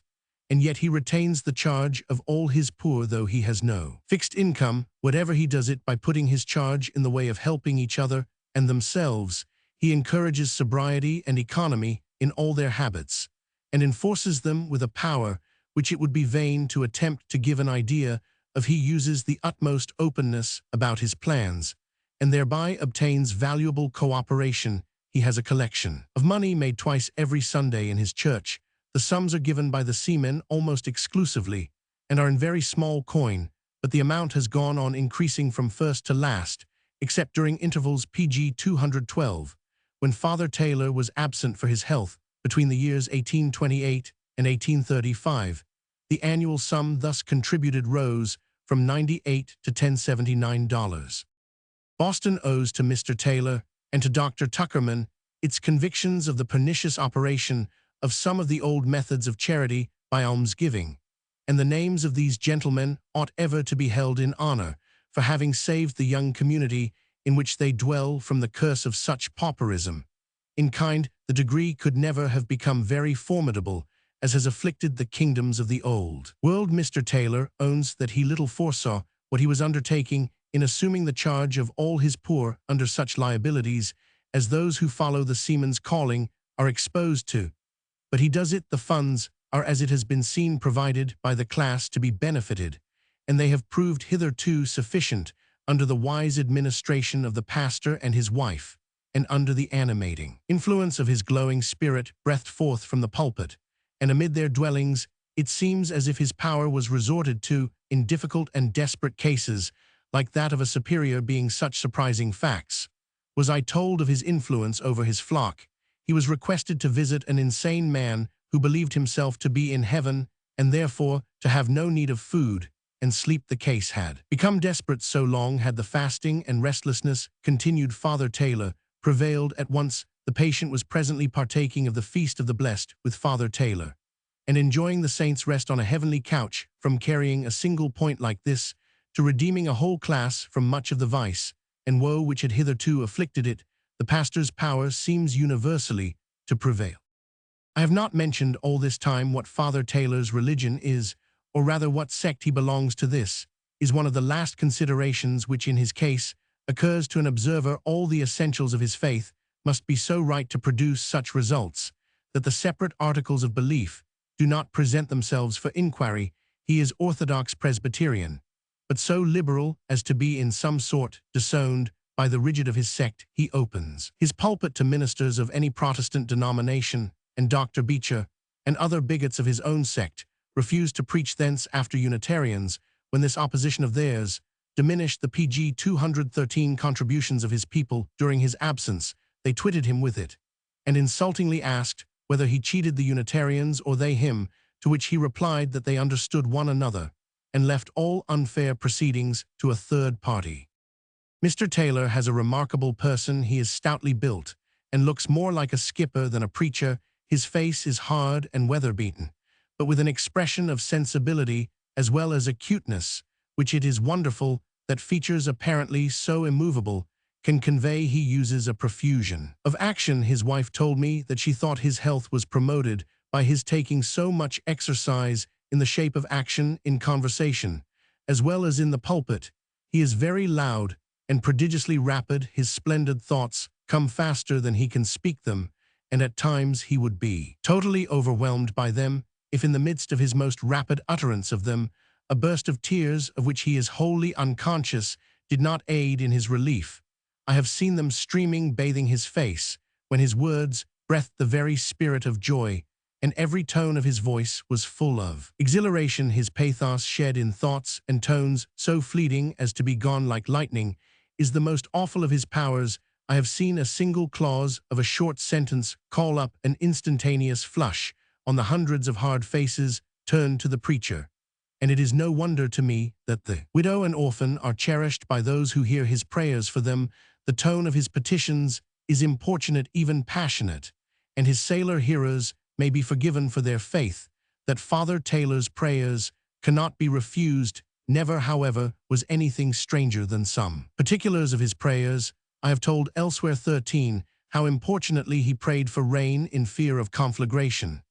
and yet he retains the charge of all his poor, though he has no fixed income. Whatever he does it by putting his charge in the way of helping each other and themselves. He encourages sobriety and economy in all their habits, and enforces them with a power which it would be vain to attempt to give an idea of. He uses the utmost openness about his plans, and thereby obtains valuable cooperation. He has a collection of money made twice every Sunday in his church. The sums are given by the seamen almost exclusively, and are in very small coin, but the amount has gone on increasing from first to last, except during intervals pg 212, when Father Taylor was absent for his health, between the years 1828 and 1835. The annual sum thus contributed rose from $98 to $1079. Boston owes to Mr. Taylor and to Dr. Tuckerman its convictions of the pernicious operation of some of the old methods of charity by almsgiving, and the names of these gentlemen ought ever to be held in honor for having saved the young community in which they dwell from the curse of such pauperism. In kind, the degree could never have become very formidable as has afflicted the kingdoms of the old world. Mr. Taylor owns that he little foresaw what he was undertaking in assuming the charge of all his poor under such liabilities as those who follow the seaman's calling are exposed to. But he does it. The funds are, as it has been seen, provided by the class to be benefited, and they have proved hitherto sufficient under the wise administration of the pastor and his wife, and under the animating influence of his glowing spirit breathed forth from the pulpit, and amid their dwellings. It seems as if his power was resorted to in difficult and desperate cases, like that of a superior being such surprising facts. Was I told of his influence over his flock? He was requested to visit an insane man who believed himself to be in heaven, and therefore to have no need of food and sleep. The case had become desperate, so long had the fasting and restlessness continued. Father Taylor prevailed at once. The patient was presently partaking of the feast of the blessed with Father Taylor, and enjoying the saint's rest on a heavenly couch. From carrying a single point like this to redeeming a whole class from much of the vice and woe which had hitherto afflicted it, the pastor's power seems universally to prevail. I have not mentioned all this time what Father Taylor's religion is, or rather what sect he belongs to. This is one of the last considerations which in his case occurs to an observer. All the essentials of his faith must be so right to produce such results that the separate articles of belief do not present themselves for inquiry. He is Orthodox Presbyterian, but so liberal as to be in some sort disowned by the rigid of his sect. He opens his pulpit to ministers of any Protestant denomination, and Dr. Beecher and other bigots of his own sect refused to preach thence. After Unitarians, when this opposition of theirs diminished the pg 213 contributions of his people during his absence, they twitted him with it, and insultingly asked whether he cheated the Unitarians or they him, to which he replied that they understood one another, and left all unfair proceedings to a third party. Mr. Taylor has a remarkable person. He is stoutly built, and looks more like a skipper than a preacher. His face is hard and weather-beaten, but with an expression of sensibility as well as acuteness, which it is wonderful that features apparently so immovable can convey he uses a profusion of action. His wife told me that she thought his health was promoted by his taking so much exercise in the shape of action in conversation, as well as in the pulpit. He is very loud and prodigiously rapid. His splendid thoughts come faster than he can speak them, and at times he would be totally overwhelmed by them, if in the midst of his most rapid utterance of them, a burst of tears of which he is wholly unconscious did not aid in his relief. I have seen them streaming, bathing his face, when his words breathed the very spirit of joy, and every tone of his voice was full of exhilaration. His pathos, shed in thoughts and tones so fleeting as to be gone like lightning, is the most awful of his powers. I have seen a single clause of a short sentence call up an instantaneous flush on the hundreds of hard faces turned to the preacher, and it is no wonder to me that the widow and orphan are cherished by those who hear his prayers for them. The tone of his petitions is importunate, even passionate, and his sailor hearers may be forgiven for their faith that Father Taylor's prayers cannot be refused. Never, however, was anything stranger than some particulars of his prayers. I have told elsewhere 13 how importunately he prayed for rain in fear of conflagration,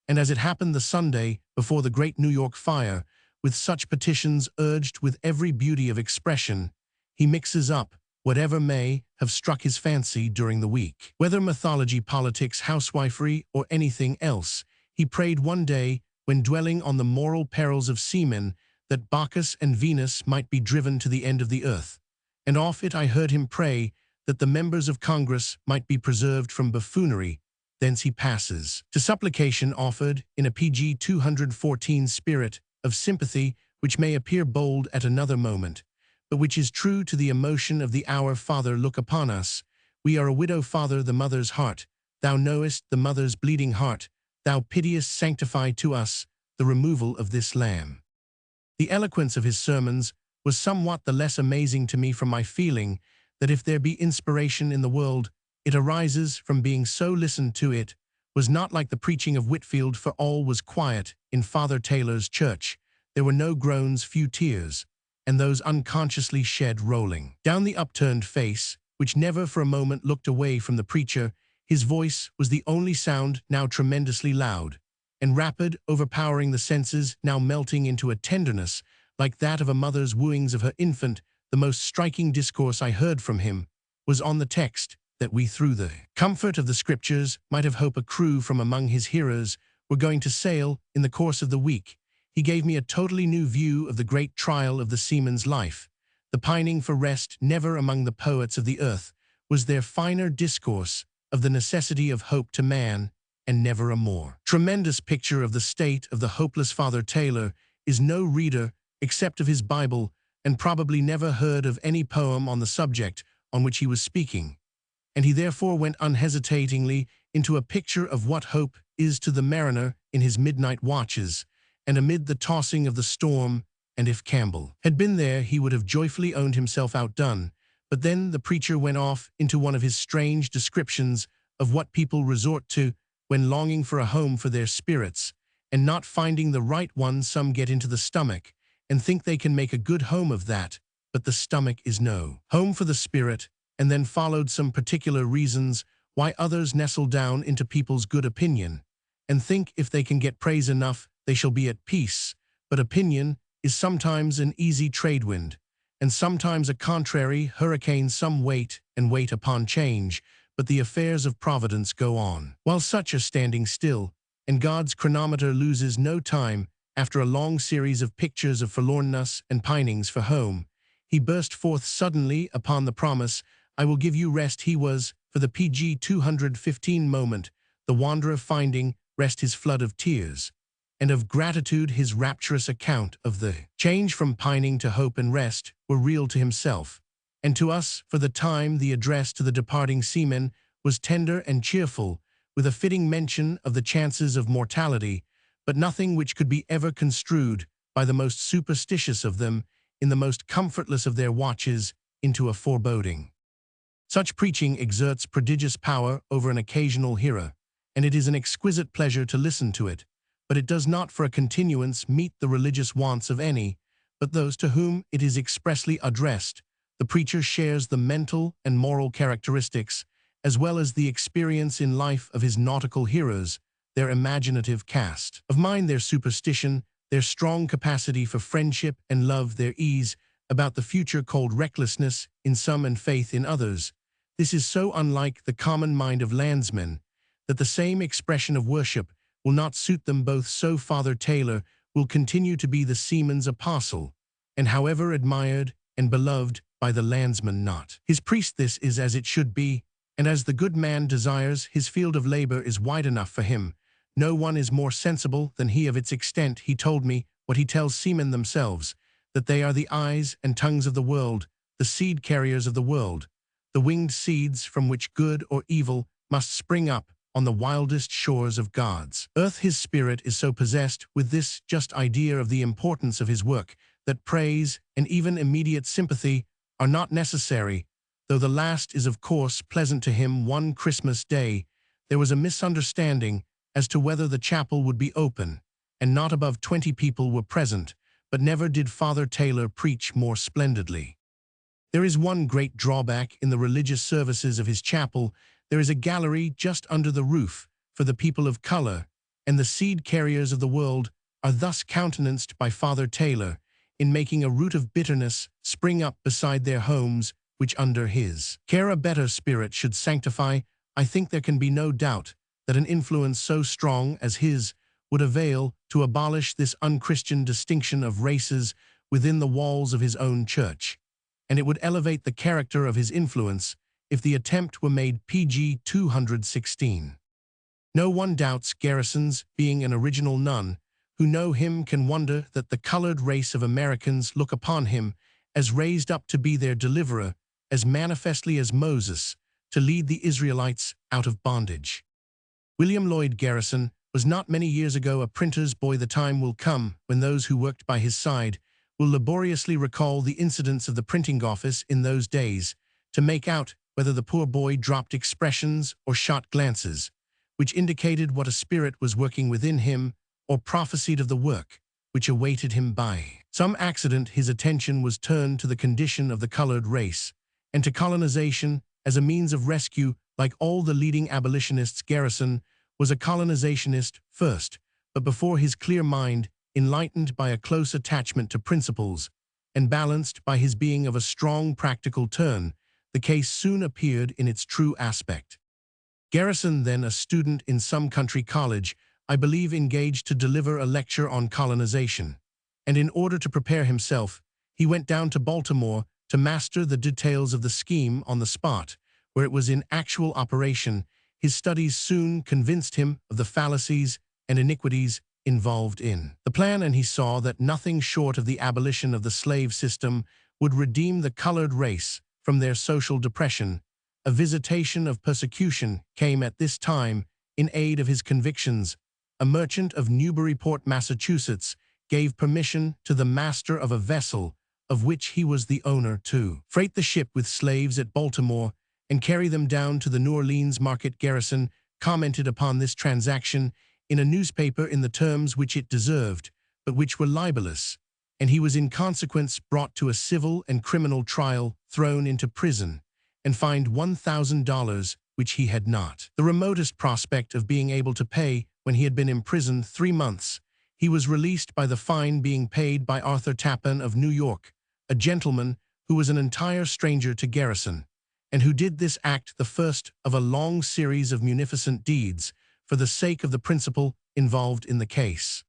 and as it happened the Sunday before the great New York fire, with such petitions urged with every beauty of expression, he mixes up whatever may have struck his fancy during the week. Whether mythology, politics, housewifery, or anything else, he prayed one day, when dwelling on the moral perils of seamen, that Bacchus and Venus might be driven to the end of the earth. And off it I heard him pray that the members of Congress might be preserved from buffoonery. Thence he passes to supplication offered in a PG 214 spirit of sympathy, which may appear bold at another moment, but which is true to the emotion of the hour. Father, look upon us. We are a widow. Father, the mother's heart. Thou knowest the mother's bleeding heart. Thou pitiest, sanctify to us the removal of this lamb. The eloquence of his sermons was somewhat the less amazing to me from my feeling that if there be inspiration in the world, it arises from being so listened to. It was not like the preaching of Whitfield, for all was quiet in Father Taylor's church. There were no groans, few tears, and those unconsciously shed rolling down the upturned face, which never for a moment looked away from the preacher. His voice was the only sound, now tremendously loud and rapid, overpowering the senses, now melting into a tenderness like that of a mother's wooings of her infant. The most striking discourse I heard from him was on the text that we, through the comfort of the Scriptures, might have hope. A crew from among his hearers were going to sail in the course of the week. He gave me a totally new view of the great trial of the seaman's life. The pining for rest, never among the poets of the earth was there finer discourse of the necessity of hope to man, and never a more tremendous picture of the state of the hopeless. Father Taylor is no reader except of his Bible, and probably never heard of any poem on the subject on which he was speaking, and he therefore went unhesitatingly into a picture of what hope is to the mariner in his midnight watches, and amid the tossing of the storm. And if Campbell had been there, he would have joyfully owned himself outdone. But then the preacher went off into one of his strange descriptions of what people resort to when longing for a home for their spirits, and not finding the right one. Some get into the stomach and think they can make a good home of that, but the stomach is no home for the spirit. And then followed some particular reasons why others nestle down into people's good opinion, and think if they can get praise enough, they shall be at peace. But opinion is sometimes an easy tradewind, and sometimes a contrary hurricane. Some wait and wait upon change, but the affairs of Providence go on, while such are standing still, and God's chronometer loses no time. After a long series of pictures of forlornness and pinings for home, he burst forth suddenly upon the promise, I will give you rest. He was, for the PG 215 moment, the wanderer finding rest. His flood of tears and of gratitude, his rapturous account of the change from pining to hope and rest, were real to himself. And to us, for the time, the address to the departing seamen was tender and cheerful, with a fitting mention of the chances of mortality, but nothing which could be ever construed by the most superstitious of them, in the most comfortless of their watches, into a foreboding. Such preaching exerts prodigious power over an occasional hearer, and it is an exquisite pleasure to listen to it, but it does not for a continuance meet the religious wants of any, but those to whom it is expressly addressed. The preacher shares the mental and moral characteristics, as well as the experience in life of his nautical heroes, their imaginative cast of mind, their superstition, their strong capacity for friendship and love, their ease about the future called recklessness in some and faith in others. This is so unlike the common mind of landsmen that the same expression of worship will not suit them both. So Father Taylor will continue to be the seaman's apostle, and however admired and beloved by the landsman not his priest. This is as it should be, and as the good man desires. His field of labor is wide enough for him. No one is more sensible than he of its extent. He told me what he tells seamen themselves, that they are the eyes and tongues of the world, the seed carriers of the world, the winged seeds from which good or evil must spring up on the wildest shores of God's earth. His spirit is so possessed with this just idea of the importance of his work that praise and even immediate sympathy are not necessary, though the last is of course pleasant to him. One Christmas day there was a misunderstanding as to whether the chapel would be open, and not above 20 people were present, but never did Father Taylor preach more splendidly. There is one great drawback in the religious services of his chapel. There is a gallery just under the roof for the people of color, and the seed carriers of the world are thus countenanced by Father Taylor in making a root of bitterness spring up beside their homes, which under his care a better spirit should sanctify. I think there can be no doubt that an influence so strong as his would avail to abolish this unchristian distinction of races within the walls of his own church, and it would elevate the character of his influence if the attempt were made. Pg 216. No one doubts Garrison's being an original. None who know him can wonder that the colored race of Americans look upon him as raised up to be their deliverer, as manifestly as Moses to lead the Israelites out of bondage. William Lloyd Garrison was not many years ago a printer's boy. The time will come when those who worked by his side will laboriously recall the incidents of the printing office in those days to make out whether the poor boy dropped expressions or shot glances, which indicated what a spirit was working within him, or prophesied of the work which awaited him by some accident. His attention was turned to the condition of the colored race, and to colonization as a means of rescue. Like all the leading abolitionists, Garrison was a colonizationist first, but before his clear mind, enlightened by a close attachment to principles, and balanced by his being of a strong practical turn, the case soon appeared in its true aspect. Garrison, then a student in some country college, I believe engaged to deliver a lecture on colonization, and in order to prepare himself, he went down to Baltimore to master the details of the scheme on the spot, where it was in actual operation. His studies soon convinced him of the fallacies and iniquities involved in the plan, and he saw that nothing short of the abolition of the slave system would redeem the colored race from their social depression. A visitation of persecution came at this time in aid of his convictions. A merchant of Newburyport, Massachusetts, gave permission to the master of a vessel, of which he was the owner, to freight the ship with slaves at Baltimore and carry them down to the New Orleans market. Garrison commented upon this transaction in a newspaper in the terms which it deserved, but which were libelous, and he was in consequence brought to a civil and criminal trial, thrown into prison, and fined $1,000, which he had not the remotest prospect of being able to pay when he had been imprisoned 3 months. He was released by the fine being paid by Arthur Tappan of New York, a gentleman who was an entire stranger to Garrison, and who did this act, the first of a long series of munificent deeds, for the sake of the principle involved in the case.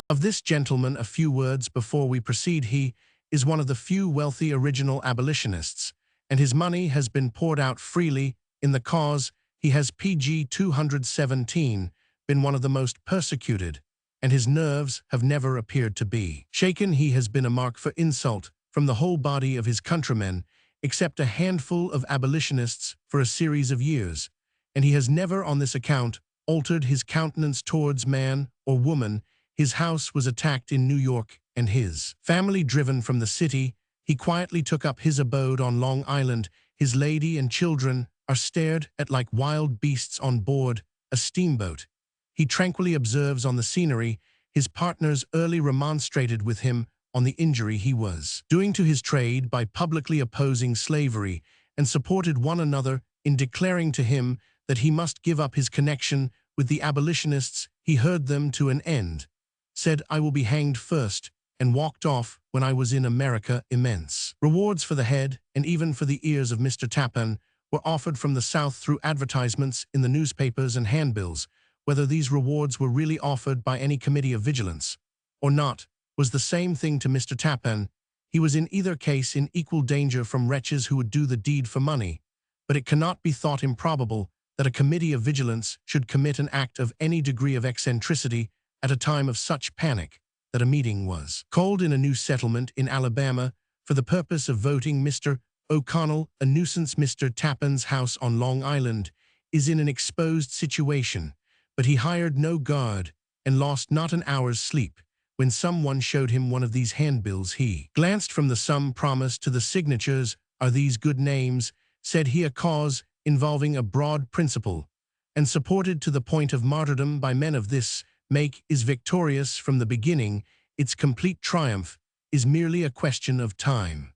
Of this gentleman a few words before we proceed. He is one of the few wealthy original abolitionists, and his money has been poured out freely in the cause. He has Pg 217 been one of the most persecuted, and his nerves have never appeared to be shaken. He has been a mark for insult from the whole body of his countrymen, except a handful of abolitionists, for a series of years, and he has never on this account altered his countenance towards man or woman. His house was attacked in New York, and his family driven from the city. He quietly took up his abode on Long Island. His lady and children are stared at like wild beasts on board a steamboat. He tranquilly observes on the scenery. His partners early remonstrated with him on the injury he was doing to his trade by publicly opposing slavery, and supported one another in declaring to him that he must give up his connection with the abolitionists. He heard them to an end, said, "I will be hanged first," and walked off when I was in America. Immense rewards for the head and even for the ears of Mr. Tappan were offered from the South through advertisements in the newspapers and handbills. Whether these rewards were really offered by any committee of vigilance or not was the same thing to Mr. Tappan. He was in either case in equal danger from wretches who would do the deed for money, but it cannot be thought improbable that a committee of vigilance should commit an act of any degree of eccentricity at a time of such panic that a meeting was called in a new settlement in Alabama for the purpose of voting Mr. O'Connell a nuisance. Mr. Tappan's house on Long Island is in an exposed situation, but he hired no guard and lost not an hour's sleep. When someone showed him one of these handbills, he glanced from the sum promised to the signatures. "Are these good names?" said he. "A cause involving a broad principle, and supported to the point of martyrdom by men of this make, is victorious from the beginning. Its complete triumph is merely a question of time."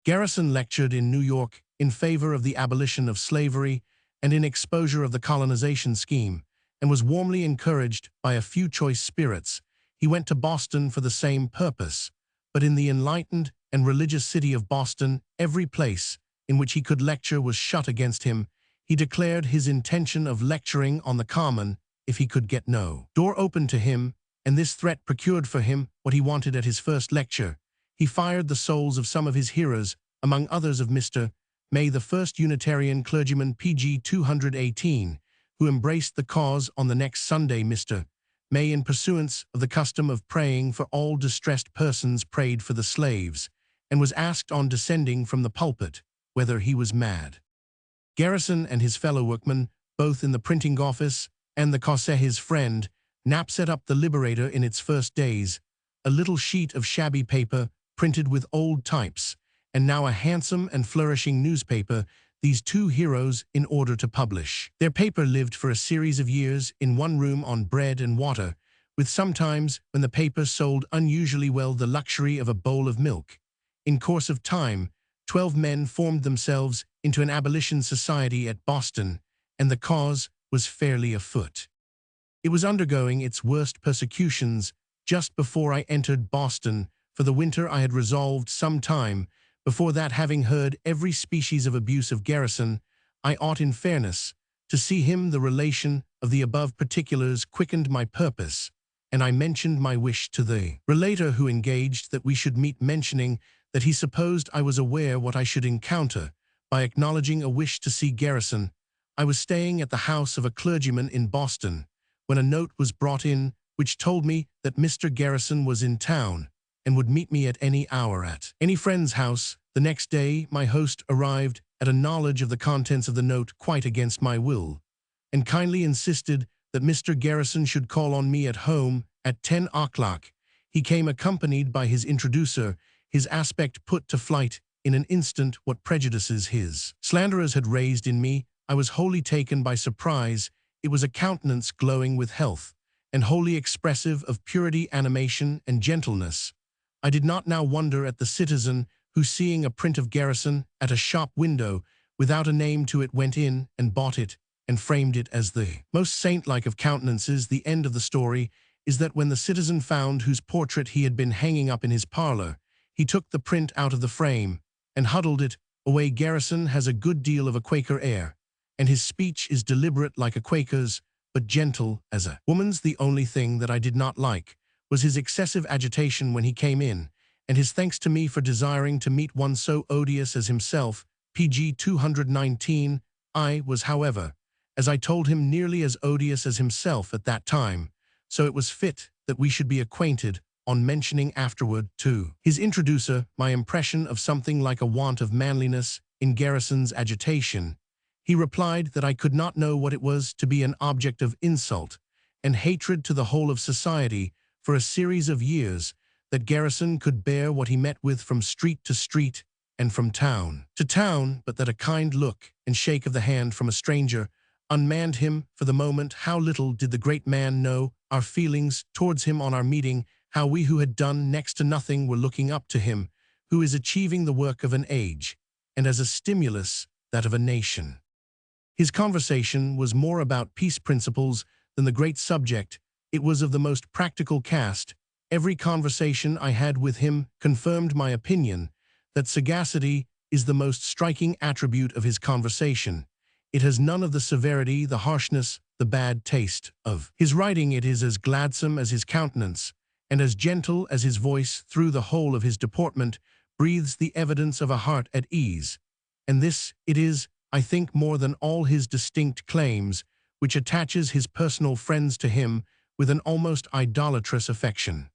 Garrison lectured in New York in favor of the abolition of slavery and in exposure of the colonization scheme, and was warmly encouraged by a few choice spirits. He went to Boston for the same purpose, but in the enlightened and religious city of Boston, every place in which he could lecture was shut against him. He declared his intention of lecturing on the common if he could get no door open to him, and this threat procured for him what he wanted at his first lecture. He fired the souls of some of his hearers, among others of Mr. May, the first Unitarian clergyman, pg 218, who embraced the cause on the next Sunday. Mr. May, in pursuance of the custom of praying for all distressed persons, prayed for the slaves, and was asked on descending from the pulpit whether he was mad. Garrison and his fellow workmen, both in the printing office and the Causse, his friend, Knapp, set up the Liberator in its first days, a little sheet of shabby paper printed with old types, and now a handsome and flourishing newspaper. These two heroes, in order to publish their paper, lived for a series of years in one room on bread and water, with sometimes, when the paper sold unusually well, the luxury of a bowl of milk. In course of time, 12 men formed themselves into an abolition society at Boston, and the cause was fairly afoot. It was undergoing its worst persecutions just before I entered Boston. For the winter I had resolved some time before that, having heard every species of abuse of Garrison, I ought in fairness to see him. The relation of the above particulars quickened my purpose, and I mentioned my wish to the relator, who engaged that we should meet, mentioning that he supposed I was aware what I should encounter, by acknowledging a wish to see Garrison. I was staying at the house of a clergyman in Boston, when a note was brought in which told me that Mr. Garrison was in town, and would meet me at any hour at any friend's house. The next day my host arrived at a knowledge of the contents of the note quite against my will, and kindly insisted that Mr. Garrison should call on me at home at 10 o'clock. He came accompanied by his introducer, his aspect put to flight in an instant what prejudices his slanderers had raised in me. I was wholly taken by surprise. It was a countenance glowing with health, and wholly expressive of purity, animation, and gentleness. I did not now wonder at the citizen who, seeing a print of Garrison at a shop window without a name to it, went in and bought it and framed it as the most saint-like of countenances. The end of the story is that when the citizen found whose portrait he had been hanging up in his parlor, he took the print out of the frame and huddled it away. Garrison has a good deal of a Quaker air, and his speech is deliberate like a Quaker's, but gentle as a woman's. The only thing that I did not like was his excessive agitation when he came in, and his thanks to me for desiring to meet one so odious as himself. pg 219. I was, however, as I told him, nearly as odious as himself at that time, so it was fit that we should be acquainted. On mentioning afterward to his introducer my impression of something like a want of manliness in Garrison's agitation, he replied that I could not know what it was to be an object of insult and hatred to the whole of society for a series of years, that Garrison could bear what he met with from street to street and from town to town, but that a kind look and shake of the hand from a stranger unmanned him for the moment. How little did the great man know our feelings towards him on our meeting, how we who had done next to nothing were looking up to him, who is achieving the work of an age, and as a stimulus, that of a nation. His conversation was more about peace principles than the great subject. It was of the most practical cast. Every conversation I had with him confirmed my opinion that sagacity is the most striking attribute of his conversation. It has none of the severity, the harshness, the bad taste of his writing. It is as gladsome as his countenance, and as gentle as his voice. Through the whole of his deportment breathes the evidence of a heart at ease. And this it is, I think, more than all his distinct claims, which attaches his personal friends to him with an almost idolatrous affection.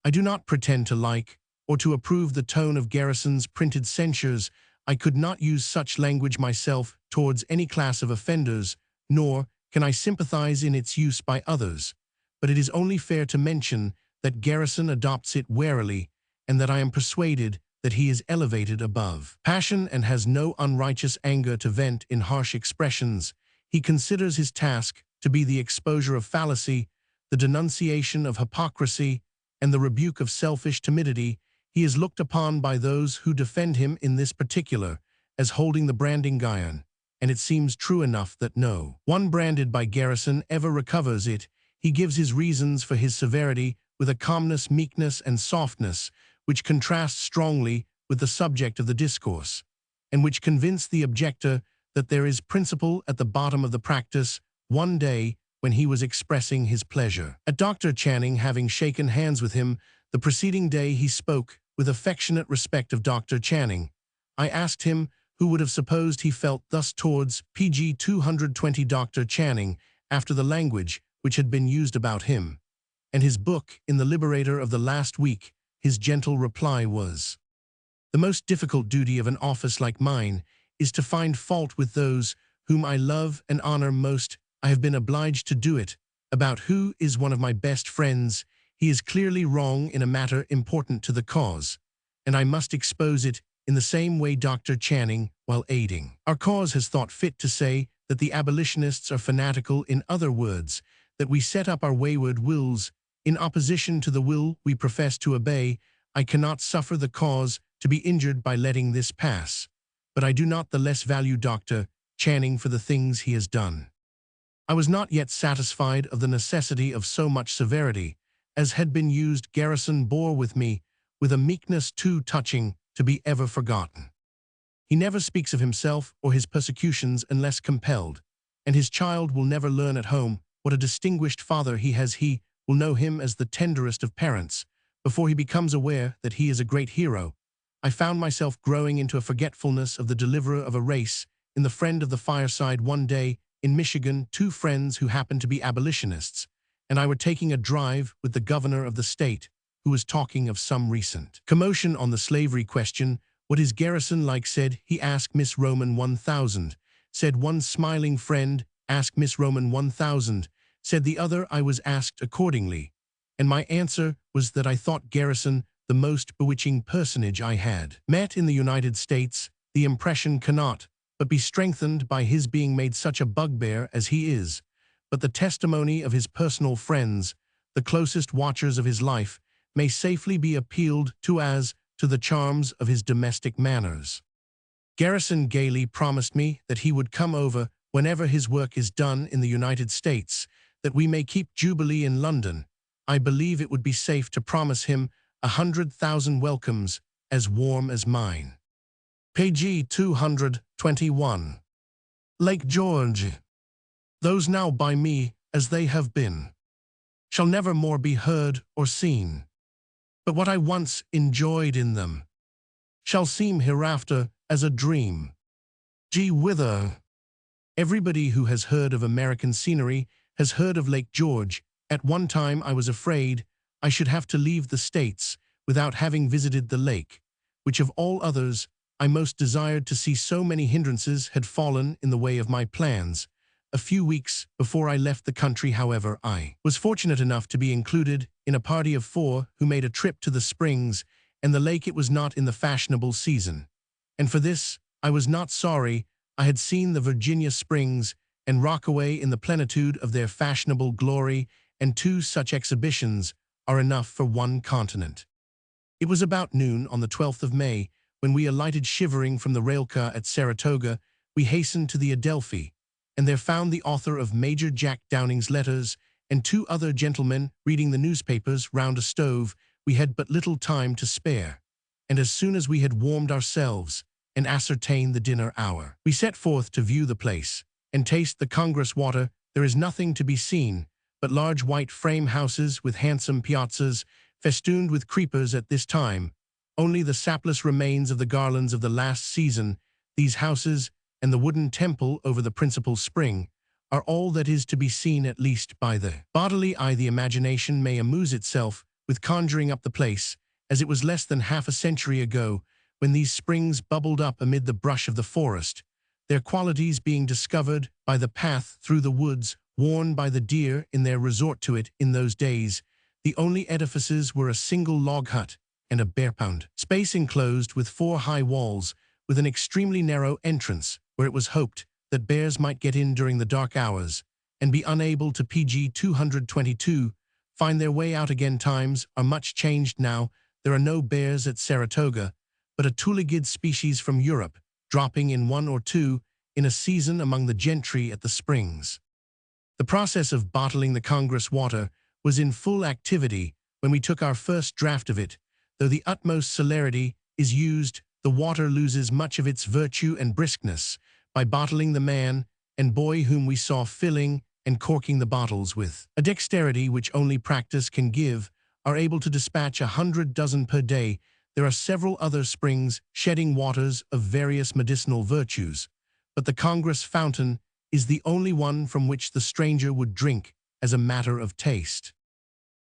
I do not pretend to like or to approve the tone of Garrison's printed censures. I could not use such language myself towards any class of offenders, nor can I sympathize in its use by others. But it is only fair to mention that Garrison adopts it warily, and that I am persuaded that he is elevated above passion and has no unrighteous anger to vent in harsh expressions. He considers his task to be the exposure of fallacy, the denunciation of hypocrisy, and the rebuke of selfish timidity. He is looked upon by those who defend him in this particular as holding the branding iron, and it seems true enough that no one branded by Garrison ever recovers it. He gives his reasons for his severity with a calmness, meekness, and softness, which contrasts strongly with the subject of the discourse, and which convince the objector that there is principle at the bottom of the practice. One day, when he was expressing his pleasure at Dr. Channing having shaken hands with him the preceding day, he spoke with affectionate respect of Dr. Channing. I asked him who would have supposed he felt thus towards PG 220 Dr. Channing after the language which had been used about him, and his book in the Liberator of the last week. His gentle reply was, "The most difficult duty of an office like mine is to find fault with those whom I love and honor most. I have been obliged to do it. About who is one of my best friends, he is clearly wrong in a matter important to the cause, and I must expose it in the same way Dr. Channing, while aiding our cause, has thought fit to say that the abolitionists are fanatical. In other words, that we set up our wayward wills in opposition to the will we profess to obey. I cannot suffer the cause to be injured by letting this pass, but I do not the less value Dr. Channing for the things he has done." I was not yet satisfied of the necessity of so much severity as had been used. Garrison bore with me with a meekness too touching to be ever forgotten. He never speaks of himself or his persecutions unless compelled, and his child will never learn at home what a distinguished father he has. He will know him as the tenderest of parents before he becomes aware that he is a great hero. I found myself growing into a forgetfulness of the deliverer of a race in the friend of the fireside. One day in Michigan, two friends who happened to be abolitionists and I were taking a drive with the governor of the state, who was talking of some recent commotion on the slavery question. "What is Garrison like?" said he. "Ask Miss Roman 1000, said one smiling friend. "Ask Miss Roman 1000, said the other." I was asked accordingly, and my answer was that I thought Garrison the most bewitching personage I had met in the United States. The impression cannot but be strengthened by his being made such a bugbear as he is, but the testimony of his personal friends, the closest watchers of his life, may safely be appealed to as to the charms of his domestic manners. Garrison gaily promised me that he would come over whenever his work is done in the United States, that we may keep Jubilee in London. I believe it would be safe to promise him 100,000 welcomes as warm as mine. Page 221. Lake George. Those now by me, as they have been, shall never more be heard or seen. But what I once enjoyed in them shall seem hereafter as a dream. Gee whither! Everybody who has heard of American scenery has heard of Lake George. At one time I was afraid I should have to leave the States without having visited the lake, which of all others I most desired to see. So many hindrances had fallen in the way of my plans. A few weeks before I left the country, however, I was fortunate enough to be included in a party of 4 who made a trip to the springs and the lake. It was not in the fashionable season, and for this I was not sorry. I had seen the Virginia Springs and Rockaway in the plenitude of their fashionable glory, and 2 such exhibitions are enough for one continent. It was about noon on the 12th of May, when we alighted shivering from the railcar at Saratoga. We hastened to the Adelphi, and there found the author of Major Jack Downing's letters and two other gentlemen reading the newspapers round a stove. We had but little time to spare, and as soon as we had warmed ourselves and ascertained the dinner hour, we set forth to view the place and taste the Congress water. There is nothing to be seen but large white frame houses with handsome piazzas festooned with creepers at this time, only the sapless remains of the garlands of the last season. These houses and the wooden temple over the principal spring are all that is to be seen, at least by the bodily eye. The imagination may amuse itself with conjuring up the place, as it was less than half a century ago, when these springs bubbled up amid the brush of the forest, their qualities being discovered by the path through the woods worn by the deer in their resort to it. In those days, the only edifices were a single log hut and a bare-pound space enclosed with 4 high walls, with an extremely narrow entrance, where it was hoped that bears might get in during the dark hours and be unable to pg 222 find their way out again. Times are much changed now. There are no bears at Saratoga, but a tooligid species from Europe, dropping in 1 or 2 in a season among the gentry at the springs. The process of bottling the Congress water was in full activity when we took our first draught of it. Though the utmost celerity is used, the water loses much of its virtue and briskness by bottling. The man and boy whom we saw filling and corking the bottles with a dexterity which only practice can give are able to dispatch 100 dozen per day. There are several other springs shedding waters of various medicinal virtues, but the Congress fountain is the only one from which the stranger would drink as a matter of taste.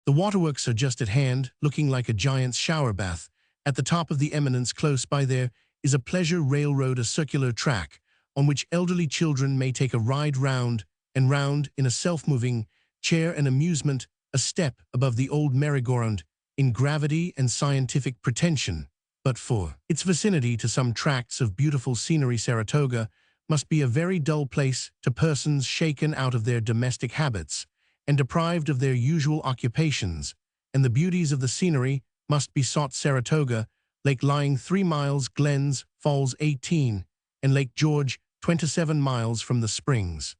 The waterworks are just at hand, looking like a giant's shower bath. At the top of the eminence close by there is a pleasure railroad, a circular track, on which elderly children may take a ride round and round in a self-moving chair, an amusement a step above the old merry-go-round in gravity and scientific pretension. But for its vicinity to some tracts of beautiful scenery, Saratoga must be a very dull place to persons shaken out of their domestic habits and deprived of their usual occupations, and the beauties of the scenery must be sought. Saratoga, Lake lying 3 miles, Glens Falls 18, and Lake George 27 miles from the springs.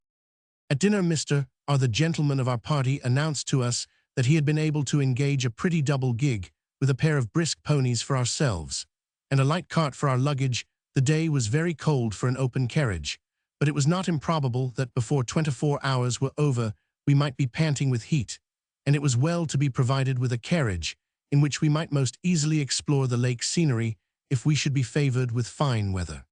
At dinner, Mr. R, the gentleman of our party, announced to us that he had been able to engage a pretty double gig with a pair of brisk ponies for ourselves and a light cart for our luggage. The day was very cold for an open carriage, but it was not improbable that before 24 hours were over we might be panting with heat, and it was well to be provided with a carriage in which we might most easily explore the lake scenery if we should be favored with fine weather.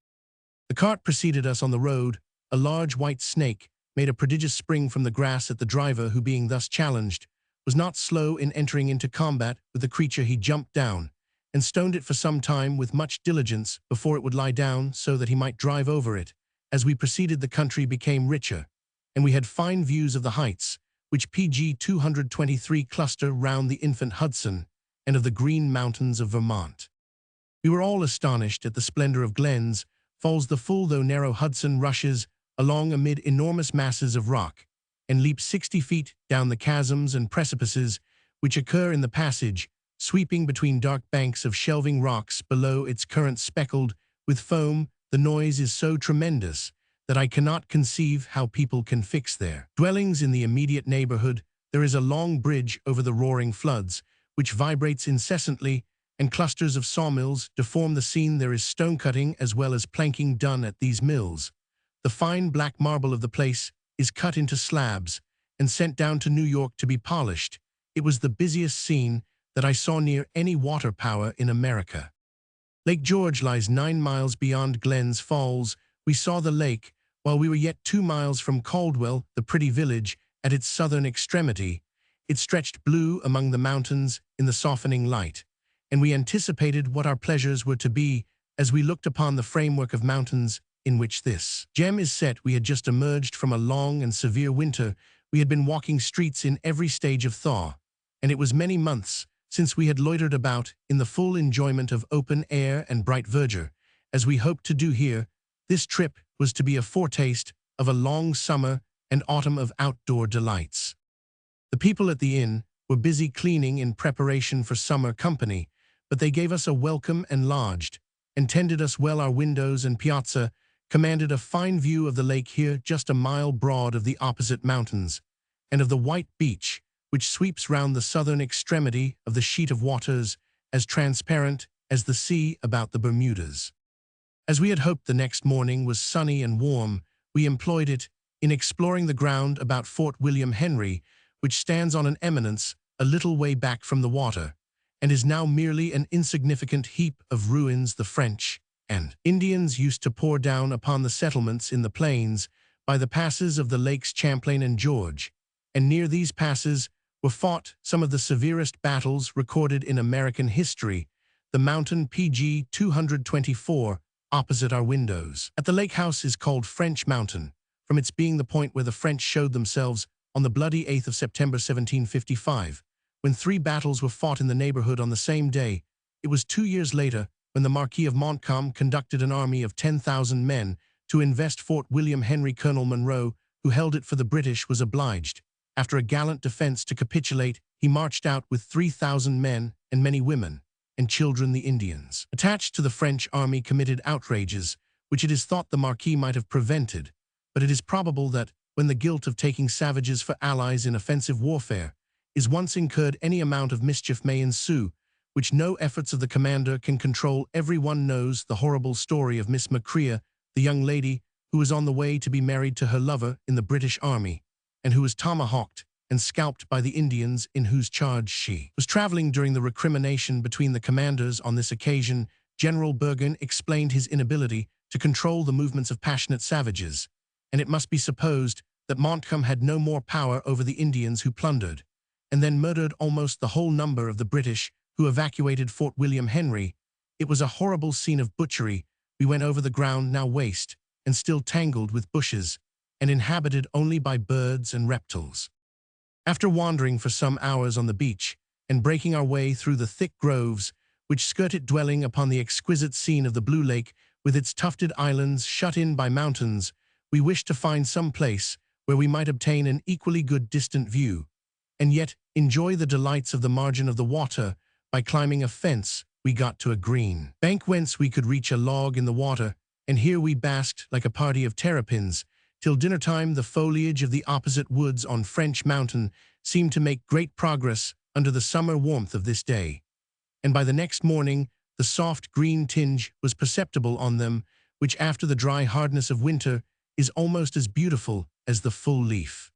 The cart preceded us on the road. A large white snake made a prodigious spring from the grass at the driver, who, being thus challenged, was not slow in entering into combat with the creature. He jumped down and stoned it for some time with much diligence before it would lie down, so that he might drive over it. As we proceeded, the country became richer, and we had fine views of the heights, which pg 223 cluster round the infant Hudson, and of the green mountains of Vermont. We were all astonished at the splendor of Glens Falls. The full though narrow Hudson rushes along amid enormous masses of rock, and leaps 60 feet down the chasms and precipices which occur in the passage, sweeping between dark banks of shelving rocks below its current speckled with foam. The noise is so tremendous that I cannot conceive how people can fix their dwellings in the immediate neighborhood. There is a long bridge over the roaring floods, which vibrates incessantly, and clusters of sawmills deform the scene. There is stone cutting as well as planking done at these mills. The fine black marble of the place is cut into slabs and sent down to New York to be polished. It was the busiest scene that I saw near any water power in America. Lake George lies 9 miles beyond Glens Falls. We saw the lake while we were yet 2 miles from Caldwell, the pretty village at its southern extremity. It stretched blue among the mountains in the softening light, and we anticipated what our pleasures were to be as we looked upon the framework of mountains in which this gem is set. We had just emerged from a long and severe winter. We had been walking streets in every stage of thaw, and it was many months since we had loitered about in the full enjoyment of open air and bright verdure, as we hoped to do here. This trip was to be a foretaste of a long summer and autumn of outdoor delights. The people at the inn were busy cleaning in preparation for summer company, but they gave us a welcome and lodged, and tended us well. Our windows and piazza commanded a fine view of the lake here just a mile broad of the opposite mountains, and of the white beach, which sweeps round the southern extremity of the sheet of waters, as transparent as the sea about the Bermudas. As we had hoped the next morning was sunny and warm, we employed it in exploring the ground about Fort William Henry, which stands on an eminence a little way back from the water, and is now merely an insignificant heap of ruins the French and Indians used to pour down upon the settlements in the plains by the passes of the Lakes Champlain and George, and near these passes were fought some of the severest battles recorded in American history, the mountain PG 224 opposite our windows. At the lake house is called French Mountain, from its being the point where the French showed themselves on the bloody 8th of September 1755, when 3 battles were fought in the neighborhood on the same day. It was 2 years later when the Marquis of Montcalm conducted an army of 10,000 men to invest Fort William Henry. Colonel Monroe, who held it for the British, was obliged, after a gallant defense, to capitulate. He marched out with 3,000 men and many women and children. The Indians attached to the French army committed outrages, which it is thought the Marquis might have prevented, but it is probable that, when the guilt of taking savages for allies in offensive warfare is once incurred, any amount of mischief may ensue, which no efforts of the commander can control. Everyone knows the horrible story of Miss Macria, the young lady who was on the way to be married to her lover in the British Army, and who was tomahawked and scalped by the Indians in whose charge she was traveling. During the recrimination between the commanders on this occasion, General Bergen explained his inability to control the movements of passionate savages, and it must be supposed that Montcalm had no more power over the Indians who plundered and then murdered almost the whole number of the British who evacuated Fort William Henry. It was a horrible scene of butchery. We went over the ground, now waste and still tangled with bushes, and inhabited only by birds and reptiles. After wandering for some hours on the beach, and breaking our way through the thick groves which skirt it, dwelling upon the exquisite scene of the blue lake with its tufted islands shut in by mountains, we wished to find some place where we might obtain an equally good distant view, and yet enjoy the delights of the margin of the water. By climbing a fence, we got to a green bank whence we could reach a log in the water, and here we basked like a party of terrapins. Till dinner time, the foliage of the opposite woods on French Mountain seemed to make great progress under the summer warmth of this day, and by the next morning the soft green tinge was perceptible on them, which after the dry hardness of winter is almost as beautiful as the full leaf.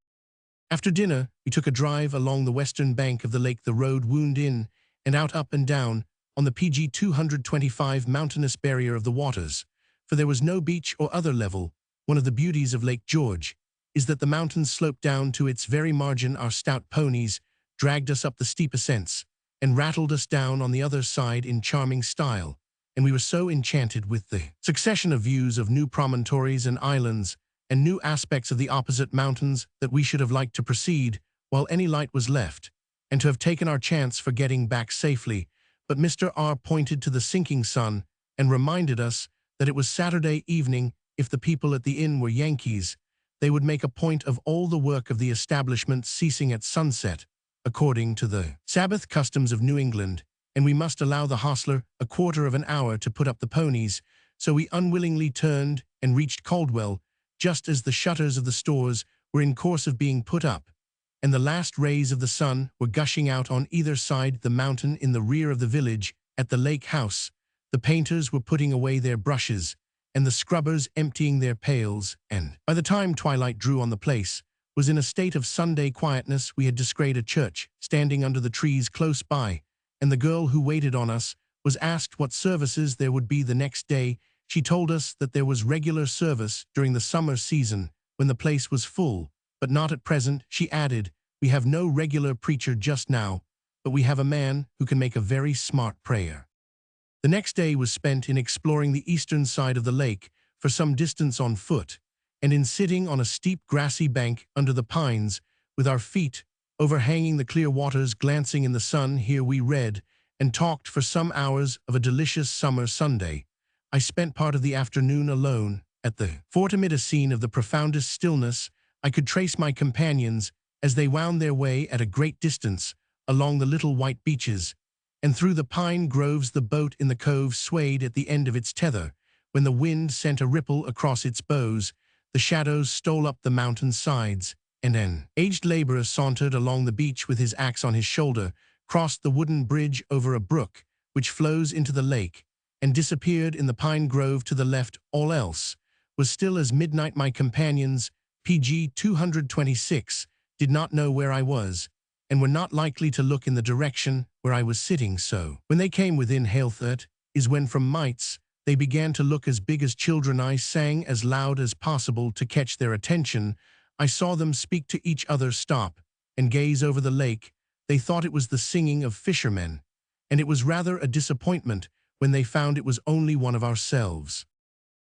After dinner, we took a drive along the western bank of the lake. The road wound in and out, up and down, on the PG 225 mountainous barrier of the waters, for there was no beach or other level. One of the beauties of Lake George is that the mountains slope down to its very margin. Our stout ponies dragged us up the steep ascents and rattled us down on the other side in charming style, and we were so enchanted with the succession of views of new promontories and islands and new aspects of the opposite mountains that we should have liked to proceed while any light was left, and to have taken our chance for getting back safely. But Mr. R. pointed to the sinking sun and reminded us that it was Saturday evening. If the people at the inn were Yankees, they would make a point of all the work of the establishment ceasing at sunset, according to the Sabbath customs of New England, and we must allow the hostler a quarter of an hour to put up the ponies, so we unwillingly turned and reached Caldwell just as the shutters of the stores were in course of being put up, and the last rays of the sun were gushing out on either side. The mountain in the rear of the village, at the lake house, the painters were putting away their brushes, and the scrubbers emptying their pails, and, by the time twilight drew on the place, was in a state of Sunday quietness. We had descried a church standing under the trees close by, and the girl who waited on us was asked what services there would be the next day. She told us that there was regular service during the summer season when the place was full, but not at present. She added, "We have no regular preacher just now, but we have a man who can make a very smart prayer." The next day was spent in exploring the eastern side of the lake for some distance on foot, and in sitting on a steep grassy bank under the pines, with our feet overhanging the clear waters glancing in the sun. Here we read and talked for some hours of a delicious summer Sunday. I spent part of the afternoon alone at the fort amid a scene of the profoundest stillness. I could trace my companions as they wound their way at a great distance along the little white beaches, and through the pine groves the boat in the cove swayed at the end of its tether. When the wind sent a ripple across its bows, the shadows stole up the mountain sides, and an aged laborer sauntered along the beach with his axe on his shoulder, crossed the wooden bridge over a brook, which flows into the lake, and disappeared in the pine grove to the left. All else was still as midnight. My companions, PG 226, did not know where I was, and were not likely to look in the direction where I was sitting. So, when they came within hail, that is when from mites they began to look as big as children. I sang as loud as possible to catch their attention. I saw them speak to each other, stop, and gaze over the lake. They thought it was the singing of fishermen, and it was rather a disappointment when they found it was only one of ourselves.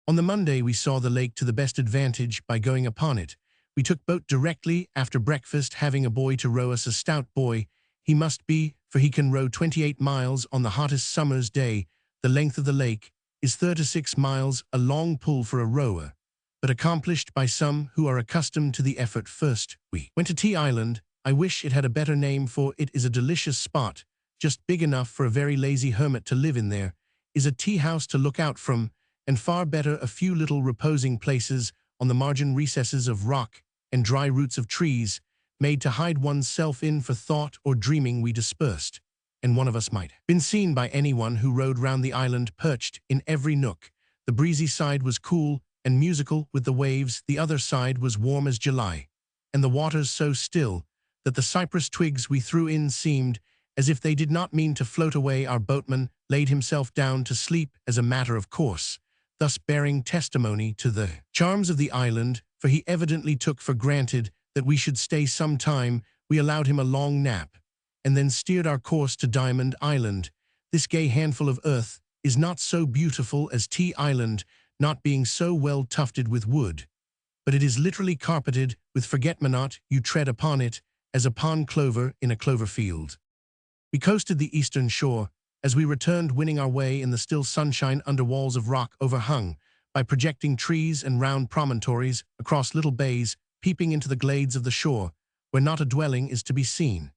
On the Monday we saw the lake to the best advantage by going upon it. We took boat directly after breakfast, having a boy to row us, a stout boy he must be, for he can row 28 miles on the hottest summer's day. The length of the lake is 36 miles, a long pull for a rower, but accomplished by some who are accustomed to the effort. First, we went to Tea Island. I wish it had a better name, for it is a delicious spot, just big enough for a very lazy hermit to live in. There is a tea house to look out from, and far better, a few little reposing places on the margin recesses of rock and dry roots of trees, made to hide one's self in for thought or dreaming. We dispersed, and one of us might have been seen by anyone who rode round the island, perched in every nook. The breezy side was cool and musical with the waves, the other side was warm as July, and the waters so still that the cypress twigs we threw in seemed as if they did not mean to float away. Our boatman laid himself down to sleep as a matter of course, thus bearing testimony to the charms of the island, for he evidently took for granted that we should stay some time. We allowed him a long nap, and then steered our course to Diamond Island. This gay handful of earth is not so beautiful as Tea Island, not being so well tufted with wood, but it is literally carpeted with forget-me-not. You tread upon it as upon clover in a clover field. We coasted the eastern shore as we returned, winning our way in the still sunshine under walls of rock overhung by projecting trees and round promontories, across little bays peeping into the glades of the shore, where not a dwelling is to be seen,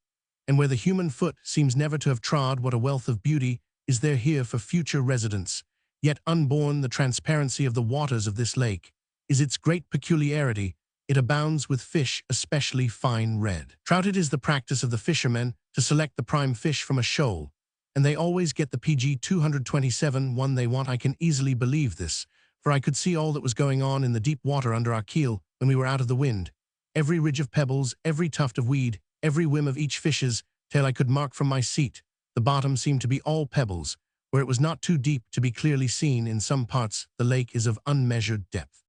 and where the human foot seems never to have trod. What a wealth of beauty is there here for future residents, yet unborn. The transparency of the waters of this lake is its great peculiarity. It abounds with fish, especially fine red trout. It is the practice of the fishermen to select the prime fish from a shoal, and they always get the PG 227 one they want. I can easily believe this, for I could see all that was going on in the deep water under our keel when we were out of the wind. Every ridge of pebbles, every tuft of weed, every whim of each fish's tail I could mark from my seat. The bottom seemed to be all pebbles, where it was not too deep to be clearly seen. In some parts the lake is of unmeasured depth.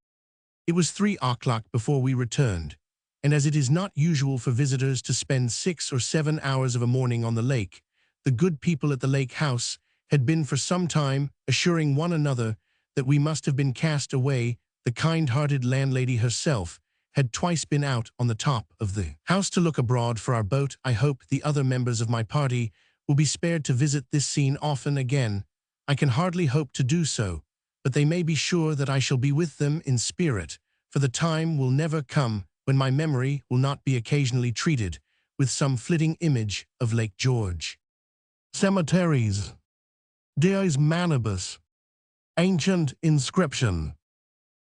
It was 3 o'clock before we returned, and as it is not usual for visitors to spend 6 or 7 hours of a morning on the lake, the good people at the lake house had been for some time assuring one another that we must have been cast away. The kind-hearted landlady herself had twice been out on the top of the house to look abroad for our boat. I hope the other members of my party will be spared to visit this scene often again. I can hardly hope to do so, but they may be sure that I shall be with them in spirit, for the time will never come when my memory will not be occasionally treated with some flitting image of Lake George. Cemeteries. Dies manibus. Ancient inscription.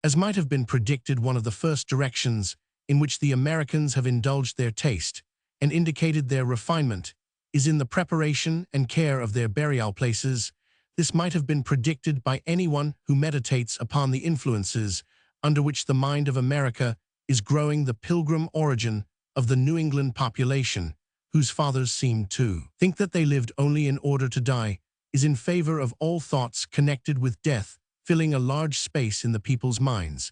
As might have been predicted, one of the first directions in which the Americans have indulged their taste and indicated their refinement is in the preparation and care of their burial places. This might have been predicted by anyone who meditates upon the influences under which the mind of America is growing. The pilgrim origin of the New England population, whose fathers seemed to think that they lived only in order to die, is in favor of all thoughts connected with death, filling a large space in the people's minds.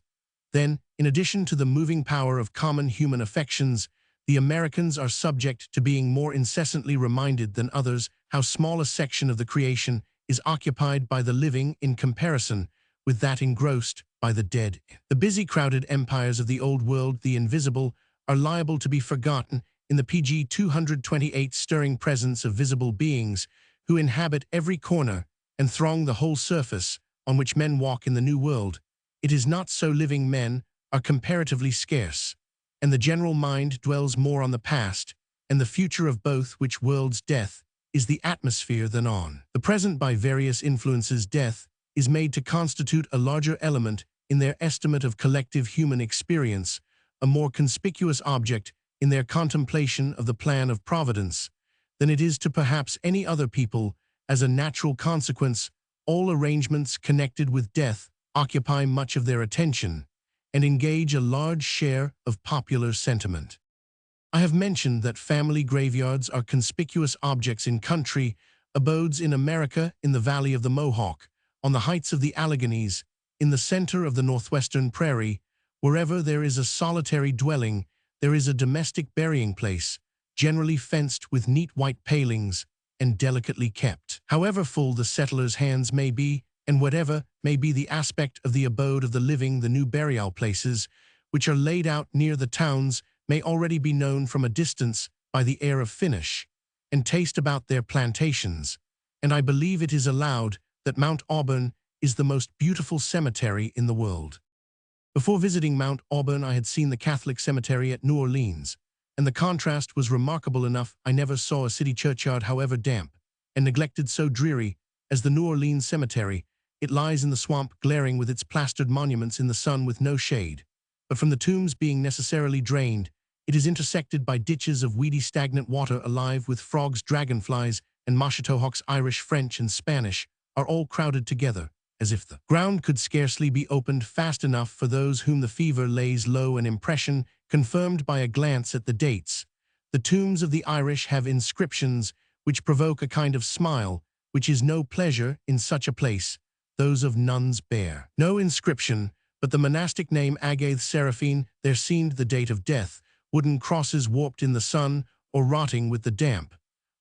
Then, in addition to the moving power of common human affections, the Americans are subject to being more incessantly reminded than others how small a section of the creation is occupied by the living in comparison with that engrossed by the dead. The busy, crowded empires of the Old World, the invisible, are liable to be forgotten in the PG 228 stirring presence of visible beings who inhabit every corner and throng the whole surface on which men walk in the New World. It is not so. Living men are comparatively scarce, and the general mind dwells more on the past and the future of both which world's death is the atmosphere than on. The present by various influences death is made to constitute a larger element in their estimate of collective human experience, a more conspicuous object in their contemplation of the plan of providence, than it is to perhaps any other people. As a natural consequence, all arrangements connected with death occupy much of their attention and engage a large share of popular sentiment. I have mentioned that family graveyards are conspicuous objects in country abodes in America, in the valley of the Mohawk, on the heights of the Alleghenies, in the center of the northwestern prairie. Wherever there is a solitary dwelling, there is a domestic burying place, generally fenced with neat white palings and delicately kept. However full the settlers' hands may be, and whatever may be the aspect of the abode of the living, the new burial places, which are laid out near the towns, may already be known from a distance by the air of finish and taste about their plantations, and I believe it is allowed that Mount Auburn is the most beautiful cemetery in the world. Before visiting Mount Auburn, I had seen the Catholic cemetery at New Orleans, and the contrast was remarkable enough. I never saw a city churchyard, however damp and neglected, so dreary as the New Orleans cemetery. It lies in the swamp, glaring with its plastered monuments in the sun with no shade. But from the tombs being necessarily drained, it is intersected by ditches of weedy stagnant water alive with frogs, dragonflies, and mashitohawks. Irish, French, and Spanish are all crowded together, as if the ground could scarcely be opened fast enough for those whom the fever lays low. An impression confirmed by a glance at the dates. The tombs of the Irish have inscriptions which provoke a kind of smile, which is no pleasure in such a place. Those of nuns bear no inscription, but the monastic name Agath Seraphine. There seemed the date of death. Wooden crosses warped in the sun or rotting with the damp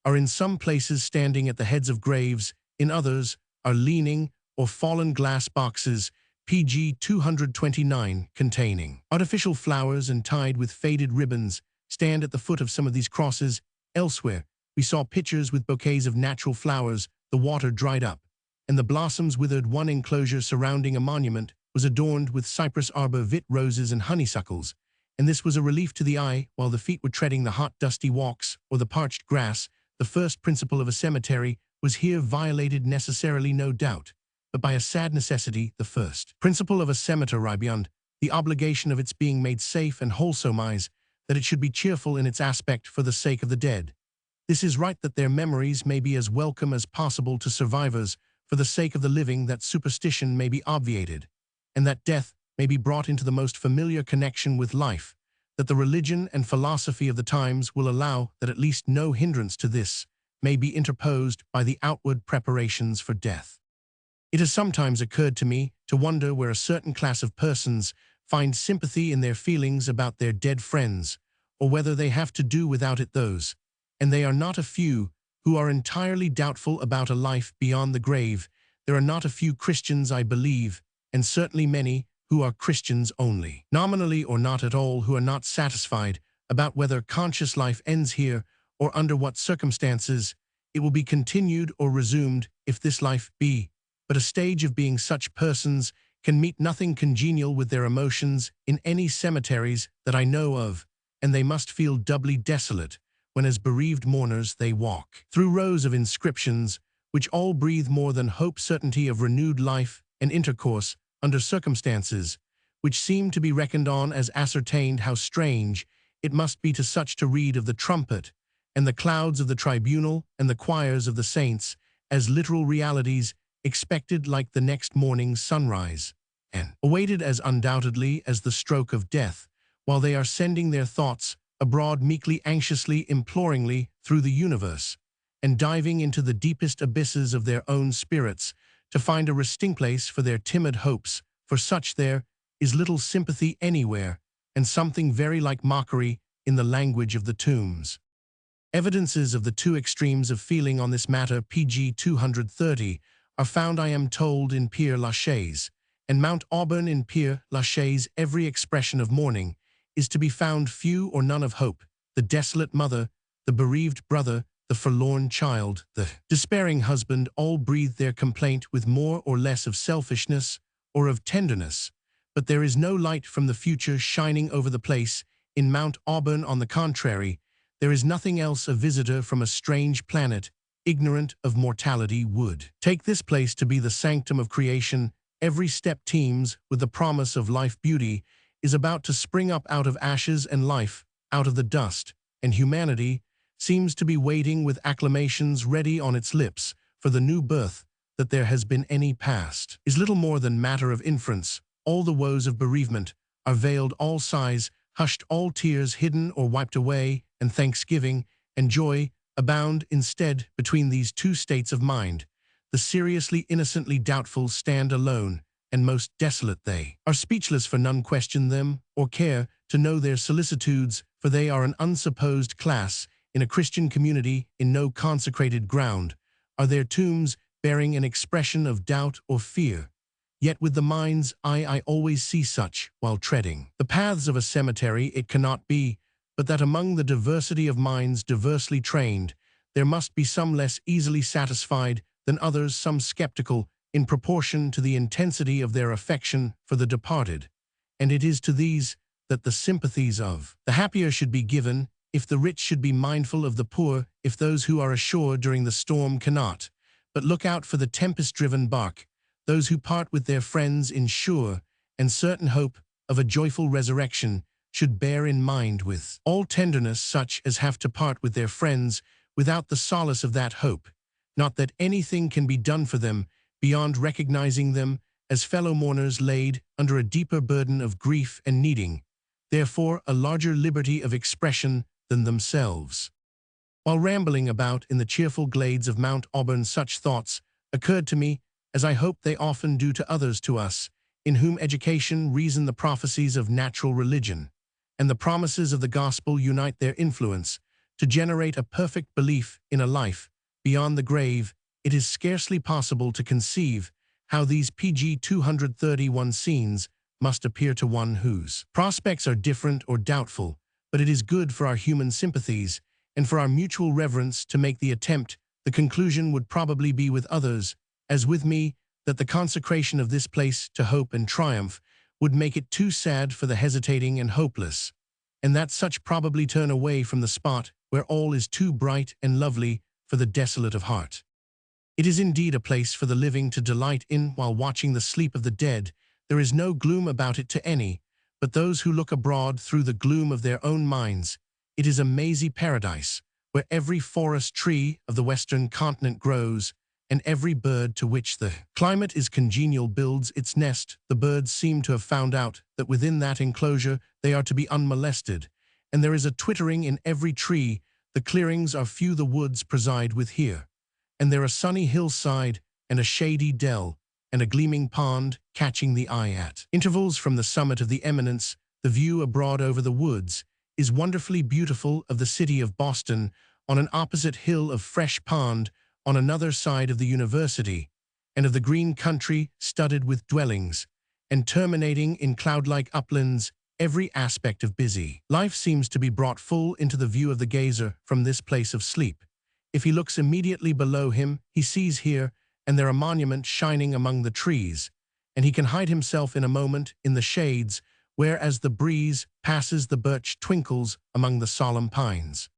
are in some places standing at the heads of graves, in others are leaning or fallen glass boxes, pg 229, containing artificial flowers and tied with faded ribbons, stand at the foot of some of these crosses. Elsewhere, we saw pitchers with bouquets of natural flowers, the water dried up, and the blossoms withered. One enclosure surrounding a monument was adorned with cypress arbor, vit roses, and honeysuckles, and this was a relief to the eye while the feet were treading the hot, dusty walks or the parched grass. The first principle of a cemetery was here violated, necessarily, no doubt, but by a sad necessity. The first principle of a cemetery, beyond the obligation of its being made safe and wholesome, is that it should be cheerful in its aspect for the sake of the dead. This is right, that their memories may be as welcome as possible to survivors for the sake of the living, that superstition may be obviated, and that death may be brought into the most familiar connection with life, that the religion and philosophy of the times will allow that at least no hindrance to this may be interposed by the outward preparations for death. It has sometimes occurred to me to wonder where a certain class of persons find sympathy in their feelings about their dead friends, or whether they have to do without it. Those, and they are not a few, who are entirely doubtful about a life beyond the grave. There are not a few Christians, I believe, and certainly many who are Christians only, nominally or not at all, who are not satisfied about whether conscious life ends here or under what circumstances it will be continued or resumed. If this life be but a stage of being, such persons can meet nothing congenial with their emotions in any cemeteries that I know of, and they must feel doubly desolate when as bereaved mourners they walk through rows of inscriptions which all breathe more than hope, certainty of renewed life and intercourse under circumstances which seem to be reckoned on as ascertained. How strange it must be to such to read of the trumpet and the clouds of the tribunal and the choirs of the saints as literal realities, expected like the next morning's sunrise, and awaited as undoubtedly as the stroke of death, while they are sending their thoughts abroad meekly, anxiously, imploringly through the universe, and diving into the deepest abysses of their own spirits to find a resting place for their timid hopes. For such there is little sympathy anywhere, and something very like mockery in the language of the tombs. Evidences of the two extremes of feeling on this matter, pg 230, are found, I am told, in Père Lachaise and Mount Auburn. In Père Lachaise every expression of mourning is to be found, few or none of hope, the desolate mother, the bereaved brother, the forlorn child, the despairing husband, all breathe their complaint with more or less of selfishness or of tenderness, but there is no light from the future shining over the place. In Mount Auburn, on the contrary, There is nothing else a visitor from a strange planet, ignorant of mortality, would. Take this place to be the sanctum of creation. Every step teems with the promise of life. Beauty is about to spring up out of ashes, and life out of the dust, and humanity seems to be waiting with acclamations ready on its lips for the new birth that there has been. Any past is little more than matter of inference. All the woes of bereavement are veiled, all sighs hushed, all tears hidden or wiped away, and thanksgiving and joy abound instead. Between these two states of mind, the seriously innocently doubtful stand alone, and most desolate. They are speechless, for none question them or care to know their solicitudes, for they are an unsupposed class in a Christian community. In no consecrated ground are their tombs bearing an expression of doubt or fear. Yet with the mind's eye I always see such while treading the paths of a cemetery. It cannot be but that among the diversity of minds diversely trained, there must be some less easily satisfied than others, some skeptical in proportion to the intensity of their affection for the departed. And it is to these that the sympathies of the happier should be given. If the rich should be mindful of the poor, if those who are ashore during the storm cannot but look out for the tempest-driven bark, those who part with their friends in sure and certain hope of a joyful resurrection should bear in mind with all tenderness such as have to part with their friends without the solace of that hope, not that anything can be done for them beyond recognizing them as fellow mourners laid under a deeper burden of grief and needing, therefore, a larger liberty of expression than themselves. While rambling about in the cheerful glades of Mount Auburn, such thoughts occurred to me, as I hope they often do to others, to us, in whom education, reason, the prophecies of natural religion, and the promises of the gospel unite their influence to generate a perfect belief in a life beyond the grave. It is scarcely possible to conceive how these PG 231 scenes must appear to one whose prospects are different or doubtful, but it is good for our human sympathies and for our mutual reverence to make the attempt. The conclusion would probably be with others, as with me, that the consecration of this place to hope and triumph would make it too sad for the hesitating and hopeless, and that such probably turn away from the spot where all is too bright and lovely for the desolate of heart. It is indeed a place for the living to delight in while watching the sleep of the dead. There is no gloom about it to any but those who look abroad through the gloom of their own minds. It is a mazy paradise, where every forest tree of the western continent grows, and every bird to which the climate is congenial builds its nest. The birds seem to have found out that within that enclosure they are to be unmolested, and there is a twittering in every tree. The clearings are few the woods preside with here, and there a sunny hillside and a shady dell and a gleaming pond catching the eye at intervals from the summit of the eminence. The view abroad over the woods is wonderfully beautiful, of the city of Boston on an opposite hill, of Fresh Pond on another side of the university, and of the green country studded with dwellings, and terminating in cloud-like uplands. Every aspect of busy life seems to be brought full into the view of the gazer from this place of sleep. If he looks immediately below him, he sees here and there a monument shining among the trees, and he can hide himself in a moment in the shades, where as the breeze passes the birch twinkles among the solemn pines.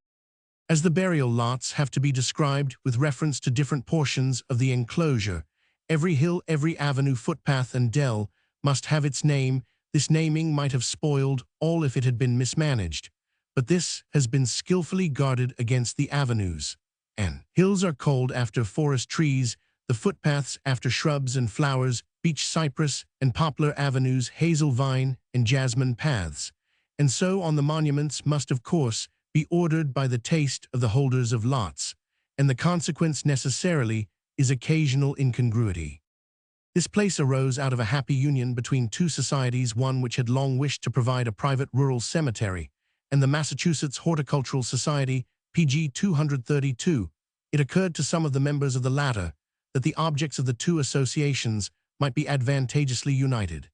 As the burial lots have to be described with reference to different portions of the enclosure, every hill, every avenue, footpath, and dell must have its name. This naming might have spoiled all if it had been mismanaged, but this has been skillfully guarded against. The avenues and hills are called after forest trees, the footpaths after shrubs and flowers, beech, cypress, and poplar avenues, hazel, vine, and jasmine paths, and so on. The monuments must, of course, be ordered by the taste of the holders of lots, and the consequence necessarily is occasional incongruity. This place arose out of a happy union between two societies, one which had long wished to provide a private rural cemetery, and the Massachusetts Horticultural Society, PG 232. It occurred to some of the members of the latter that the objects of the two associations might be advantageously united,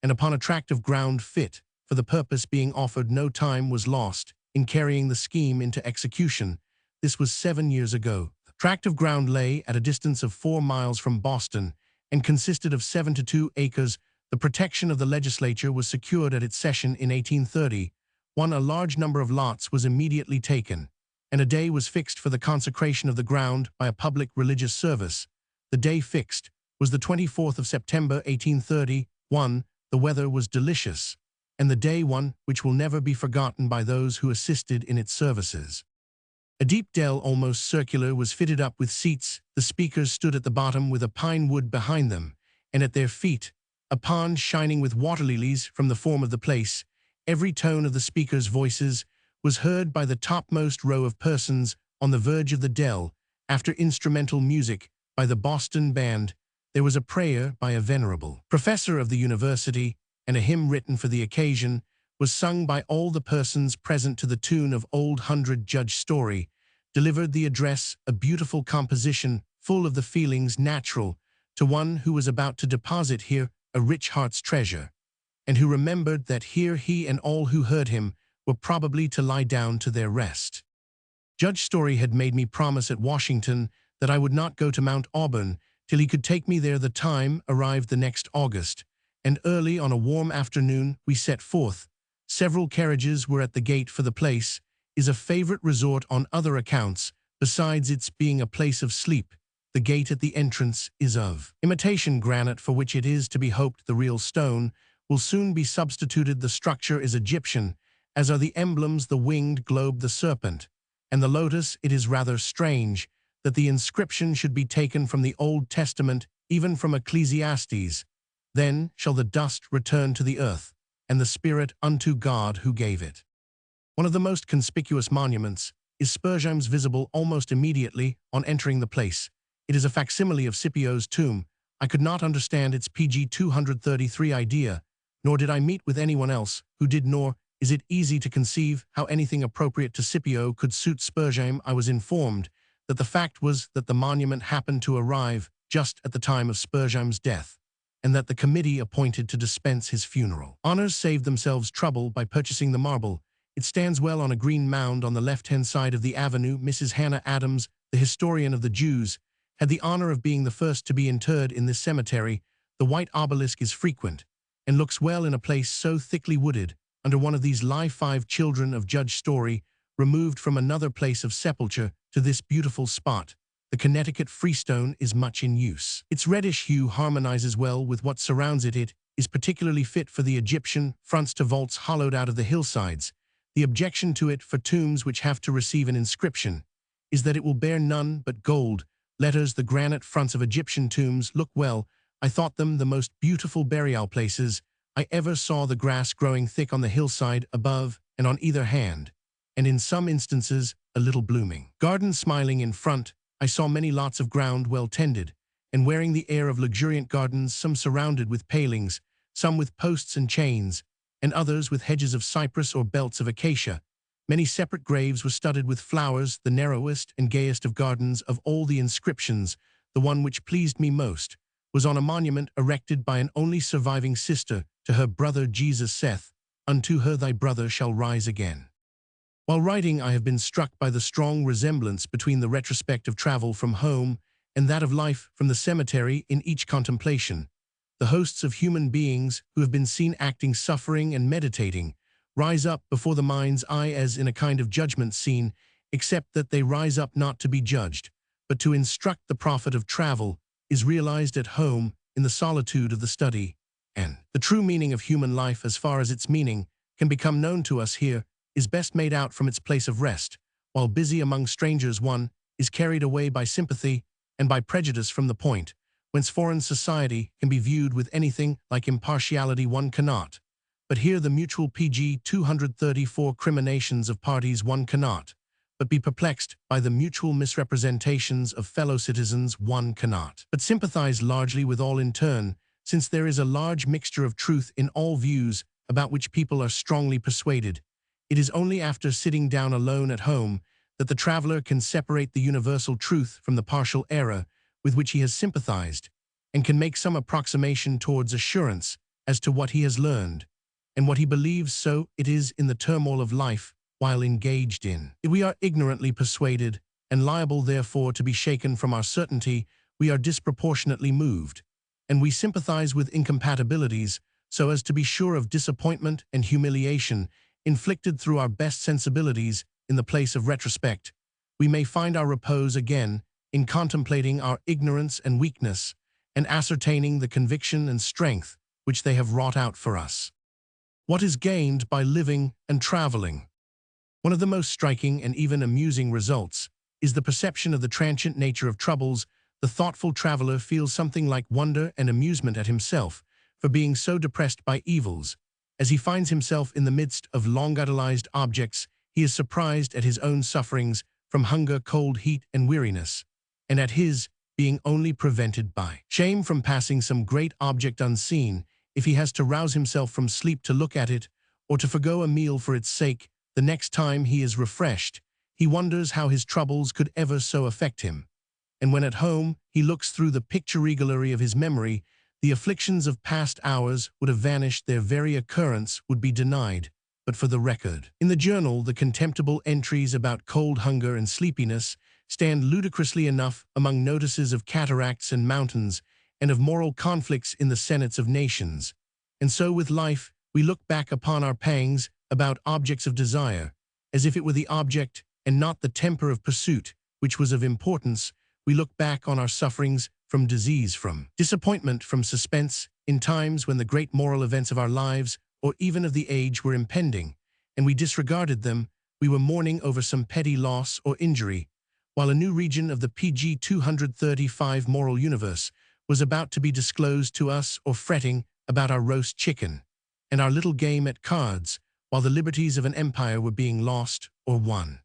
and upon a tract of ground fit for the purpose being offered, no time was lost in carrying the scheme into execution. This was 7 years ago. The tract of ground lay at a distance of 4 miles from Boston and consisted of 72 acres. The protection of the legislature was secured at its session in 1830. A large number of lots was immediately taken, and a day was fixed for the consecration of the ground by a public religious service. The day fixed was the 24th of September, 1831. The weather was delicious, and the day one which will never be forgotten by those who assisted in its services. A deep dell, almost circular, was fitted up with seats. The speakers stood at the bottom with a pine wood behind them, and at their feet, a pond shining with water lilies from the form of the place. Every tone of the speakers' voices was heard by the topmost row of persons on the verge of the dell. After instrumental music by the Boston Band, there was a prayer by a venerable professor of the university, and a hymn written for the occasion was sung by all the persons present to the tune of Old Hundred Judge Story. Delivered the address, a beautiful composition full of the feelings natural to one who was about to deposit here a rich heart's treasure, and who remembered that here he and all who heard him were probably to lie down to their rest. Judge Story had made me promise at Washington that I would not go to Mount Auburn till he could take me there. The time arrived the next August, and early on a warm afternoon we set forth. Several carriages were at the gate, for the place is a favorite resort on other accounts. Besides its being a place of sleep, the gate at the entrance is of imitation granite, for which it is to be hoped the real stone will soon be substituted. The structure is Egyptian, as are the emblems, the winged globe, the serpent, and the lotus. It is rather strange that the inscription should be taken from the Old Testament, even from Ecclesiastes. Then shall the dust return to the earth, and the spirit unto God who gave it. One of the most conspicuous monuments is Spurzheim's, visible almost immediately on entering the place. It is a facsimile of Scipio's tomb. I could not understand its PG 233 idea, nor did I meet with anyone else who did, nor is it easy to conceive how anything appropriate to Scipio could suit Spurzheim. I was informed that the fact was that the monument happened to arrive just at the time of Spurzheim's death, and that the committee appointed to dispense his funeral honors saved themselves trouble by purchasing the marble. It stands well on a green mound on the left-hand side of the avenue. Mrs. Hannah Adams, the historian of the Jews, had the honor of being the first to be interred in this cemetery. The white obelisk is frequent, and looks well in a place so thickly wooded. Under one of these lie 5 children of Judge Story, removed from another place of sepulture to this beautiful spot. The Connecticut freestone is much in use. Its reddish hue harmonizes well with what surrounds it. It is particularly fit for the Egyptian, fronts to vaults hollowed out of the hillsides. The objection to it for tombs which have to receive an inscription is that it will bear none but gold letters. The granite fronts of Egyptian tombs look well. I thought them the most beautiful burial places I ever saw. The grass growing thick on the hillside above and on either hand, and in some instances a little blooming garden smiling in front. I saw many lots of ground well tended, and wearing the air of luxuriant gardens, some surrounded with palings, some with posts and chains, and others with hedges of cypress or belts of acacia. Many separate graves were studded with flowers. The narrowest and gayest of gardens of all the inscriptions, the one which pleased me most, was on a monument erected by an only surviving sister to her brother. Jesus saith, "Unto her thy brother shall rise again." While writing, I have been struck by the strong resemblance between the retrospect of travel from home and that of life from the cemetery. In each contemplation, the hosts of human beings who have been seen acting, suffering, and meditating rise up before the mind's eye as in a kind of judgment scene, except that they rise up not to be judged, but to instruct. The profit of travel is realized at home in the solitude of the study, and the true meaning of human life, as far as its meaning can become known to us here, is best made out from its place of rest. While busy among strangers, one is carried away by sympathy and by prejudice from the point whence foreign society can be viewed with anything like impartiality. One cannot but hear the mutual PG 234 criminations of parties. One cannot but be perplexed by the mutual misrepresentations of fellow citizens. One cannot but sympathize largely with all in turn, since there is a large mixture of truth in all views about which people are strongly persuaded. It is only after sitting down alone at home that the traveler can separate the universal truth from the partial error with which he has sympathized, and can make some approximation towards assurance as to what he has learned, and what he believes. So it is in the turmoil of life while engaged in it. We are ignorantly persuaded, and liable therefore to be shaken from our certainty. We are disproportionately moved, and we sympathize with incompatibilities, so as to be sure of disappointment and humiliation inflicted through our best sensibilities. In the place of retrospect, we may find our repose again in contemplating our ignorance and weakness, and ascertaining the conviction and strength which they have wrought out for us. What is gained by living and traveling? One of the most striking and even amusing results is the perception of the transient nature of troubles. The thoughtful traveler feels something like wonder and amusement at himself for being so depressed by evils. As he finds himself in the midst of long-idolized objects, he is surprised at his own sufferings from hunger, cold, heat, and weariness, and at his being only prevented by shame from passing some great object unseen. If he has to rouse himself from sleep to look at it, or to forgo a meal for its sake, the next time he is refreshed, he wonders how his troubles could ever so affect him. And when at home he looks through the picture gallery of his memory, the afflictions of past hours would have vanished, their very occurrence would be denied, but for the record. In the journal, the contemptible entries about cold, hunger, and sleepiness stand ludicrously enough among notices of cataracts and mountains, and of moral conflicts in the senates of nations. And so with life, we look back upon our pangs about objects of desire, as if it were the object and not the temper of pursuit which was of importance. We look back on our sufferings from disease, from disappointment, from suspense, in times when the great moral events of our lives or even of the age were impending, and we disregarded them. We were mourning over some petty loss or injury, while a new region of the PG 235 moral universe was about to be disclosed to us, or fretting about our roast chicken and our little game at cards, while the liberties of an empire were being lost or won.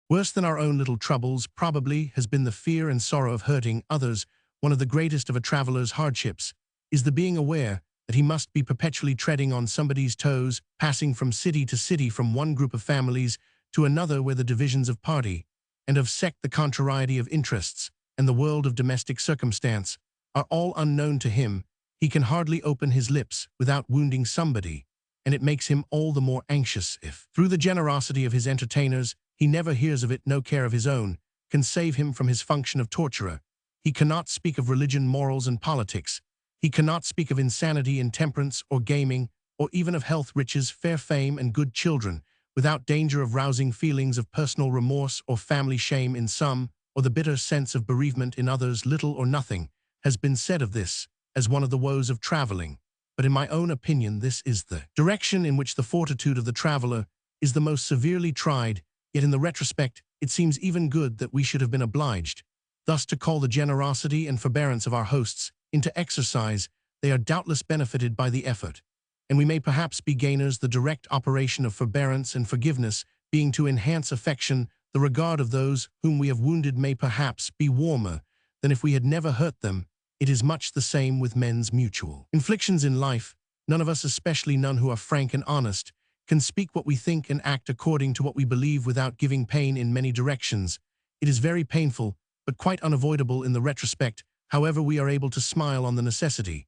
Worse than our own little troubles probably has been the fear and sorrow of hurting others. One of the greatest of a traveler's hardships is the being aware that he must be perpetually treading on somebody's toes, passing from city to city, from one group of families to another, where the divisions of party and of sect, the contrariety of interests, and the world of domestic circumstance are all unknown to him. He can hardly open his lips without wounding somebody, and it makes him all the more anxious if, through the generosity of his entertainers, he never hears of it. No care of his own can save him from his function of torturer. He cannot speak of religion, morals, and politics. He cannot speak of insanity, intemperance, or gaming, or even of health, riches, fair fame, and good children, without danger of rousing feelings of personal remorse or family shame in some, or the bitter sense of bereavement in others. Little or nothing has been said of this as one of the woes of traveling, but in my own opinion this is the direction in which the fortitude of the traveler is the most severely tried. Yet in the retrospect, it seems even good that we should have been obliged thus to call the generosity and forbearance of our hosts into exercise. They are doubtless benefited by the effort, and we may perhaps be gainers. The direct operation of forbearance and forgiveness being to enhance affection, the regard of those whom we have wounded may perhaps be warmer than if we had never hurt them. It is much the same with men's mutual inflictions in life. None of us, especially none who are frank and honest, can speak what we think and act according to what we believe without giving pain in many directions. It is very painful, but quite unavoidable in the retrospect. However, we are able to smile on the necessity,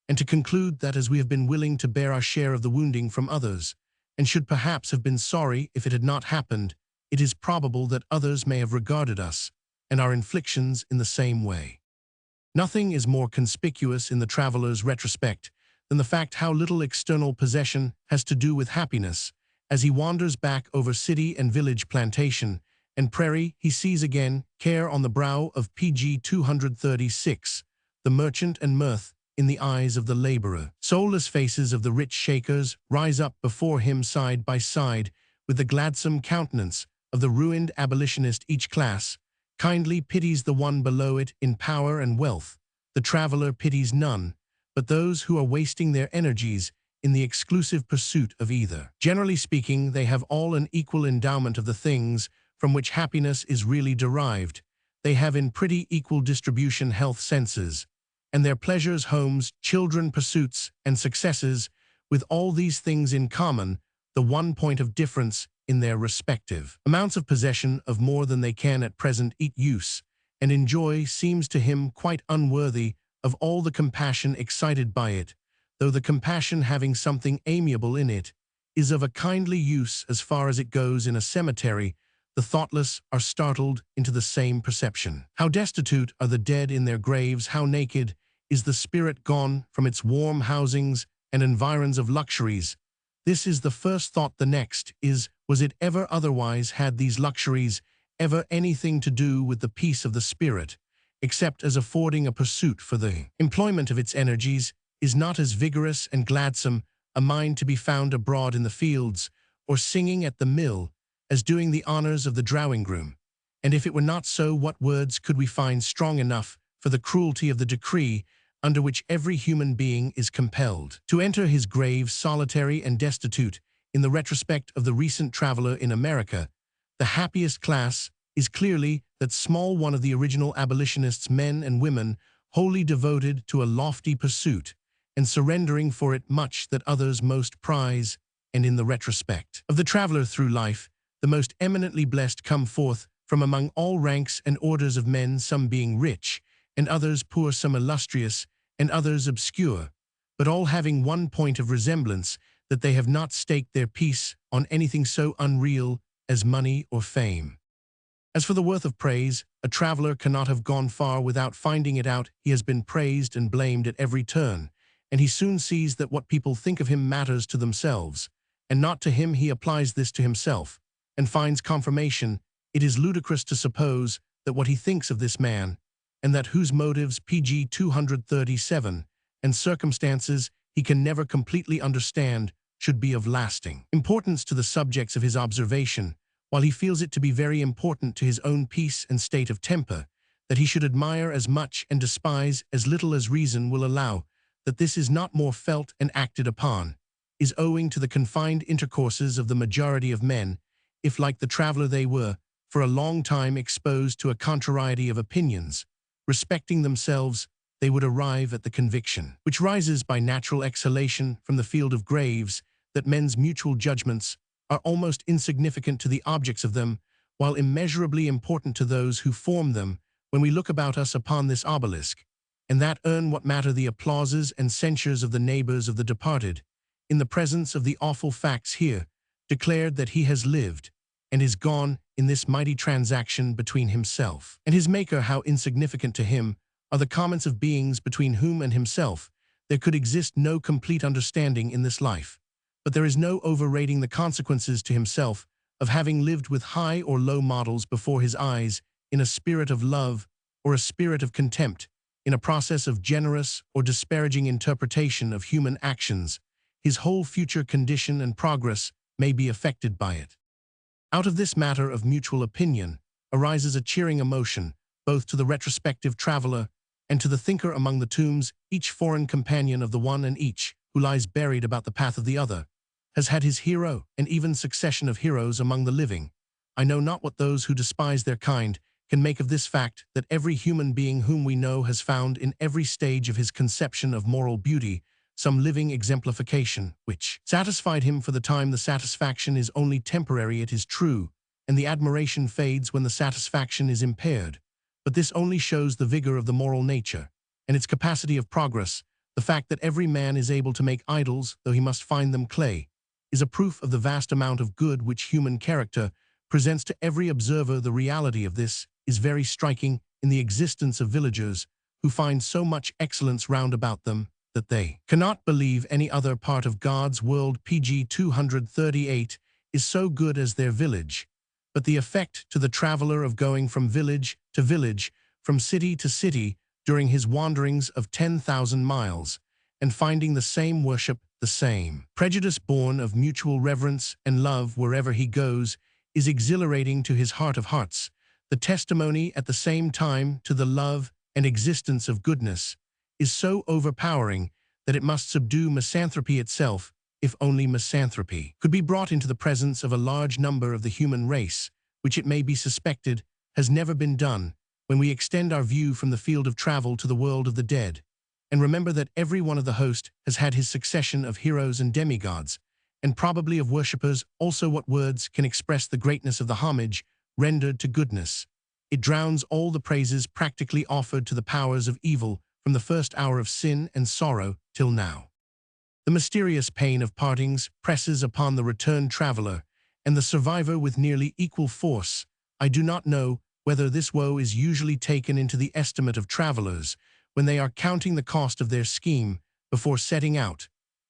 and to conclude that as we have been willing to bear our share of the wounding from others, and should perhaps have been sorry if it had not happened, it is probable that others may have regarded us and our inflictions in the same way. Nothing is more conspicuous in the traveler's retrospect than the fact how little external possession has to do with happiness. As he wanders back over city and village, plantation and prairie, he sees again care on the brow of PG 236, the merchant, and mirth in the eyes of the laborer. Soulless faces of the rich Shakers rise up before him side by side with the gladsome countenance of the ruined abolitionist. Each class kindly pities the one below it in power and wealth. The traveler pities none but those who are wasting their energies in the exclusive pursuit of either. Generally speaking, they have all an equal endowment of the things from which happiness is really derived. They have in pretty equal distribution health, senses, and their pleasures, homes, children, pursuits, and successes, with all these things in common, the one point of difference in their respective amounts of possession of more than they can at present eat, use, and enjoy seems to him quite unworthy of all the compassion excited by it, though the compassion, having something amiable in it, is of a kindly use as far as it goes. In a cemetery, the thoughtless are startled into the same perception. How destitute are the dead in their graves! How naked is the spirit, gone from its warm housings and environs of luxuries! This is the first thought. The next is, was it ever otherwise? Had these luxuries ever anything to do with the peace of the spirit, except as affording a pursuit for the employment of its energies, is not as vigorous and gladsome a mind to be found abroad in the fields, or singing at the mill, as doing the honors of the drawing-room. And if it were not so, what words could we find strong enough for the cruelty of the decree under which every human being is compelled to enter his grave solitary and destitute? In the retrospect of the recent traveler in America, the happiest class is clearly that small one of the original abolitionists, men and women wholly devoted to a lofty pursuit and surrendering for it much that others most prize. And in the retrospect of the traveler through life, the most eminently blessed come forth from among all ranks and orders of men, some being rich, and others poor, some illustrious, and others obscure, but all having one point of resemblance, that they have not staked their peace on anything so unreal as money or fame. As for the worth of praise, a traveler cannot have gone far without finding it out. He has been praised and blamed at every turn, and he soon sees that what people think of him matters to themselves, and not to him. He applies this to himself, and finds confirmation. It is ludicrous to suppose that what he thinks of this man, and that whose motives, pg 237, and circumstances he can never completely understand, should be of lasting importance to the subjects of his observation, while he feels it to be very important to his own peace and state of temper, that he should admire as much and despise as little as reason will allow. That this is not more felt and acted upon, is owing to the confined intercourses of the majority of men, if like the traveler they were, for a long time exposed to a contrariety of opinions respecting themselves, they would arrive at the conviction, which rises by natural exhalation from the field of graves, that men's mutual judgments are almost insignificant to the objects of them, while immeasurably important to those who form them. When we look about us upon this obelisk, and that urn, what matter the applauses and censures of the neighbors of the departed, in the presence of the awful facts here, declared that he has lived, and is gone in this mighty transaction between himself and his Maker? How insignificant to him are the comments of beings between whom and himself there could exist no complete understanding in this life. But there is no overrating the consequences to himself of having lived with high or low models before his eyes, in a spirit of love or a spirit of contempt, in a process of generous or disparaging interpretation of human actions. His whole future condition and progress may be affected by it. Out of this matter of mutual opinion arises a cheering emotion, both to the retrospective traveler and to the thinker among the tombs. Each foreign companion of the one, and each who lies buried about the path of the other, has had his hero, and even succession of heroes among the living. I know not what those who despise their kind can make of this fact, that every human being whom we know has found in every stage of his conception of moral beauty some living exemplification, which satisfied him for the time. The satisfaction is only temporary, it is true, and the admiration fades when the satisfaction is impaired. But this only shows the vigor of the moral nature, and its capacity of progress. The fact that every man is able to make idols, though he must find them clay, is a proof of the vast amount of good which human character presents to every observer. The reality of this is very striking in the existence of villagers who find so much excellence round about them, that they cannot believe any other part of God's world, pg 238, is so good as their village. But the effect to the traveler of going from village to village, from city to city, during his wanderings of 10,000 miles, and finding the same worship, the same prejudice born of mutual reverence and love wherever he goes, is exhilarating to his heart of hearts. The testimony at the same time to the love and existence of goodness is so overpowering that it must subdue misanthropy itself, if only misanthropy could be brought into the presence of a large number of the human race, which it may be suspected has never been done. When we extend our view from the field of travel to the world of the dead, and remember that every one of the host has had his succession of heroes and demigods, and probably of worshippers also, what words can express the greatness of the homage rendered to goodness? It drowns all the praises practically offered to the powers of evil from the first hour of sin and sorrow till now. The mysterious pain of partings presses upon the returned traveler and the survivor with nearly equal force. I do not know whether this woe is usually taken into the estimate of travelers when they are counting the cost of their scheme before setting out,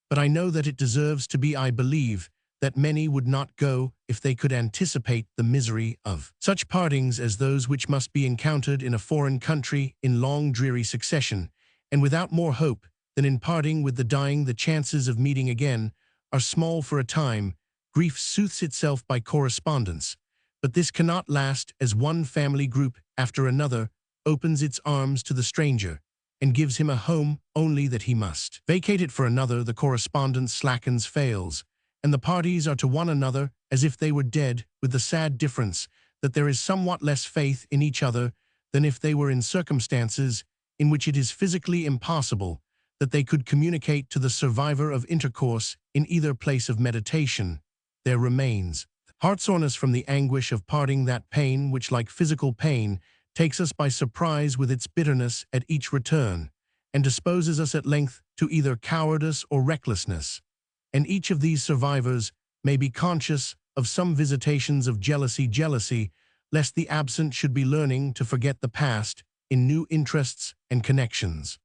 but I know that it deserves to be. I believe that many would not go if they could anticipate the misery of such partings as those which must be encountered in a foreign country in long dreary succession, and without more hope than in parting with the dying the chances of meeting again are small for a time. Grief soothes itself by correspondence, but this cannot last, as one family group after another opens its arms to the stranger and gives him a home only that he must vacate it for another. The correspondence slackens, fails, and the parties are to one another as if they were dead, with the sad difference that there is somewhat less faith in each other than if they were in circumstances in which it is physically impossible that they could communicate to the survivor of intercourse in either place of meditation. There remains heartsoreness from the anguish of parting, that pain which, like physical pain, takes us by surprise with its bitterness at each return, and disposes us at length to either cowardice or recklessness. And each of these survivors may be conscious of some visitations of jealousy, lest the absent should be learning to forget the past in new interests and connections.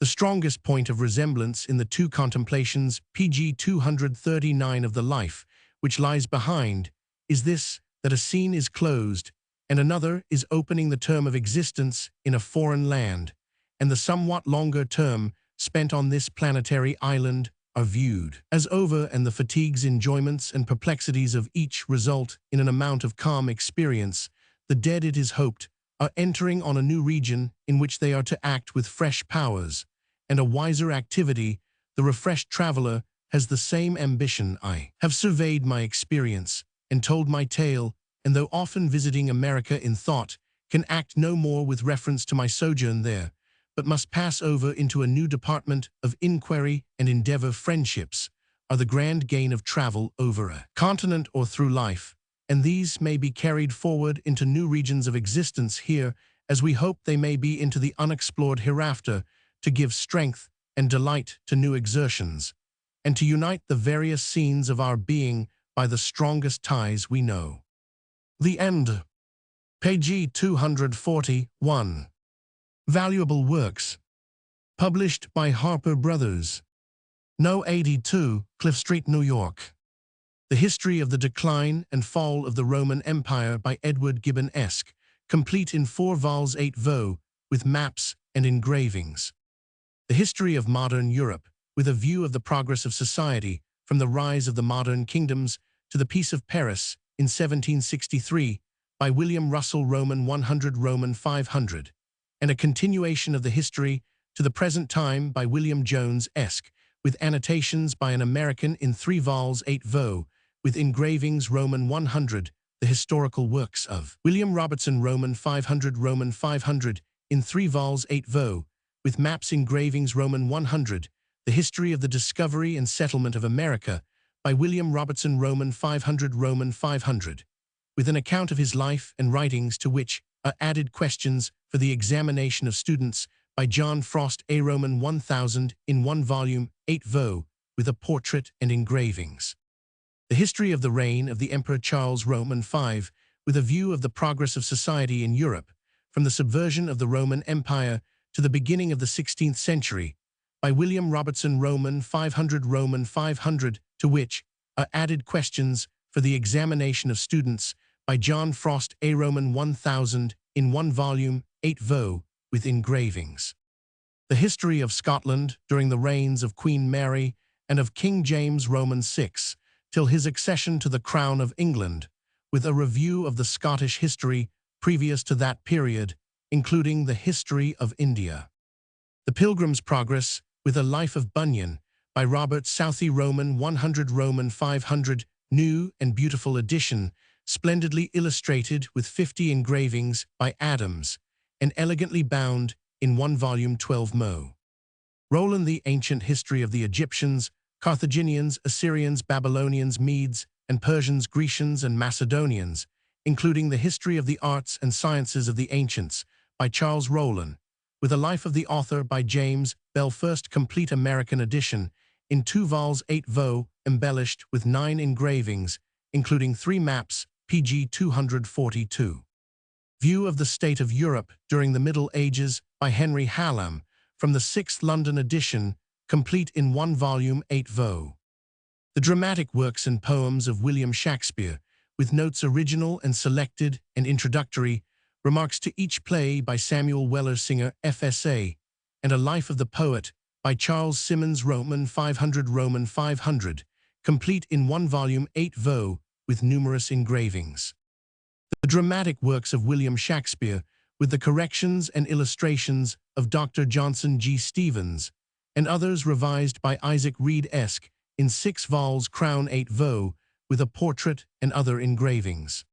The strongest point of resemblance in the two contemplations, pg 239 of the life which lies behind, is this, that a scene is closed, and another is opening. The term of existence in a foreign land, and the somewhat longer term spent on this planetary island, are viewed as over, and the fatigues, enjoyments, and perplexities of each result in an amount of calm experience. The dead, it is hoped, are entering on a new region in which they are to act with fresh powers and a wiser activity. The refreshed traveler has the same ambition. I have surveyed my experience and told my tale, and though often visiting America in thought, can act no more with reference to my sojourn there, but must pass over into a new department of inquiry and endeavor. Friendships are the grand gain of travel over a continent or through life, and these may be carried forward into new regions of existence here, as we hope they may be into the unexplored hereafter, to give strength and delight to new exertions, and to unite the various scenes of our being by the strongest ties we know. The End. Page 241. Valuable works. Published by Harper Brothers. No. 82, Cliff Street, New York. The History of the Decline and Fall of the Roman Empire by Edward Gibbon Esk, complete in 4 vols 8 vo, with maps and engravings. The History of Modern Europe, with a view of the progress of society, from the rise of the modern kingdoms to the Peace of Paris in 1763, by William Russell, Roman 100, Roman 500, and a continuation of the history to the present time by William Jones Esk, with annotations by an American in 3 vols 8 vo, with engravings Roman 100, the historical works of William Robertson, Roman 500, in 3 vols 8 vo, with maps, engravings Roman 100, the history of the discovery and settlement of America by William Robertson, Roman 500, with an account of his life and writings, to which are added questions for the examination of students by John Frost, A. Roman 1000, in 1 volume, 8 vo, with a portrait and engravings. The history of the reign of the Emperor Charles, Roman 5, with a view of the progress of society in Europe, from the subversion of the Roman Empire to the beginning of the 16th century, by William Robertson, Roman 500, to which are added questions for the examination of students by John Frost, A. Roman 1000, in 1 volume, 8 vo, with engravings. The history of Scotland during the reigns of Queen Mary and of King James, Roman 6, till his accession to the crown of England, with a review of the Scottish history previous to that period, including the history of India. The Pilgrim's Progress, with a Life of Bunyan, by Robert Southey, Roman 100, Roman 500, new and beautiful edition, splendidly illustrated with 50 engravings by Adams, and elegantly bound in 1 volume 12 mo. Roland, the Ancient History of the Egyptians, Carthaginians, Assyrians, Babylonians, Medes, and Persians, Grecians, and Macedonians, including the history of the arts and sciences of the ancients, by Charles Rowland, with a life of the author by James Bell, first complete American edition, in 2 vols 8 vo, embellished with 9 engravings, including 3 maps, pg 242. View of the State of Europe during the Middle Ages by Henry Hallam, from the 6th London edition, complete in 1 volume 8 vo. The dramatic works and poems of William Shakespeare, with notes original and selected and introductory, remarks to each play by Samuel Weller Singer, FSA, and A Life of the Poet by Charles Simmons Roman 500, complete in one volume 8 vo, with numerous engravings. The dramatic works of William Shakespeare, with the corrections and illustrations of Dr. Johnson G. Stevens, and others revised by Isaac Reed Esk, in 6 vols crown 8 vo, with a portrait and other engravings.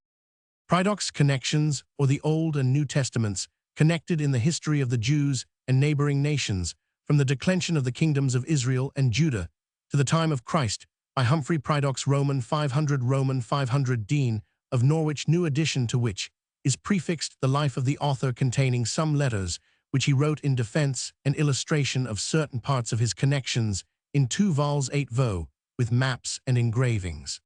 Prydock's Connections, or the Old and New Testaments, connected in the history of the Jews and neighboring nations, from the declension of the kingdoms of Israel and Judah to the time of Christ, by Humphrey Prydock's Roman 500 Dean of Norwich, new edition to which is prefixed the life of the author, containing some letters which he wrote in defense and illustration of certain parts of his Connections, in 2 vols 8 vo, with maps and engravings.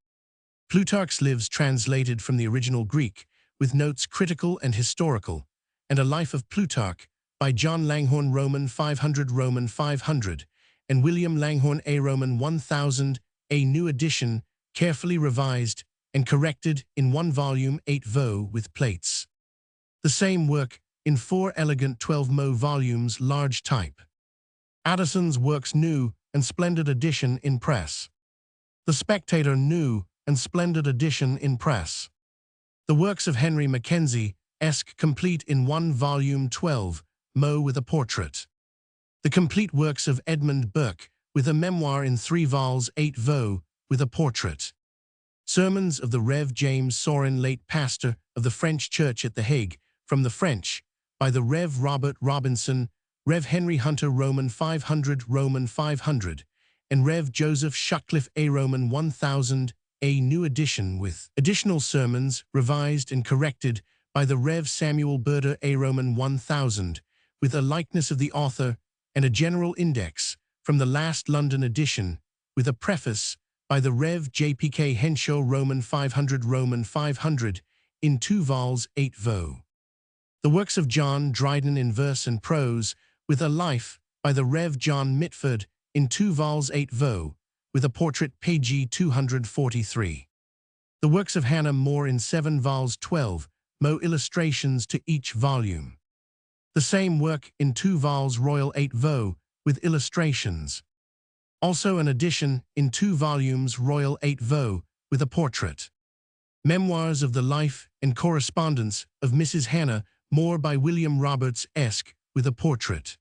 Plutarch's Lives, translated from the original Greek, with notes critical and historical, and A Life of Plutarch by John Langhorne Roman 500, and William Langhorne A Roman 1000, a new edition, carefully revised and corrected in 1 volume 8 vo, with plates. The same work in 4 elegant 12 mo volumes, large type. Addison's Works, new and splendid edition in press. The Spectator, new and splendid edition in press. The works of Henry Mackenzie, Esk, complete in 1 volume 12 mo, with a portrait. The complete works of Edmund Burke, with a memoir in 3 vols 8 vo, with a portrait. Sermons of the Rev. James Sorin, late pastor of the French Church at The Hague, from the French, by the Rev. Robert Robinson, Rev. Henry Hunter Roman 500, and Rev. Joseph Sutcliffe A Roman 1000, a new edition with additional sermons revised and corrected by the Rev. Samuel Burder A Roman 1000, with a likeness of the author and a general index from the last London edition, with a preface by the Rev. J.P.K. Henshaw Roman 500, in 2 vols 8 vo. The works of John Dryden in verse and prose, with a life by the Rev. John Mitford in 2 vols 8 vo, with a portrait, page 243. The works of Hannah More in 7 vols 12 mo, illustrations to each volume. The same work in 2 vols royal 8 vo, with illustrations. Also an edition in 2 volumes royal 8 vo, with a portrait. Memoirs of the Life and Correspondence of Mrs. Hannah More by William Roberts Esk, with a portrait.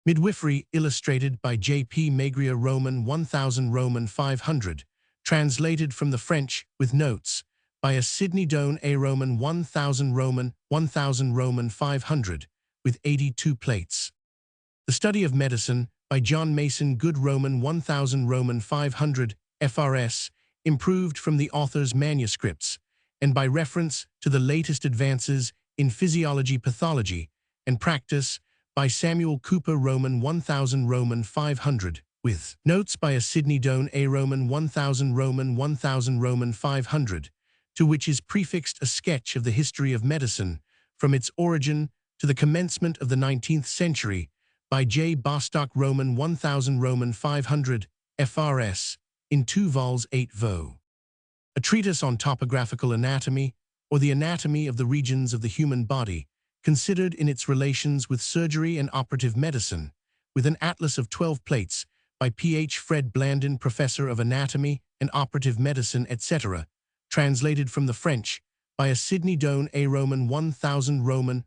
Midwifery, illustrated by J.P. Maigrier Roman 1000 Roman 500, translated from the French, with notes, by a Sidney Doane A Roman 1000 Roman 500, with 82 plates. The Study of Medicine, by John Mason Good Roman 1000 Roman 500, FRS, improved from the author's manuscripts, and by reference to the latest advances in physiology, pathology, and practice, by Samuel Cooper Roman 1000 Roman 500, with notes by a Sidney Doane A Roman 1000 Roman 500, to which is prefixed a sketch of the history of medicine, from its origin to the commencement of the 19th century, by J. Bostock Roman 1000 Roman 500, FRS, in 2 vols 8 vo. A treatise on topographical anatomy, or the anatomy of the regions of the human body, considered in its relations with surgery and operative medicine, with an atlas of 12 plates, by P.H. Fred Blandin, Professor of Anatomy and Operative Medicine, etc., translated from the French, by a Sidney Doane A Roman 1000 Roman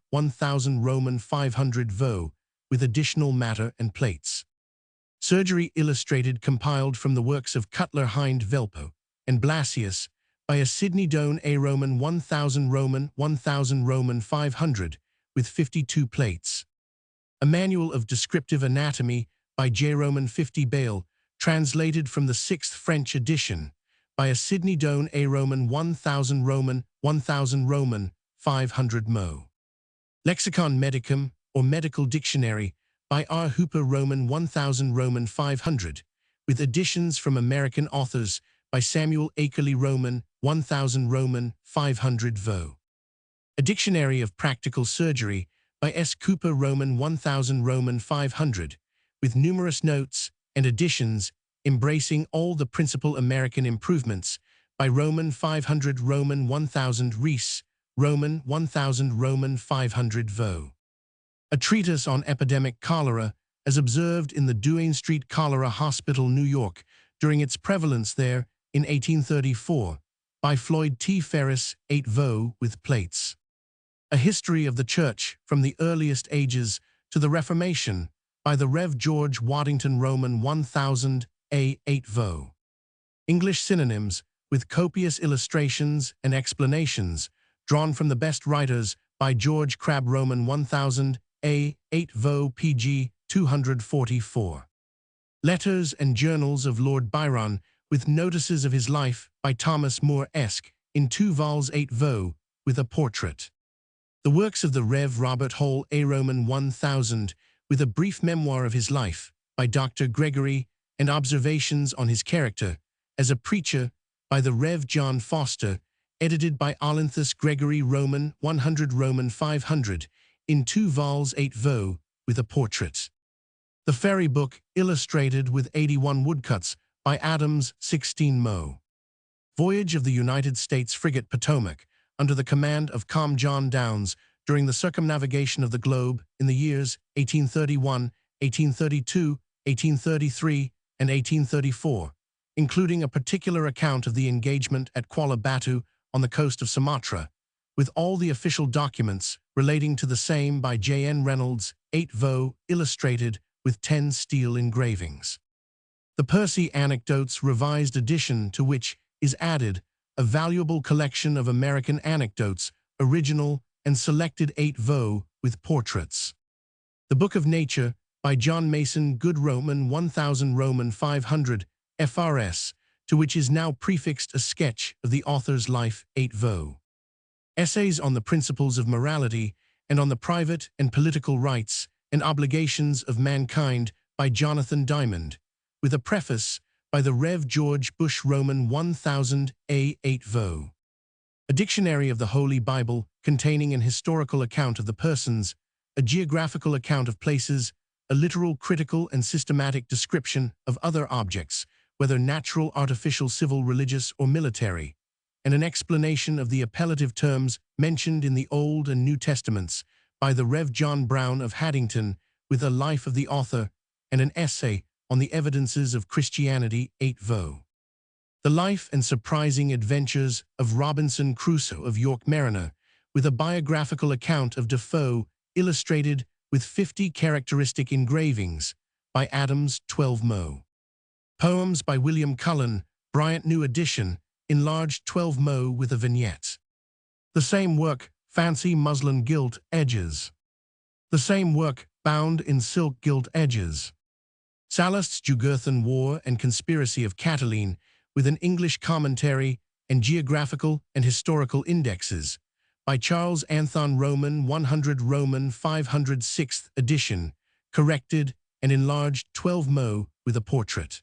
500 vo, with additional matter and plates. Surgery Illustrated, compiled from the works of Cutler Hind Velpo and Blasius, by a Sidney Doane A Roman 1000 Roman 500, with 52 plates. A Manual of Descriptive Anatomy, by J. Roman 50 Bale, translated from the 6th French edition, by a Sidney Doane A Roman 1000 Roman 500 mo. Lexicon Medicum, or Medical Dictionary, by R. Hooper Roman 1000 Roman 500, with additions from American authors, by Samuel Akerley Roman 1000 Roman 500 vo. A Dictionary of Practical Surgery, by S. Cooper Roman 1000 Roman 500, with numerous notes and additions embracing all the principal American improvements, by Roman 500 Roman 1000 Res, Roman 1000 Roman 500 Vo. A treatise on epidemic cholera, as observed in the Duane Street Cholera Hospital, New York, during its prevalence there in 1834, by Floyd T. Ferris, 8 Vo, with plates. A History of the Church from the Earliest Ages to the Reformation, by the Rev. George Waddington, Roman 1000 A. 8 Vo. English synonyms, with copious illustrations and explanations, drawn from the best writers, by George Crabbe, Roman 1000 A. 8 Vo. pg. 244. Letters and Journals of Lord Byron, with notices of his life, by Thomas Moore Esk, in 2 vols 8 Vo, with a portrait. The works of the Rev. Robert Hall A. Roman 1000, with a brief memoir of his life, by Dr. Gregory, and observations on his character, as a preacher, by the Rev. John Foster, edited by Olinthus Gregory, Roman 100 Roman 500, in 2 vols 8 Vo, with a portrait. The Ferry Book, illustrated with 81 woodcuts, by Adams, 16 Mo. Voyage of the United States frigate Potomac, under the command of Com. John Downes, during the circumnavigation of the globe in the years 1831, 1832, 1833, and 1834, including a particular account of the engagement at Kuala Batu on the coast of Sumatra, with all the official documents relating to the same, by J. N. Reynolds, 8 Vo, illustrated with 10 steel engravings. The Percy Anecdotes revised edition, to which is added a valuable collection of American anecdotes, original and selected, 8 Vo, with portraits. The Book of Nature, by John Mason Good, Roman 1000 Roman 500 FRS, to which is now prefixed a sketch of the author's life, 8 Vo. Essays on the Principles of Morality and on the Private and Political Rights and Obligations of Mankind, by Jonathan Diamond, with a preface by the Rev. George Bush, Roman 1000 A. 8 Vo. A Dictionary of the Holy Bible, containing an historical account of the persons, a geographical account of places, a literal, critical, and systematic description of other objects, whether natural, artificial, civil, religious, or military, and an explanation of the appellative terms mentioned in the Old and New Testaments, by the Rev. John Brown of Haddington, with a life of the author, and an essay on the evidences of Christianity, 8 Vo. The Life and Surprising Adventures of Robinson Crusoe of York Mariner, with a biographical account of Defoe, illustrated with 50 characteristic engravings, by Adams, 12 Mo. Poems by William Cullen, Bryant New Edition, enlarged 12 Mo, with a vignette. The same work, Fancy Muslin Gilt Edges. The same work, Bound in Silk Gilt Edges. Sallust's Jugurthan War and Conspiracy of Catiline, with an English commentary and geographical and historical indexes, by Charles Anthon Roman 100 Roman 500 6th edition, corrected and enlarged 12 Mo, with a portrait.